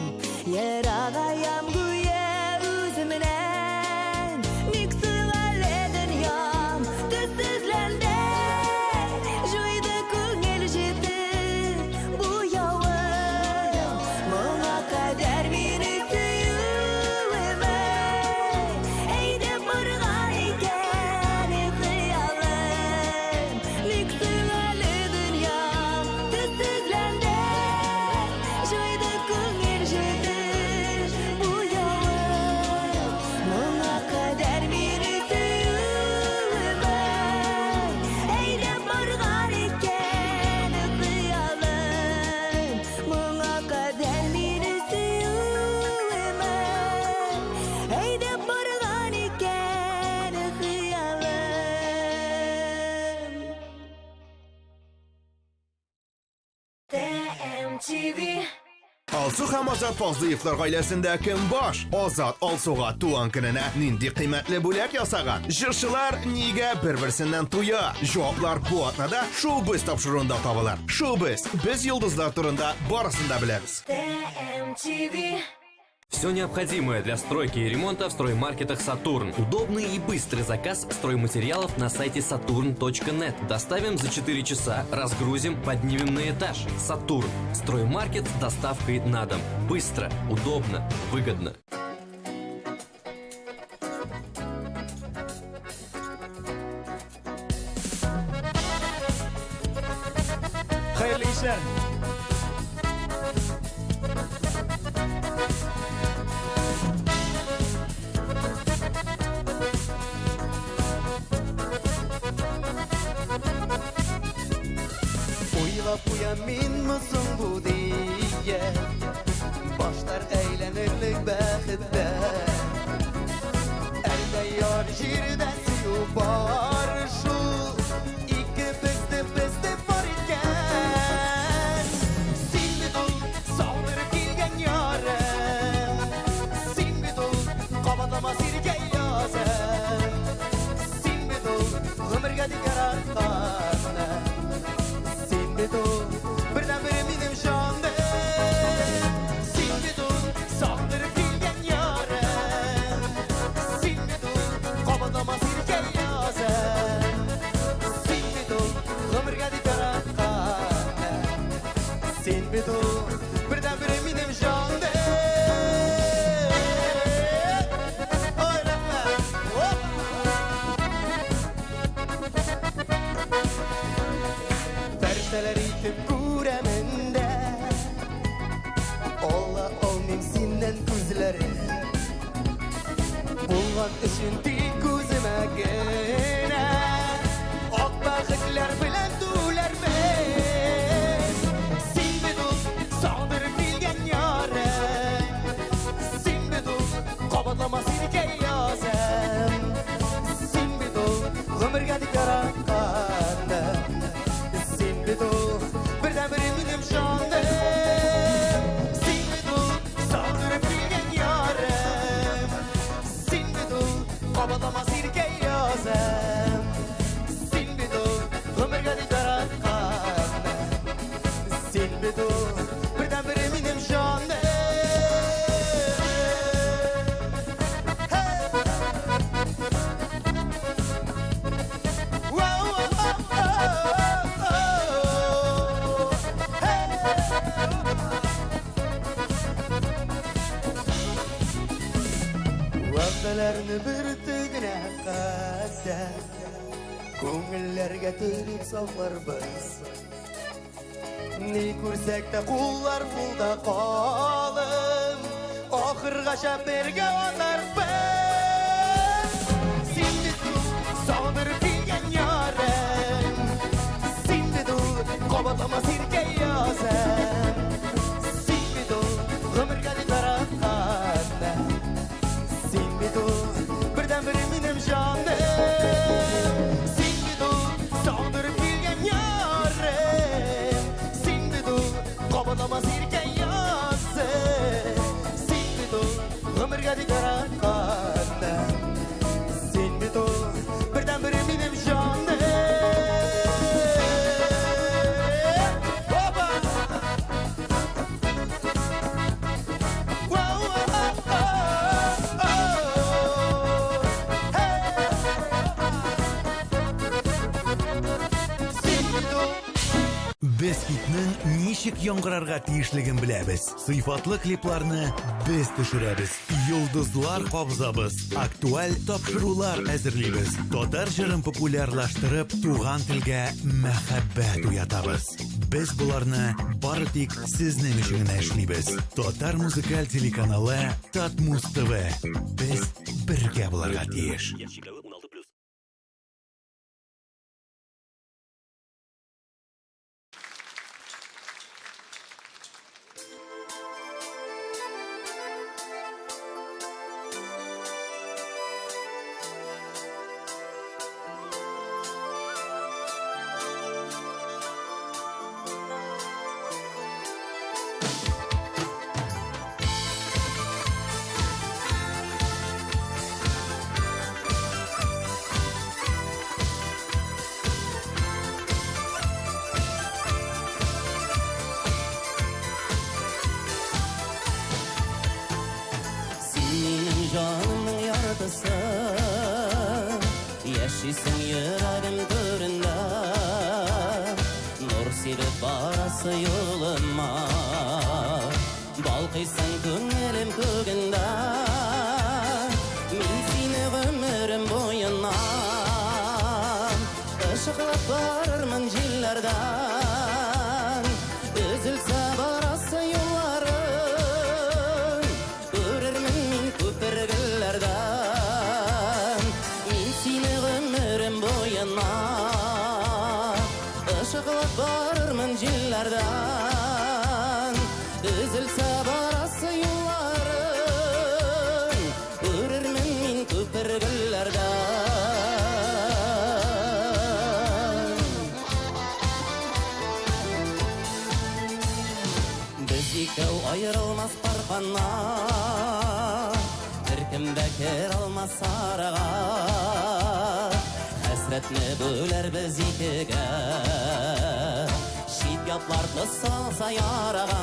ерагаям гүя үземнән. Ник соң әле дөньям төссезләнде, җуйды күңел җирде бу явын, Alsu һәм Азат Фазлыевлар гаиләсендә кем баш? Азат Алсуга туган көненә нинди кыйммәтле бүләк ясаган? Җырчылар нигә бер-берсеннән туя? Җаваплар бу атнада шоу-биз тапшыруында табылыр. Шоу-биз, без йолдызлар турында барысын да беләбез. Все необходимое для стройки и ремонта в строймаркетах «Сатурн». Удобный и быстрый заказ стройматериалов на сайте saturn.net. Доставим за 4 часа, разгрузим, поднимем на этаж. «Сатурн». Строймаркет с доставкой на дом. Быстро, удобно, выгодно. Hayırlı işler. Oylab qo'yan menmisan bu deya boshlar aylanirlik baxtda Erda yor yerda suv bor shu ikki bizda bor ekan Sen bidul sog'dirib kelgan yorim Sen bidul qabatama sirga yozim Sen bidul umrga dikaratqan birden biri benim şandım Sen bidul sağdırıp bilgen yarım Sen bidul kabadama sirke yazım Sen bidul ömürge dikaratkan Sen bidul birden biri benim şandım Ferişteler itip kureminde Ola olmayayım senden kuzları Bulgan için dik kuzuma gene Ok bakıklar bilen tuğlar biz Sen bidul sağdırıp bilgen yarım Sen bidul kabatlama sirke yazım Sen bidul ömürge dikaratkan birden biri benim şandım Sen bidul sağdırıp bilgen yarım Sen bidul kabalama sirke yazım Sen bidul ömürge dikaratkan Sen bidul birden biri benim şandım Vəfələrini bir tügünə qədər Көңілләр gətirib sallar biz Ne күрсәк тә qullar pulda qalım Axırgacha birgə atar biz Sen bidul sağdırıb bilgən yarım Sen bidul qabatlama sirke yazım Sen bidul ömürgə dikaratqan birden biri benim şandım Sen bidul sağdırıp bilgen yarım Sen bidul kabalama sirke yazım Sen bidul ömürge dikaratkan Sen bidul birden biri benim şandım Baba Без хитнең ничек яңгырарга тиешлеген беләбез. Сыйфатлы клипларны без төшерәбез. Йолдызлар кабзабыз. Актуаль тапшырулар әзерлибез. Татар җырын популярлаштырып, туган телгә мәхәббәт уятабыз. Без буларны бары тик сезнең өчен генә эшлибез. Татар музыкаль телеканалы Татмус ТВ. Без бергә буларга тиеш. canımın yardısı Yaşısın yüreğim töründe Nur silip barası yoluma Balkıysın küngelim kөгünde Min seni ömrüm boyuna Işıqlap barırmın jillerden Üzülse barası yollarım Görürmün min köpürgüllerden Min seni ömrüm boyuna Işıqlap barırmın jillerden Üzülse barası yollarım Görürmün min köpürgüllerden İkəu ayrılmaz parqanna Birkim bekер almaz sarığa Həsrətni bölər biz ikiga Şit yaplardı salsa yarağa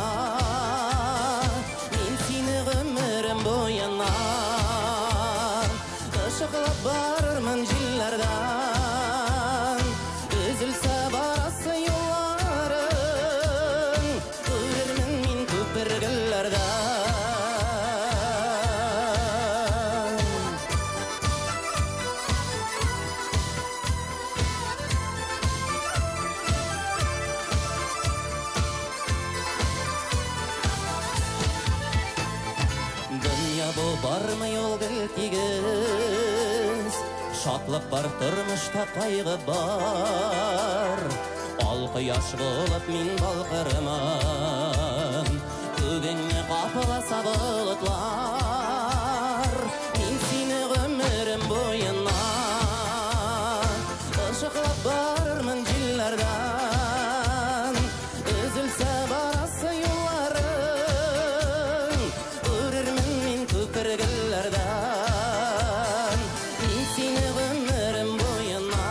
Min seni ömrüm boyuna Işıqlap barırmın jillerden Üzülse barası yollarım Görürmün min köpürgüllerden Dünya bu barmı yol giltigiz Şatlık var turmuşta kaygı var Al kıyaş bulup min balkırmam Kөгünne kapılasa bulutlar Min seni ömrüm boyuna Işıqlap barırmın jillerden Üzülse barası yollarım Görürmün min köpürgüllerden Min seni ömrüm boyuna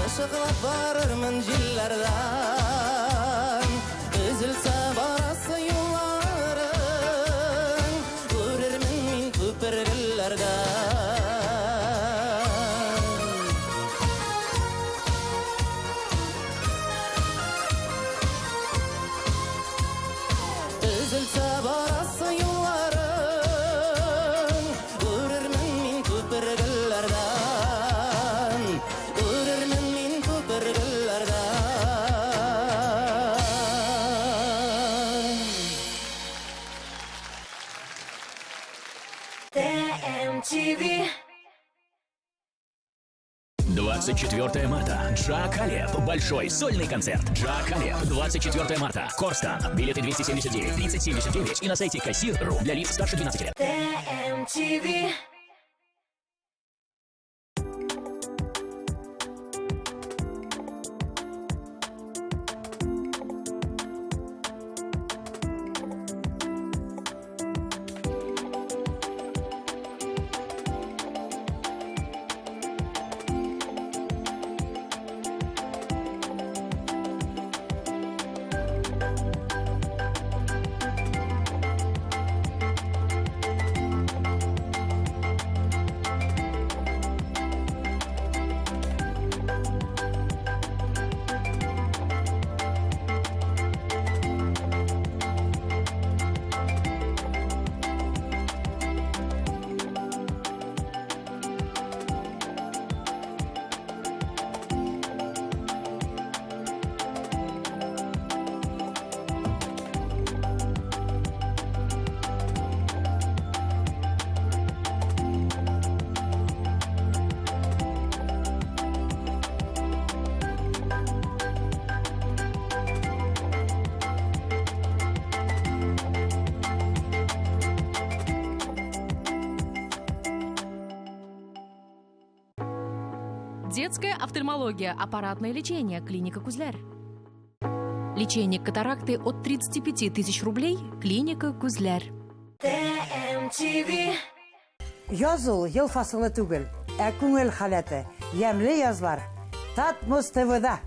Işıqlap barırmın jillerden Üzülse barası yollarım Görürmün min köpürgüllerden Üzülse barası yollarım Görürmün min köpürgüllerden Görürmün min köpürgüllerden ТМТВ 24 марта. Джа Калеб. Большой сольный концерт. Джа Калеб. 24 марта. Корстон. Билеты 279 3079 и на сайте Кассир.ру для лиц старше 12 лет. ТМТВ Детская офтальмология, аппаратное лечение, клиника Кузляр. Лечение катаракты от 35 тысяч рублей, клиника Кузляр. ТМТВ Языл ел фасылы түгел, ә күңел халәте, ямлы язлар. Татмос ТВ-да.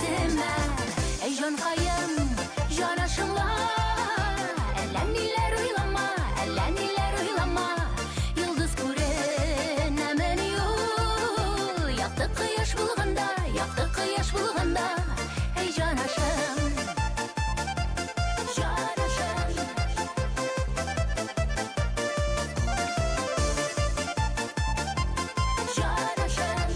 yüzüme. Ey cankayım, canaşımla. Eller niler oylama, eller niler oylama. Yıldız kuren hemen yok. Yaktı kıyaş bulganda, yaktı kıyaş bulganda. Ey canaşım, canaşım. Canaşım.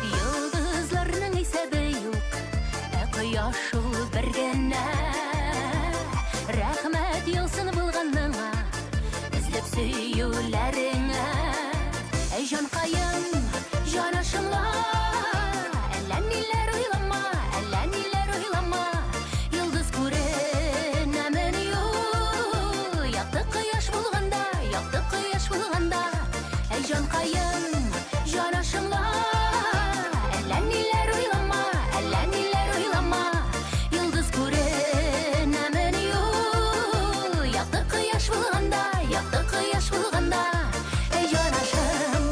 Yıldızlarının hisabi yok. Quyosh ul birgina. Rahmat yolsun bulganыңа. Izlab сөюләреңә. Ey cankayım, canaşımla. Әллә ниләр уйлама, әллә ниләр уйлама. Yıldız күрен әмен юк. Якты кояш булганда, якты кояш булганда. Ey cankayım, canaşımla. Әллә ниләр уйлама, әллә ниләр уйлама. Yıldız күрен әмен юк. Якты кояш булганда, якты кояш булганда. Ey caнаşım.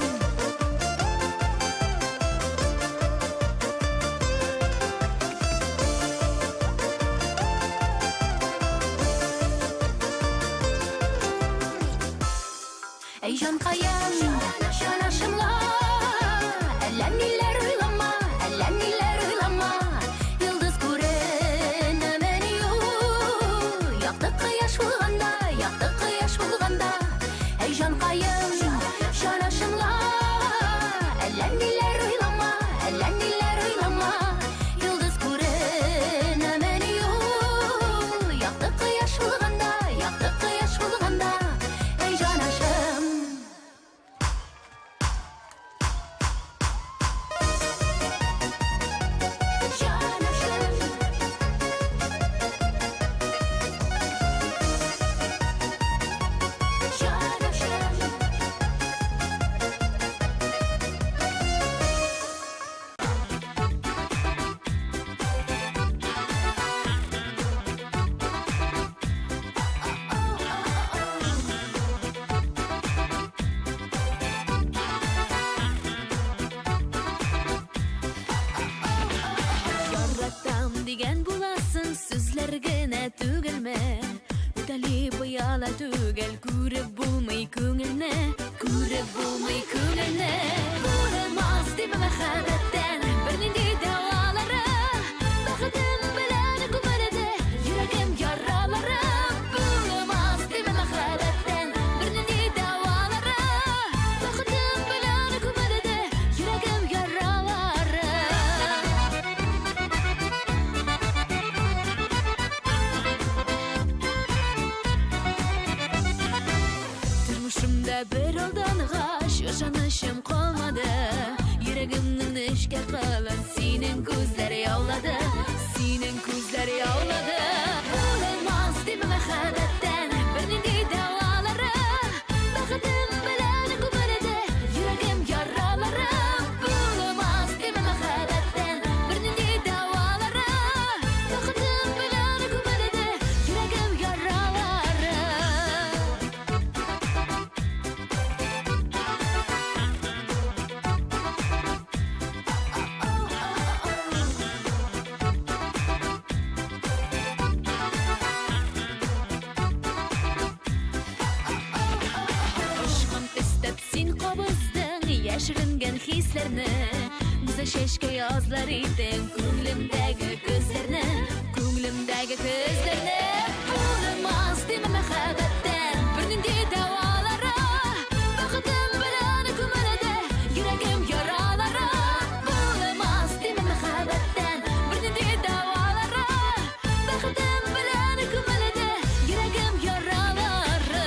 Ey cankayım, canaşımla. Әллә ниләр уйлама, әллә ниләр уйлама. Yıldız күрен әмен юк. Якты кояш булганда, якты кояш булганда. Ey cankayım, canaşımla. Әллә ниләр уйлама, әллә ниләр уйлама. Yıldız күрен әмен юк. Якты кояш булганда, якты кояш булганда. Ey caнаşım. Яратам деген буласың, сүзләр генә түгелме? Үтәлеп яла түгел, күреп булмый күңелне, күреп булмый күңелне. Булмас дип мәхәббәттән бернинди дәвалары. Бәхетем белән күмелде йөрәгем яралары. Булмас дип мәхәббәттән бернинди дәвалары. Бәхетем белән күмелде йөрәгем яралары. Тормышымда бер алданга ышанычым калмады. Йөрәгемнең нечкә кылын синең күзләр яулады, синең күзләр яулады. Булмас дип мәхәббәттән бернинди дәвалары. Бәхетем белән күмелде йөрәгем яралары. Булмас дип мәхәббәттән бернинди дәвалары. Бәхетем белән күмелде йөрәгем яралары. Ашкын өстәп син кабыздың яшеренгән хисләрне. Үзә чәчкә язлар идең күңелемдәге күзләрне, күңелемдәге күзләрне. Булмас дип мәхәббәттән бернинди дәвалары. Бәхетем белән күмелде йөрәгем яралары. Булмас дип мәхәббәттән бернинди дәвалары. Бәхетем белән күмелде йөрәгем яралары.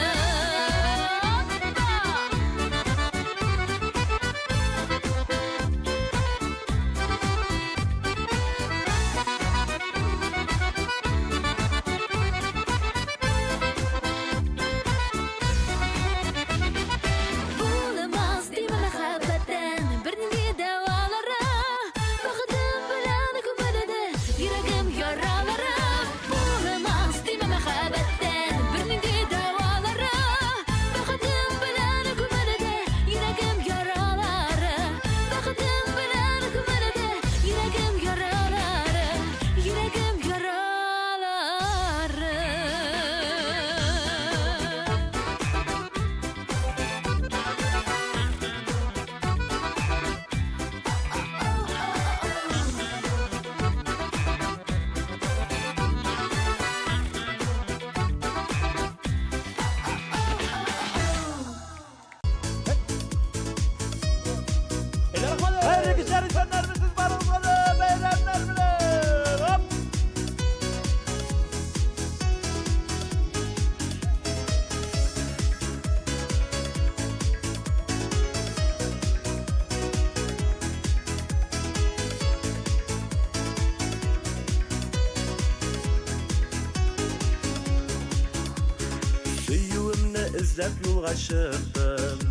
іздеп юлға шықтым,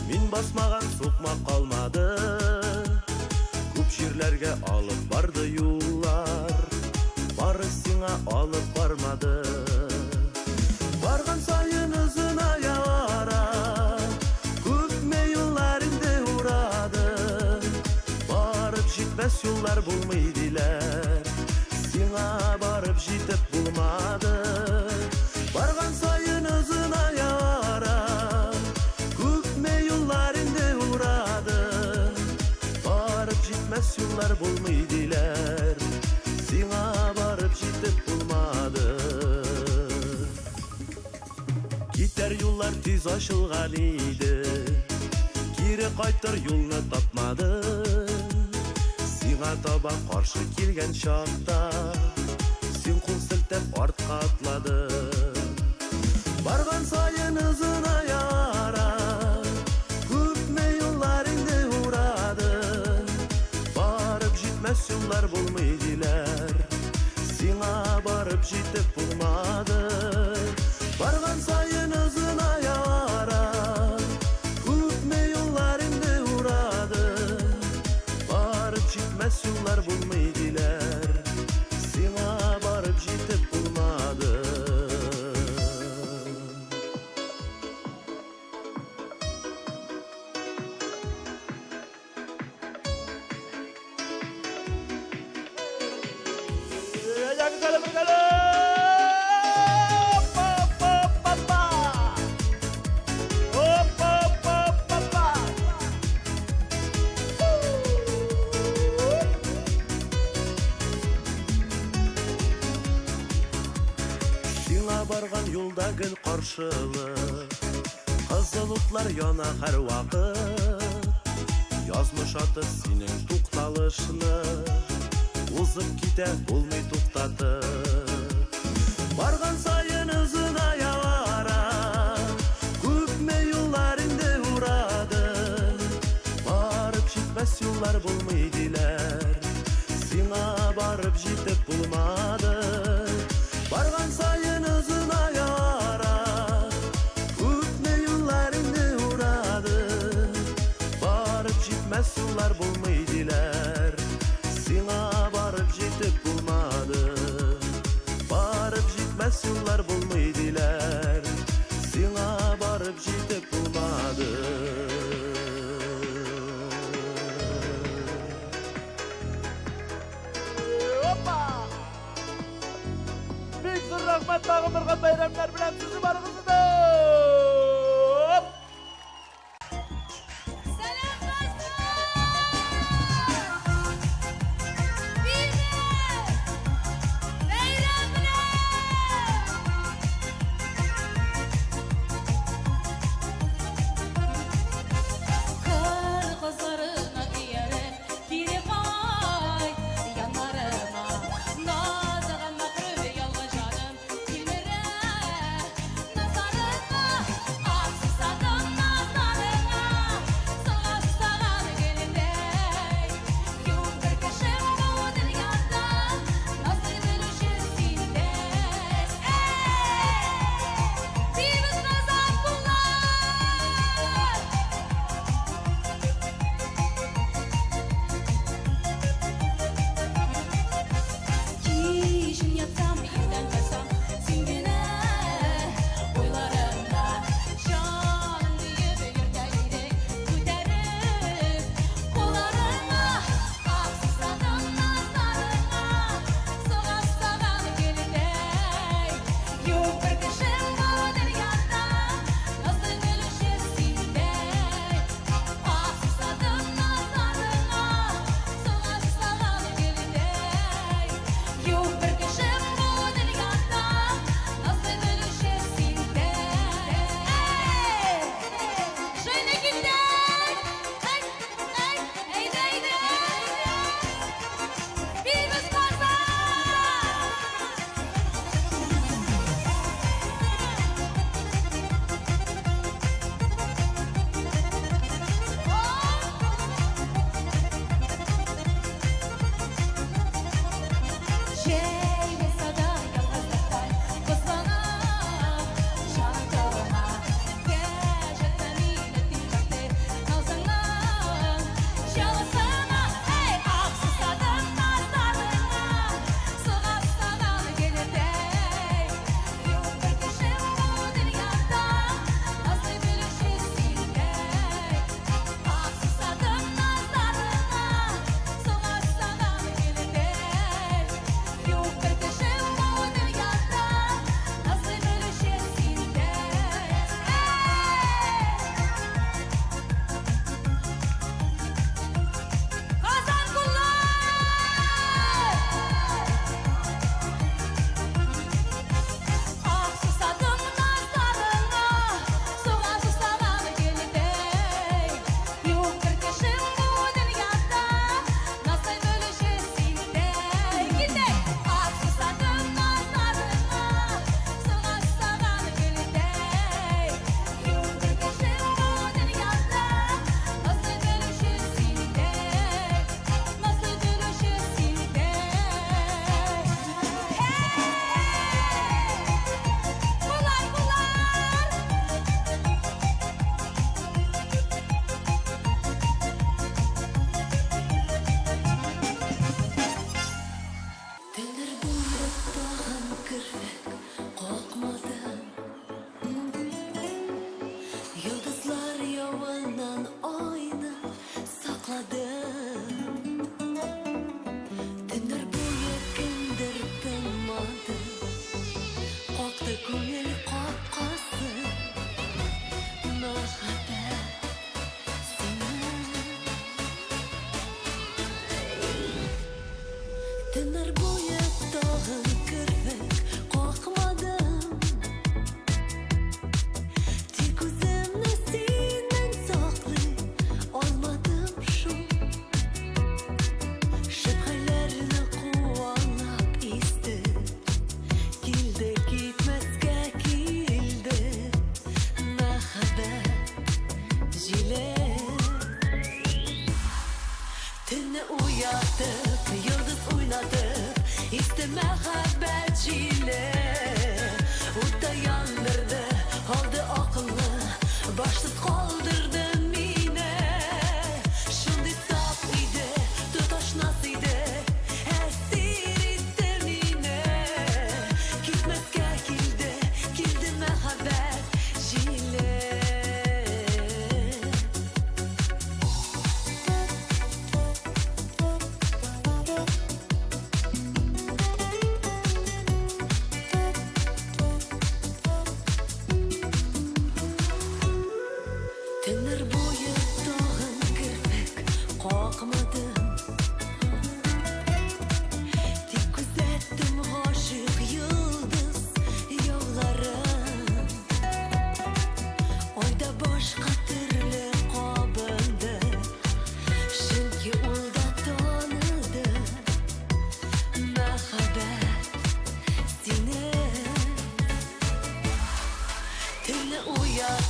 мен басмаған соқма қалмады, көп жерлерге алып барды юллар, бары сиңа алып бармады. Барған сайын ұзын аяра, көп мейлларыңды урады, барып жетпес юллар болмайдылар, сиңа барып жетіп болмады. Барған сайын ұзын аяра, көп мейлларыңды урады, барып жетмес юллар болмайдылар, сиңа барып жетіп болмады. Кетер юллар тез ашылған еді, кері қайтыр юлны тапмады, сиңа таба қаршы келген шақта, сен қол сілтеп артқа атлады. Барған сайын ұзын аяра, көп мейлларыңды урады, барып жетмес юллар болмайдылар, сиңа барып жетіп болмады. Барған сайын ұзын аяра, көп мейлларыңды урады, барып жетмес юллар болмайдылар, сиңа барып жетіп болмады. Барған юлда гүл қаршылы, қызыл утлар яна һәр вақыт, язмыш аты синең тукталышны, узып китә булмый туктатып. Барған сайын ұзын аяра, көп мейлларыңды урады, барып жетмес юллар болмайдылар, сиңа барып жетіп болмады. Барған сайын ұзын аяра, көп мейлларыңды урады, барып жетмес юллар болмайдылар, сиңа барып жетіп болмады. Барып жетмес юллар болмайдылар, сиңа барып жетіп болмады. Рахмет тағы бір байрамдар білән сізі барыңызды. Nazarına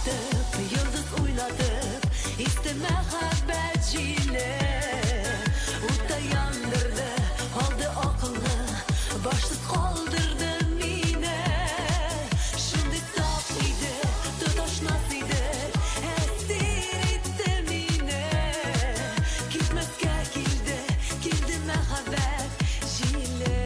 uyatıp, yıldız oynatıp, isteme haberciyle. Utta yandırdı, aldı akıllı, başsız kaldırdı mine. Şimdi saf idi, tutuş nasıydı, esir etti mine. Gitmezke kildi me haberciyle.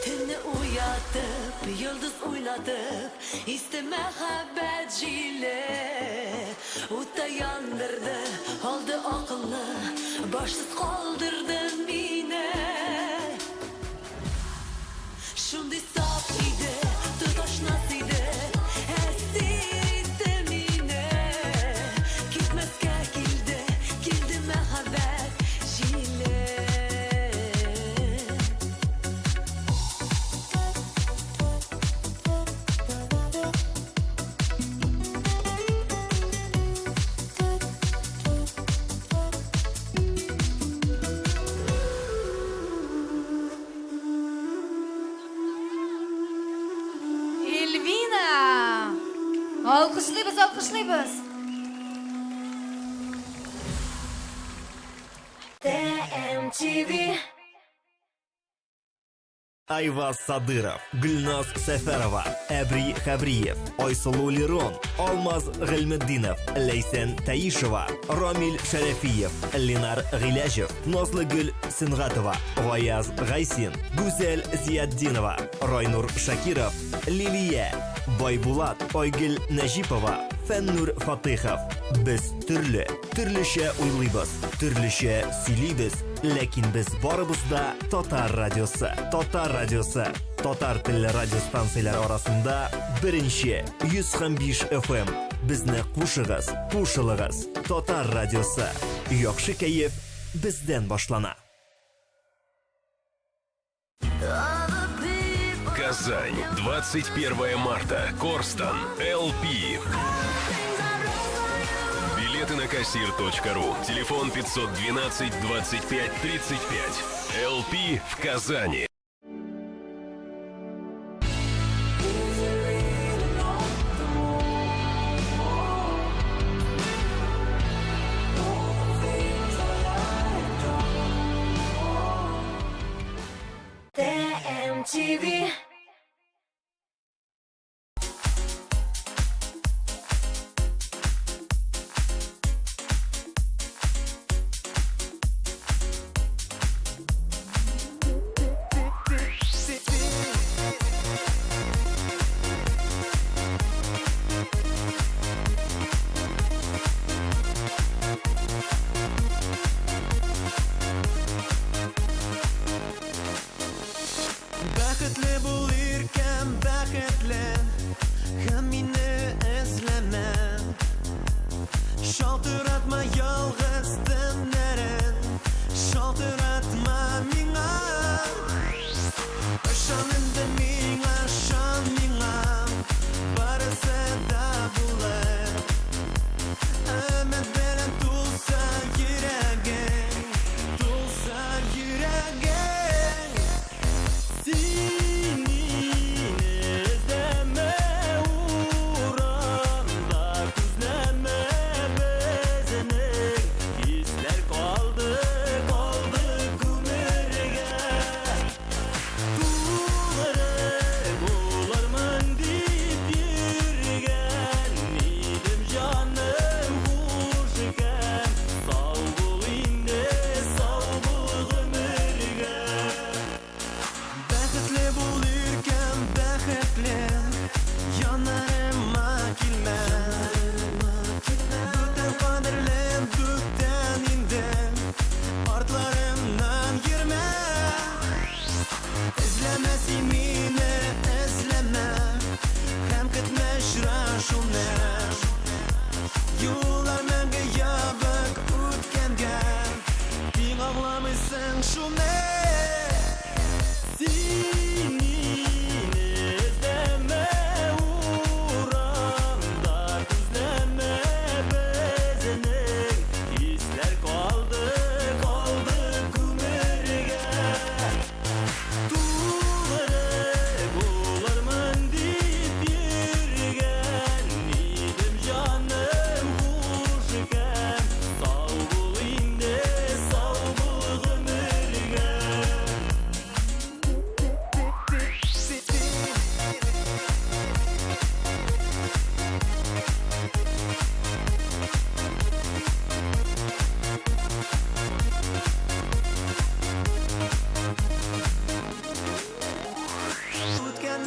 Teni uyatıp, yıldız oynatıp, isteme haberciyle. Utta yandırdı, aldı akıllı, başsız kaldırdı mine. Şimdi saf idi, tutuş nasıydı, esir etti mine. Gitmezke kildi me haberciyle. Elvina! Alkışlayız. TMTV. Айваз Садыров, Гүлназ Сәфәрова, Әбри Хәбриев, Айсылу Лерон, Алмаз Гыйлметдинов, Лейсен Таишева, Рамил Шәрәфиев, Ленар Гыйләҗев, Назлыгөл Сингатова, Гаяз Гайсин, Гүзәл Зияддинова, Райнур Шакиров, Лилия, Байбулат, Айгөл Нәҗипова, Фәннур Фатыйхов. Без төрлечә уйлыйбыз, төрлечә сөйлибез, ләкин без барыбыз да Татар радиосы. Татар телле радиостанцияләр арасында беренче 105 FM. Безне кушыгыз. Татар радиосы. Яхшы кәеф бездән башлана. Казань, 21 марта. Корстон, LP. Билеты на кассир.ру. Телефон 512 25 35. LP в Казани. TMTV. Бәхетле бул иркәм, бәхетле, һәм мине эзләмә. Шалтыратма ялгыз төннәрен, шалтыратма миңа. Ышан инде миңа, ышан миңа, барысы да булыр. Өмет белән тулса йөрәгең, Seni izleme uğranda, gözleme bezeni. Hisler kaldı kumürge. Tuğları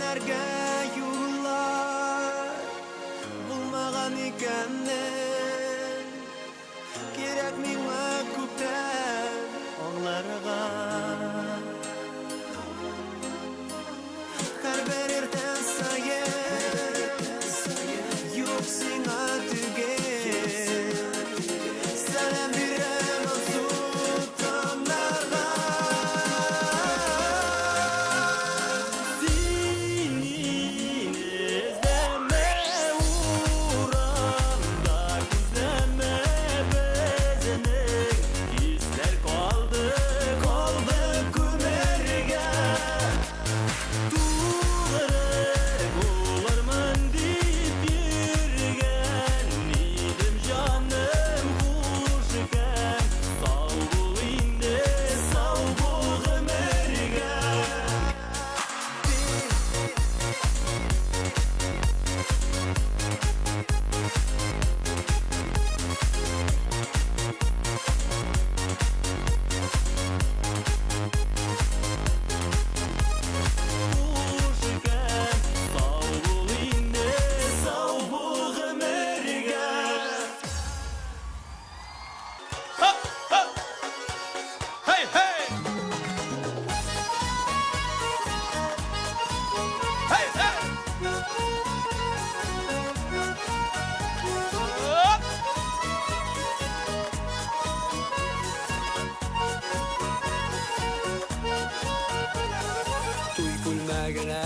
Сенерге юлlar bulmagan ikenmen Gerek mine küpten onlarga Her bir erten sayın Yok sina tügen Selam birem sultanlarga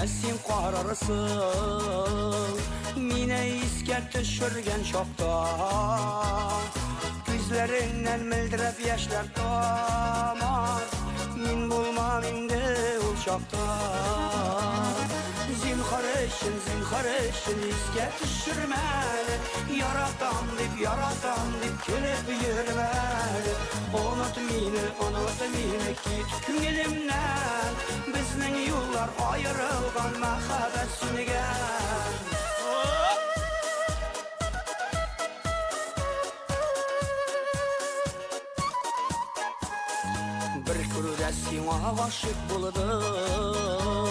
Sen qararısın Mine iske düşürgen şokta Gözlerinden mildirep yaşlar damar Min bulmam indi ul şokta Zinhar eşin iske düşürmeli Yaratam dip kelep yürmeli Unut mini git küngelimden Bizning yollar ayrılgan mahabbet sünigen Bir kuruda sina aşık buldum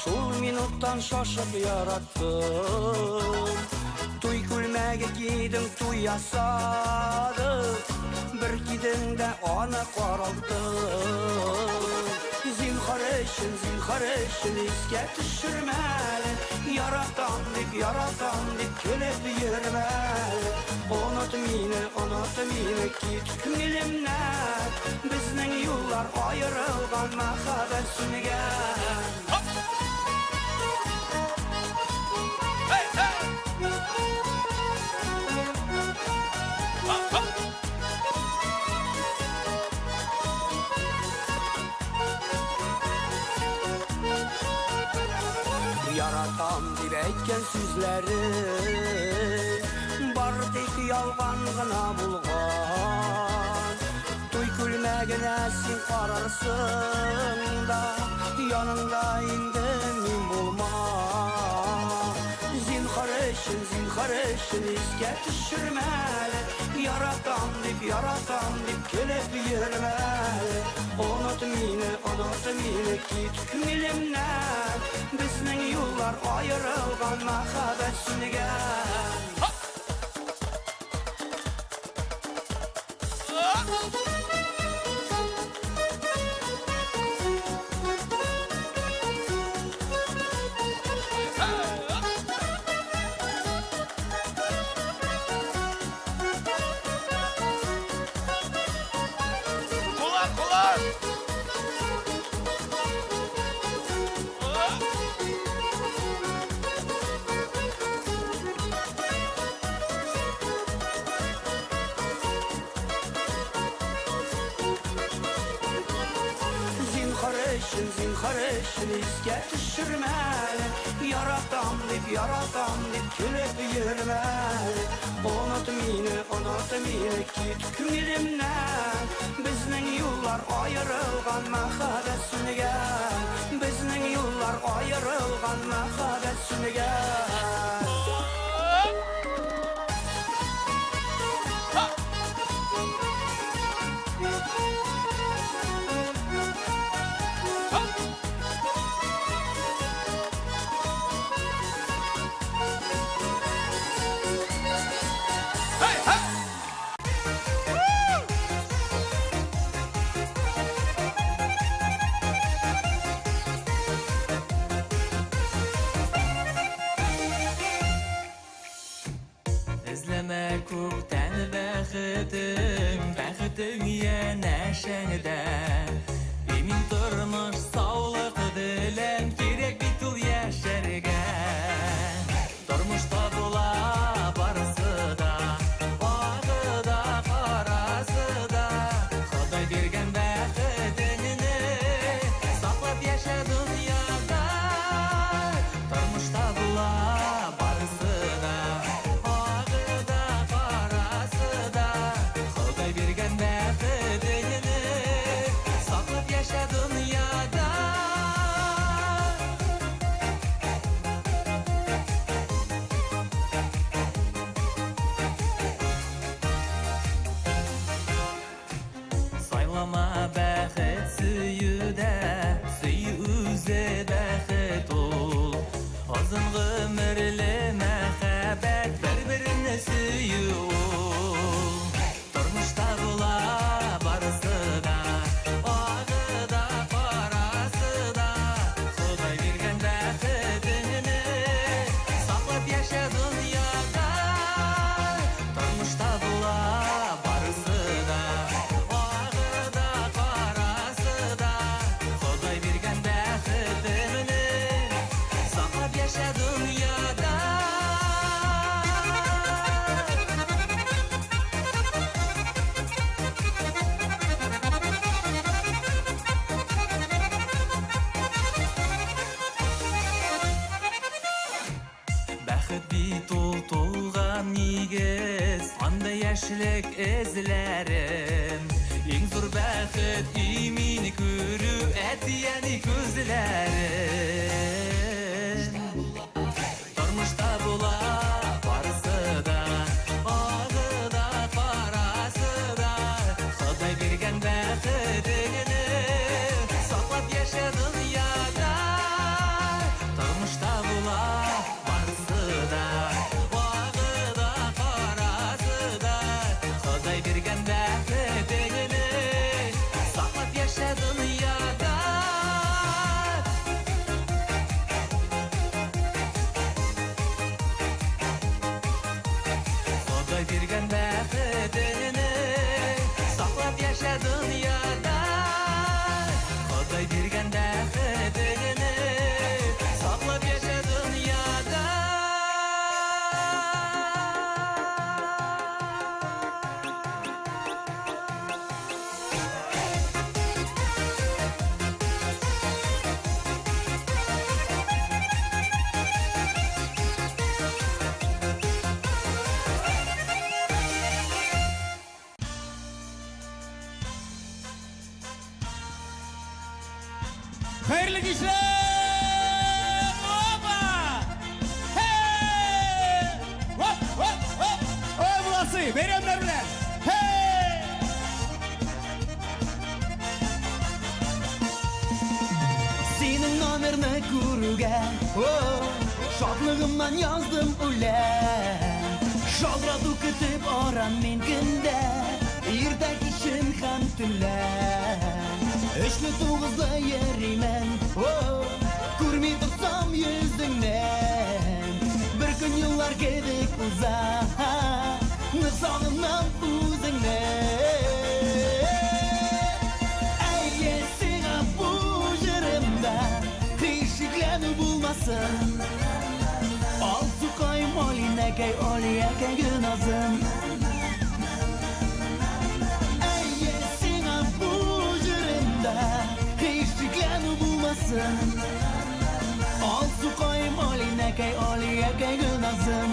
Şul minuttan şaşıp yarattım Tuy külmege gidim tuy yasadım Bir gidimde ana qaraldım Zinhar eşin iske düşürmeli Yaratam dip kelep yürmeli Unut mini git küngelimden Bizning yollar ayrılgan mahabbet sünigen Yaratam dip etken sözleri Bardik yalgan gına bulgan Tuy külmegine sen qararsın da Yanında indi min bulmam Zinhar eşin iske düşürmeli Yaratam dip kelep yürmeli Unut mini git küngelimden Bizning yollar ayrılgan mahabbet sünigen Zinhar eşin iske düşürmeli Yaratam dip kelep yürmeli Unut mini git küngelimden Bizning yollar ayrılgan mahabbet sünigen Bizning yollar ayrılgan mahabbet sünigen yaşa dünyada. Бәхет бит ул туган нигез, анда яшьлек эзләрем. Иң зур бәхет имини күрү, әтияни күзләрем. Тормышта була барысы да, ағы да, карасы да. Ходай биргән бәхетеңне саклап яшә дөньяда. Тормышта була барысы да, ағы да, карасы да. Ходай биргән бәхетеңне саклап яшә дөньяда. Ходай биргән бәхетеңне саклап яшә дөньяда. Ходай биргән бәхетеңне саклап яшә дөньяда. Hayırlı geceler! Oba! Hey! Hop hop hop! Oy burası! Veriyorlar bilen! Hey! Senin номерni күрүгә, шатлыгымнан яздым үлән. Шалдырату көтеп арам мин көндә, иртә кичен һәм төнлән. Эшле тугызда йөримен, күрми торсам йөзеңнән. Бер көн еллар кебек уза, нык сагынам үзеңнән. Әйе, сиңа бу җырымда һичшикләнү булмасын. Алсу кайм олинәкәй, олиякәй гөназым. Әйе, сиңа бу җырымда һичшикләнү булмасын. Алсу кайм олинәкәй, олиякәй гөназым.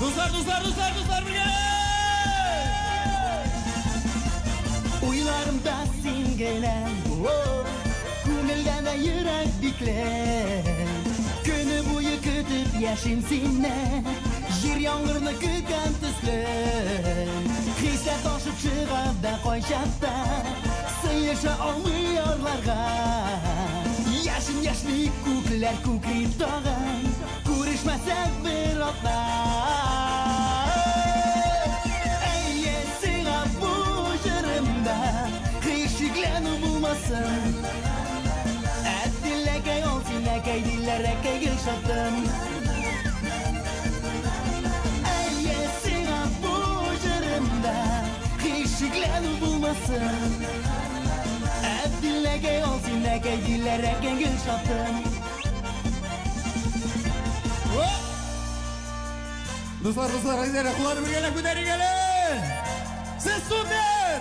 Dostlar, dostlar, dostlar, dostlar birlikte! Uylarımda sen gelen, күңелдән йөрәк биклән. Көне буе көтеп яшим синне, җир яңгырны көткән төсле. Хисләр ташып чыга да кайчакта, сыеша алмый ярларга. Яшин яшьлек күкләр күкреп тагын, күрешмәсәк бер атна. Әйе, сиңа бу җырымда һичшикләнү булмасын. Әтиләкәй, алтиләкәй, дилләрәкәй гөлшатым. Әйе, сиңа бу җырымда һичшикләнү булмасын. Әтиләкәй, алтиләкәй, дилләрәкәй гөлшатым. Dostlar, dostlar, haydi kulağını bir gele, güderi gele! Ses süper!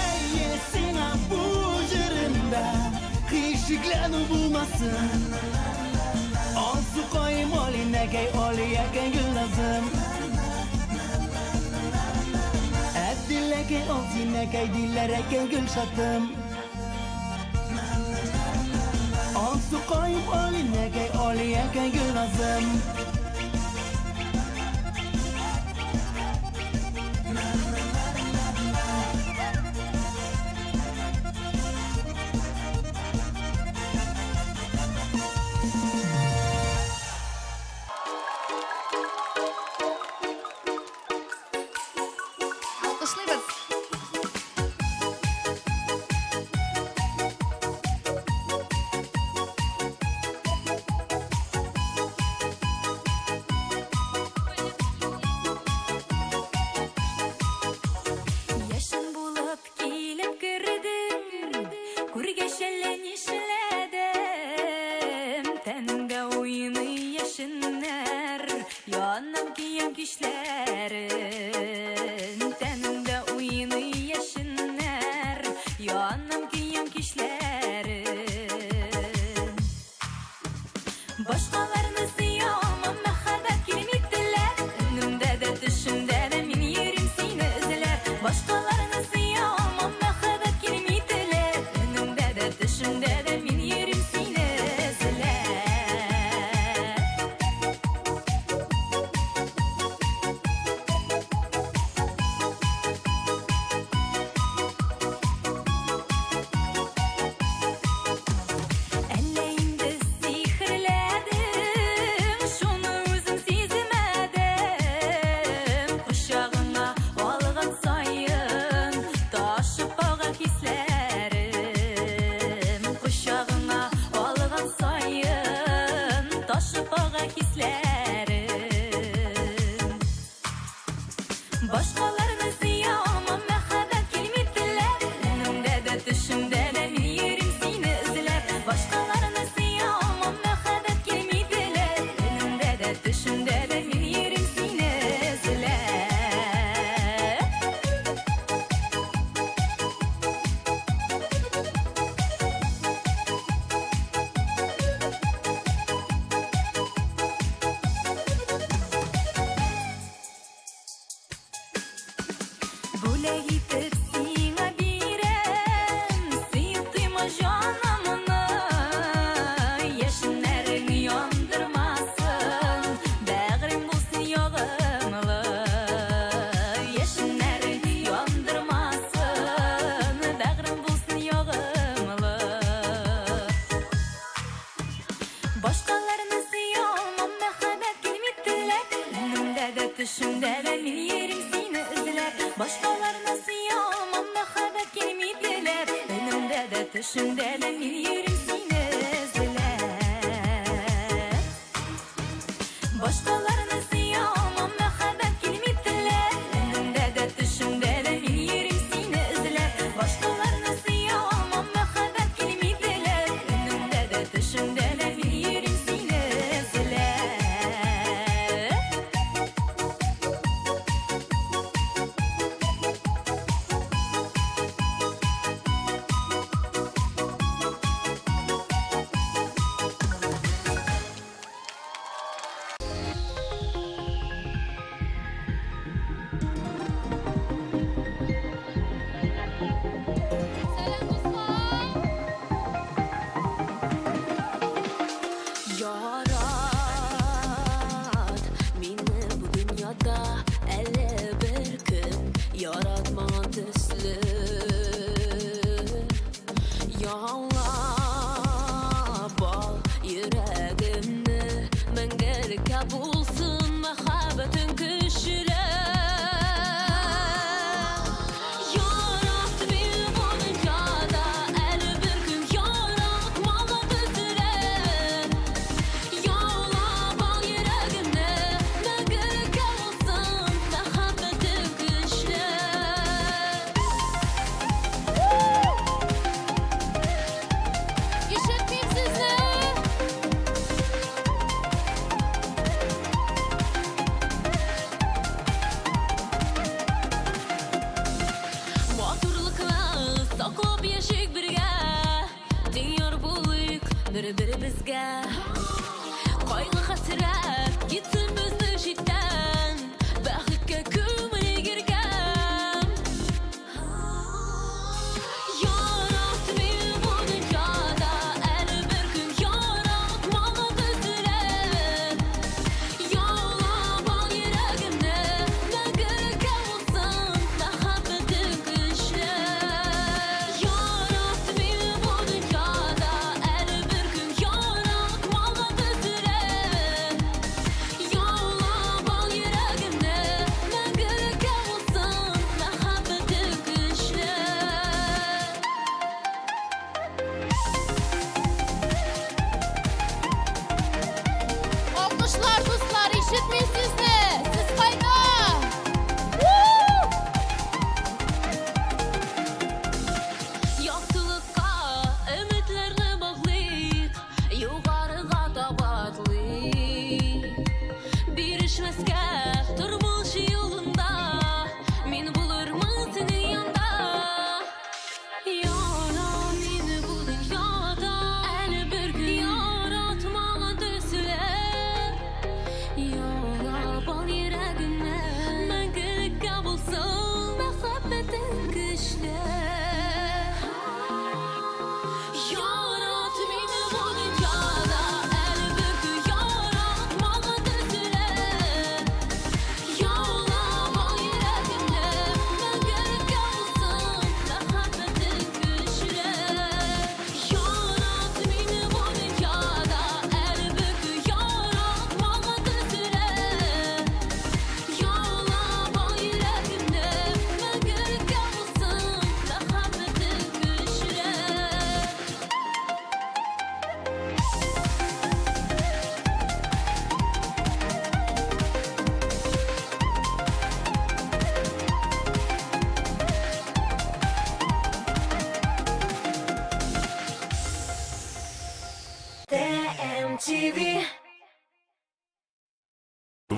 Әйе, сиңа бу җырымда һичшикләнү булмасын. Алсу кайм олинәкәй, олиякәй гөлазым. Әтиләкәй, алтиләкәй, дилләрәкәй гөлшатым. Алсу кайм олинәкәй, олиякәй гөлазым. Başkalarını siyamam məhəbbət kelmeydiler Önümdə də düşümdə də min yerim sinəzlər Əlləyimdə sihirlədim Şunu özüm sezmədim Quşağına alğan sayın Daşıb bağa hislərim Quşağına alğan sayın Daşıb bağa hislərim Başqalarını ziyamam məhəbbət kelmeydiler Önümdə də düşümdə də min yerim seni izlər Başqalarını ziyamam məhəbbət kelmeydiler Önümdə də düşümdə də min yerim seni izlər Бүләк итеп сиңа бирәм Сыйдыма җанымны Яшеннәрең яндырмасын Бәгърем булсын ягымлы Яшеннәрең яндырмасын Бәгърем булсын ягымлы Başqalarını siyamam məhəbbət kelmeydiler Önümdə də düşümdə də min yerim seni izlər Başqalarını siyamam məhəbbət kelmeydiler Önümdə də düşümdə də min yerim seni izlər Başqalarını siyamam məhəbbət kelmeydiler Önümdə də düşümdə də min yerim seni izlər Başqalarını siyamam məhəbbət kelmeydiler Önümdə də düşümdə də min yerim seni izlər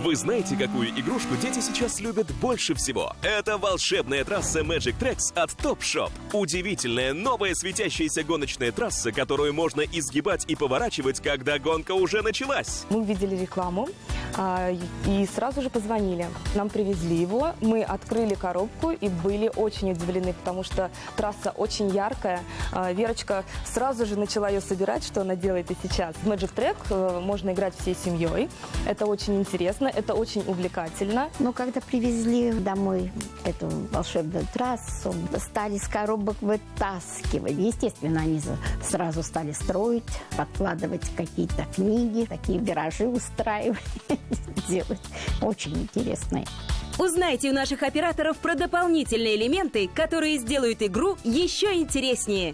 Вы знаете, какую игрушку дети сейчас любят больше всего? Это волшебная трасса Magic Tracks от Top Shop. Удивительная новая светящаяся гоночная трасса, которую можно изгибать и поворачивать, когда гонка уже началась. Мы увидели рекламу и сразу же позвонили. Нам привезли его, мы открыли коробку и были очень удивлены, потому что трасса очень яркая. Верочка сразу же начала ее собирать, что она делает и сейчас. В Magic Track можно играть всей семьей. Это очень интересно, это очень увлекательно. Но когда привезли домой эту волшебную трассу, стали с коробок вытаскивать. Естественно, они сразу стали строить, подкладывать какие-то книги, такие виражи устраивать, делать. Очень интересно. Узнайте у наших операторов про дополнительные элементы, которые сделают игру еще интереснее.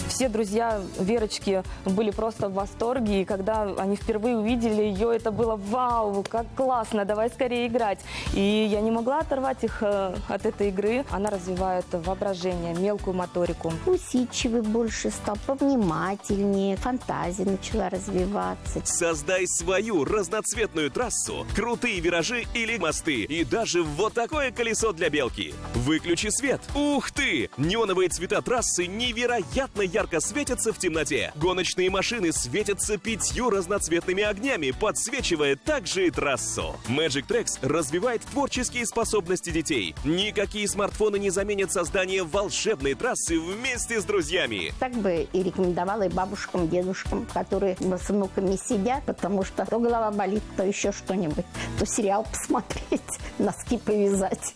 Все друзья Верочки были просто в восторге, и когда они впервые увидели ее, это было вау, как классно, давай скорее играть. И я не могла оторвать их от этой игры. Она развивает воображение, мелкую моторику. Усидчивый больше стал, повнимательнее, фантазия начала развиваться. Создай свою разноцветную трассу, крутые виражи или мосты, и даже вот такое колесо для белки. Выключи свет. Ух ты! Неоновые цвета трассы невероятно ярко светятся в темноте. Гоночные машины светятся 5 разноцветными огнями, подсвечивая также и трассу. Magic Tracks развивает творческие способности детей. Никакие смартфоны не заменят создание волшебной трассы вместе с друзьями. Так бы и рекомендовала и бабушкам, дедушкам, которые с внуками сидят, потому что то голова болит, то еще что-нибудь, то сериал посмотреть, носки повязать.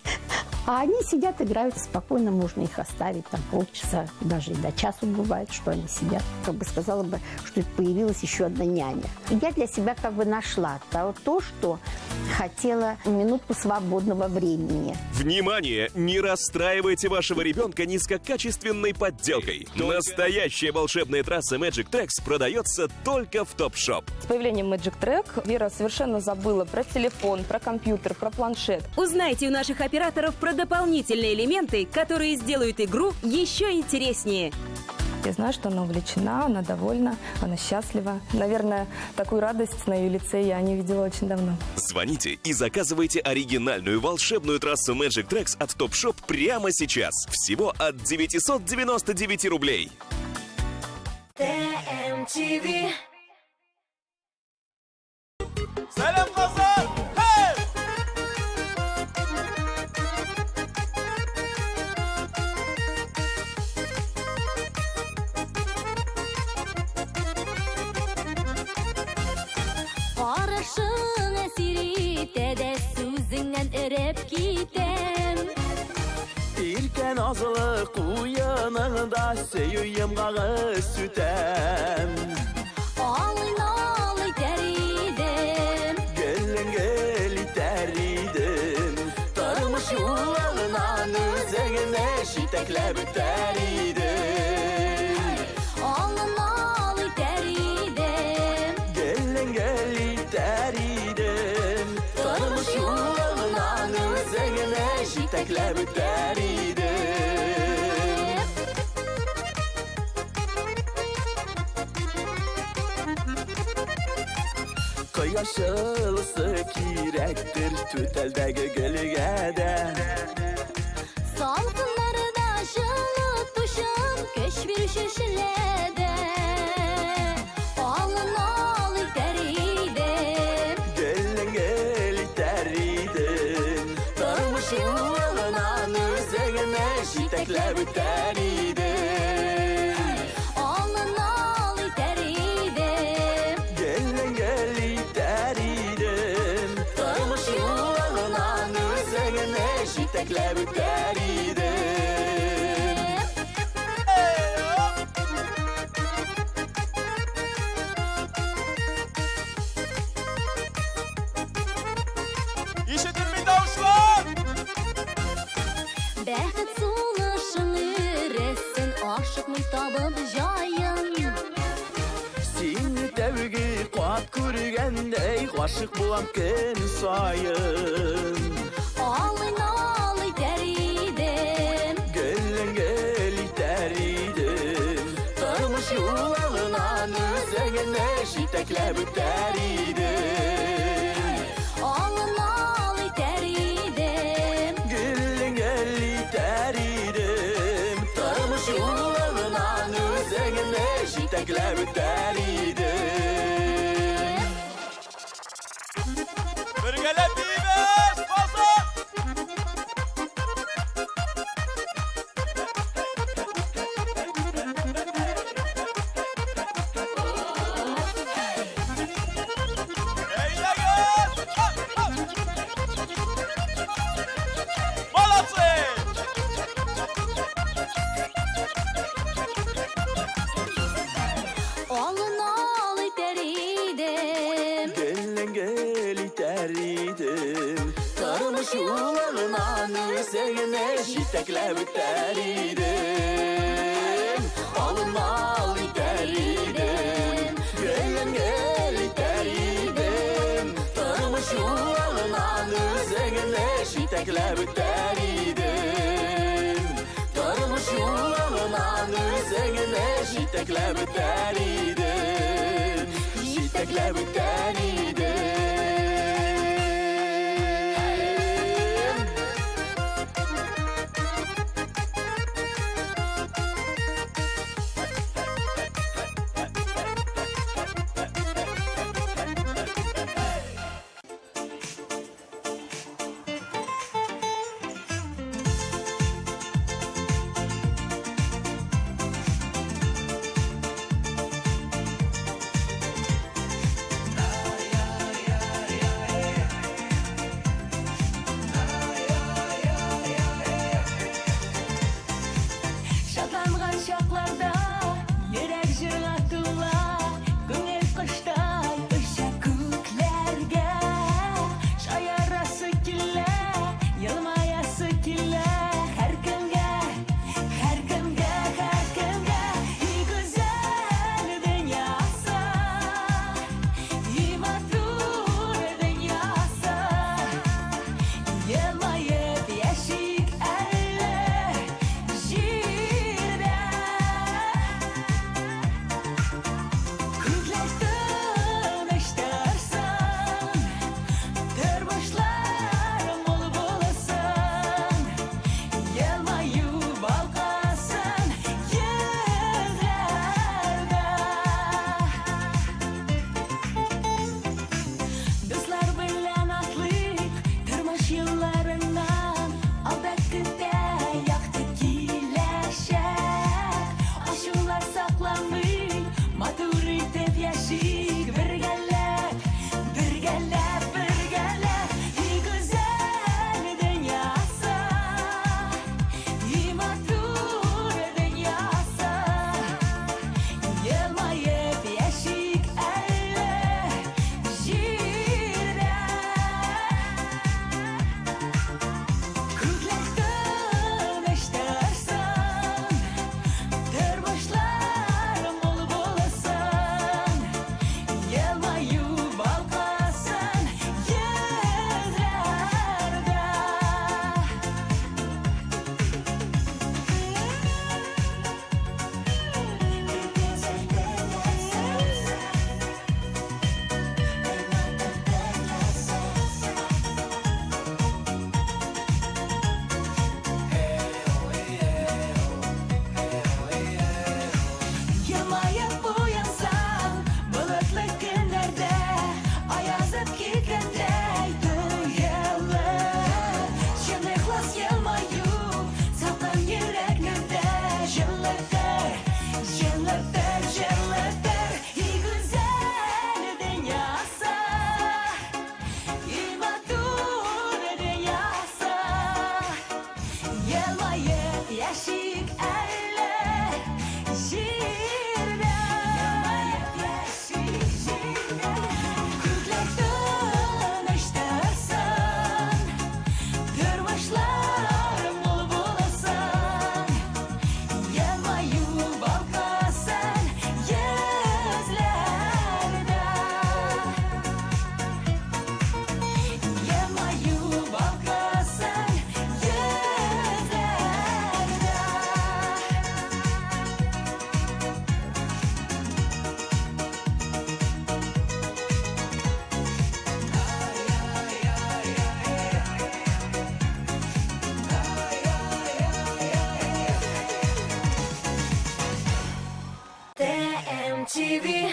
А они сидят, играют спокойно, можно их оставить там полчаса, даже и до часу бывает, что они сидят. Как бы сказала бы, что появилась еще одна няня. И я для себя как бы нашла то, что хотела, минутку свободного времени. Внимание! Не расстраивайте вашего ребенка низкокачественной подделкой. Настоящая волшебная трасса Magic Tracks продается только в Top Shop. С появлением Magic Track Вера совершенно забыла про телефон, про компьютер, про планшет. Узнайте у наших операторов про дополнительные элементы, которые сделают игру еще интереснее. Я знаю, что она увлечена, она довольна, она счастлива. Наверное, такую радость на ее лице я не видела очень давно. Звоните и заказывайте оригинальную волшебную трассу Magic Tracks от Top Shop прямо сейчас. Всего от 999 рублей. TMTV. Selam Kazan! Hey! Qarışın əsiri de sözündən erib gitem. İlken azılık uyanında söyüyüm qağı sütem. Alın alı deridim. Gelin geli deridim. Darmış yollarından üzerine şitekle büteridim. Alın alı deridim. Gelin geli deridim. Darmış yollarından üzerine şitekle büteridim. Yaşılısı kirektir tüteldeki gölgede. Salkınları da şılıtmışım keşfir şişilede. Alın alı deridim. Gelin geli deridim. Darmış yılından üzerine şitekle büteridim. Alın alı deridim. Gelin geli deridim. Darmış yılından üzerine şitekle büteridim. İşitilmedi avuşlar! Бәхет сулышын үресін ашықмай табып жайын. Seni tevgi kuat көргендей ғашық болам күн сайын. Алын алы дәридім. Gölün geli deridim. Darmış yollarından üzerine şitekle büteridim. jiteklab öter idim. Birgalab deymiz, bolsa! Jiteklab öter idim. Alınal iter idim. Gelen gel iter idim. Tarmış yuvalınan üzerine jiteklab öter idim. Tarmış yuvalınan üzerine jiteklab öter idim. Jiteklab öter idim. MTV.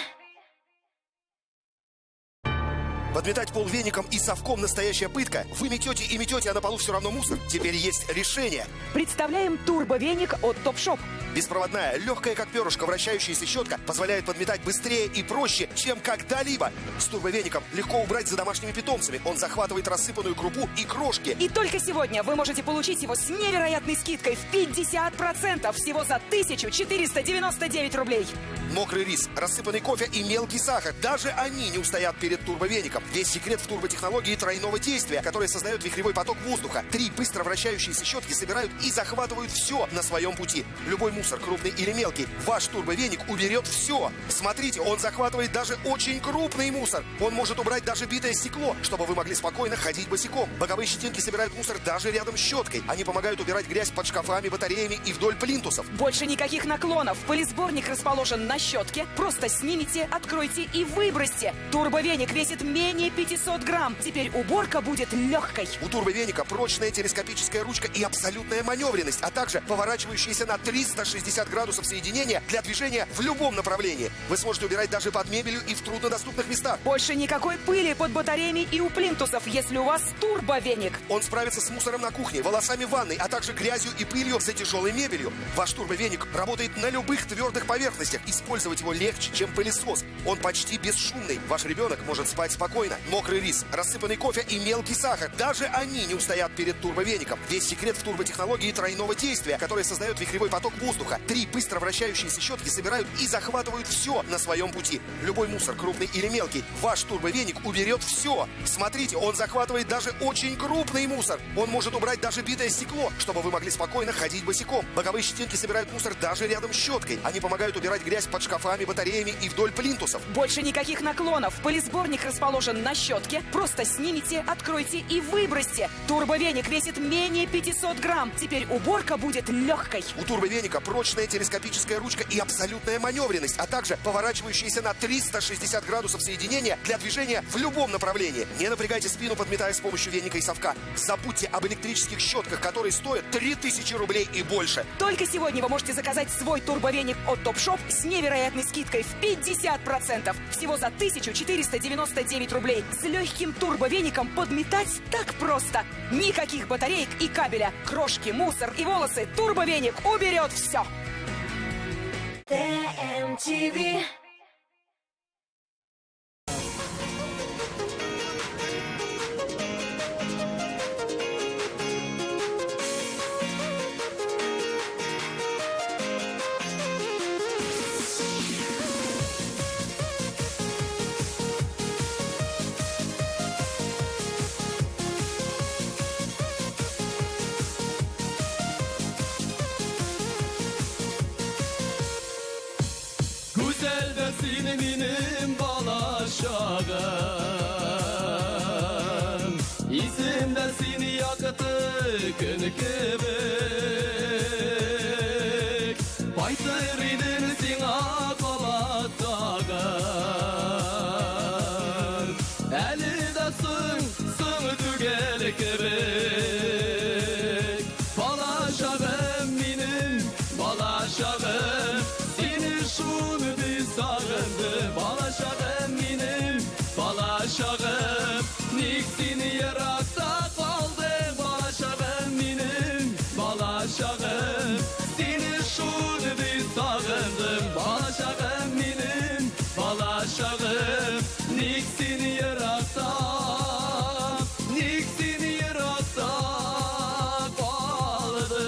Подметать пол веником и совком — настоящая пытка. Вы метете и метете, а на полу все равно мусор. Теперь есть решение. Представляем турбовеник от Топшоп. Беспроводная, легкая как перышко, вращающаяся щетка позволяет подметать быстрее и проще, чем когда-либо. С турбовеником легко убрать за домашними питомцами. Он захватывает рассыпанную крупу и крошки. И только сегодня вы можете получить его с невероятной скидкой в 50%, всего за 1499 рублей. Мокрый рис, рассыпанный кофе и мелкий сахар. Даже они не устоят перед турбовеником. Весь секрет в турботехнологии тройного действия, которая создает вихревой поток воздуха. 3 быстро вращающиеся щетки собирают и захватывают все на своем пути. Любой мусор, крупный или мелкий, ваш турбовеник уберет все. Смотрите, он захватывает даже очень крупный мусор. Он может убрать даже битое стекло, чтобы вы могли спокойно ходить босиком. Боковые щетинки собирают мусор даже рядом с щеткой. Они помогают убирать грязь под шкафами, батареями и вдоль плинтусов. Больше никаких наклонов. Пылесборник расположен на щетке. Просто снимите, откройте и выбросьте. Турбовеник весит менее 500 грамм. Теперь уборка будет легкой. У турбовеника прочная телескопическая ручка и абсолютная маневренность, а также поворачивающиеся на 360 градусов соединения для движения в любом направлении. Вы сможете убирать даже под мебелью и в труднодоступных местах. Больше никакой пыли под батареями и у плинтусов, если у вас турбовеник. Он справится с мусором на кухне, волосами в ванной, а также грязью и пылью за тяжелой мебелью. Ваш турбовеник работает на любых твердых поверхностях. Использовать его легче, чем пылесос. Он почти бесшумный. Ваш ребенок может спать спокойно. Мокрый рис, рассыпанный кофе и мелкий сахар. Даже они не устоят перед турбовеником. Весь секрет в турботехнологии тройного действия, которая создает вихревой поток воздуха. 3 быстро вращающиеся щетки собирают и захватывают все на своем пути. Любой мусор, крупный или мелкий, ваш турбовеник уберет все. Смотрите, он захватывает даже очень крупный мусор. Он может убрать даже битое стекло, чтобы вы могли спокойно ходить босиком. Боковые щетинки собирают мусор даже рядом с щеткой. Они помогают убирать грязь под шкафами, батареями и вдоль плинтусов. Больше никаких наклонов. Пылесборник расположен на щетке. Просто снимите, откройте и выбросьте. Турбовеник весит менее 500 грамм. Теперь уборка будет легкой. У турбовеника прочная телескопическая ручка и абсолютная маневренность, а также поворачивающиеся на 360 градусов соединения для движения в любом направлении. Не напрягайте спину, подметая с помощью веника и совка. Забудьте об электрических щетках, которые стоят 3000 рублей и больше. Только сегодня вы можете заказать свой турбовеник от Топшоп с невероятной скидкой в 50%. Всего за 1499 рублей. С легким турбовеником подметать так просто. Никаких батареек и кабеля. Крошки, мусор и волосы. Турбовеник уберет все. MTV. Güzel de seni benim balaşağım. İsim de seni yakıtı könükübük. Baytır idin sina kalattağım. Eli de sın tügel kebek. Balaşağım benim balaşağım. Seni şunu bir sağındı. Balaşağım benim balaşağım. Niksini yarakta kaldı. Balaşağım benim balaşağım. Seni şunu bir sağındım. Balaşağım benim balaşağım. Niksini yarakta, niksini yarakta kaldı.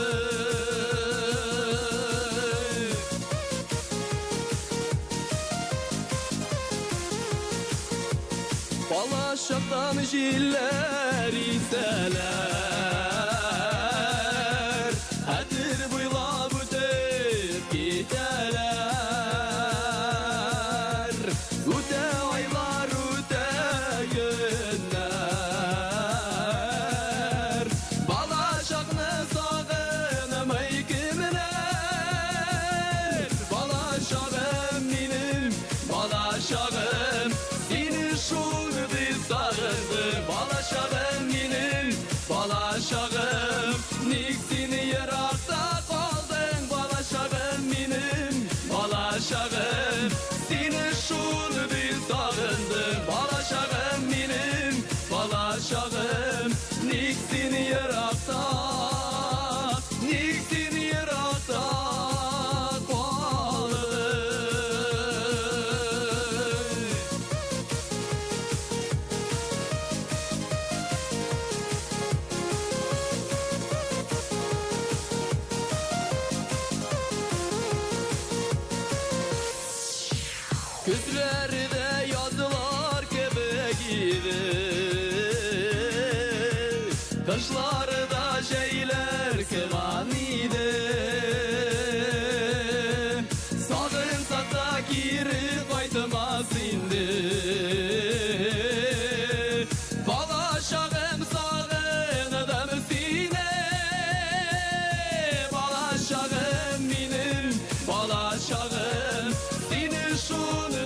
Balaşaktan jiller iseler. Hadir buylap ötüp gideler. Öte aylar öte günler. Balaşakны sağınamay kimler. Balaşağım benim balaşağım. Seni şunu bir sağındı. Balaşağım benim balaşağım. Küzlerde yazılar kebegidi Kışlarda şeyler kıvanide Sağın sata geri kaytmaz indi Bala şağım sağın adam sine Bala şağım benim Bala şağım Seni şunu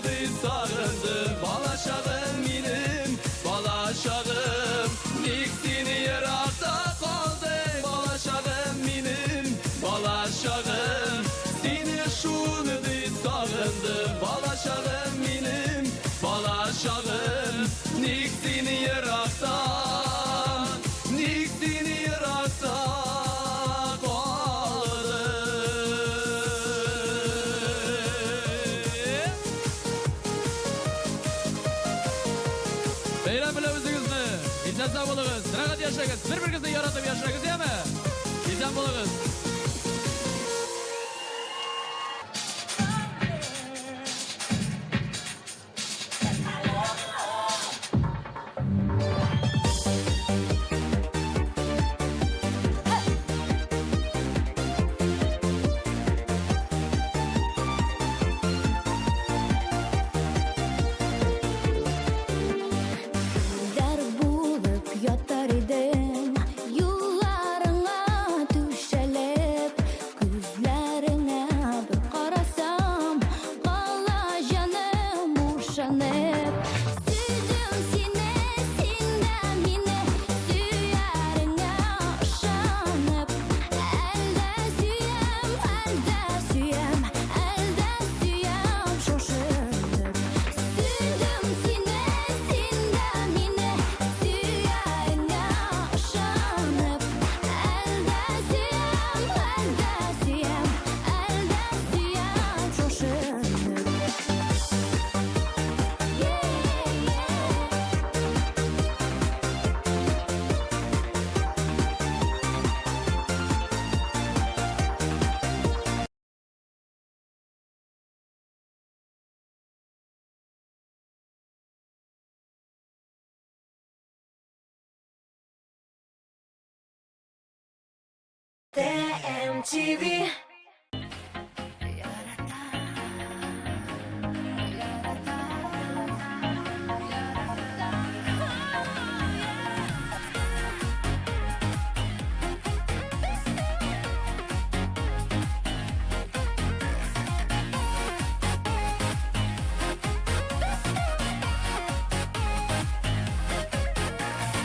sağındım Bala şağım benim Bala şağım Niksini yarakta kaldı Bala şağım benim Bala şağım Seni şunu sağındım Bala şağım benim Bala şağım Niksini yarakta Niksini yarakta Beyler bile özünüzü, bizden bulunuz, rahat yaşayınız, birbirinizi yaratıp yaşayınız değil mi? Bizden bulunuz. Dər bulub yatar idim Yollarına düşəlib Gözlərinə bir qarasam Qala canım uşanıb Süzdüm seni, sindən məni Süyərinə uşanıb Əldə süyəm, əldə süyəm Əldə süyəm şoşunub Süzdüm seni, sindən məni Süyərinə uşanıb Əldə süyəm, əldə süyəm Əldə süyəm şoşunub TMTV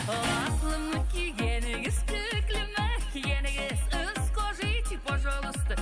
Аслымны кигенегіз, көклімі кигенегіз, Скажите, пожалуйста,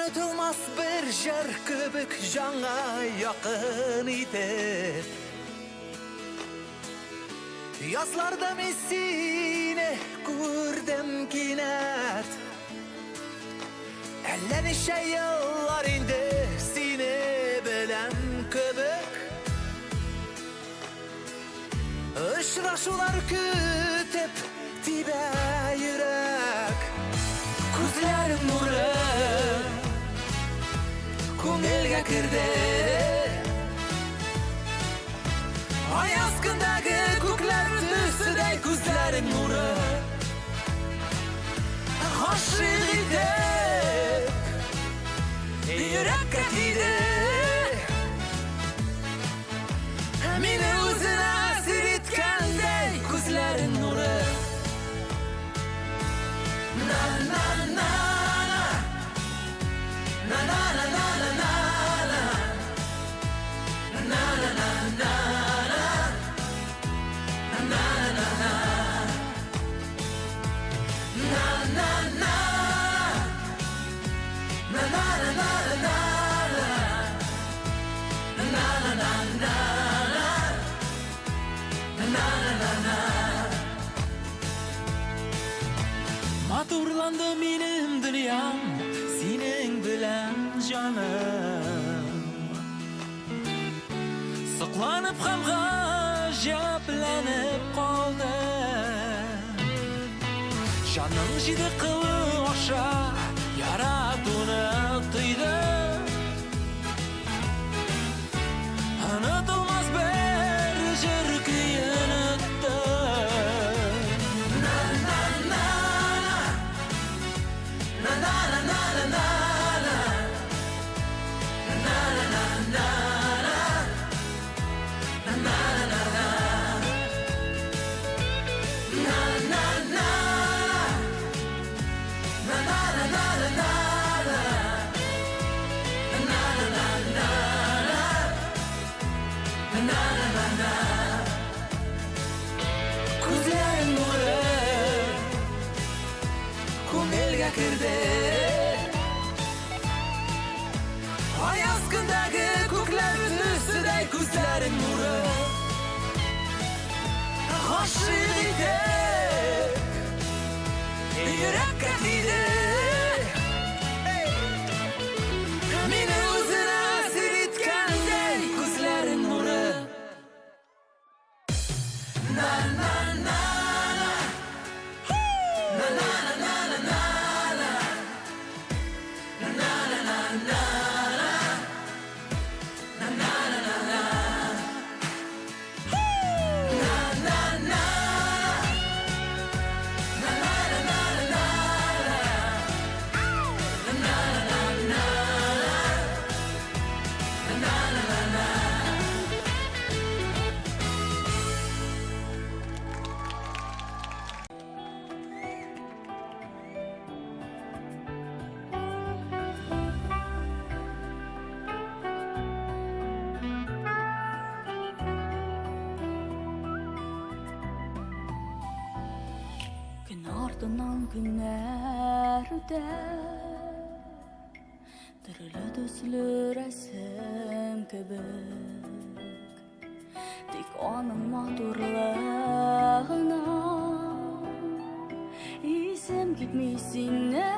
Unutulmaz bir jır kübük jana yakın idi. Yazlarda misine kurdum kinat. Elleri şey yıllar indi sine bilen kübük. Işraşular kütüp tibe yürek. Kuzlarim nuru ko'ngilga kirdi. Ay askındagi ko'klar tusiday ko'zlarim nuri G'oshiq etib yurakka tiydi. Meni o'zini asir etganday ko'zlarim nuri. Na na na na na na na na na Maturlandı benim dünyam senin bilen canım. Sıklanıp ham g'ajablanib qoldi. Canım jidi qili osha yaratuvni tuydi. Unutulmaz bir jir kuyunitdi. Na na na na na na na na na na na na Ko'zlarim nuri ko'ngilga kirdi. Ay askındagi ko'klar tusiday ko'zlarim nuri G'oshiq etib yurakka tiydi. Meni o'zini asir etganday ko'zlarim nuri. Na na na na na na na na na na na na Gün ardından günler öter, dirilir düzülür resim kebek. Tek onun maturluğuna isim gitmişsin ne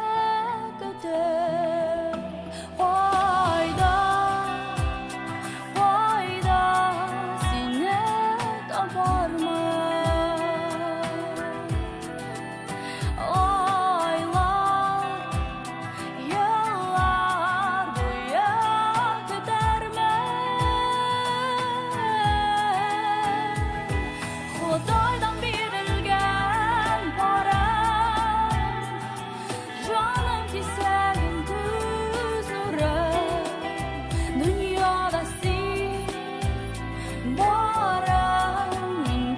kötü. Hayda, hayda, sine tapar mı? Xudaydan berilgan para, jonim kesagim ko'z nuri. Dunyoda sen boring men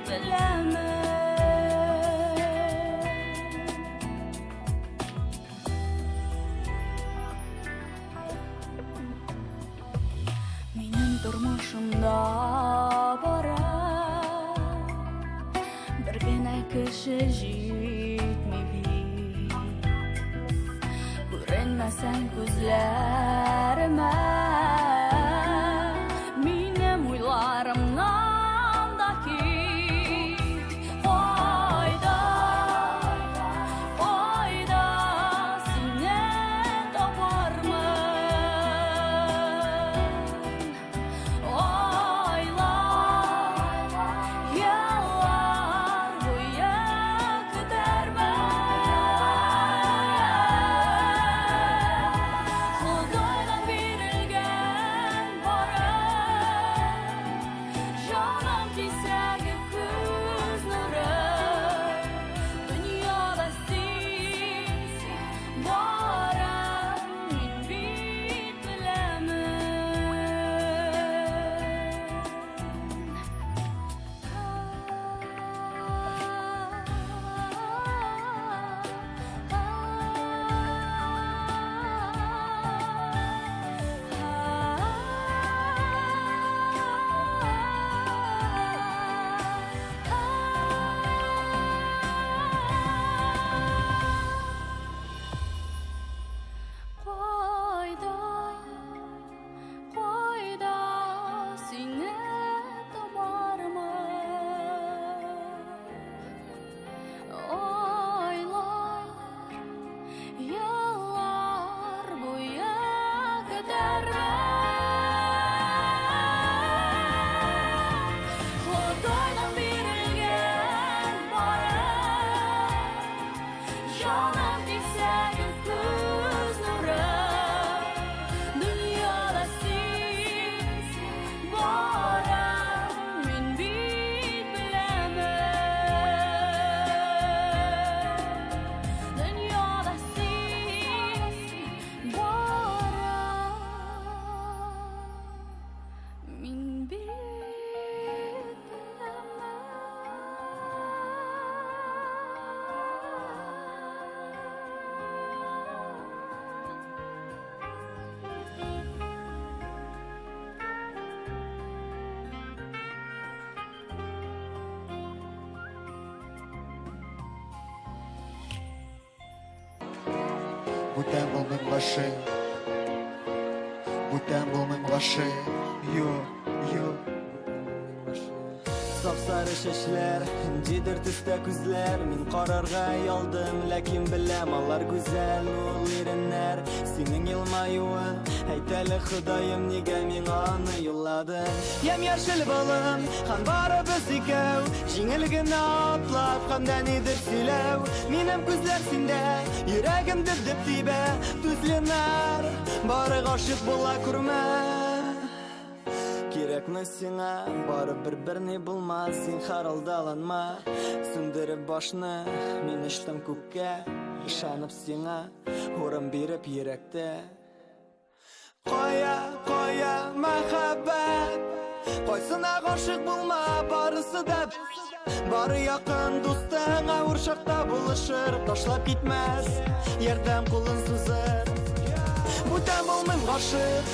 bilaman. Mening turmushimda bora birgina kishi jetmaydi. Ko'rin Görünmesen gözlerime Minem uylarımdaki Oyda Sine taparmın Oylar Yıllar boyu gidermen Kudaydan verilgen barım Canım çiçeği kız nuru Dünyada siz barım Min bit Koyda sine tabarma Oylar Yıllar boyu gidermen Kudaydan verilgen barım Canım çiçeği kız nuru Dünyada siz barım Min bit bilemem Dünyada siz barım Min bit Бүтән булмыйм гаши Бүтән булмыйм гаши Сап-сары чәчләр, җидер төстә күзләр Мин карарга ялдым, ләкин беләм алар гүзәл ул иреннәр Синең елмаюың, әйт әле Ходаем, нигә миңа аны юлладың Ямь-яшел балым, һәм барыбыз икәү Җиңел генә атлап, һәм дә нидер сөйләү Минем күзләр синдә, йөрәгем дөп-дөп тибә Түзленәр, бары гашык була күрмә Кирәкме сиңа, бары бер-берни булмас Син харалдаланма, сүндереп башны Мин очтым күккә, ышанып сиңа Урын биреп йөрәктә Кая, мәхәббәт Кайсына гашык булма, барысы да Бары якын дустың, авыр чакта булышыр Ташлап китмәс, ярдәм кулын сузыр Бүтән булмыйм гашык,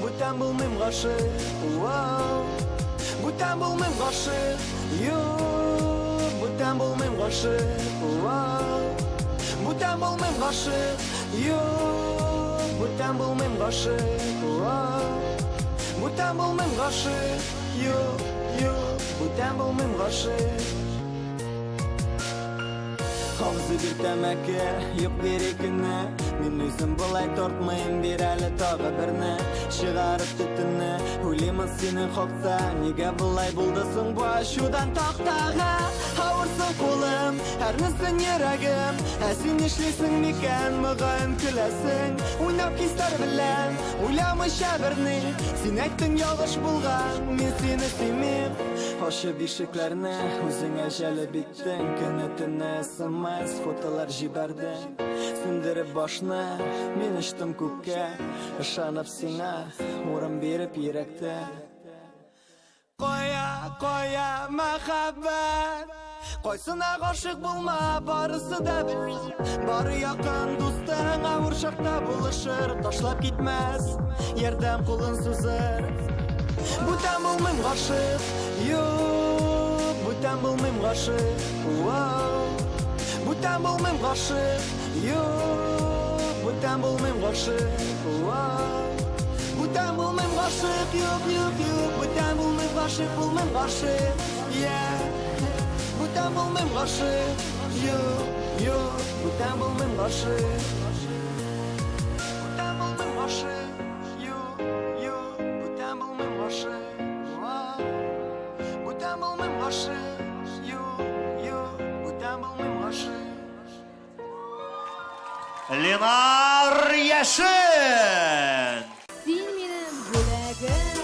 Бүтән булмыйм гашык, Бүтән булмыйм гашык, Бүтән булмыйм гашык, Бүтән булмыйм гашык, Бүтән булмыйм гашык, Бүтән булмыйм гашык, Бүтән булмыйм гашык Хавзы бир тәмәке, юк бир икене Мин үзем былай тартмыйм, бир әле тагы берне Чыгарып төтенне, уйлыймын синең хакта Нигә былай булды соң бу ачудан тактага Авырсың кулым, әрнесен йөрәгем Ә син нишлисең микән, мөгаен көләсең Уйнап хисләр белән, уйламыйча берни Син әйттең ялгыш булган, мин сине сөймим Ачып ишекләрне, үзеңә җәлеп иттең Көне-төне SMS, фотолар җибәрдең Сүндереп башны, мин очтым күккә Ышанып сиңа, урын биреп йөрәктә Кая, мәхәббәт Кайсына гашык булма, барысы да Бары якын дустың, авыр чакта булышыр Ташлап китмәс, ярдәм кулын сузыр Бүтән булмыйм гашык, Бүтән булмыйм гашык, Бүтән булмыйм гашык, Бүтән булмыйм гашык. Бүтән булмыйм гашык, юк. Бүтән булмыйм гашык. Yeah. Бүтән булмыйм гашык. Юк. Бүтән булмыйм гашык. Бүтән булмыйм гашык. Юк. Бүтән булмыйм гашык. Бүтән булмыйм гашык. Юк. Бүтән булмыйм гашык. Ленар Яшин! Син минем бүләгем.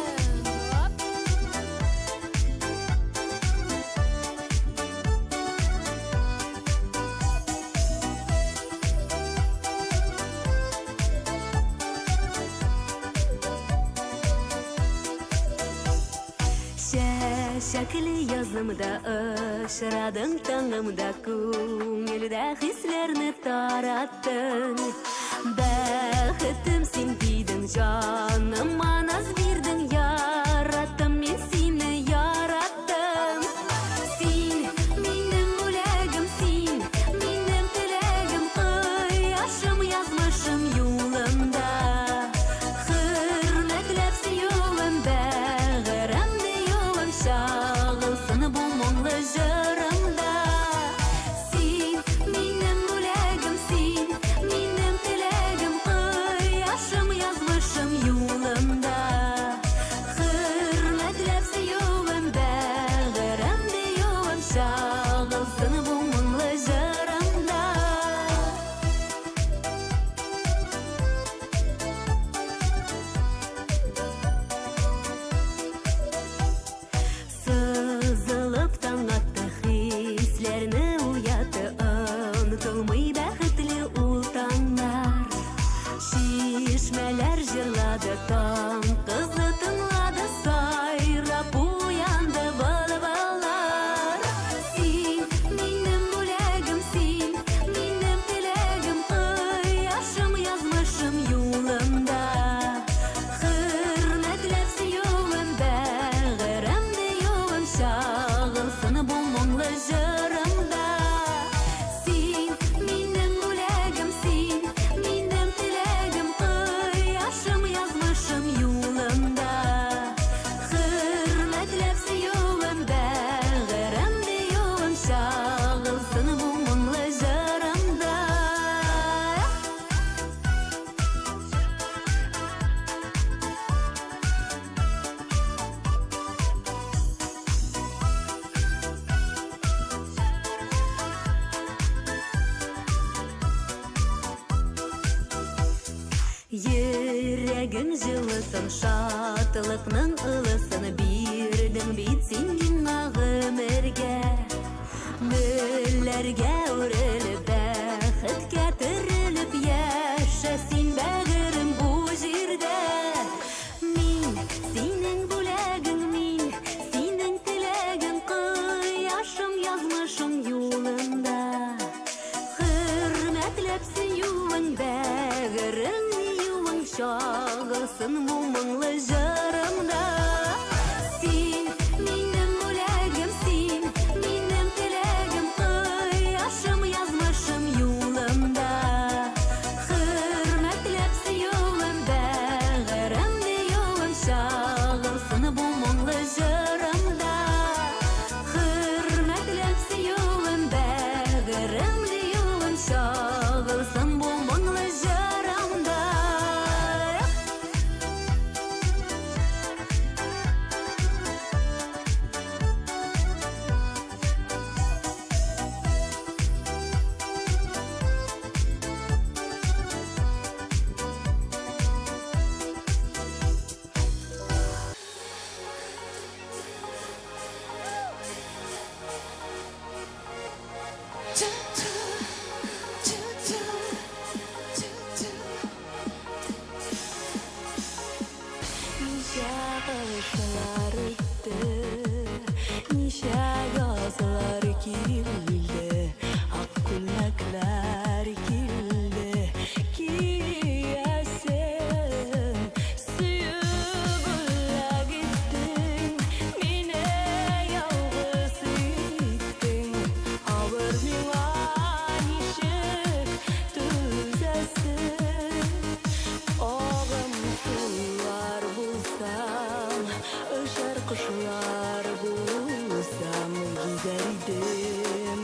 Şaklı yazımda ışradın tağımda Көңілді хислерні таратың Бәхітім сен дейдің жаныма наз бердің Яраттым мен сені яраттым Сен менің бүләгім, сен менің тілегім Қияшым язмышым юлымда Хürmetlәп сөюім бәғіремді юлым Шағылсын бұл мұңлы жырымда Сен менің бүләгім, сен менің тілегім Қияшым язмышым юлымда Хürmetlәп сөюім бәғіремді юлым Шағылсын бұл мұңлы жырымда Сызылып таң атты хислерні уятты Ұнытылмай бәхітлі ул таңдар Шишмәләр жырлады таң Қызы тыңлады сайрап уянды былбылдар Сен менің бүләгім, сен менің тілегім Қияшым язмышым юлымда Хürmetlәп сөюім бәғіремді юлым Шағылсын бұл мұңлы жырымда Сен менің бүләгім, сен менің тілегім Қияшым язмышым юлымда Хürmetlәп сөюім бәғіремді юлым Шағылсын бұл мұңлы жырымда Йөрәгің жылысын, шатлықның ылысын Бирдің бит сен миңа ғүмірге Мөлләргә үреліп, бәхеткә түреліп Яша сен бәгірім бұл жерде Мин сенің бүләгің, мин сенің тілегің Қияшым язмышым юлында Хürmetlәп сөюің бәгірің Шағылсын бұл мұңлы жырымда Сен менің бүләгім, сен менің тілегім Қияшым язмышым юлымда Хürmetlәп сөюім бәгіремді юлым Шағылсын бұл мұңлы жырымда Хürmetlәп сөюім бәгіремді юлым Шағылсын бұл мұңлы жырымда Şağışlar öttü, nişa yazılar kildi, ak kulaklar kildi, kiliyesin, suyu bulla gittin, mine yalğız ettin, ağır milan işi düzesin. kuşlar bulsam güzeldim